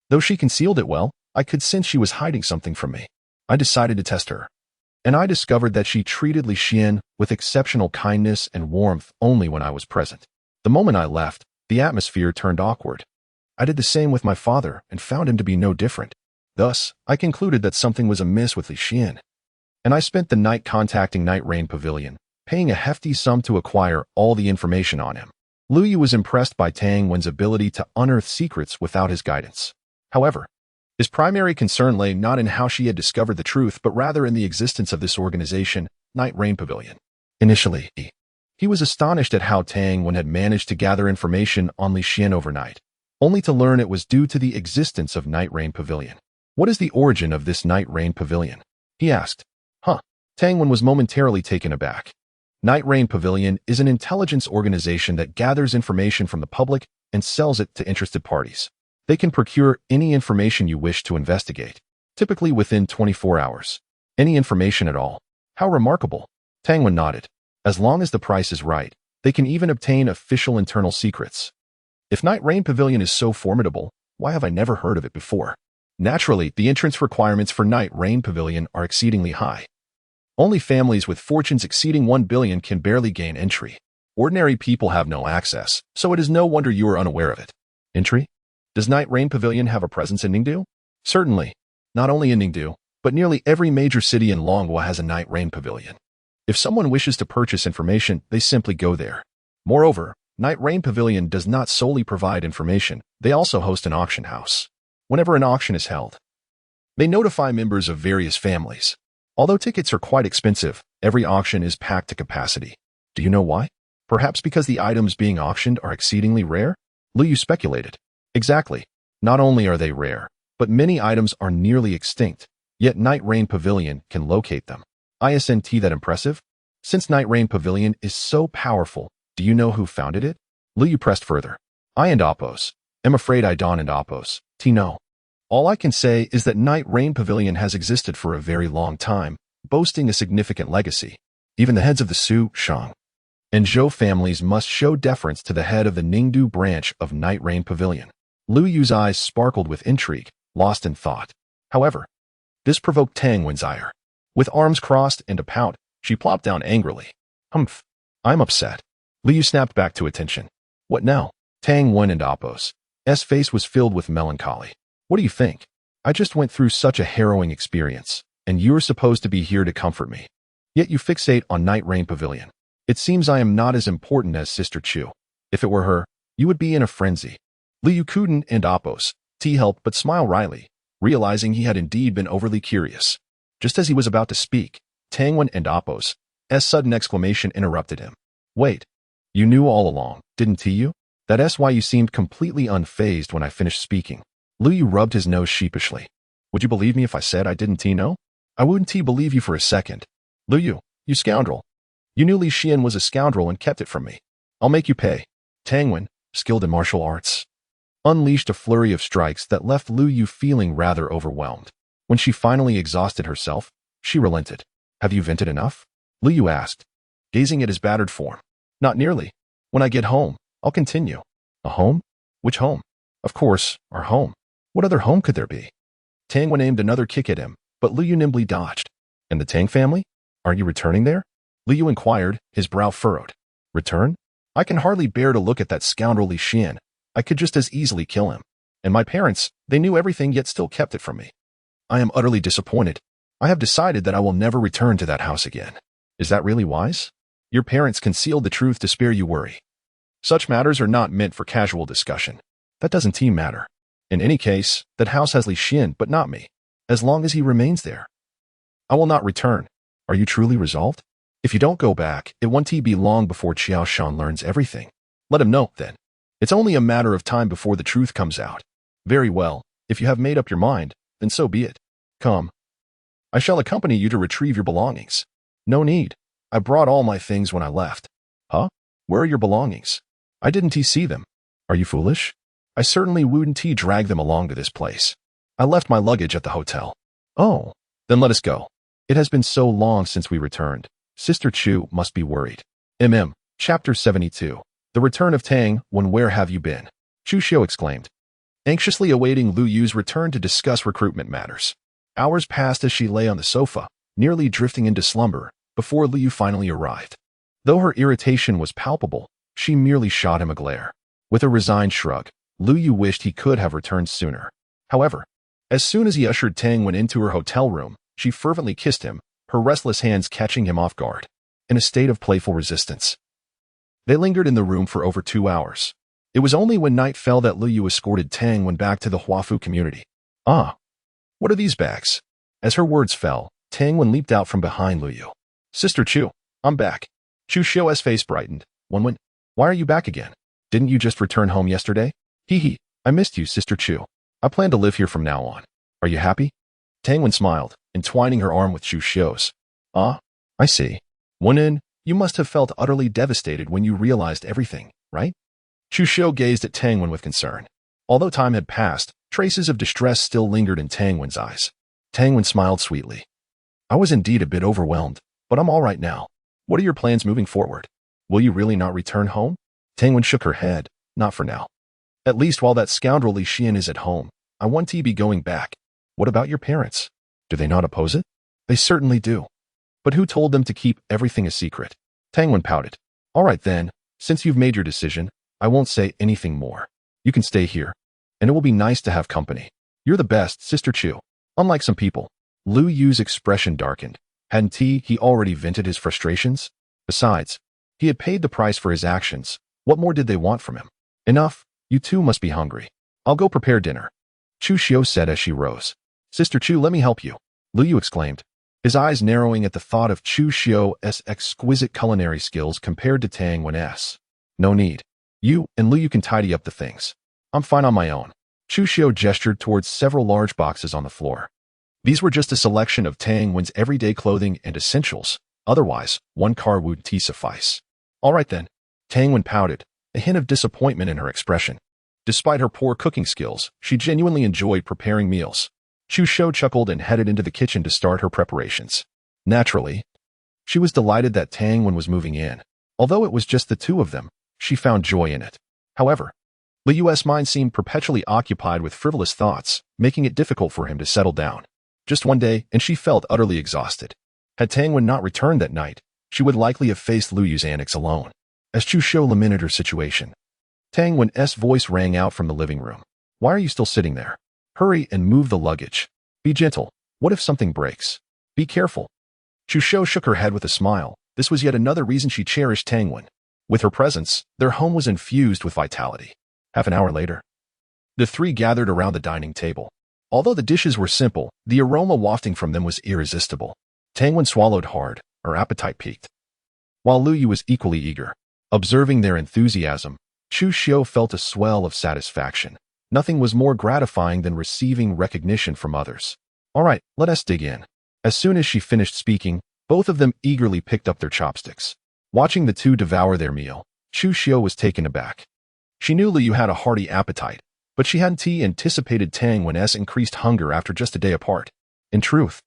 Though she concealed it well, I could sense she was hiding something from me. I decided to test her, and I discovered that she treated Li Xian with exceptional kindness and warmth only when I was present. The moment I left, the atmosphere turned awkward. I did the same with my father and found him to be no different. Thus, I concluded that something was amiss with Li Xian, and I spent the night contacting Night Rain Pavilion, paying a hefty sum to acquire all the information on him. Lu Yu was impressed by Tang Wen's ability to unearth secrets without his guidance. However, His primary concern lay not in how she had discovered the truth, but rather in the existence of this organization, Night Rain Pavilion. Initially, he was astonished at how Tang Wen had managed to gather information on Li Xian overnight, only to learn it was due to the existence of Night Rain Pavilion. What is the origin of this Night Rain Pavilion? He asked. Tang Wen was momentarily taken aback. Night Rain Pavilion is an intelligence organization that gathers information from the public and sells it to interested parties. They can procure any information you wish to investigate, typically within 24 hours. Any information at all. How remarkable. Tang Wen nodded. As long as the price is right, they can even obtain official internal secrets. If Night Rain Pavilion is so formidable, why have I never heard of it before? Naturally, the entrance requirements for Night Rain Pavilion are exceedingly high. Only families with fortunes exceeding 1 billion can barely gain entry. Ordinary people have no access, so it is no wonder you are unaware of it. Entry? Does Night Rain Pavilion have a presence in Ningdu? Certainly. Not only in Ningdu, but nearly every major city in Longhua has a Night Rain Pavilion. If someone wishes to purchase information, they simply go there. Moreover, Night Rain Pavilion does not solely provide information, they also host an auction house. Whenever an auction is held, they notify members of various families. Although tickets are quite expensive, every auction is packed to capacity. Do you know why? Perhaps because the items being auctioned are exceedingly rare? Lu Yu speculated. Exactly. Not only are they rare, but many items are nearly extinct, yet Night Rain Pavilion can locate them. Isn't that impressive? Since Night Rain Pavilion is so powerful, do you know who founded it? Lu Yu pressed further. I and Oppos. I'm afraid I don't and Oppos. No. All I can say is that Night Rain Pavilion has existed for a very long time, boasting a significant legacy. Even the heads of the Su, Shang, and Zhou families must show deference to the head of the Ningdu branch of Night Rain Pavilion. Lu Yu's eyes sparkled with intrigue, lost in thought. However, this provoked Tang Wen's ire. With arms crossed and a pout, she plopped down angrily. Humph. I'm upset. Lu Yu snapped back to attention. What now? Tang Wen and Oppos' face was filled with melancholy. What do you think? I just went through such a harrowing experience, and you're supposed to be here to comfort me. Yet you fixate on Night Rain Pavilion. It seems I am not as important as Sister Chu. If it were her, you would be in a frenzy. Liu Kuden and Oppos' helped but smile wryly, realizing he had indeed been overly curious. Just as he was about to speak, Tang Wen and Oppos' sudden exclamation interrupted him. Wait, you knew all along, didn't you? That's why you seemed completely unfazed when I finished speaking. Lu Yu rubbed his nose sheepishly. Would you believe me if I said I didn't know? I wouldn't believe you for a second. Lu Yu, you scoundrel. You knew Li Xian was a scoundrel and kept it from me. I'll make you pay. Tang Wen, skilled in martial arts, unleashed a flurry of strikes that left Lu Yu feeling rather overwhelmed. When she finally exhausted herself, she relented. Have you vented enough? Lu Yu asked, gazing at his battered form. Not nearly. When I get home, I'll continue. A home? Which home? Of course, our home. What other home could there be? Tang Wen aimed another kick at him, but Lu Yu nimbly dodged. And the Tang family? Are you returning there? Lu Yu inquired, his brow furrowed. Return? I can hardly bear to look at that scoundrel Li Xian. I could just as easily kill him. And my parents, they knew everything yet still kept it from me. I am utterly disappointed. I have decided that I will never return to that house again. Is that really wise? Your parents concealed the truth to spare you worry. Such matters are not meant for casual discussion. That doesn't matter. In any case, that house has Li Xian, but not me. As long as he remains there, I will not return. Are you truly resolved? If you don't go back, it won't be long before Qiao Shan learns everything. Let him know, then. It's only a matter of time before the truth comes out. Very well. If you have made up your mind, then so be it. Come. I shall accompany you to retrieve your belongings. No need. I brought all my things when I left. Huh? Where are your belongings? I didn't see them. Are you foolish? I certainly wouldn't drag them along to this place. I left my luggage at the hotel. Oh, then let us go. It has been so long since we returned. Sister Chu must be worried. Chapter 72. The Return of Tang Wen. Where have you been? Chu Xiu exclaimed, anxiously awaiting Lu Yu's return to discuss recruitment matters. Hours passed as she lay on the sofa, nearly drifting into slumber, before Lu Yu finally arrived. Though her irritation was palpable, she merely shot him a glare. With a resigned shrug, Lu Yu wished he could have returned sooner. However, as soon as he ushered Tang Wen into her hotel room, she fervently kissed him, her restless hands catching him off guard. In a state of playful resistance, they lingered in the room for over 2 hours. It was only when night fell that Lu Yu escorted Tang Wen back to the Huafu community. Ah, What are these bags? As her words fell, Tang Wen leaped out from behind Lu Yu. Sister Chu, I'm back. Chu Xiu's face brightened. Wen, why are you back again? Didn't you just return home yesterday? Hee hee, I missed you, Sister Chu. I plan to live here from now on. Are you happy? Tang Wen smiled, entwining her arm with Chu Xiu's. Ah, I see. Wen, you must have felt utterly devastated when you realized everything, right? Chu Xiu gazed at Tang Wen with concern. Although time had passed, traces of distress still lingered in Tang Wen's eyes. Tang Wen smiled sweetly. I was indeed a bit overwhelmed, but I'm all right now. What are your plans moving forward? Will you really not return home? Tang Wen shook her head. Not for now. At least while that scoundrel Li Xian is at home, I want to be going back. What about your parents? Do they not oppose it? They certainly do. But who told them to keep everything a secret? Tang Wen pouted. All right then, since you've made your decision, I won't say anything more. You can stay here, and it will be nice to have company. You're the best, Sister Chu. Unlike some people. Lu Yu's expression darkened. Hadn't he already vented his frustrations? Besides, he had paid the price for his actions. What more did they want from him? Enough. You two must be hungry. I'll go prepare dinner. Chu Xiu said as she rose. Sister Chu, let me help you. Lu Yu exclaimed, his eyes narrowing at the thought of Chu Xiu's exquisite culinary skills compared to Tang Wen's. No need. You and Lu Yu can tidy up the things. I'm fine on my own. Chu Xiu gestured towards several large boxes on the floor. These were just a selection of Tang Wen's everyday clothing and essentials. Otherwise, one car would suffice. All right then. Tang Wen pouted, a hint of disappointment in her expression. Despite her poor cooking skills, she genuinely enjoyed preparing meals. Chu Xiu chuckled and headed into the kitchen to start her preparations. Naturally, she was delighted that Tang Wen was moving in. Although it was just the two of them, she found joy in it. However, Li Yu's mind seemed perpetually occupied with frivolous thoughts, making it difficult for him to settle down. Just one day, and she felt utterly exhausted. Had Tang Wen not returned that night, she would likely have faced Lu Yu's antics alone. As Chu Xiu lamented her situation, Tang Wen's voice rang out from the living room. Why are you still sitting there? Hurry and move the luggage. Be gentle. What if something breaks? Be careful. Chu Xiu shook her head with a smile. This was yet another reason she cherished Tang Wen. With her presence, their home was infused with vitality. Half an hour later, the three gathered around the dining table. Although the dishes were simple, the aroma wafting from them was irresistible. Tang Wen swallowed hard, her appetite peaked. While Lu Yu was equally eager. Observing their enthusiasm, Chu Xiu felt a swell of satisfaction. Nothing was more gratifying than receiving recognition from others. All right, let us dig in. As soon as she finished speaking, both of them eagerly picked up their chopsticks. Watching the two devour their meal, Chu Xiu was taken aback. She knew Lu Yu had a hearty appetite, but she hadn't anticipated Tang Wen's increased hunger after just a day apart. In truth,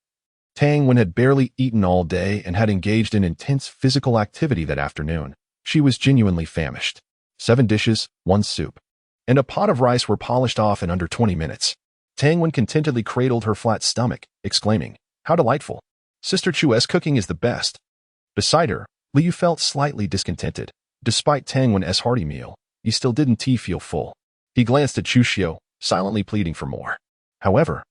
Tang Wen had barely eaten all day and had engaged in intense physical activity that afternoon. She was genuinely famished. 7 dishes, 1 soup, and a pot of rice were polished off in under 20 minutes. Tang Wen contentedly cradled her flat stomach, exclaiming, how delightful. Sister Chu's cooking is the best. Beside her, Lu Yu felt slightly discontented. Despite Tang Wen's hearty meal, he still didn't feel full. He glanced at Chu Xiu, silently pleading for more. However,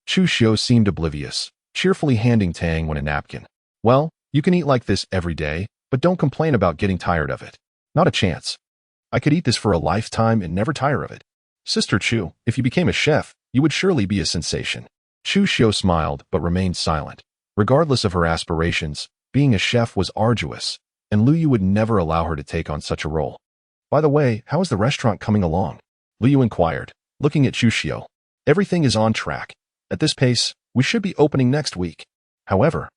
Chu Xiu seemed oblivious, cheerfully handing Tang Wen a napkin. Well, you can eat like this every day, but don't complain about getting tired of it. Not a chance. I could eat this for a lifetime and never tire of it. Sister Chu, if you became a chef, you would surely be a sensation. Chu Xiu smiled but remained silent. Regardless of her aspirations, being a chef was arduous, and Lu Yu would never allow her to take on such a role. By the way, how is the restaurant coming along? Lu Yu inquired, looking at Chu Xiu. Everything is on track. At this pace, we should be opening next week. However,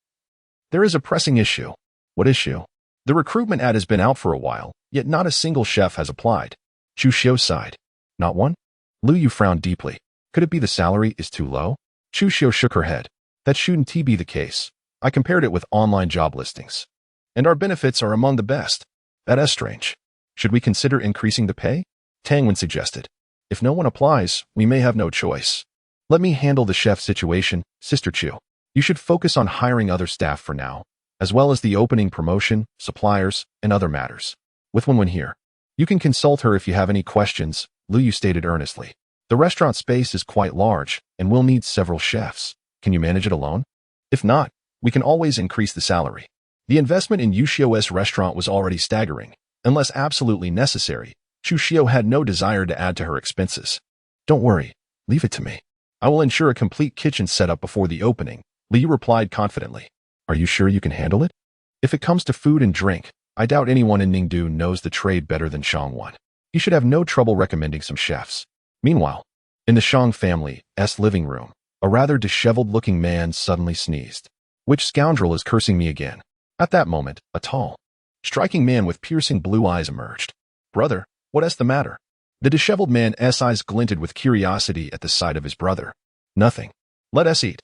there is a pressing issue. What issue? The recruitment ad has been out for a while, yet not a single chef has applied. Chu Xiu sighed. Not one? Lu Yu frowned deeply. Could it be the salary is too low? Chu Xiu shook her head. That shouldn't be the case. I compared it with online job listings. And our benefits are among the best. That is strange. Should we consider increasing the pay? Tang Wen suggested. If no one applies, we may have no choice. Let me handle the chef situation, Sister Chu. You should focus on hiring other staff for now, as well as the opening promotion, suppliers, and other matters. With Wen here. You can consult her if you have any questions, Lu Yu stated earnestly. The restaurant space is quite large, and we'll need several chefs. Can you manage it alone? If not, we can always increase the salary. The investment in Yu Xiu's restaurant was already staggering. Unless absolutely necessary, Chu Xiu had no desire to add to her expenses. Don't worry, leave it to me. I will ensure a complete kitchen setup before the opening, Liu replied confidently. Are you sure you can handle it? If it comes to food and drink, I doubt anyone in Ningdu knows the trade better than Shangwan. He should have no trouble recommending some chefs. Meanwhile, in the Shang family's living room, a rather disheveled-looking man suddenly sneezed. Which scoundrel is cursing me again? At that moment, a tall, striking man with piercing blue eyes emerged. Brother, what's the matter? The disheveled man's eyes glinted with curiosity at the sight of his brother. Nothing. Let us eat.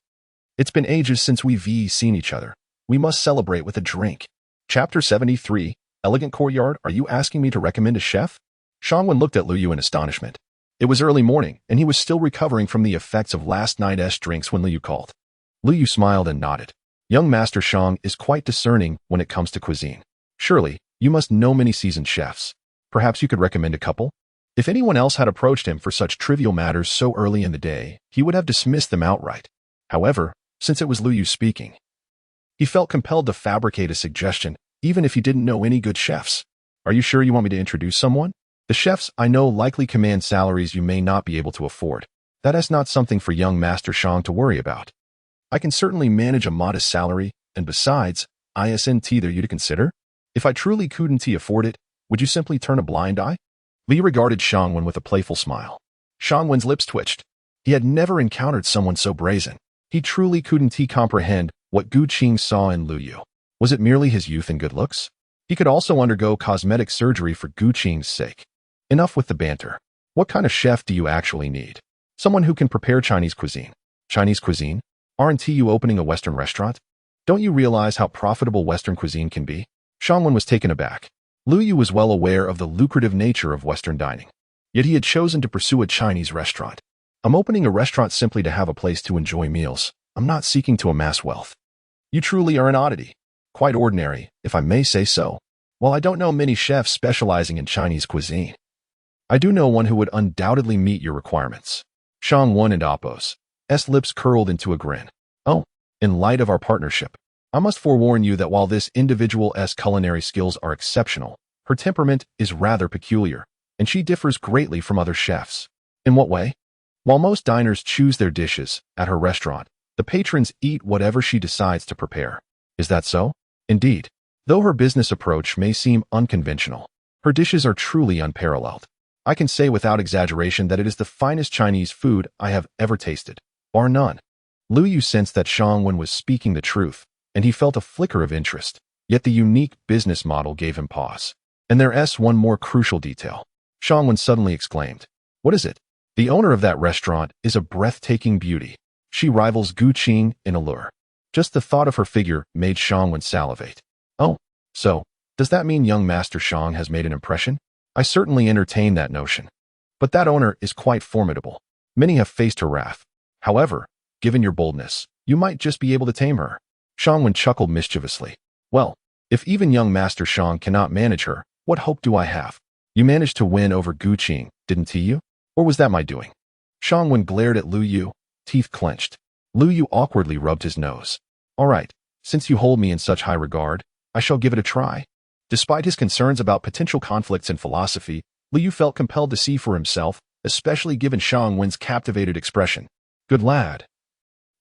It's been ages since we've seen each other. We must celebrate with a drink. Chapter 73, Elegant Courtyard. Are you asking me to recommend a chef? Shangwen looked at Liu in astonishment. It was early morning, and he was still recovering from the effects of last night's drinks when Liu called. Liu smiled and nodded. Young Master Shang is quite discerning when it comes to cuisine. Surely, you must know many seasoned chefs. Perhaps you could recommend a couple? If anyone else had approached him for such trivial matters so early in the day, he would have dismissed them outright. However, since it was Liu speaking, he felt compelled to fabricate a suggestion, even if he didn't know any good chefs. Are you sure you want me to introduce someone? The chefs I know likely command salaries you may not be able to afford. That is not something for young Master Shang to worry about. I can certainly manage a modest salary, and besides, isn't there you to consider? If I truly couldn't afford it, would you simply turn a blind eye? Li regarded Shangwen with a playful smile. Shangwen's lips twitched. He had never encountered someone so brazen. He truly couldn't comprehend what Gu Qing saw in Lu Yu. Was it merely his youth and good looks? He could also undergo cosmetic surgery for Gu Qing's sake. Enough with the banter. What kind of chef do you actually need? Someone who can prepare Chinese cuisine. Chinese cuisine? Aren't you opening a Western restaurant? Don't you realize how profitable Western cuisine can be? Shangwen was taken aback. Lu Yu was well aware of the lucrative nature of Western dining. Yet he had chosen to pursue a Chinese restaurant. I'm opening a restaurant simply to have a place to enjoy meals. I'm not seeking to amass wealth. You truly are an oddity. Quite ordinary, if I may say so. While I don't know many chefs specializing in Chinese cuisine, I do know one who would undoubtedly meet your requirements. Shangwen and Appo's lips curled into a grin. Oh, in light of our partnership, I must forewarn you that while this individual's culinary skills are exceptional, her temperament is rather peculiar, and she differs greatly from other chefs. In what way? While most diners choose their dishes at her restaurant, the patrons eat whatever she decides to prepare. Is that so? Indeed. Though her business approach may seem unconventional, her dishes are truly unparalleled. I can say without exaggeration that it is the finest Chinese food I have ever tasted, bar none. Lu Yu sensed that Shangwen was speaking the truth, and he felt a flicker of interest. Yet the unique business model gave him pause. And there's one more crucial detail. Shangwen suddenly exclaimed. What is it? The owner of that restaurant is a breathtaking beauty. She rivals Gu Qing in allure. Just the thought of her figure made Shangwen salivate. Oh, so, does that mean young Master Shang has made an impression? I certainly entertain that notion. But that owner is quite formidable. Many have faced her wrath. However, given your boldness, you might just be able to tame her. Shangwen chuckled mischievously. Well, if even young Master Shang cannot manage her, what hope do I have? You managed to win over Gu Qing, didn't you? Or was that my doing? Shangwen glared at Lu Yu, teeth clenched. Lu Yu awkwardly rubbed his nose. All right, since you hold me in such high regard, I shall give it a try. Despite his concerns about potential conflicts in philosophy, Lu Yu felt compelled to see for himself, especially given Shangwen's captivated expression. Good lad.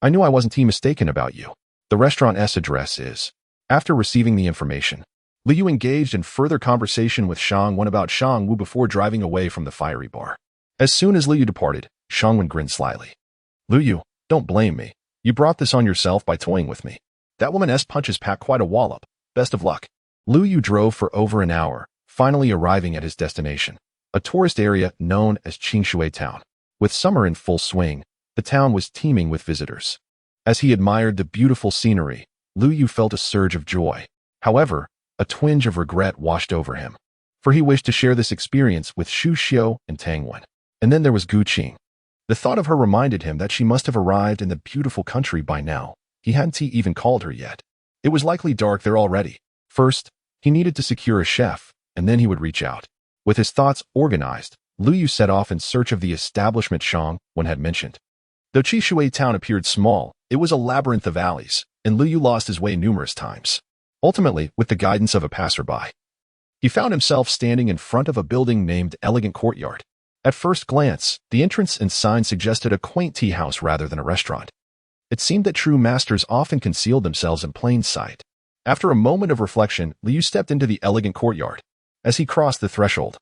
I knew I wasn't mistaken about you. The restaurant's address is. After receiving the information, Lu Yu engaged in further conversation with Shangwen about Shangwu before driving away from the fiery bar. As soon as Lu Yu departed, Shangwen grinned slyly. Lu Yu, don't blame me. You brought this on yourself by toying with me. That woman's punches packed quite a wallop. Best of luck. Lu Yu drove for over an hour, finally arriving at his destination, a tourist area known as Qingshui Town. With summer in full swing, the town was teeming with visitors. As he admired the beautiful scenery, Lu Yu felt a surge of joy. However, a twinge of regret washed over him, for he wished to share this experience with Xu Xiu and Tang Wen. And then there was Gu Qing. The thought of her reminded him that she must have arrived in the beautiful country by now. He hadn't even called her yet. It was likely dark there already. First, he needed to secure a chef, and then he would reach out. With his thoughts organized, Lu Yu set off in search of the establishment Shangwen had mentioned. Though Qingshui Town appeared small, it was a labyrinth of alleys, and Lu Yu lost his way numerous times. Ultimately, with the guidance of a passerby, he found himself standing in front of a building named Elegant Courtyard. At first glance, the entrance and sign suggested a quaint tea house rather than a restaurant. It seemed that true masters often concealed themselves in plain sight. After a moment of reflection, Liu stepped into the elegant courtyard. As he crossed the threshold,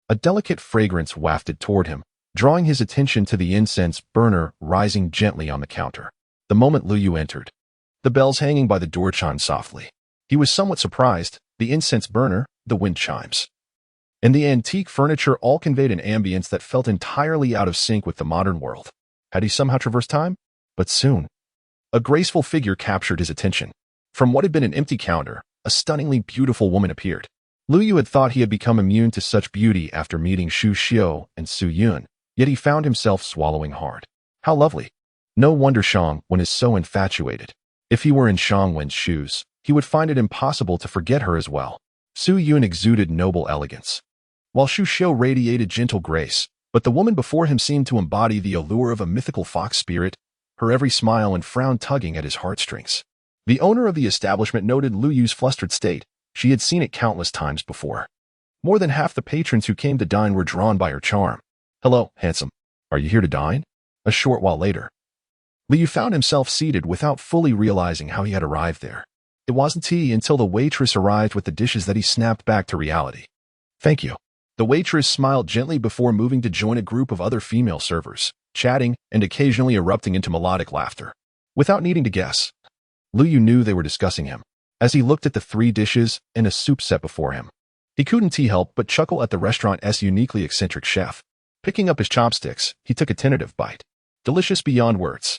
a delicate fragrance wafted toward him, drawing his attention to the incense burner rising gently on the counter. The moment Liu entered, the bells hanging by the door chimed softly. He was somewhat surprised. The incense burner, the wind chimes, and the antique furniture all conveyed an ambience that felt entirely out of sync with the modern world. Had he somehow traversed time? But soon, a graceful figure captured his attention. From what had been an empty counter, a stunningly beautiful woman appeared. Liu had thought he had become immune to such beauty after meeting Xu Xiu and Su Yiran, yet he found himself swallowing hard. How lovely! No wonder Shang Wen is so infatuated. If he were in Shang Wen's shoes, he would find it impossible to forget her as well. Su Yiran exuded noble elegance, while Xu Xiu radiated gentle grace, but the woman before him seemed to embody the allure of a mythical fox spirit, her every smile and frown tugging at his heartstrings. The owner of the establishment noted Liu's flustered state. She had seen it countless times before. More than half the patrons who came to dine were drawn by her charm. "Hello, handsome. Are you here to dine?" A short while later, Liu found himself seated without fully realizing how he had arrived there. It wasn't tea until the waitress arrived with the dishes that he snapped back to reality. "Thank you." The waitress smiled gently before moving to join a group of other female servers, chatting and occasionally erupting into melodic laughter. Without needing to guess, Liu knew they were discussing him. As he looked at the 3 dishes and a soup set before him, he couldn't help but chuckle at the restaurant's uniquely eccentric chef. Picking up his chopsticks, he took a tentative bite. Delicious beyond words.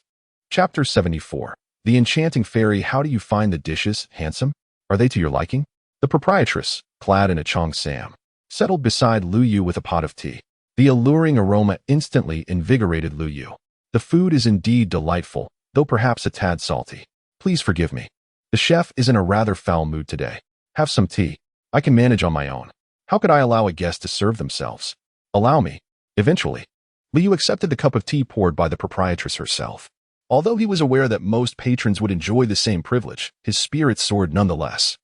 Chapter 74. The Enchanting Fairy. How do you find the dishes, handsome? Are they to your liking? The proprietress, clad in a cheongsam, settled beside Liu with a pot of tea. The alluring aroma instantly invigorated Liu. The food is indeed delightful, though perhaps a tad salty. Please forgive me. The chef is in a rather foul mood today. Have some tea. I can manage on my own. How could I allow a guest to serve themselves? Allow me. Eventually, Liu accepted the cup of tea poured by the proprietress herself. Although he was aware that most patrons would enjoy the same privilege, his spirits soared nonetheless.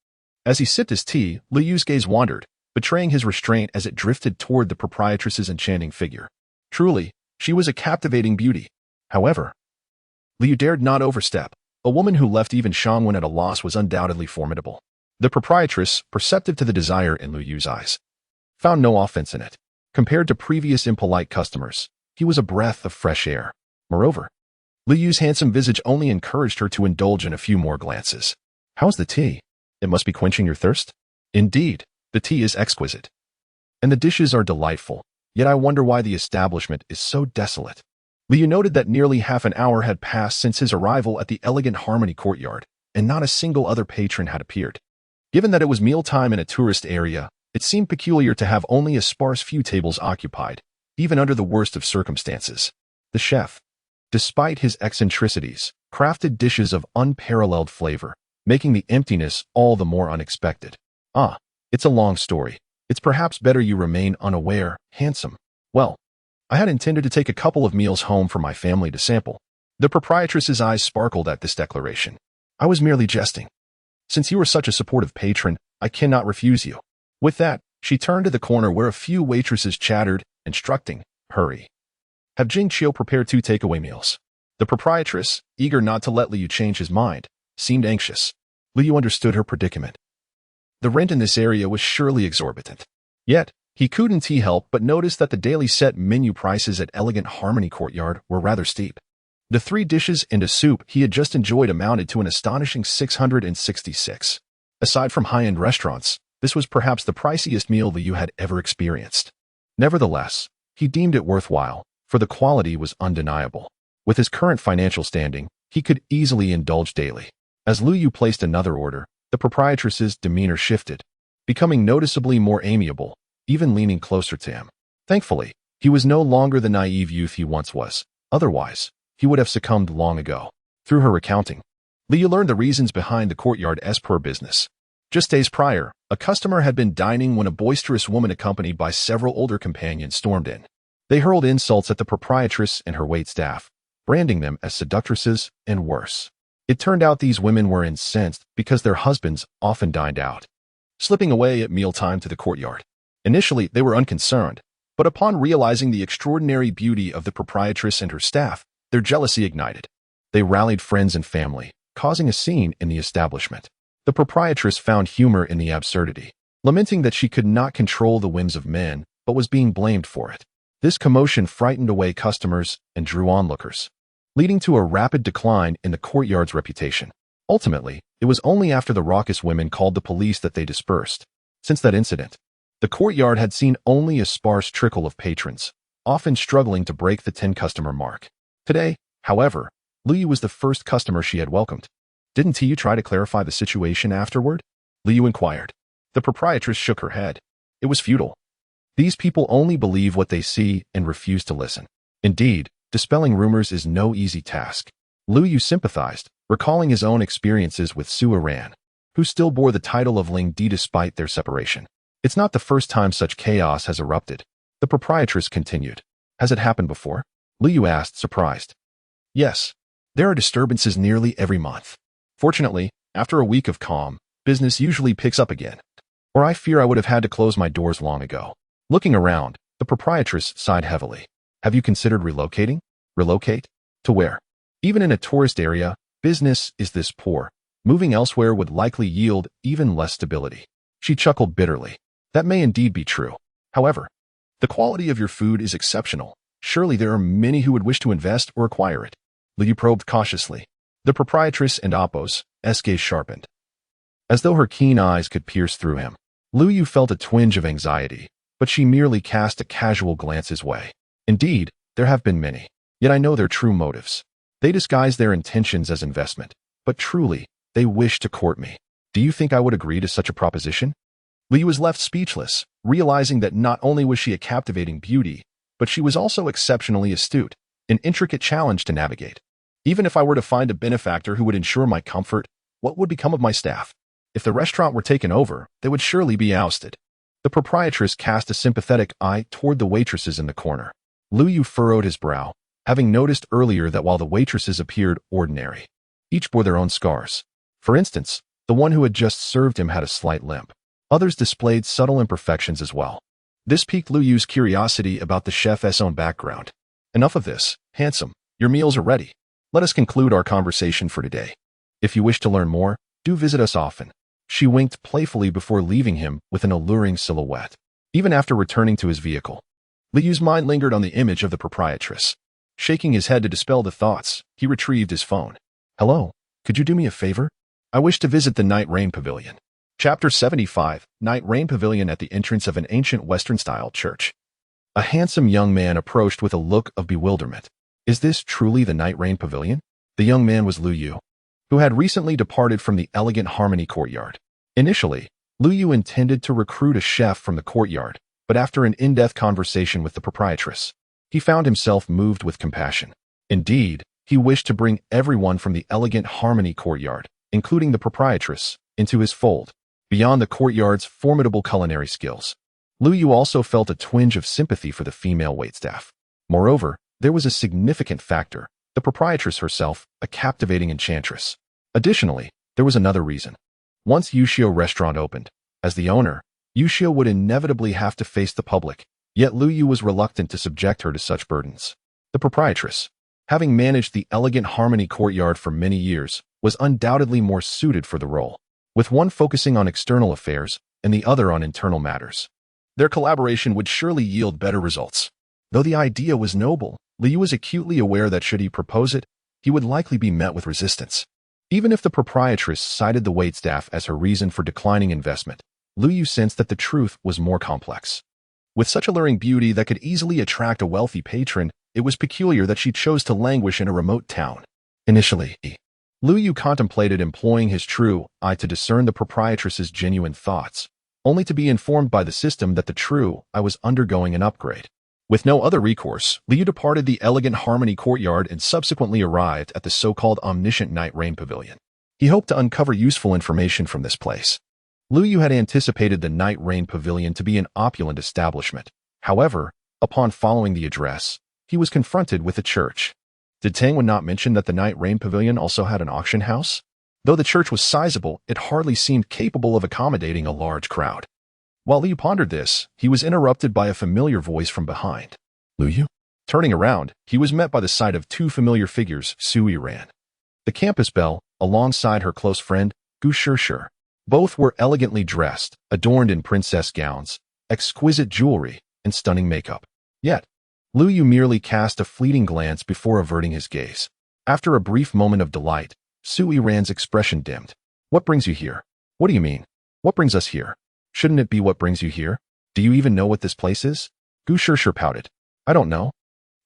As he sipped his tea, Liu's gaze wandered, betraying his restraint as it drifted toward the proprietress's enchanting figure. Truly, she was a captivating beauty. However, Liu dared not overstep. A woman who left even Shang Wen at a loss was undoubtedly formidable. The proprietress, perceptive to the desire in Liu's eyes, found no offense in it. Compared to previous impolite customers, he was a breath of fresh air. Moreover, Liu's handsome visage only encouraged her to indulge in a few more glances. "How's the tea? It must be quenching your thirst?" "Indeed, the tea is exquisite, and the dishes are delightful, yet I wonder why the establishment is so desolate." Liu noted that nearly half an hour had passed since his arrival at the elegant Harmony courtyard, and not a single other patron had appeared. Given that it was mealtime in a tourist area, it seemed peculiar to have only a sparse few tables occupied, even under the worst of circumstances. The chef, despite his eccentricities, crafted dishes of unparalleled flavor, making the emptiness all the more unexpected. "Ah, it's a long story. It's perhaps better you remain unaware, handsome. Well, I had intended to take a couple of meals home for my family to sample." The proprietress's eyes sparkled at this declaration. "I was merely jesting. Since you are such a supportive patron, I cannot refuse you." With that, she turned to the corner where a few waitresses chattered, instructing, "Hurry. Have Jing Qiu prepare 2 takeaway meals." The proprietress, eager not to let Liu change his mind, seemed anxious. Liu understood her predicament. The rent in this area was surely exorbitant. Yet, he couldn't help but notice that the daily set menu prices at elegant Harmony courtyard were rather steep. The 3 dishes and a soup he had just enjoyed amounted to an astonishing 666. Aside from high-end restaurants, this was perhaps the priciest meal Liu had ever experienced. Nevertheless, he deemed it worthwhile, for the quality was undeniable. With his current financial standing, he could easily indulge daily. As Liu placed another order, the proprietress's demeanor shifted, becoming noticeably more amiable, even leaning closer to him. Thankfully, he was no longer the naive youth he once was. Otherwise, he would have succumbed long ago. Through her recounting, Liu learned the reasons behind the courtyard's poor business. Just days prior, a customer had been dining when a boisterous woman accompanied by several older companions stormed in. They hurled insults at the proprietress and her waitstaff, branding them as seductresses and worse. It turned out these women were incensed because their husbands often dined out, slipping away at mealtime to the courtyard. Initially, they were unconcerned, But upon realizing the extraordinary beauty of the proprietress and her staff, their jealousy ignited. They rallied friends and family, causing a scene in the establishment. The proprietress found humor in the absurdity, lamenting that she could not control the whims of men, but was being blamed for it. This commotion frightened away customers and drew onlookers, leading to a rapid decline in the courtyard's reputation. Ultimately, it was only after the raucous women called the police that they dispersed. Since that incident, the courtyard had seen only a sparse trickle of patrons, often struggling to break the 10-customer mark. Today, however, Liu was the first customer she had welcomed. Didn't you try to clarify the situation afterward? Liu inquired. The proprietress shook her head. It was futile. These people only believe what they see and refuse to listen. Indeed, dispelling rumors is no easy task. Liu sympathized, recalling his own experiences with Su Yiran, who still bore the title of Ling Di despite their separation. It's not the first time such chaos has erupted. The proprietress continued. Has it happened before? Liu asked, surprised. Yes. There are disturbances nearly every month. Fortunately, after a week of calm, business usually picks up again. Or I fear I would have had to close my doors long ago. Looking around, the proprietress sighed heavily. Have you considered relocating? Relocate? To where? Even in a tourist area, business is this poor. Moving elsewhere would likely yield even less stability. She chuckled bitterly. That may indeed be true. However, the quality of your food is exceptional. Surely there are many who would wish to invest or acquire it. Liu probed cautiously. The proprietress and Appo's gaze sharpened, as though her keen eyes could pierce through him. Liu felt a twinge of anxiety, but she merely cast a casual glance his way. Indeed, there have been many. Yet I know their true motives. They disguise their intentions as investment, but truly, they wish to court me. Do you think I would agree to such a proposition? Liu was left speechless, realizing that not only was she a captivating beauty, but she was also exceptionally astute, an intricate challenge to navigate. Even if I were to find a benefactor who would ensure my comfort, what would become of my staff? If the restaurant were taken over, they would surely be ousted. The proprietress cast a sympathetic eye toward the waitresses in the corner. Liu furrowed his brow, having noticed earlier that while the waitresses appeared ordinary, each bore their own scars. For instance, the one who had just served him had a slight limp. Others displayed subtle imperfections as well. This piqued Liu's curiosity about the chef's own background. Enough of this. Handsome, your meals are ready. Let us conclude our conversation for today. If you wish to learn more, do visit us often. She winked playfully before leaving him with an alluring silhouette. Even after returning to his vehicle, Liu's mind lingered on the image of the proprietress. Shaking his head to dispel the thoughts, he retrieved his phone. Hello, could you do me a favor? I wish to visit the Night Rain Pavilion. Chapter 75, Night Rain Pavilion at the entrance of an ancient Western-style church. A handsome young man approached with a look of bewilderment. Is this truly the Night Rain Pavilion? The young man was Liu, who had recently departed from the elegant Harmony courtyard. Initially, Liu intended to recruit a chef from the courtyard, but after an in-depth conversation with the proprietress, he found himself moved with compassion. Indeed, he wished to bring everyone from the elegant Harmony courtyard, including the proprietress, into his fold. Beyond the courtyard's formidable culinary skills, Liu also felt a twinge of sympathy for the female waitstaff. Moreover, there was a significant factor, the proprietress herself, a captivating enchantress. Additionally, there was another reason. Once Yushio Restaurant opened, as the owner, Yushio would inevitably have to face the public, yet Liu was reluctant to subject her to such burdens. The proprietress, having managed the elegant Harmony courtyard for many years, was undoubtedly more suited for the role, with one focusing on external affairs and the other on internal matters. Their collaboration would surely yield better results. Though the idea was noble, Liu was acutely aware that should he propose it, he would likely be met with resistance. Even if the proprietress cited the waitstaff as her reason for declining investment, Liu sensed that the truth was more complex. With such alluring beauty that could easily attract a wealthy patron, it was peculiar that she chose to languish in a remote town. Initially, Liu contemplated employing his true eye to discern the proprietress's genuine thoughts, only to be informed by the system that the true eye was undergoing an upgrade. With no other recourse, Liu departed the elegant Harmony courtyard and subsequently arrived at the so-called omniscient Night Rain Pavilion. He hoped to uncover useful information from this place. Liu had anticipated the Night Rain Pavilion to be an opulent establishment. However, upon following the address, he was confronted with a church. Did Tangwen not mention that the Night Rain Pavilion also had an auction house? Though the church was sizable, it hardly seemed capable of accommodating a large crowd. While Liu pondered this, he was interrupted by a familiar voice from behind. Liu? Turning around, he was met by the sight of two familiar figures, Su Yiran, the campus belle, alongside her close friend, Gu Shishir. Both were elegantly dressed, adorned in princess gowns, exquisite jewelry, and stunning makeup. Yet, Liu Yu merely cast a fleeting glance before averting his gaze. After a brief moment of delight, Su Yiran's expression dimmed. What brings you here? What do you mean? What brings us here? Shouldn't it be what brings you here? Do you even know what this place is? Gu Shishir pouted. I don't know.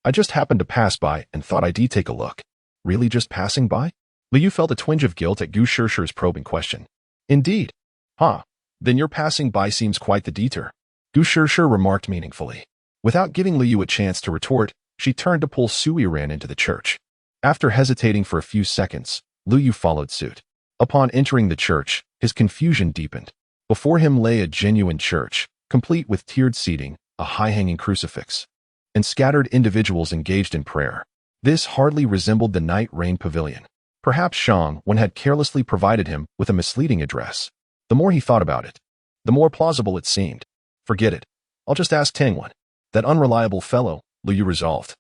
I just happened to pass by and thought I'd take a look. Really just passing by? Liu Yu felt a twinge of guilt at Gu Shishir's probing question. Indeed. Huh. Then your passing by seems quite the detour. Gu Shishir remarked meaningfully. Without giving Liu Yu a chance to retort, she turned to pull Su Yiran into the church. After hesitating for a few seconds, Liu Yu followed suit. Upon entering the church, his confusion deepened. Before him lay a genuine church, complete with tiered seating, a high-hanging crucifix, and scattered individuals engaged in prayer. This hardly resembled the Night Rain Pavilion. Perhaps Shang Wen had carelessly provided him with a misleading address. The more he thought about it, the more plausible it seemed. Forget it. I'll just ask Tangwen. That unreliable fellow, Liu Yu resolved.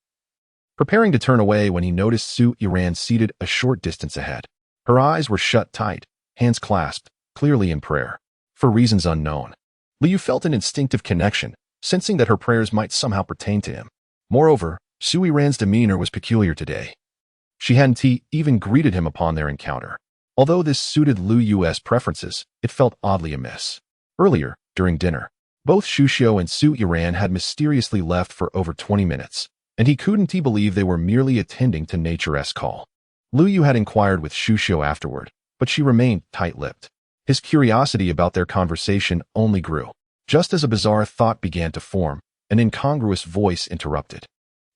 Preparing to turn away when he noticed Su Yiran seated a short distance ahead. Her eyes were shut tight, hands clasped, clearly in prayer. For reasons unknown, Liu Yu felt an instinctive connection, sensing that her prayers might somehow pertain to him. Moreover, Su Yiran's demeanor was peculiar today. She hadn't even greeted him upon their encounter. Although this suited Liu Yu's preferences, it felt oddly amiss. Earlier, during dinner, both Shuxiu and Su Yiran had mysteriously left for over 20 minutes, and he couldn't believe they were merely attending to nature's call. Liu Yu had inquired with Shuxiu afterward, but she remained tight-lipped. His curiosity about their conversation only grew. Just as a bizarre thought began to form, an incongruous voice interrupted.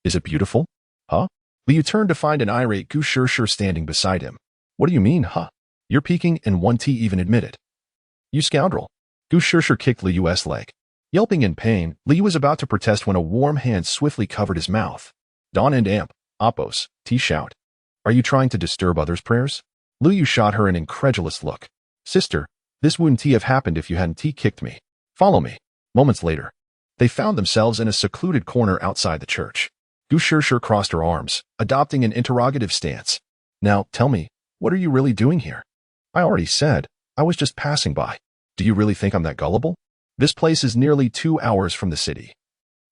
Is it beautiful? Huh? Liu turned to find an irate Gu Shishir standing beside him. What do you mean, huh? You're peeking and won't even admit it. You scoundrel. Gu Shishir kicked Liu Yu's leg. Yelping in pain, Liu was about to protest when a warm hand swiftly covered his mouth. Don and Amp, Oppos, shout. Are you trying to disturb others' prayers? Liu Yu shot her an incredulous look. Sister, this wouldn't have happened if you hadn't kicked me. Follow me. Moments later, they found themselves in a secluded corner outside the church. Gu Shishir crossed her arms, adopting an interrogative stance. Now, tell me, what are you really doing here? I already said, I was just passing by. Do you really think I'm that gullible? This place is nearly 2 hours from the city.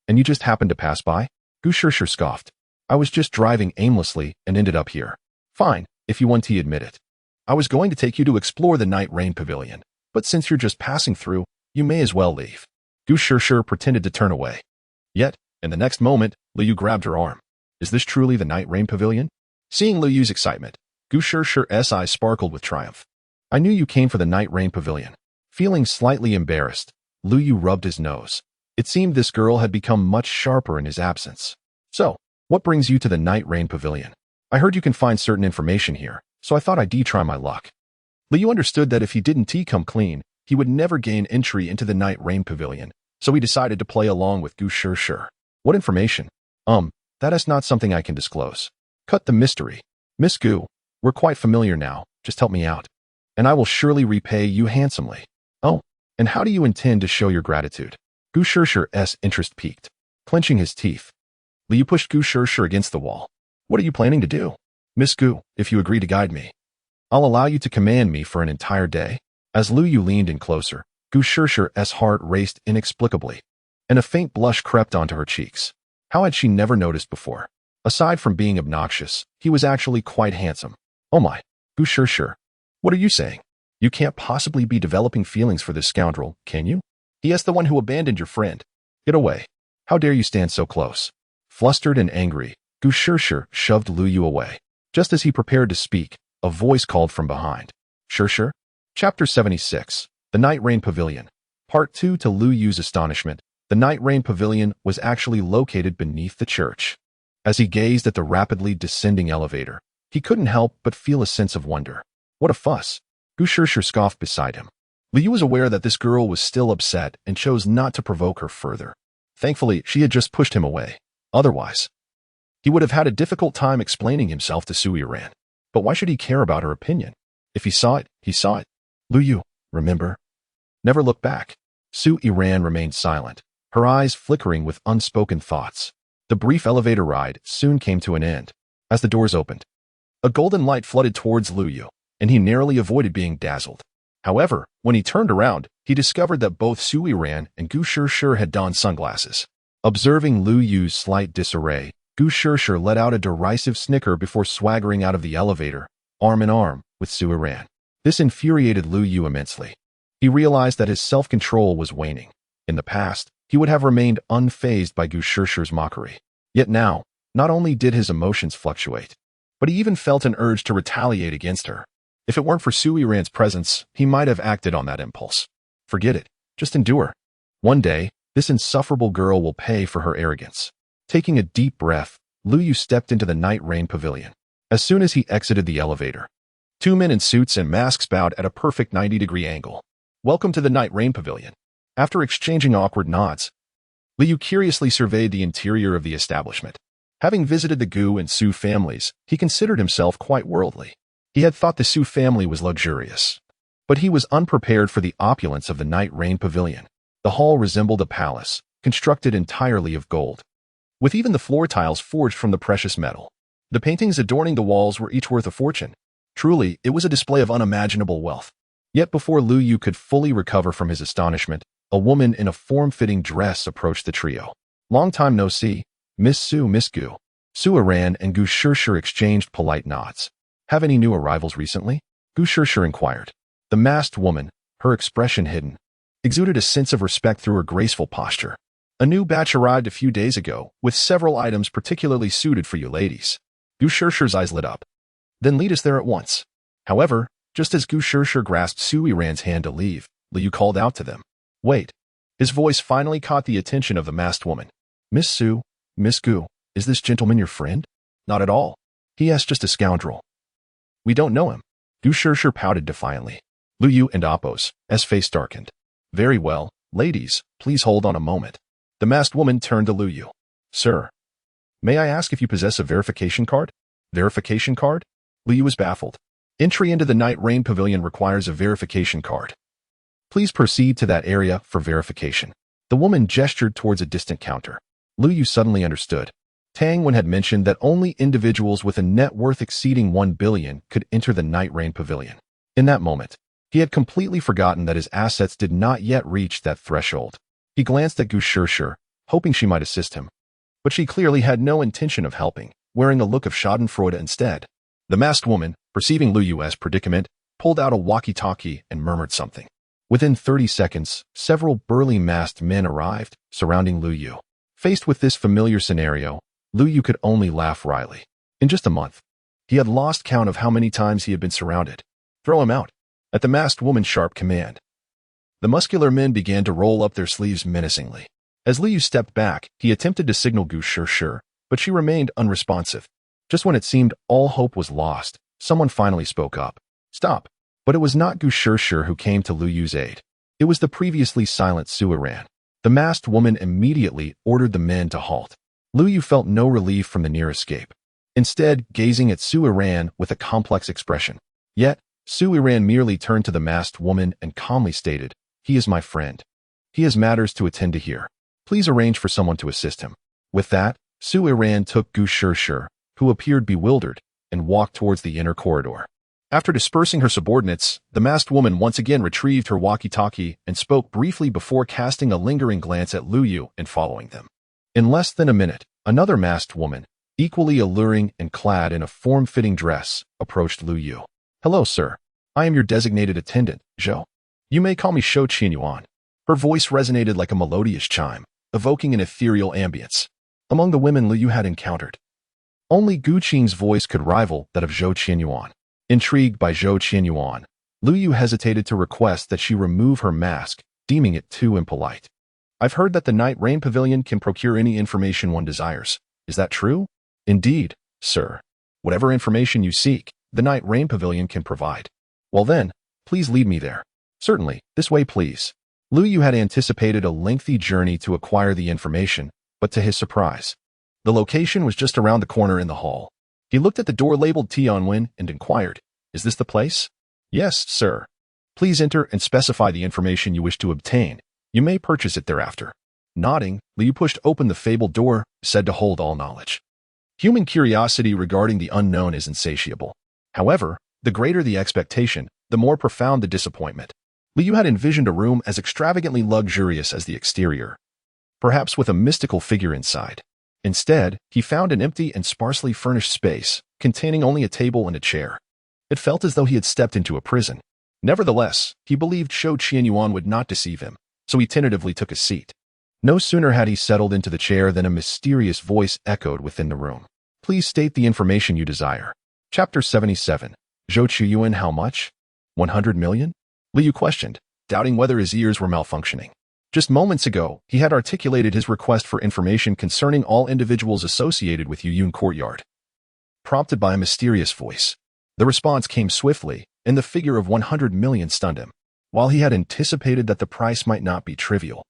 And you just happened to pass by? Gu Shishir scoffed. I was just driving aimlessly and ended up here. Fine, if you want to admit it. I was going to take you to explore the Night Rain Pavilion, but since you're just passing through, you may as well leave. Gu Shishir pretended to turn away. Yet, in the next moment, Liu Yu grabbed her arm. Is this truly the Night Rain Pavilion? Seeing Liu Yu's excitement, Gu Shishir's eyes sparkled with triumph. I knew you came for the Night Rain Pavilion. Feeling slightly embarrassed, Liu Yu rubbed his nose. It seemed this girl had become much sharper in his absence. So, what brings you to the Night Rain Pavilion? I heard you can find certain information here, so I thought I'd try my luck. Liu Yu understood that if he didn't come clean, he would never gain entry into the Night Rain Pavilion, so he decided to play along with Gu Shishir. What information? That is not something I can disclose. Cut the mystery. Miss Gu, we're quite familiar now, just help me out. And I will surely repay you handsomely. Oh, and how do you intend to show your gratitude? Gu Shishir's interest peaked. Clenching his teeth, Liu pushed Gu Shishir against the wall. What are you planning to do? Miss Gu, if you agree to guide me, I'll allow you to command me for an entire day. As Liu Yu leaned in closer, Gu Shishir's heart raced inexplicably, and a faint blush crept onto her cheeks. How had she never noticed before? Aside from being obnoxious, he was actually quite handsome. Oh my, Gu Shishir, what are you saying? You can't possibly be developing feelings for this scoundrel, can you? He is the one who abandoned your friend. Get away. How dare you stand so close? Flustered and angry, Gu Shishir shoved Liu Yu away. Just as he prepared to speak, a voice called from behind. Shishir? Chapter 76. The Night Rain Pavilion. Part 2. To Liu Yu's astonishment, the Night Rain Pavilion was actually located beneath the church. As he gazed at the rapidly descending elevator, he couldn't help but feel a sense of wonder. What a fuss! Gu Shishir scoffed beside him. Liu Yu was aware that this girl was still upset and chose not to provoke her further. Thankfully, she had just pushed him away. Otherwise, he would have had a difficult time explaining himself to Su Yiran. But why should he care about her opinion? If he saw it, he saw it. Liu Yu, remember? Never look back. Su Yiran remained silent, her eyes flickering with unspoken thoughts. The brief elevator ride soon came to an end. As the doors opened, a golden light flooded towards Lu Yu, and he narrowly avoided being dazzled. However, when he turned around, he discovered that both Su Yiran and Gu Shishir had donned sunglasses. Observing Lu Yu's slight disarray, Gu Shishir let out a derisive snicker before swaggering out of the elevator, arm in arm with Su Yiran. This infuriated Lu Yu immensely. He realized that his self-control was waning. In the past, he would have remained unfazed by Gu Shishir's mockery. Yet now, not only did his emotions fluctuate, but he even felt an urge to retaliate against her. If it weren't for Su Yiran's presence, he might have acted on that impulse. Forget it. Just endure. One day, this insufferable girl will pay for her arrogance. Taking a deep breath, Lu Yu stepped into the night rain pavilion. As soon as he exited the elevator, two men in suits and masks bowed at a perfect 90-degree angle. Welcome to the night rain pavilion. After exchanging awkward nods, Lu Yu curiously surveyed the interior of the establishment. Having visited the Gu and Su families, he considered himself quite worldly. He had thought the Su family was luxurious, but he was unprepared for the opulence of the night rain pavilion. The hall resembled a palace, constructed entirely of gold, with even the floor tiles forged from the precious metal. The paintings adorning the walls were each worth a fortune. Truly, it was a display of unimaginable wealth. Yet before Lu Yu could fully recover from his astonishment, a woman in a form-fitting dress approached the trio. Long time no see, Miss Su, Miss Gu. Su Yiran and Gu Shishir exchanged polite nods. Have any new arrivals recently? Gu Shishir inquired. The masked woman, her expression hidden, exuded a sense of respect through her graceful posture. A new batch arrived a few days ago, with several items particularly suited for you ladies. Gu Shishir's eyes lit up. Then lead us there at once. However, just as Gu Shishir grasped Su Yiran's hand to leave, Lu Yu called out to them. Wait. His voice finally caught the attention of the masked woman. Miss Su, Miss Gu, is this gentleman your friend? Not at all. He is just a scoundrel. We don't know him. Gu Shishir pouted defiantly. Lu Yu and Appo's face darkened. Very well, ladies, please hold on a moment. The masked woman turned to Lu Yu. Sir, may I ask if you possess a verification card? Verification card? Lu Yu was baffled. Entry into the night rain pavilion requires a verification card. Please proceed to that area for verification. The woman gestured towards a distant counter. Lu Yu suddenly understood. Tang Wen had mentioned that only individuals with a net worth exceeding 1 billion could enter the night rain pavilion. In that moment, he had completely forgotten that his assets did not yet reach that threshold. He glanced at Gu Shishir, hoping she might assist him. But she clearly had no intention of helping, wearing a look of schadenfreude instead. The masked woman, perceiving Lu Yu's predicament, pulled out a walkie-talkie and murmured something. Within 30 seconds, several burly masked men arrived, surrounding Lu Yu. Faced with this familiar scenario, Lu Yu could only laugh wryly. In just a month, he had lost count of how many times he had been surrounded. Throw him out. At the masked woman's sharp command, the muscular men began to roll up their sleeves menacingly. As Lu Yu stepped back, he attempted to signal Gu Shishir, but she remained unresponsive. Just when it seemed all hope was lost, someone finally spoke up. Stop. But it was not Gu Shishir who came to Lu Yu's aid. It was the previously silent Su Yiran. The masked woman immediately ordered the men to halt. Lu Yu felt no relief from the near escape, instead gazing at Su Yiran with a complex expression. Yet, Su Yiran merely turned to the masked woman and calmly stated, He is my friend. He has matters to attend to here. Please arrange for someone to assist him. With that, Su Yiran took Gu Shishir, who appeared bewildered, and walked towards the inner corridor. After dispersing her subordinates, the masked woman once again retrieved her walkie-talkie and spoke briefly before casting a lingering glance at Lu Yu and following them. In less than a minute, another masked woman, equally alluring and clad in a form-fitting dress, approached Lu Yu. Hello, sir. I am your designated attendant, Zhou. You may call me Shou Qianyuan. Her voice resonated like a melodious chime, evoking an ethereal ambience. Among the women Lu Yu had encountered, only Gu Qing's voice could rival that of Zhou Qianyuan. Intrigued by Zhou Qianyuan, Lu Yu hesitated to request that she remove her mask, deeming it too impolite. I've heard that the Night Rain Pavilion can procure any information one desires. Is that true? Indeed, sir. Whatever information you seek, the Night Rain Pavilion can provide. Well then, please lead me there. Certainly, this way please. Lu Yu had anticipated a lengthy journey to acquire the information, but to his surprise, the location was just around the corner in the hall. He looked at the door labeled Tianwen and inquired, Is this the place? Yes, sir. Please enter and specify the information you wish to obtain, You may purchase it thereafter. Nodding, Liu pushed open the fabled door, said to hold all knowledge. Human curiosity regarding the unknown is insatiable. However, the greater the expectation, the more profound the disappointment. Liu had envisioned a room as extravagantly luxurious as the exterior, perhaps with a mystical figure inside. Instead, he found an empty and sparsely furnished space, containing only a table and a chair. It felt as though he had stepped into a prison. Nevertheless, he believed Shou Qianyuan would not deceive him, so he tentatively took a seat. No sooner had he settled into the chair than a mysterious voice echoed within the room. Please state the information you desire. Chapter 77. Zhou Chuyuan, how much? 100 million? Liu questioned, doubting whether his ears were malfunctioning. Just moments ago, he had articulated his request for information concerning all individuals associated with Yuyun Courtyard. Prompted by a mysterious voice, the response came swiftly, and the figure of 100 million stunned him. While he had anticipated that the price might not be trivial,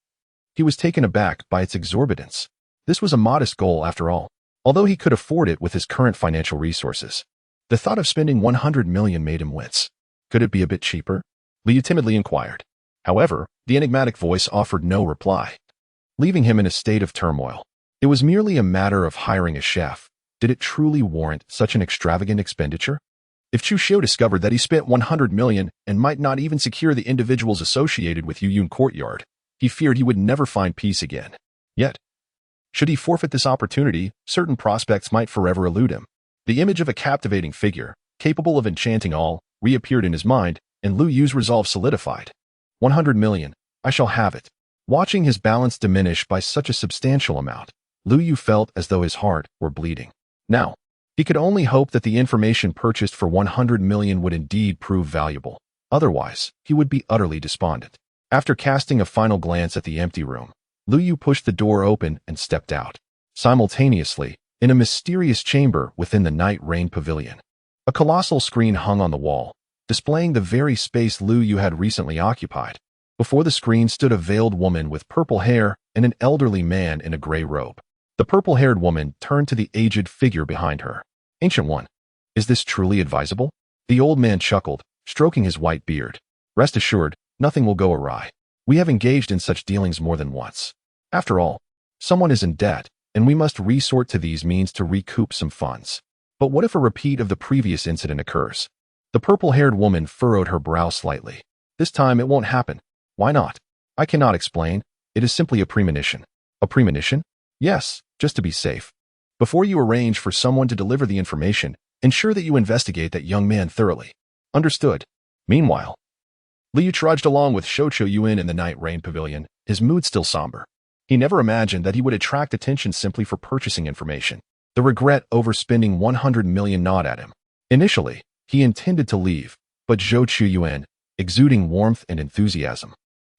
he was taken aback by its exorbitance. This was a modest goal after all, although he could afford it with his current financial resources. The thought of spending 100 million made him wince. Could it be a bit cheaper? Liu timidly inquired. However, the enigmatic voice offered no reply, leaving him in a state of turmoil. It was merely a matter of hiring a chef. Did it truly warrant such an extravagant expenditure? If Chu Xiu discovered that he spent 100 million and might not even secure the individuals associated with Yuyun Courtyard, he feared he would never find peace again. Yet, should he forfeit this opportunity, certain prospects might forever elude him. The image of a captivating figure, capable of enchanting all, reappeared in his mind, and Lu Yu's resolve solidified. 100 million, I shall have it. Watching his balance diminish by such a substantial amount, Lu Yu felt as though his heart were bleeding. Now, he could only hope that the information purchased for 100 million would indeed prove valuable. Otherwise, he would be utterly despondent. After casting a final glance at the empty room, Lu Yu pushed the door open and stepped out. Simultaneously, in a mysterious chamber within the Night Rain Pavilion, a colossal screen hung on the wall, displaying the very space Lu Yu had recently occupied. Before the screen stood a veiled woman with purple hair and an elderly man in a gray robe. The purple-haired woman turned to the aged figure behind her. Ancient One, is this truly advisable? The old man chuckled, stroking his white beard. Rest assured, nothing will go awry. We have engaged in such dealings more than once. After all, someone is in debt, and we must resort to these means to recoup some funds. But what if a repeat of the previous incident occurs? The purple-haired woman furrowed her brow slightly. This time it won't happen. Why not? I cannot explain. It is simply a premonition. A premonition? Yes, just to be safe. Before you arrange for someone to deliver the information, ensure that you investigate that young man thoroughly. Understood. Meanwhile, Liu trudged along with Shou Yuan in the Night Rain Pavilion, his mood still somber. He never imagined that he would attract attention simply for purchasing information. The regret over spending 100 million gnawed at him. Initially, he intended to leave, but Zhou Chuyuan, exuding warmth and enthusiasm,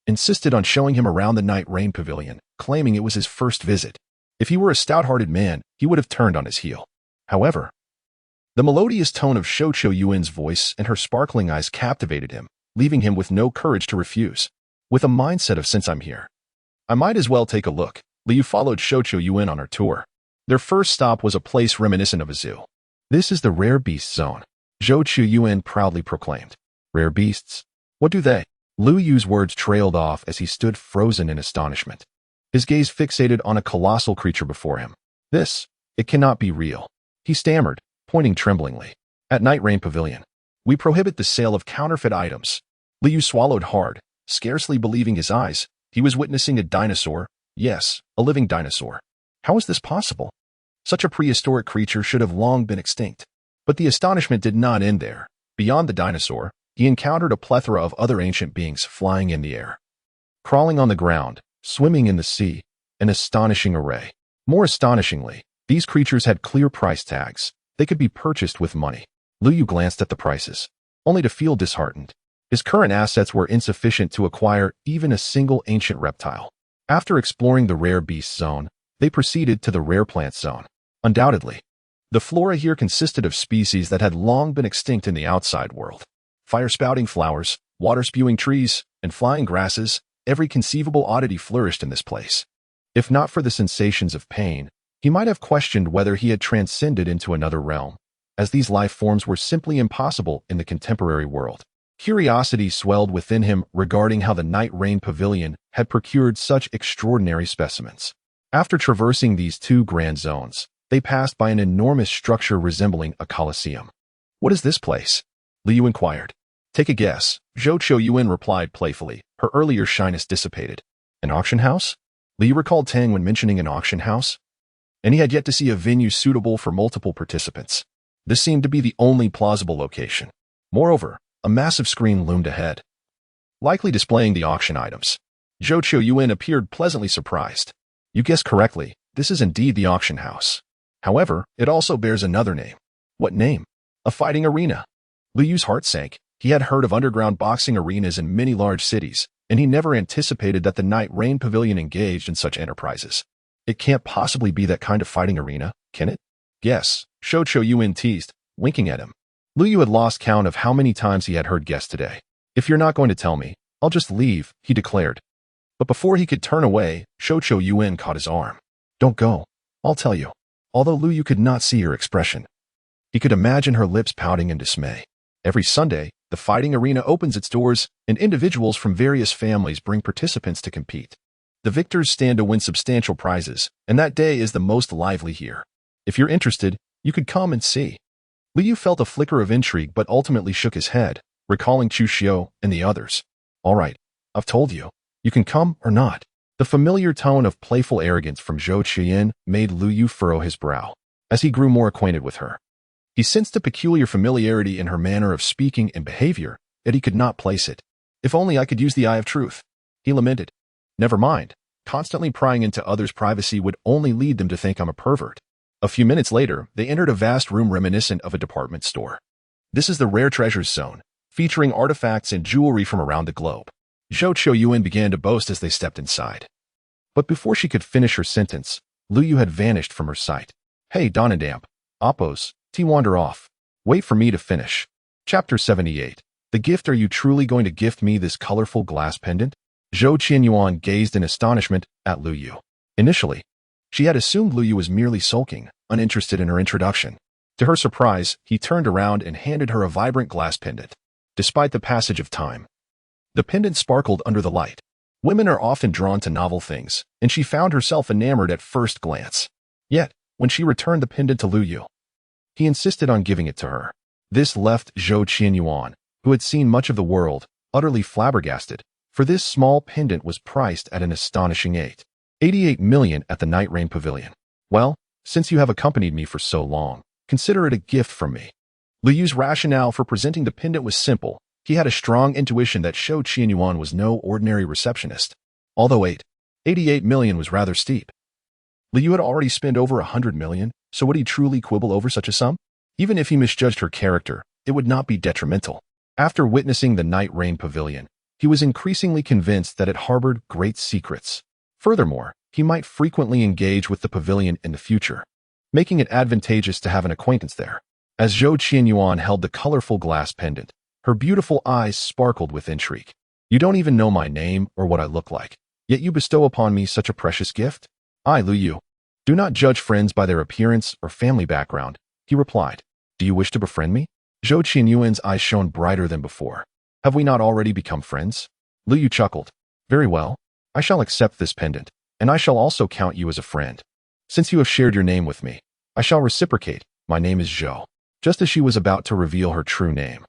insisted on showing him around the Night Rain Pavilion, claiming it was his first visit. If he were a stout-hearted man, he would have turned on his heel. However, the melodious tone of Shou Yuan's voice and her sparkling eyes captivated him, leaving him with no courage to refuse. With a mindset of since I'm here, I might as well take a look, Liu followed Shou Yuan on her tour. Their first stop was a place reminiscent of a zoo. This is the rare beast zone, Zhou Yuan proudly proclaimed. Rare beasts? What do they? Lu Yu's words trailed off as he stood frozen in astonishment, his gaze fixated on a colossal creature before him. It cannot be real, he stammered, pointing tremblingly. At Night Rain Pavilion, we prohibit the sale of counterfeit items. Liu swallowed hard, scarcely believing his eyes. He was witnessing a dinosaur. Yes, a living dinosaur. How is this possible? Such a prehistoric creature should have long been extinct. But the astonishment did not end there. Beyond the dinosaur, he encountered a plethora of other ancient beings flying in the air, crawling on the ground, swimming in the sea, an astonishing array. More astonishingly, these creatures had clear price tags. They could be purchased with money. Lu Yu glanced at the prices, only to feel disheartened. His current assets were insufficient to acquire even a single ancient reptile. After exploring the rare beast zone, they proceeded to the rare plant zone. Undoubtedly, the flora here consisted of species that had long been extinct in the outside world. Fire-spouting flowers, water-spewing trees, and flying grasses, every conceivable oddity flourished in this place. If not for the sensations of pain, he might have questioned whether he had transcended into another realm, as these life forms were simply impossible in the contemporary world. Curiosity swelled within him regarding how the Night Rain Pavilion had procured such extraordinary specimens. After traversing these two grand zones, they passed by an enormous structure resembling a coliseum. "What is this place?" Liu inquired. "Take a guess," Su Yiran replied playfully, her earlier shyness dissipated. "An auction house?" Liu recalled Tang when mentioning an auction house, and he had yet to see a venue suitable for multiple participants. This seemed to be the only plausible location. Moreover, a massive screen loomed ahead, likely displaying the auction items. Su Yiran appeared pleasantly surprised. "You guessed correctly, this is indeed the auction house. However, it also bears another name." "What name?" "A fighting arena." Liu's heart sank. He had heard of underground boxing arenas in many large cities, and he never anticipated that the Night Rain Pavilion engaged in such enterprises. "It can't possibly be that kind of fighting arena, can it?" "Yes," Su Yiran teased, winking at him. Liu had lost count of how many times he had heard guess today. "If you're not going to tell me, I'll just leave," he declared. But before he could turn away, Su Yiran caught his arm. "Don't go. I'll tell you." Although Liu could not see her expression, he could imagine her lips pouting in dismay. Every Sunday, the fighting arena opens its doors, and individuals from various families bring participants to compete. The victors stand to win substantial prizes, and that day is the most lively here. If you're interested, you could come and see. Liu felt a flicker of intrigue but ultimately shook his head, recalling Chu Xiu and the others. "All right, I've told you. You can come or not." The familiar tone of playful arrogance from Su Yiran made Liu furrow his brow. As he grew more acquainted with her, he sensed a peculiar familiarity in her manner of speaking and behavior, yet he could not place it. "If only I could use the eye of truth," he lamented. "Never mind. Constantly prying into others' privacy would only lead them to think I'm a pervert." A few minutes later, they entered a vast room reminiscent of a department store. This is the Rare Treasures Zone, featuring artifacts and jewelry from around the globe. Su Yiran began to boast as they stepped inside. But before she could finish her sentence, Liu had vanished from her sight. "Hey, Donadamp, Oppos, wander off. Wait for me to finish." Chapter 78. The gift. "Are you truly going to gift me this colorful glass pendant?" Su Yiran gazed in astonishment at Liu. Initially, she had assumed Liu was merely sulking, uninterested in her introduction. To her surprise, he turned around and handed her a vibrant glass pendant. Despite the passage of time, the pendant sparkled under the light. Women are often drawn to novel things, and she found herself enamored at first glance. Yet, when she returned the pendant to Liu, he insisted on giving it to her. This left Su Yiran, who had seen much of the world, utterly flabbergasted, for this small pendant was priced at an astonishing 88 million at the Night Rain Pavilion. "Well, since you have accompanied me for so long, consider it a gift from me." Liu's rationale for presenting the pendant was simple. He had a strong intuition that Su Yiran was no ordinary receptionist. Although 88 million was rather steep. Liu had already spent over 100 million, so would he truly quibble over such a sum? Even if he misjudged her character, it would not be detrimental. After witnessing the Night Rain Pavilion, he was increasingly convinced that it harbored great secrets. Furthermore, he might frequently engage with the pavilion in the future, making it advantageous to have an acquaintance there. As Su Yiran held the colorful glass pendant, her beautiful eyes sparkled with intrigue. "You don't even know my name or what I look like, yet you bestow upon me such a precious gift?" "I, Liu, do not judge friends by their appearance or family background," he replied. "Do you wish to befriend me?" Su Yiran's eyes shone brighter than before. "Have we not already become friends?" Liu chuckled. "Very well. I shall accept this pendant, and I shall also count you as a friend. Since you have shared your name with me, I shall reciprocate. My name is Zhou." Just as she was about to reveal her true name,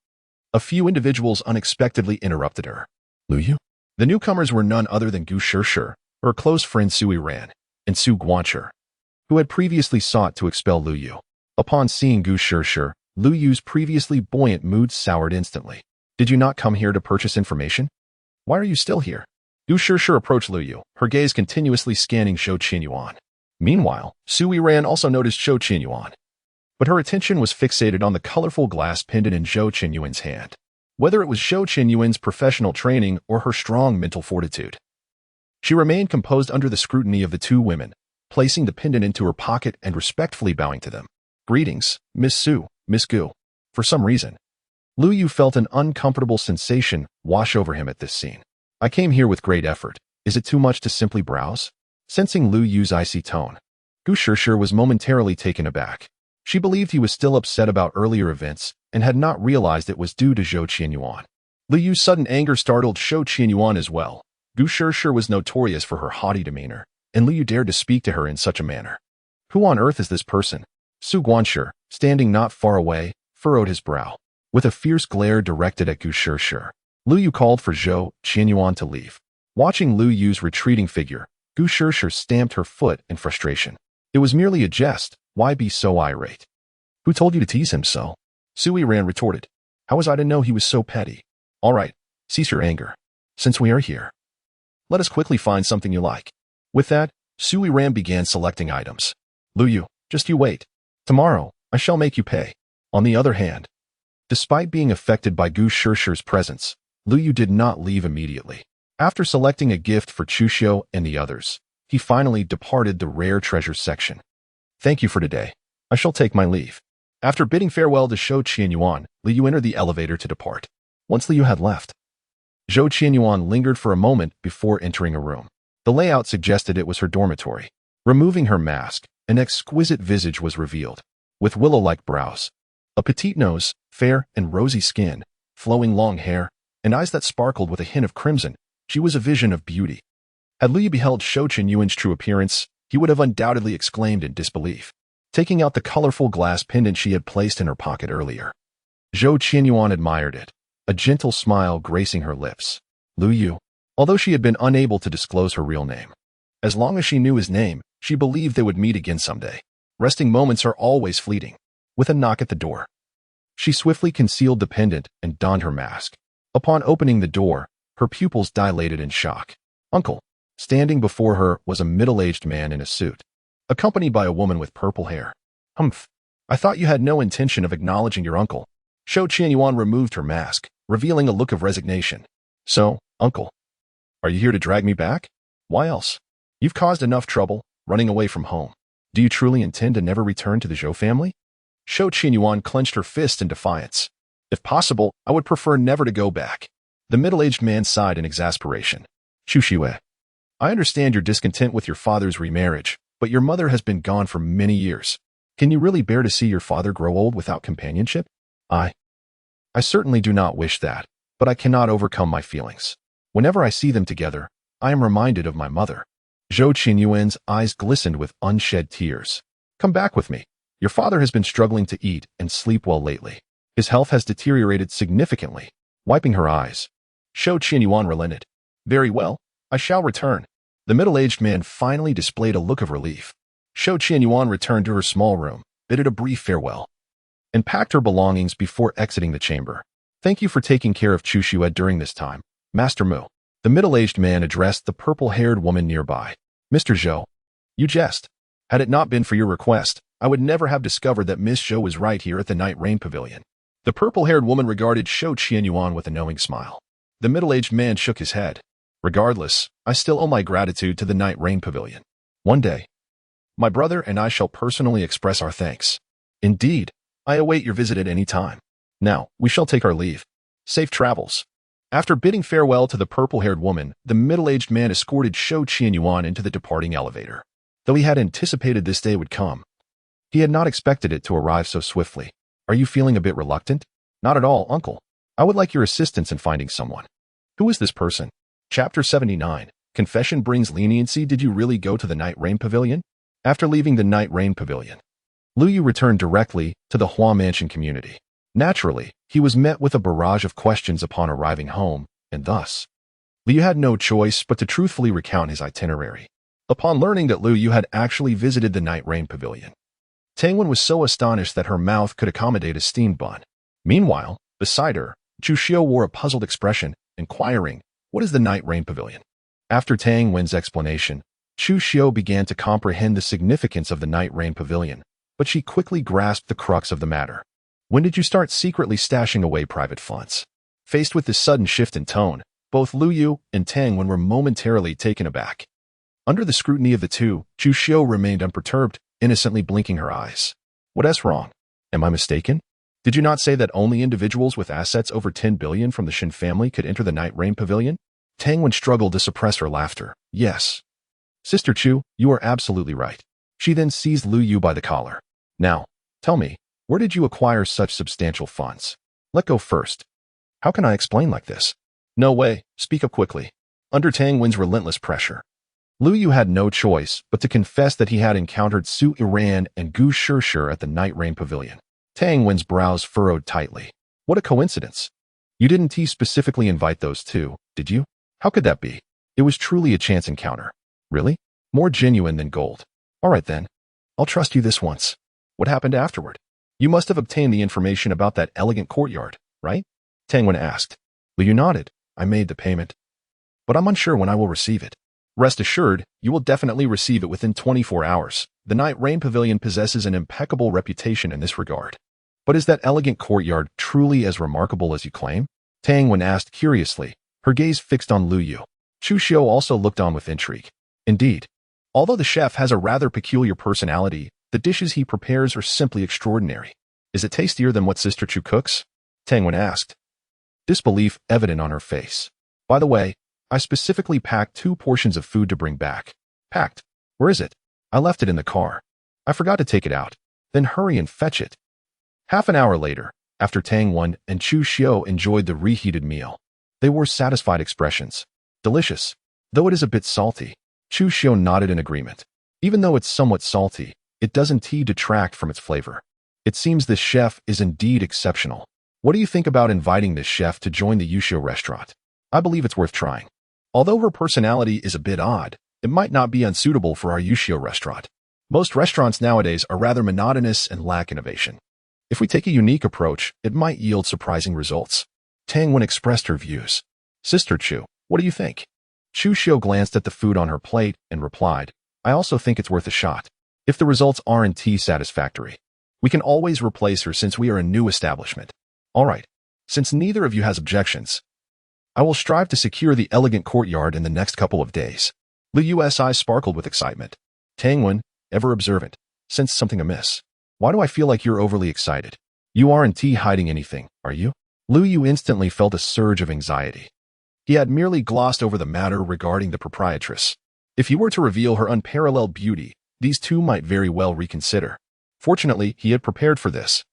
a few individuals unexpectedly interrupted her. "Liu?" The newcomers were none other than Gu Shishir, her close friend Su Yiran, and Su Guancher, who had previously sought to expel Liu. Upon seeing Gu Shishir, Liu's previously buoyant mood soured instantly. "Did you not come here to purchase information? Why are you still here?" Gu Shishir approached Liu, her gaze continuously scanning Su Yiran. Meanwhile, Su Yiran also noticed Su Yiran, but her attention was fixated on the colorful glass pendant in Su Yiran's hand. Whether it was Su Yiran's professional training or her strong mental fortitude, she remained composed under the scrutiny of the two women, placing the pendant into her pocket and respectfully bowing to them. "Greetings, Miss Su, Miss Gu." For some reason, Liu felt an uncomfortable sensation wash over him at this scene. "I came here with great effort. Is it too much to simply browse?" Sensing Liu's icy tone, Gu Shishir was momentarily taken aback. She believed he was still upset about earlier events and had not realized it was due to Su Yiran. Lu Yu's sudden anger startled Shou Qianyuan as well. Gu Shishir was notorious for her haughty demeanor, and Lu Yu dared to speak to her in such a manner. Who on earth is this person? Su Guanshi, standing not far away, furrowed his brow. With a fierce glare directed at Gu Shishir, Lu Yu called for Zhou Qianyuan to leave. Watching Lu Yu's retreating figure, Gu Shishir stamped her foot in frustration. It was merely a jest. Why be so irate? Who told you to tease him so? Su Yiran retorted. How was I to know he was so petty? All right, cease your anger. Since we are here, let us quickly find something you like. With that, Su Yiran began selecting items. Lu Yu, just you wait. Tomorrow, I shall make you pay. On the other hand, despite being affected by Gu Shishir's presence, Lu Yu did not leave immediately. After selecting a gift for Chuxiu and the others, he finally departed the rare treasures section. Thank you for today. I shall take my leave. After bidding farewell to Shou Qianyuan, Lu Yu entered the elevator to depart. Once Lu Yu had left, Zhou Qianyuan lingered for a moment before entering a room. The layout suggested it was her dormitory. Removing her mask, an exquisite visage was revealed, with willow-like brows, a petite nose, fair and rosy skin, flowing long hair, and eyes that sparkled with a hint of crimson. She was a vision of beauty. Had Lu Yu beheld Shou Qianyuan's true appearance, he would have undoubtedly exclaimed in disbelief, taking out the colorful glass pendant she had placed in her pocket earlier. Zhou Qianyuan admired it, a gentle smile gracing her lips. Lu Yu, although she had been unable to disclose her real name. As long as she knew his name, she believed they would meet again someday. Resting moments are always fleeting. With a knock at the door, she swiftly concealed the pendant and donned her mask. Upon opening the door, her pupils dilated in shock. Uncle. Standing before her was a middle-aged man in a suit, accompanied by a woman with purple hair. Humph. I thought you had no intention of acknowledging your uncle. Shou Qianyuan removed her mask, revealing a look of resignation. So, uncle, are you here to drag me back? Why else? You've caused enough trouble, running away from home. Do you truly intend to never return to the Zhou family? Shou Qianyuan clenched her fist in defiance. If possible, I would prefer never to go back. The middle-aged man sighed in exasperation. Chuxiue, I understand you're discontent with your father's remarriage, but your mother has been gone for many years. Can you really bear to see your father grow old without companionship? I certainly do not wish that, but I cannot overcome my feelings. Whenever I see them together, I am reminded of my mother. Zhou Qianyuan's eyes glistened with unshed tears. Come back with me. Your father has been struggling to eat and sleep well lately. His health has deteriorated significantly. Wiping her eyes, Shou Qianyuan relented. Very well, I shall return. The middle-aged man finally displayed a look of relief. Shou Qianyuan returned to her small room, bid a brief farewell, and packed her belongings before exiting the chamber. Thank you for taking care of Chuxiue during this time, Master Mu. The middle-aged man addressed the purple-haired woman nearby. Mr. Zhou, you jest. Had it not been for your request, I would never have discovered that Miss Zhou was right here at the Night Rain Pavilion. The purple-haired woman regarded Shou Qianyuan with a knowing smile. The middle-aged man shook his head. Regardless, I still owe my gratitude to the Night Rain Pavilion. One day, my brother and I shall personally express our thanks. Indeed, I await your visit at any time. Now, we shall take our leave. Safe travels. After bidding farewell to the purple-haired woman, the middle-aged man escorted Shou Qianyuan into the departing elevator. Though he had anticipated this day would come, he had not expected it to arrive so swiftly. Are you feeling a bit reluctant? Not at all, uncle. I would like your assistance in finding someone. Who is this person? Chapter 79. Confession brings leniency. Did you really go to the Night Rain Pavilion? After leaving the Night Rain Pavilion, Lu Yu returned directly to the Hua Mansion community. Naturally, he was met with a barrage of questions upon arriving home, and thus, Lu Yu had no choice but to truthfully recount his itinerary. Upon learning that Lu Yu had actually visited the Night Rain Pavilion, Tangwen was so astonished that her mouth could accommodate a steamed bun. Meanwhile, beside her, Chuxiu wore a puzzled expression, inquiring, what is the Night Rain Pavilion? After Tang Wen's explanation, Chuxiu began to comprehend the significance of the Night Rain Pavilion, but she quickly grasped the crux of the matter. When did you start secretly stashing away private funds? Faced with this sudden shift in tone, both Lu Yu and Tang Wen were momentarily taken aback. Under the scrutiny of the two, Chuxiu remained unperturbed, innocently blinking her eyes. What's wrong? Am I mistaken? Did you not say that only individuals with assets over 10 billion from the Shin family could enter the Night Rain Pavilion? Tang Wen struggled to suppress her laughter. Yes. Sister Chu, you are absolutely right. She then seized Lu Yu by the collar. Now, tell me, where did you acquire such substantial funds? Let go first. How can I explain like this? No way, speak up quickly. Under Tang Wen's relentless pressure, Lu Yu had no choice but to confess that he had encountered Su Yiran and Gu Shishir at the Night Rain Pavilion. Tang Wen's brows furrowed tightly. What a coincidence. You didn't specifically invite those two, did you? How could that be? It was truly a chance encounter. Really? More genuine than gold. All right then. I'll trust you this once. What happened afterward? You must have obtained the information about that elegant courtyard, right? Tang Wen asked. Lu Yu nodded. I made the payment. But I'm unsure when I will receive it. Rest assured, you will definitely receive it within 24 hours. The Night Rain Pavilion possesses an impeccable reputation in this regard. But is that elegant courtyard truly as remarkable as you claim? Tang Wen asked curiously, her gaze fixed on Lu Yu. Chu Xiu also looked on with intrigue. Indeed. Although the chef has a rather peculiar personality, the dishes he prepares are simply extraordinary. Is it tastier than what Sister Chu cooks? Tang Wen asked. Disbelief evident on her face. By the way, I specifically packed 2 portions of food to bring back. Packed? Where is it? I left it in the car. I forgot to take it out. Then hurry and fetch it. Half an hour later, after Tang Wen and Chu Xiu enjoyed the reheated meal, they wore satisfied expressions. Delicious. Though it is a bit salty. Chu Xiu nodded in agreement. Even though it's somewhat salty, it doesn't detract from its flavor. It seems this chef is indeed exceptional. What do you think about inviting this chef to join the Yushu restaurant? I believe it's worth trying. Although her personality is a bit odd, it might not be unsuitable for our Yushu restaurant. Most restaurants nowadays are rather monotonous and lack innovation. If we take a unique approach, it might yield surprising results. Tang Wen expressed her views. Sister Chu, what do you think? Chu Xiu glanced at the food on her plate and replied, I also think it's worth a shot. If the results aren't satisfactory, we can always replace her since we are a new establishment. All right. Since neither of you has objections, I will strive to secure the elegant courtyard in the next couple of days. Lu Yu's eyes sparkled with excitement. Tang Wen, ever observant, sensed something amiss. Why do I feel like you're overly excited? You aren't hiding anything, are you? Lu Yu instantly felt a surge of anxiety. He had merely glossed over the matter regarding the proprietress. If he were to reveal her unparalleled beauty, these two might very well reconsider. Fortunately, he had prepared for this.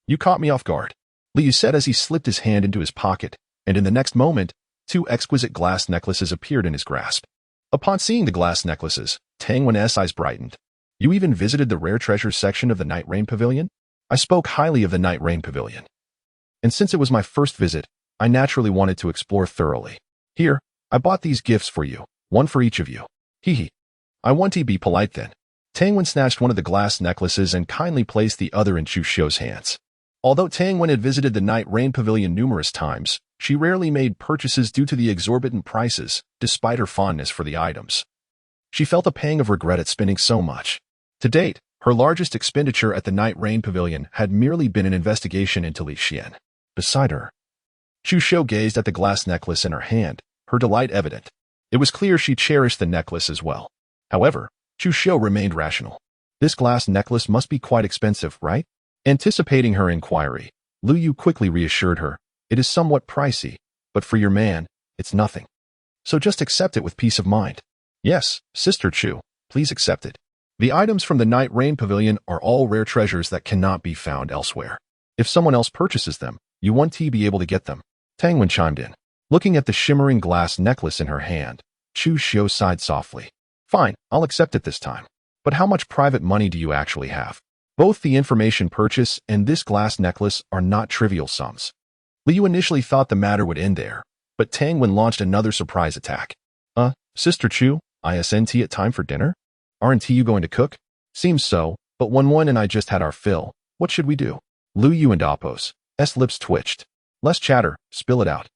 You caught me off guard, Lu Yu said as he slipped his hand into his pocket, and in the next moment, 2 exquisite glass necklaces appeared in his grasp. Upon seeing the glass necklaces, Tang Wen's eyes brightened. You even visited the rare treasures section of the Night Rain Pavilion? I spoke highly of the Night Rain Pavilion. And since it was my first visit, I naturally wanted to explore thoroughly. Here, I bought these gifts for you, one for each of you. Hee. I want to be polite then. Tang Wen snatched one of the glass necklaces and kindly placed the other in Chu Xiu's hands. Although Tang Wen had visited the Night Rain Pavilion numerous times, she rarely made purchases due to the exorbitant prices, despite her fondness for the items. She felt a pang of regret at spending so much. To date, her largest expenditure at the Night Rain Pavilion had merely been an investigation into Li Xian. Beside her, Chu Xiu gazed at the glass necklace in her hand, her delight evident. It was clear she cherished the necklace as well. However, Chu Xiu remained rational. This glass necklace must be quite expensive, right? Anticipating her inquiry, Lu Yu quickly reassured her, it is somewhat pricey, but for your man, it's nothing. So just accept it with peace of mind. Yes, Sister Chu, please accept it. The items from the Night Rain Pavilion are all rare treasures that cannot be found elsewhere. If someone else purchases them, you want to be able to get them. Tang Wen chimed in. Looking at the shimmering glass necklace in her hand, Chu Xiu sighed softly. Fine, I'll accept it this time. But how much private money do you actually have? Both the information purchase and this glass necklace are not trivial sums. Lu Yu initially thought the matter would end there, but Tang Wen launched another surprise attack. Sister Chu, isn't it time for dinner? Aren't you going to cook? Seems so, but Wen and I just had our fill. What should we do? Lu Yu and Appo's lips twitched. Less chatter, spill it out.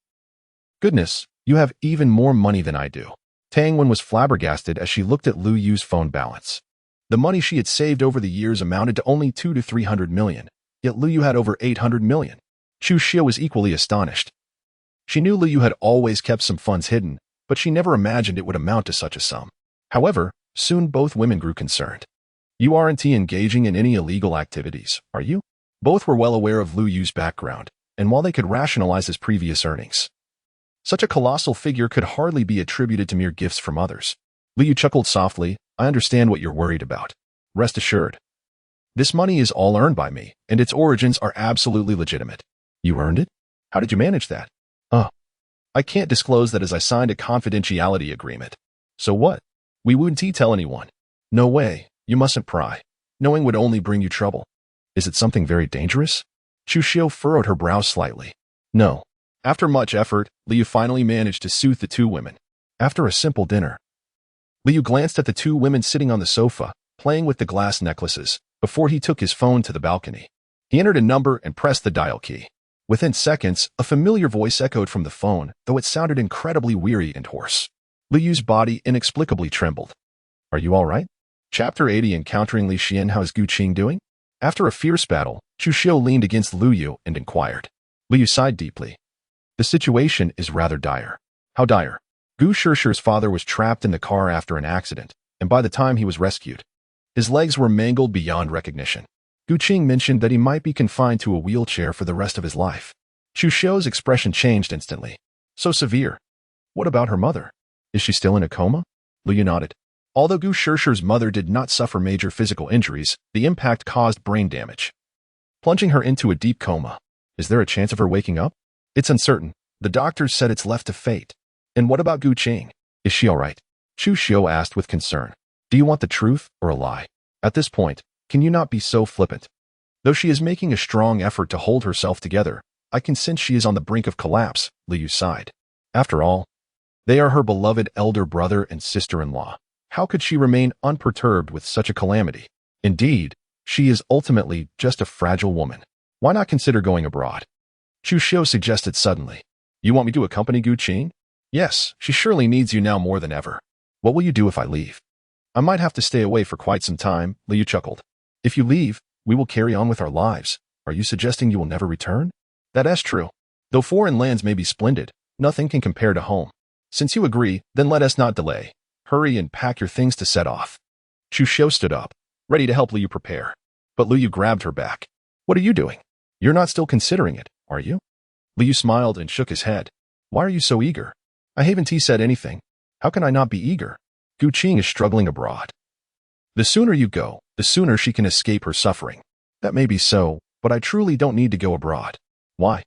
Goodness, you have even more money than I do. Tang Wen was flabbergasted as she looked at Lu Yu's phone balance. The money she had saved over the years amounted to only 200 to 300 million, yet Lu Yu had over 800 million. Chu Xiu was equally astonished. She knew Lu Yu had always kept some funds hidden, but she never imagined it would amount to such a sum. However, soon both women grew concerned. You aren't engaging in any illegal activities, are you? Both were well aware of Lu Yu's background, and while they could rationalize his previous earnings, such a colossal figure could hardly be attributed to mere gifts from others. Lu Yu chuckled softly. I understand what you're worried about. Rest assured. This money is all earned by me, and its origins are absolutely legitimate. You earned it? How did you manage that? I can't disclose that as I signed a confidentiality agreement. So what? We wouldn't tell anyone. No way, you mustn't pry. Knowing would only bring you trouble. Is it something very dangerous? Chu Xiu furrowed her brows slightly. No. After much effort, Liu finally managed to soothe the two women. After a simple dinner, Liu glanced at the two women sitting on the sofa, playing with the glass necklaces, before he took his phone to the balcony. He entered a number and pressed the dial key. Within seconds, a familiar voice echoed from the phone, though it sounded incredibly weary and hoarse. Liu's body inexplicably trembled. Are you all right? Chapter 80 Encountering Li Xian. How's Gu Qing doing? After a fierce battle, Chu Xiu leaned against Liu Yu and inquired. Liu sighed deeply. The situation is rather dire. How dire? Gu Shishir's father was trapped in the car after an accident, and by the time he was rescued, his legs were mangled beyond recognition. Gu Qing mentioned that he might be confined to a wheelchair for the rest of his life. Chu Xiu's expression changed instantly. So severe. What about her mother? Is she still in a coma? Liu nodded. Although Gu Shishir's mother did not suffer major physical injuries, the impact caused brain damage, plunging her into a deep coma. Is there a chance of her waking up? It's uncertain. The doctors said it's left to fate. And what about Gu Qing? Is she all right? Chu Xiu asked with concern. Do you want the truth or a lie? At this point, can you not be so flippant? Though she is making a strong effort to hold herself together, I can sense she is on the brink of collapse, Liu sighed. After all, they are her beloved elder brother and sister-in-law. How could she remain unperturbed with such a calamity? Indeed, she is ultimately just a fragile woman. Why not consider going abroad? Chu Xiu suggested suddenly. You want me to accompany Gu Qing? Yes, she surely needs you now more than ever. What will you do if I leave? I might have to stay away for quite some time, Liu chuckled. If you leave, we will carry on with our lives. Are you suggesting you will never return? That is true. Though foreign lands may be splendid, nothing can compare to home. Since you agree, then let us not delay. Hurry and pack your things to set off. Chu Xiu stood up, ready to help Liu prepare. But Liu grabbed her back. What are you doing? You're not still considering it, are you? Liu smiled and shook his head. Why are you so eager? I haven't said anything. How can I not be eager? Gu Qing is struggling abroad. The sooner you go, the sooner she can escape her suffering. That may be so, but I truly don't need to go abroad. Why?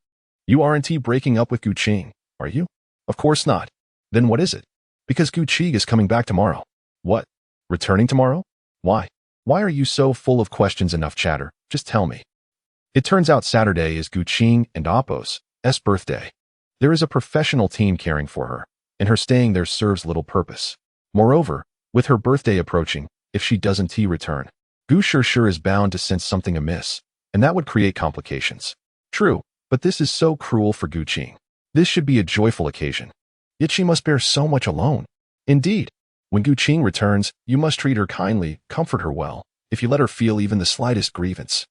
You aren't breaking up with Gu Qing, are you? Of course not. Then what is it? Because Gu Qing is coming back tomorrow. What? Returning tomorrow? Why? Why are you so full of questions? Enough chatter, just tell me. It turns out Saturday is Gu Qing and Appo's birthday. There is a professional team caring for her, and her staying there serves little purpose. Moreover, with her birthday approaching, if she doesn't return, Gu Shishir is bound to sense something amiss, and that would create complications. True, but this is so cruel for Gu Qing. This should be a joyful occasion. Yet she must bear so much alone. Indeed, when Gu Qing returns, you must treat her kindly, comfort her well. If you let her feel even the slightest grievance,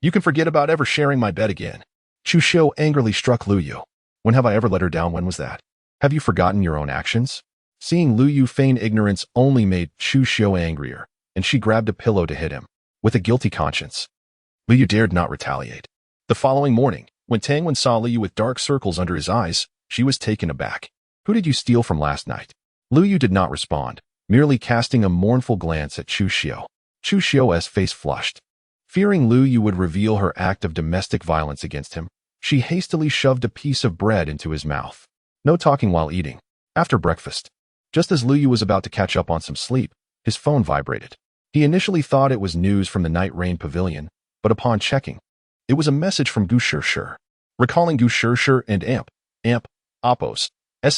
you can forget about ever sharing my bed again. Chu Xiu angrily struck Liu Yu. When have I ever let her down? When was that? Have you forgotten your own actions? Seeing Liu Yu feign ignorance only made Chu Xiu angrier, and she grabbed a pillow to hit him. With a guilty conscience, Liu Yu dared not retaliate. The following morning, when Tang Wen saw Liu Yu with dark circles under his eyes, she was taken aback. Who did you steal from last night? Liu Yu did not respond, merely casting a mournful glance at Chu Xiu. Chu Xiu's face flushed. Fearing Liu Yu would reveal her act of domestic violence against him, she hastily shoved a piece of bread into his mouth. No talking while eating. After breakfast, just as Liu Yu was about to catch up on some sleep, his phone vibrated. He initially thought it was news from the Night Rain Pavilion, but upon checking, it was a message from Gu Shishir. Recalling Gu Shishir and Appo's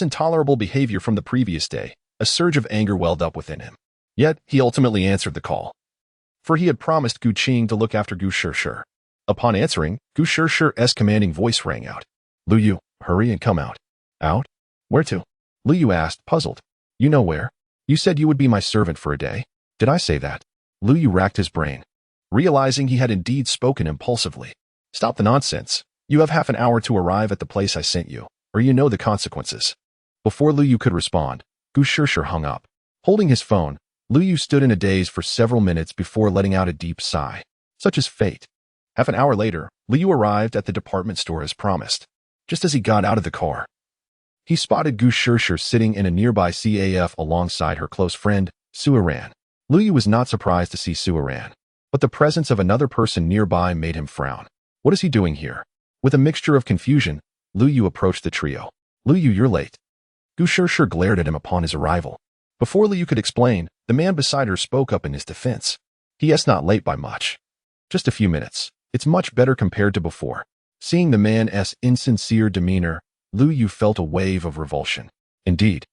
intolerable behavior from the previous day, a surge of anger welled up within him. Yet, he ultimately answered the call, for he had promised Gu Qing to look after Gu Shishir. Upon answering, Gu Shishir's commanding voice rang out. Liu Yu, hurry and come out. Out? Where to? Liu Yu asked, puzzled. You know where? You said you would be my servant for a day. Did I say that? Liu Yu racked his brain, realizing he had indeed spoken impulsively. Stop the nonsense. You have half an hour to arrive at the place I sent you, or you know the consequences. Before Liu Yu could respond, Gu Shishir hung up. Holding his phone, Liu Yu stood in a daze for several minutes before letting out a deep sigh. Such is fate. Half an hour later, Liu Yu arrived at the department store as promised. Just as he got out of the car, he spotted Gu Shishir sitting in a nearby CAF alongside her close friend, Su Yiran. Liu Yu was not surprised to see Su Yiran, but the presence of another person nearby made him frown. What is he doing here? With a mixture of confusion, Liu Yu approached the trio. Lu Yu, you're late. Gu Shishir glared at him upon his arrival. Before Lu Yu could explain, the man beside her spoke up in his defense. He is not late by much. Just a few minutes. It's much better compared to before. Seeing the man's insincere demeanor, Lu Yu felt a wave of revulsion. Indeed,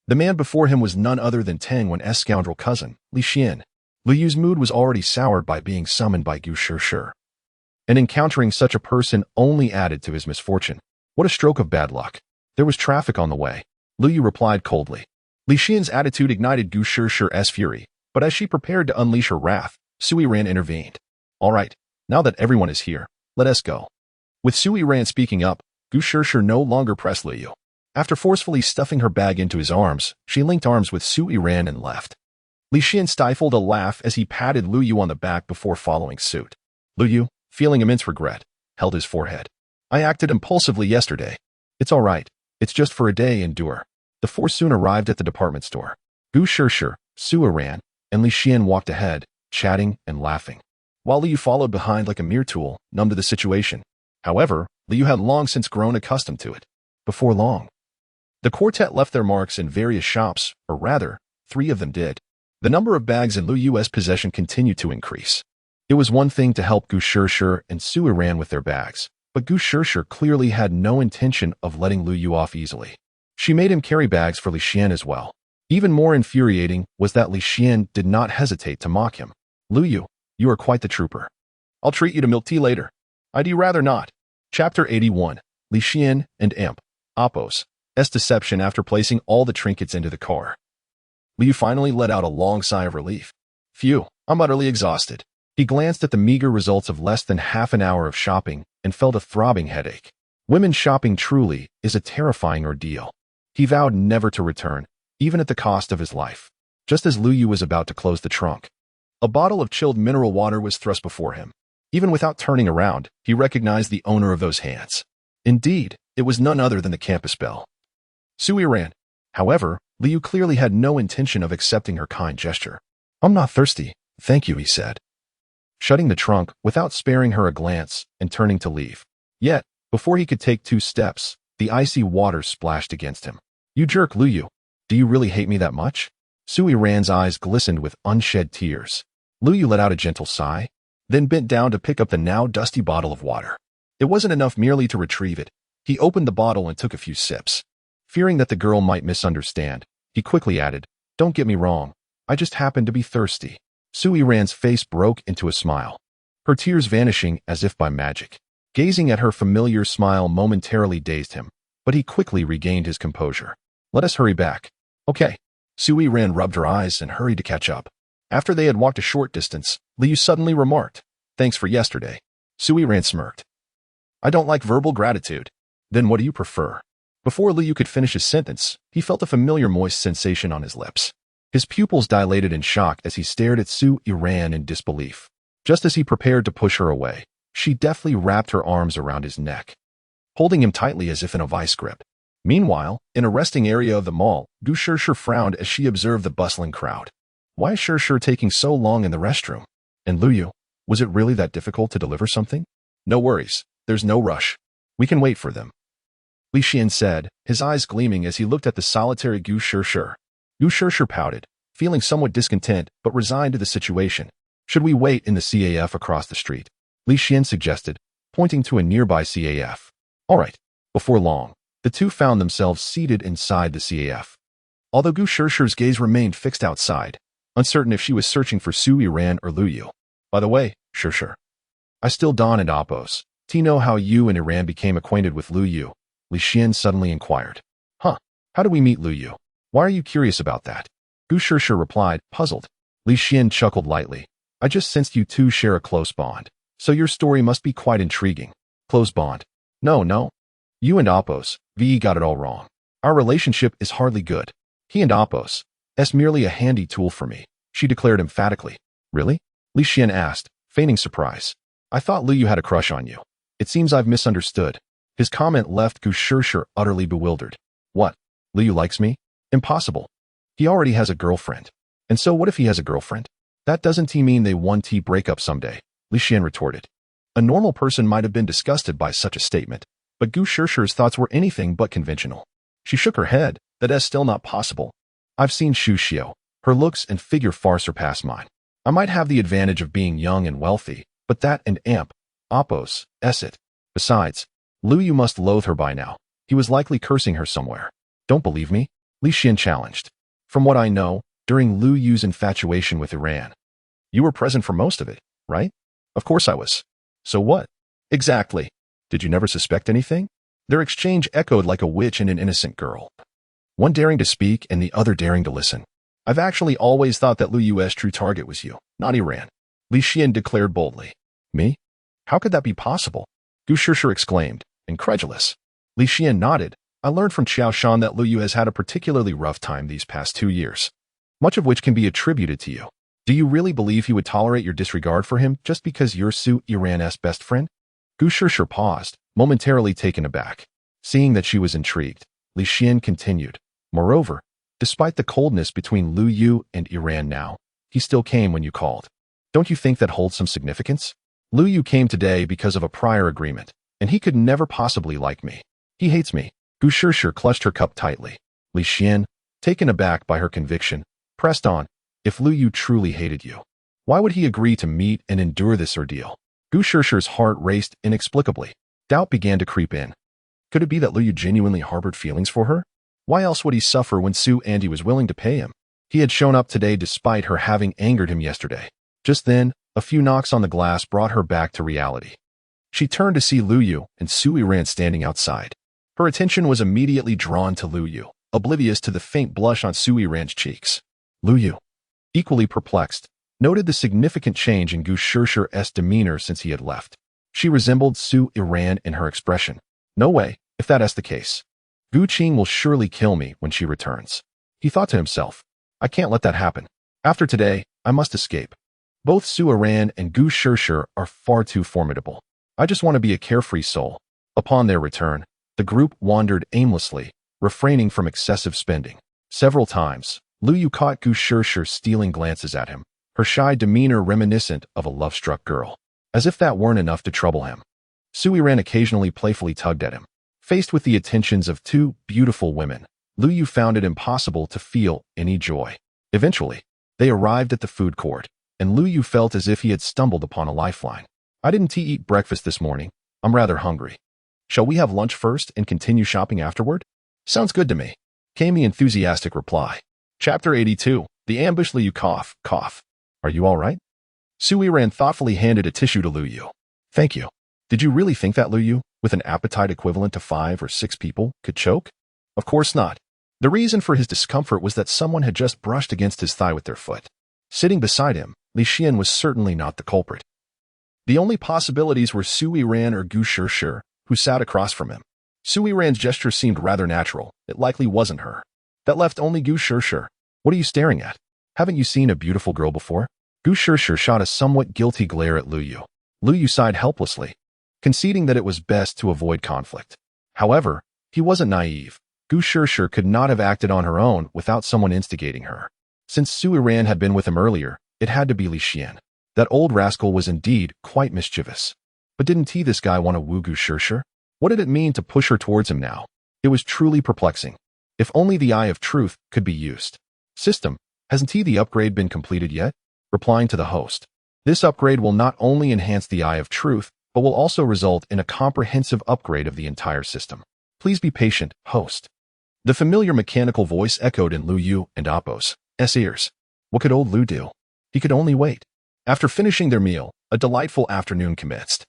the man before him was none other than Tang Wen's scoundrel cousin, Li Xian. Lu Yu's mood was already soured by being summoned by Gu Shishir. And encountering such a person only added to his misfortune. What a stroke of bad luck. There was traffic on the way. Lu Yu replied coldly. Li Xian's attitude ignited Gu Shishir's fury, but as she prepared to unleash her wrath, Su Yiran intervened. All right, now that everyone is here, let us go. With Su Yiran speaking up, Gu Shishir no longer pressed Lu Yu. After forcefully stuffing her bag into his arms, she linked arms with Su Yiran and left. Li Xian stifled a laugh as he patted Lu Yu on the back before following suit. Lu Yu, feeling immense regret, held his forehead. I acted impulsively yesterday. It's all right. It's just for a day, endure. The four soon arrived at the department store. Gu Shishir, Su Yiran, and Li Xian walked ahead, chatting and laughing, while Lu Yu followed behind like a mere tool, numb to the situation. However, Lu Yu had long since grown accustomed to it. Before long, the quartet left their marks in various shops, or rather, 3 of them did. The number of bags in Lu Yu's possession continued to increase. It was one thing to help Gu Shishir and Su Yiran with their bags, but Gu Shishir clearly had no intention of letting Lu Yu off easily. She made him carry bags for Li Xian as well. Even more infuriating was that Li Xian did not hesitate to mock him. Lu Yu, you are quite the trooper. I'll treat you to milk tea later. I'd rather not. Chapter 81. Li Xian and Imp. Apos. S deception after placing all the trinkets into the car. Lu Yu finally let out a long sigh of relief. Phew, I'm utterly exhausted. He glanced at the meager results of less than half an hour of shopping and felt a throbbing headache. Women's shopping truly is a terrifying ordeal. He vowed never to return, even at the cost of his life. Just as Lu Yu was about to close the trunk, a bottle of chilled mineral water was thrust before him. Even without turning around, he recognized the owner of those hands. Indeed, it was none other than the campus belle. Su Yiran. However, Lu Yu clearly had no intention of accepting her kind gesture. I'm not thirsty, thank you, he said, shutting the trunk without sparing her a glance and turning to leave. Yet, before he could take 2 steps, the icy water splashed against him. You jerk, Lu Yu. Do you really hate me that much? Su Yiran's eyes glistened with unshed tears. Lu Yu let out a gentle sigh, then bent down to pick up the now dusty bottle of water. It wasn't enough merely to retrieve it. He opened the bottle and took a few sips. Fearing that the girl might misunderstand, he quickly added, Don't get me wrong. I just happened to be thirsty. Su Yiran's face broke into a smile, her tears vanishing as if by magic. Gazing at her familiar smile momentarily dazed him, but he quickly regained his composure. Let us hurry back. Okay. Su Yiran rubbed her eyes and hurried to catch up. After they had walked a short distance, Lu Yu suddenly remarked, Thanks for yesterday. Su Yiran smirked. I don't like verbal gratitude. Then what do you prefer? Before Lu Yu could finish his sentence, he felt a familiar moist sensation on his lips. His pupils dilated in shock as he stared at Su Yiran in disbelief. Just as he prepared to push her away, she deftly wrapped her arms around his neck, holding him tightly as if in a vice grip. Meanwhile, in a resting area of the mall, Gu Shishir frowned as she observed the bustling crowd. Why is Shishir taking so long in the restroom? And Lu Yu, was it really that difficult to deliver something? No worries, there's no rush. We can wait for them, Li Xian said, his eyes gleaming as he looked at the solitary Gu Shishir. Gu Shishir pouted, feeling somewhat discontent but resigned to the situation. Should we wait in the CAF across the street? Li Xian suggested, pointing to a nearby CAF. All right. Before long, the two found themselves seated inside the CAF. Although Gu Shishir's gaze remained fixed outside, uncertain if she was searching for Su Yiran or Lu Yu. By the way, Shishir, I still Don and Apos. Do you know how you and Yiran became acquainted with Lu Yu? Li Xian suddenly inquired. Huh, how do we meet Lu Yu? Why are you curious about that? Gu Shishir replied, puzzled. Li Xian chuckled lightly. I just sensed you two share a close bond. So your story must be quite intriguing. Close bond. No. You and Apos, VE got it all wrong. Our relationship is hardly good. He and Apos, S merely a handy tool for me, she declared emphatically. Really? Li Xian asked, feigning surprise. I thought Lu Yu had a crush on you. It seems I've misunderstood. His comment left Gu Shishir utterly bewildered. What? Lu Yu likes me? Impossible. He already has a girlfriend. And so what if he has a girlfriend? That doesn't mean they won't break up someday, Li Xian retorted. A normal person might have been disgusted by such a statement, but Gu Shishir's thoughts were anything but conventional. She shook her head. That is still not possible. I've seen Xu Xiao. Her looks and figure far surpass mine. I might have the advantage of being young and wealthy, but that and oppose it. Besides, Lu Yu must loathe her by now. He was likely cursing her somewhere. Don't believe me? Li Xian challenged. From what I know, during Lu Yu's infatuation with Yiran, you were present for most of it, right? Of course I was. So what? Exactly. Did you never suspect anything? Their exchange echoed like a witch and an innocent girl. One daring to speak and the other daring to listen. I've actually always thought that Lu Yu's true target was you, not Yiran. Li Xian declared boldly. Me? How could that be possible? Gu Shishir exclaimed, incredulous. Li Xian nodded. I learned from Qiao Shan that Lu Yu has had a particularly rough time these past 2 years, much of which can be attributed to you. Do you really believe he would tolerate your disregard for him just because you're Su Yiran's best friend? Gu Shishir paused, momentarily taken aback. Seeing that she was intrigued, Li Xian continued. Moreover, despite the coldness between Lu Yu and Yiran now, he still came when you called. Don't you think that holds some significance? Lu Yu came today because of a prior agreement, and he could never possibly like me. He hates me. Gu Shishir clutched her cup tightly. Li Xian, taken aback by her conviction, pressed on. If Lu Yu truly hated you, why would he agree to meet and endure this ordeal? Gu Shishir's heart raced inexplicably. Doubt began to creep in. Could it be that Lu Yu genuinely harbored feelings for her? Why else would he suffer when Su Andy was willing to pay him? He had shown up today despite her having angered him yesterday. Just then, a few knocks on the glass brought her back to reality. She turned to see Lu Yu and Su Yiran standing outside. Her attention was immediately drawn to Lu Yu, oblivious to the faint blush on Su Yiran's cheeks. Lu Yu, equally perplexed, noted the significant change in Gu Shishir's demeanor since he had left. She resembled Su Yiran in her expression. No way, if that is the case. Gu Qing will surely kill me when she returns. He thought to himself, I can't let that happen. After today, I must escape. Both Su Yiran and Gu Shishir are far too formidable. I just want to be a carefree soul. Upon their return, the group wandered aimlessly, refraining from excessive spending. Several times, Lu Yu caught Gu Shishir stealing glances at him, her shy demeanor reminiscent of a love-struck girl. As if that weren't enough to trouble him, Su Yiran occasionally playfully tugged at him. Faced with the attentions of two beautiful women, Lu Yu found it impossible to feel any joy. Eventually, they arrived at the food court, and Lu Yu felt as if he had stumbled upon a lifeline. I didn't eat breakfast this morning. I'm rather hungry. Shall we have lunch first and continue shopping afterward? Sounds good to me, came the enthusiastic reply. Chapter 82. The ambush. Lu Yu cough. Are you all right? Su Yiran thoughtfully handed a tissue to Lu Yu. Thank you. Did you really think that Lu Yu, with an appetite equivalent to 5 or 6 people, could choke? Of course not. The reason for his discomfort was that someone had just brushed against his thigh with their foot. Sitting beside him, Li Xian was certainly not the culprit. The only possibilities were Su Yiran or Gu Shishir, who sat across from him. Su Yiran's gesture seemed rather natural. It likely wasn't her. That left only Gu Shishir. What are you staring at? Haven't you seen a beautiful girl before? Gu Shishir shot a somewhat guilty glare at Lu Yu. Lu Yu sighed helplessly, conceding that it was best to avoid conflict. However, he wasn't naive. Gu Shishir could not have acted on her own without someone instigating her. Since Su Yiran had been with him earlier, it had to be Li Xian. That old rascal was indeed quite mischievous. But didn't this guy want to woo Gu Shishir? What did it mean to push her towards him now? It was truly perplexing. If only the Eye of Truth could be used. System, hasn't the upgrade been completed yet? Replying to the host. This upgrade will not only enhance the Eye of Truth, but will also result in a comprehensive upgrade of the entire system. Please be patient, host. The familiar mechanical voice echoed in Lu Yu and Appo's ears. What could old Lu do? He could only wait. After finishing their meal, a delightful afternoon commenced.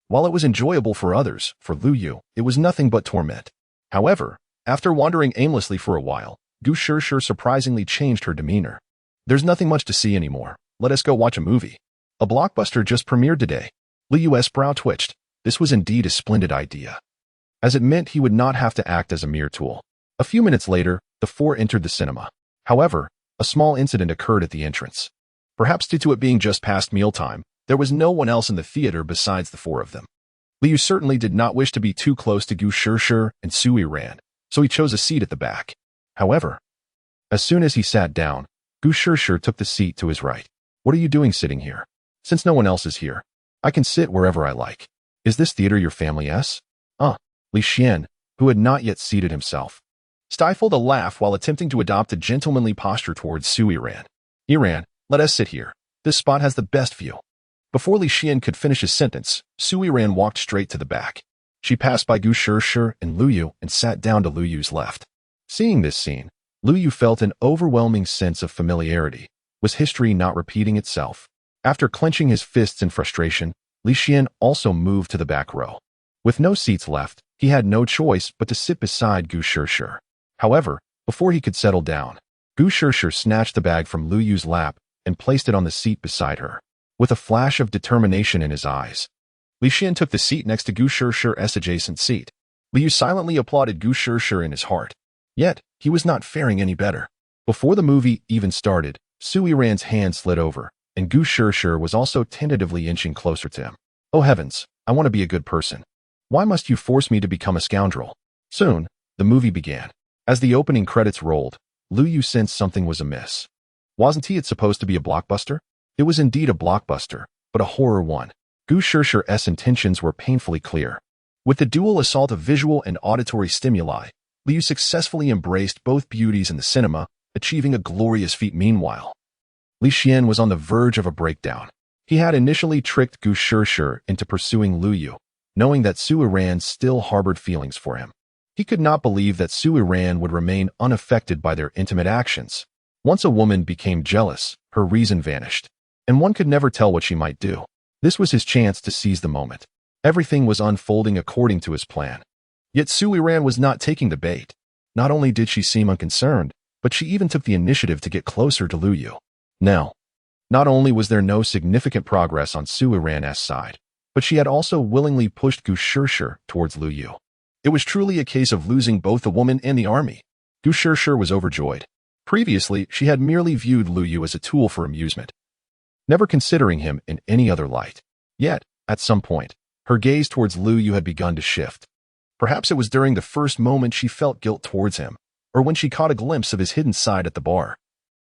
While it was enjoyable for others, for Lu Yu, it was nothing but torment. However, after wandering aimlessly for a while, Gu Shishir surprisingly changed her demeanor. There's nothing much to see anymore. Let us go watch a movie. A blockbuster just premiered today. Lu Yu's brow twitched. This was indeed a splendid idea, as it meant he would not have to act as a mere tool. A few minutes later, the four entered the cinema. However, a small incident occurred at the entrance. Perhaps due to it being just past mealtime, there was no one else in the theater besides the four of them. Lu Yu certainly did not wish to be too close to Gu Shishir and Su Yiran, so he chose a seat at the back. However, as soon as he sat down, Gu Shishir took the seat to his right. What are you doing sitting here? Since no one else is here, I can sit wherever I like. Is this theater your family's? Li Xian, who had not yet seated himself, stifled a laugh while attempting to adopt a gentlemanly posture towards Su Yiran. Yiran, let us sit here. This spot has the best view. Before Li Xian could finish his sentence, Su Yiran walked straight to the back. She passed by Gu Shishir and Lu Yu and sat down to Lu Yu's left. Seeing this scene, Lu Yu felt an overwhelming sense of familiarity. Was history not repeating itself? After clenching his fists in frustration, Li Xian also moved to the back row. With no seats left, he had no choice but to sit beside Gu Shishir. However, before he could settle down, Gu Shishir snatched the bag from Lu Yu's lap and placed it on the seat beside her. With a flash of determination in his eyes, Li Xian took the seat next to Gu Shishir's adjacent seat. Lu Yu silently applauded Gu Shishir in his heart. Yet, he was not faring any better. Before the movie even started, Su Yiran's hand slid over, and Gu Shishir was also tentatively inching closer to him. Oh heavens, I want to be a good person. Why must you force me to become a scoundrel? Soon, the movie began. As the opening credits rolled, Lu Yu sensed something was amiss. Wasn't it supposed to be a blockbuster? It was indeed a blockbuster, but a horror one. Gu Shishir's intentions were painfully clear. With the dual assault of visual and auditory stimuli, Lu Yu successfully embraced both beauties in the cinema, achieving a glorious feat. Meanwhile, Li Xian was on the verge of a breakdown. He had initially tricked Gu Shishir into pursuing Lu Yu, knowing that Su Yiran still harbored feelings for him. He could not believe that Su Yiran would remain unaffected by their intimate actions. Once a woman became jealous, her reason vanished, and one could never tell what she might do. This was his chance to seize the moment. Everything was unfolding according to his plan. Yet Su Yiran was not taking the bait. Not only did she seem unconcerned, but she even took the initiative to get closer to Lu Yu. Now, not only was there no significant progress on Su Yiran's side, but she had also willingly pushed Gu Shishir towards Lu Yu. It was truly a case of losing both the woman and the army. Gu Shishir was overjoyed. Previously, she had merely viewed Lu Yu as a tool for amusement, never considering him in any other light. Yet, at some point, her gaze towards Lu Yu had begun to shift. Perhaps it was during the first moment she felt guilt towards him, or when she caught a glimpse of his hidden side at the bar,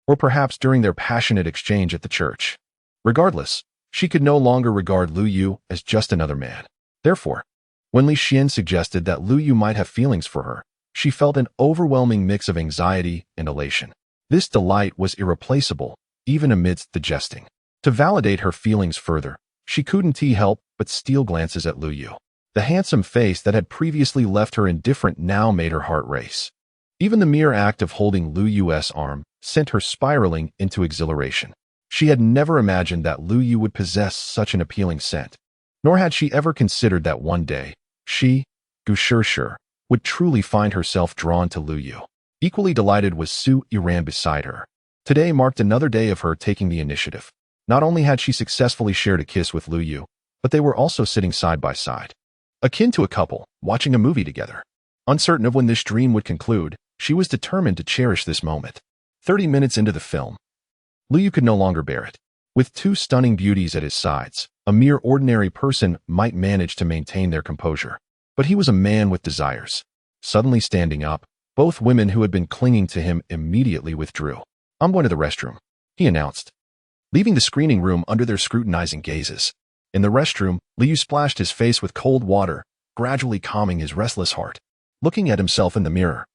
or perhaps during their passionate exchange at the church. Regardless, she could no longer regard Lu Yu as just another man. Therefore, when Li Xian suggested that Lu Yu might have feelings for her, she felt an overwhelming mix of anxiety and elation. This delight was irreplaceable, even amidst the jesting. To validate her feelings further, she couldn't help but steal glances at Lu Yu. The handsome face that had previously left her indifferent now made her heart race. Even the mere act of holding Lu Yu's arm sent her spiraling into exhilaration. She had never imagined that Lu Yu would possess such an appealing scent, nor had she ever considered that one day, she, Gu Shishir, would truly find herself drawn to Lu Yu. Equally delighted was Su Yiran beside her. Today marked another day of her taking the initiative. Not only had she successfully shared a kiss with Lu Yu, but they were also sitting side by side, akin to a couple, watching a movie together. Uncertain of when this dream would conclude, she was determined to cherish this moment. 30 minutes into the film, Lu Yu could no longer bear it. With two stunning beauties at his sides, a mere ordinary person might manage to maintain their composure. But he was a man with desires. Suddenly standing up, both women who had been clinging to him immediately withdrew. "I'm going to the restroom," he announced, leaving the screening room under their scrutinizing gazes. In the restroom, Lu Yu splashed his face with cold water, gradually calming his restless heart. Looking at himself in the mirror,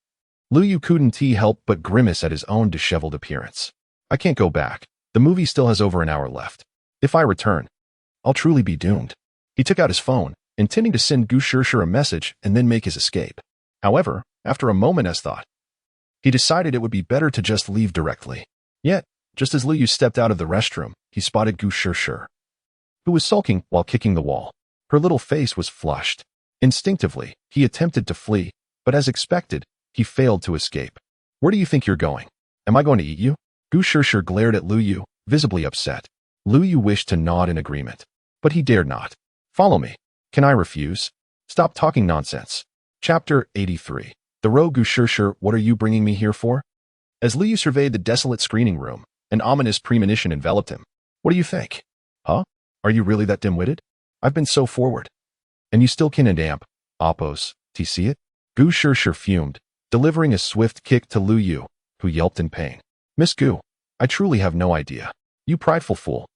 Lu Yu couldn't help but grimace at his own disheveled appearance. "I can't go back. The movie still has over an hour left. If I return, I'll truly be doomed." He took out his phone, intending to send Gu Shishir a message and then make his escape. However, after a moment's thought, he decided it would be better to just leave directly. Yet, just as Lu Yu stepped out of the restroom, he spotted Gu Shishir, who was sulking while kicking the wall. Her little face was flushed. Instinctively, he attempted to flee, but as expected, he failed to escape. "Where do you think you're going? Am I going to eat you?" Gu Shishir glared at Lu Yu, visibly upset. Lu Yu wished to nod in agreement, but he dared not. "Follow me." "Can I refuse?" "Stop talking nonsense." Chapter 83. The Rogue. Gu Shishir, what are you bringing me here for? As Lu Yu surveyed the desolate screening room, an ominous premonition enveloped him. "What do you think?" "Huh? Are you really that dim-witted? I've been so forward. And you still can amp. Oppos, to see it?" Gu Shishir fumed, delivering a swift kick to Lu Yu, who yelped in pain. "Miss Gu, I truly have no idea. You prideful fool.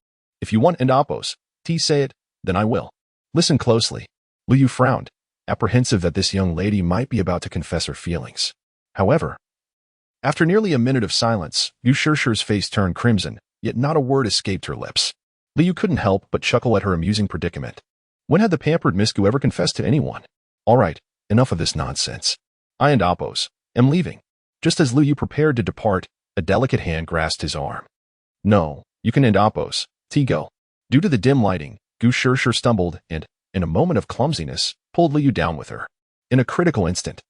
If you want and oppos, say it, then I will." "Listen closely." Lu Yu frowned, apprehensive that this young lady might be about to confess her feelings. However, after nearly a minute of silence, Yu Shishir's face turned crimson, yet not a word escaped her lips. Liu couldn't help but chuckle at her amusing predicament. When had the pampered Miss Gu ever confessed to anyone? All right, enough of this nonsense. I and Appos am leaving. Just as Liu prepared to depart, a delicate hand grasped his arm. No, you can end Appos, Tigo. Due to the dim lighting, Gu Shishir stumbled and, in a moment of clumsiness, pulled Liu down with her. In a critical instant,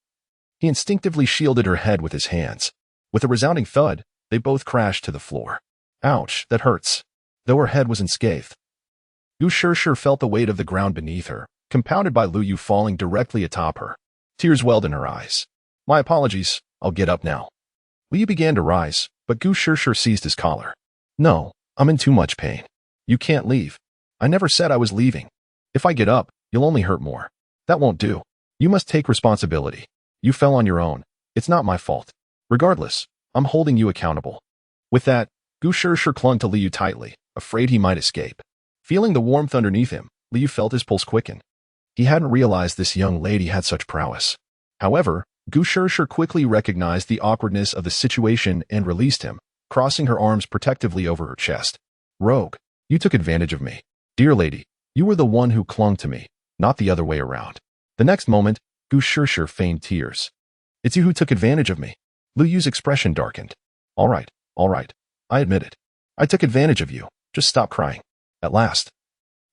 he instinctively shielded her head with his hands. With a resounding thud, they both crashed to the floor. Ouch, that hurts. Though her head was unscathed, Gu Shishir felt the weight of the ground beneath her, compounded by Lu Yu falling directly atop her. Tears welled in her eyes. My apologies, I'll get up now. Lu Yu began to rise, but Gu Shishir seized his collar. No, I'm in too much pain. You can't leave. I never said I was leaving. If I get up, you'll only hurt more. That won't do. You must take responsibility. You fell on your own. It's not my fault. Regardless, I'm holding you accountable. With that, Gu Shishir clung to Liu tightly, afraid he might escape. Feeling the warmth underneath him, Liu felt his pulse quicken. He hadn't realized this young lady had such prowess. However, Gu Shishir quickly recognized the awkwardness of the situation and released him, crossing her arms protectively over her chest. Rogue, you took advantage of me. Dear lady, you were the one who clung to me, not the other way around. The next moment, Gu Shishir feigned tears. It's you who took advantage of me. Lu Yu's expression darkened. All right, I admit it. I took advantage of you. Just stop crying. At last.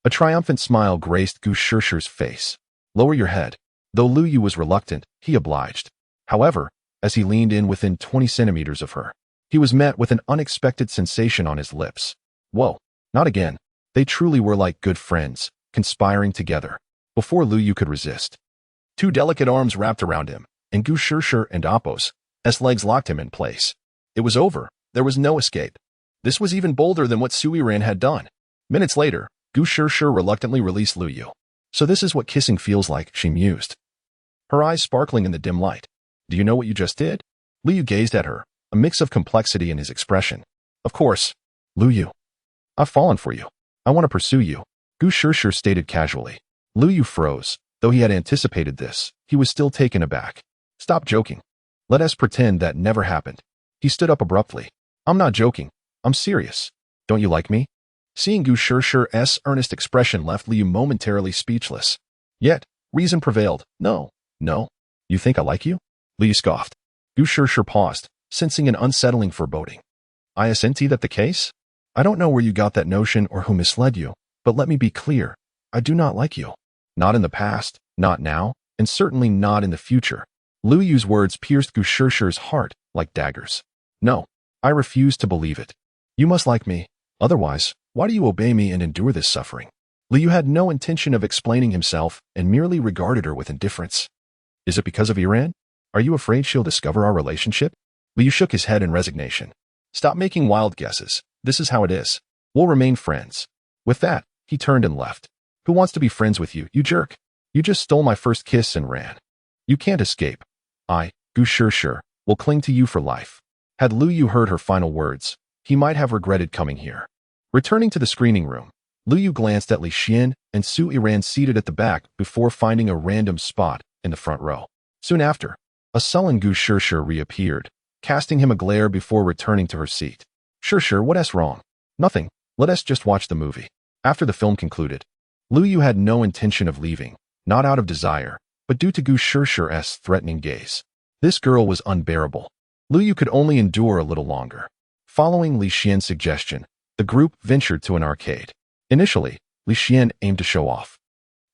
A triumphant smile graced Gu Shishir's face. Lower your head. Though Lu Yu was reluctant, he obliged. However, as he leaned in within 20 centimeters of her, he was met with an unexpected sensation on his lips. Whoa, not again. They truly were like good friends, conspiring together. Before Lu Yu could resist, two delicate arms wrapped around him, and Gu Shishir and Appos' legs locked him in place. It was over. There was no escape. This was even bolder than what Su Yiran had done. Minutes later, Gu Shishir reluctantly released Lu Yu. So this is what kissing feels like, she mused, her eyes sparkling in the dim light. Do you know what you just did? Lu Yu gazed at her, a mix of complexity in his expression. Of course. Lu Yu. I've fallen for you. I want to pursue you, Gu Shishir stated casually. Lu Yu froze. Though he had anticipated this, he was still taken aback. Stop joking. Let us pretend that never happened. He stood up abruptly. I'm not joking. I'm serious. Don't you like me? Seeing Gu Shishir's earnest expression left Liu momentarily speechless. Yet, reason prevailed. No. You think I like you? Liu scoffed. Gu Shishir paused, sensing an unsettling foreboding. Isn't that the case? I don't know where you got that notion or who misled you, but let me be clear. I do not like you. Not in the past, not now, and certainly not in the future. Lu Yu's words pierced Gu Shishir's heart like daggers. No, I refuse to believe it. You must like me. Otherwise, why do you obey me and endure this suffering? Liu had no intention of explaining himself and merely regarded her with indifference. Is it because of Yiran? Are you afraid she'll discover our relationship? Liu shook his head in resignation. Stop making wild guesses. This is how it is. We'll remain friends. With that, he turned and left. Who wants to be friends with you, you jerk? You just stole my first kiss and ran. You can't escape. I, Gu Shishir, will cling to you for life. Had Lu Yu heard her final words, he might have regretted coming here. Returning to the screening room, Lu Yu glanced at Li Xian and Su Yiran seated at the back before finding a random spot in the front row. Soon after, a sullen Gu Shishir reappeared, casting him a glare before returning to her seat. Shishir, what's wrong? Nothing. Let us just watch the movie. After the film concluded, Lu Yu had no intention of leaving, not out of desire, but due to Gu Shishir's threatening gaze. This girl was unbearable. Lu Yu could only endure a little longer. Following Li Xian's suggestion, the group ventured to an arcade. Initially, Li Xian aimed to show off,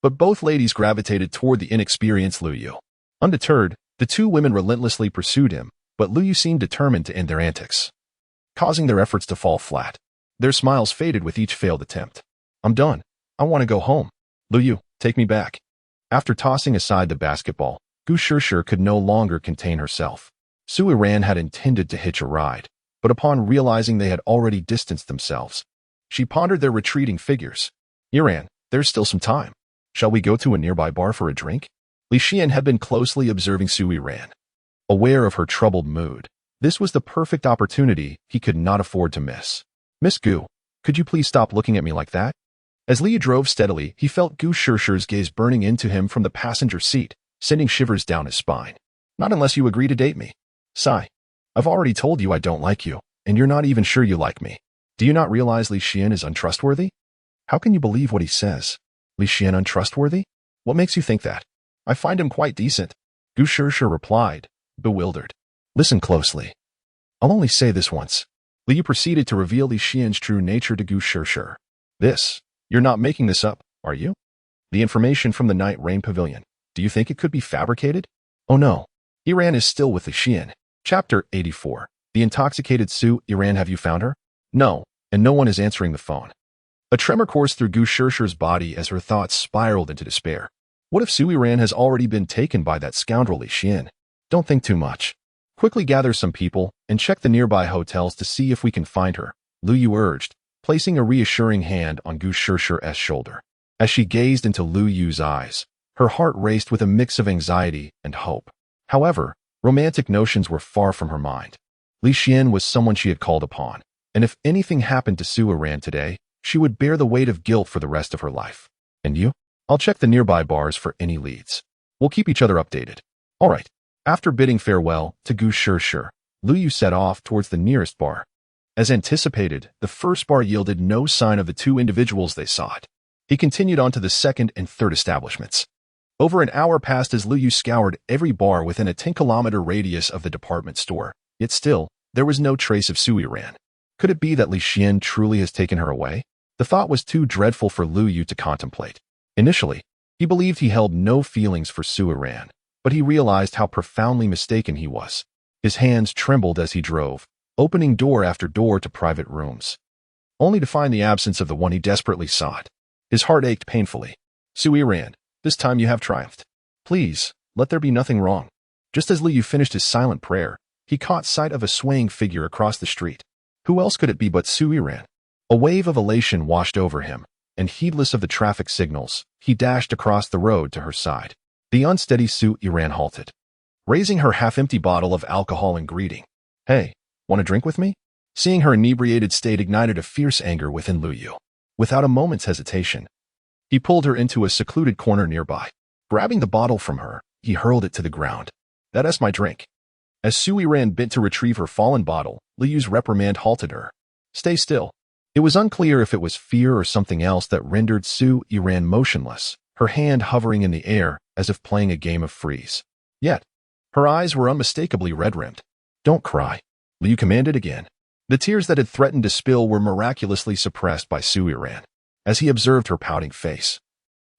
but both ladies gravitated toward the inexperienced Lu Yu. Undeterred, the two women relentlessly pursued him, but Lu Yu seemed determined to end their antics, causing their efforts to fall flat. Their smiles faded with each failed attempt. I'm done. I want to go home. Lu Yu, take me back. After tossing aside the basketball, Gu Shishir could no longer contain herself. Su Yiran had intended to hitch a ride, but upon realizing they had already distanced themselves, she pondered their retreating figures. Yiran, there's still some time. Shall we go to a nearby bar for a drink? Li Xian had been closely observing Su Yiran. Aware of her troubled mood, this was the perfect opportunity he could not afford to miss. Miss Gu, could you please stop looking at me like that? As Liu drove steadily, he felt Gu Shishir's gaze burning into him from the passenger seat, sending shivers down his spine. Not unless you agree to date me. Sigh. I've already told you I don't like you, and you're not even sure you like me. Do you not realize Li Xian is untrustworthy? How can you believe what he says? Li Xian untrustworthy? What makes you think that? I find him quite decent. Gu Shirshi replied, bewildered. Listen closely. I'll only say this once. Liu proceeded to reveal Li Xian's true nature to Gu Shirshi. This, you're not making this up, are you? The information from the Night Rain Pavilion. Do you think it could be fabricated? Oh no. Yiran is still with Li Xian. Chapter 84. The intoxicated Su Yiran. Have you found her? No, and no one is answering the phone. A tremor coursed through Gu Shirshi's body as her thoughts spiraled into despair. What if Su Yiran has already been taken by that scoundrel Li Xian? Don't think too much. Quickly gather some people and check the nearby hotels to see if we can find her, Lu Yu urged, placing a reassuring hand on Gu Shirshi's shoulder. As she gazed into Lu Yu's eyes, her heart raced with a mix of anxiety and hope. However, romantic notions were far from her mind. Li Xian was someone she had called upon, and if anything happened to Su Yiran today, she would bear the weight of guilt for the rest of her life. And you? I'll check the nearby bars for any leads. We'll keep each other updated. All right. After bidding farewell to Gu Shirshi, Lu Yu set off towards the nearest bar. As anticipated, the first bar yielded no sign of the two individuals they sought. He continued on to the second and third establishments. Over an hour passed as Lu Yu scoured every bar within a 10-kilometer radius of the department store. Yet still, there was no trace of Su Yiran. Could it be that Li Xian truly has taken her away? The thought was too dreadful for Lu Yu to contemplate. Initially, he believed he held no feelings for Su Yiran, but he realized how profoundly mistaken he was. His hands trembled as he drove, opening door after door to private rooms, only to find the absence of the one he desperately sought. His heart ached painfully. Su Yiran, this time you have triumphed. Please, let there be nothing wrong. Just as Lu Yu finished his silent prayer, he caught sight of a swaying figure across the street. Who else could it be but Su Yiran? A wave of elation washed over him, and heedless of the traffic signals, he dashed across the road to her side. The unsteady Su Yiran halted, raising her half-empty bottle of alcohol in greeting. Hey, want a drink with me? Seeing her inebriated state ignited a fierce anger within Lu Yu. Without a moment's hesitation, he pulled her into a secluded corner nearby. Grabbing the bottle from her, he hurled it to the ground. That's my drink. As Su Yiran bent to retrieve her fallen bottle, Lu Yu's reprimand halted her. Stay still. It was unclear if it was fear or something else that rendered Su Yiran motionless, her hand hovering in the air as if playing a game of freeze. Yet, her eyes were unmistakably red-rimmed. Don't cry, Lu Yu commanded again. The tears that had threatened to spill were miraculously suppressed by Su Yiran. As he observed her pouting face,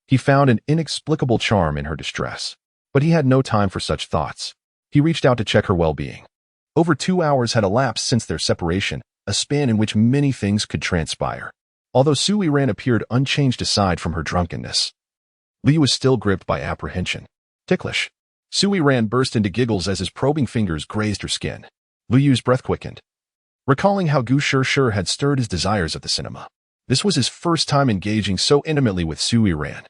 he found an inexplicable charm in her distress. But he had no time for such thoughts. He reached out to check her well-being. Over 2 hours had elapsed since their separation, a span in which many things could transpire. Although Su Yiran appeared unchanged aside from her drunkenness, Li was still gripped by apprehension. Ticklish. Su Yiran burst into giggles as his probing fingers grazed her skin. Lu Yu's breath quickened, recalling how Gu Shirshi had stirred his desires at the cinema. This was his first time engaging so intimately with Su Yiran,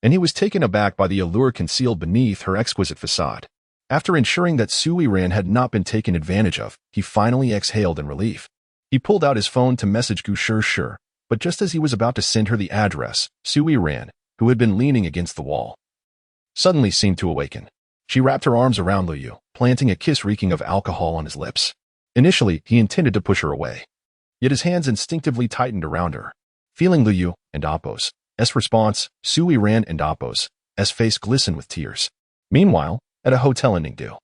and he was taken aback by the allure concealed beneath her exquisite facade. After ensuring that Su Yiran had not been taken advantage of, he finally exhaled in relief. He pulled out his phone to message Gu Shirshi, but just as he was about to send her the address, Su Yiran, who had been leaning against the wall, suddenly seemed to awaken. She wrapped her arms around Lu Yu, planting a kiss reeking of alcohol on his lips. Initially, he intended to push her away, yet his hands instinctively tightened around her. Feeling Lu Yu and Appo's response, Su Yiran and Appo's face glistened with tears. Meanwhile, at a hotel in Ningdu,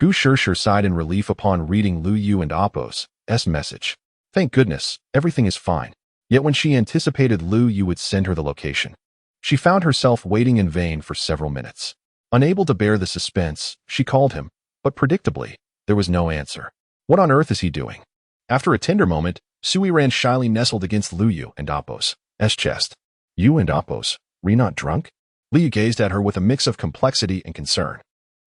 Gu Shirshi sighed in relief upon reading Lu Yu and Appo's message. Thank goodness, everything is fine. Yet when she anticipated Lu Yu would send her the location, she found herself waiting in vain for several minutes. Unable to bear the suspense, she called him, but predictably, there was no answer. What on earth is he doing? After a tender moment, Su Yiran shyly nestled against Lu Yu and Appo's chest. You and Appo's, not drunk? Lu Yu gazed at her with a mix of complexity and concern.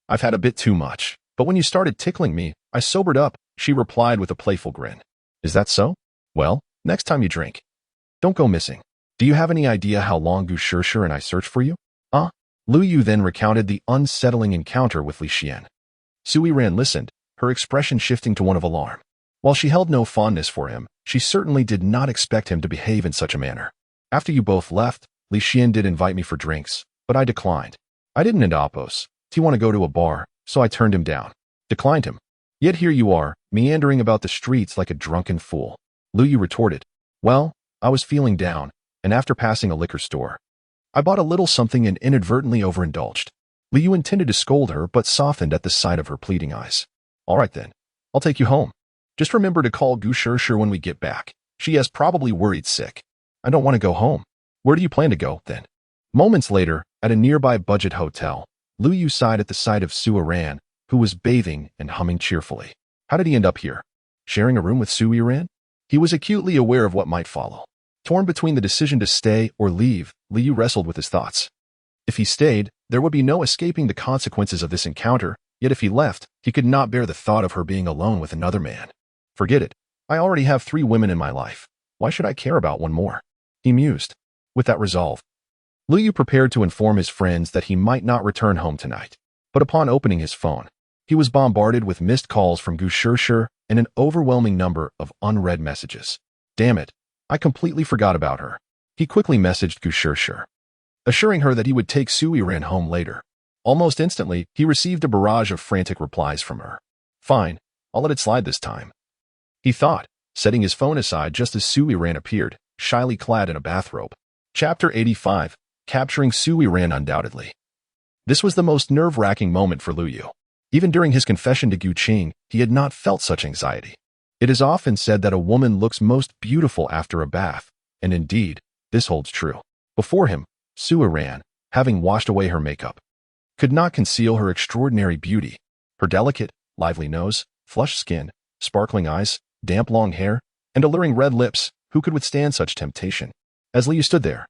I've had a bit too much, but when you started tickling me, I sobered up, she replied with a playful grin. Is that so? Well, next time you drink, don't go missing. Do you have any idea how long Gu Shirshi and I searched for you? Lu Yu then recounted the unsettling encounter with Li Xian. Su Yiran listened, her expression shifting to one of alarm. While she held no fondness for him, she certainly did not expect him to behave in such a manner. After you both left, Li Xian did invite me for drinks, but I declined. I didn't end Appo's. He wanted to go to a bar, so I turned him down. Declined him. Yet here you are, meandering about the streets like a drunken fool. Lu Yu retorted. Well, I was feeling down, and after passing a liquor store, I bought a little something and inadvertently overindulged. Lu Yu intended to scold her, but softened at the sight of her pleading eyes. All right then, I'll take you home. Just remember to call Gu Shishir when we get back. She has probably worried sick. I don't want to go home. Where do you plan to go, then? Moments later, at a nearby budget hotel, Lu Yu sighed at the sight of Su Yiran, who was bathing and humming cheerfully. How did he end up here? Sharing a room with Su Yiran? He was acutely aware of what might follow. Torn between the decision to stay or leave, Lu Yu wrestled with his thoughts. If he stayed, there would be no escaping the consequences of this encounter, yet if he left, he could not bear the thought of her being alone with another man. Forget it. I already have 3 women in my life. Why should I care about one more? He mused. With that resolve, Lu Yu prepared to inform his friends that he might not return home tonight. But upon opening his phone, he was bombarded with missed calls from Gu Shishir and an overwhelming number of unread messages. Damn it, I completely forgot about her. He quickly messaged Gu Shishir, assuring her that he would take Su Yiran home later. Almost instantly, he received a barrage of frantic replies from her. Fine, I'll let it slide this time, he thought, setting his phone aside just as Su Yiran appeared, shyly clad in a bathrobe. Chapter 85, Capturing Su Yiran undoubtedly. This was the most nerve-wracking moment for Lu Yu. Even during his confession to Gu Qing, he had not felt such anxiety. It is often said that a woman looks most beautiful after a bath, and indeed, this holds true. Before him, Su Yiran, having washed away her makeup, could not conceal her extraordinary beauty. Her delicate, lively nose, flushed skin, sparkling eyes, damp long hair, and alluring red lips, who could withstand such temptation? As Lu Yu stood there,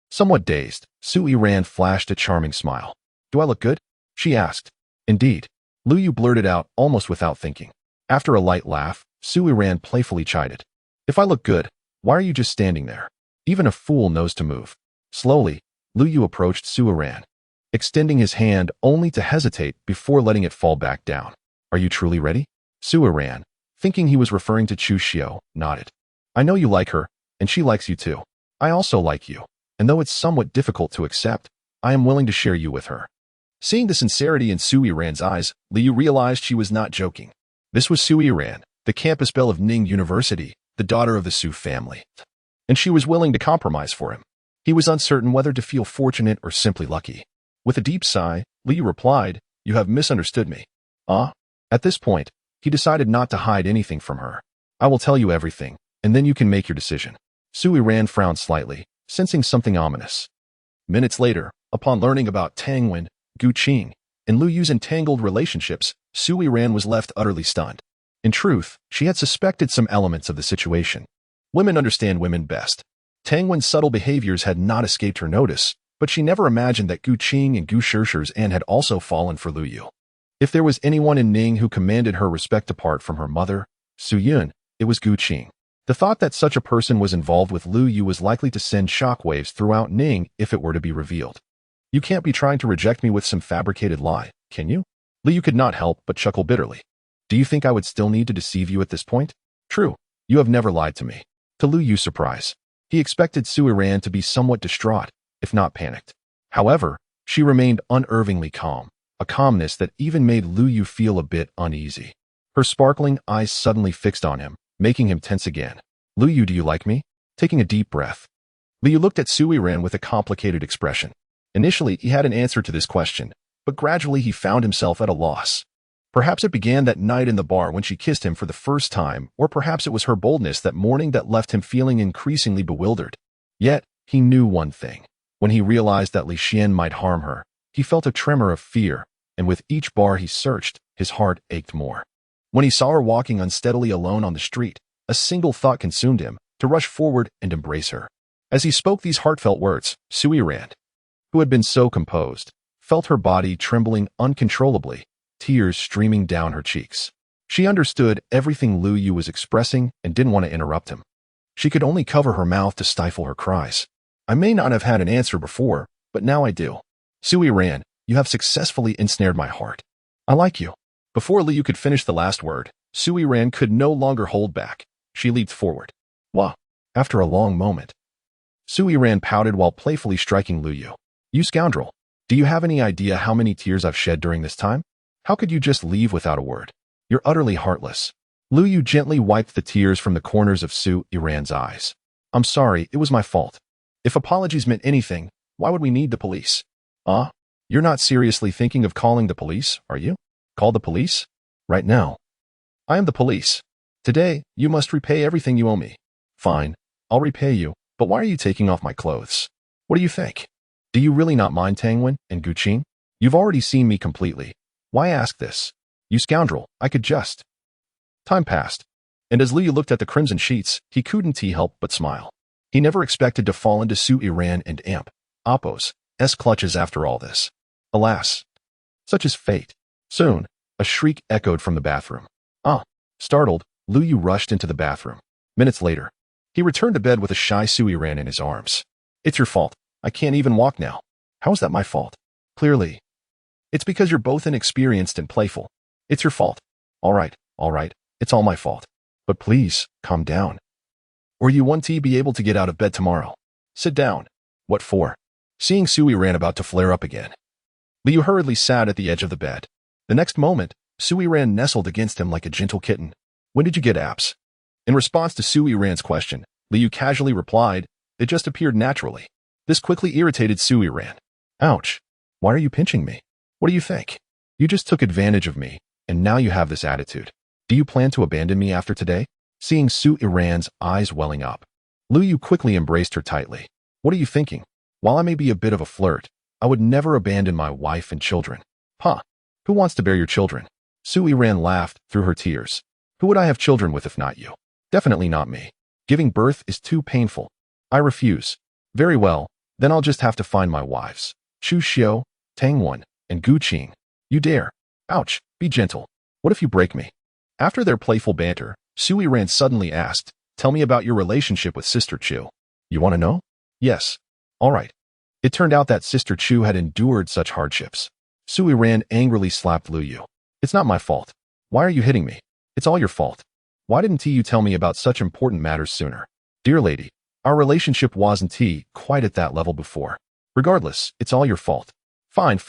somewhat dazed, Su Yiran flashed a charming smile. Do I look good? She asked. Indeed. Lu Yu blurted out almost without thinking. After a light laugh, Su Yiran playfully chided. If I look good, why are you just standing there? Even a fool knows to move. Slowly, Lu Yu approached Su Yiran, extending his hand only to hesitate before letting it fall back down. Are you truly ready? Su Yiran, thinking he was referring to Chu Xiu, nodded. I know you like her, and she likes you too. I also like you, and though it's somewhat difficult to accept, I am willing to share you with her. Seeing the sincerity in Su Yiran's eyes, Lu Yu realized she was not joking. This was Su Yiran, the campus belle of Ning University, the daughter of the Su family. And she was willing to compromise for him. He was uncertain whether to feel fortunate or simply lucky. With a deep sigh, Lu Yu replied, You have misunderstood me. At this point, he decided not to hide anything from her. I will tell you everything, and then you can make your decision. Su Yiran frowned slightly, sensing something ominous. Minutes later, upon learning about Tang Wen, Gu Qing, and Lu Yu's entangled relationships, Su Yiran was left utterly stunned. In truth, she had suspected some elements of the situation. Women understand women best. Tang Wen's subtle behaviors had not escaped her notice, but she never imagined that Gu Qing and Gu Shishir's end had also fallen for Lu Yu. If there was anyone in Ning who commanded her respect apart from her mother, Su Yiran, it was Gu Qing. The thought that such a person was involved with Lu Yu was likely to send shockwaves throughout Ning if it were to be revealed. You can't be trying to reject me with some fabricated lie, can you? Lu Yu could not help but chuckle bitterly. Do you think I would still need to deceive you at this point? True, you have never lied to me. To Lu Yu's surprise, he expected Su Yiran to be somewhat distraught, if not panicked. However, she remained unervingly calm, a calmness that even made Lu Yu feel a bit uneasy. Her sparkling eyes suddenly fixed on him, making him tense again. Lu Yu, do you like me? Taking a deep breath, Lu Yu looked at Su Yiran with a complicated expression. Initially, he had an answer to this question, but gradually he found himself at a loss. Perhaps it began that night in the bar when she kissed him for the first time, or perhaps it was her boldness that morning that left him feeling increasingly bewildered. Yet, he knew one thing. When he realized that Li Xian might harm her, he felt a tremor of fear, and with each bar he searched, his heart ached more. When he saw her walking unsteadily alone on the street, a single thought consumed him, to rush forward and embrace her. As he spoke these heartfelt words, Su Yiran, who had been so composed, felt her body trembling uncontrollably, tears streaming down her cheeks. She understood everything Lu Yu was expressing and didn't want to interrupt him. She could only cover her mouth to stifle her cries. I may not have had an answer before, but now I do. Su Yiran, you have successfully ensnared my heart. I like you. Before Lu Yu could finish the last word, Su Yiran could no longer hold back. She leaped forward. Wah! After a long moment, Su Yiran pouted while playfully striking Lu Yu. You scoundrel! Do you have any idea how many tears I've shed during this time? How could you just leave without a word? You're utterly heartless. Lu Yu gently wiped the tears from the corners of Su Yiran's eyes. I'm sorry, it was my fault. If apologies meant anything, why would we need the police? You're not seriously thinking of calling the police, are you? Call the police? Right now. I am the police. Today, you must repay everything you owe me. Fine, I'll repay you, but why are you taking off my clothes? What do you think? Do you really not mind Tangwen and Guqing? You've already seen me completely. Why ask this? You scoundrel, I could just. Time passed, and as Liu looked at the crimson sheets, he couldn't help but smile. He never expected to fall into Su Yiran and Amp Oppo's clutches after all this. Alas, such is fate. Soon, a shriek echoed from the bathroom. Startled, Lu Yu rushed into the bathroom. Minutes later, he returned to bed with a shy Su Yiran in his arms. It's your fault. I can't even walk now. How is that my fault? Clearly. It's because you're both inexperienced and playful. It's your fault. All right. It's all my fault. But please, calm down. Or you won't be able to get out of bed tomorrow. Sit down. What for? Seeing Su Yiran about to flare up again, Liu hurriedly sat at the edge of the bed. The next moment, Su Yiran nestled against him like a gentle kitten. When did you get abs? In response to Su Yiran's question, Liu casually replied, they just appeared naturally. This quickly irritated Su Yiran. Ouch. Why are you pinching me? What do you think? You just took advantage of me, and now you have this attitude. Do you plan to abandon me after today? Seeing Su Yiran's eyes welling up, Lu Yu quickly embraced her tightly. What are you thinking? While I may be a bit of a flirt, I would never abandon my wife and children. Who wants to bear your children? Su Yiran laughed through her tears. Who would I have children with if not you? Definitely not me. Giving birth is too painful. I refuse. Very well, then I'll just have to find my wives. Chu Xiu, Tangwen, and Guqing. You dare. Ouch, be gentle. What if you break me? After their playful banter, Su Yiran suddenly asked, tell me about your relationship with Sister Chu. You want to know? Yes. All right. It turned out that Sister Chu had endured such hardships. Su Yiran angrily slapped Lu Yu. It's not my fault. Why are you hitting me? It's all your fault. Why didn't you tell me about such important matters sooner? Dear lady, our relationship wasn't quite at that level before. Regardless, it's all your fault. Fine.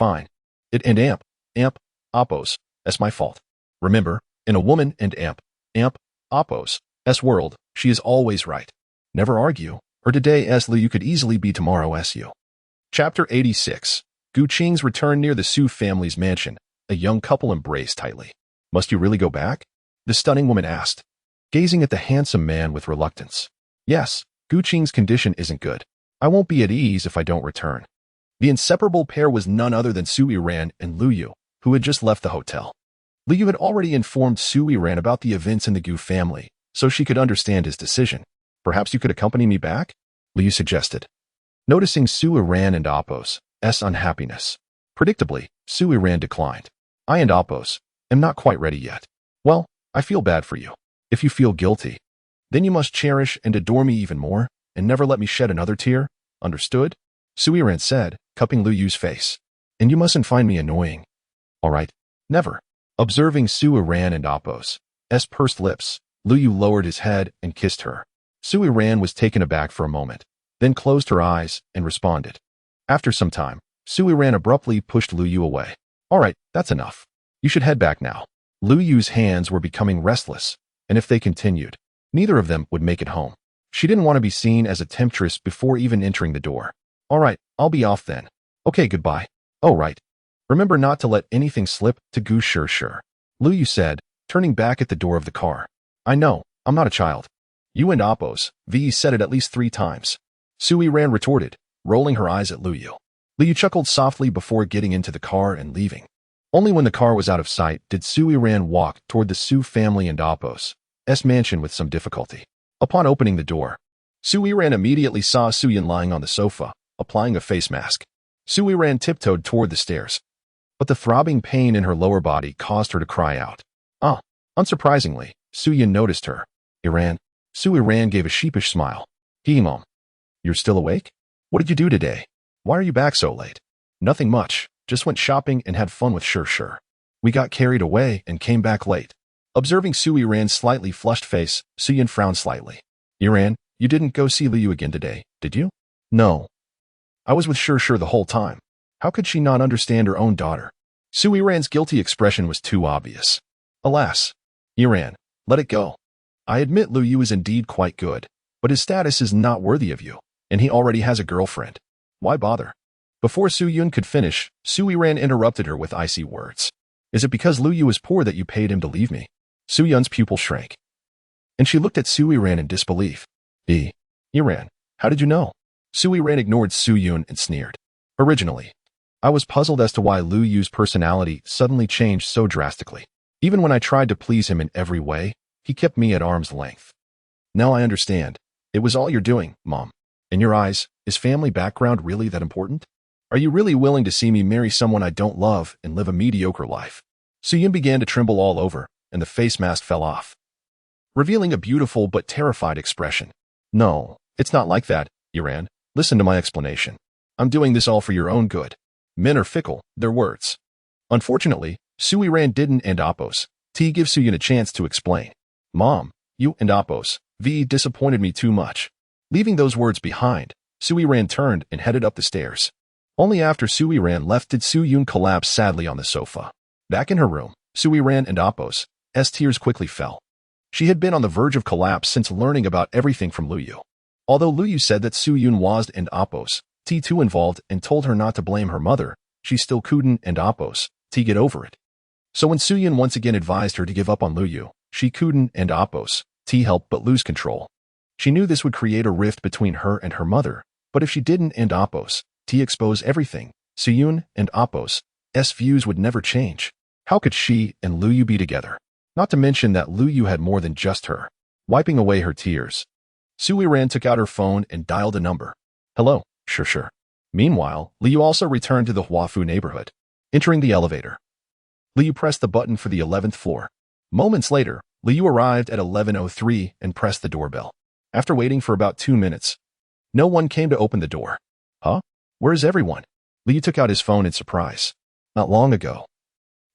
It and Amp Oppo's, that's my fault. Remember, in a woman and Amp Oppo's world, she is always right. Never argue, or today Lu you could easily be tomorrow Su. Chapter 86. Guqing's return near the Su family's mansion. A young couple embraced tightly. Must you really go back? The stunning woman asked, gazing at the handsome man with reluctance. Yes, Guqing's condition isn't good. I won't be at ease if I don't return. The inseparable pair was none other than Su Yiran and Lu Yu, who had just left the hotel. Lu Yu had already informed Su Yiran about the events in the Gu family, so she could understand his decision. Perhaps you could accompany me back? Lu Yu suggested. Noticing Su Yiran and Oppo's unhappiness. Predictably, Su Yiran declined. I and Oppo's am not quite ready yet. Well, I feel bad for you. If you feel guilty, then you must cherish and adore me even more, and never let me shed another tear. Understood? Su Yiran said, cupping Lu Yu's face. And you mustn't find me annoying. All right, never. Observing Su Yiran and Oppo's pursed lips, Lu Yu lowered his head and kissed her. Su Yiran was taken aback for a moment, then closed her eyes and responded. After some time, Su Yiran abruptly pushed Lu Yu away. All right, that's enough. You should head back now. Lu Yu's hands were becoming restless, and if they continued, neither of them would make it home. She didn't want to be seen as a temptress before even entering the door. All right, I'll be off then. Okay, goodbye. Oh, right. Remember not to let anything slip to Gu Sure. Lu Yu said, turning back at the door of the car. I know, I'm not a child. You and Oppo's, said it at least 3 times. Su Yiran retorted, rolling her eyes at Lu Yu. Lu Yu chuckled softly before getting into the car and leaving. Only when the car was out of sight did Su Yiran walk toward the Su family and Oppo's mansion with some difficulty. Upon opening the door, Su Yiran immediately saw Su Yan lying on the sofa, applying a face mask. Su Yiran tiptoed toward the stairs, but the throbbing pain in her lower body caused her to cry out. Unsurprisingly, Su Yan noticed her. Yiran. Su Yiran gave a sheepish smile. Mom. You're still awake? What did you do today? Why are you back so late? Nothing much. Just went shopping and had fun with Sure. We got carried away and came back late. Observing Su Yiran's slightly flushed face, Su Yan frowned slightly. Yiran, you didn't go see Lu Yu again today, did you? No. I was with Sure the whole time. How could she not understand her own daughter? Su Yiran's guilty expression was too obvious. Alas, Yiran, let it go. I admit Lu Yu is indeed quite good, but his status is not worthy of you, and he already has a girlfriend. Why bother? Before Su Yun could finish, Su Yiran interrupted her with icy words. Is it because Lu Yu is poor that you paid him to leave me? Su Yun's pupil shrank, and she looked at Su Yiran in disbelief. Yiran, how did you know? Su Yiran ignored Su Yun and sneered. Originally, I was puzzled as to why Lu Yu's personality suddenly changed so drastically. Even when I tried to please him in every way, he kept me at arm's length. Now I understand. It was all you're doing, Mom. In your eyes, is family background really that important? Are you really willing to see me marry someone I don't love and live a mediocre life? Su Yun began to tremble all over, and the face mask fell off, revealing a beautiful but terrified expression. No, it's not like that, Yiran. Listen to my explanation. I'm doing this all for your own good. Men are fickle, their words. Unfortunately, Su Yiran didn't and Appos. T give Su Yun a chance to explain. Mom, you and Appos, V disappointed me too much. Leaving those words behind, Su Yiran turned and headed up the stairs. Only after Su Yiran left did Su Yun collapse sadly on the sofa. Back in her room, Su Yiran and Appos' tears quickly fell. She had been on the verge of collapse since learning about everything from Lu Yu. Although Lu Yu said that Su Yun was and Appos, T2 involved and told her not to blame her mother, she still couldn't and Appos, T get over it. So when Su Yun once again advised her to give up on Lu Yu, she couldn't and Appos, T help but lose control. She knew this would create a rift between her and her mother, but if she didn't and Appos, T expose everything, Su Yun and Appos' views would never change. How could she and Lu Yu be together? Not to mention that Lu Yu had more than just her. Wiping away her tears, Su Yiran took out her phone and dialed a number. Hello, sure. Meanwhile, Liu also returned to the Huafu neighborhood. Entering the elevator, Liu pressed the button for the 11th floor. Moments later, Liu arrived at 11:03 and pressed the doorbell. After waiting for about 2 minutes, no one came to open the door. Huh? Where is everyone? Liu took out his phone in surprise. Not long ago,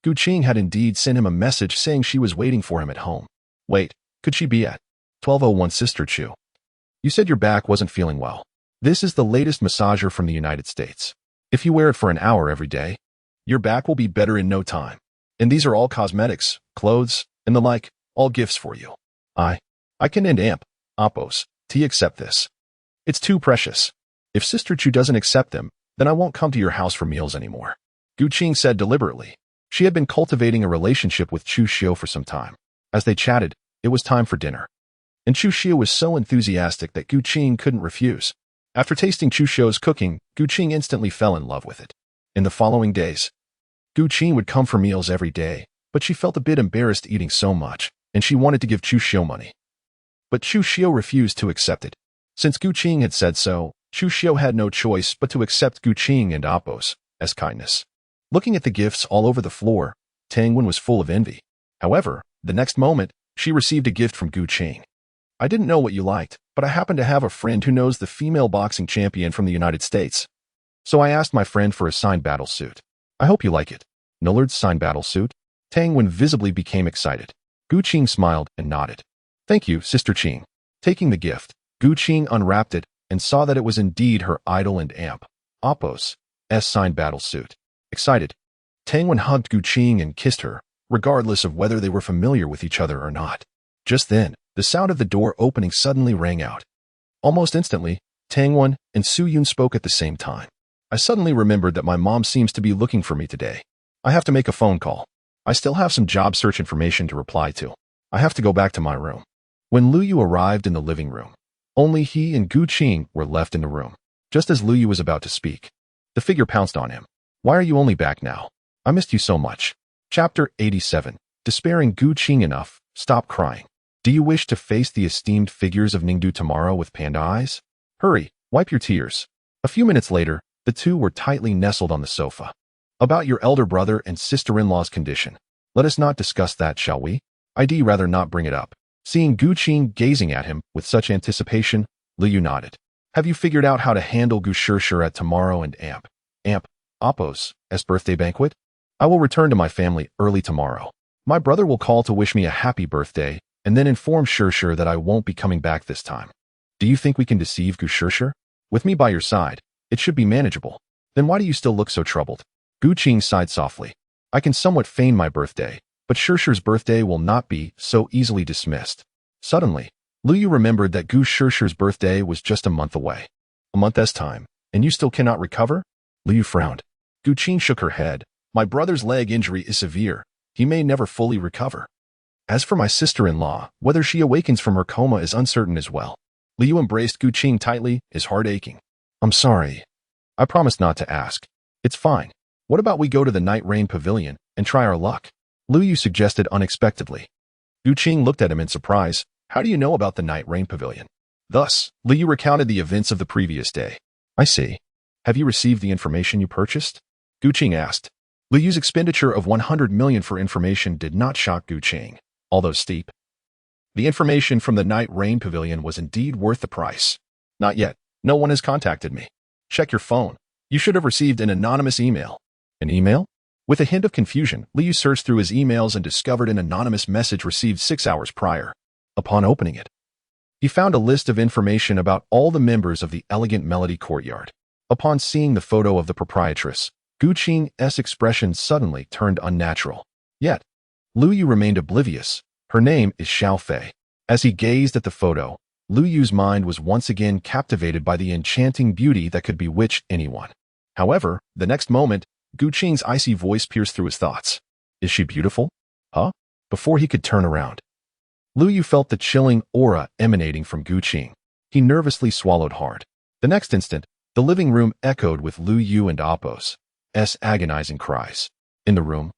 Gu Qing had indeed sent him a message saying she was waiting for him at home. Wait, could she be at 1201 Sister Chu? You said your back wasn't feeling well. This is the latest massager from the United States. If you wear it for an hour every day, your back will be better in no time. And these are all cosmetics, clothes, and the like, all gifts for you. I can and Appos, T accept this. It's too precious. If Sister Chu doesn't accept them, then I won't come to your house for meals anymore. Gu Qing said deliberately. She had been cultivating a relationship with Chu Xiu for some time. As they chatted, it was time for dinner. And Chu Xiu was so enthusiastic that Gu Qing couldn't refuse. After tasting Chu Xiu's cooking, Gu Qing instantly fell in love with it. In the following days, Gu Qing would come for meals every day, but she felt a bit embarrassed eating so much, and she wanted to give Chu Xiu money. But Chu Xiu refused to accept it. Since Gu Qing had said so, Chu Xiu had no choice but to accept Gu Qing and Appos' kindness. Looking at the gifts all over the floor, Tang Wen was full of envy. However, the next moment, she received a gift from Gu Qing. I didn't know what you liked, but I happen to have a friend who knows the female boxing champion from the United States. So I asked my friend for a signed battle suit. I hope you like it. Nillard's signed battle suit? Tang Wen visibly became excited. Gu Qing smiled and nodded. Thank you, Sister Qing. Taking the gift, Gu Qing unwrapped it and saw that it was indeed her idol and Appos' signed battle suit. Excited, Tang Wen hugged Gu Qing and kissed her, regardless of whether they were familiar with each other or not. Just then, the sound of the door opening suddenly rang out. Almost instantly, Tang Wen and Su Yun spoke at the same time. I suddenly remembered that my mom seems to be looking for me today. I have to make a phone call. I still have some job search information to reply to. I have to go back to my room. When Lu Yu arrived in the living room, only he and Gu Qing were left in the room. Just as Lu Yu was about to speak, the figure pounced on him. Why are you only back now? I missed you so much. Chapter 87. Despairing Gu Qing enough, stop crying. Do you wish to face the esteemed figures of Ningdu tomorrow with panda eyes? Hurry, wipe your tears. A few minutes later, the two were tightly nestled on the sofa. About your elder brother and sister-in-law's condition. Let us not discuss that, shall we? I'd rather not bring it up. Seeing Gu Qing gazing at him with such anticipation, Lu Yu nodded. Have you figured out how to handle Gu Shishir at tomorrow and Appos' birthday banquet? I will return to my family early tomorrow. My brother will call to wish me a happy birthday and then inform Shishir that I won't be coming back this time. Do you think we can deceive Gu Shishir? With me by your side, it should be manageable. Then why do you still look so troubled? Gu Qing sighed softly. I can somewhat feign my birthday, But Shirshir's birthday will not be so easily dismissed. Suddenly, Lu Yu remembered that Gu Shirshir's birthday was just a month away. A month's time, and you still cannot recover? Lu Yu frowned. Gu Qing shook her head. My brother's leg injury is severe. He may never fully recover. As for my sister-in-law, whether she awakens from her coma is uncertain as well. Lu Yu embraced Gu Qing tightly, his heart aching. I'm sorry. I promised not to ask. It's fine. What about we go to the Night Rain Pavilion and try our luck? Lu Yu suggested unexpectedly. Gu Qing looked at him in surprise. How do you know about the Night Rain Pavilion? Thus, Lu Yu recounted the events of the previous day. I see. Have you received the information you purchased? Gu Qing asked. Lu Yu's expenditure of 100 million for information did not shock Gu Qing, although steep. The information from the Night Rain Pavilion was indeed worth the price. Not yet. No one has contacted me. Check your phone. You should have received an anonymous email. An email? With a hint of confusion, Lu Yu searched through his emails and discovered an anonymous message received 6 hours prior. Upon opening it, he found a list of information about all the members of the elegant Melody Courtyard. Upon seeing the photo of the proprietress, Gu Qing's expression suddenly turned unnatural. Yet, Lu Yu remained oblivious. Her name is Xiao Fei. As he gazed at the photo, Lu Yu's mind was once again captivated by the enchanting beauty that could bewitch anyone. However, the next moment, Gu Qing's icy voice pierced through his thoughts. Is she beautiful? Huh? Before he could turn around, Lu Yu felt the chilling aura emanating from Gu Qing. He nervously swallowed hard. The next instant, the living room echoed with Lu Yu and Apos' agonizing cries. In the room,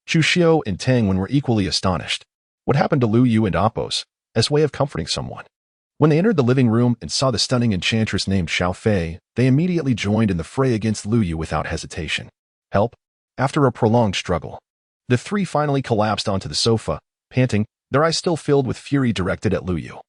Chu Xiao and Tang Wen were equally astonished. What happened to Lu Yu and Apos' way of comforting someone? When they entered the living room and saw the stunning enchantress named Xiao Fei, they immediately joined in the fray against Lu Yu without hesitation. Help! After a prolonged struggle, the three finally collapsed onto the sofa, panting, their eyes still filled with fury directed at Lu Yu.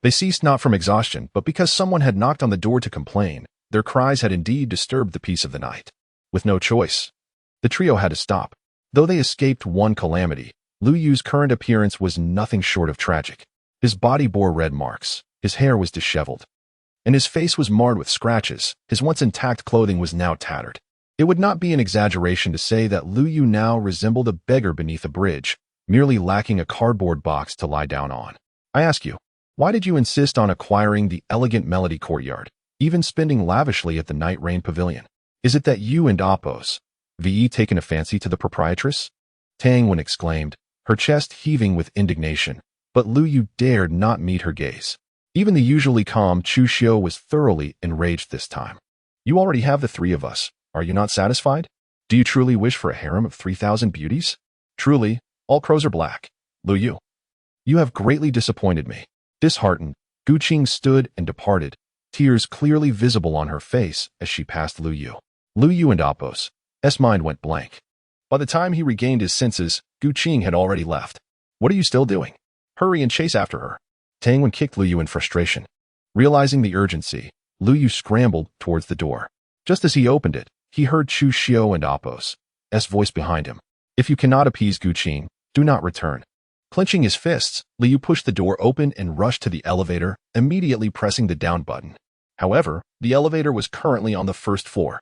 They ceased not from exhaustion, but because someone had knocked on the door to complain, their cries had indeed disturbed the peace of the night. With no choice, the trio had to stop. Though they escaped one calamity, Lu Yu's current appearance was nothing short of tragic. His body bore red marks, his hair was disheveled, and his face was marred with scratches. His once intact clothing was now tattered. It would not be an exaggeration to say that Lu Yu now resembled a beggar beneath a bridge, merely lacking a cardboard box to lie down on. I ask you, why did you insist on acquiring the elegant Melody Courtyard, even spending lavishly at the Night Rain Pavilion? Is it that you and Apos' taken a fancy to the proprietress? Tang Wen exclaimed, her chest heaving with indignation, but Lu Yu dared not meet her gaze. Even the usually calm Chu Xiao was thoroughly enraged this time. You already have the three of us. Are you not satisfied? Do you truly wish for a harem of 3,000 beauties? Truly, all crows are black. Lu Yu, you have greatly disappointed me. Disheartened, Gu Qing stood and departed, tears clearly visible on her face as she passed Lu Yu. Lu Yu and Apos' mind went blank. By the time he regained his senses, Gu Qing had already left. What are you still doing? Hurry and chase after her. Tang Wen kicked Lu Yu in frustration. Realizing the urgency, Lu Yu scrambled towards the door. Just as he opened it, he heard Chu Xiao and Apos' voice behind him. If you cannot appease Gu Qing, do not return. Clenching his fists, Lu Yu pushed the door open and rushed to the elevator, immediately pressing the down button. However, the elevator was currently on the first floor.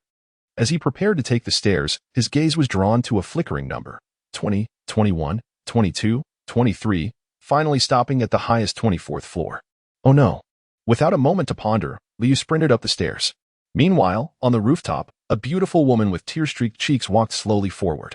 As he prepared to take the stairs, his gaze was drawn to a flickering number, 20, 21, 22, 23, finally stopping at the highest 24th floor. Oh no. Without a moment to ponder, Lu Yu sprinted up the stairs. Meanwhile, on the rooftop, a beautiful woman with tear-streaked cheeks walked slowly forward.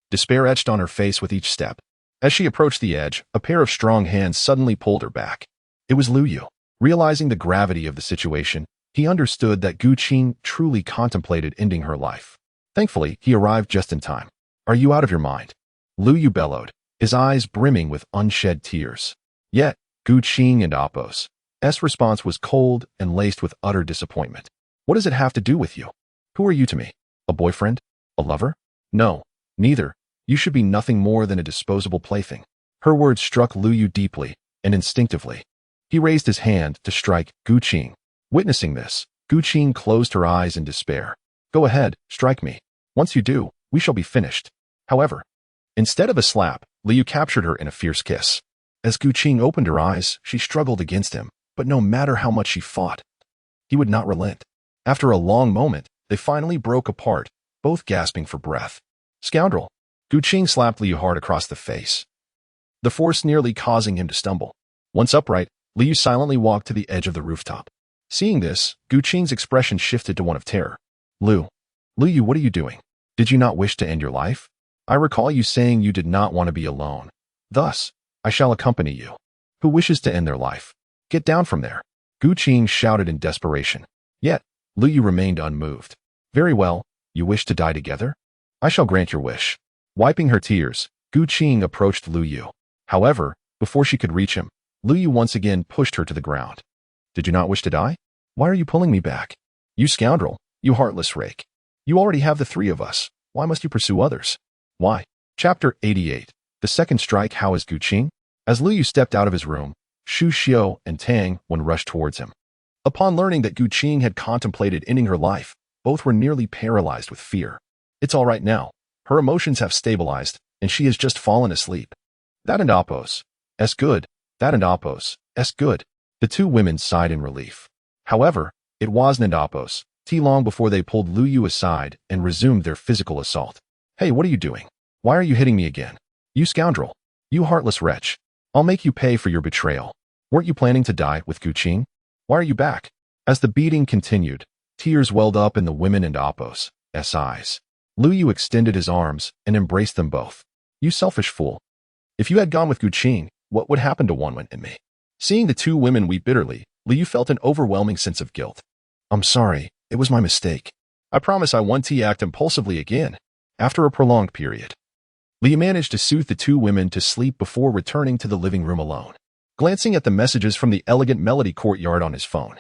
Despair etched on her face with each step. As she approached the edge, a pair of strong hands suddenly pulled her back. It was Lu Yu. Realizing the gravity of the situation, he understood that Gu Qing truly contemplated ending her life. Thankfully, he arrived just in time. Are you out of your mind? Lu Yu bellowed, his eyes brimming with unshed tears. Yet, Gu Qing and Apos' response was cold and laced with utter disappointment. What does it have to do with you? Who are you to me? A boyfriend? A lover? No, neither. You should be nothing more than a disposable plaything. Her words struck Lu Yu deeply, and instinctively, he raised his hand to strike Gu Qing. Witnessing this, Gu Qing closed her eyes in despair. Go ahead, strike me. Once you do, we shall be finished. However, instead of a slap, Lu Yu captured her in a fierce kiss. As Gu Qing opened her eyes, she struggled against him, but no matter how much she fought, he would not relent. After a long moment, they finally broke apart, both gasping for breath. Scoundrel! Gu Qing slapped Liu hard across the face, the force nearly causing him to stumble. Once upright, Liu silently walked to the edge of the rooftop. Seeing this, Gu Qing's expression shifted to one of terror. Liu, what are you doing? Did you not wish to end your life? I recall you saying you did not want to be alone. Thus, I shall accompany you. Who wishes to end their life? Get down from there. Gu Qing shouted in desperation. Yet, Liu remained unmoved. Very well, you wish to die together? I shall grant your wish. Wiping her tears, Gu Qing approached Liu. However, before she could reach him, Liu once again pushed her to the ground. Did you not wish to die? Why are you pulling me back? You scoundrel, you heartless rake. You already have the three of us. Why must you pursue others? Why? Chapter 88. The second strike. How is Gu Qing? As Liu stepped out of his room, Shu Xiao and Tang Wen rushed towards him. Upon learning that Gu Qing had contemplated ending her life, both were nearly paralyzed with fear. It's all right now. Her emotions have stabilized, and she has just fallen asleep. That and Appos. S good. That and Appos. S good. The two women sighed in relief. However, it wasn't Appos. Long before they pulled Liu aside and resumed their physical assault. Hey, what are you doing? Why are you hitting me again? You scoundrel. You heartless wretch. I'll make you pay for your betrayal. Weren't you planning to die with Gu Qing? Why are you back? As the beating continued, tears welled up in the women and Appos' eyes. Liu extended his arms and embraced them both. You selfish fool. If you had gone with Gu Qing, what would happen to Wanwen and me? Seeing the two women weep bitterly, Liu felt an overwhelming sense of guilt. I'm sorry, it was my mistake. I promise I won't act impulsively again. After a prolonged period, Liu managed to soothe the two women to sleep before returning to the living room alone. Glancing at the messages from the elegant melody courtyard on his phone,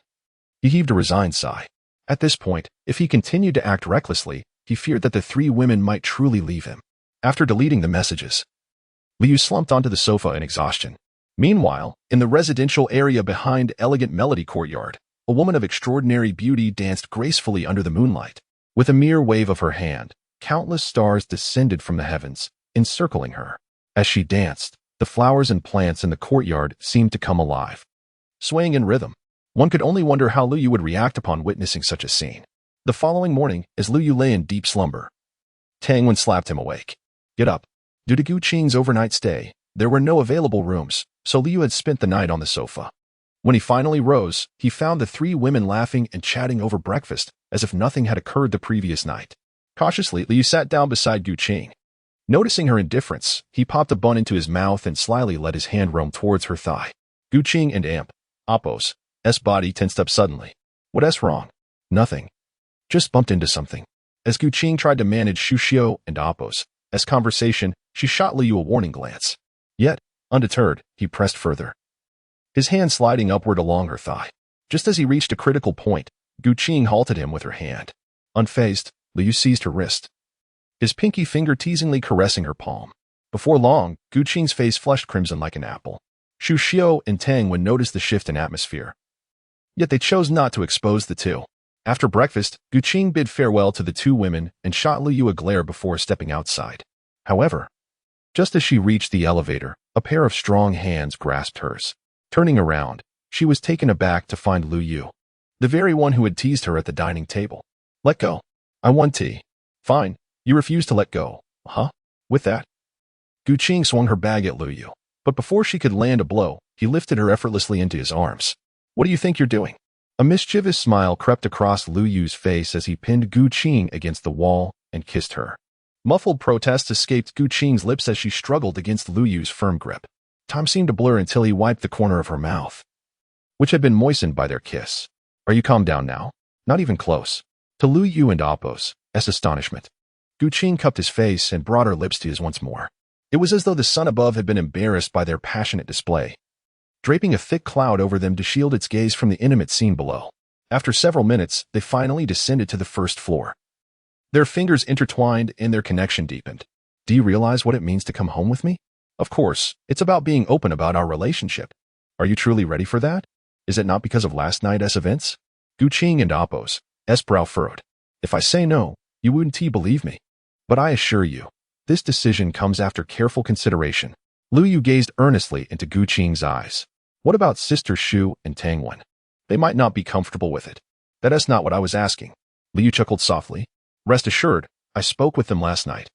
he heaved a resigned sigh. At this point, if he continued to act recklessly, he feared that the three women might truly leave him. After deleting the messages, Liu slumped onto the sofa in exhaustion. Meanwhile, in the residential area behind elegant melody courtyard, a woman of extraordinary beauty danced gracefully under the moonlight. With a mere wave of her hand, countless stars descended from the heavens, encircling her. As she danced, the flowers and plants in the courtyard seemed to come alive, swaying in rhythm. One could only wonder how Liu would react upon witnessing such a scene. The following morning, as Liu lay in deep slumber, Tang Wen slapped him awake. Get up. Due to Gu Qing's overnight stay, there were no available rooms, so Liu had spent the night on the sofa. When he finally rose, he found the three women laughing and chatting over breakfast, as if nothing had occurred the previous night. Cautiously, Liu sat down beside Gu Qing. Noticing her indifference, he popped a bun into his mouth and slyly let his hand roam towards her thigh. Gu Qing and Appos' body tensed up suddenly. What's wrong? Nothing. Just bumped into something. As Gu Qing tried to manage Shu Xiao and Appos' conversation, she shot Liu a warning glance. Yet, undeterred, he pressed further, his hand sliding upward along her thigh. Just as he reached a critical point, Gu Qing halted him with her hand. Unfazed, Liu seized her wrist, his pinky finger teasingly caressing her palm. Before long, Gu Qing's face flushed crimson like an apple. Shu Xiao and Tang Wen noticed the shift in atmosphere. Yet they chose not to expose the two. After breakfast, Gu Qing bid farewell to the two women and shot Liu a glare before stepping outside. However, just as she reached the elevator, a pair of strong hands grasped hers. Turning around, she was taken aback to find Liu, the very one who had teased her at the dining table. Let go. I want tea. Fine. You refuse to let go, huh? With that, Gu Qing swung her bag at Liu, but before she could land a blow, he lifted her effortlessly into his arms. What do you think you're doing? A mischievous smile crept across Liu's face as he pinned Gu Qing against the wall and kissed her. Muffled protests escaped Gu Qing's lips as she struggled against Liu's firm grip. Time seemed to blur until he wiped the corner of her mouth, which had been moistened by their kiss. Are you calmed down now? Not even close. To Liu and Appos' astonishment, Gu Qing cupped his face and brought her lips to his once more. It was as though the sun above had been embarrassed by their passionate display, draping a thick cloud over them to shield its gaze from the intimate scene below. After several minutes, they finally descended to the first floor. Their fingers intertwined and their connection deepened. Do you realize what it means to come home with me? Of course, it's about being open about our relationship. Are you truly ready for that? Is it not because of last night's events? Gu Qing and Appos' brow furrowed. If I say no, you wouldn't believe me. But I assure you, this decision comes after careful consideration. Liu gazed earnestly into Gu Qing's eyes. What about Sister Shu and Tang Wen? They might not be comfortable with it. That's not what I was asking. Liu chuckled softly. Rest assured, I spoke with them last night.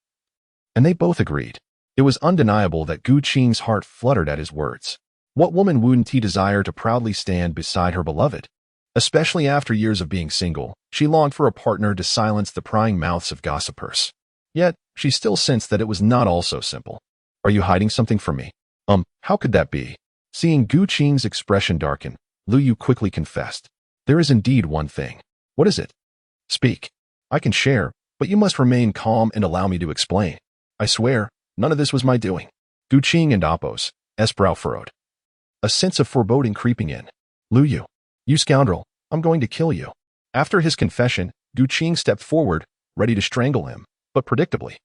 and they both agreed. It was undeniable that Gu Qing's heart fluttered at his words. What woman wouldn't he desire to proudly stand beside her beloved? Especially after years of being single, she longed for a partner to silence the prying mouths of gossipers. Yet, she still sensed that it was not all so simple. Are you hiding something from me? How could that be? Seeing Gu Qing's expression darken, Lu Yu quickly confessed. There is indeed one thing. What is it? Speak. I can share, but you must remain calm and allow me to explain. I swear, none of this was my doing. Gu Qing and Apos, brow furrowed. A sense of foreboding creeping in. Lu Yu, you scoundrel, I'm going to kill you. After his confession, Gu Qing stepped forward, ready to strangle him, but predictably.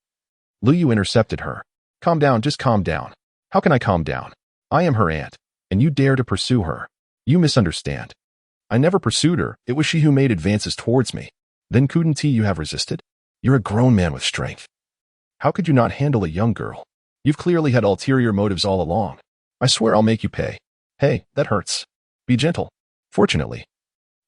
Lu Yu intercepted her. Calm down, just calm down. How can I calm down? I am her aunt, and you dare to pursue her. You misunderstand. I never pursued her, it was she who made advances towards me. Then couldn't you have resisted? You're a grown man with strength. How could you not handle a young girl? You've clearly had ulterior motives all along. I swear I'll make you pay. Hey, that hurts. Be gentle. Fortunately,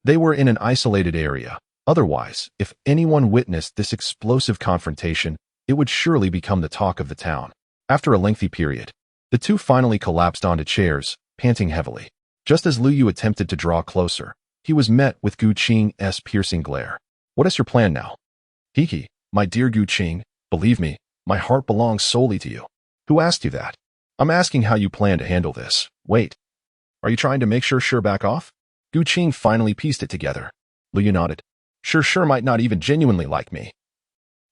they were in an isolated area. Otherwise, if anyone witnessed this explosive confrontation, it would surely become the talk of the town. After a lengthy period, the two finally collapsed onto chairs, panting heavily. Just as Lu Yu attempted to draw closer, he was met with Gu Qing's piercing glare. What is your plan now? Hiki, my dear Gu Qing, believe me, my heart belongs solely to you. Who asked you that? I'm asking how you plan to handle this. Wait. Are you trying to make sure back off? Gu Qing finally pieced it together. Lu Yu nodded. Sure might not even genuinely like me.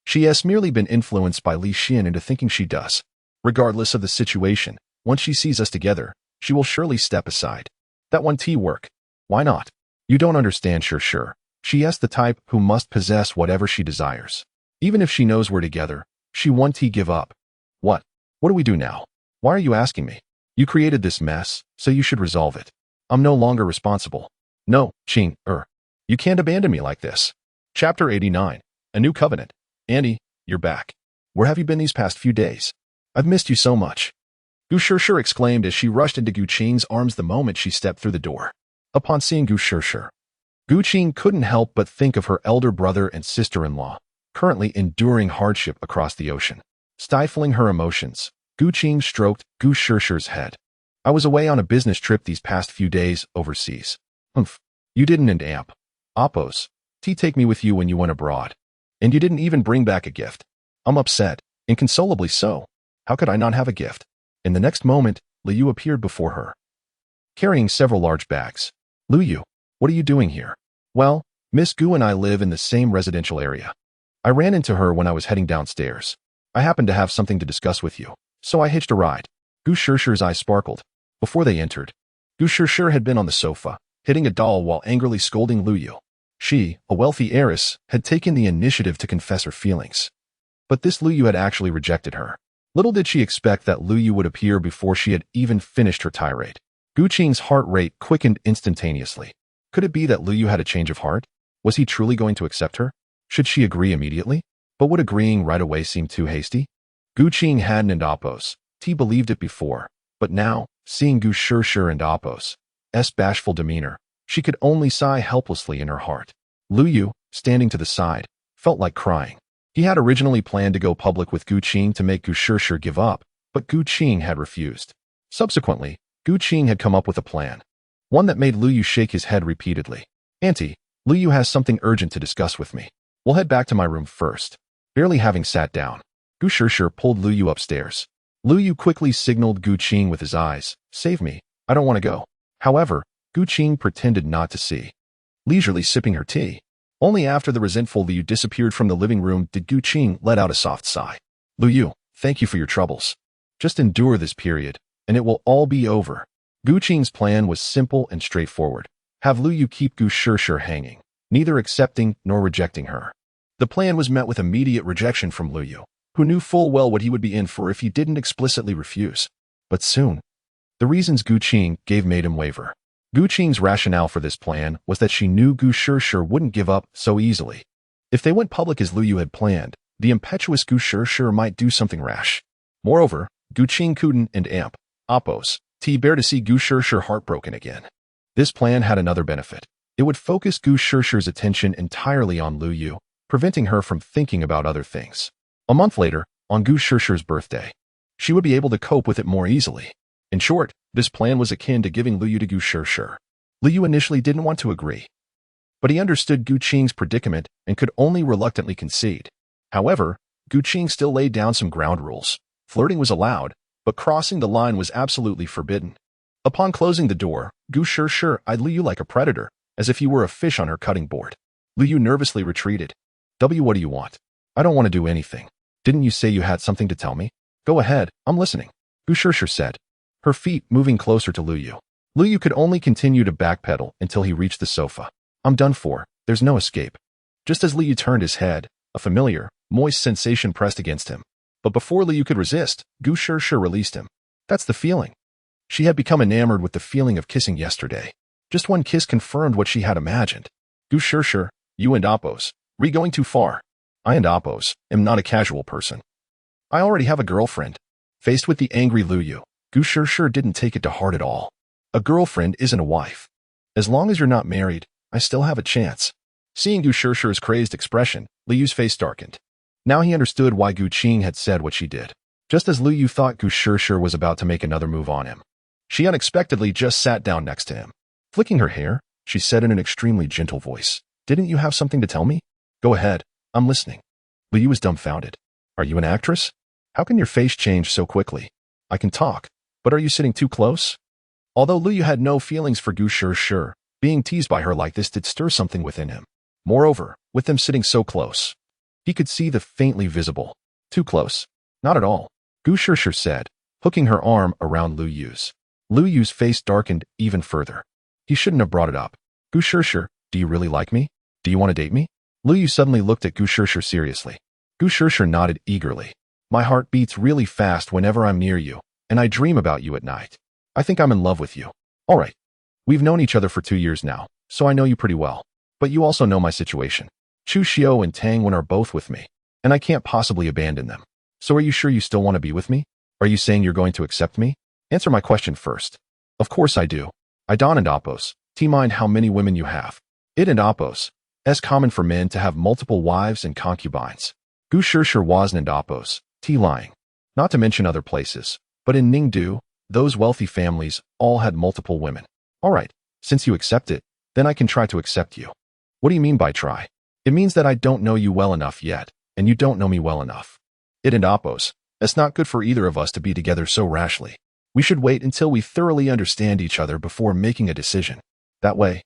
She has merely been influenced by Li Xin into thinking she does. Regardless of the situation, once she sees us together, she will surely step aside. That won't work. Why not? You don't understand sure. She is the type who must possess whatever she desires. Even if she knows we're together, she won't give up. What? What do we do now? Why are you asking me? You created this mess, so you should resolve it. I'm no longer responsible. No, Qing, you can't abandon me like this. Chapter 89. A New Covenant. Andy, you're back. Where have you been these past few days? I've missed you so much. Gu Shir exclaimed as she rushed into Gu Qing's arms the moment she stepped through the door. Upon seeing Gu Shir, Gu Qing couldn't help but think of her elder brother and sister-in-law, currently enduring hardship across the ocean. Stifling her emotions, Gu Qing stroked Gu Shir's head. I was away on a business trip these past few days overseas. You didn't and amp. Apos, take me with you when you went abroad. And you didn't even bring back a gift. I'm upset, inconsolably so. How could I not have a gift? In the next moment, Lu Yu appeared before her, carrying several large bags. Lu Yu, what are you doing here? Well, Miss Gu and I live in the same residential area. I ran into her when I was heading downstairs. I happened to have something to discuss with you, so I hitched a ride. Gu Shir's eyes sparkled. Before they entered, Gu Shir had been on the sofa, hitting a doll while angrily scolding Lu Yu. She, a wealthy heiress, had taken the initiative to confess her feelings. But this Lu Yu had actually rejected her. Little did she expect that Lu Yu would appear before she had even finished her tirade. Gu Qing's heart rate quickened instantaneously. Could it be that Lu Yu had a change of heart? Was he truly going to accept her? Should she agree immediately? But would agreeing right away seem too hasty? Gu Qing hadn't and Apos. Believed it before, but now, seeing Gu Shir and Apos' bashful demeanor, she could only sigh helplessly in her heart. Lu Yu, standing to the side, felt like crying. He had originally planned to go public with Gu Qing to make Gu Shir give up, but Gu Qing had refused. Subsequently, Gu Qing had come up with a plan. One that made Lu Yu shake his head repeatedly. Auntie, Lu Yu has something urgent to discuss with me. We'll head back to my room first. Barely having sat down, Gu Shir pulled Lu Yu upstairs. Lu Yu quickly signaled Gu Qing with his eyes. Save me, I don't want to go. However, Gu Qing pretended not to see. Leisurely sipping her tea. Only after the resentful Lu Yu disappeared from the living room did Gu Qing let out a soft sigh. Lu Yu, thank you for your troubles. Just endure this period, and it will all be over. Gu Qing's plan was simple and straightforward. Have Lu Yu keep Gu Shir hanging, neither accepting nor rejecting her. The plan was met with immediate rejection from Lu Yu, who knew full well what he would be in for if he didn't explicitly refuse. But soon, the reasons Gu Qing gave made him waver. Gu Qing's rationale for this plan was that she knew Gu Shir wouldn't give up so easily. If they went public as Lu Yu had planned, the impetuous Gu Shir might do something rash. Moreover, Gu Qing couldn't and amp, Apos, bear to see Gu Shir heartbroken again. This plan had another benefit. It would focus Gu Shir's attention entirely on Lu Yu, preventing her from thinking about other things. A month later, on Gu Shishir's birthday. She would be able to cope with it more easily. In short, this plan was akin to giving Lu Yu to Gu Shishir. Lu Yu initially didn't want to agree, but he understood Gu Qing's predicament and could only reluctantly concede. However, Gu Qing still laid down some ground rules. Flirting was allowed, but crossing the line was absolutely forbidden. Upon closing the door, Gu Shishir eyed Lu Yu like a predator, as if he were a fish on her cutting board. Lu Yu nervously retreated. What do you want? I don't want to do anything. Didn't you say you had something to tell me? Go ahead, I'm listening, Gu Shishir said, her feet moving closer to Lu Yu. Lu Yu could only continue to backpedal until he reached the sofa. I'm done for, there's no escape. Just as Lu Yu turned his head, a familiar, moist sensation pressed against him. But before Lu Yu could resist, Gu Shishir released him. That's the feeling. She had become enamored with the feeling of kissing yesterday. Just one kiss confirmed what she had imagined. Gu Shishir, you and Oppos, going too far. I and Oppos am not a casual person. I already have a girlfriend. Faced with the angry Lu Yu, Gu Shishir didn't take it to heart at all. A girlfriend isn't a wife. As long as you're not married, I still have a chance. Seeing Gu Shishir's crazed expression, Lu Yu's face darkened. Now he understood why Gu Qing had said what she did. Just as Lu Yu thought Gu Shishir was about to make another move on him, she unexpectedly just sat down next to him. Flicking her hair, she said in an extremely gentle voice, Didn't you have something to tell me? Go ahead, I'm listening. Lu Yu was dumbfounded. Are you an actress? How can your face change so quickly? I can talk, but are you sitting too close? Although Lu Yu had no feelings for Gu Shishir, being teased by her like this did stir something within him. Moreover, with them sitting so close, he could see the faintly visible. Too close? Not at all, Gu Shishir said, hooking her arm around Lu Yu's. Lu Yu's face darkened even further. He shouldn't have brought it up. Gu Shishir, do you really like me? Do you want to date me? Lu Yu suddenly looked at Gu Shishir seriously. Gu Shishir nodded eagerly. My heart beats really fast whenever I'm near you, and I dream about you at night. I think I'm in love with you. All right. We've known each other for 2 years now, so I know you pretty well. But you also know my situation. Chu Xiao and Tang Wen are both with me, and I can't possibly abandon them. So are you sure you still want to be with me? Are you saying you're going to accept me? Answer my question first. Of course I do. I don't and Oppos. Mind how many women you have. It and Oppos. It's common for men to have multiple wives and concubines. Gu Shishir wasn't and Oppos. Lying. Not to mention other places. But in Ningdu, those wealthy families all had multiple women. All right, since you accept it, then I can try to accept you. What do you mean by try? It means that I don't know you well enough yet, and you don't know me well enough. It and Oppos. It's not good for either of us to be together so rashly. We should wait until we thoroughly understand each other before making a decision. That way,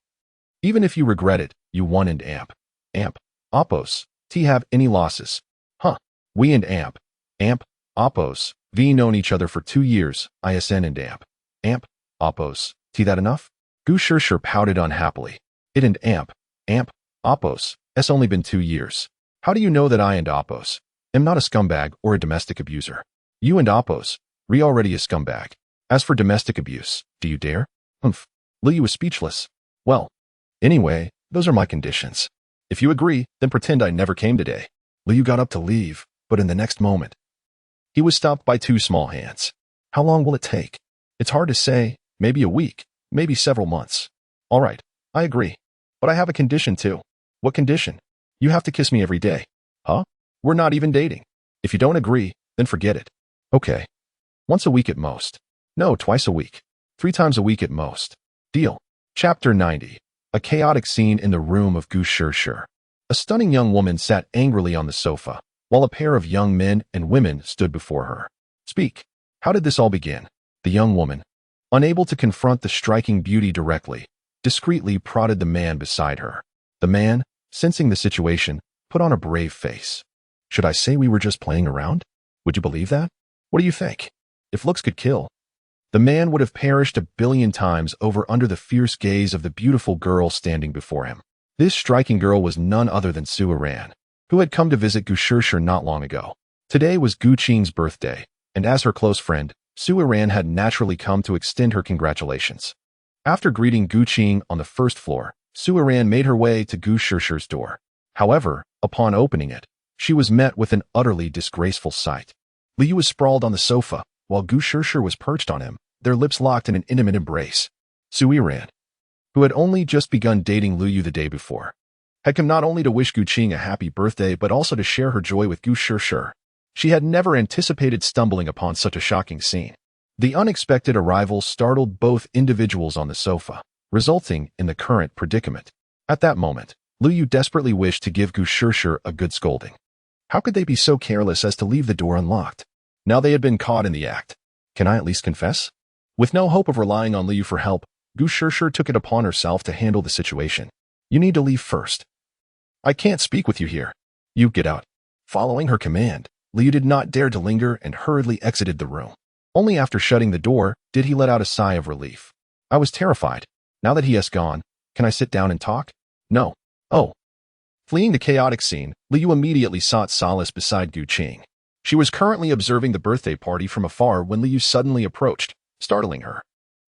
even if you regret it, you won and Amp, Oppos, have any losses? Huh. We and Amp, Oppos, known each other for 2 years, ISN and Amp, Oppos, that enough? Gu Shishir pouted unhappily. It and Amp, Oppos, it's only been 2 years. How do you know that I and Oppos am not a scumbag or a domestic abuser? You and Oppos, already a scumbag. As for domestic abuse, do you dare? Humph. Lu Yu was speechless. Well, anyway, those are my conditions. If you agree, then pretend I never came today. Lu Yu got up to leave, but in the next moment, he was stopped by 2 small hands. How long will it take? It's hard to say, maybe a week, maybe several months. All right, I agree. But I have a condition too. What condition? You have to kiss me every day. Huh? We're not even dating. If you don't agree, then forget it. Okay. Once a week at most. No, twice a week. 3 times a week at most. Deal. Chapter 90. A chaotic scene in the room of Gu Shishir. A stunning young woman sat angrily on the sofa, while a pair of young men and women stood before her. Speak. How did this all begin? The young woman, unable to confront the striking beauty directly, discreetly prodded the man beside her. The man, sensing the situation, put on a brave face. Should I say we were just playing around? Would you believe that? What do you think? If looks could kill, the man would have perished 1,000,000,000 times over under the fierce gaze of the beautiful girl standing before him. This striking girl was none other than Su Yiran, who had come to visit Gu Shishir not long ago. Today was Gu Qing's birthday, and as her close friend, Su Yiran had naturally come to extend her congratulations. After greeting Gu Qing on the first floor, Su Yiran made her way to Gu Shishir's door. However, upon opening it, she was met with an utterly disgraceful sight. Lu Yu was sprawled on the sofa, while Gu Shishir was perched on him, their lips locked in an intimate embrace. Su Yiran, who had only just begun dating Lu Yu the day before, had come not only to wish Gu Qing a happy birthday but also to share her joy with Gu Shishir. She had never anticipated stumbling upon such a shocking scene. The unexpected arrival startled both individuals on the sofa, resulting in the current predicament. At that moment, Lu Yu desperately wished to give Gu Shirshir a good scolding. How could they be so careless as to leave the door unlocked? Now they had been caught in the act. Can I at least confess? With no hope of relying on Lu Yu for help, Gu Shirshir took it upon herself to handle the situation. You need to leave first. I can't speak with you here. You get out. Following her command, Lu Yu did not dare to linger and hurriedly exited the room. Only after shutting the door did he let out a sigh of relief. I was terrified. Now that he has gone, can I sit down and talk? No. Oh. Fleeing the chaotic scene, Lu Yu immediately sought solace beside Gu Qing. She was currently observing the birthday party from afar when Lu Yu suddenly approached, startling her.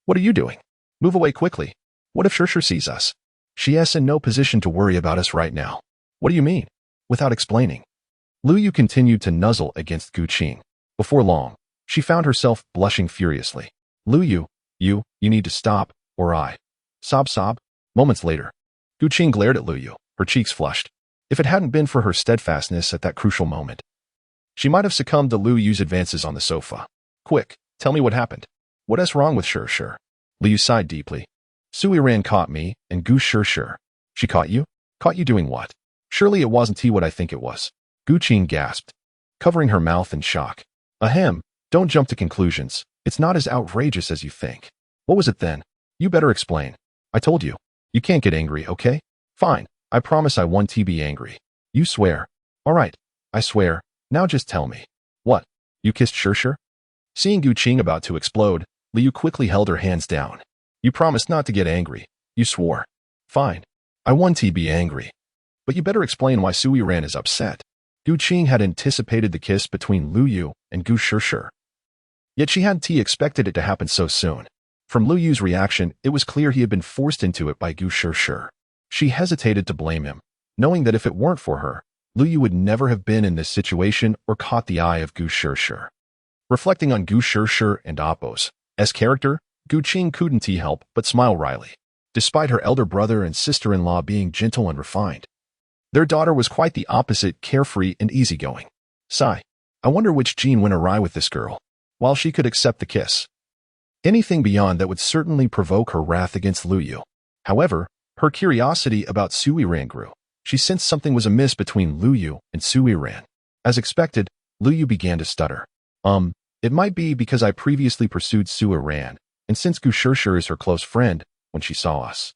What are you doing? Move away quickly. What if Shirshir sees us? She is in no position to worry about us right now. What do you mean? Without explaining. Lu Yu continued to nuzzle against Gu Qing. Before long, she found herself blushing furiously. Lu Yu, you need to stop, or I. Sob. Moments later, Gu Qing glared at Lu Yu, her cheeks flushed. If it hadn't been for her steadfastness at that crucial moment, she might have succumbed to Lu Yu's advances on the sofa. Quick, tell me what happened. What is wrong with Shirshir? Lu Yu sighed deeply. Su Yiran caught me, and Gu Shirshir. She caught you? Caught you doing what? Surely it wasn't he what I think it was. Gu Qing gasped, covering her mouth in shock. Ahem, don't jump to conclusions. It's not as outrageous as you think. What was it then? You better explain. I told you. You can't get angry, okay? Fine, I promise I won't be angry. You swear. All right, I swear. Now just tell me. What? You kissed Shirshir? Seeing Gu Qing about to explode, Lu Yu quickly held her hands down. You promised not to get angry. You swore. Fine. I won't be angry. But you better explain why Su Yiran is upset. Gu Qing had anticipated the kiss between Lu Yu and Gu Shirshir. Yet she hadn't expected it to happen so soon. From Lu Yu's reaction, it was clear he had been forced into it by Gu Shirshir. She hesitated to blame him, knowing that if it weren't for her, Lu Yu would never have been in this situation or caught the eye of Gu Shirshir. Reflecting on Gu Shirshir and Appo's character, Gu Qing couldn't help but smile wryly. Despite her elder brother and sister-in-law being gentle and refined, their daughter was quite the opposite, carefree and easygoing. Sigh. I wonder which gene went awry with this girl. While she could accept the kiss, anything beyond that would certainly provoke her wrath against Lu Yu. However, her curiosity about Su Yiran grew. She sensed something was amiss between Lu Yu and Su Yiran. As expected, Lu Yu began to stutter. It might be because I previously pursued Su Yiran, and since Gu Shirshir is her close friend, when she saw us,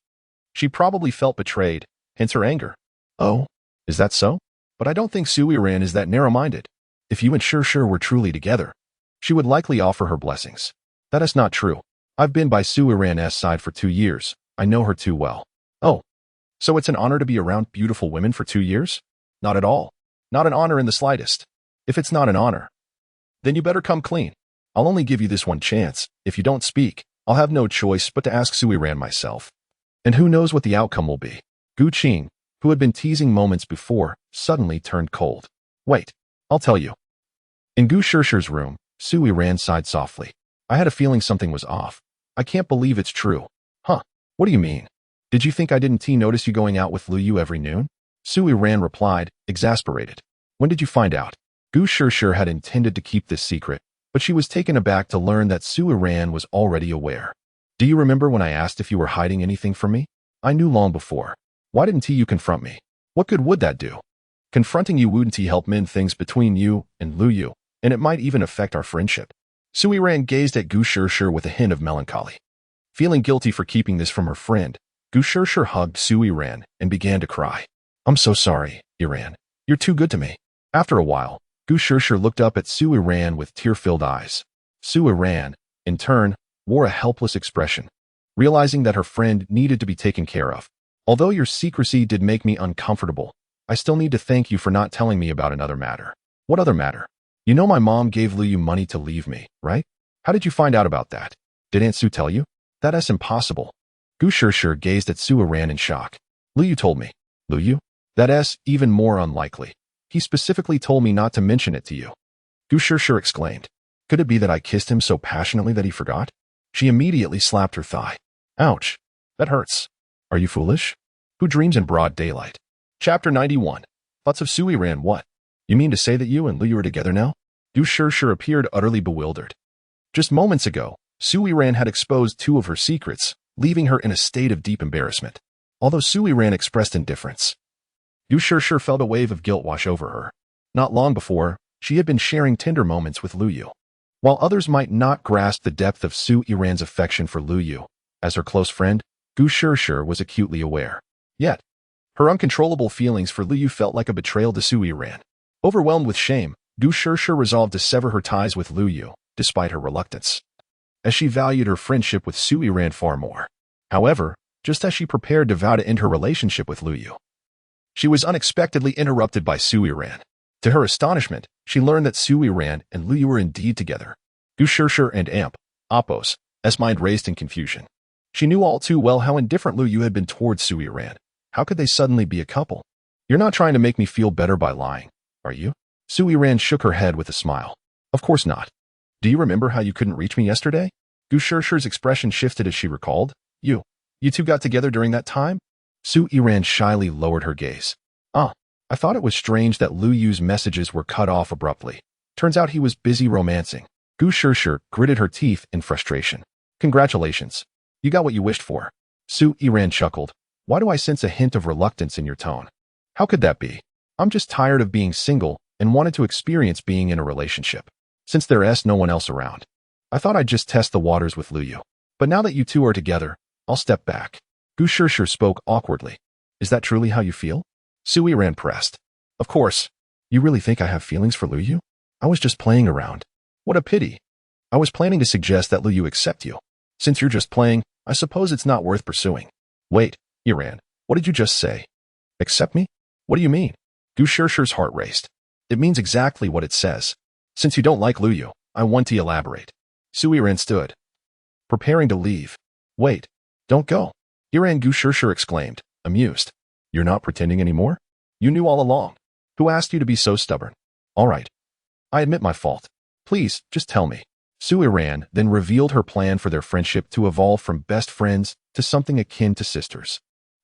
she probably felt betrayed, hence her anger. Oh, is that so? But I don't think Su Yiran is that narrow-minded. If you and Shirshir were truly together, she would likely offer her blessings. That is not true. I've been by Su Yiran's side for 2 years. I know her too well. Oh, so it's an honor to be around beautiful women for 2 years? Not at all. Not an honor in the slightest. If it's not an honor, then you better come clean. I'll only give you this one chance. If you don't speak, I'll have no choice but to ask Su Yiran myself. And who knows what the outcome will be. Gu Qing, who had been teasing moments before, suddenly turned cold. Wait, I'll tell you. In Gu Shirshir's room, Su Yiran sighed softly. I had a feeling something was off. I can't believe it's true. Huh, what do you mean? Did you think I didn't notice you going out with Lu Yu every noon? Su Yiran replied, exasperated. When did you find out? Gu Shirshir had intended to keep this secret, but she was taken aback to learn that Su Yiran was already aware. Do you remember when I asked if you were hiding anything from me? I knew long before. Why didn't you confront me? What good would that do? Confronting you wouldn't help mend things between you and Lu Yu, and it might even affect our friendship. Su Yiran gazed at Gu Shirshir with a hint of melancholy. Feeling guilty for keeping this from her friend, Gu Shirshir hugged Su Yiran and began to cry. I'm so sorry, Yiran. You're too good to me. After a while, Gu Shirshir looked up at Su Yiran with tear-filled eyes. Su Yiran, in turn, wore a helpless expression, realizing that her friend needed to be taken care of. Although your secrecy did make me uncomfortable, I still need to thank you for not telling me about another matter. What other matter? You know my mom gave Lu Yu money to leave me, right? How did you find out about that? Did Aunt Su tell you? That's impossible. Gu Shirshir gazed at Su Yiran in shock. Lu Yu told me. Lu Yu? That's even more unlikely. He specifically told me not to mention it to you. Gu Shirshir exclaimed. Could it be that I kissed him so passionately that he forgot? She immediately slapped her thigh. Ouch. That hurts. Are you foolish? Who dreams in broad daylight? Chapter 91. Thoughts of Su Yiran. What? You mean to say that you and Lu Yu are together now? Gu Shishir appeared utterly bewildered. Just moments ago, Su Yiran had exposed two of her secrets, leaving her in a state of deep embarrassment. Although Su Yiran expressed indifference, Gu Shishir felt a wave of guilt wash over her. Not long before, she had been sharing tender moments with Lu Yu. While others might not grasp the depth of Su Yiran's affection for Lu Yu, as her close friend, Gu Shishir was acutely aware. Yet, her uncontrollable feelings for Lu Yu felt like a betrayal to Su Yiran. Overwhelmed with shame, Gu Shishir resolved to sever her ties with Lu Yu, despite her reluctance, as she valued her friendship with Su Yiran far more. However, just as she prepared to vow to end her relationship with Lu Yu, she was unexpectedly interrupted by Su Yiran. To her astonishment, she learned that Su Yiran and Lu Yu were indeed together. Gu Shishir and Oppos, S mind raised in confusion. She knew all too well how indifferent Lu Yu had been towards Su Yiran. How could they suddenly be a couple? You're not trying to make me feel better by lying, are you? Su Yiran shook her head with a smile. Of course not. Do you remember how you couldn't reach me yesterday? Gu Shishir's expression shifted as she recalled. You two got together during that time? Su Yiran shyly lowered her gaze. I thought it was strange that Lu Yu's messages were cut off abruptly. Turns out he was busy romancing. Gu Shishir gritted her teeth in frustration. Congratulations. You got what you wished for. Su Yiran chuckled. Why do I sense a hint of reluctance in your tone? How could that be? I'm just tired of being single and wanted to experience being in a relationship. Since there's no one else around, I thought I'd just test the waters with Lu Yu. But now that you two are together, I'll step back. Gu Shishir spoke awkwardly. Is that truly how you feel? Su Yiran pressed. Of course. You really think I have feelings for Lu Yu? I was just playing around. What a pity. I was planning to suggest that Lu Yu accept you. Since you're just playing, I suppose it's not worth pursuing. Wait, Yiran, what did you just say? Accept me? What do you mean? Gu Shishir's heart raced. It means exactly what it says. Since you don't like Lu Yu, I want to elaborate. Su Yiran stood, preparing to leave. Wait, don't go. Yiran, Gu Shishir exclaimed, amused. You're not pretending anymore? You knew all along. Who asked you to be so stubborn? All right. I admit my fault. Please, just tell me. Su Yiran then revealed her plan for their friendship to evolve from best friends to something akin to sisters.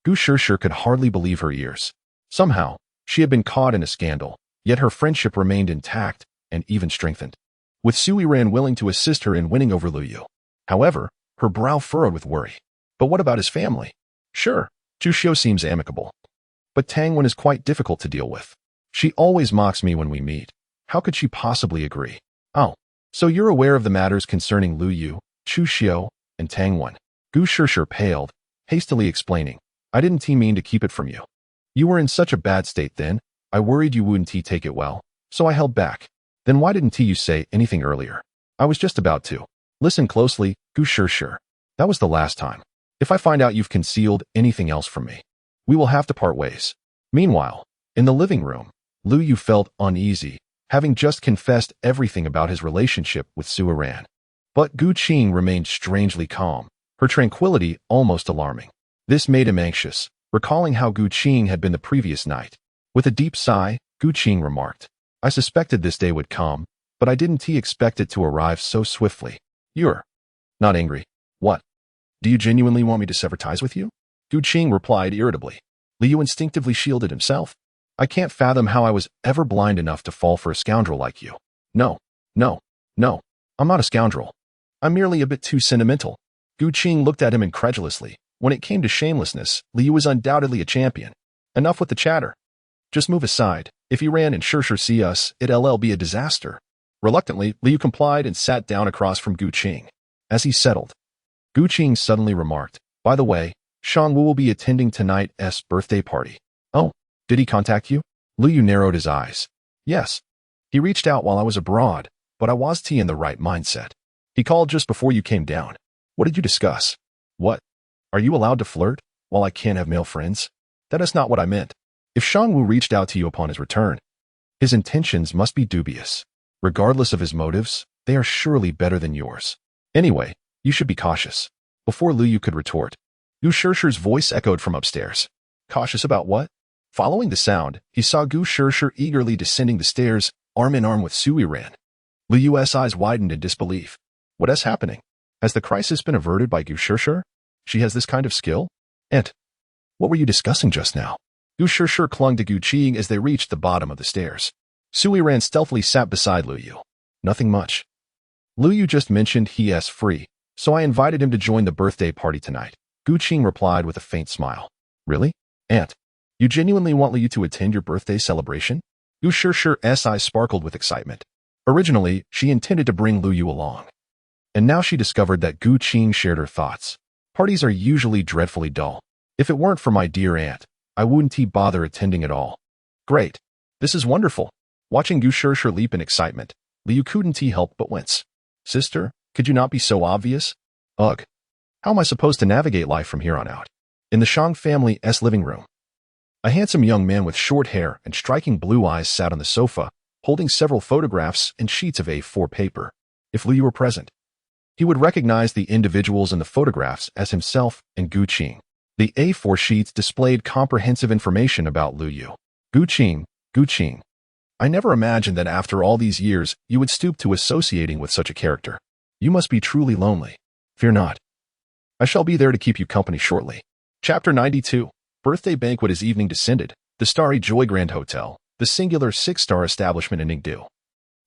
Gu Shishir could hardly believe her ears. Somehow, she had been caught in a scandal, yet her friendship remained intact and even strengthened, with Su Yiran willing to assist her in winning over Lu Yu. However, her brow furrowed with worry. But what about his family? Sure, Zhu Xiu seems amicable, but Tang Wen is quite difficult to deal with. She always mocks me when we meet. How could she possibly agree? Oh, so you're aware of the matters concerning Lu Yu, Zhu Xiu, and Tang Wen. Gu Shishir paled, hastily explaining. I didn't mean to keep it from you. You were in such a bad state then, I worried you wouldn't take it well, so I held back. Then why didn't you say anything earlier? I was just about to. Listen closely, Gu Shishir. That was the last time. If I find out you've concealed anything else from me, we will have to part ways. Meanwhile, in the living room, Lu Yu felt uneasy, having just confessed everything about his relationship with Su Yiran. But Gu Qing remained strangely calm, her tranquility almost alarming. This made him anxious, recalling how Gu Qing had been the previous night. With a deep sigh, Gu Qing remarked, I suspected this day would come, but I didn't expect it to arrive so swiftly. You're not angry. What? Do you genuinely want me to sever ties with you? Gu Qing replied irritably. Lu Yu instinctively shielded himself. I can't fathom how I was ever blind enough to fall for a scoundrel like you. No. I'm not a scoundrel. I'm merely a bit too sentimental. Gu Qing looked at him incredulously. When it came to shamelessness, Lu Yu was undoubtedly a champion. Enough with the chatter. Just move aside. If Yiran and Shishir see us, it'll be a disaster. Reluctantly, Lu Yu complied and sat down across from Gu Qing. As he settled, Gu Qing suddenly remarked, by the way, Shangwu will be attending tonight's birthday party. Oh, did he contact you? Lu Yu narrowed his eyes. Yes. He reached out while I was abroad, but I was in the right mindset. He called just before you came down. What did you discuss? What? Are you allowed to flirt while I can't have male friends? That is not what I meant. If Shangwu reached out to you upon his return, his intentions must be dubious. Regardless of his motives, they are surely better than yours. Anyway, you should be cautious. Before Lu Yu could retort, Gu Shishir's voice echoed from upstairs. Cautious about what? Following the sound, he saw Gu Shishir eagerly descending the stairs, arm in arm with Su Yiran. Lu Yu's eyes widened in disbelief. What is happening? Has the crisis been averted by Gu Shishir? She has this kind of skill? And what were you discussing just now? Gu Shishir clung to Gu Qing as they reached the bottom of the stairs. Su Yiran stealthily sat beside Lu Yu. Nothing much. Lu Yu just mentioned he's free, so I invited him to join the birthday party tonight. Gu Qing replied with a faint smile. Really? Aunt, you genuinely want Lu Yu to attend your birthday celebration? Gu Shishir's eyes sparkled with excitement. Originally, she intended to bring Lu Yu along. And now she discovered that Gu Qing shared her thoughts. Parties are usually dreadfully dull. If it weren't for my dear aunt, I wouldn't bother attending at all. Great. This is wonderful. Watching Gu Shishir leap in excitement, Lu Yu couldn't help but wince. Sister, could you not be so obvious? Ugh. How am I supposed to navigate life from here on out? In the Shang family's living room, a handsome young man with short hair and striking blue eyes sat on the sofa, holding several photographs and sheets of A4 paper. If Lu Yu were present, he would recognize the individuals in the photographs as himself and Gu Qing. The A4 sheets displayed comprehensive information about Lu Yu. Gu Qing. I never imagined that after all these years, you would stoop to associating with such a character. You must be truly lonely. Fear not. I shall be there to keep you company shortly. Chapter 92. Birthday banquet. As evening descended, the starry Joy Grand Hotel, the singular 6-star establishment in Ningdu,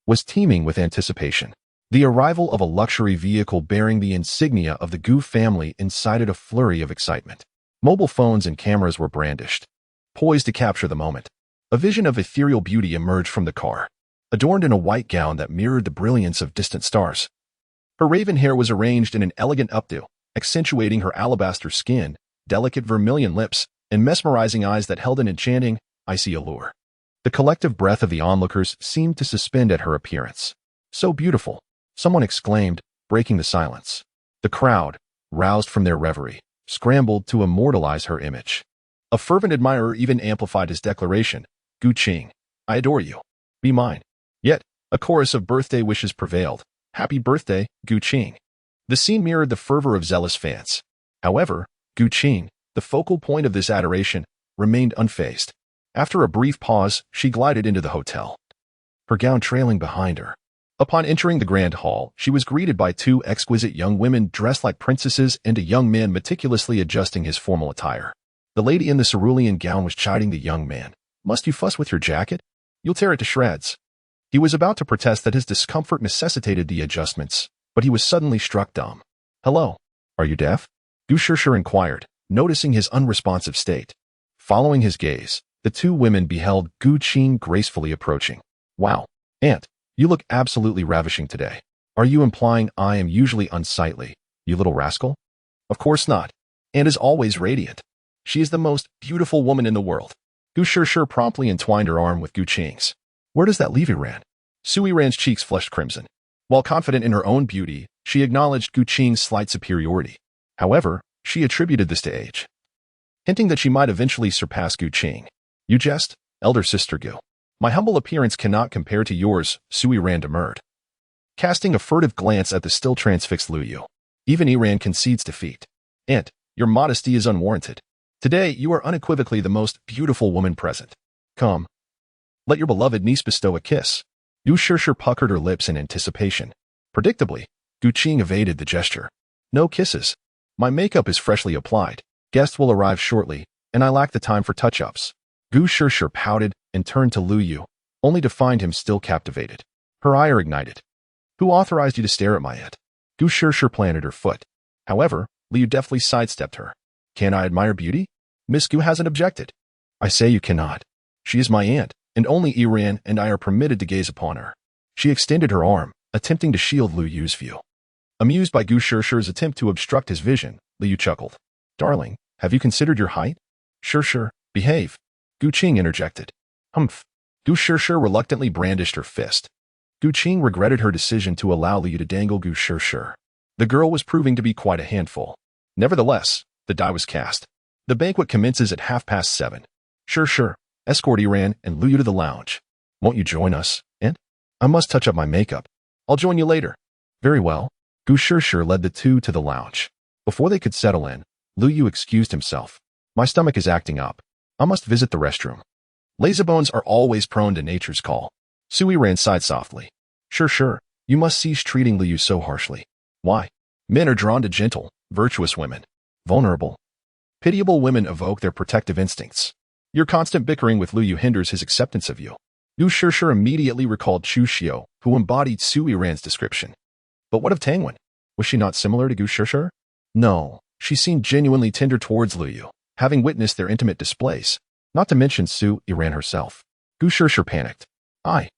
was teeming with anticipation. The arrival of a luxury vehicle bearing the insignia of the Gu family incited a flurry of excitement. Mobile phones and cameras were brandished, poised to capture the moment. A vision of ethereal beauty emerged from the car, adorned in a white gown that mirrored the brilliance of distant stars. Her raven hair was arranged in an elegant updo, accentuating her alabaster skin, delicate vermilion lips, and mesmerizing eyes that held an enchanting, icy allure. The collective breath of the onlookers seemed to suspend at her appearance. So beautiful, someone exclaimed, breaking the silence. The crowd, roused from their reverie, scrambled to immortalize her image. A fervent admirer even amplified his declaration, Gu Qing, I adore you. Be mine. Yet, a chorus of birthday wishes prevailed. Happy birthday, Gu Qing. The scene mirrored the fervor of zealous fans. However, Gu Qing, the focal point of this adoration, remained unfazed. After a brief pause, she glided into the hotel, her gown trailing behind her. Upon entering the grand hall, she was greeted by 2 exquisite young women dressed like princesses and a young man meticulously adjusting his formal attire. The lady in the cerulean gown was chiding the young man. Must you fuss with your jacket? You'll tear it to shreds. He was about to protest that his discomfort necessitated the adjustments, but he was suddenly struck dumb. Hello, are you deaf? Gu Shishir inquired, noticing his unresponsive state. Following his gaze, the 2 women beheld Gu Qing gracefully approaching. Wow, aunt, you look absolutely ravishing today. Are you implying I am usually unsightly, you little rascal? Of course not. Aunt is always radiant. She is the most beautiful woman in the world. Gu Shishir promptly entwined her arm with Gu Qing's. Where does that leave Yiran? Su Yiran's cheeks flushed crimson. While confident in her own beauty, she acknowledged Gu Qing's slight superiority. However, she attributed this to age, hinting that she might eventually surpass Gu Qing. You jest, elder sister Gu. My humble appearance cannot compare to yours, Su Yiran demurred, casting a furtive glance at the still transfixed Lu Yu. Even Yiran concedes defeat. Aunt, your modesty is unwarranted. Today, you are unequivocally the most beautiful woman present. Come, let your beloved niece bestow a kiss. Gu Shishir puckered her lips in anticipation. Predictably, Gu Qing evaded the gesture. No kisses. My makeup is freshly applied. Guests will arrive shortly, and I lack the time for touch-ups. Gu Shishir pouted and turned to Lu Yu, only to find him still captivated. Her ire ignited. Who authorized you to stare at my aunt? Gu Shishir planted her foot. However, Lu Yu deftly sidestepped her. Can I admire beauty? Miss Gu hasn't objected. I say you cannot. She is my aunt, and only Yiran and I are permitted to gaze upon her. She extended her arm, attempting to shield Lu Yu's view. Amused by Gu Shishir's attempt to obstruct his vision, Lu Yu chuckled. Darling, have you considered your height? Shishir, behave. Gu Qing interjected. Humph. Gu Shishir reluctantly brandished her fist. Gu Qing regretted her decision to allow Lu Yu to dangle Gu Shishir. The girl was proving to be quite a handful. Nevertheless, the die was cast. The banquet commences at 7:30. Shishir, escort Yiran and Lu Yu to the lounge. Won't you join us, aunt? I must touch up my makeup. I'll join you later. Very well. Gu Shishir led the 2 to the lounge. Before they could settle in, Lu Yu excused himself. My stomach is acting up. I must visit the restroom. Lazybones are always prone to nature's call. Su Yiran sighed softly. Shishir, you must cease treating Lu Yu so harshly. Why? Men are drawn to gentle, virtuous women. Vulnerable, pitiable women evoke their protective instincts. Your constant bickering with Lu Yu hinders his acceptance of you. Gu Shishir immediately recalled Chu Xiu, who embodied Su Yiran's description. But what of Tangwen? Was she not similar to Gu Shishir? No, she seemed genuinely tender towards Lu Yu, having witnessed their intimate displays, not to mention Su Yiran herself. Gu Shishir panicked. I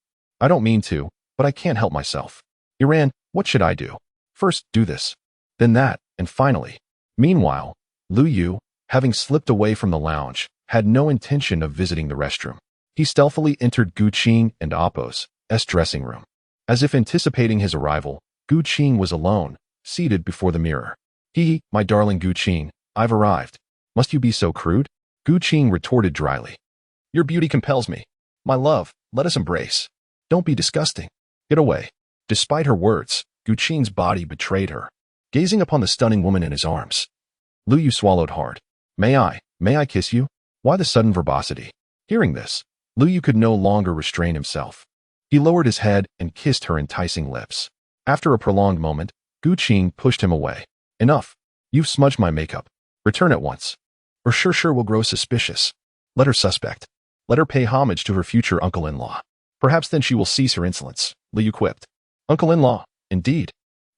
don't mean to, but I can't help myself. Yiran, what should I do? First, do this, then that, and finally. Meanwhile, Lu Yu, having slipped away from the lounge, had no intention of visiting the restroom. He stealthily entered Gu Qing and Appo's dressing room. As if anticipating his arrival, Gu Qing was alone, seated before the mirror. My darling Gu Qing, I've arrived. Must you be so crude? Gu Qing retorted dryly. Your beauty compels me. My love, let us embrace. Don't be disgusting. Get away. Despite her words, Gu Qing's body betrayed her. Gazing upon the stunning woman in his arms, Lu Yu swallowed hard. May I kiss you? Why the sudden verbosity? Hearing this, Lu Yu could no longer restrain himself. He lowered his head and kissed her enticing lips. After a prolonged moment, Gu Qing pushed him away. Enough. You've smudged my makeup. Return at once. Or Shishir will grow suspicious. Let her suspect. Let her pay homage to her future uncle-in-law. Perhaps then she will cease her insolence, Lu Yu quipped. Uncle-in-law, indeed.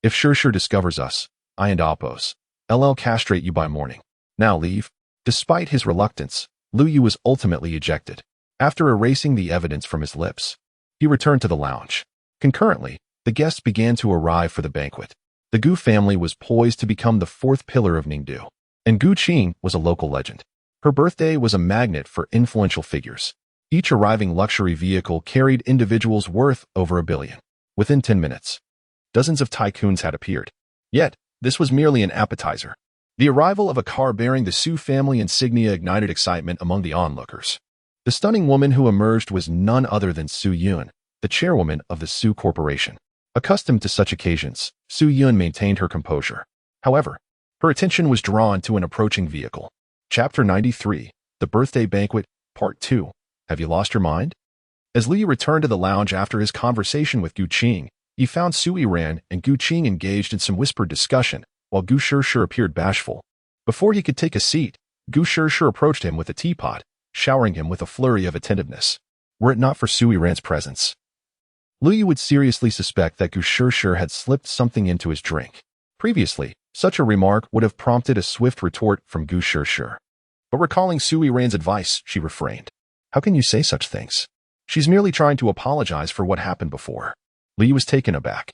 If Shishir discovers us, I and Appo's, LL castrate you by morning. Now leave. Despite his reluctance, Lu Yu was ultimately ejected. After erasing the evidence from his lips, he returned to the lounge. Concurrently, the guests began to arrive for the banquet. The Gu family was poised to become the fourth pillar of Ningdu, and Gu Qing was a local legend. Her birthday was a magnet for influential figures. Each arriving luxury vehicle carried individuals worth over $1 billion. Within 10 minutes, dozens of tycoons had appeared. Yet, this was merely an appetizer. The arrival of a car bearing the Su family insignia ignited excitement among the onlookers. The stunning woman who emerged was none other than Su Yiran, the chairwoman of the Su Corporation. Accustomed to such occasions, Su Yiran maintained her composure. However, her attention was drawn to an approaching vehicle. Chapter 93, The Birthday Banquet, Part 2. Have you lost your mind? As Li returned to the lounge after his conversation with Gu Qing, he found Su Yiran and Gu Qing engaged in some whispered discussion, while Gu Shishir appeared bashful. Before he could take a seat, Gu Shishir approached him with a teapot, showering him with a flurry of attentiveness. Were it not for Su Yiran's presence, Lu Yu would seriously suspect that Gu Shishir had slipped something into his drink. Previously, such a remark would have prompted a swift retort from Gu Shishir. But recalling Su Yiran's advice, she refrained. How can you say such things? She's merely trying to apologize for what happened before. Lu Yu was taken aback.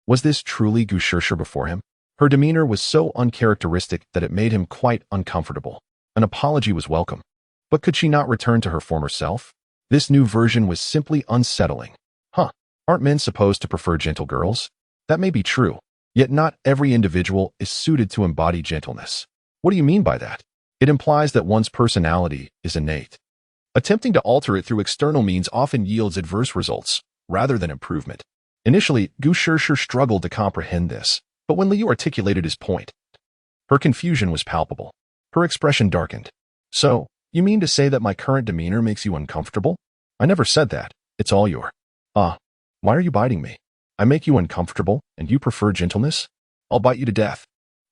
Was this truly Gu Shishir before him? Her demeanor was so uncharacteristic that it made him quite uncomfortable. An apology was welcome. But could she not return to her former self? This new version was simply unsettling. Aren't men supposed to prefer gentle girls? That may be true, yet not every individual is suited to embody gentleness. What do you mean by that? It implies that one's personality is innate. Attempting to alter it through external means often yields adverse results, rather than improvement. Initially, Gu Shishir struggled to comprehend this, but when Liu articulated his point, her confusion was palpable. Her expression darkened. So, you mean to say that my current demeanor makes you uncomfortable? I never said that. It's all your. Why are you biting me? I make you uncomfortable, and you prefer gentleness? I'll bite you to death.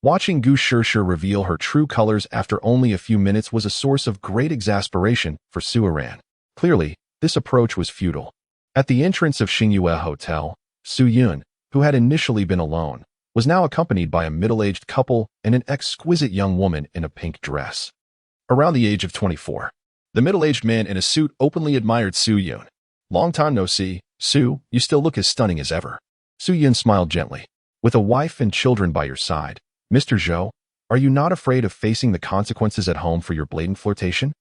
Watching Gu Shishir reveal her true colors after only a few minutes was a source of great exasperation for Su Yiran. Clearly, this approach was futile. At the entrance of Xingyue Hotel, Su Yun, who had initially been alone, was now accompanied by a middle-aged couple and an exquisite young woman in a pink dress. Around the age of 24, the middle-aged man in a suit openly admired Su Yun. Long time no see, Su, you still look as stunning as ever. Su Yun smiled gently. With a wife and children by your side, Mr. Zhou, are you not afraid of facing the consequences at home for your blatant flirtation?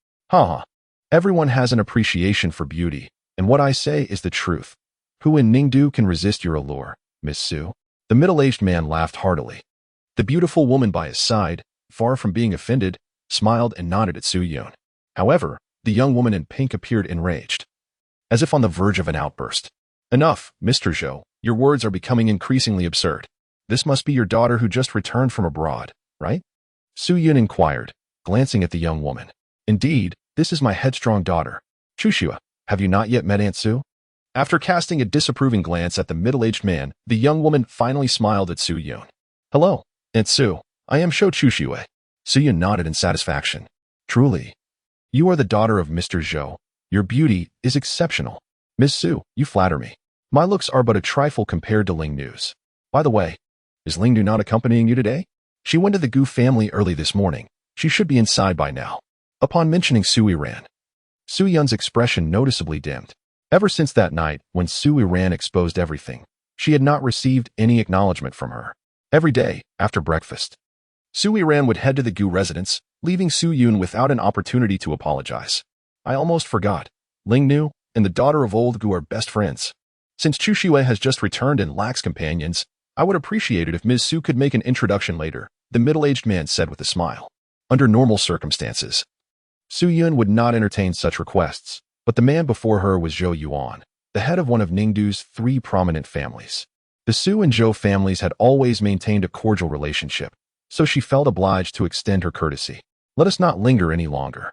Everyone has an appreciation for beauty, and what I say is the truth. Who in Ningdu can resist your allure, Miss Su? The middle-aged man laughed heartily. The beautiful woman by his side, far from being offended, smiled and nodded at Su Yun. However, the young woman in pink appeared enraged, as if on the verge of an outburst. Enough, Mr. Zhou, your words are becoming increasingly absurd. This must be your daughter who just returned from abroad, right? Su Yun inquired, glancing at the young woman. Indeed, this is my headstrong daughter. Chushua, have you not yet met Aunt Su? After casting a disapproving glance at the middle-aged man, the young woman finally smiled at Su Yun. Hello, Aunt Su, I am Shou Chushue. Su Yun nodded in satisfaction. Truly, you are the daughter of Mr. Zhou. Your beauty is exceptional. Miss Su, you flatter me. My looks are but a trifle compared to Ling Nu's. By the way, is Ling Nu not accompanying you today? She went to the Gu family early this morning. She should be inside by now. Upon mentioning Su Yiran, Su Yun's expression noticeably dimmed. Ever since that night, when Su Yiran exposed everything, she had not received any acknowledgement from her. Every day, after breakfast, Su Yiran would head to the Gu residence, leaving Su Yun without an opportunity to apologize. I almost forgot. Ling Nu and the daughter of old Gu are best friends. Since Chu Shue has just returned and lacks companions, I would appreciate it if Ms. Su could make an introduction later, the middle-aged man said with a smile. Under normal circumstances, Su Yun would not entertain such requests, but the man before her was Zhou Yuan, the head of one of Ningdu's 3 prominent families. The Su and Zhou families had always maintained a cordial relationship, so she felt obliged to extend her courtesy. Let us not linger any longer.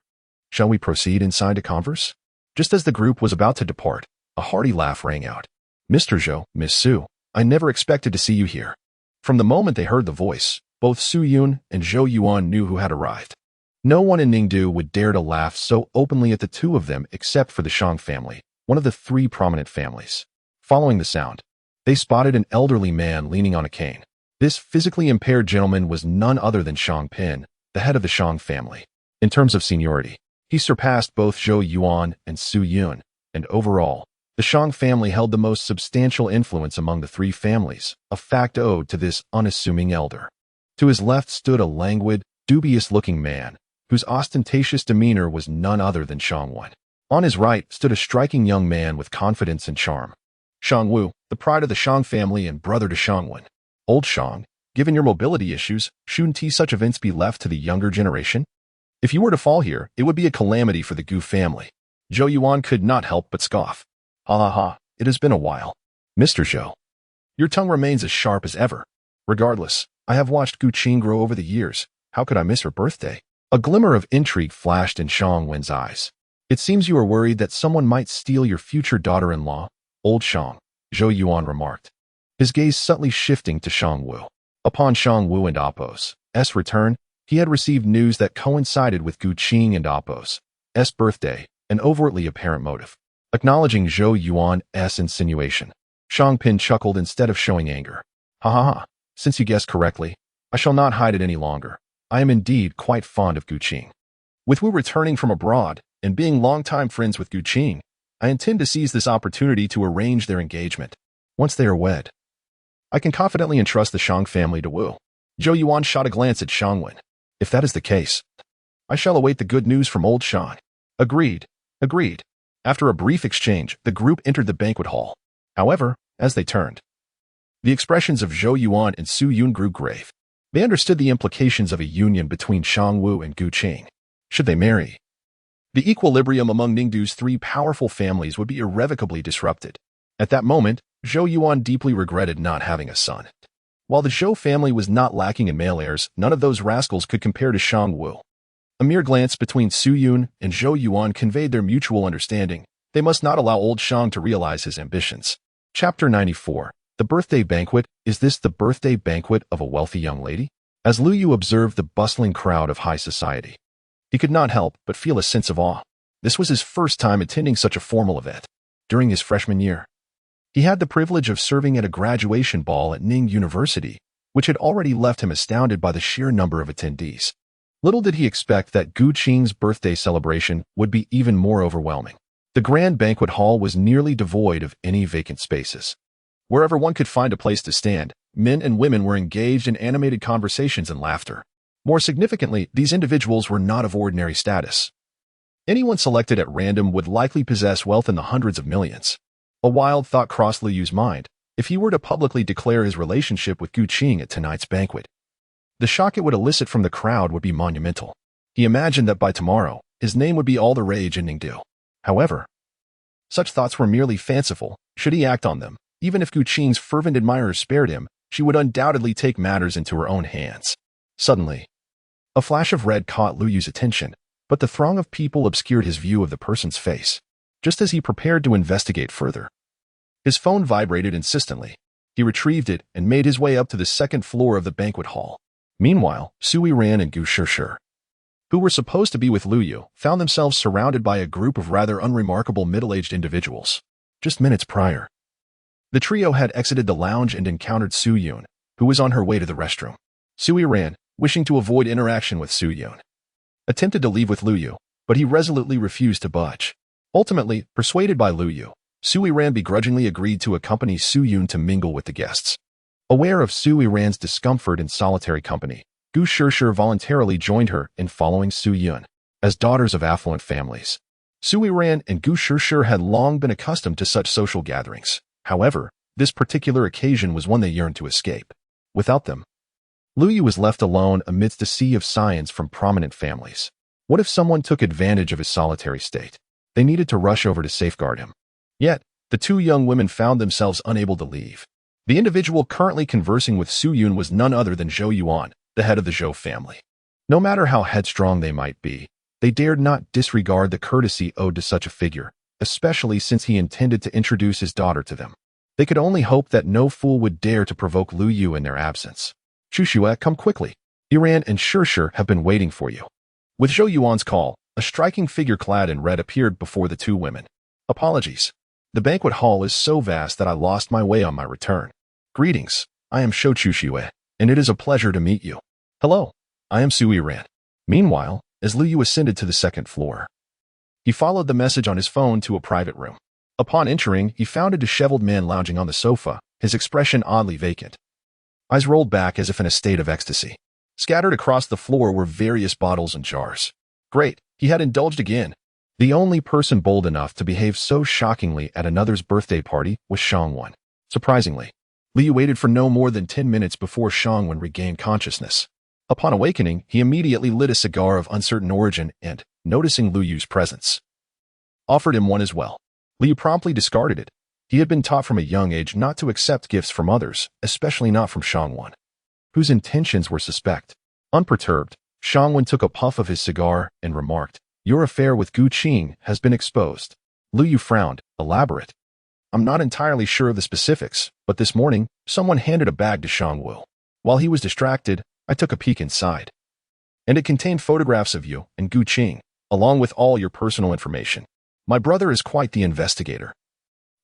Shall we proceed inside to converse? Just as the group was about to depart, a hearty laugh rang out. Mr. Zhou, Miss Su, I never expected to see you here. From the moment they heard the voice, both Su Yun and Zhou Yuan knew who had arrived. No one in Ningdu would dare to laugh so openly at the two of them except for the Shang family, one of the 3 prominent families. Following the sound, they spotted an elderly man leaning on a cane. This physically impaired gentleman was none other than Shang Pin, the head of the Shang family. In terms of seniority, he surpassed both Zhou Yuan and Su Yun, and overall, the Shang family held the most substantial influence among the 3 families, a fact owed to this unassuming elder. To his left stood a languid, dubious-looking man, whose ostentatious demeanor was none other than Shang Wen. On his right stood a striking young man with confidence and charm. Shang Wu, the pride of the Shang family and brother to Shang Wen. Old Shang, given your mobility issues, shouldn't such events be left to the younger generation? If you were to fall here, it would be a calamity for the Gu family. Zhou Yuan could not help but scoff. Ha ha ha, it has been a while. Mr. Zhou, your tongue remains as sharp as ever. Regardless, I have watched Gu Qing grow over the years. How could I miss her birthday? A glimmer of intrigue flashed in Shang Wen's eyes. It seems you are worried that someone might steal your future daughter-in-law, old Shang, Zhou Yuan remarked, his gaze subtly shifting to Shang Wu. Upon Shang Wu and Appo's return, he had received news that coincided with Gu Qing and Appo's birthday, an overtly apparent motive. Acknowledging Zhou Yuan's insinuation, Shang Pin chuckled instead of showing anger. Ha ha ha, since you guessed correctly, I shall not hide it any longer. I am indeed quite fond of Gu Qing. With Wu returning from abroad and being longtime friends with Gu Qing, I intend to seize this opportunity to arrange their engagement. Once they are wed, I can confidently entrust the Shang family to Wu. Zhou Yuan shot a glance at Shang Wen. If that is the case, I shall await the good news from old Shang. Agreed. Agreed. After a brief exchange, the group entered the banquet hall. However, as they turned, the expressions of Zhou Yuan and Su Yun grew grave. They understood the implications of a union between Shang Wu and Gu Qing. Should they marry, the equilibrium among Ningdu's 3 powerful families would be irrevocably disrupted. At that moment, Zhou Yuan deeply regretted not having a son. While the Zhou family was not lacking in male heirs, none of those rascals could compare to Shang Wu. A mere glance between Su Yun and Zhou Yuan conveyed their mutual understanding. They must not allow old Shang to realize his ambitions. Chapter 94. The birthday banquet. Is this the birthday banquet of a wealthy young lady? As Lu Yu observed the bustling crowd of high society, he could not help but feel a sense of awe. This was his first time attending such a formal event. During his freshman year, he had the privilege of serving at a graduation ball at Ning University, which had already left him astounded by the sheer number of attendees. Little did he expect that Gu Qing's birthday celebration would be even more overwhelming. The grand banquet hall was nearly devoid of any vacant spaces. Wherever one could find a place to stand, men and women were engaged in animated conversations and laughter. More significantly, these individuals were not of ordinary status. Anyone selected at random would likely possess wealth in the hundreds of millions. A wild thought crossed Liu Yu's mind. If he were to publicly declare his relationship with Gu Qing at tonight's banquet, the shock it would elicit from the crowd would be monumental. He imagined that by tomorrow, his name would be all the rage in Ningdu. However, such thoughts were merely fanciful. Should he act on them, even if Gu Qing's fervent admirers spared him, she would undoubtedly take matters into her own hands. Suddenly, a flash of red caught Liu Yu's attention, but the throng of people obscured his view of the person's face. Just as he prepared to investigate further, his phone vibrated insistently. He retrieved it and made his way up to the 2nd floor of the banquet hall. Meanwhile, Su Yiran and Gu Shishir, who were supposed to be with Liu Yu, found themselves surrounded by a group of rather unremarkable middle-aged individuals. just minutes prior. The trio had exited the lounge and encountered Su Yiran, who was on her way to the restroom. Su Yiran, wishing to avoid interaction with Su Yiran, attempted to leave with Lu Yu, but he resolutely refused to budge. Ultimately, persuaded by Lu Yu, Su Yiran begrudgingly agreed to accompany Su Yiran to mingle with the guests. Aware of Su Yiran's discomfort in solitary company, Gu Shishir voluntarily joined her in following Su Yiran. As daughters of affluent families, Su Yiran and Gu Shishir had long been accustomed to such social gatherings. However, this particular occasion was one they yearned to escape. Without them, Lu Yu was left alone amidst a sea of scions from prominent families. What if someone took advantage of his solitary state? They needed to rush over to safeguard him. Yet, the two young women found themselves unable to leave. The individual currently conversing with Su Yiran was none other than Zhou Yuan, the head of the Zhou family. No matter how headstrong they might be, they dared not disregard the courtesy owed to such a figure, especially since he intended to introduce his daughter to them. They could only hope that no fool would dare to provoke Lu Yu in their absence. Shushue, come quickly. Yiran and Shishir have been waiting for you. With Zhou Yuan's call, a striking figure clad in red appeared before the two women. Apologies. The banquet hall is so vast that I lost my way on my return. Greetings, I am Shushue, and it is a pleasure to meet you. Hello, I am Su Yiran. Meanwhile, as Lu Yu ascended to the second floor, he followed the message on his phone to a private room. Upon entering, he found a disheveled man lounging on the sofa, his expression oddly vacant. Eyes rolled back as if in a state of ecstasy. Scattered across the floor were various bottles and jars. Great, he had indulged again. The only person bold enough to behave so shockingly at another's birthday party was Shangwen. Surprisingly, Liu waited for no more than 10 minutes before Shangwen regained consciousness. Upon awakening, he immediately lit a cigar of uncertain origin and, noticing Lu Yu's presence, offered him one as well. Liu promptly discarded it. He had been taught from a young age not to accept gifts from others, especially not from Shangwen, whose intentions were suspect. Unperturbed, Shangwen took a puff of his cigar and remarked, "Your affair with Gu Qing has been exposed." Lu Yu frowned. Elaborate. I'm not entirely sure of the specifics, but this morning, someone handed a bag to Shangwu. While he was distracted, I took a peek inside, and it contained photographs of you and Gu Qing, along with all your personal information. My brother is quite the investigator.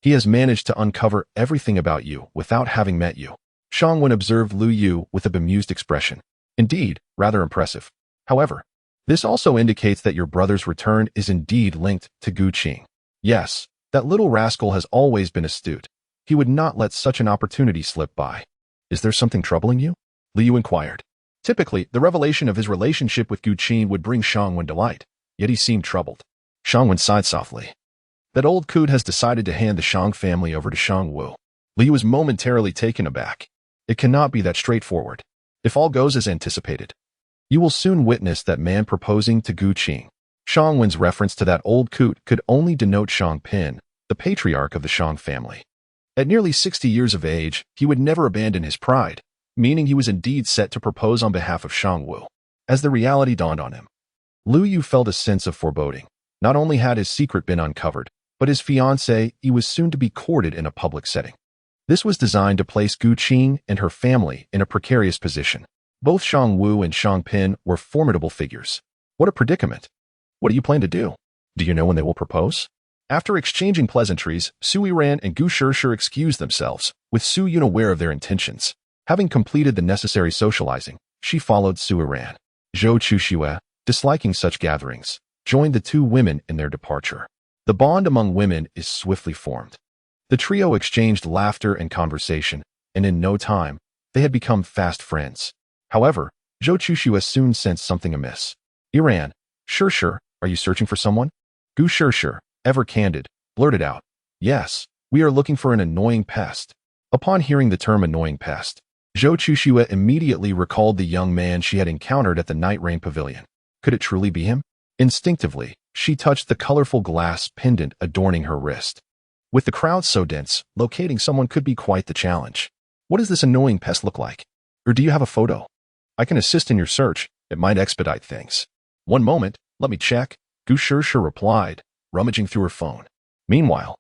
He has managed to uncover everything about you without having met you. Shangwen observed Lu Yu with a bemused expression. Indeed, rather impressive. However, this also indicates that your brother's return is indeed linked to Gu Qing. Yes, that little rascal has always been astute. He would not let such an opportunity slip by. Is there something troubling you? Lu Yu inquired. Typically, the revelation of his relationship with Gu Qing would bring Shangwen delight, yet he seemed troubled. Shangwen sighed softly. That old coot has decided to hand the Shang family over to Shangwu. Lu Yu was momentarily taken aback. It cannot be that straightforward. If all goes as anticipated, you will soon witness that man proposing to Gu Qing. Shangwen's reference to that old coot could only denote Shang Pin, the patriarch of the Shang family. At nearly 60 years of age, he would never abandon his pride, meaning he was indeed set to propose on behalf of Shangwu. As the reality dawned on him, Lu Yu felt a sense of foreboding. Not only had his secret been uncovered, but his fiancée was soon to be courted in a public setting. This was designed to place Gu Qing and her family in a precarious position. Both Shangwu and Shang Pin were formidable figures. What a predicament. What do you plan to do? Do you know when they will propose? After exchanging pleasantries, Su Yiran and Gu Shishir excused themselves, with Su Yun aware of their intentions. Having completed the necessary socializing, she followed Su Yiran. Zhou Chuxue, disliking such gatherings, joined the two women in their departure. The bond among women is swiftly formed. The trio exchanged laughter and conversation, and in no time, they had become fast friends. However, Zhou Chuxue soon sensed something amiss. Yiran, Shishir, are you searching for someone? Gu Shishir, ever candid, blurted out, "Yes, we are looking for an annoying pest." Upon hearing the term annoying pest, Zhou Chuxue immediately recalled the young man she had encountered at the Night Rain Pavilion. Could it truly be him? Instinctively, she touched the colorful glass pendant adorning her wrist. With the crowd so dense, locating someone could be quite the challenge. What does this annoying pest look like? Or do you have a photo? I can assist in your search. It might expedite things. One moment, let me check, Gu Shishir replied, rummaging through her phone. Meanwhile,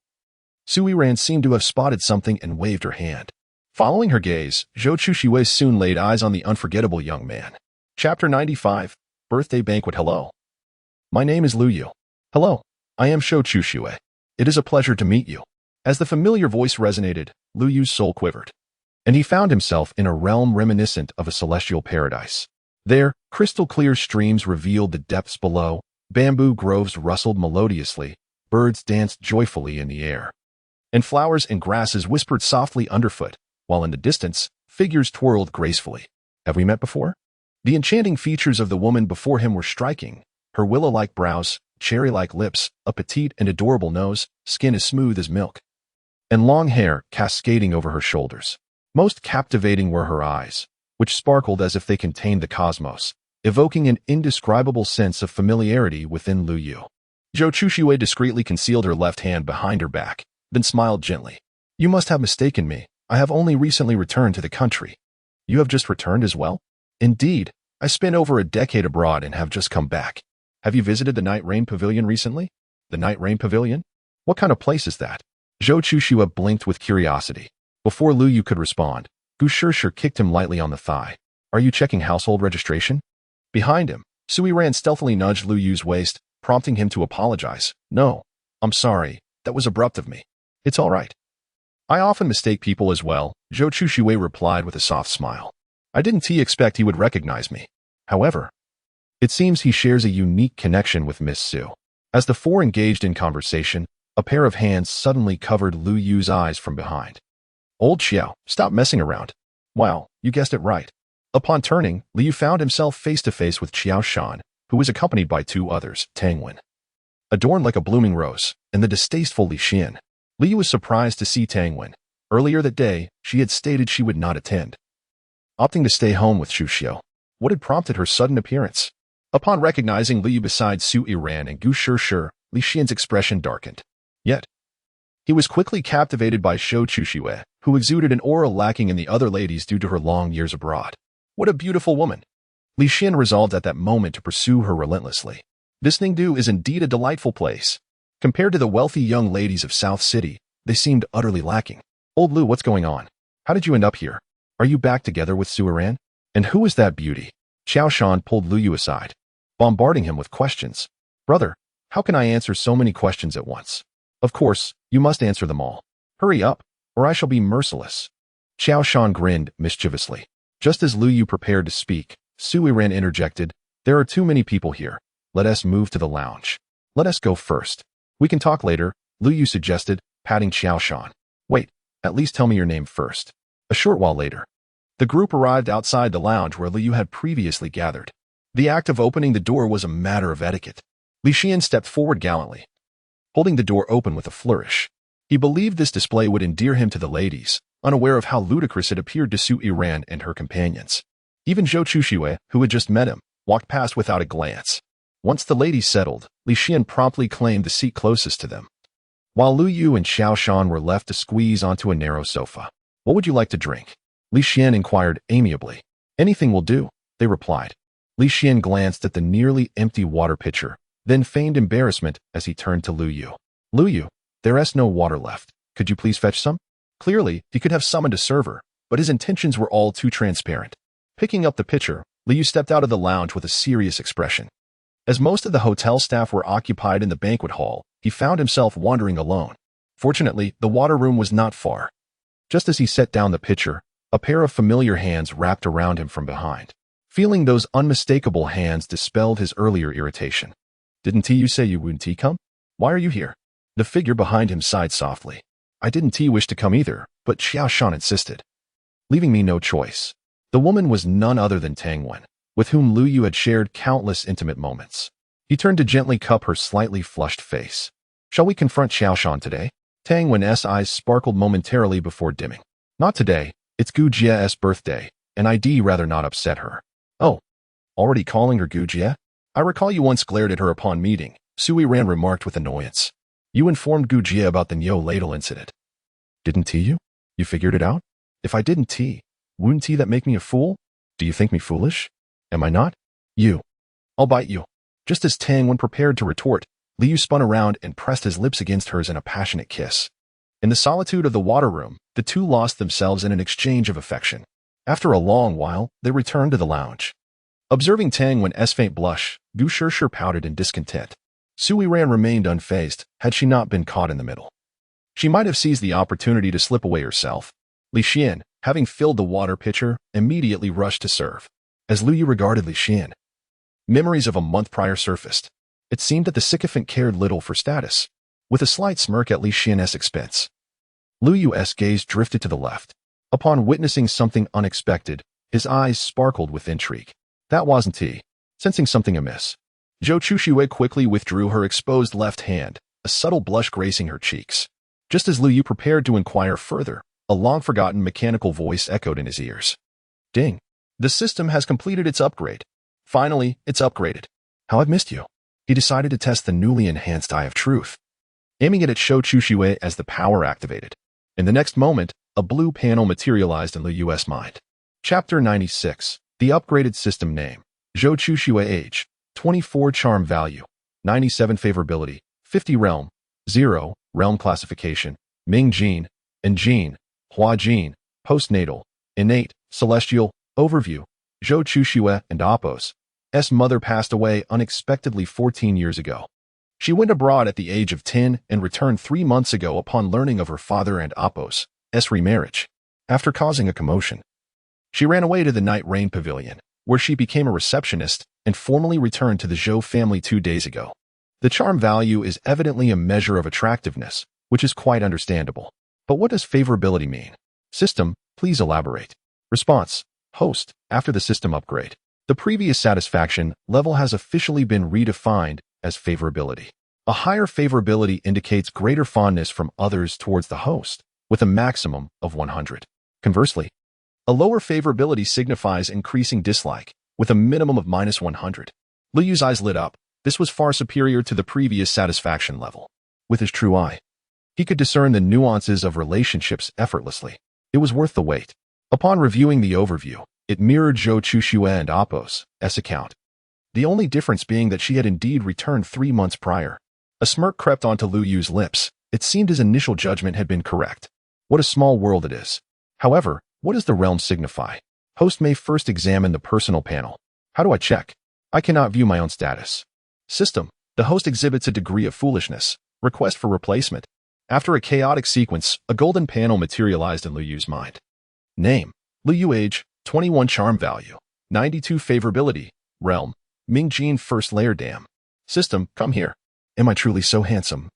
Su Yiran seemed to have spotted something and waved her hand. Following her gaze, Zhou Chuxue soon laid eyes on the unforgettable young man. Chapter 95, Birthday Banquet. Hello. My name is Lu Yu. Hello, I am Zhou Chuxue. It is a pleasure to meet you. As the familiar voice resonated, Lu Yu's soul quivered, and he found himself in a realm reminiscent of a celestial paradise. There, crystal-clear streams revealed the depths below, bamboo groves rustled melodiously, birds danced joyfully in the air, and flowers and grasses whispered softly underfoot, while in the distance, figures twirled gracefully. Have we met before? The enchanting features of the woman before him were striking. Her willow-like brows, cherry-like lips, a petite and adorable nose, skin as smooth as milk, and long hair cascading over her shoulders. Most captivating were her eyes, which sparkled as if they contained the cosmos, evoking an indescribable sense of familiarity within Lu Yu. Zhou Chuxue discreetly concealed her left hand behind her back, then smiled gently. You must have mistaken me. I have only recently returned to the country. You have just returned as well? Indeed, I spent over a decade abroad and have just come back. Have you visited the Night Rain Pavilion recently? The Night Rain Pavilion? What kind of place is that? Zhou Chuxue blinked with curiosity. Before Lu Yu could respond, Gu Shishir kicked him lightly on the thigh. Are you checking household registration? Behind him, Su Yiran stealthily nudged Lu Yu's waist, prompting him to apologize. No, I'm sorry, that was abrupt of me. It's all right. I often mistake people as well, Zhou Chuxue replied with a soft smile. I didn't expect he would recognize me. However, it seems he shares a unique connection with Miss Su. As the four engaged in conversation, a pair of hands suddenly covered Lu Yu's eyes from behind. Old Xiao, stop messing around. Wow, you guessed it right. Upon turning, Liu found himself face-to-face with Qiao Shan, who was accompanied by two others, Tang Wen, adorned like a blooming rose, and the distasteful Li Xian. Liu was surprised to see Tang Wen. Earlier that day, she had stated she would not attend, opting to stay home with Xu Xiu. What had prompted her sudden appearance? Upon recognizing Liu beside Su Yiran and Gu Shishir, Li Xian's expression darkened. Yet, he was quickly captivated by Zhou Chuxue, who exuded an aura lacking in the other ladies due to her long years abroad. What a beautiful woman! Li Xian resolved at that moment to pursue her relentlessly. This Ningdu is indeed a delightful place. Compared to the wealthy young ladies of South City, they seemed utterly lacking. Old Lu, what's going on? How did you end up here? Are you back together with Su Yiran? And who is that beauty? Qiao Shan pulled Lu Yu aside, bombarding him with questions. Brother, how can I answer so many questions at once? Of course, you must answer them all. Hurry up, or I shall be merciless. Qiao Shan grinned mischievously. Just as Lu Yu prepared to speak, Su Yiran interjected, There are too many people here. Let us move to the lounge. Let us go first. We can talk later, Lu Yu suggested, patting Qiao Shan. Wait, at least tell me your name first. A short while later, the group arrived outside the lounge where Lu Yu had previously gathered. The act of opening the door was a matter of etiquette. Li Xian stepped forward gallantly, holding the door open with a flourish. He believed this display would endear him to the ladies, unaware of how ludicrous it appeared to Su Yiran and her companions. Even Zhou Chuxue, who had just met him, walked past without a glance. Once the ladies settled, Li Xian promptly claimed the seat closest to them, while Lu Yu and Qiao Shan were left to squeeze onto a narrow sofa. What would you like to drink? Li Xian inquired amiably. Anything will do, they replied. Li Xian glanced at the nearly empty water pitcher, then feigned embarrassment as he turned to Lu Yu. Lu Yu, there is no water left. Could you please fetch some? Clearly, he could have summoned a server, but his intentions were all too transparent. Picking up the pitcher, Lu Yu stepped out of the lounge with a serious expression. As most of the hotel staff were occupied in the banquet hall, he found himself wandering alone. Fortunately, the water room was not far. Just as he set down the pitcher, a pair of familiar hands wrapped around him from behind. Feeling those unmistakable hands dispelled his earlier irritation. Didn't you say you wouldn't come? Why are you here? The figure behind him sighed softly. I didn't wish to come either, but Qiao Shan insisted, leaving me no choice. The woman was none other than Tang Wen, with whom Lu Yu had shared countless intimate moments. He turned to gently cup her slightly flushed face. Shall we confront Qiao Shan today? Tang Wen's eyes sparkled momentarily before dimming. Not today, it's Gu Jie's birthday, and I'd rather not upset her. Oh, already calling her Gu Jie? I recall you once glared at her upon meeting, Su Yiran remarked with annoyance. You informed Gu Jie about the Nyo ladle incident. Didn't you? You figured it out? If I didn't wouldn't that make me a fool? Do you think me foolish? Am I not? You. I'll bite you. Just as Tang Wen prepared to retort, Liu spun around and pressed his lips against hers in a passionate kiss. In the solitude of the water room, the two lost themselves in an exchange of affection. After a long while, they returned to the lounge. Observing Tang Wen's faint blush, Gu Shishir pouted in discontent. Su Yiran remained unfazed, had she not been caught in the middle. She might have seized the opportunity to slip away herself. Li Xian, having filled the water pitcher, immediately rushed to serve. As Lu Yu regarded Li Xian, memories of a month prior surfaced. It seemed that the sycophant cared little for status. With a slight smirk at Li Xian's expense, Lu Yu's gaze drifted to the left. Upon witnessing something unexpected, his eyes sparkled with intrigue. That wasn't he. Sensing something amiss, Zhou Chuxue quickly withdrew her exposed left hand, a subtle blush gracing her cheeks. Just as Lu Yu prepared to inquire further, a long-forgotten mechanical voice echoed in his ears. Ding! The system has completed its upgrade. Finally, it's upgraded. How I've missed you. He decided to test the newly enhanced Eye of Truth, aiming it at Zhou Chuxue as the power activated. In the next moment, a blue panel materialized in Lu Yu's mind. Chapter 96. The upgraded system name. Zhou Chuxue age. 24 charm value. 97 favorability. 50 realm. 0. Realm classification. Ming Jin. And Jin. Hua Jin. Postnatal. Innate. Celestial. Overview. Zhou Chuxue and Apos' mother passed away unexpectedly 14 years ago. She went abroad at the age of 10 and returned 3 months ago upon learning of her father and Apos' remarriage. After causing a commotion, she ran away to the Night Rain Pavilion, where she became a receptionist and formally returned to the Zhou family 2 days ago. The charm value is evidently a measure of attractiveness, which is quite understandable. But what does favorability mean? System, please elaborate. Response. Host, after the system upgrade, the previous satisfaction level has officially been redefined as favorability. A higher favorability indicates greater fondness from others towards the host, with a maximum of 100. Conversely, a lower favorability signifies increasing dislike, with a minimum of -100. Lu Yu's eyes lit up. This was far superior to the previous satisfaction level. With his true eye, he could discern the nuances of relationships effortlessly. It was worth the wait. Upon reviewing the overview, it mirrored Zhou Chuxue and Apos' account. The only difference being that she had indeed returned 3 months prior. A smirk crept onto Lu Yu's lips. It seemed his initial judgment had been correct. What a small world it is. However, what does the realm signify? Host may first examine the personal panel. How do I check? I cannot view my own status. System. The host exhibits a degree of foolishness. Request for replacement. After a chaotic sequence, a golden panel materialized in Lu Yu's mind. Name. Lu Yu age. 21 charm value. 92 favorability. Realm. Ming Jin first layer dam. System, come here. Am I truly so handsome?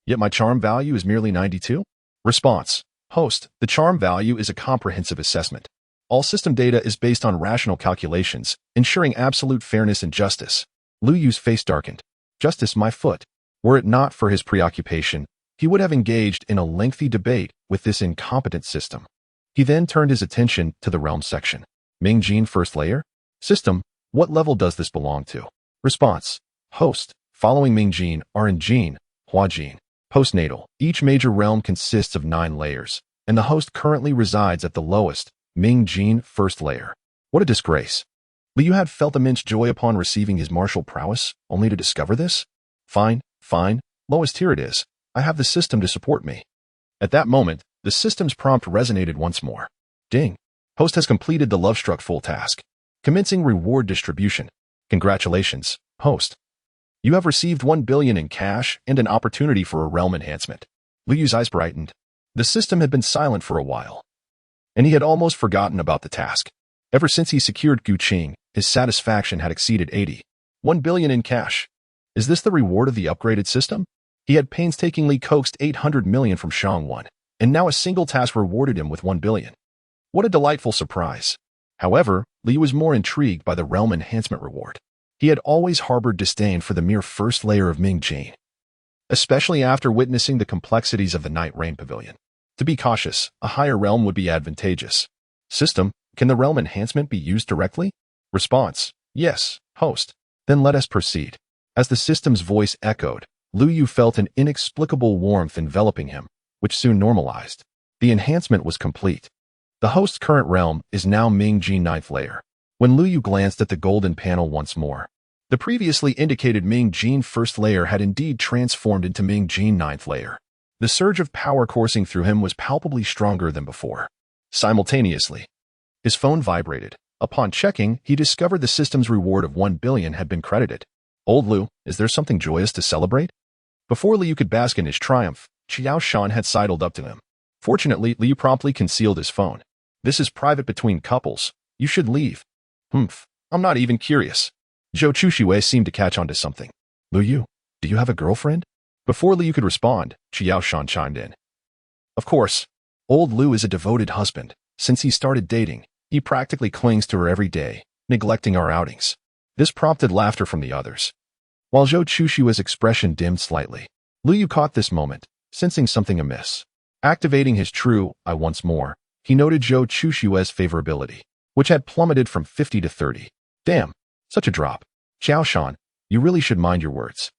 Yet my charm value is merely 92? Response. Host, the charm value is a comprehensive assessment. All system data is based on rational calculations, ensuring absolute fairness and justice. Lu Yu's face darkened. Justice, my foot. Were it not for his preoccupation, he would have engaged in a lengthy debate with this incompetent system. He then turned his attention to the realm section. Ming Jin first layer? System, what level does this belong to? Response. Host, following Ming Jin are in Jin, Hua Jin. Postnatal. Each major realm consists of 9 layers, and the host currently resides at the lowest, Ming Jin first layer. What a disgrace. Lu Yu had felt immense joy upon receiving his martial prowess, only to discover this? Fine, lowest here it is. I have the system to support me. At that moment, the system's prompt resonated once more. Ding. Host has completed the love-struck full task. Commencing reward distribution. Congratulations, host. You have received 1 billion in cash and an opportunity for a realm enhancement. Lu Yu's eyes brightened. The system had been silent for a while, and he had almost forgotten about the task. Ever since he secured Guqing, his satisfaction had exceeded 80. 1 billion in cash. Is this the reward of the upgraded system? He had painstakingly coaxed 800 million from Shangwan, and now a single task rewarded him with 1 billion. What a delightful surprise. However, Li was more intrigued by the realm enhancement reward. He had always harbored disdain for the mere first layer of Ming Jin, especially after witnessing the complexities of the Night Rain Pavilion. To be cautious, a higher realm would be advantageous. System, can the realm enhancement be used directly? Response, yes, host. Then let us proceed. As the system's voice echoed, Lu Yu felt an inexplicable warmth enveloping him, which soon normalized. The enhancement was complete. The host's current realm is now Ming Jin 9th layer. When Lu Yu glanced at the golden panel once more, the previously indicated Ming Jin first layer had indeed transformed into Ming Jin 9th layer. The surge of power coursing through him was palpably stronger than before. Simultaneously, his phone vibrated. Upon checking, he discovered the system's reward of 1 billion had been credited. Old Lu, is there something joyous to celebrate? Before Liu could bask in his triumph, Xiao Shan had sidled up to him. Fortunately, Liu promptly concealed his phone. This is private between couples. You should leave. Humph. I'm not even curious. Zhou Chushui seemed to catch on to something. Liu, do you have a girlfriend? Before Liu could respond, Xiao Shan chimed in. Of course. Old Liu is a devoted husband. Since he started dating, he practically clings to her every day, neglecting our outings. This prompted laughter from the others. While Zhou Chushui's expression dimmed slightly, Liu caught this moment, sensing something amiss. Activating his true eye once more, he noted Zhou Chushui's favorability, which had plummeted from 50 to 30. Damn, such a drop. Xiao Shan, you really should mind your words.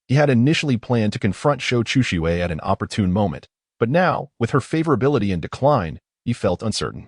He had initially planned to confront Zhou Chushui at an opportune moment, but now, with her favorability in decline, he felt uncertain.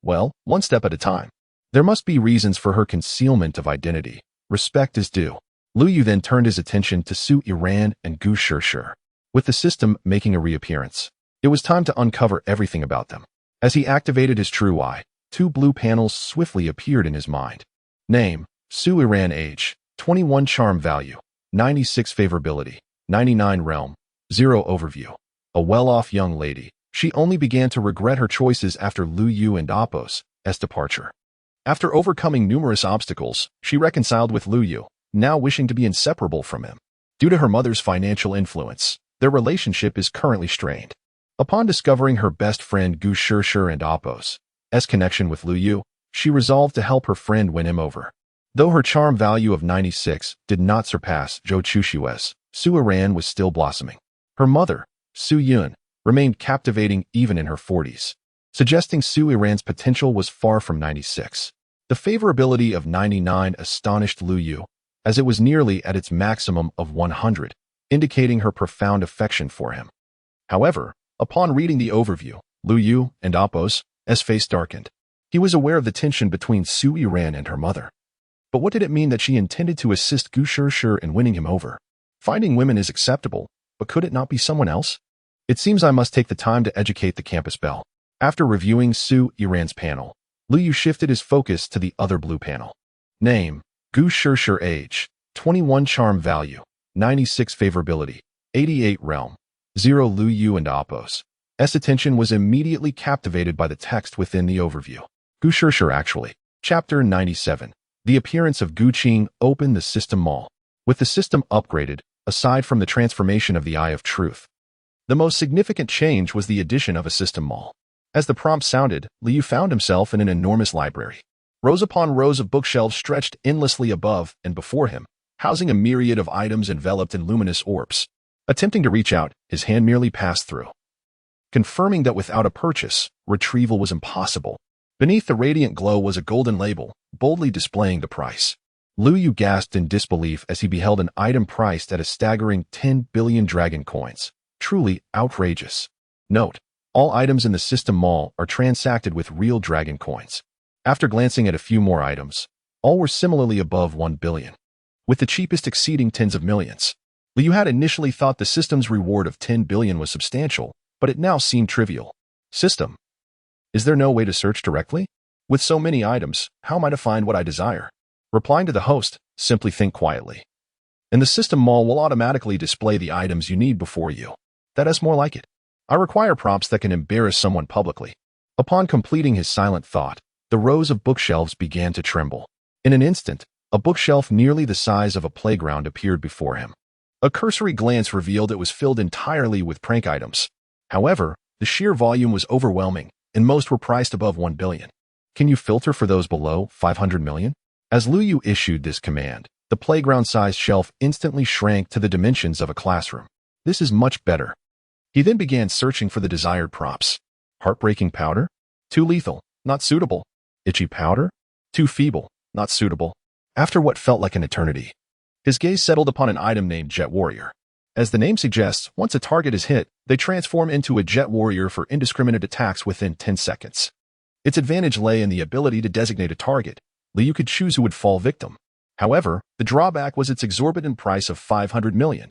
Well, one step at a time. There must be reasons for her concealment of identity. Respect is due. Liu then turned his attention to Su Yiran and Gu Shishir, with the system making a reappearance. It was time to uncover everything about them. As he activated his true eye, 2 blue panels swiftly appeared in his mind. Name, Su Yiran. Age, 21. Charm value, 96. Favorability, 99. Realm, 0. Overview. A well-off young lady, she only began to regret her choices after Liu and Apos' departure. After overcoming numerous obstacles, she reconciled with Liu, now wishing to be inseparable from him. Due to her mother's financial influence, their relationship is currently strained. Upon discovering her best friend Gu Shishir and Apos' connection with Liu, she resolved to help her friend win him over. Though her charm value of 96 did not surpass Zhou Chushui's, Su Yiran was still blossoming. Her mother, Su Yiran, remained captivating even in her 40s, suggesting Su Yiran's potential was far from 96. The favorability of 99 astonished Liu, as it was nearly at its maximum of 100, indicating her profound affection for him. However, upon reading the overview, Liu and Apos' face darkened. He was aware of the tension between Su Yiran and her mother. But what did it mean that she intended to assist Gu Shishir in winning him over? Finding women is acceptable, but could it not be someone else? It seems I must take the time to educate the campus belle. After reviewing Su Yiran's panel, Liu shifted his focus to the other blue panel. Name, Gu Shishir. Age, 21. Charm value, 96. Favorability, 88. Realm, 0. Liu and Apos' attention was immediately captivated by the text within the overview. Gu Shishir actually. Chapter 97. The appearance of Gu Qing opened the system mall. With the system upgraded, aside from the transformation of the Eye of Truth, the most significant change was the addition of a system mall. As the prompt sounded, Liu found himself in an enormous library. Rows upon rows of bookshelves stretched endlessly above and before him, housing a myriad of items enveloped in luminous orbs. Attempting to reach out, his hand merely passed through, confirming that without a purchase, retrieval was impossible. Beneath the radiant glow was a golden label, boldly displaying the price. Liu gasped in disbelief as he beheld an item priced at a staggering 10 billion dragon coins. Truly outrageous. Note, all items in the system mall are transacted with real dragon coins. After glancing at a few more items, all were similarly above 1 billion, with the cheapest exceeding tens of millions. Liu had initially thought the system's reward of 10 billion was substantial, but it now seemed trivial. System. Is there no way to search directly? With so many items, how am I to find what I desire? Replying to the host, simply think quietly. And the system mall will automatically display the items you need before you. That is more like it. I require prompts that can embarrass someone publicly. Upon completing his silent thought, the rows of bookshelves began to tremble. In an instant, a bookshelf nearly the size of a playground appeared before him. A cursory glance revealed it was filled entirely with prank items. However, the sheer volume was overwhelming, and most were priced above 1 billion. Can you filter for those below 500 million? As Liu issued this command, the playground-sized shelf instantly shrank to the dimensions of a classroom. This is much better. He then began searching for the desired props. Heartbreaking powder? Too lethal, not suitable. Itchy powder? Too feeble, not suitable. After what felt like an eternity, his gaze settled upon an item named Jet Warrior. As the name suggests, once a target is hit, they transform into a Jet Warrior for indiscriminate attacks within 10 seconds. Its advantage lay in the ability to designate a target. Liu could choose who would fall victim. However, the drawback was its exorbitant price of 500 million.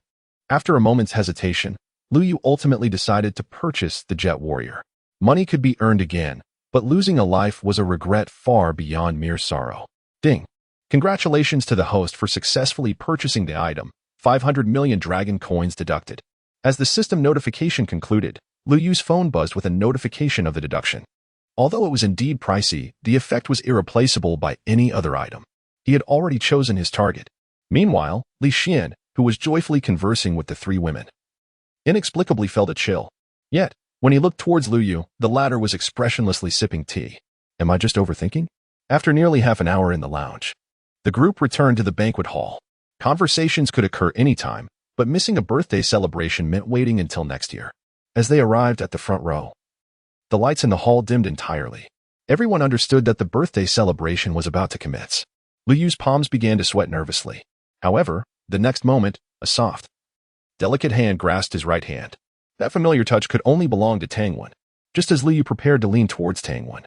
After a moment's hesitation, Liu ultimately decided to purchase the Jet Warrior. Money could be earned again, but losing a life was a regret far beyond mere sorrow. Ding! Congratulations to the host for successfully purchasing the item. 500 million dragon coins deducted. As the system notification concluded, Lu Yu's phone buzzed with a notification of the deduction. Although it was indeed pricey, the effect was irreplaceable by any other item. He had already chosen his target. Meanwhile, Li Xian, who was joyfully conversing with the three women, inexplicably felt a chill. Yet, when he looked towards Lu Yu, the latter was expressionlessly sipping tea. Am I just overthinking? After nearly half an hour in the lounge, the group returned to the banquet hall. Conversations could occur anytime, but missing a birthday celebration meant waiting until next year. As they arrived at the front row, the lights in the hall dimmed entirely. Everyone understood that the birthday celebration was about to commence. Lu Yu's palms began to sweat nervously. However, the next moment, a soft, delicate hand grasped his right hand. That familiar touch could only belong to Tangwen. Just as Lu Yu prepared to lean towards Tangwen,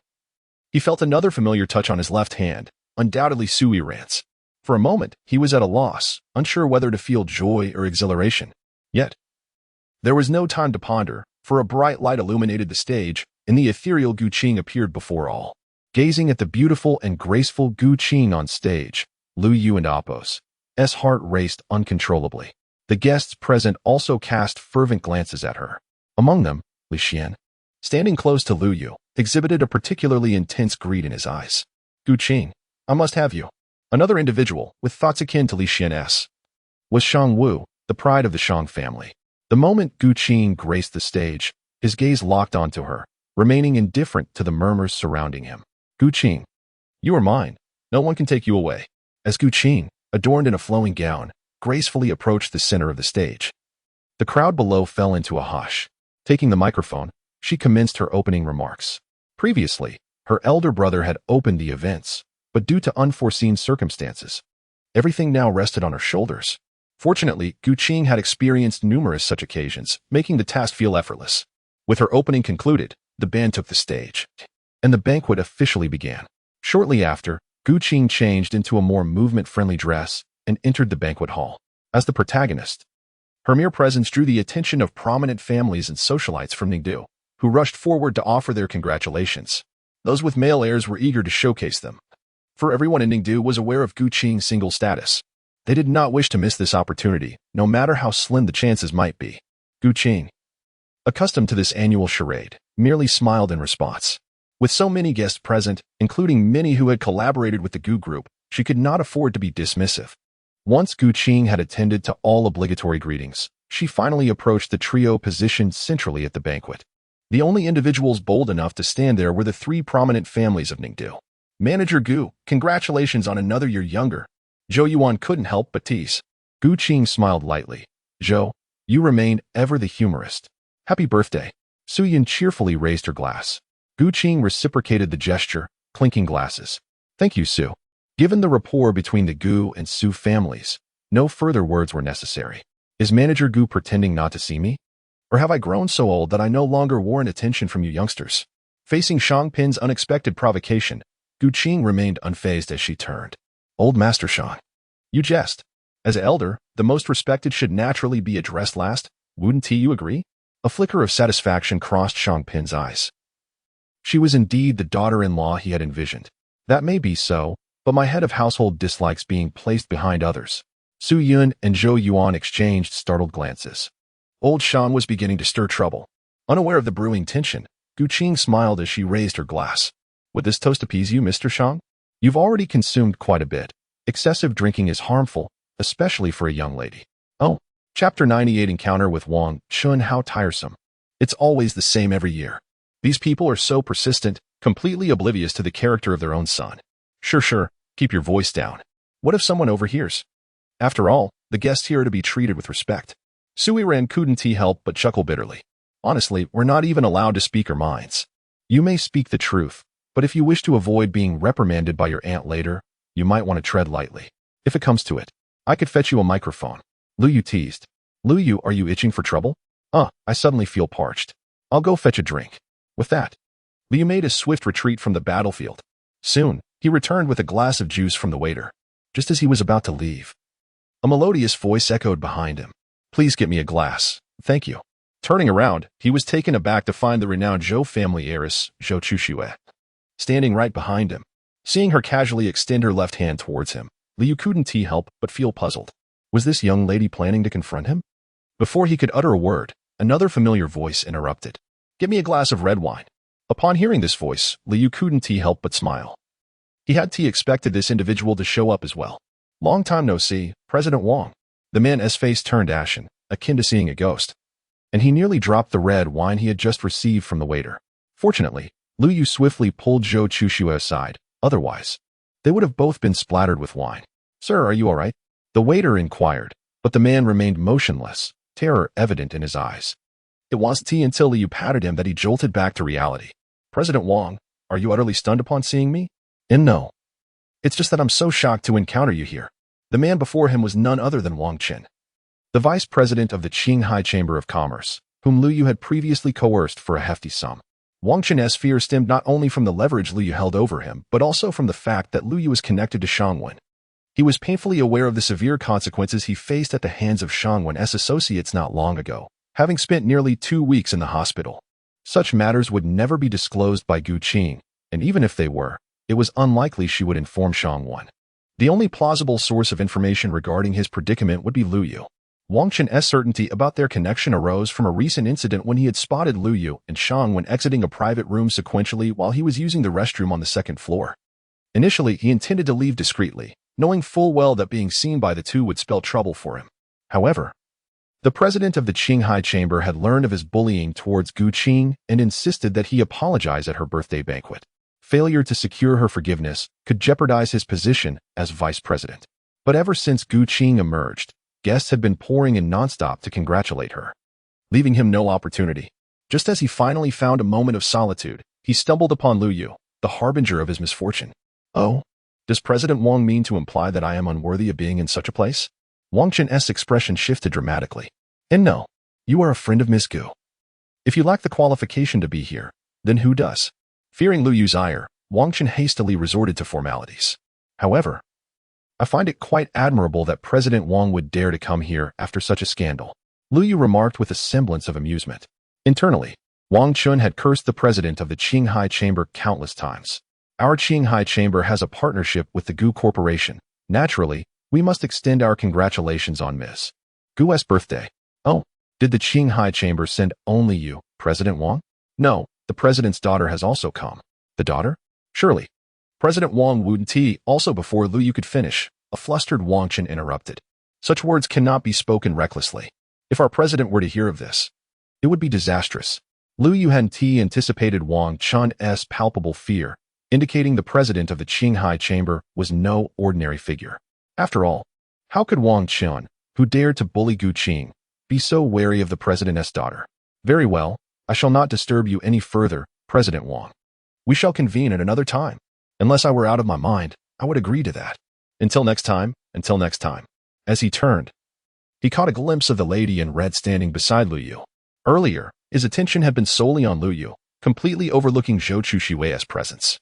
he felt another familiar touch on his left hand, undoubtedly Su Yiran's. For a moment, he was at a loss, unsure whether to feel joy or exhilaration. Yet, there was no time to ponder, for a bright light illuminated the stage, and the ethereal Gu Qing appeared before all. Gazing at the beautiful and graceful Gu Qing on stage, Lu Yu and Apos' heart raced uncontrollably. The guests present also cast fervent glances at her. Among them, Li Xian, standing close to Lu Yu, exhibited a particularly intense greed in his eyes. Gu Qing, I must have you. Another individual, with thoughts akin to Li Xian's, was Shang Wu, the pride of the Shang family. The moment Gu Qing graced the stage, his gaze locked onto her, remaining indifferent to the murmurs surrounding him. Gu Qing, you are mine. No one can take you away. As Gu Qing, adorned in a flowing gown, gracefully approached the center of the stage, the crowd below fell into a hush. Taking the microphone, she commenced her opening remarks. Previously, her elder brother had opened the events, but due to unforeseen circumstances, everything now rested on her shoulders. Fortunately, Gu Qing had experienced numerous such occasions, making the task feel effortless. With her opening concluded, the band took the stage, and the banquet officially began. Shortly after, Gu Qing changed into a more movement-friendly dress and entered the banquet hall. As the protagonist, her mere presence drew the attention of prominent families and socialites from Ningdu, who rushed forward to offer their congratulations. Those with male heirs were eager to showcase them, for everyone in Ningdu was aware of Gu Qing's single status. They did not wish to miss this opportunity, no matter how slim the chances might be. Gu Qing, accustomed to this annual charade, merely smiled in response. With so many guests present, including many who had collaborated with the Gu group, she could not afford to be dismissive. Once Gu Qing had attended to all obligatory greetings, she finally approached the trio positioned centrally at the banquet. The only individuals bold enough to stand there were the three prominent families of Ningdu. Manager Gu, congratulations on another year younger. Zhou Yuan couldn't help but tease. Gu Qing smiled lightly. Zhou, you remain ever the humorist. Happy birthday. Su Yiran cheerfully raised her glass. Gu Qing reciprocated the gesture, clinking glasses. Thank you, Su. Given the rapport between the Gu and Su families, no further words were necessary. Is Manager Gu pretending not to see me? Or have I grown so old that I no longer warrant attention from you youngsters? Facing Shang Pin's unexpected provocation, Gu Qing remained unfazed as she turned. Old Master Shang, you jest. As elder, the most respected should naturally be addressed last. Wouldn't you agree? A flicker of satisfaction crossed Shang Pin's eyes. She was indeed the daughter-in-law he had envisioned. That may be so, but my head of household dislikes being placed behind others. Su Yiran and Zhou Yuan exchanged startled glances. Old Shang was beginning to stir trouble. Unaware of the brewing tension, Gu Qing smiled as she raised her glass. Would this toast appease you, Mr. Shang? You've already consumed quite a bit. Excessive drinking is harmful, especially for a young lady. Oh, Chapter 98 Encounter with Wang Chun. How tiresome. It's always the same every year. These people are so persistent, completely oblivious to the character of their own son. Sure, keep your voice down. What if someone overhears? After all, the guests here are to be treated with respect. Su Yiran couldn't help but chuckle bitterly. Honestly, we're not even allowed to speak our minds. You may speak the truth, but if you wish to avoid being reprimanded by your aunt later, you might want to tread lightly. If it comes to it, I could fetch you a microphone. Lu Yu teased. Lu Yu, are you itching for trouble? I suddenly feel parched. I'll go fetch a drink. With that, Lu Yu made a swift retreat from the battlefield. Soon, he returned with a glass of juice from the waiter. Just as he was about to leave, a melodious voice echoed behind him. Please get me a glass. Thank you. Turning around, he was taken aback to find the renowned Zhou family heiress, Zhou Chuxue, standing right behind him. Seeing her casually extend her left hand towards him, Liu couldn't help but feel puzzled. Was this young lady planning to confront him? Before he could utter a word, another familiar voice interrupted. "Give me a glass of red wine." Upon hearing this voice, Liu couldn't help but smile. He had expected this individual to show up as well. "Long time no see, President Wang." The man's face turned ashen, akin to seeing a ghost, and he nearly dropped the red wine he had just received from the waiter. Fortunately, Liu swiftly pulled Zhou Chuxue aside, otherwise, they would have both been splattered with wine. "Sir, are you all right?" The waiter inquired, but the man remained motionless, terror evident in his eyes. It wasn't until Liu patted him that he jolted back to reality. "President Wang, are you utterly stunned upon seeing me?" "And no. It's just that I'm so shocked to encounter you here." The man before him was none other than Wang Qin, the vice president of the Qinghai Chamber of Commerce, whom Liu had previously coerced for a hefty sum. Wang Qin's fear stemmed not only from the leverage Liu held over him, but also from the fact that Liu was connected to Shangwen. He was painfully aware of the severe consequences he faced at the hands of Shangwen's associates not long ago, having spent nearly 2 weeks in the hospital. Such matters would never be disclosed by Gu Qing, and even if they were, it was unlikely she would inform Shangwen. The only plausible source of information regarding his predicament would be Liu. Wang Qin's certainty about their connection arose from a recent incident when he had spotted Liu and Shangwen exiting a private room sequentially while he was using the restroom on the second floor. Initially, he intended to leave discreetly, knowing full well that being seen by the two would spell trouble for him. However, the president of the Qinghai Chamber had learned of his bullying towards Gu Qing and insisted that he apologize at her birthday banquet. Failure to secure her forgiveness could jeopardize his position as vice president. But ever since Gu Qing emerged, guests had been pouring in nonstop to congratulate her, leaving him no opportunity. Just as he finally found a moment of solitude, he stumbled upon Liu, the harbinger of his misfortune. "Oh, does President Wang mean to imply that I am unworthy of being in such a place?" Wang Qin's expression shifted dramatically. "And no, you are a friend of Miss Gu. If you lack the qualification to be here, then who does?" Fearing Liu's ire, Wang Qin hastily resorted to formalities. "However, I find it quite admirable that President Wang would dare to come here after such a scandal," Liu remarked with a semblance of amusement. Internally, Wang Qin had cursed the president of the Qinghai Chamber countless times. "Our Qinghai Chamber has a partnership with the Gu Corporation. Naturally, we must extend our congratulations on Ms. Gu's birthday." "Oh, did the Qinghai Chamber send only you, President Wang?" "No. The president's daughter has also come." "The daughter?" "Surely." President Wang wouldn't also before Liu could finish, a flustered Wang Qin interrupted. "Such words cannot be spoken recklessly. If our president were to hear of this, it would be disastrous." Liu hadn't anticipated Wang Qin's palpable fear, indicating the president of the Qinghai Chamber was no ordinary figure. After all, how could Wang Qin, who dared to bully Gu Qing, be so wary of the president's daughter? "Very well. I shall not disturb you any further, President Wang. We shall convene at another time. Unless I were out of my mind, I would agree to that. Until next time, until next time." As he turned, he caught a glimpse of the lady in red standing beside Liu. Earlier, his attention had been solely on Liu, completely overlooking Zhou Chushue's presence.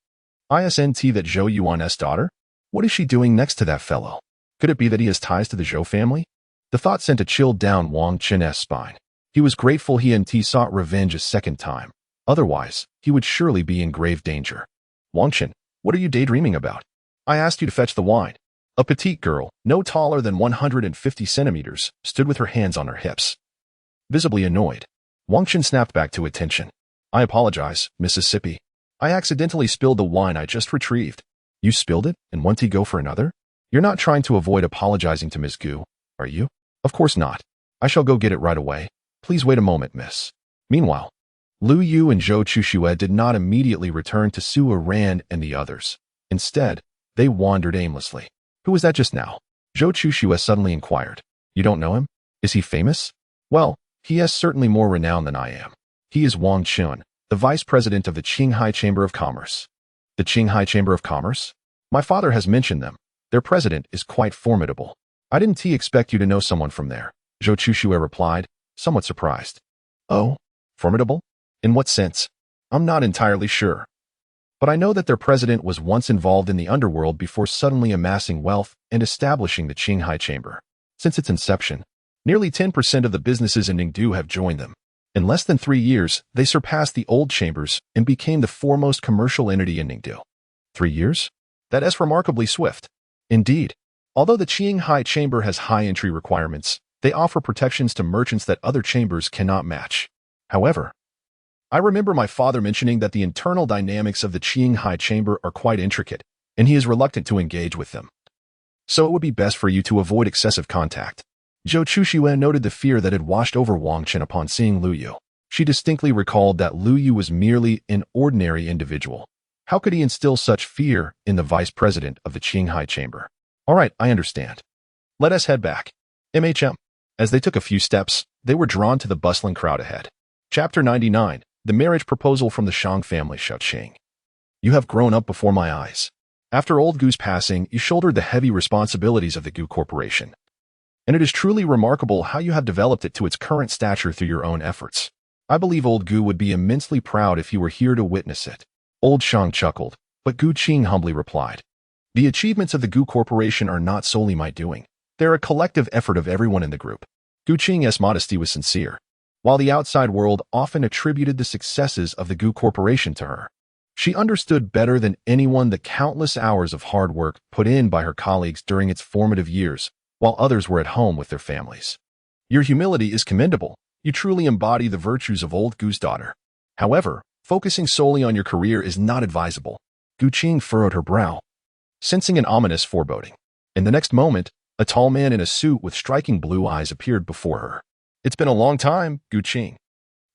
Isn't that Zhou Yuan's daughter? What is she doing next to that fellow? Could it be that he has ties to the Zhou family? The thought sent a chill down Wang Qin's spine. He was grateful he hadn't sought revenge a second time. Otherwise, he would surely be in grave danger. "Wang Qin, what are you daydreaming about? I asked you to fetch the wine." A petite girl, no taller than 150 centimeters, stood with her hands on her hips. Visibly annoyed, Wang Qin snapped back to attention. "I apologize, Mississippi. I accidentally spilled the wine I just retrieved." "You spilled it and want to go for another? You're not trying to avoid apologizing to Miss Gu, are you?" "Of course not. I shall go get it right away. Please wait a moment, miss." Meanwhile, Liu and Zhou Chuxue did not immediately return to Su Yiran and the others. Instead, they wandered aimlessly. "Who was that just now?" Zhou Chuxue suddenly inquired. "You don't know him? Is he famous?" "Well, he is certainly more renowned than I am. He is Wang Qin, the vice president of the Qinghai Chamber of Commerce." "The Qinghai Chamber of Commerce? My father has mentioned them. Their president is quite formidable." "I didn't expect you to know someone from there," Zhou Chuxue replied, somewhat surprised. "Oh, formidable? In what sense?" "I'm not entirely sure. But I know that their president was once involved in the underworld before suddenly amassing wealth and establishing the Qinghai Chamber. Since its inception, nearly 10% of the businesses in Ningdu have joined them. In less than 3 years, they surpassed the old chambers and became the foremost commercial entity in Ningdu." 3 years? That is remarkably swift. Indeed, although the Qinghai Chamber has high entry requirements, They offer protections to merchants that other chambers cannot match. However, I remember my father mentioning that the internal dynamics of the Qinghai chamber are quite intricate, and he is reluctant to engage with them. So it would be best for you to avoid excessive contact. Zhou Chuxuan noted the fear that had washed over Wang Chen upon seeing Lu Yu. She distinctly recalled that Lu Yu was merely an ordinary individual. How could he instill such fear in the vice president of the Qinghai chamber? All right, I understand. Let us head back. MHM. As they took a few steps, they were drawn to the bustling crowd ahead. Chapter 99. The marriage proposal from the Shang family. Xiaoqing. You have grown up before my eyes. After old Gu's passing, you shouldered the heavy responsibilities of the Gu Corporation. And it is truly remarkable how you have developed it to its current stature through your own efforts. I believe old Gu would be immensely proud if you were here to witness it. Old Shang chuckled, but Gu Qing humbly replied. The achievements of the Gu Corporation are not solely my doing. They're a collective effort of everyone in the group. Gu Qing's modesty was sincere. While the outside world often attributed the successes of the Gu Corporation to her, she understood better than anyone the countless hours of hard work put in by her colleagues during its formative years, while others were at home with their families. Your humility is commendable. You truly embody the virtues of old Gu's daughter. However, focusing solely on your career is not advisable. Gu Qing furrowed her brow, sensing an ominous foreboding. In the next moment, a tall man in a suit with striking blue eyes appeared before her. It's been a long time, Gu Qing.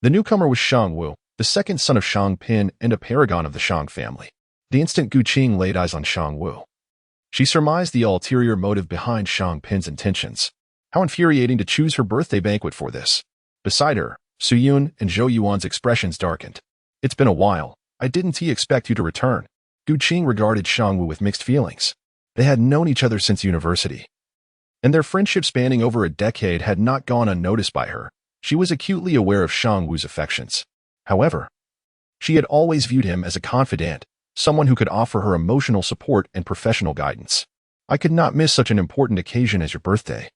The newcomer was Shang Wu, the second son of Shang Pin and a paragon of the Shang family. The instant Gu Qing laid eyes on Shang Wu, she surmised the ulterior motive behind Shang Pin's intentions. How infuriating to choose her birthday banquet for this. Beside her, Su Yiran and Zhou Yuan's expressions darkened. It's been a while. I didn't expect you to return. Gu Qing regarded Shang Wu with mixed feelings. They had known each other since university, and their friendship spanning over a decade had not gone unnoticed by her. She was acutely aware of Shang Wu's affections. However, she had always viewed him as a confidant, someone who could offer her emotional support and professional guidance. I could not miss such an important occasion as your birthday.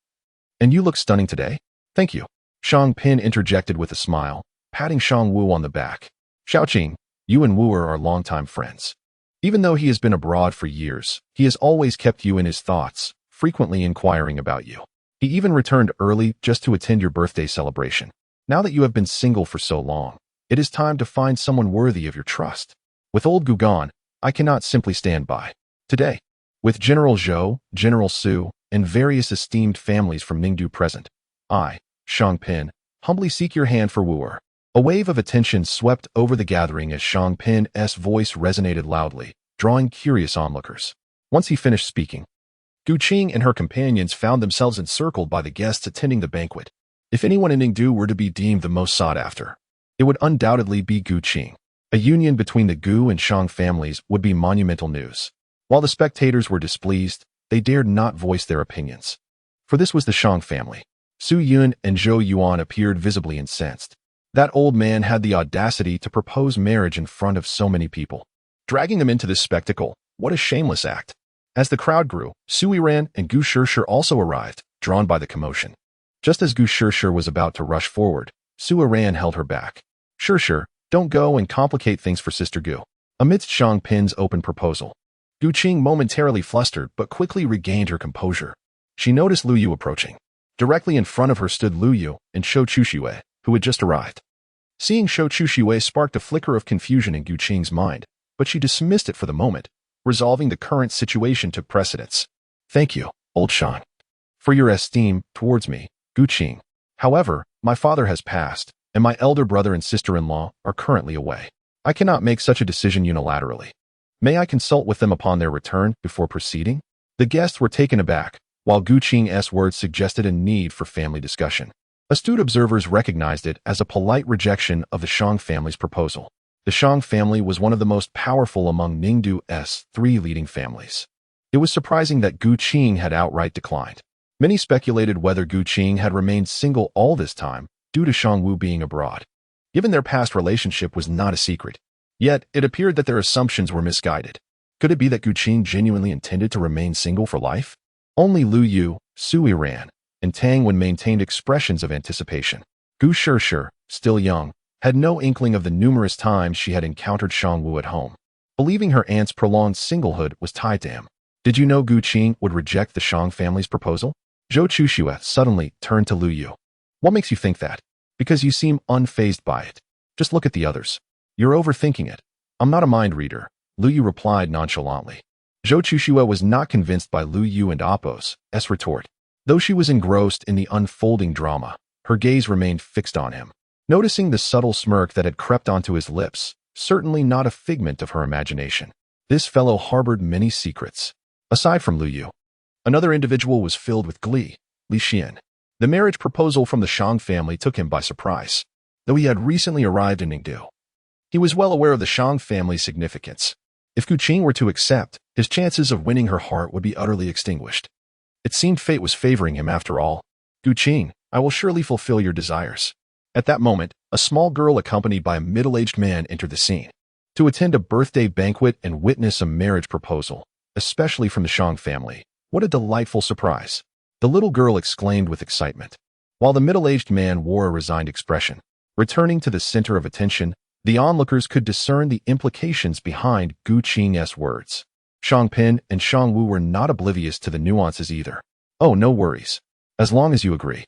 And you look stunning today. Thank you. Shang Pin interjected with a smile, patting Shang Wu on the back. Xiaoqing, you and Wu are longtime friends. Even though he has been abroad for years, he has always kept you in his thoughts, frequently inquiring about you. He even returned early just to attend your birthday celebration. Now that you have been single for so long, it is time to find someone worthy of your trust. With old Gu gone, I cannot simply stand by. Today, with General Zhou, General Su, and various esteemed families from Ningdu present, I, Shang Pin, humbly seek your hand for wooer. A wave of attention swept over the gathering as Shang Pin's voice resonated loudly, drawing curious onlookers. Once he finished speaking, Gu Qing and her companions found themselves encircled by the guests attending the banquet. If anyone in Ningdu were to be deemed the most sought after, it would undoubtedly be Gu Qing. A union between the Gu and Shang families would be monumental news. While the spectators were displeased, they dared not voice their opinions. For this was the Shang family. Su Yiran and Zhou Yuan appeared visibly incensed. That old man had the audacity to propose marriage in front of so many people. Dragging them into this spectacle, what a shameless act. As the crowd grew, Su Yiran and Gu Shishir also arrived, drawn by the commotion. Just as Gu Shishir was about to rush forward, Su Yiran held her back. Shishir, don't go and complicate things for Sister Gu. Amidst Shang Pin's open proposal, Gu Qing momentarily flustered but quickly regained her composure. She noticed Lu Yu approaching. Directly in front of her stood Lu Yu and Shou Chuxue, who had just arrived. Seeing Shou Chuxue sparked a flicker of confusion in Gu Qing's mind, but she dismissed it for the moment, resolving the current situation took precedence. Thank you, old Shang, for your esteem towards me, Gu Qing. However, my father has passed, and my elder brother and sister-in-law are currently away. I cannot make such a decision unilaterally. May I consult with them upon their return before proceeding? The guests were taken aback, while Gu Qing's words suggested a need for family discussion. Astute observers recognized it as a polite rejection of the Shang family's proposal. The Shang family was one of the most powerful among Ningdu's three leading families. It was surprising that Gu Qing had outright declined. Many speculated whether Gu Qing had remained single all this time due to Shang Wu being abroad. Given their past relationship was not a secret, yet it appeared that their assumptions were misguided. Could it be that Gu Qing genuinely intended to remain single for life? Only Lu Yu, Su Yiran, and Tang Wen maintained expressions of anticipation. Gu Shishir, still young, had no inkling of the numerous times she had encountered Shang Wu at home, believing her aunt's prolonged singlehood was tied to him. Did you know Gu Qing would reject the Shang family's proposal? Zhou Chuxue suddenly turned to Lu Yu. What makes you think that? Because you seem unfazed by it. Just look at the others. You're overthinking it. I'm not a mind reader, Lu Yu replied nonchalantly. Zhou Chuxue was not convinced by Lu Yu and Appo's retort. Though she was engrossed in the unfolding drama, her gaze remained fixed on him. Noticing the subtle smirk that had crept onto his lips, certainly not a figment of her imagination. This fellow harbored many secrets. Aside from Lu Yu, another individual was filled with glee, Li Xian. The marriage proposal from the Shang family took him by surprise, though he had recently arrived in Ningdu. He was well aware of the Shang family's significance. If Gu Qing were to accept, his chances of winning her heart would be utterly extinguished. It seemed fate was favoring him after all. Gu Qing, I will surely fulfill your desires. At that moment, a small girl accompanied by a middle-aged man entered the scene. To attend a birthday banquet and witness a marriage proposal, especially from the Shang family, what a delightful surprise. The little girl exclaimed with excitement, while the middle-aged man wore a resigned expression. Returning to the center of attention, the onlookers could discern the implications behind Gu Qing's words. Shang Pin and Shang Wu were not oblivious to the nuances either. Oh, no worries. As long as you agree.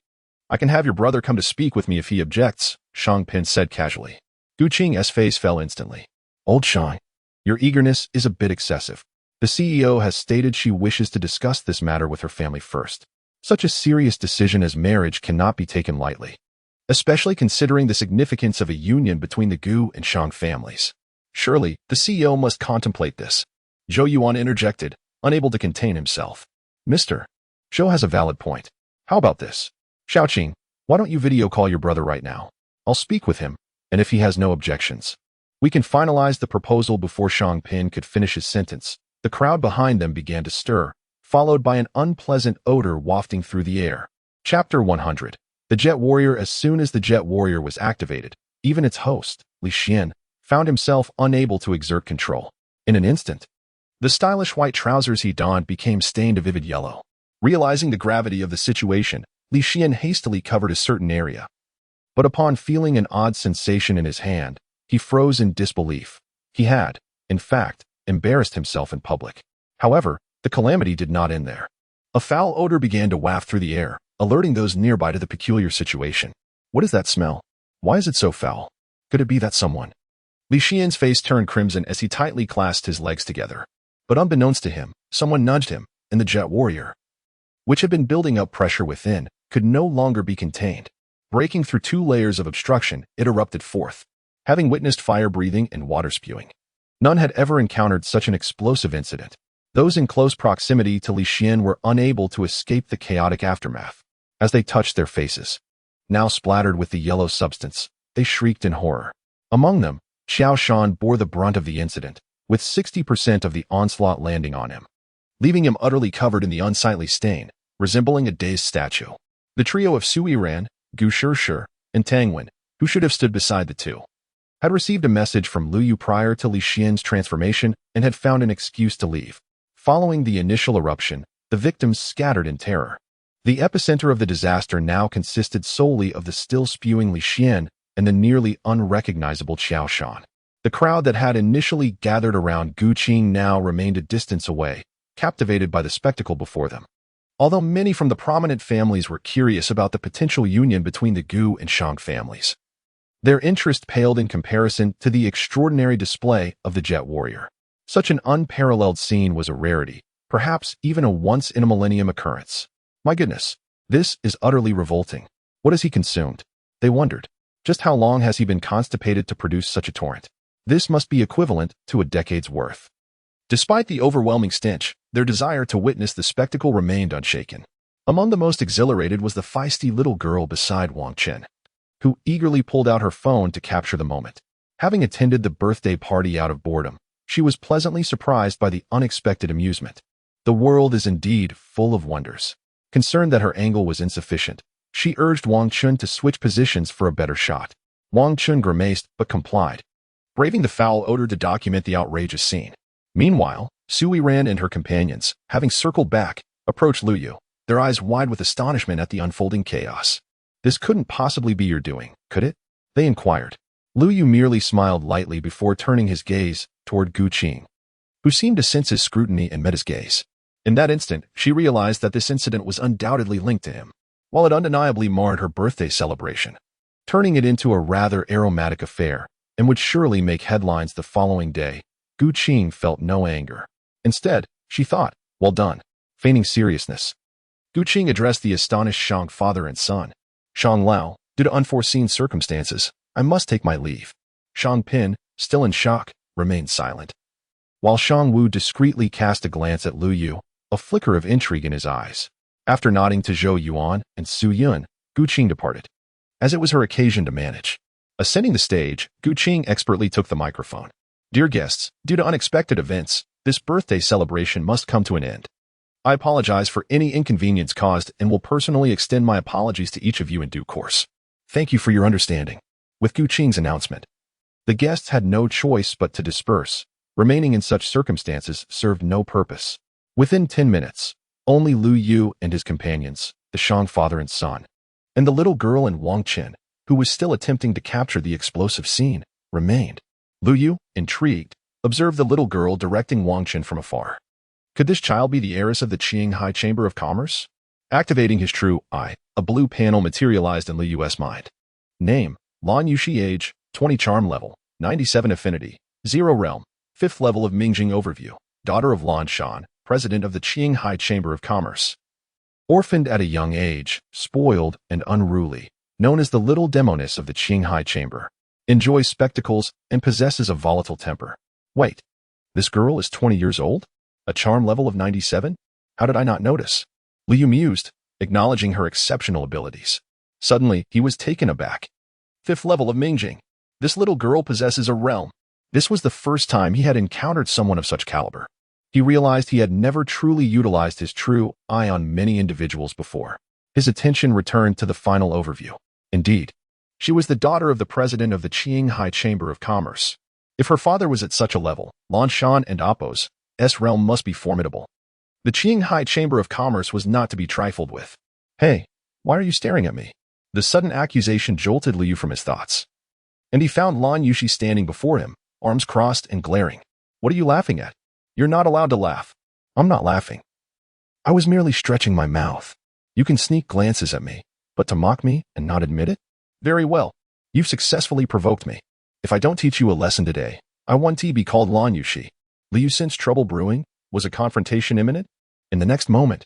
I can have your brother come to speak with me if he objects, Shang Pin said casually. Gu Qing's face fell instantly. Old Shang, your eagerness is a bit excessive. The CEO has stated she wishes to discuss this matter with her family first. Such a serious decision as marriage cannot be taken lightly, especially considering the significance of a union between the Gu and Shang families. Surely, the CEO must contemplate this. Zhou Yuan interjected, unable to contain himself. Mr. Zhou has a valid point. How about this? Xiaoqing, why don't you video call your brother right now? I'll speak with him, and if he has no objections, we can finalize the proposal before Shang Pin could finish his sentence. The crowd behind them began to stir, followed by an unpleasant odor wafting through the air. Chapter 100. The Jet Warrior. As soon as the Jet Warrior was activated, even its host, Li Xian, found himself unable to exert control. In an instant, the stylish white trousers he donned became stained a vivid yellow. Realizing the gravity of the situation, Li Xian hastily covered a certain area. But upon feeling an odd sensation in his hand, he froze in disbelief. He had, in fact, embarrassed himself in public. However, the calamity did not end there. A foul odor began to waft through the air, alerting those nearby to the peculiar situation. What is that smell? Why is it so foul? Could it be that someone? Li Xian's face turned crimson as he tightly clasped his legs together. But unbeknownst to him, someone nudged him, and the Jet Warrior, which had been building up pressure within, could no longer be contained. Breaking through 2 layers of obstruction, it erupted forth. Having witnessed fire breathing and water spewing, none had ever encountered such an explosive incident. Those in close proximity to Li Xian were unable to escape the chaotic aftermath. As they touched their faces, now splattered with the yellow substance, they shrieked in horror. Among them, Xiao Shan bore the brunt of the incident, with 60% of the onslaught landing on him, leaving him utterly covered in the unsightly stain, resembling a dazed statue. The trio of Su Yiran, Gu Shishir, and Tang Wen, who should have stood beside the two, had received a message from Lu Yu prior to Li Xian's transformation and had found an excuse to leave. Following the initial eruption, the victims scattered in terror. The epicenter of the disaster now consisted solely of the still spewing Li Xian and the nearly unrecognizable Xiao Shan. The crowd that had initially gathered around Gu Qing now remained a distance away, captivated by the spectacle before them. Although many from the prominent families were curious about the potential union between the Gu and Shang families, their interest paled in comparison to the extraordinary display of the Jet Warrior. Such an unparalleled scene was a rarity, perhaps even a once-in-a-millennium occurrence. My goodness, this is utterly revolting. What has he consumed? They wondered. Just how long has he been constipated to produce such a torrent? This must be equivalent to a decade's worth. Despite the overwhelming stench, their desire to witness the spectacle remained unshaken. Among the most exhilarated was the feisty little girl beside Wang Chen, who eagerly pulled out her phone to capture the moment. Having attended the birthday party out of boredom, she was pleasantly surprised by the unexpected amusement. The world is indeed full of wonders. Concerned that her angle was insufficient, she urged Wang Chun to switch positions for a better shot. Wang Chun grimaced but complied, braving the foul odor to document the outrageous scene. Meanwhile, Su Yiran and her companions, having circled back, approached Lu Yu, their eyes wide with astonishment at the unfolding chaos. This couldn't possibly be your doing, could it? They inquired. Lu Yu merely smiled lightly before turning his gaze toward Gu Qing, who seemed to sense his scrutiny and met his gaze. In that instant, she realized that this incident was undoubtedly linked to him, while it undeniably marred her birthday celebration, turning it into a rather aromatic affair and would surely make headlines the following day. Gu Qing felt no anger. Instead, she thought, well done. Feigning seriousness, Gu Qing addressed the astonished Shang father and son. Shang Lao, due to unforeseen circumstances, I must take my leave. Shang Pin, still in shock, remained silent, while Shang Wu discreetly cast a glance at Lu Yu, a flicker of intrigue in his eyes. After nodding to Zhou Yuan and Su Yiran, Gu Qing departed, as it was her occasion to manage. Ascending the stage, Gu Qing expertly took the microphone. Dear guests, due to unexpected events, this birthday celebration must come to an end. I apologize for any inconvenience caused and will personally extend my apologies to each of you in due course. Thank you for your understanding. With Gu Qing's announcement, the guests had no choice but to disperse. Remaining in such circumstances served no purpose. Within 10 minutes, only Lu Yu and his companions, the Shang father and son, and the little girl and Wang Qin, who was still attempting to capture the explosive scene, remained. Lu Yu, intrigued, observed the little girl directing Wang Qin from afar. Could this child be the heiress of the Qinghai Chamber of Commerce? Activating his true eye, a blue panel materialized in Lu Yu's mind. Name, Lan Yuxi. Age, 20. Charm level, 97. Affinity, 0 realm, 5th level of Mingjing overview. Daughter of Lan Shan, president of the Qinghai Chamber of Commerce. Orphaned at a young age, spoiled and unruly, known as the little demoness of the Qinghai Chamber. Enjoys spectacles and possesses a volatile temper. Wait, this girl is 20 years old? A charm level of 97? How did I not notice? Lu Yu mused, acknowledging her exceptional abilities. Suddenly, he was taken aback. 5th level of Mingjing. This little girl possesses a realm. This was the first time he had encountered someone of such caliber. He realized he had never truly utilized his true eye on many individuals before. His attention returned to the final overview. Indeed, she was the daughter of the president of the Qinghai Chamber of Commerce. If her father was at such a level, Lan Shan and Appo's realm must be formidable. The Qinghai Chamber of Commerce was not to be trifled with. Hey, why are you staring at me? The sudden accusation jolted Lu Yu from his thoughts, and he found Lan Yuxi standing before him, arms crossed and glaring. What are you laughing at? You're not allowed to laugh. I'm not laughing. I was merely stretching my mouth. You can sneak glances at me, but to mock me and not admit it? Very well. You've successfully provoked me. If I don't teach you a lesson today, I want to be called Lan Yuxi. Lu Yu sensed trouble brewing. Was a confrontation imminent? In the next moment,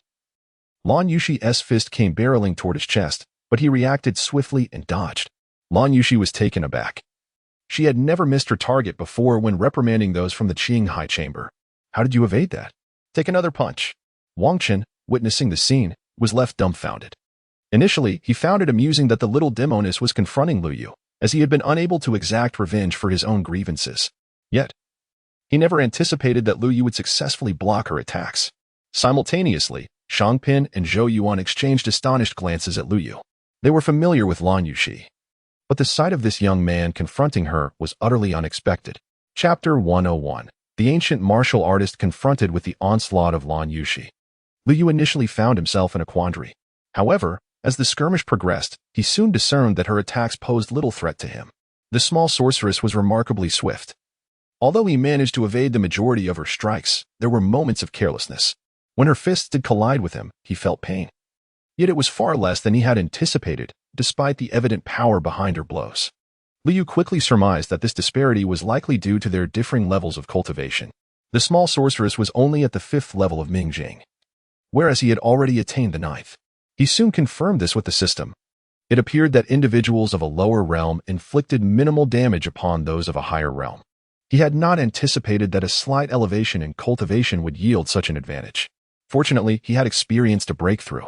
Lan Yuxi's fist came barreling toward his chest, but he reacted swiftly and dodged. Lan Yuxi was taken aback. She had never missed her target before when reprimanding those from the Qinghai Chamber. How did you evade that? Take another punch. Wang Qin, witnessing the scene, was left dumbfounded. Initially, he found it amusing that the little demoness was confronting Lu Yu, as he had been unable to exact revenge for his own grievances. Yet, he never anticipated that Lu Yu would successfully block her attacks. Simultaneously, Shang Pin and Zhou Yuan exchanged astonished glances at Lu Yu. They were familiar with Lan Yuxi, but the sight of this young man confronting her was utterly unexpected. Chapter 101. The ancient martial artist confronted with the onslaught of Lan Yuxi. Lu Yu initially found himself in a quandary. However, as the skirmish progressed, he soon discerned that her attacks posed little threat to him. The small sorceress was remarkably swift. Although he managed to evade the majority of her strikes, there were moments of carelessness. When her fists did collide with him, he felt pain. Yet it was far less than he had anticipated, despite the evident power behind her blows. Lu Yu quickly surmised that this disparity was likely due to their differing levels of cultivation. The small sorceress was only at the 5th level of Mingjing, whereas he had already attained the 9th. He soon confirmed this with the system. It appeared that individuals of a lower realm inflicted minimal damage upon those of a higher realm. He had not anticipated that a slight elevation in cultivation would yield such an advantage. Fortunately, he had experienced a breakthrough.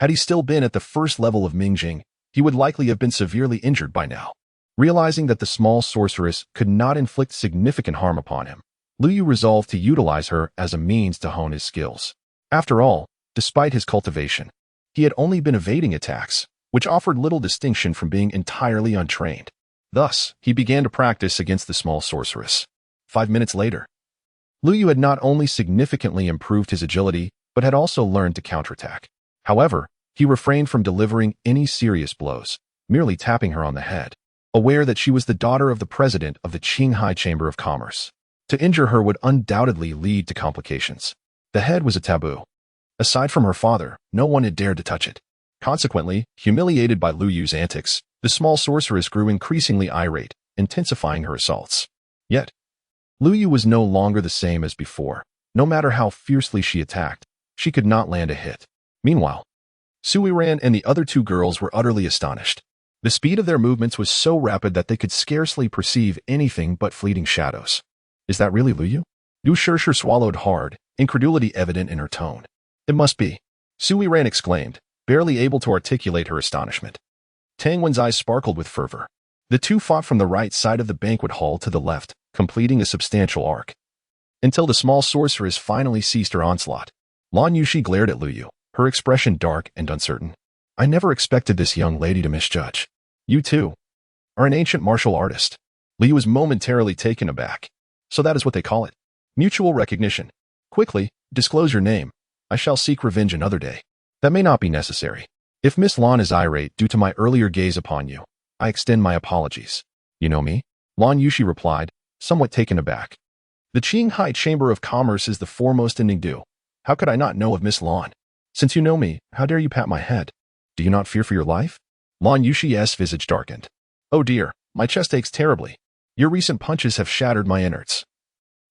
Had he still been at the 1st level of Mingjing, he would likely have been severely injured by now. Realizing that the small sorceress could not inflict significant harm upon him, Lu Yu resolved to utilize her as a means to hone his skills. After all, despite his cultivation, he had only been evading attacks, which offered little distinction from being entirely untrained. Thus, he began to practice against the small sorceress. 5 minutes later, Lu Yu had not only significantly improved his agility, but had also learned to counterattack. However, he refrained from delivering any serious blows, merely tapping her on the head, aware that she was the daughter of the president of the Qinghai Chamber of Commerce. To injure her would undoubtedly lead to complications. The head was a taboo. Aside from her father, no one had dared to touch it. Consequently, humiliated by Lu Yu's antics, the small sorceress grew increasingly irate, intensifying her assaults. Yet, Lu Yu was no longer the same as before. No matter how fiercely she attacked, she could not land a hit. Meanwhile, Su Yiran and the other two girls were utterly astonished. The speed of their movements was so rapid that they could scarcely perceive anything but fleeting shadows. Is that really Lu Yu? Gu Shishir swallowed hard, incredulity evident in her tone. It must be. Su Yiran exclaimed, barely able to articulate her astonishment. Tang Wen's eyes sparkled with fervor. The two fought from the right side of the banquet hall to the left, completing a substantial arc. Until the small sorceress finally ceased her onslaught. Lan Yushi glared at Lu Yu, her expression dark and uncertain. I never expected this young lady to misjudge. You, too, are an ancient martial artist. Lu Yu was momentarily taken aback. So that is what they call it. Mutual recognition. Quickly, disclose your name. I shall seek revenge another day. That may not be necessary. If Miss Lan is irate due to my earlier gaze upon you, I extend my apologies. You know me? Lan Yushi replied, somewhat taken aback. The Qinghai Chamber of Commerce is the foremost in Ningdu. How could I not know of Miss Lan? Since you know me, how dare you pat my head? Do you not fear for your life? Lan Yushi's visage darkened. Oh dear, my chest aches terribly. Your recent punches have shattered my innards.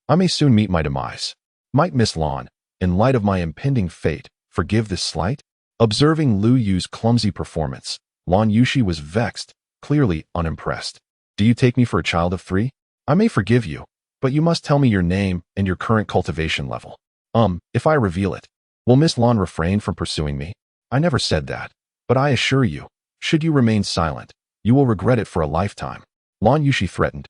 I may soon meet my demise. Might Miss Lan, in light of my impending fate, forgive this slight? Observing Lu Yu's clumsy performance, Lan Yushi was vexed, clearly unimpressed. Do you take me for a child of 3? I may forgive you, but you must tell me your name and your current cultivation level. If I reveal it, will Miss Lan refrain from pursuing me? I never said that, but I assure you, should you remain silent, you will regret it for a lifetime. Lan Yushi threatened,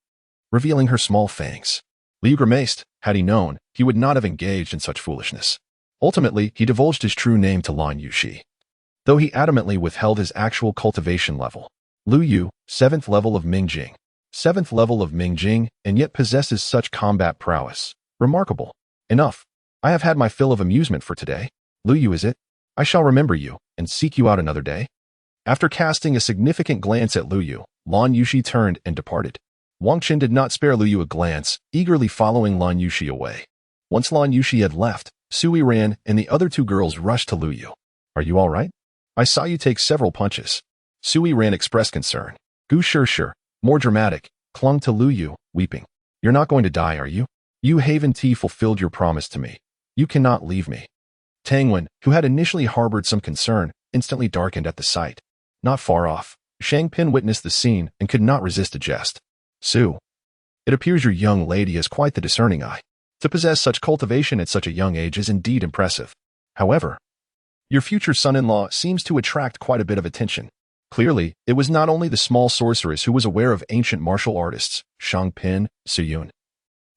revealing her small fangs. Liu grimaced. Had he known, he would not have engaged in such foolishness. Ultimately, he divulged his true name to Lan Yushi. Though he adamantly withheld his actual cultivation level. Lu Yu, 7th level of Mingjing. 7th level of Mingjing, and yet possesses such combat prowess. Remarkable. Enough. I have had my fill of amusement for today. Lu Yu is it? I shall remember you, and seek you out another day. After casting a significant glance at Lu Yu, Lan Yushi turned and departed. Wang Qin did not spare Lu Yu a glance, eagerly following Lan Yushi away. Once Lan Yushi had left, Su Yiran and the other two girls rushed to Lu Yu. Are you all right? I saw you take several punches. Su Yiran expressed concern. Gu Shishir, more dramatic, clung to Lu Yu, weeping. You're not going to die, are you? You Haven Tea fulfilled your promise to me. You cannot leave me. Tang Wen, who had initially harbored some concern, instantly darkened at the sight. Not far off, Shang Pin witnessed the scene and could not resist a jest. Su, it appears your young lady has quite the discerning eye. To possess such cultivation at such a young age is indeed impressive. However, your future son-in-law seems to attract quite a bit of attention. Clearly, it was not only the small sorceress who was aware of ancient martial artists, Shang Pin, Su Yun,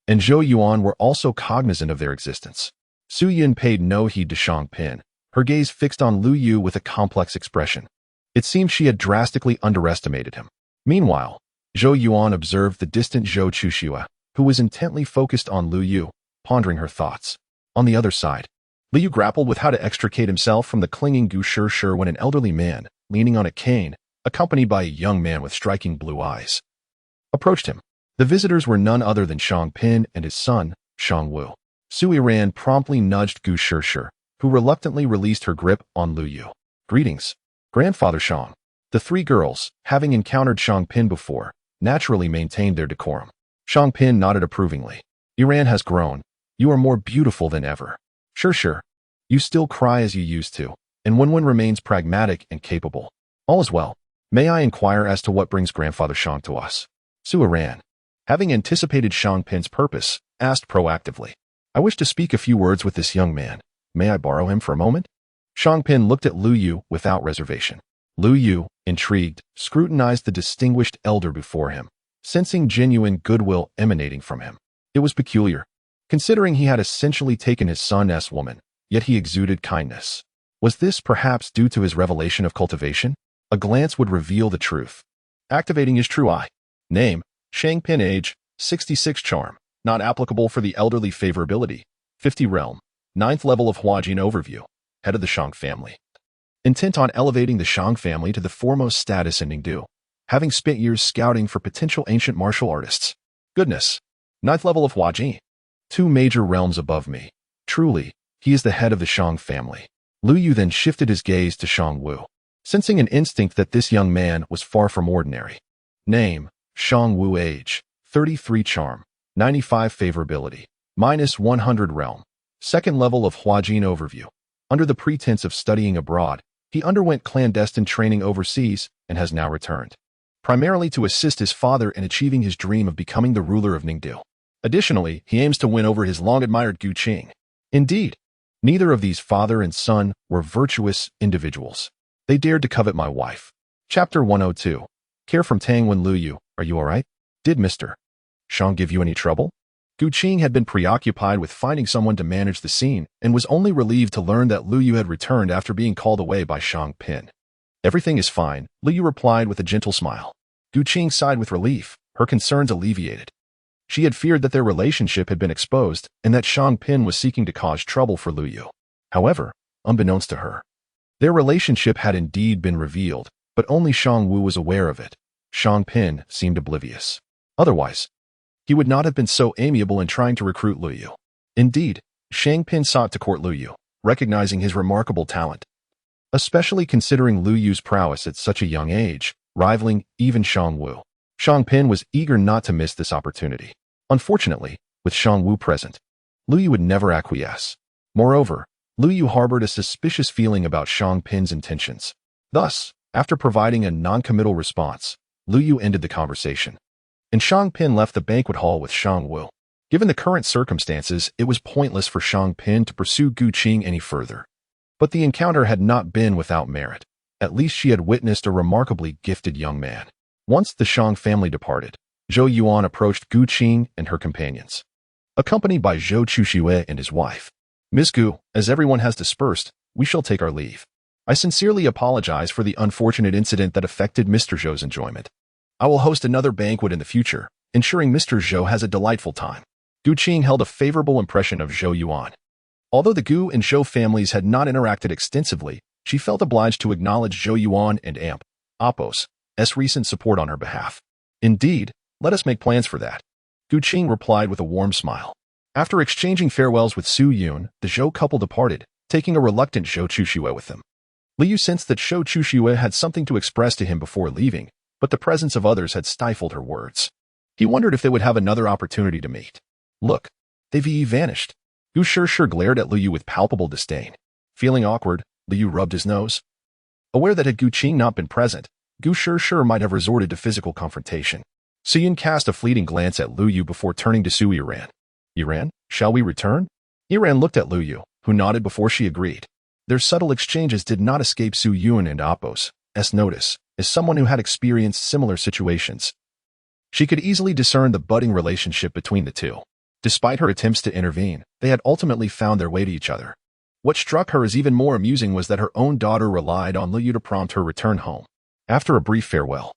and Zhou Yuan were also cognizant of their existence. Su Yun paid no heed to Shang Pin, her gaze fixed on Lu Yu with a complex expression. It seemed she had drastically underestimated him. Meanwhile, Zhou Yuan observed the distant Zhou Chuxua, who was intently focused on Lu Yu, pondering her thoughts. On the other side, Lu Yu grappled with how to extricate himself from the clinging Gu Shishir when an elderly man, leaning on a cane, accompanied by a young man with striking blue eyes, approached him. The visitors were none other than Shang Pin and his son, Shang Wu. Su Yiran promptly nudged Gu Shishir, who reluctantly released her grip on Lu Yu. Greetings, Grandfather Shang. The three girls, having encountered Shang Pin before, naturally maintained their decorum. Shang Pin nodded approvingly. Yiran has grown. You are more beautiful than ever. Sure. You still cry as you used to, and Wenwen remains pragmatic and capable. All is well. May I inquire as to what brings Grandfather Shang to us? Su Yiran, having anticipated Shang Pin's purpose, asked proactively. I wish to speak a few words with this young man. May I borrow him for a moment? Shang Pin looked at Lu Yu without reservation. Lu Yu, intrigued, scrutinized the distinguished elder before him, sensing genuine goodwill emanating from him. It was peculiar, considering he had essentially taken his son's woman, yet he exuded kindness. Was this perhaps due to his revelation of cultivation? A glance would reveal the truth. Activating his true eye. Name, Shang Pin. Age, 66. Charm, not applicable for the elderly. Favorability, 50. Realm, 9th level of Huajin. Overview, head of the Shang family. Intent on elevating the Shang family to the foremost status in Ningdu, having spent years scouting for potential ancient martial artists. Goodness, 9th level of Huajin. 2 major realms above me. Truly, He is the head of the Shang family. Lu Yu then shifted his gaze to Shang Wu, sensing an instinct that this young man was far from ordinary. Name, Shang Wu. Age, 33. Charm, 95. Favorability, -100. Realm, second level of Huajin. Overview. Under the pretense of studying abroad, he underwent clandestine training overseas and has now returned, primarily to assist his father in achieving his dream of becoming the ruler of Ningdu. Additionally, he aims to win over his long-admired Gu Qing. Indeed, neither of these father and son were virtuous individuals. They dared to covet my wife. Chapter 102. Care from Tangwen. Lu Yu, are you alright? Did Mr. Shang give you any trouble? Gu Qing had been preoccupied with finding someone to manage the scene and was only relieved to learn that Lu Yu had returned after being called away by Shang Pin. Everything is fine, Lu Yu replied with a gentle smile. Gu Qing sighed with relief, her concerns alleviated. She had feared that their relationship had been exposed and that Shang Pin was seeking to cause trouble for Lu Yu. However, unbeknownst to her, their relationship had indeed been revealed, but only Shang Wu was aware of it. Shang Pin seemed oblivious. Otherwise, he would not have been so amiable in trying to recruit Lu Yu. Indeed, Shang Pin sought to court Lu Yu, recognizing his remarkable talent, especially considering Lu Yu's prowess at such a young age, rivaling even Shang Wu. Shang Pin was eager not to miss this opportunity. Unfortunately, with Shang Wu present, Lu Yu would never acquiesce. Moreover, Lu Yu harbored a suspicious feeling about Shang Pin's intentions. Thus, after providing a non-committal response, Lu Yu ended the conversation, and Shang Pin left the banquet hall with Shang Wu. Given the current circumstances, it was pointless for Shang Pin to pursue Gu Qing any further. But the encounter had not been without merit. At least she had witnessed a remarkably gifted young man. Once the Shang family departed, Zhou Yuan approached Gu Qing and her companions, accompanied by Zhou Chuxue and his wife. Ms. Gu, as everyone has dispersed, we shall take our leave. I sincerely apologize for the unfortunate incident that affected Mr. Zhou's enjoyment. I will host another banquet in the future, ensuring Mr. Zhou has a delightful time. Gu Qing held a favorable impression of Zhou Yuan. Although the Gu and Zhou families had not interacted extensively, she felt obliged to acknowledge Zhou Yuan and Apos' recent support on her behalf. Indeed, let us make plans for that. Gu Qing replied with a warm smile. After exchanging farewells with Su Yiran, the Zhou couple departed, taking a reluctant Zhou Chuxue with them. Lu Yu sensed that Zhou Chuxue had something to express to him before leaving, but the presence of others had stifled her words. He wondered if they would have another opportunity to meet. Look, they've vanished. Gu Shishir glared at Lu Yu with palpable disdain. Feeling awkward, Lu Yu rubbed his nose. Aware that had Gu Qing not been present, Gu Shishir might have resorted to physical confrontation. Su Yiran cast a fleeting glance at Lu Yu before turning to Su Yiran. Yiran, shall we return? Yiran looked at Lu Yu, who nodded before she agreed. Their subtle exchanges did not escape Su Yiran and Apos' notice, as someone who had experienced similar situations. She could easily discern the budding relationship between the two. Despite her attempts to intervene, they had ultimately found their way to each other. What struck her as even more amusing was that her own daughter relied on Lu Yu to prompt her return home. After a brief farewell,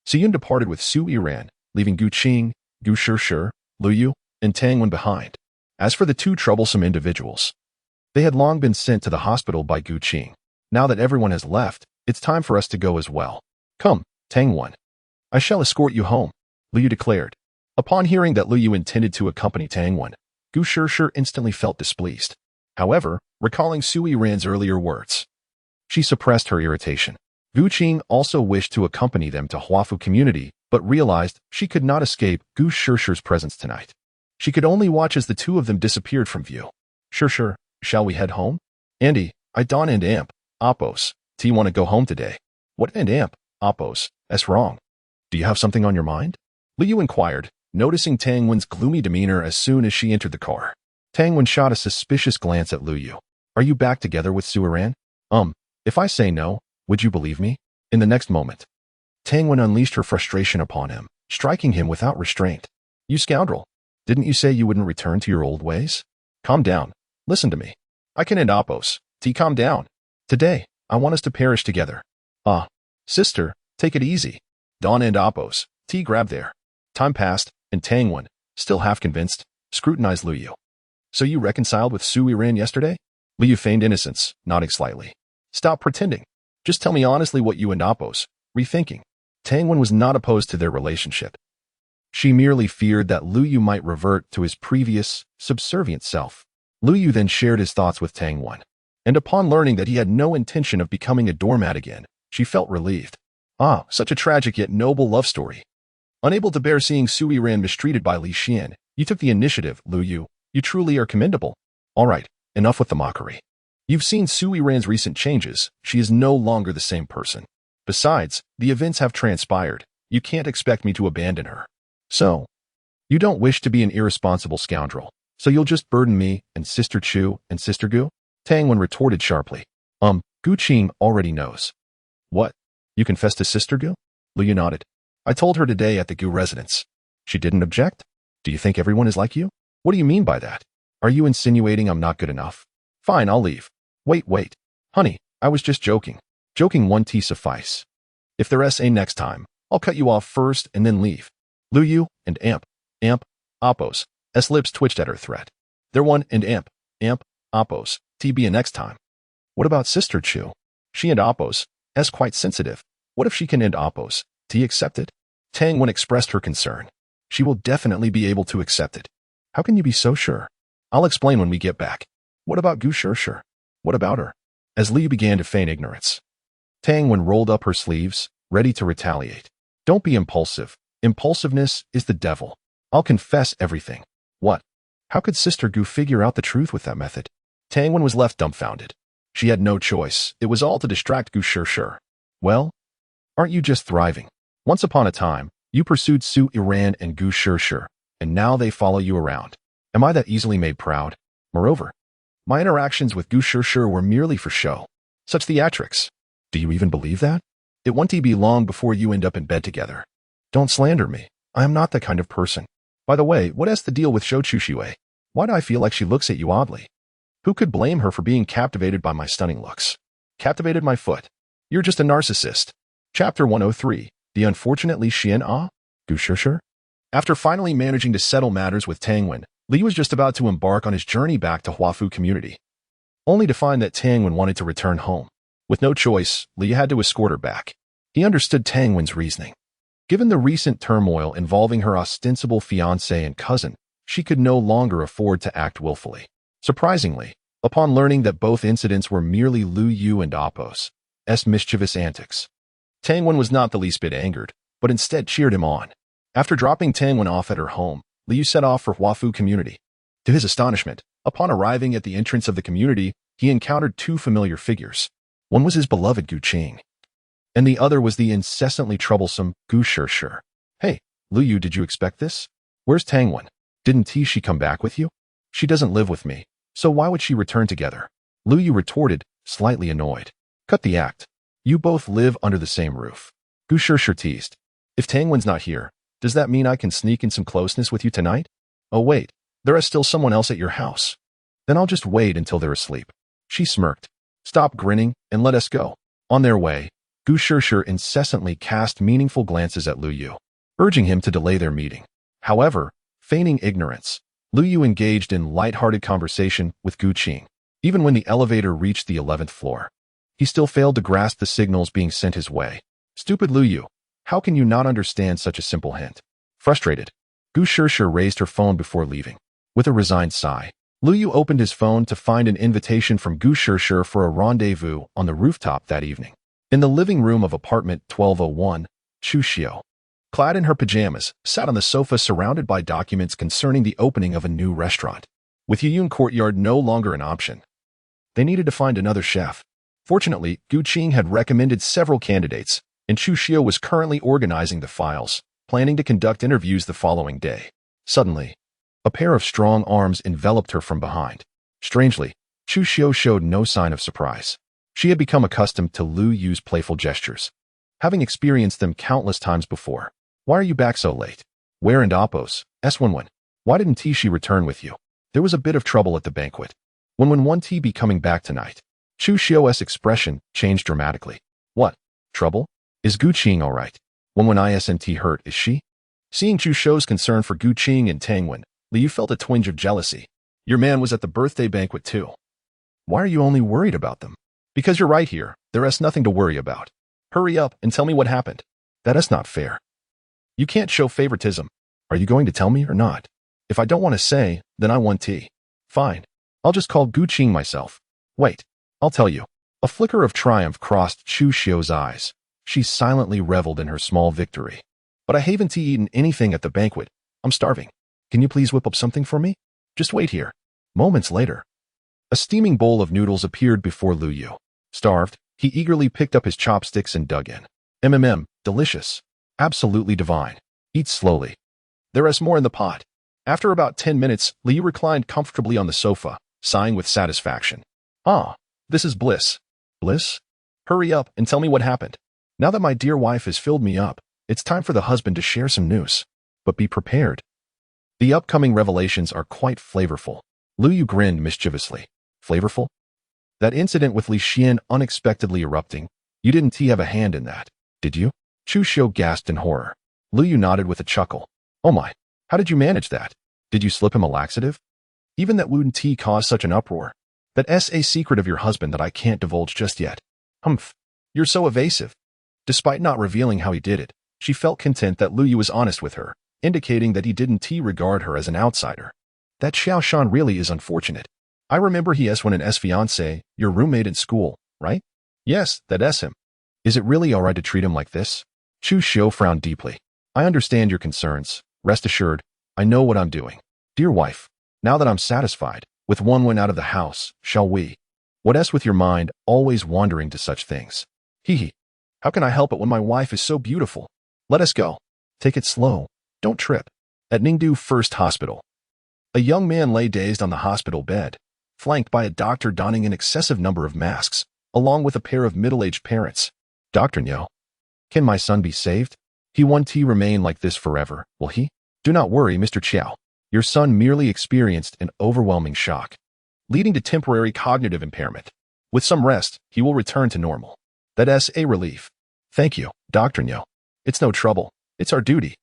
Su Yiran departed with Su Yiran, leaving Gu Qing, Gu Shishir, Lu Yu, and Tangwen behind. As for the two troublesome individuals, they had long been sent to the hospital by Gu Qing. Now that everyone has left, it's time for us to go as well. Come, Tangwen. I shall escort you home, Lu Yu declared. Upon hearing that Lu Yu intended to accompany Tangwen, Gu Shishir instantly felt displeased. However, recalling Su Yiran's earlier words, she suppressed her irritation. Gu Qing also wished to accompany them to Huafu community, but realized she could not escape Gu Shishir's presence tonight. She could only watch as the two of them disappeared from view. Shishir, shall we head home? Andy, I Don and Apos, do you want to go home today? What and Apos, that's wrong. Do you have something on your mind? Lu Yu inquired, noticing Tangwen's gloomy demeanor as soon as she entered the car. Tangwen shot a suspicious glance at Lu Yu. Are you back together with Su Yiran? If I say no, would you believe me? In the next moment, Tangwen unleashed her frustration upon him, striking him without restraint. You scoundrel! Didn't you say you wouldn't return to your old ways? Calm down. Listen to me. I can end Apos. Calm down. Today, I want us to perish together. Sister, take it easy. Don and Apos. Grab there. Time passed, and Tangwen, still half convinced, scrutinized Lu Yu. So you reconciled with Su Yiran yesterday? Lu Yu feigned innocence, nodding slightly. Stop pretending. Just tell me honestly what you and Apos, rethinking. Tangwen was not opposed to their relationship. She merely feared that Lu Yu might revert to his previous, subservient self. Lu Yu then shared his thoughts with Tang Wen. And upon learning that he had no intention of becoming a doormat again, she felt relieved. Ah, such a tragic yet noble love story. Unable to bear seeing Su Yiran mistreated by Li Xian, you took the initiative, Lu Yu. You truly are commendable. All right, enough with the mockery. You've seen Su Yiran's recent changes. She is no longer the same person. Besides, the events have transpired. You can't expect me to abandon her. So, you don't wish to be an irresponsible scoundrel, so you'll just burden me and Sister Chu and Sister Gu? Tang Wen retorted sharply. Gu Qing already knows. What? You confessed to Sister Gu? Lu Yu nodded. I told her today at the Gu residence. She didn't object? Do you think everyone is like you? What do you mean by that? Are you insinuating I'm not good enough? Fine, I'll leave. Wait. Honey, I was just joking. Joking one tea suffice. If there's a next time, I'll cut you off first and then leave. Lu Yu and Appos. S lips twitched at her threat. There one and Appos. T be a next time. What about Sister Chu? She and Appos. S quite sensitive. What if she can end Appos? T accept it? Tang Wen expressed her concern. She will definitely be able to accept it. How can you be so sure? I'll explain when we get back. What about Gu Shishir? What about her? As Li began to feign ignorance, Tang Wen rolled up her sleeves, ready to retaliate. Don't be impulsive. Impulsiveness is the devil. I'll confess everything. What? How could Sister Gu figure out the truth with that method? Tang Wen was left dumbfounded. She had no choice. It was all to distract Gu Shishir. Well, aren't you just thriving? Once upon a time, you pursued Su Yiran and Gu Shishir, and now they follow you around. Am I that easily made proud? Moreover, my interactions with Gu Shishir were merely for show. Such theatrics. Do you even believe that? It won't be long before you end up in bed together. Don't slander me. I am not that kind of person. By the way, what is the deal with Shou Chushui? Why do I feel like she looks at you oddly? Who could blame her for being captivated by my stunning looks? Captivated my foot. You're just a narcissist. Chapter 103. The unfortunate Li Xian Gu Shishir? After finally managing to settle matters with Tang Wen, Li was just about to embark on his journey back to Huafu community, only to find that Tang Wen wanted to return home. With no choice, Li had to escort her back. He understood Tang Wen's reasoning. Given the recent turmoil involving her ostensible fiancé and cousin, she could no longer afford to act willfully. Surprisingly, upon learning that both incidents were merely Lu Yu and Appos' mischievous antics, Tang Wen was not the least bit angered, but instead cheered him on. After dropping Tang Wen off at her home, Liu set off for Huafu community. To his astonishment, upon arriving at the entrance of the community, he encountered two familiar figures. One was his beloved Gu Qing, and the other was the incessantly troublesome Gu Shishir. Hey, Lu Yu, did you expect this? Where's Tang Wen? Didn't she come back with you? She doesn't live with me, so why would she return together? Lu Yu retorted, slightly annoyed. Cut the act. You both live under the same roof. Gu Shishir teased. If Tang Wen's not here, does that mean I can sneak in some closeness with you tonight? Oh wait, there is still someone else at your house. Then I'll just wait until they're asleep. She smirked. Stop grinning and let us go. On their way, Gu Shishir incessantly cast meaningful glances at Lu Yu, urging him to delay their meeting. However, feigning ignorance, Lu Yu engaged in light-hearted conversation with Gu Qing. Even when the elevator reached the 11th floor, he still failed to grasp the signals being sent his way. Stupid Lu Yu. How can you not understand such a simple hint? Frustrated, Gu Shishir raised her phone before leaving. With a resigned sigh, Lu Yu opened his phone to find an invitation from Gu Shishir for a rendezvous on the rooftop that evening. In the living room of apartment 1201, Chu Xiao, clad in her pajamas, sat on the sofa surrounded by documents concerning the opening of a new restaurant. With Yuyun Courtyard no longer an option, they needed to find another chef. Fortunately, Gu Qing had recommended several candidates, and Chu Xiao was currently organizing the files, planning to conduct interviews the following day. Suddenly, a pair of strong arms enveloped her from behind. Strangely, Chu Xiao showed no sign of surprise. She had become accustomed to Lu Yu's playful gestures, having experienced them countless times before. Why are you back so late? Where and Appos? S11. Why didn't she return with you? There was a bit of trouble at the banquet. When won't T be coming back tonight? Chu Xiao's expression changed dramatically. What? Trouble? Is Gu Qing all right? When isn't hurt, is she? Seeing Chu Xiao's concern for Gu Qing and Tang Wen, Liu felt a twinge of jealousy. Your man was at the birthday banquet too. Why are you only worried about them? Because you're right here, there is nothing to worry about. Hurry up and tell me what happened. That is not fair. You can't show favoritism. Are you going to tell me or not? If I don't want to say, then I want tea. Fine. I'll just call Gu Qing myself. Wait, I'll tell you. A flicker of triumph crossed Chu Xiu's eyes. She silently reveled in her small victory. But I haven't eaten anything at the banquet. I'm starving. Can you please whip up something for me? Just wait here. Moments later, a steaming bowl of noodles appeared before Lu Yu. Starved, he eagerly picked up his chopsticks and dug in. Delicious. Absolutely divine. Eat slowly. There is more in the pot. After about 10 minutes, Lu Yu reclined comfortably on the sofa, sighing with satisfaction. Ah, this is bliss. Bliss? Hurry up and tell me what happened. Now that my dear wife has filled me up, it's time for the husband to share some news. But be prepared. The upcoming revelations are quite flavorful. Lu Yu grinned mischievously. Flavorful? That incident with Li Xian unexpectedly erupting, you didn't have a hand in that, did you? Chu Xiu gasped in horror. Lu Yu nodded with a chuckle. Oh my, how did you manage that? Did you slip him a laxative? Even that wouldn't cause such an uproar. That's a secret of your husband that I can't divulge just yet. Humph, you're so evasive. Despite not revealing how he did it, she felt content that Lu Yu was honest with her, indicating that he didn't regard her as an outsider. That Xiao Shan really is unfortunate. I remember he is when an fiancé, your roommate in school, right? Yes, that is him. Is it really alright to treat him like this? Chu Xiu frowned deeply. I understand your concerns. Rest assured, I know what I'm doing. Dear wife, now that I'm satisfied, with one went out of the house, shall we? What else with your mind always wandering to such things? Hee hee. How can I help it when my wife is so beautiful? Let us go. Take it slow. Don't trip. At Ningdu First Hospital. A young man lay dazed on the hospital bed, flanked by a doctor donning an excessive number of masks, along with a pair of middle-aged parents. Dr. Niu, can my son be saved? He won't remain like this forever, will he? Do not worry, Mr. Qiao. Your son merely experienced an overwhelming shock, leading to temporary cognitive impairment. With some rest, he will return to normal. That is a relief. Thank you, Dr. Niu. It's no trouble. It's our duty.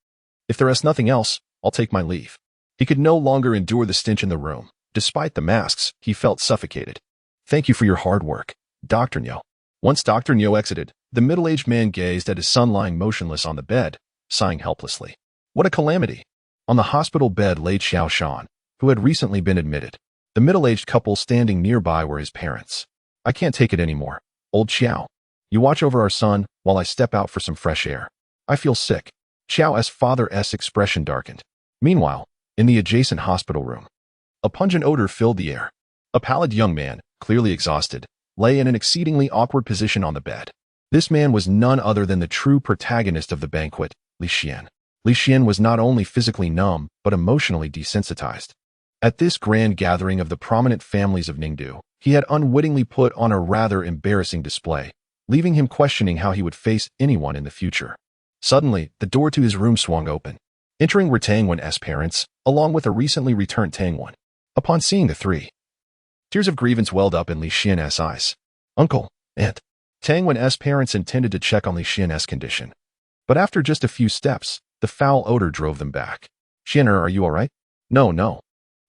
If there is nothing else, I'll take my leave. He could no longer endure the stench in the room. Despite the masks, he felt suffocated. Thank you for your hard work, Dr. Niu. Once Dr. Niu exited, the middle-aged man gazed at his son lying motionless on the bed, sighing helplessly. What a calamity! On the hospital bed lay Xiao Shan, who had recently been admitted. The middle-aged couple standing nearby were his parents. I can't take it anymore. Old Xiao, you watch over our son while I step out for some fresh air. I feel sick. Xiao's father's expression darkened. Meanwhile, in the adjacent hospital room, a pungent odor filled the air. A pallid young man, clearly exhausted, lay in an exceedingly awkward position on the bed. This man was none other than the true protagonist of the banquet, Li Xian. Li Xian was not only physically numb, but emotionally desensitized. At this grand gathering of the prominent families of Ningdu, he had unwittingly put on a rather embarrassing display, leaving him questioning how he would face anyone in the future. Suddenly, the door to his room swung open, entering were Tang Wen's parents, along with a recently returned Tang Wen. Upon seeing the three, tears of grievance welled up in Li Xian's eyes. Uncle, Aunt. Tang Wen's parents intended to check on Li Xian's condition. But after just a few steps, the foul odor drove them back. Xianer, are you all right? No.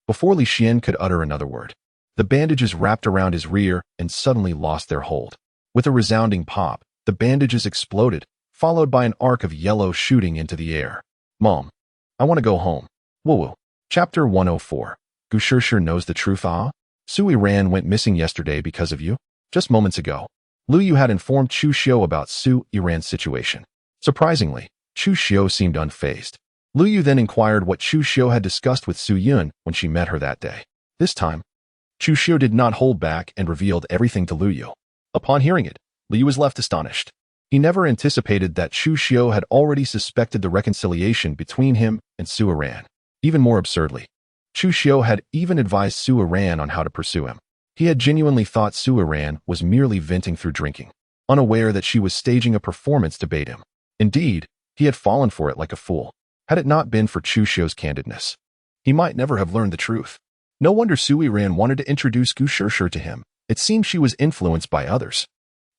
Before Li Xian could utter another word, the bandages wrapped around his rear and suddenly lost their hold. With a resounding pop, the bandages exploded, followed by an arc of yellow shooting into the air. Mom, I want to go home. Woo-woo. Chapter 104. Gu Shishir knows the truth. Su Yiran went missing yesterday because of you. Just moments ago, Lu Yu had informed Chu Xiu about Su Yiran's situation. Surprisingly, Chu Xiu seemed unfazed. Lu Yu then inquired what Chu Xiu had discussed with Su Yun when she met her that day. This time, Chu Xiu did not hold back and revealed everything to Lu Yu. Upon hearing it, Lu Yu was left astonished. He never anticipated that Chu Xiu had already suspected the reconciliation between him and Su Yiran. Even more absurdly, Chu Xiu had even advised Su Yiran on how to pursue him. He had genuinely thought Su Yiran was merely venting through drinking, unaware that she was staging a performance to bait him. Indeed, he had fallen for it like a fool. Had it not been for Chu Xiu's candidness, he might never have learned the truth. No wonder Su Yiran wanted to introduce Gu Shishir to him. It seems she was influenced by others.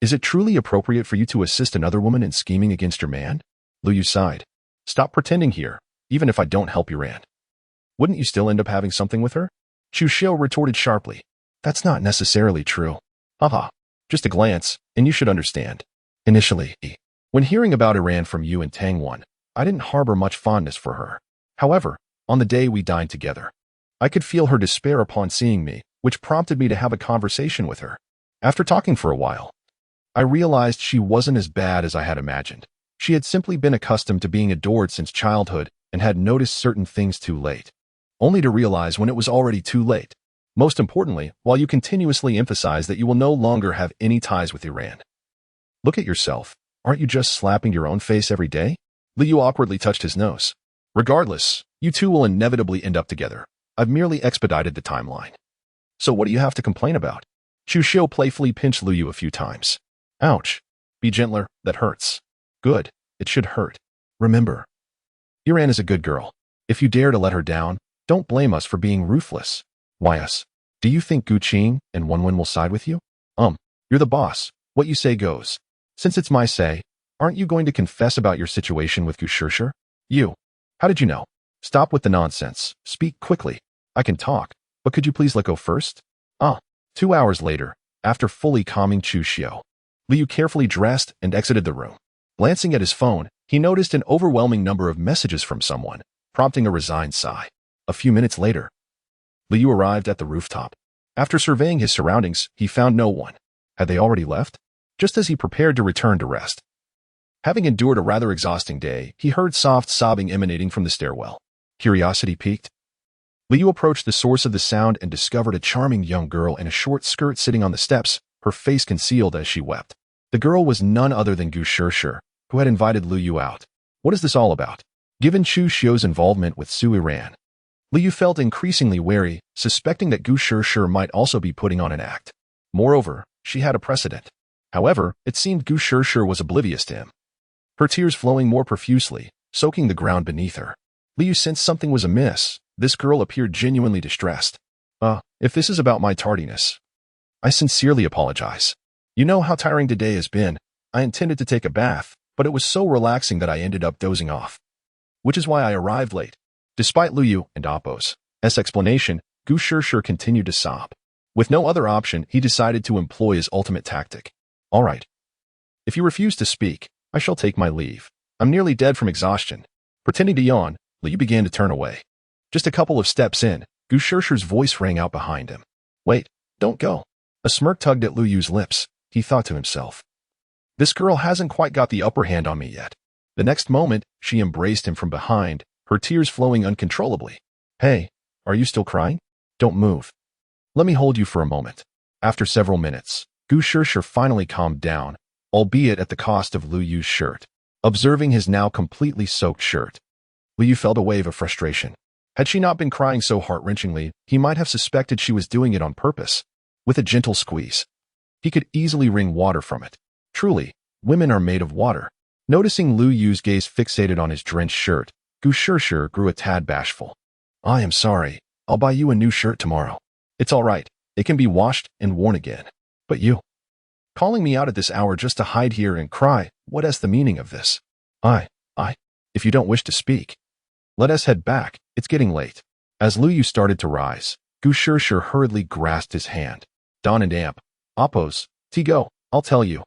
Is it truly appropriate for you to assist another woman in scheming against your man? Lu Yu sighed. Stop pretending here, even if I don't help your aunt. Wouldn't you still end up having something with her? Chu Xiu retorted sharply. That's not necessarily true. Haha, just a glance, and you should understand. Initially, when hearing about Iran from you and Tang Wan, I didn't harbor much fondness for her. However, on the day we dined together, I could feel her despair upon seeing me, which prompted me to have a conversation with her. After talking for a while, I realized she wasn't as bad as I had imagined. She had simply been accustomed to being adored since childhood and had noticed certain things too late, only to realize when it was already too late. Most importantly, while you continuously emphasize that you will no longer have any ties with Iran. Look at yourself. Aren't you just slapping your own face every day? Liu awkwardly touched his nose. Regardless, you two will inevitably end up together. I've merely expedited the timeline. So what do you have to complain about? Chu Xiu playfully pinched Liu a few times. Ouch. Be gentler, that hurts. Good. It should hurt. Remember, Yiran is a good girl. If you dare to let her down, don't blame us for being ruthless. Why us? Do you think Gu Qing and Wenwen will side with you? You're the boss. What you say goes. Since it's my say, aren't you going to confess about your situation with Gu Shishir? You. How did you know? Stop with the nonsense. Speak quickly. I can talk, but could you please let go first? 2 hours later, after fully calming Chu Xiu, Liu carefully dressed and exited the room. Glancing at his phone, he noticed an overwhelming number of messages from someone, prompting a resigned sigh. A few minutes later, Liu arrived at the rooftop. After surveying his surroundings, he found no one. Had they already left? Just as he prepared to return to rest. Having endured a rather exhausting day, he heard soft sobbing emanating from the stairwell. Curiosity piqued. Liu approached the source of the sound and discovered a charming young girl in a short skirt sitting on the steps, her face concealed as she wept. The girl was none other than Gu Shishir, who had invited Liu out. What is this all about? Given Chu Xiu's involvement with Su Yiran, Liu felt increasingly wary, suspecting that Gu Shishir might also be putting on an act. Moreover, she had a precedent. However, it seemed Gu Shishir was oblivious to him. Her tears flowing more profusely, soaking the ground beneath her. Liu sensed something was amiss. This girl appeared genuinely distressed. If this is about my tardiness, I sincerely apologize. You know how tiring today has been. I intended to take a bath, but it was so relaxing that I ended up dozing off. Which is why I arrived late. Despite Liu and Appo's explanation, Gu Shishir continued to sob. With no other option, he decided to employ his ultimate tactic. All right. If you refuse to speak, I shall take my leave. I'm nearly dead from exhaustion. Pretending to yawn, Liu began to turn away. Just a couple of steps in, Gu Shishir's voice rang out behind him. Wait, don't go. A smirk tugged at Liu's lips. He thought to himself. This girl hasn't quite got the upper hand on me yet. The next moment, she embraced him from behind, her tears flowing uncontrollably. Hey, are you still crying? Don't move. Let me hold you for a moment. After several minutes, Gu Shishir finally calmed down, albeit at the cost of Liu's shirt. Observing his now completely soaked shirt, Liu felt a wave of frustration. Had she not been crying so heart-wrenchingly, he might have suspected she was doing it on purpose. With a gentle squeeze, he could easily wring water from it. Truly, women are made of water. Noticing Liu's gaze fixated on his drenched shirt, Gu Shishir grew a tad bashful. I am sorry. I'll buy you a new shirt tomorrow. It's all right. It can be washed and worn again. But you, calling me out at this hour just to hide here and cry, what is the meaning of this? If you don't wish to speak, let us head back. It's getting late. As Liu started to rise, Gu Shishir hurriedly grasped his hand. Don and Appo's, go, I'll tell you.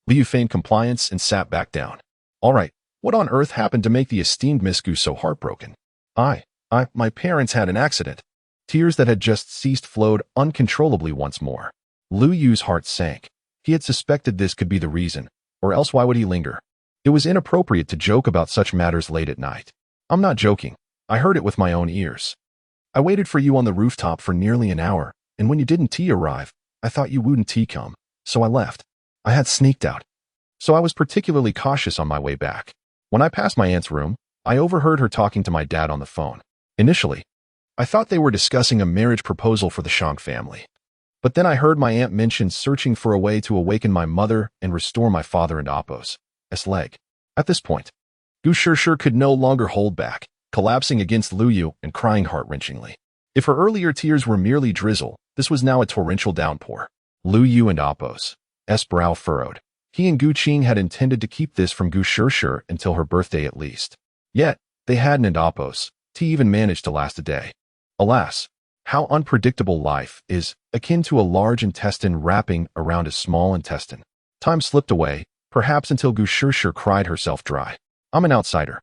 Liu feigned compliance and sat back down. All right, what on earth happened to make the esteemed Miss Gu so heartbroken? My parents had an accident. Tears that had just ceased flowed uncontrollably once more. Liu's heart sank. He had suspected this could be the reason, or else why would he linger? It was inappropriate to joke about such matters late at night. I'm not joking. I heard it with my own ears. I waited for you on the rooftop for nearly an hour, and when you didn't arrive, I thought you wouldn't come, so I left. I had sneaked out. So I was particularly cautious on my way back. When I passed my aunt's room, I overheard her talking to my dad on the phone. Initially, I thought they were discussing a marriage proposal for the Shang family. But then I heard my aunt mention searching for a way to awaken my mother and restore my father and Appo's leg. At this point, Gu Shishir could no longer hold back, collapsing against Liu and crying heart-wrenchingly. If her earlier tears were merely drizzle, this was now a torrential downpour. Liu and Appo's brow furrowed. He and Gu Qing had intended to keep this from Gu Shishir until her birthday at least. Yet, they hadn't, and Appo's even managed to last a day. Alas, how unpredictable life is, akin to a large intestine wrapping around a small intestine. Time slipped away, perhaps until Gu Shishir cried herself dry. I'm an outsider,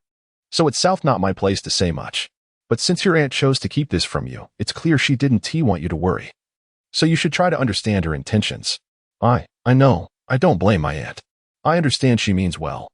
so it's not my place to say much. But since your aunt chose to keep this from you, it's clear she didn't want you to worry. so you should try to understand her intentions. I know. I don't blame my aunt. I understand she means well.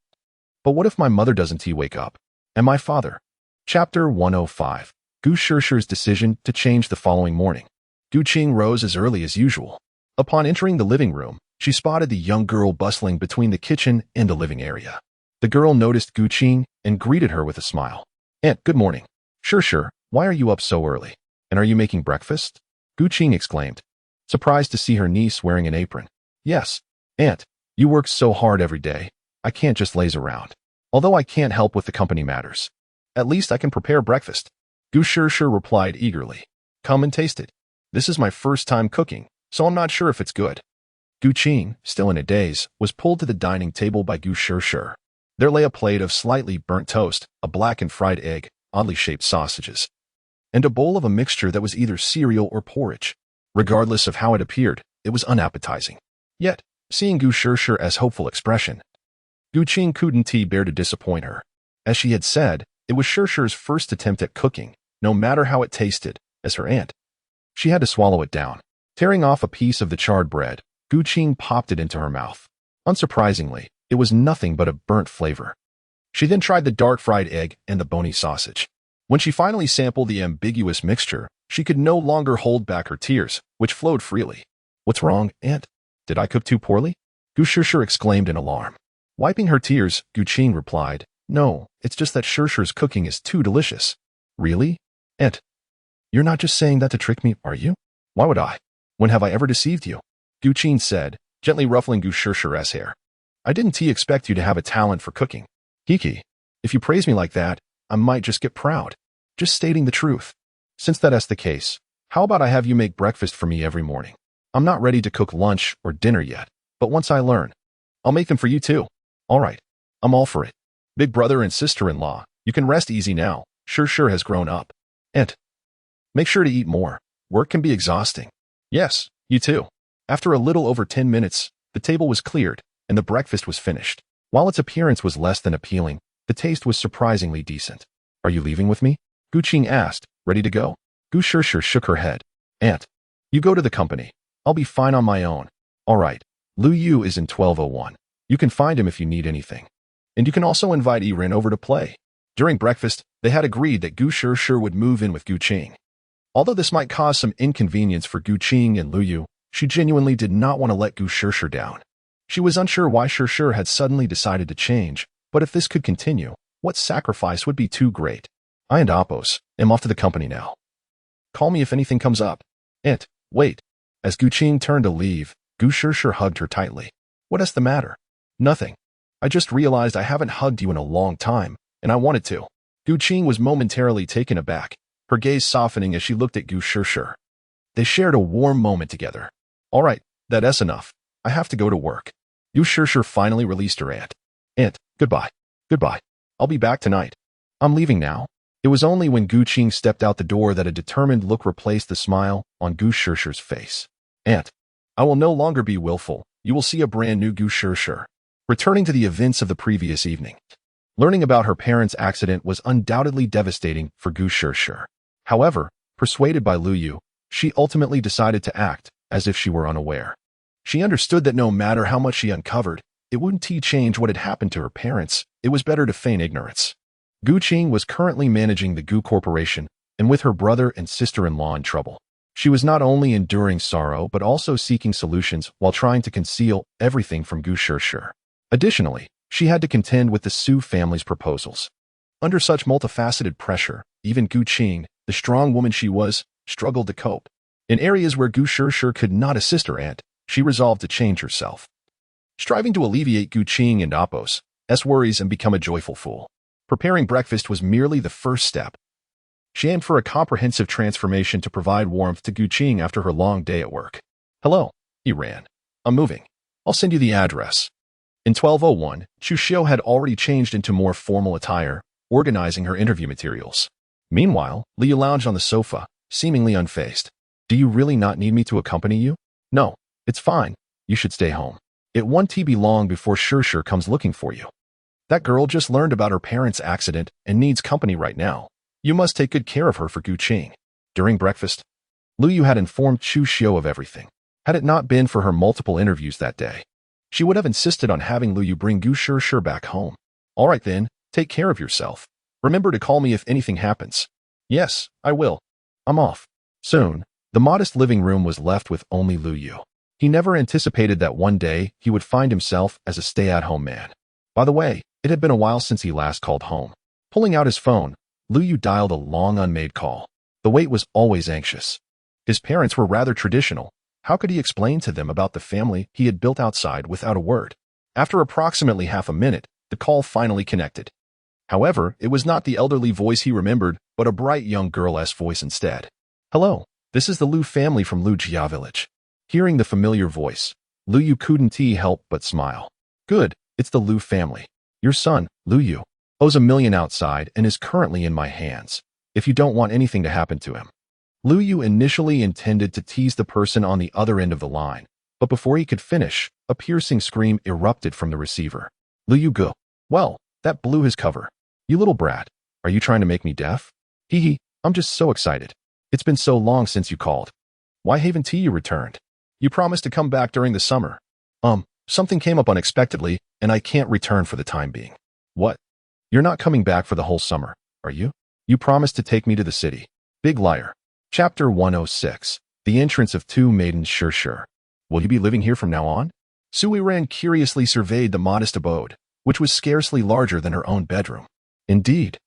But what if my mother doesn't wake up? And my father? Chapter 105. Gu Shishir's decision to change the following morning. Gu Qing rose as early as usual. Upon entering the living room, she spotted the young girl bustling between the kitchen and the living area. The girl noticed Gu Qing and greeted her with a smile. Aunt, good morning. Shishir, why are you up so early? And are you making breakfast? Gu Qing exclaimed, surprised to see her niece wearing an apron. Yes, Aunt, you work so hard every day. I can't just laze around. Although I can't help with the company matters. At least I can prepare breakfast. Gu Shishir replied eagerly. Come and taste it. This is my first time cooking, so I'm not sure if it's good. Gu Qing, still in a daze, was pulled to the dining table by Gu Shishir. There lay a plate of slightly burnt toast, a blackened fried egg, oddly shaped sausages, and a bowl of a mixture that was either cereal or porridge. Regardless of how it appeared, it was unappetizing. Yet, seeing Gu Shishir's hopeful expression, Gu Qing couldn't bear to disappoint her. As she had said, it was Shishir's first attempt at cooking, no matter how it tasted, as her aunt. She had to swallow it down. Tearing off a piece of the charred bread, Gu Qing popped it into her mouth. Unsurprisingly, it was nothing but a burnt flavor. She then tried the dark fried egg and the bony sausage. When she finally sampled the ambiguous mixture, she could no longer hold back her tears, which flowed freely. What's wrong, Aunt? Did I cook too poorly? Gu Shishir exclaimed in alarm. Wiping her tears, Gu Qing replied, No, it's just that Shishir's cooking is too delicious. Really? Aunt, you're not just saying that to trick me, are you? Why would I? When have I ever deceived you? Gu Qing said, gently ruffling Gu Shishir's hair. I didn't expect you to have a talent for cooking. Kiki, if you praise me like that, I might just get proud. Just stating the truth. Since that's the case, how about I have you make breakfast for me every morning? I'm not ready to cook lunch or dinner yet, but once I learn, I'll make them for you too. All right, I'm all for it. Big brother and sister-in-law, you can rest easy now. Shishir has grown up. And make sure to eat more. Work can be exhausting. Yes, you too. After a little over 10 minutes, the table was cleared, and the breakfast was finished. While its appearance was less than appealing, the taste was surprisingly decent. Are you leaving with me? Gu Qing asked, ready to go. Gu Shishir shook her head. Aunt, you go to the company. I'll be fine on my own. All right, Lu Yu is in 1201. You can find him if you need anything. And you can also invite Yiran over to play. During breakfast, they had agreed that Gu Shishir would move in with Gu Qing. Although this might cause some inconvenience for Gu Qing and Lu Yu, she genuinely did not want to let Gu Shishir down. She was unsure why Shishir had suddenly decided to change, but if this could continue, what sacrifice would be too great? I and Appos am off to the company now. Call me if anything comes up. Aunt, wait. As Gu Qing turned to leave, Gu Shishir hugged her tightly. What is the matter? Nothing. I just realized I haven't hugged you in a long time, and I wanted to. Gu Qing was momentarily taken aback, her gaze softening as she looked at Gu Shishir. They shared a warm moment together. All right, that's enough. I have to go to work. Gu Shishir finally released her aunt. Aunt, goodbye. Goodbye. I'll be back tonight. I'm leaving now. It was only when Gu Qing stepped out the door that a determined look replaced the smile on Gu Shishir's face. Aunt, I will no longer be willful. You will see a brand new Gu Shishir. Returning to the events of the previous evening, learning about her parents' accident was undoubtedly devastating for Gu Shishir. However, persuaded by Lu Yu, she ultimately decided to act as if she were unaware. She understood that no matter how much she uncovered, it wouldn't change what had happened to her parents. It was better to feign ignorance. Gu Qing was currently managing the Gu Corporation, and with her brother and sister-in-law in trouble. She was not only enduring sorrow but also seeking solutions while trying to conceal everything from Gu Shishir. Additionally, she had to contend with the Su family's proposals. Under such multifaceted pressure, even Gu Qing, the strong woman she was, struggled to cope. In areas where Gu Shishir could not assist her aunt, she resolved to change herself. Striving to alleviate Gu Qing and Appos' worries and become a joyful fool. Preparing breakfast was merely the first step. She aimed for a comprehensive transformation to provide warmth to Gu Qing after her long day at work. Hello, Yiran. I'm moving. I'll send you the address. In 1201, Chu Xiu had already changed into more formal attire, organizing her interview materials. Meanwhile, Liu lounged on the sofa, seemingly unfazed. Do you really not need me to accompany you? No, it's fine. You should stay home. It won't be long before Shishir comes looking for you. That girl just learned about her parents' accident and needs company right now. You must take good care of her for Gu Qing. During breakfast, Lu Yu had informed Chu Xiu of everything. Had it not been for her multiple interviews that day, she would have insisted on having Lu Yu bring Gu Shishir back home. All right then, take care of yourself. Remember to call me if anything happens. Yes, I will. I'm off. Soon, the modest living room was left with only Lu Yu. He never anticipated that one day he would find himself as a stay-at-home man. By the way, it had been a while since he last called home. Pulling out his phone, Lu Yu dialed a long unmade call. The wait was always anxious. His parents were rather traditional. How could he explain to them about the family he had built outside without a word? After approximately half a minute, the call finally connected. However, it was not the elderly voice he remembered, but a bright young girl's voice instead. Hello, this is the Lu family from Lu Jia village. Hearing the familiar voice, Lu Yu couldn't help but smile. Good, it's the Lu family. Your son, Lu Yu, owes $1 million outside and is currently in my hands, if you don't want anything to happen to him. Lu Yu initially intended to tease the person on the other end of the line, but before he could finish, a piercing scream erupted from the receiver. Lu Yu go. Well, that blew his cover. You little brat, are you trying to make me deaf? Hee hee, I'm just so excited. It's been so long since you called. Why haven't you returned? You promised to come back during the summer. Something came up unexpectedly, and I can't return for the time being. What? You're not coming back for the whole summer, are you? You promised to take me to the city. Big liar. Chapter 106. The Entrance of Two Maidens Shishir. Will you be living here from now on? Su Yiran curiously surveyed the modest abode, which was scarcely larger than her own bedroom. Indeed.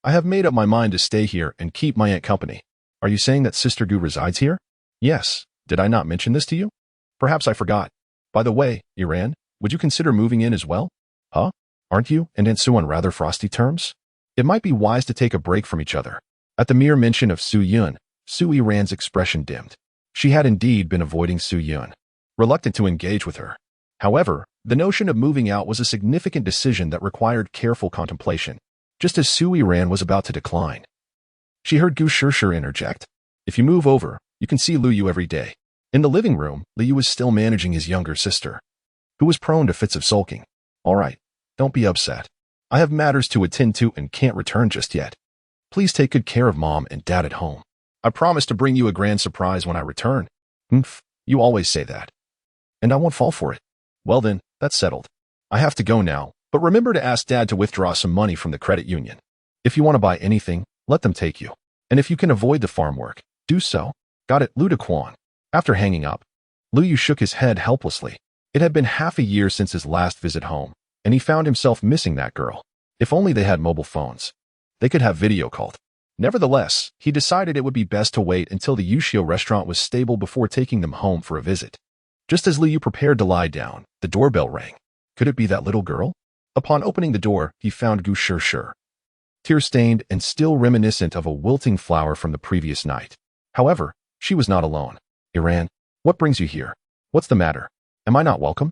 I have made up my mind to stay here and keep my aunt company. Are you saying that Sister Gu resides here? Yes. Did I not mention this to you? Perhaps I forgot. By the way, Yiran, would you consider moving in as well? Huh? Aren't you and Aunt Su on rather frosty terms? It might be wise to take a break from each other. At the mere mention of Su Yiran, Su Yiran's expression dimmed. She had indeed been avoiding Su Yiran, reluctant to engage with her. However, the notion of moving out was a significant decision that required careful contemplation, just as Su Yiran was about to decline. She heard Gu Shishir interject. If you move over, you can see Lu Yu every day. In the living room, Lu Yu was still managing his younger sister, who was prone to fits of sulking. All right, don't be upset. I have matters to attend to and can't return just yet. Please take good care of Mom and Dad at home. I promise to bring you a grand surprise when I return. You always say that. And I won't fall for it. Well then, that's settled. I have to go now, but remember to ask Dad to withdraw some money from the credit union. If you want to buy anything, let them take you. And if you can avoid the farm work, do so. Got it, Lu Daquan. After hanging up, Lu Yu shook his head helplessly. It had been half a year since his last visit home, and he found himself missing that girl. If only they had mobile phones. They could have video called. Nevertheless, he decided it would be best to wait until the Yushio restaurant was stable before taking them home for a visit. Just as Lu Yu prepared to lie down, the doorbell rang. Could it be that little girl? Upon opening the door, he found Gu Shishir, tear-stained and still reminiscent of a wilting flower from the previous night. However, she was not alone. Yiran, what brings you here? What's the matter? Am I not welcome?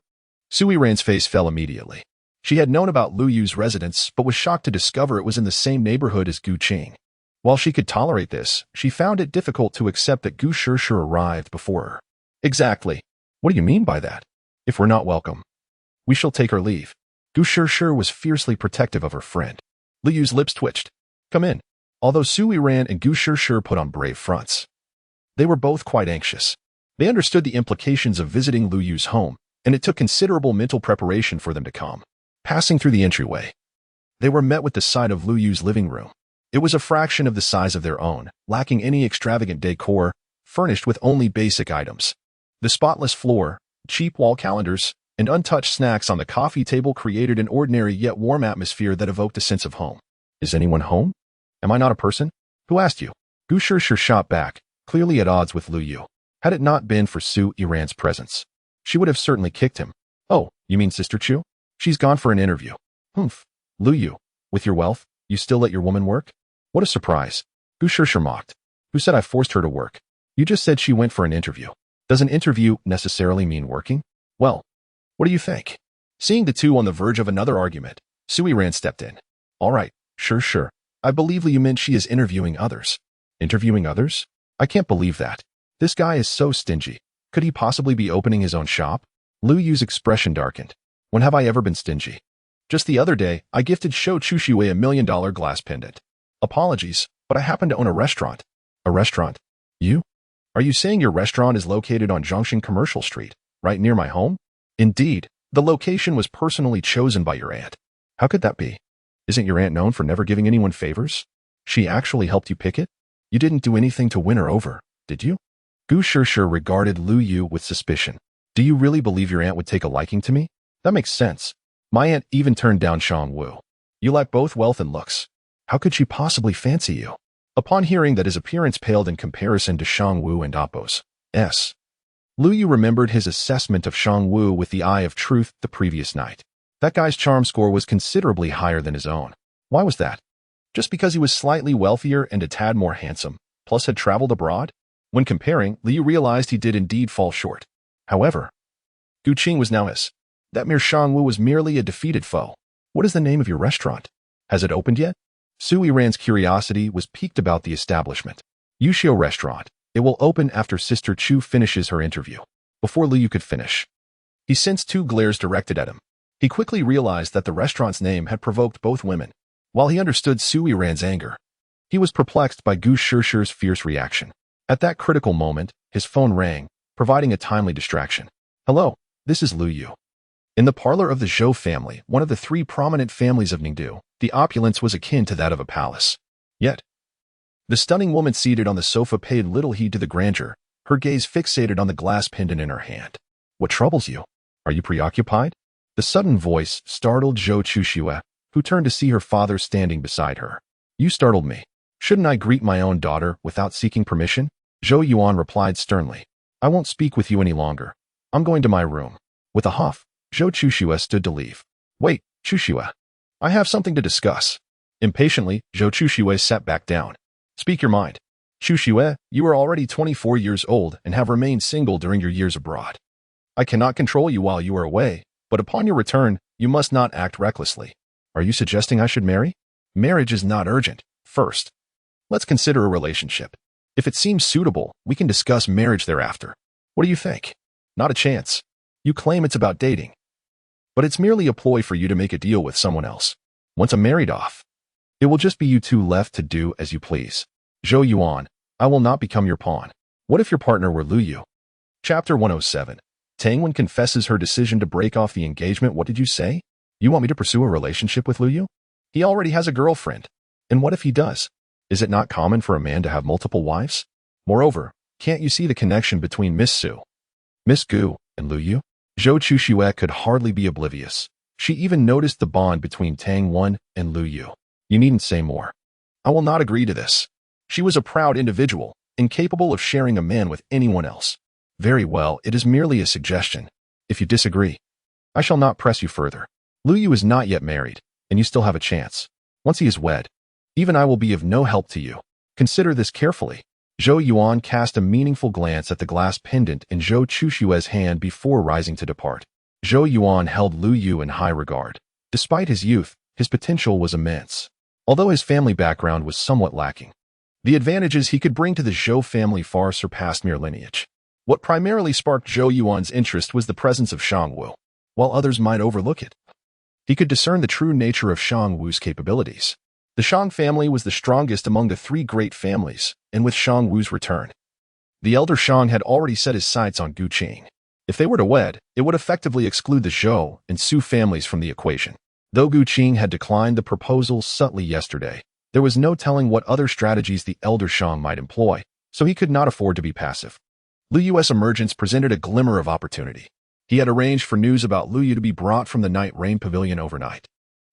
Su Yiran's face fell immediately. She had known about Lu Yu's residence, but was shocked to discover it was in the same neighborhood as Gu Qing. While she could tolerate this, she found it difficult to accept that Gu Shishir arrived before her. Exactly. What do you mean by that? If we're not welcome, we shall take our leave. Gu Shishir was fiercely protective of her friend. Lu Yu's lips twitched. Come in. Although Su Yiran and Gu Shishir put on brave fronts, they were both quite anxious. They understood the implications of visiting Lu Yu's home, and it took considerable mental preparation for them to come. Passing through the entryway, they were met with the sight of Lu Yu's living room. It was a fraction of the size of their own, lacking any extravagant decor, furnished with only basic items. The spotless floor, cheap wall calendars, and untouched snacks on the coffee table created an ordinary yet warm atmosphere that evoked a sense of home. Is anyone home? Am I not a person? Who asked you? Gu Shishir shot back, clearly at odds with Lu Yu. Had it not been for Su Yiran's presence, she would have certainly kicked him. Oh, you mean Sister Chu? She's gone for an interview. Humph. Lu Yu, with your wealth, you still let your woman work? What a surprise. Gu Shishir mocked. Who said I forced her to work? You just said she went for an interview. Does an interview necessarily mean working? Well, what do you think? Seeing the two on the verge of another argument, Su Yiran stepped in. All right, sure. I believe you meant she is interviewing others. Interviewing others? I can't believe that. This guy is so stingy. Could he possibly be opening his own shop? Lu Yu's expression darkened. When have I ever been stingy? Just the other day, I gifted Shou Chushui $1 million glass pendant. Apologies, but I happen to own a restaurant. A restaurant? You? Are you saying your restaurant is located on Zhongshan Commercial Street, right near my home? Indeed, the location was personally chosen by your aunt. How could that be? Isn't your aunt known for never giving anyone favors? She actually helped you pick it? You didn't do anything to win her over, did you? Gu Shishir regarded Lu Yu with suspicion. Do you really believe your aunt would take a liking to me? That makes sense. My aunt even turned down Shang Wu. You lack both wealth and looks. How could she possibly fancy you? Upon hearing that his appearance paled in comparison to Shang Wu and Appo's, Lu Yu remembered his assessment of Shang Wu with the eye of truth the previous night. That guy's charm score was considerably higher than his own. Why was that? Just because he was slightly wealthier and a tad more handsome, plus had traveled abroad? When comparing, Liu realized he did indeed fall short. However, Gu Qing was now his. That mere Shang Wu was merely a defeated foe. What is the name of your restaurant? Has it opened yet? Su Yiran's curiosity was piqued about the establishment. Yuxiu Restaurant. It will open after Sister Chu finishes her interview. Before Liu could finish, he sensed two glares directed at him. He quickly realized that the restaurant's name had provoked both women. While he understood Su Yiran's anger, he was perplexed by Gu Shishir's fierce reaction. At that critical moment, his phone rang, providing a timely distraction. Hello, this is Lu Yu. In the parlor of the Zhou family, one of the three prominent families of Ningdu, the opulence was akin to that of a palace. Yet, the stunning woman seated on the sofa paid little heed to the grandeur, her gaze fixated on the glass pendant in her hand. What troubles you? Are you preoccupied? The sudden voice startled Zhou Chuxue, who turned to see her father standing beside her. You startled me. Shouldn't I greet my own daughter without seeking permission? Zhou Yuan replied sternly. I won't speak with you any longer. I'm going to my room. With a huff, Zhou Chuxue stood to leave. Wait, Chuxue. I have something to discuss. Impatiently, Zhou Chuxue sat back down. Speak your mind. Chuxue, you are already 24 years old and have remained single during your years abroad. I cannot control you while you are away, but upon your return, you must not act recklessly. Are you suggesting I should marry? Marriage is not urgent. First, let's consider a relationship. If it seems suitable, we can discuss marriage thereafter. What do you think? Not a chance. You claim it's about dating, but it's merely a ploy for you to make a deal with someone else. Once I'm married off, it will just be you two left to do as you please. Zhou Yuan, I will not become your pawn. What if your partner were Lu Yu? Chapter 107. Tang Wen confesses her decision to break off the engagement. What did you say? You want me to pursue a relationship with Lu Yu? He already has a girlfriend. And what if he does? Is it not common for a man to have multiple wives? Moreover, can't you see the connection between Miss Gu, and Lu Yu? Zhou Chuxue could hardly be oblivious. She even noticed the bond between Tang Wen and Lu Yu. You needn't say more. I will not agree to this. She was a proud individual, incapable of sharing a man with anyone else. Very well, it is merely a suggestion. If you disagree, I shall not press you further. Lu Yu is not yet married, and you still have a chance. Once he is wed, even I will be of no help to you. Consider this carefully. Zhou Yuan cast a meaningful glance at the glass pendant in Zhou Chuxue's hand before rising to depart. Zhou Yuan held Lu Yu in high regard. Despite his youth, his potential was immense. Although his family background was somewhat lacking, the advantages he could bring to the Zhou family far surpassed mere lineage. What primarily sparked Zhou Yuan's interest was the presence of Shang Wu. While others might overlook it, he could discern the true nature of Shang Wu's capabilities. The Shang family was the strongest among the three great families, and with Shang Wu's return, the elder Shang had already set his sights on Gu Qing. If they were to wed, it would effectively exclude the Zhou and Su families from the equation. Though Gu Qing had declined the proposal subtly yesterday, there was no telling what other strategies the elder Shang might employ, so he could not afford to be passive. Lu Yu's emergence presented a glimmer of opportunity. He had arranged for news about Lu Yu to be brought from the Night Rain Pavilion overnight.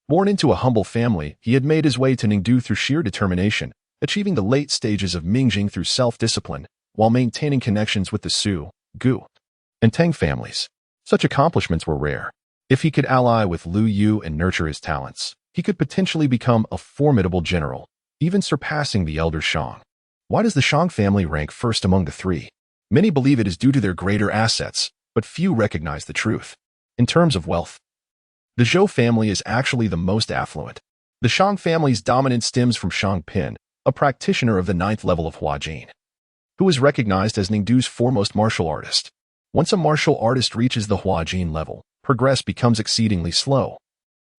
Born into a humble family, he had made his way to Ningdu through sheer determination, achieving the late stages of Mingjing through self-discipline, while maintaining connections with the Su, Gu, and Tang families. Such accomplishments were rare. If he could ally with Lu Yu and nurture his talents, he could potentially become a formidable general, even surpassing the elder Shang. Why does the Shang family rank first among the three? Many believe it is due to their greater assets, but few recognize the truth. In terms of wealth, the Zhou family is actually the most affluent. The Shang family's dominance stems from Shang Pin, a practitioner of the 9th level of Huajin, who is recognized as Ningdu's foremost martial artist. Once a martial artist reaches the Huajin level, progress becomes exceedingly slow.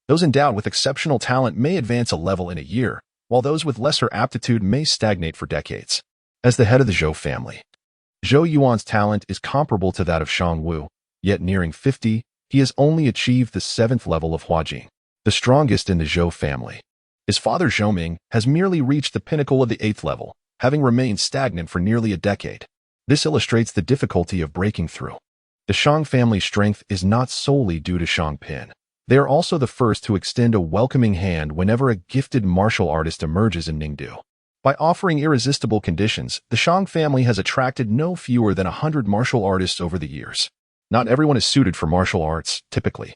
Those endowed with exceptional talent may advance a level in a year, while those with lesser aptitude may stagnate for decades. As the head of the Zhou family, Zhou Yuan's talent is comparable to that of Shang Wu, yet nearing 50, he has only achieved the 7th level of Huajing, the strongest in the Zhou family. His father Zhou Ming has merely reached the pinnacle of the 8th level, having remained stagnant for nearly a decade. This illustrates the difficulty of breaking through. The Shang family's strength is not solely due to Shang Pin. They are also the first to extend a welcoming hand whenever a gifted martial artist emerges in Ningdu. By offering irresistible conditions, the Shang family has attracted no fewer than 100 martial artists over the years. Not everyone is suited for martial arts, typically.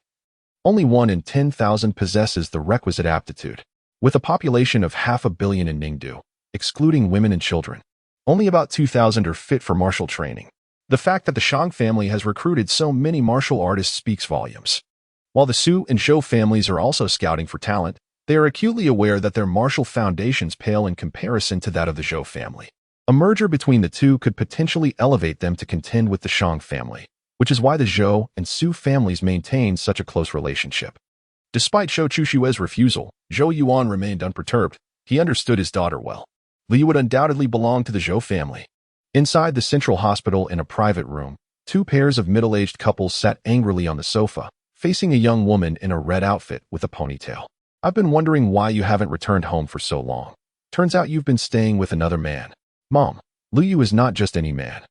Only 1 in 10,000 possesses the requisite aptitude. With a population of 500 million in Ningdu, excluding women and children, only about 2,000 are fit for martial training. The fact that the Shang family has recruited so many martial artists speaks volumes. While the Su and Zhou families are also scouting for talent, they are acutely aware that their martial foundations pale in comparison to that of the Zhou family. A merger between the two could potentially elevate them to contend with the Shang family, which is why the Zhou and Su families maintain such a close relationship. Despite Zhou Chushue's refusal, Zhou Yuan remained unperturbed. He understood his daughter well. Liu would undoubtedly belong to the Zhou family. Inside the central hospital in a private room, 2 pairs of middle-aged couples sat angrily on the sofa, facing a young woman in a red outfit with a ponytail. I've been wondering why you haven't returned home for so long. Turns out you've been staying with another man. Mom, Liu is not just any man.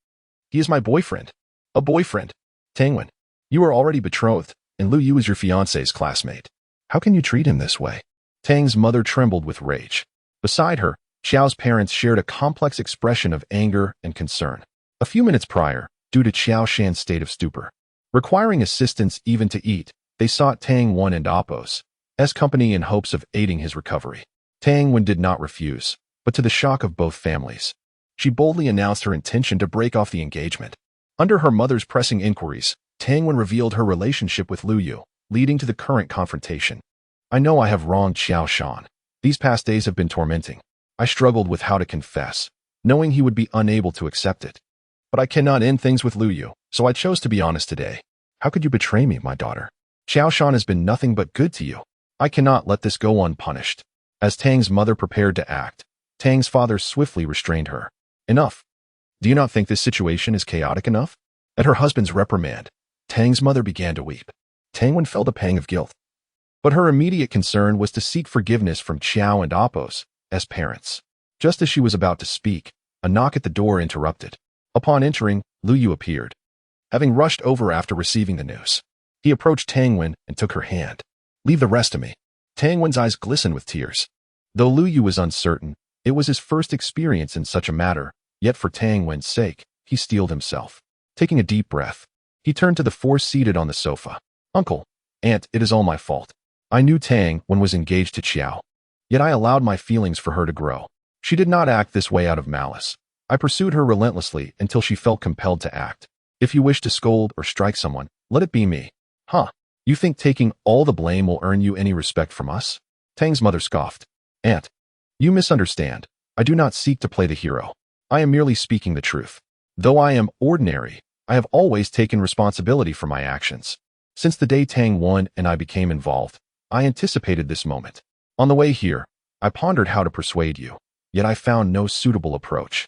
He is my boyfriend. A boyfriend. Tangwen, you are already betrothed, and Liu is your fiancé's classmate. How can you treat him this way? Tang's mother trembled with rage. Beside her, Xiao's parents shared a complex expression of anger and concern. A few minutes prior, due to Xiao Shan's state of stupor, requiring assistance even to eat, they sought Tang Wen and Appo's company in hopes of aiding his recovery. Tang Wen did not refuse, but to the shock of both families, she boldly announced her intention to break off the engagement. Under her mother's pressing inquiries, Tang Wen revealed her relationship with Liu, leading to the current confrontation. I know I have wronged Xiao Shan. These past days have been tormenting. I struggled with how to confess, knowing he would be unable to accept it. But I cannot end things with Liu, so I chose to be honest today. How could you betray me, my daughter? Xiao Shan has been nothing but good to you. I cannot let this go unpunished. As Tang's mother prepared to act, Tang's father swiftly restrained her. Enough. Do you not think this situation is chaotic enough? At her husband's reprimand, Tang's mother began to weep. Tang Wen felt a pang of guilt. But her immediate concern was to seek forgiveness from Xiao and Appo's parents. Just as she was about to speak, a knock at the door interrupted. Upon entering, Liu appeared, having rushed over after receiving the news. He approached Tang Wen and took her hand. Leave the rest to me. Tang Wen's eyes glistened with tears. Though Liu was uncertain, it was his first experience in such a matter, yet for Tang Wen's sake, he steeled himself. Taking a deep breath, he turned to the 4 seated on the sofa. Uncle, Aunt, it is all my fault. I knew Tang Wen was engaged to Xiao, yet I allowed my feelings for her to grow. She did not act this way out of malice. I pursued her relentlessly until she felt compelled to act. If you wish to scold or strike someone, let it be me. Huh? You think taking all the blame will earn you any respect from us? Tang's mother scoffed. Aunt, you misunderstand. I do not seek to play the hero. I am merely speaking the truth. Though I am ordinary, I have always taken responsibility for my actions. Since the day Tang Wen and I became involved, I anticipated this moment. On the way here, I pondered how to persuade you, yet I found no suitable approach.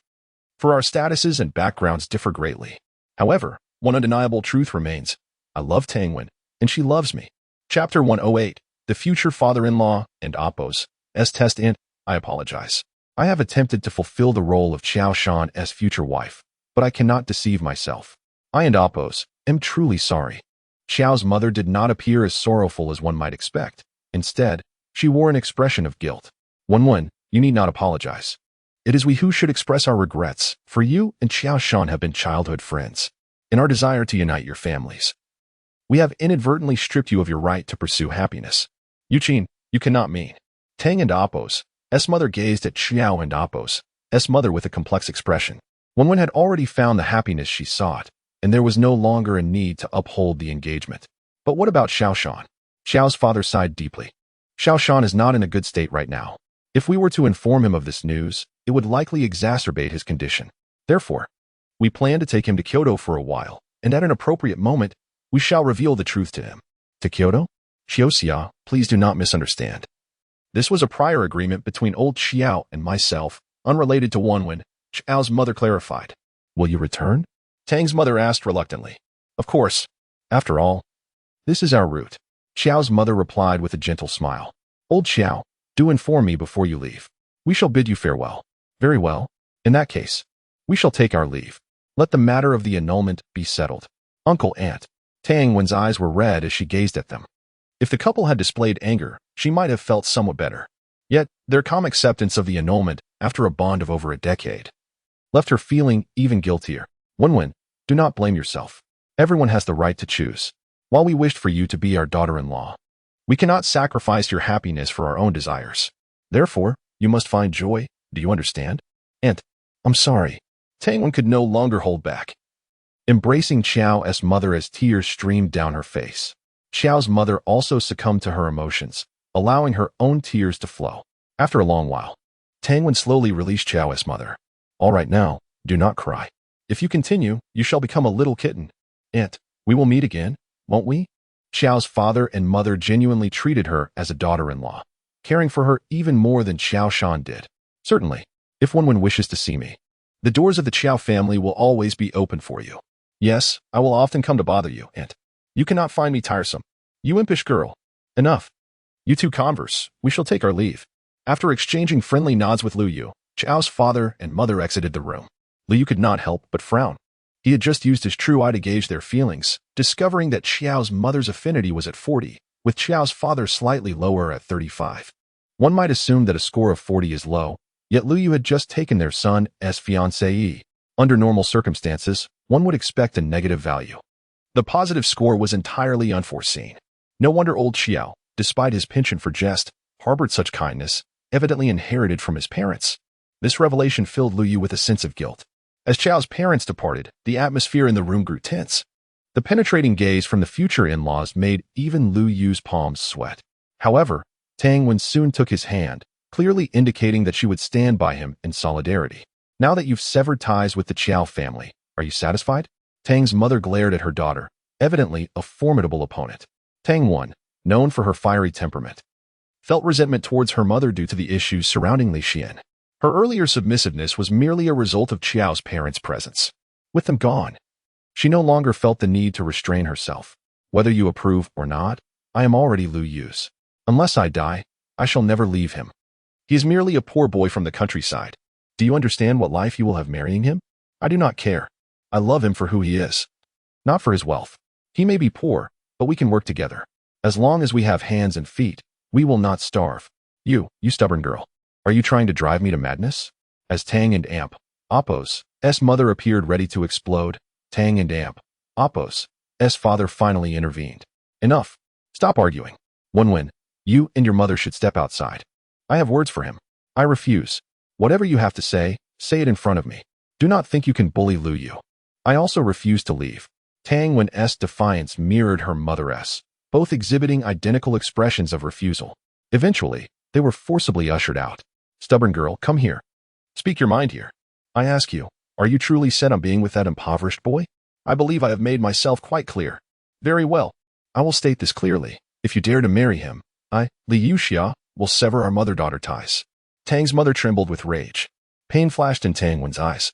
For our statuses and backgrounds differ greatly. However, one undeniable truth remains. I love Tang Wen, and she loves me. Chapter 108, The Future Father-in-Law and Appo's test and I apologize. I have attempted to fulfill the role of Xiao Shan's future wife, but I cannot deceive myself. I and Appo's am truly sorry. Xiao's mother did not appear as sorrowful as one might expect. Instead, she wore an expression of guilt. Wen, you need not apologize. It is we who should express our regrets, for you and Xiao Shan have been childhood friends. In our desire to unite your families, we have inadvertently stripped you of your right to pursue happiness. Yuqin, you cannot mean. Tang and Appo's mother gazed at Xiao and Appo's mother with a complex expression. Wen had already found the happiness she sought, and there was no longer a need to uphold the engagement. But what about Xiao Shan? Xiao's father sighed deeply. Xiao Shan is not in a good state right now. If we were to inform him of this news, it would likely exacerbate his condition. Therefore, we plan to take him to Kyoto for a while, and at an appropriate moment, we shall reveal the truth to him. To Kyoto? Xiao, please do not misunderstand. This was a prior agreement between old Xiao and myself, unrelated to Wen, Xiao's mother clarified. Will you return? Tang's mother asked reluctantly. Of course. After all, this is our route. Xiao's mother replied with a gentle smile. Old Xiao, do inform me before you leave. We shall bid you farewell. Very well. In that case, we shall take our leave. Let the matter of the annulment be settled. Uncle, Aunt. Tang Wen's eyes were red as she gazed at them. If the couple had displayed anger, she might have felt somewhat better. Yet, their calm acceptance of the annulment, after a bond of over a decade, left her feeling even guiltier. Wenwen, do not blame yourself. Everyone has the right to choose. While we wished for you to be our daughter-in-law, we cannot sacrifice your happiness for our own desires. Therefore, you must find joy. Do you understand? Aunt, I'm sorry. Tang Wen could no longer hold back, embracing Xiao's mother as tears streamed down her face. Xiao's mother also succumbed to her emotions, allowing her own tears to flow. After a long while, Tang Wen slowly released Xiao's mother. All right now, do not cry. If you continue, you shall become a little kitten. Aunt, we will meet again, won't we? Xiao's father and mother genuinely treated her as a daughter-in-law, caring for her even more than Xiao Shan did. Certainly, if Wenwen wishes to see me, the doors of the Qiao family will always be open for you. Yes, I will often come to bother you, Aunt. You cannot find me tiresome. You impish girl. Enough. You two converse. We shall take our leave. After exchanging friendly nods with Lu Yu, Xiao's father and mother exited the room. Lu Yu could not help but frown. He had just used his true eye to gauge their feelings, discovering that Xiao's mother's affinity was at 40, with Xiao's father slightly lower at 35. One might assume that a score of 40 is low, yet Lu Yu had just taken their son as fiancé. Under normal circumstances, one would expect a negative value. The positive score was entirely unforeseen. No wonder old Xiao, despite his penchant for jest, harbored such kindness, evidently inherited from his parents. This revelation filled Lu Yu with a sense of guilt. As Xiao's parents departed, the atmosphere in the room grew tense. The penetrating gaze from the future in-laws made even Lu Yu's palms sweat. However, Tang Wen soon took his hand, clearly indicating that she would stand by him in solidarity. Now that you've severed ties with the Qiao family, are you satisfied? Tang's mother glared at her daughter, evidently a formidable opponent. Tang Wen, known for her fiery temperament, felt resentment towards her mother due to the issues surrounding Li Xian. Her earlier submissiveness was merely a result of Qiao's parents' presence. With them gone, she no longer felt the need to restrain herself. Whether you approve or not, I am already Lu Yu's. Unless I die, I shall never leave him. He is merely a poor boy from the countryside. Do you understand what life you will have marrying him? I do not care. I love him for who he is, not for his wealth. He may be poor, but we can work together. As long as we have hands and feet, we will not starve. You stubborn girl. Are you trying to drive me to madness? As Tang and Appo's mother appeared ready to explode, Tang and Appo's father finally intervened. Enough. Stop arguing. Wenwen, you and your mother should step outside. I have words for him. I refuse. Whatever you have to say it in front of me. Do not think you can bully Lu Yu. I also refuse to leave. Tang Wen's defiance mirrored her mother's, both exhibiting identical expressions of refusal. Eventually, they were forcibly ushered out. Stubborn girl, come here. Speak your mind here. I ask you, are you truly set on being with that impoverished boy? I believe I have made myself quite clear. Very well. I will state this clearly. If you dare to marry him, I, Li Yuxia, will sever our mother-daughter ties. Tang's mother trembled with rage. Pain flashed in Tang Wen's eyes,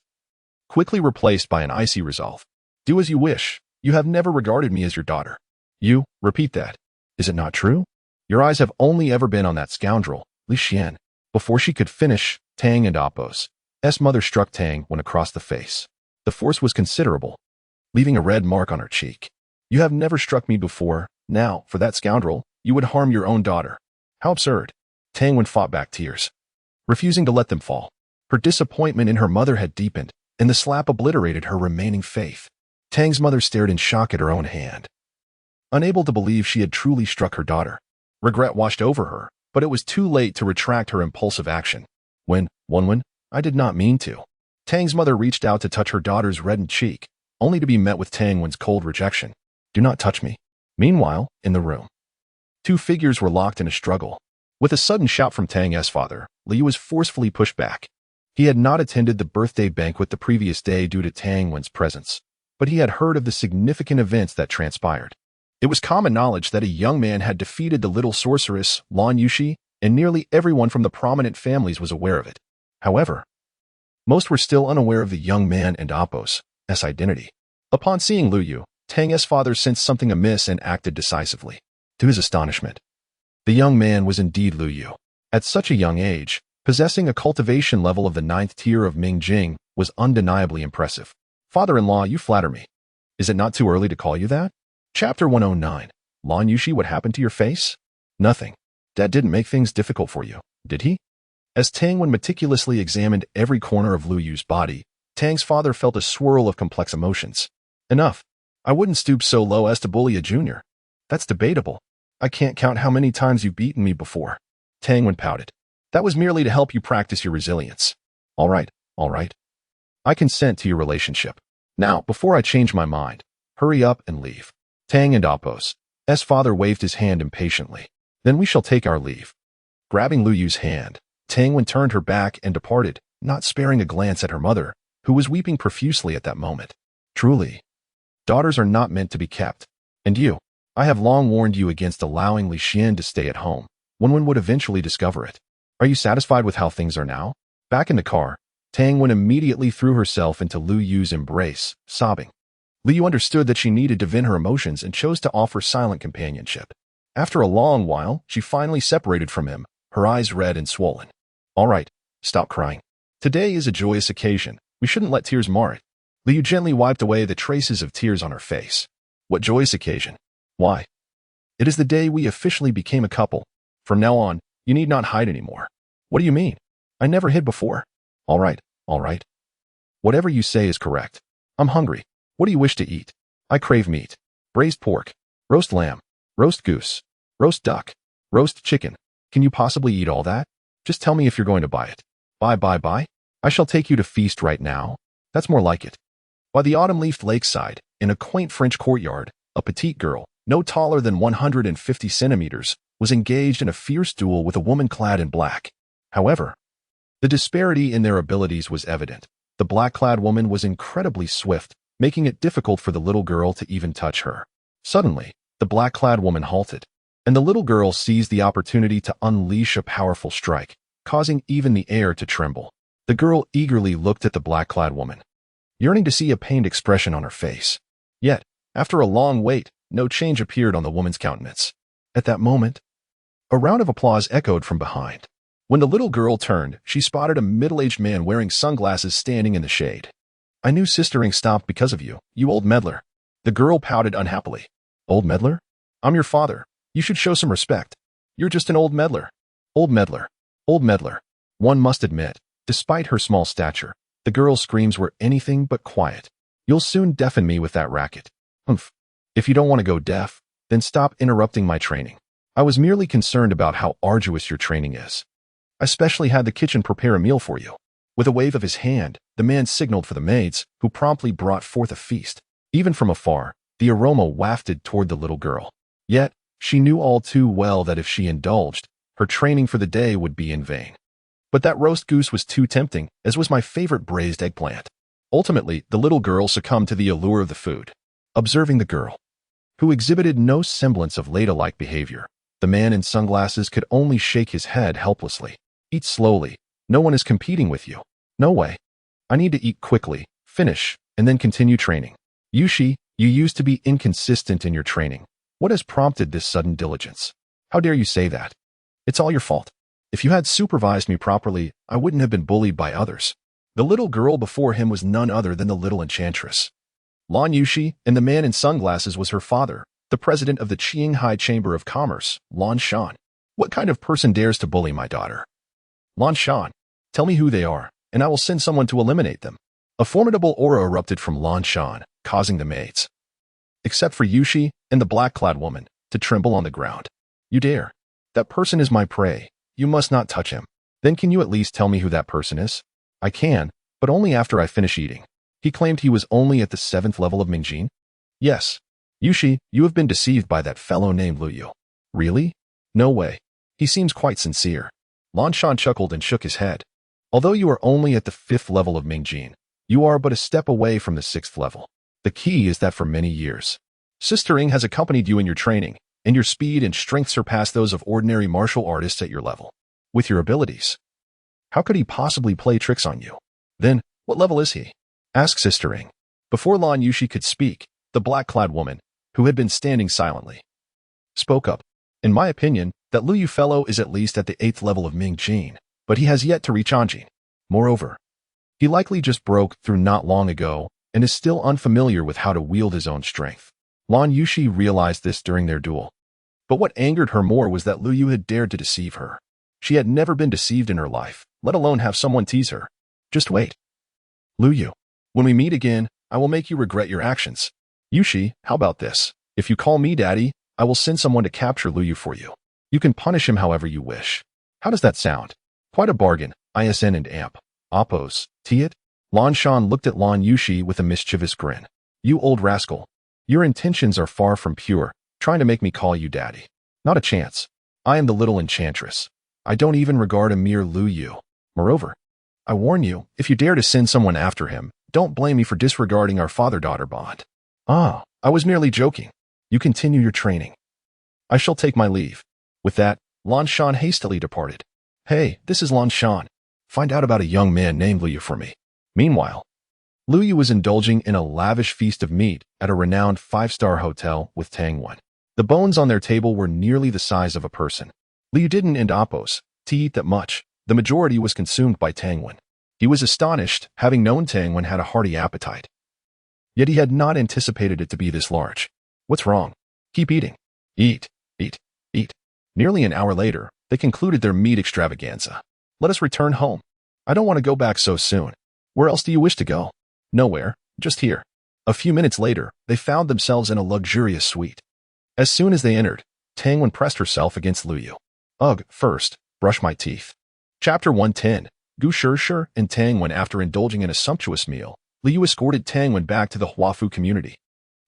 quickly replaced by an icy resolve. Do as you wish. You have never regarded me as your daughter. You, repeat that. Is it not true? Your eyes have only ever been on that scoundrel, Li Xian. Before she could finish, Tang and Appo's mother struck Tang Wen across the face. The force was considerable, leaving a red mark on her cheek. You have never struck me before. Now, for that scoundrel, you would harm your own daughter. How absurd. Tang Wen fought back tears, refusing to let them fall. Her disappointment in her mother had deepened, and the slap obliterated her remaining faith. Tang's mother stared in shock at her own hand, unable to believe she had truly struck her daughter. Regret washed over her, but it was too late to retract her impulsive action. Wenwen, I did not mean to. Tang's mother reached out to touch her daughter's reddened cheek, only to be met with Tang Wen's cold rejection. Do not touch me. Meanwhile, in the room, two figures were locked in a struggle. With a sudden shout from Tang's father, Li was forcefully pushed back. He had not attended the birthday banquet the previous day due to Tang Wen's presence, but he had heard of the significant events that transpired. It was common knowledge that a young man had defeated the little sorceress, Lan Yushi, and nearly everyone from the prominent families was aware of it. However, Most were still unaware of the young man and Appo's identity. Upon seeing Lu Yu, Tang's father sensed something amiss and acted decisively. To his astonishment, the young man was indeed Lu Yu. At such a young age, possessing a cultivation level of the 9th tier of Mingjing was undeniably impressive. Father-in-law, you flatter me. Is it not too early to call you that? Chapter 109. Lan Yushi, what happened to your face? Nothing. Dad didn't make things difficult for you, did he? As Tang Wen meticulously examined every corner of Lu Yu's body, Tang's father felt a swirl of complex emotions. Enough. I wouldn't stoop so low as to bully a junior. That's debatable. I can't count how many times you've beaten me before. Tang Wen pouted. That was merely to help you practice your resilience. All right. I consent to your relationship. Now, before I change my mind, hurry up and leave. Tang and Appo's father waved his hand impatiently. Then we shall take our leave. Grabbing Lu Yu's hand, Tang Wen turned her back and departed, not sparing a glance at her mother, who was weeping profusely at that moment. Truly, daughters are not meant to be kept. And you, I have long warned you against allowing Li Xian to stay at home. Wen would eventually discover it. Are you satisfied with how things are now? Back in the car, Tang Wen immediately threw herself into Lu Yu's embrace, sobbing. Lu Yu understood that she needed to vent her emotions and chose to offer silent companionship. After a long while, she finally separated from him, her eyes red and swollen. All right, stop crying. Today is a joyous occasion. We shouldn't let tears mar it. Lu Yu gently wiped away the traces of tears on her face. What joyous occasion? Why? It is the day we officially became a couple. From now on, you need not hide anymore. What do you mean? I never hid before. All right. Whatever you say is correct. I'm hungry. What do you wish to eat? I crave meat. Braised pork, roast lamb, roast goose, roast duck, roast chicken. Can you possibly eat all that? Just tell me if you're going to buy it. Buy. I shall take you to feast right now. That's more like it. By the autumn-leafed lakeside, in a quaint French courtyard, a petite girl, no taller than 150 centimeters, was engaged in a fierce duel with a woman clad in black. However, the disparity in their abilities was evident. The black-clad woman was incredibly swift, making it difficult for the little girl to even touch her. Suddenly, the black-clad woman halted, and the little girl seized the opportunity to unleash a powerful strike, causing even the air to tremble. The girl eagerly looked at the black-clad woman, yearning to see a pained expression on her face. Yet, after a long wait, no change appeared on the woman's countenance. At that moment, a round of applause echoed from behind. When the little girl turned, she spotted a middle-aged man wearing sunglasses standing in the shade. I knew sistering stopped because of you, you old meddler. The girl pouted unhappily. Old meddler? I'm your father. You should show some respect. You're just an old meddler. Old meddler. One must admit, despite her small stature, the girl's screams were anything but quiet. You'll soon deafen me with that racket. Humph. If you don't want to go deaf, then stop interrupting my training. I was merely concerned about how arduous your training is. I specially had the kitchen prepare a meal for you. With a wave of his hand, the man signaled for the maids, who promptly brought forth a feast. Even from afar, the aroma wafted toward the little girl. Yet, she knew all too well that if she indulged, her training for the day would be in vain. But that roast goose was too tempting, as was my favorite braised eggplant. Ultimately, the little girl succumbed to the allure of the food. Observing the girl, who exhibited no semblance of ladylike behavior, the man in sunglasses could only shake his head helplessly. Eat slowly. No one is competing with you. No way. I need to eat quickly, finish, and then continue training. Yushi, you used to be inconsistent in your training. What has prompted this sudden diligence? How dare you say that? It's all your fault. If you had supervised me properly, I wouldn't have been bullied by others. The little girl before him was none other than the little enchantress. Lan Yushi, and the man in sunglasses was her father, the president of the Qinghai Chamber of Commerce, Lan Shan. What kind of person dares to bully my daughter? Lan Shan, tell me who they are, and I will send someone to eliminate them. A formidable aura erupted from Lan Shan, causing the maids, except for Yushi and the black-clad woman, to tremble on the ground. You dare? That person is my prey. You must not touch him. Then can you at least tell me who that person is? I can, but only after I finish eating. He claimed he was only at the 7th level of Mingjin? Yes. Yushi, you have been deceived by that fellow named Lu Yu. Really? No way. He seems quite sincere. Lan Shan chuckled and shook his head. Although you are only at the 5th level of Mingjin, you are but a step away from the 6th level. The key is that for many years, sistering has accompanied you in your training, and your speed and strength surpass those of ordinary martial artists at your level. With your abilities, how could he possibly play tricks on you? Then, what level is he? Asked Sister Ing. Before Lan Yushi could speak, the black-clad woman, who had been standing silently, spoke up. In my opinion, that Lu Yu fellow is at least at the 8th level of Ming Jin, but he has yet to reach Anjin. Moreover, he likely just broke through not long ago and is still unfamiliar with how to wield his own strength. Lan Yushi realized this during their duel. But what angered her more was that Lu Yu had dared to deceive her. She had never been deceived in her life, let alone have someone tease her. Just wait. Lu Yu, when we meet again, I will make you regret your actions. Yushi, how about this? If you call me daddy, I will send someone to capture Lu Yu for you. You can punish him however you wish. How does that sound? Quite a bargain, ISN and AMP. Oppos, Tiet? Lan Shan looked at Lan Yushi with a mischievous grin. You old rascal. Your intentions are far from pure, trying to make me call you daddy. Not a chance. I am the little enchantress. I don't even regard a mere Lu Yu. Moreover, I warn you, if you dare to send someone after him, don't blame me for disregarding our father-daughter bond. Ah, I was merely joking. You continue your training. I shall take my leave. With that, Lan Shan hastily departed. Hey, this is Lan Shan. Find out about a young man named Lu Yu for me. Meanwhile, Lu Yu was indulging in a lavish feast of meat at a renowned 5-star hotel with Tang Wen. The bones on their table were nearly the size of a person. Lu Yu didn't and Oppos to eat that much. The majority was consumed by Tang Wen. He was astonished, having known Tang Wen had a hearty appetite. Yet he had not anticipated it to be this large. What's wrong? Keep eating. Eat, eat, eat. Nearly an hour later, they concluded their meat extravaganza. Let us return home. I don't want to go back so soon. Where else do you wish to go? Nowhere, just here. A few minutes later, they found themselves in a luxurious suite. As soon as they entered, Tang Wen pressed herself against Lu Yu. Ugh, first, brush my teeth. Chapter 110. Gu Shishir and Tang Wen. After indulging in a sumptuous meal, Lu Yu escorted Tang Wen back to the Huafu community.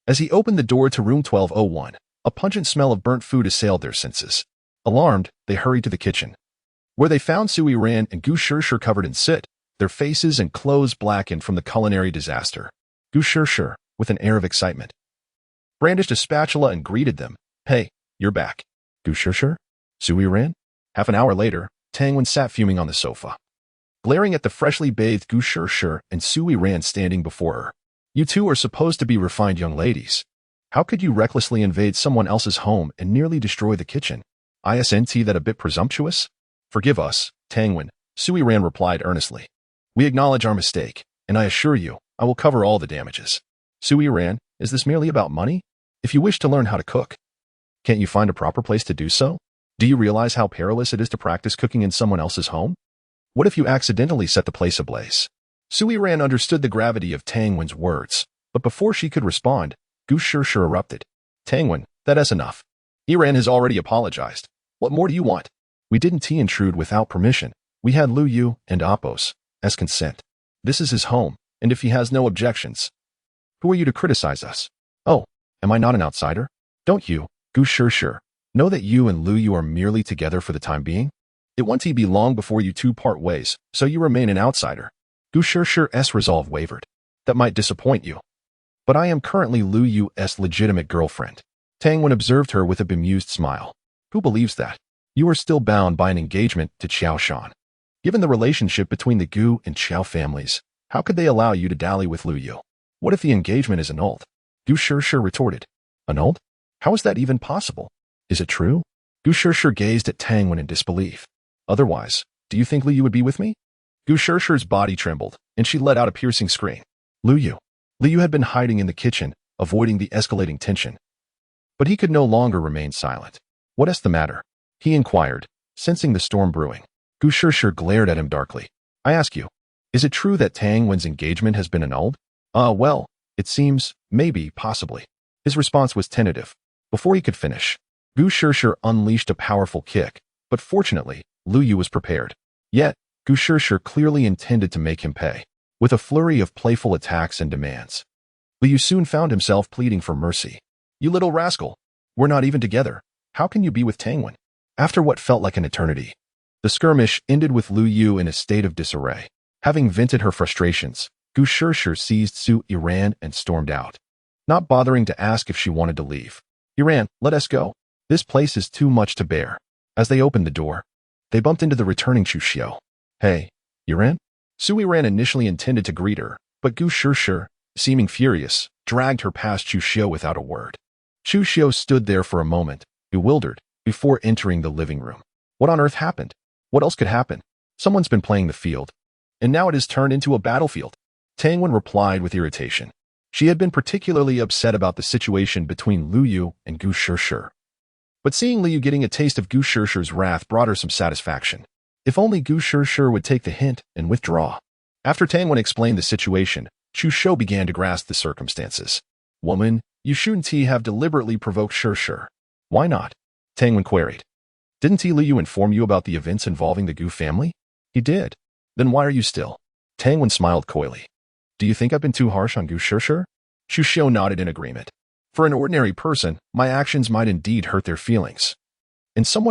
As he opened the door to room 1201, a pungent smell of burnt food assailed their senses. Alarmed, they hurried to the kitchen, where they found Su Yiran and Gu Shishir covered in soot, their faces and clothes blackened from the culinary disaster. Gu Shishir, with an air of excitement, brandished a spatula and greeted them. Hey, you're back. Gu Shishir? Su Yiran? Half an hour later, Tang Wen sat fuming on the sofa, glaring at the freshly bathed Gu Shishir and Su Yiran standing before her. You two are supposed to be refined young ladies. How could you recklessly invade someone else's home and nearly destroy the kitchen? Isn't that a bit presumptuous? Forgive us, Tang Wen, Su Yiran replied earnestly. We acknowledge our mistake, and I assure you, I will cover all the damages. Su Yiran, is this merely about money? If you wish to learn how to cook, can't you find a proper place to do so? Do you realize how perilous it is to practice cooking in someone else's home? What if you accidentally set the place ablaze? Su Yiran understood the gravity of Tang Wen's words, but before she could respond, Gu Shishir erupted. Tang Wen, that is enough. Yiran has already apologized. What more do you want? We didn't intrude without permission. We had Lu Yu and Oppos as consent. This is his home, and if he has no objections, who are you to criticize us? Oh, am I not an outsider? Don't you, Gu Shishir, know that you and Lu Yu are merely together for the time being? It won't be long before you two part ways, so you remain an outsider. Gu Shishir's resolve wavered. That might disappoint you, but I am currently Lu Yu's legitimate girlfriend. Tang Wen observed her with a bemused smile. Who believes that? You are still bound by an engagement to Qiao Shan. Given the relationship between the Gu and Qiao families, how could they allow you to dally with Lu Yu? What if the engagement is annulled? Gu Shishir retorted. Annulled? How is that even possible? Is it true? Gu Shishir gazed at Tang Wen in disbelief. Otherwise, do you think Lu Yu would be with me? Gu Shishir's body trembled, and she let out a piercing scream. Lu Yu. Lu Yu had been hiding in the kitchen, avoiding the escalating tension. But he could no longer remain silent. What is the matter? He inquired, sensing the storm brewing. Gu Shishir glared at him darkly. I ask you, is it true that Tang Wen's engagement has been annulled? Well, it seems, maybe, possibly. His response was tentative. Before he could finish, Gu Shishir unleashed a powerful kick, but fortunately, Lu Yu was prepared. Yet, Gu Shishir clearly intended to make him pay. With a flurry of playful attacks and demands, Lu Yu soon found himself pleading for mercy. You little rascal! We're not even together. How can you be with Tang Wen? After what felt like an eternity, the skirmish ended with Lu Yu in a state of disarray. Having vented her frustrations, Gu Shishir seized Su Yiran and stormed out, not bothering to ask if she wanted to leave. Yiran, let us go. This place is too much to bear. As they opened the door, they bumped into the returning Chu Xiao. Hey, Yiran? Su Yiran initially intended to greet her, but Gu Shishi, seeming furious, dragged her past Chu Xiu without a word. Chu Xiu stood there for a moment, bewildered, before entering the living room. What on earth happened? What else could happen? Someone's been playing the field, and now it has turned into a battlefield. Tang Wen replied with irritation. She had been particularly upset about the situation between Lu Yu and Gu Shishi. But seeing Lu Yu getting a taste of Gu Shishi's wrath brought her some satisfaction. If only Gu Shishi would take the hint and withdraw. After Tang Wen explained the situation, Chu Xiu began to grasp the circumstances. Woman, you shouldn't have deliberately provoked Shishi. Why not? Tang Wen queried. Didn't Lu Yu inform you about the events involving the Gu family? He did. Then why are you still? Tang Wen smiled coyly. Do you think I've been too harsh on Gu Shishi? Chu Xiu nodded in agreement. For an ordinary person, my actions might indeed hurt their feelings. And someone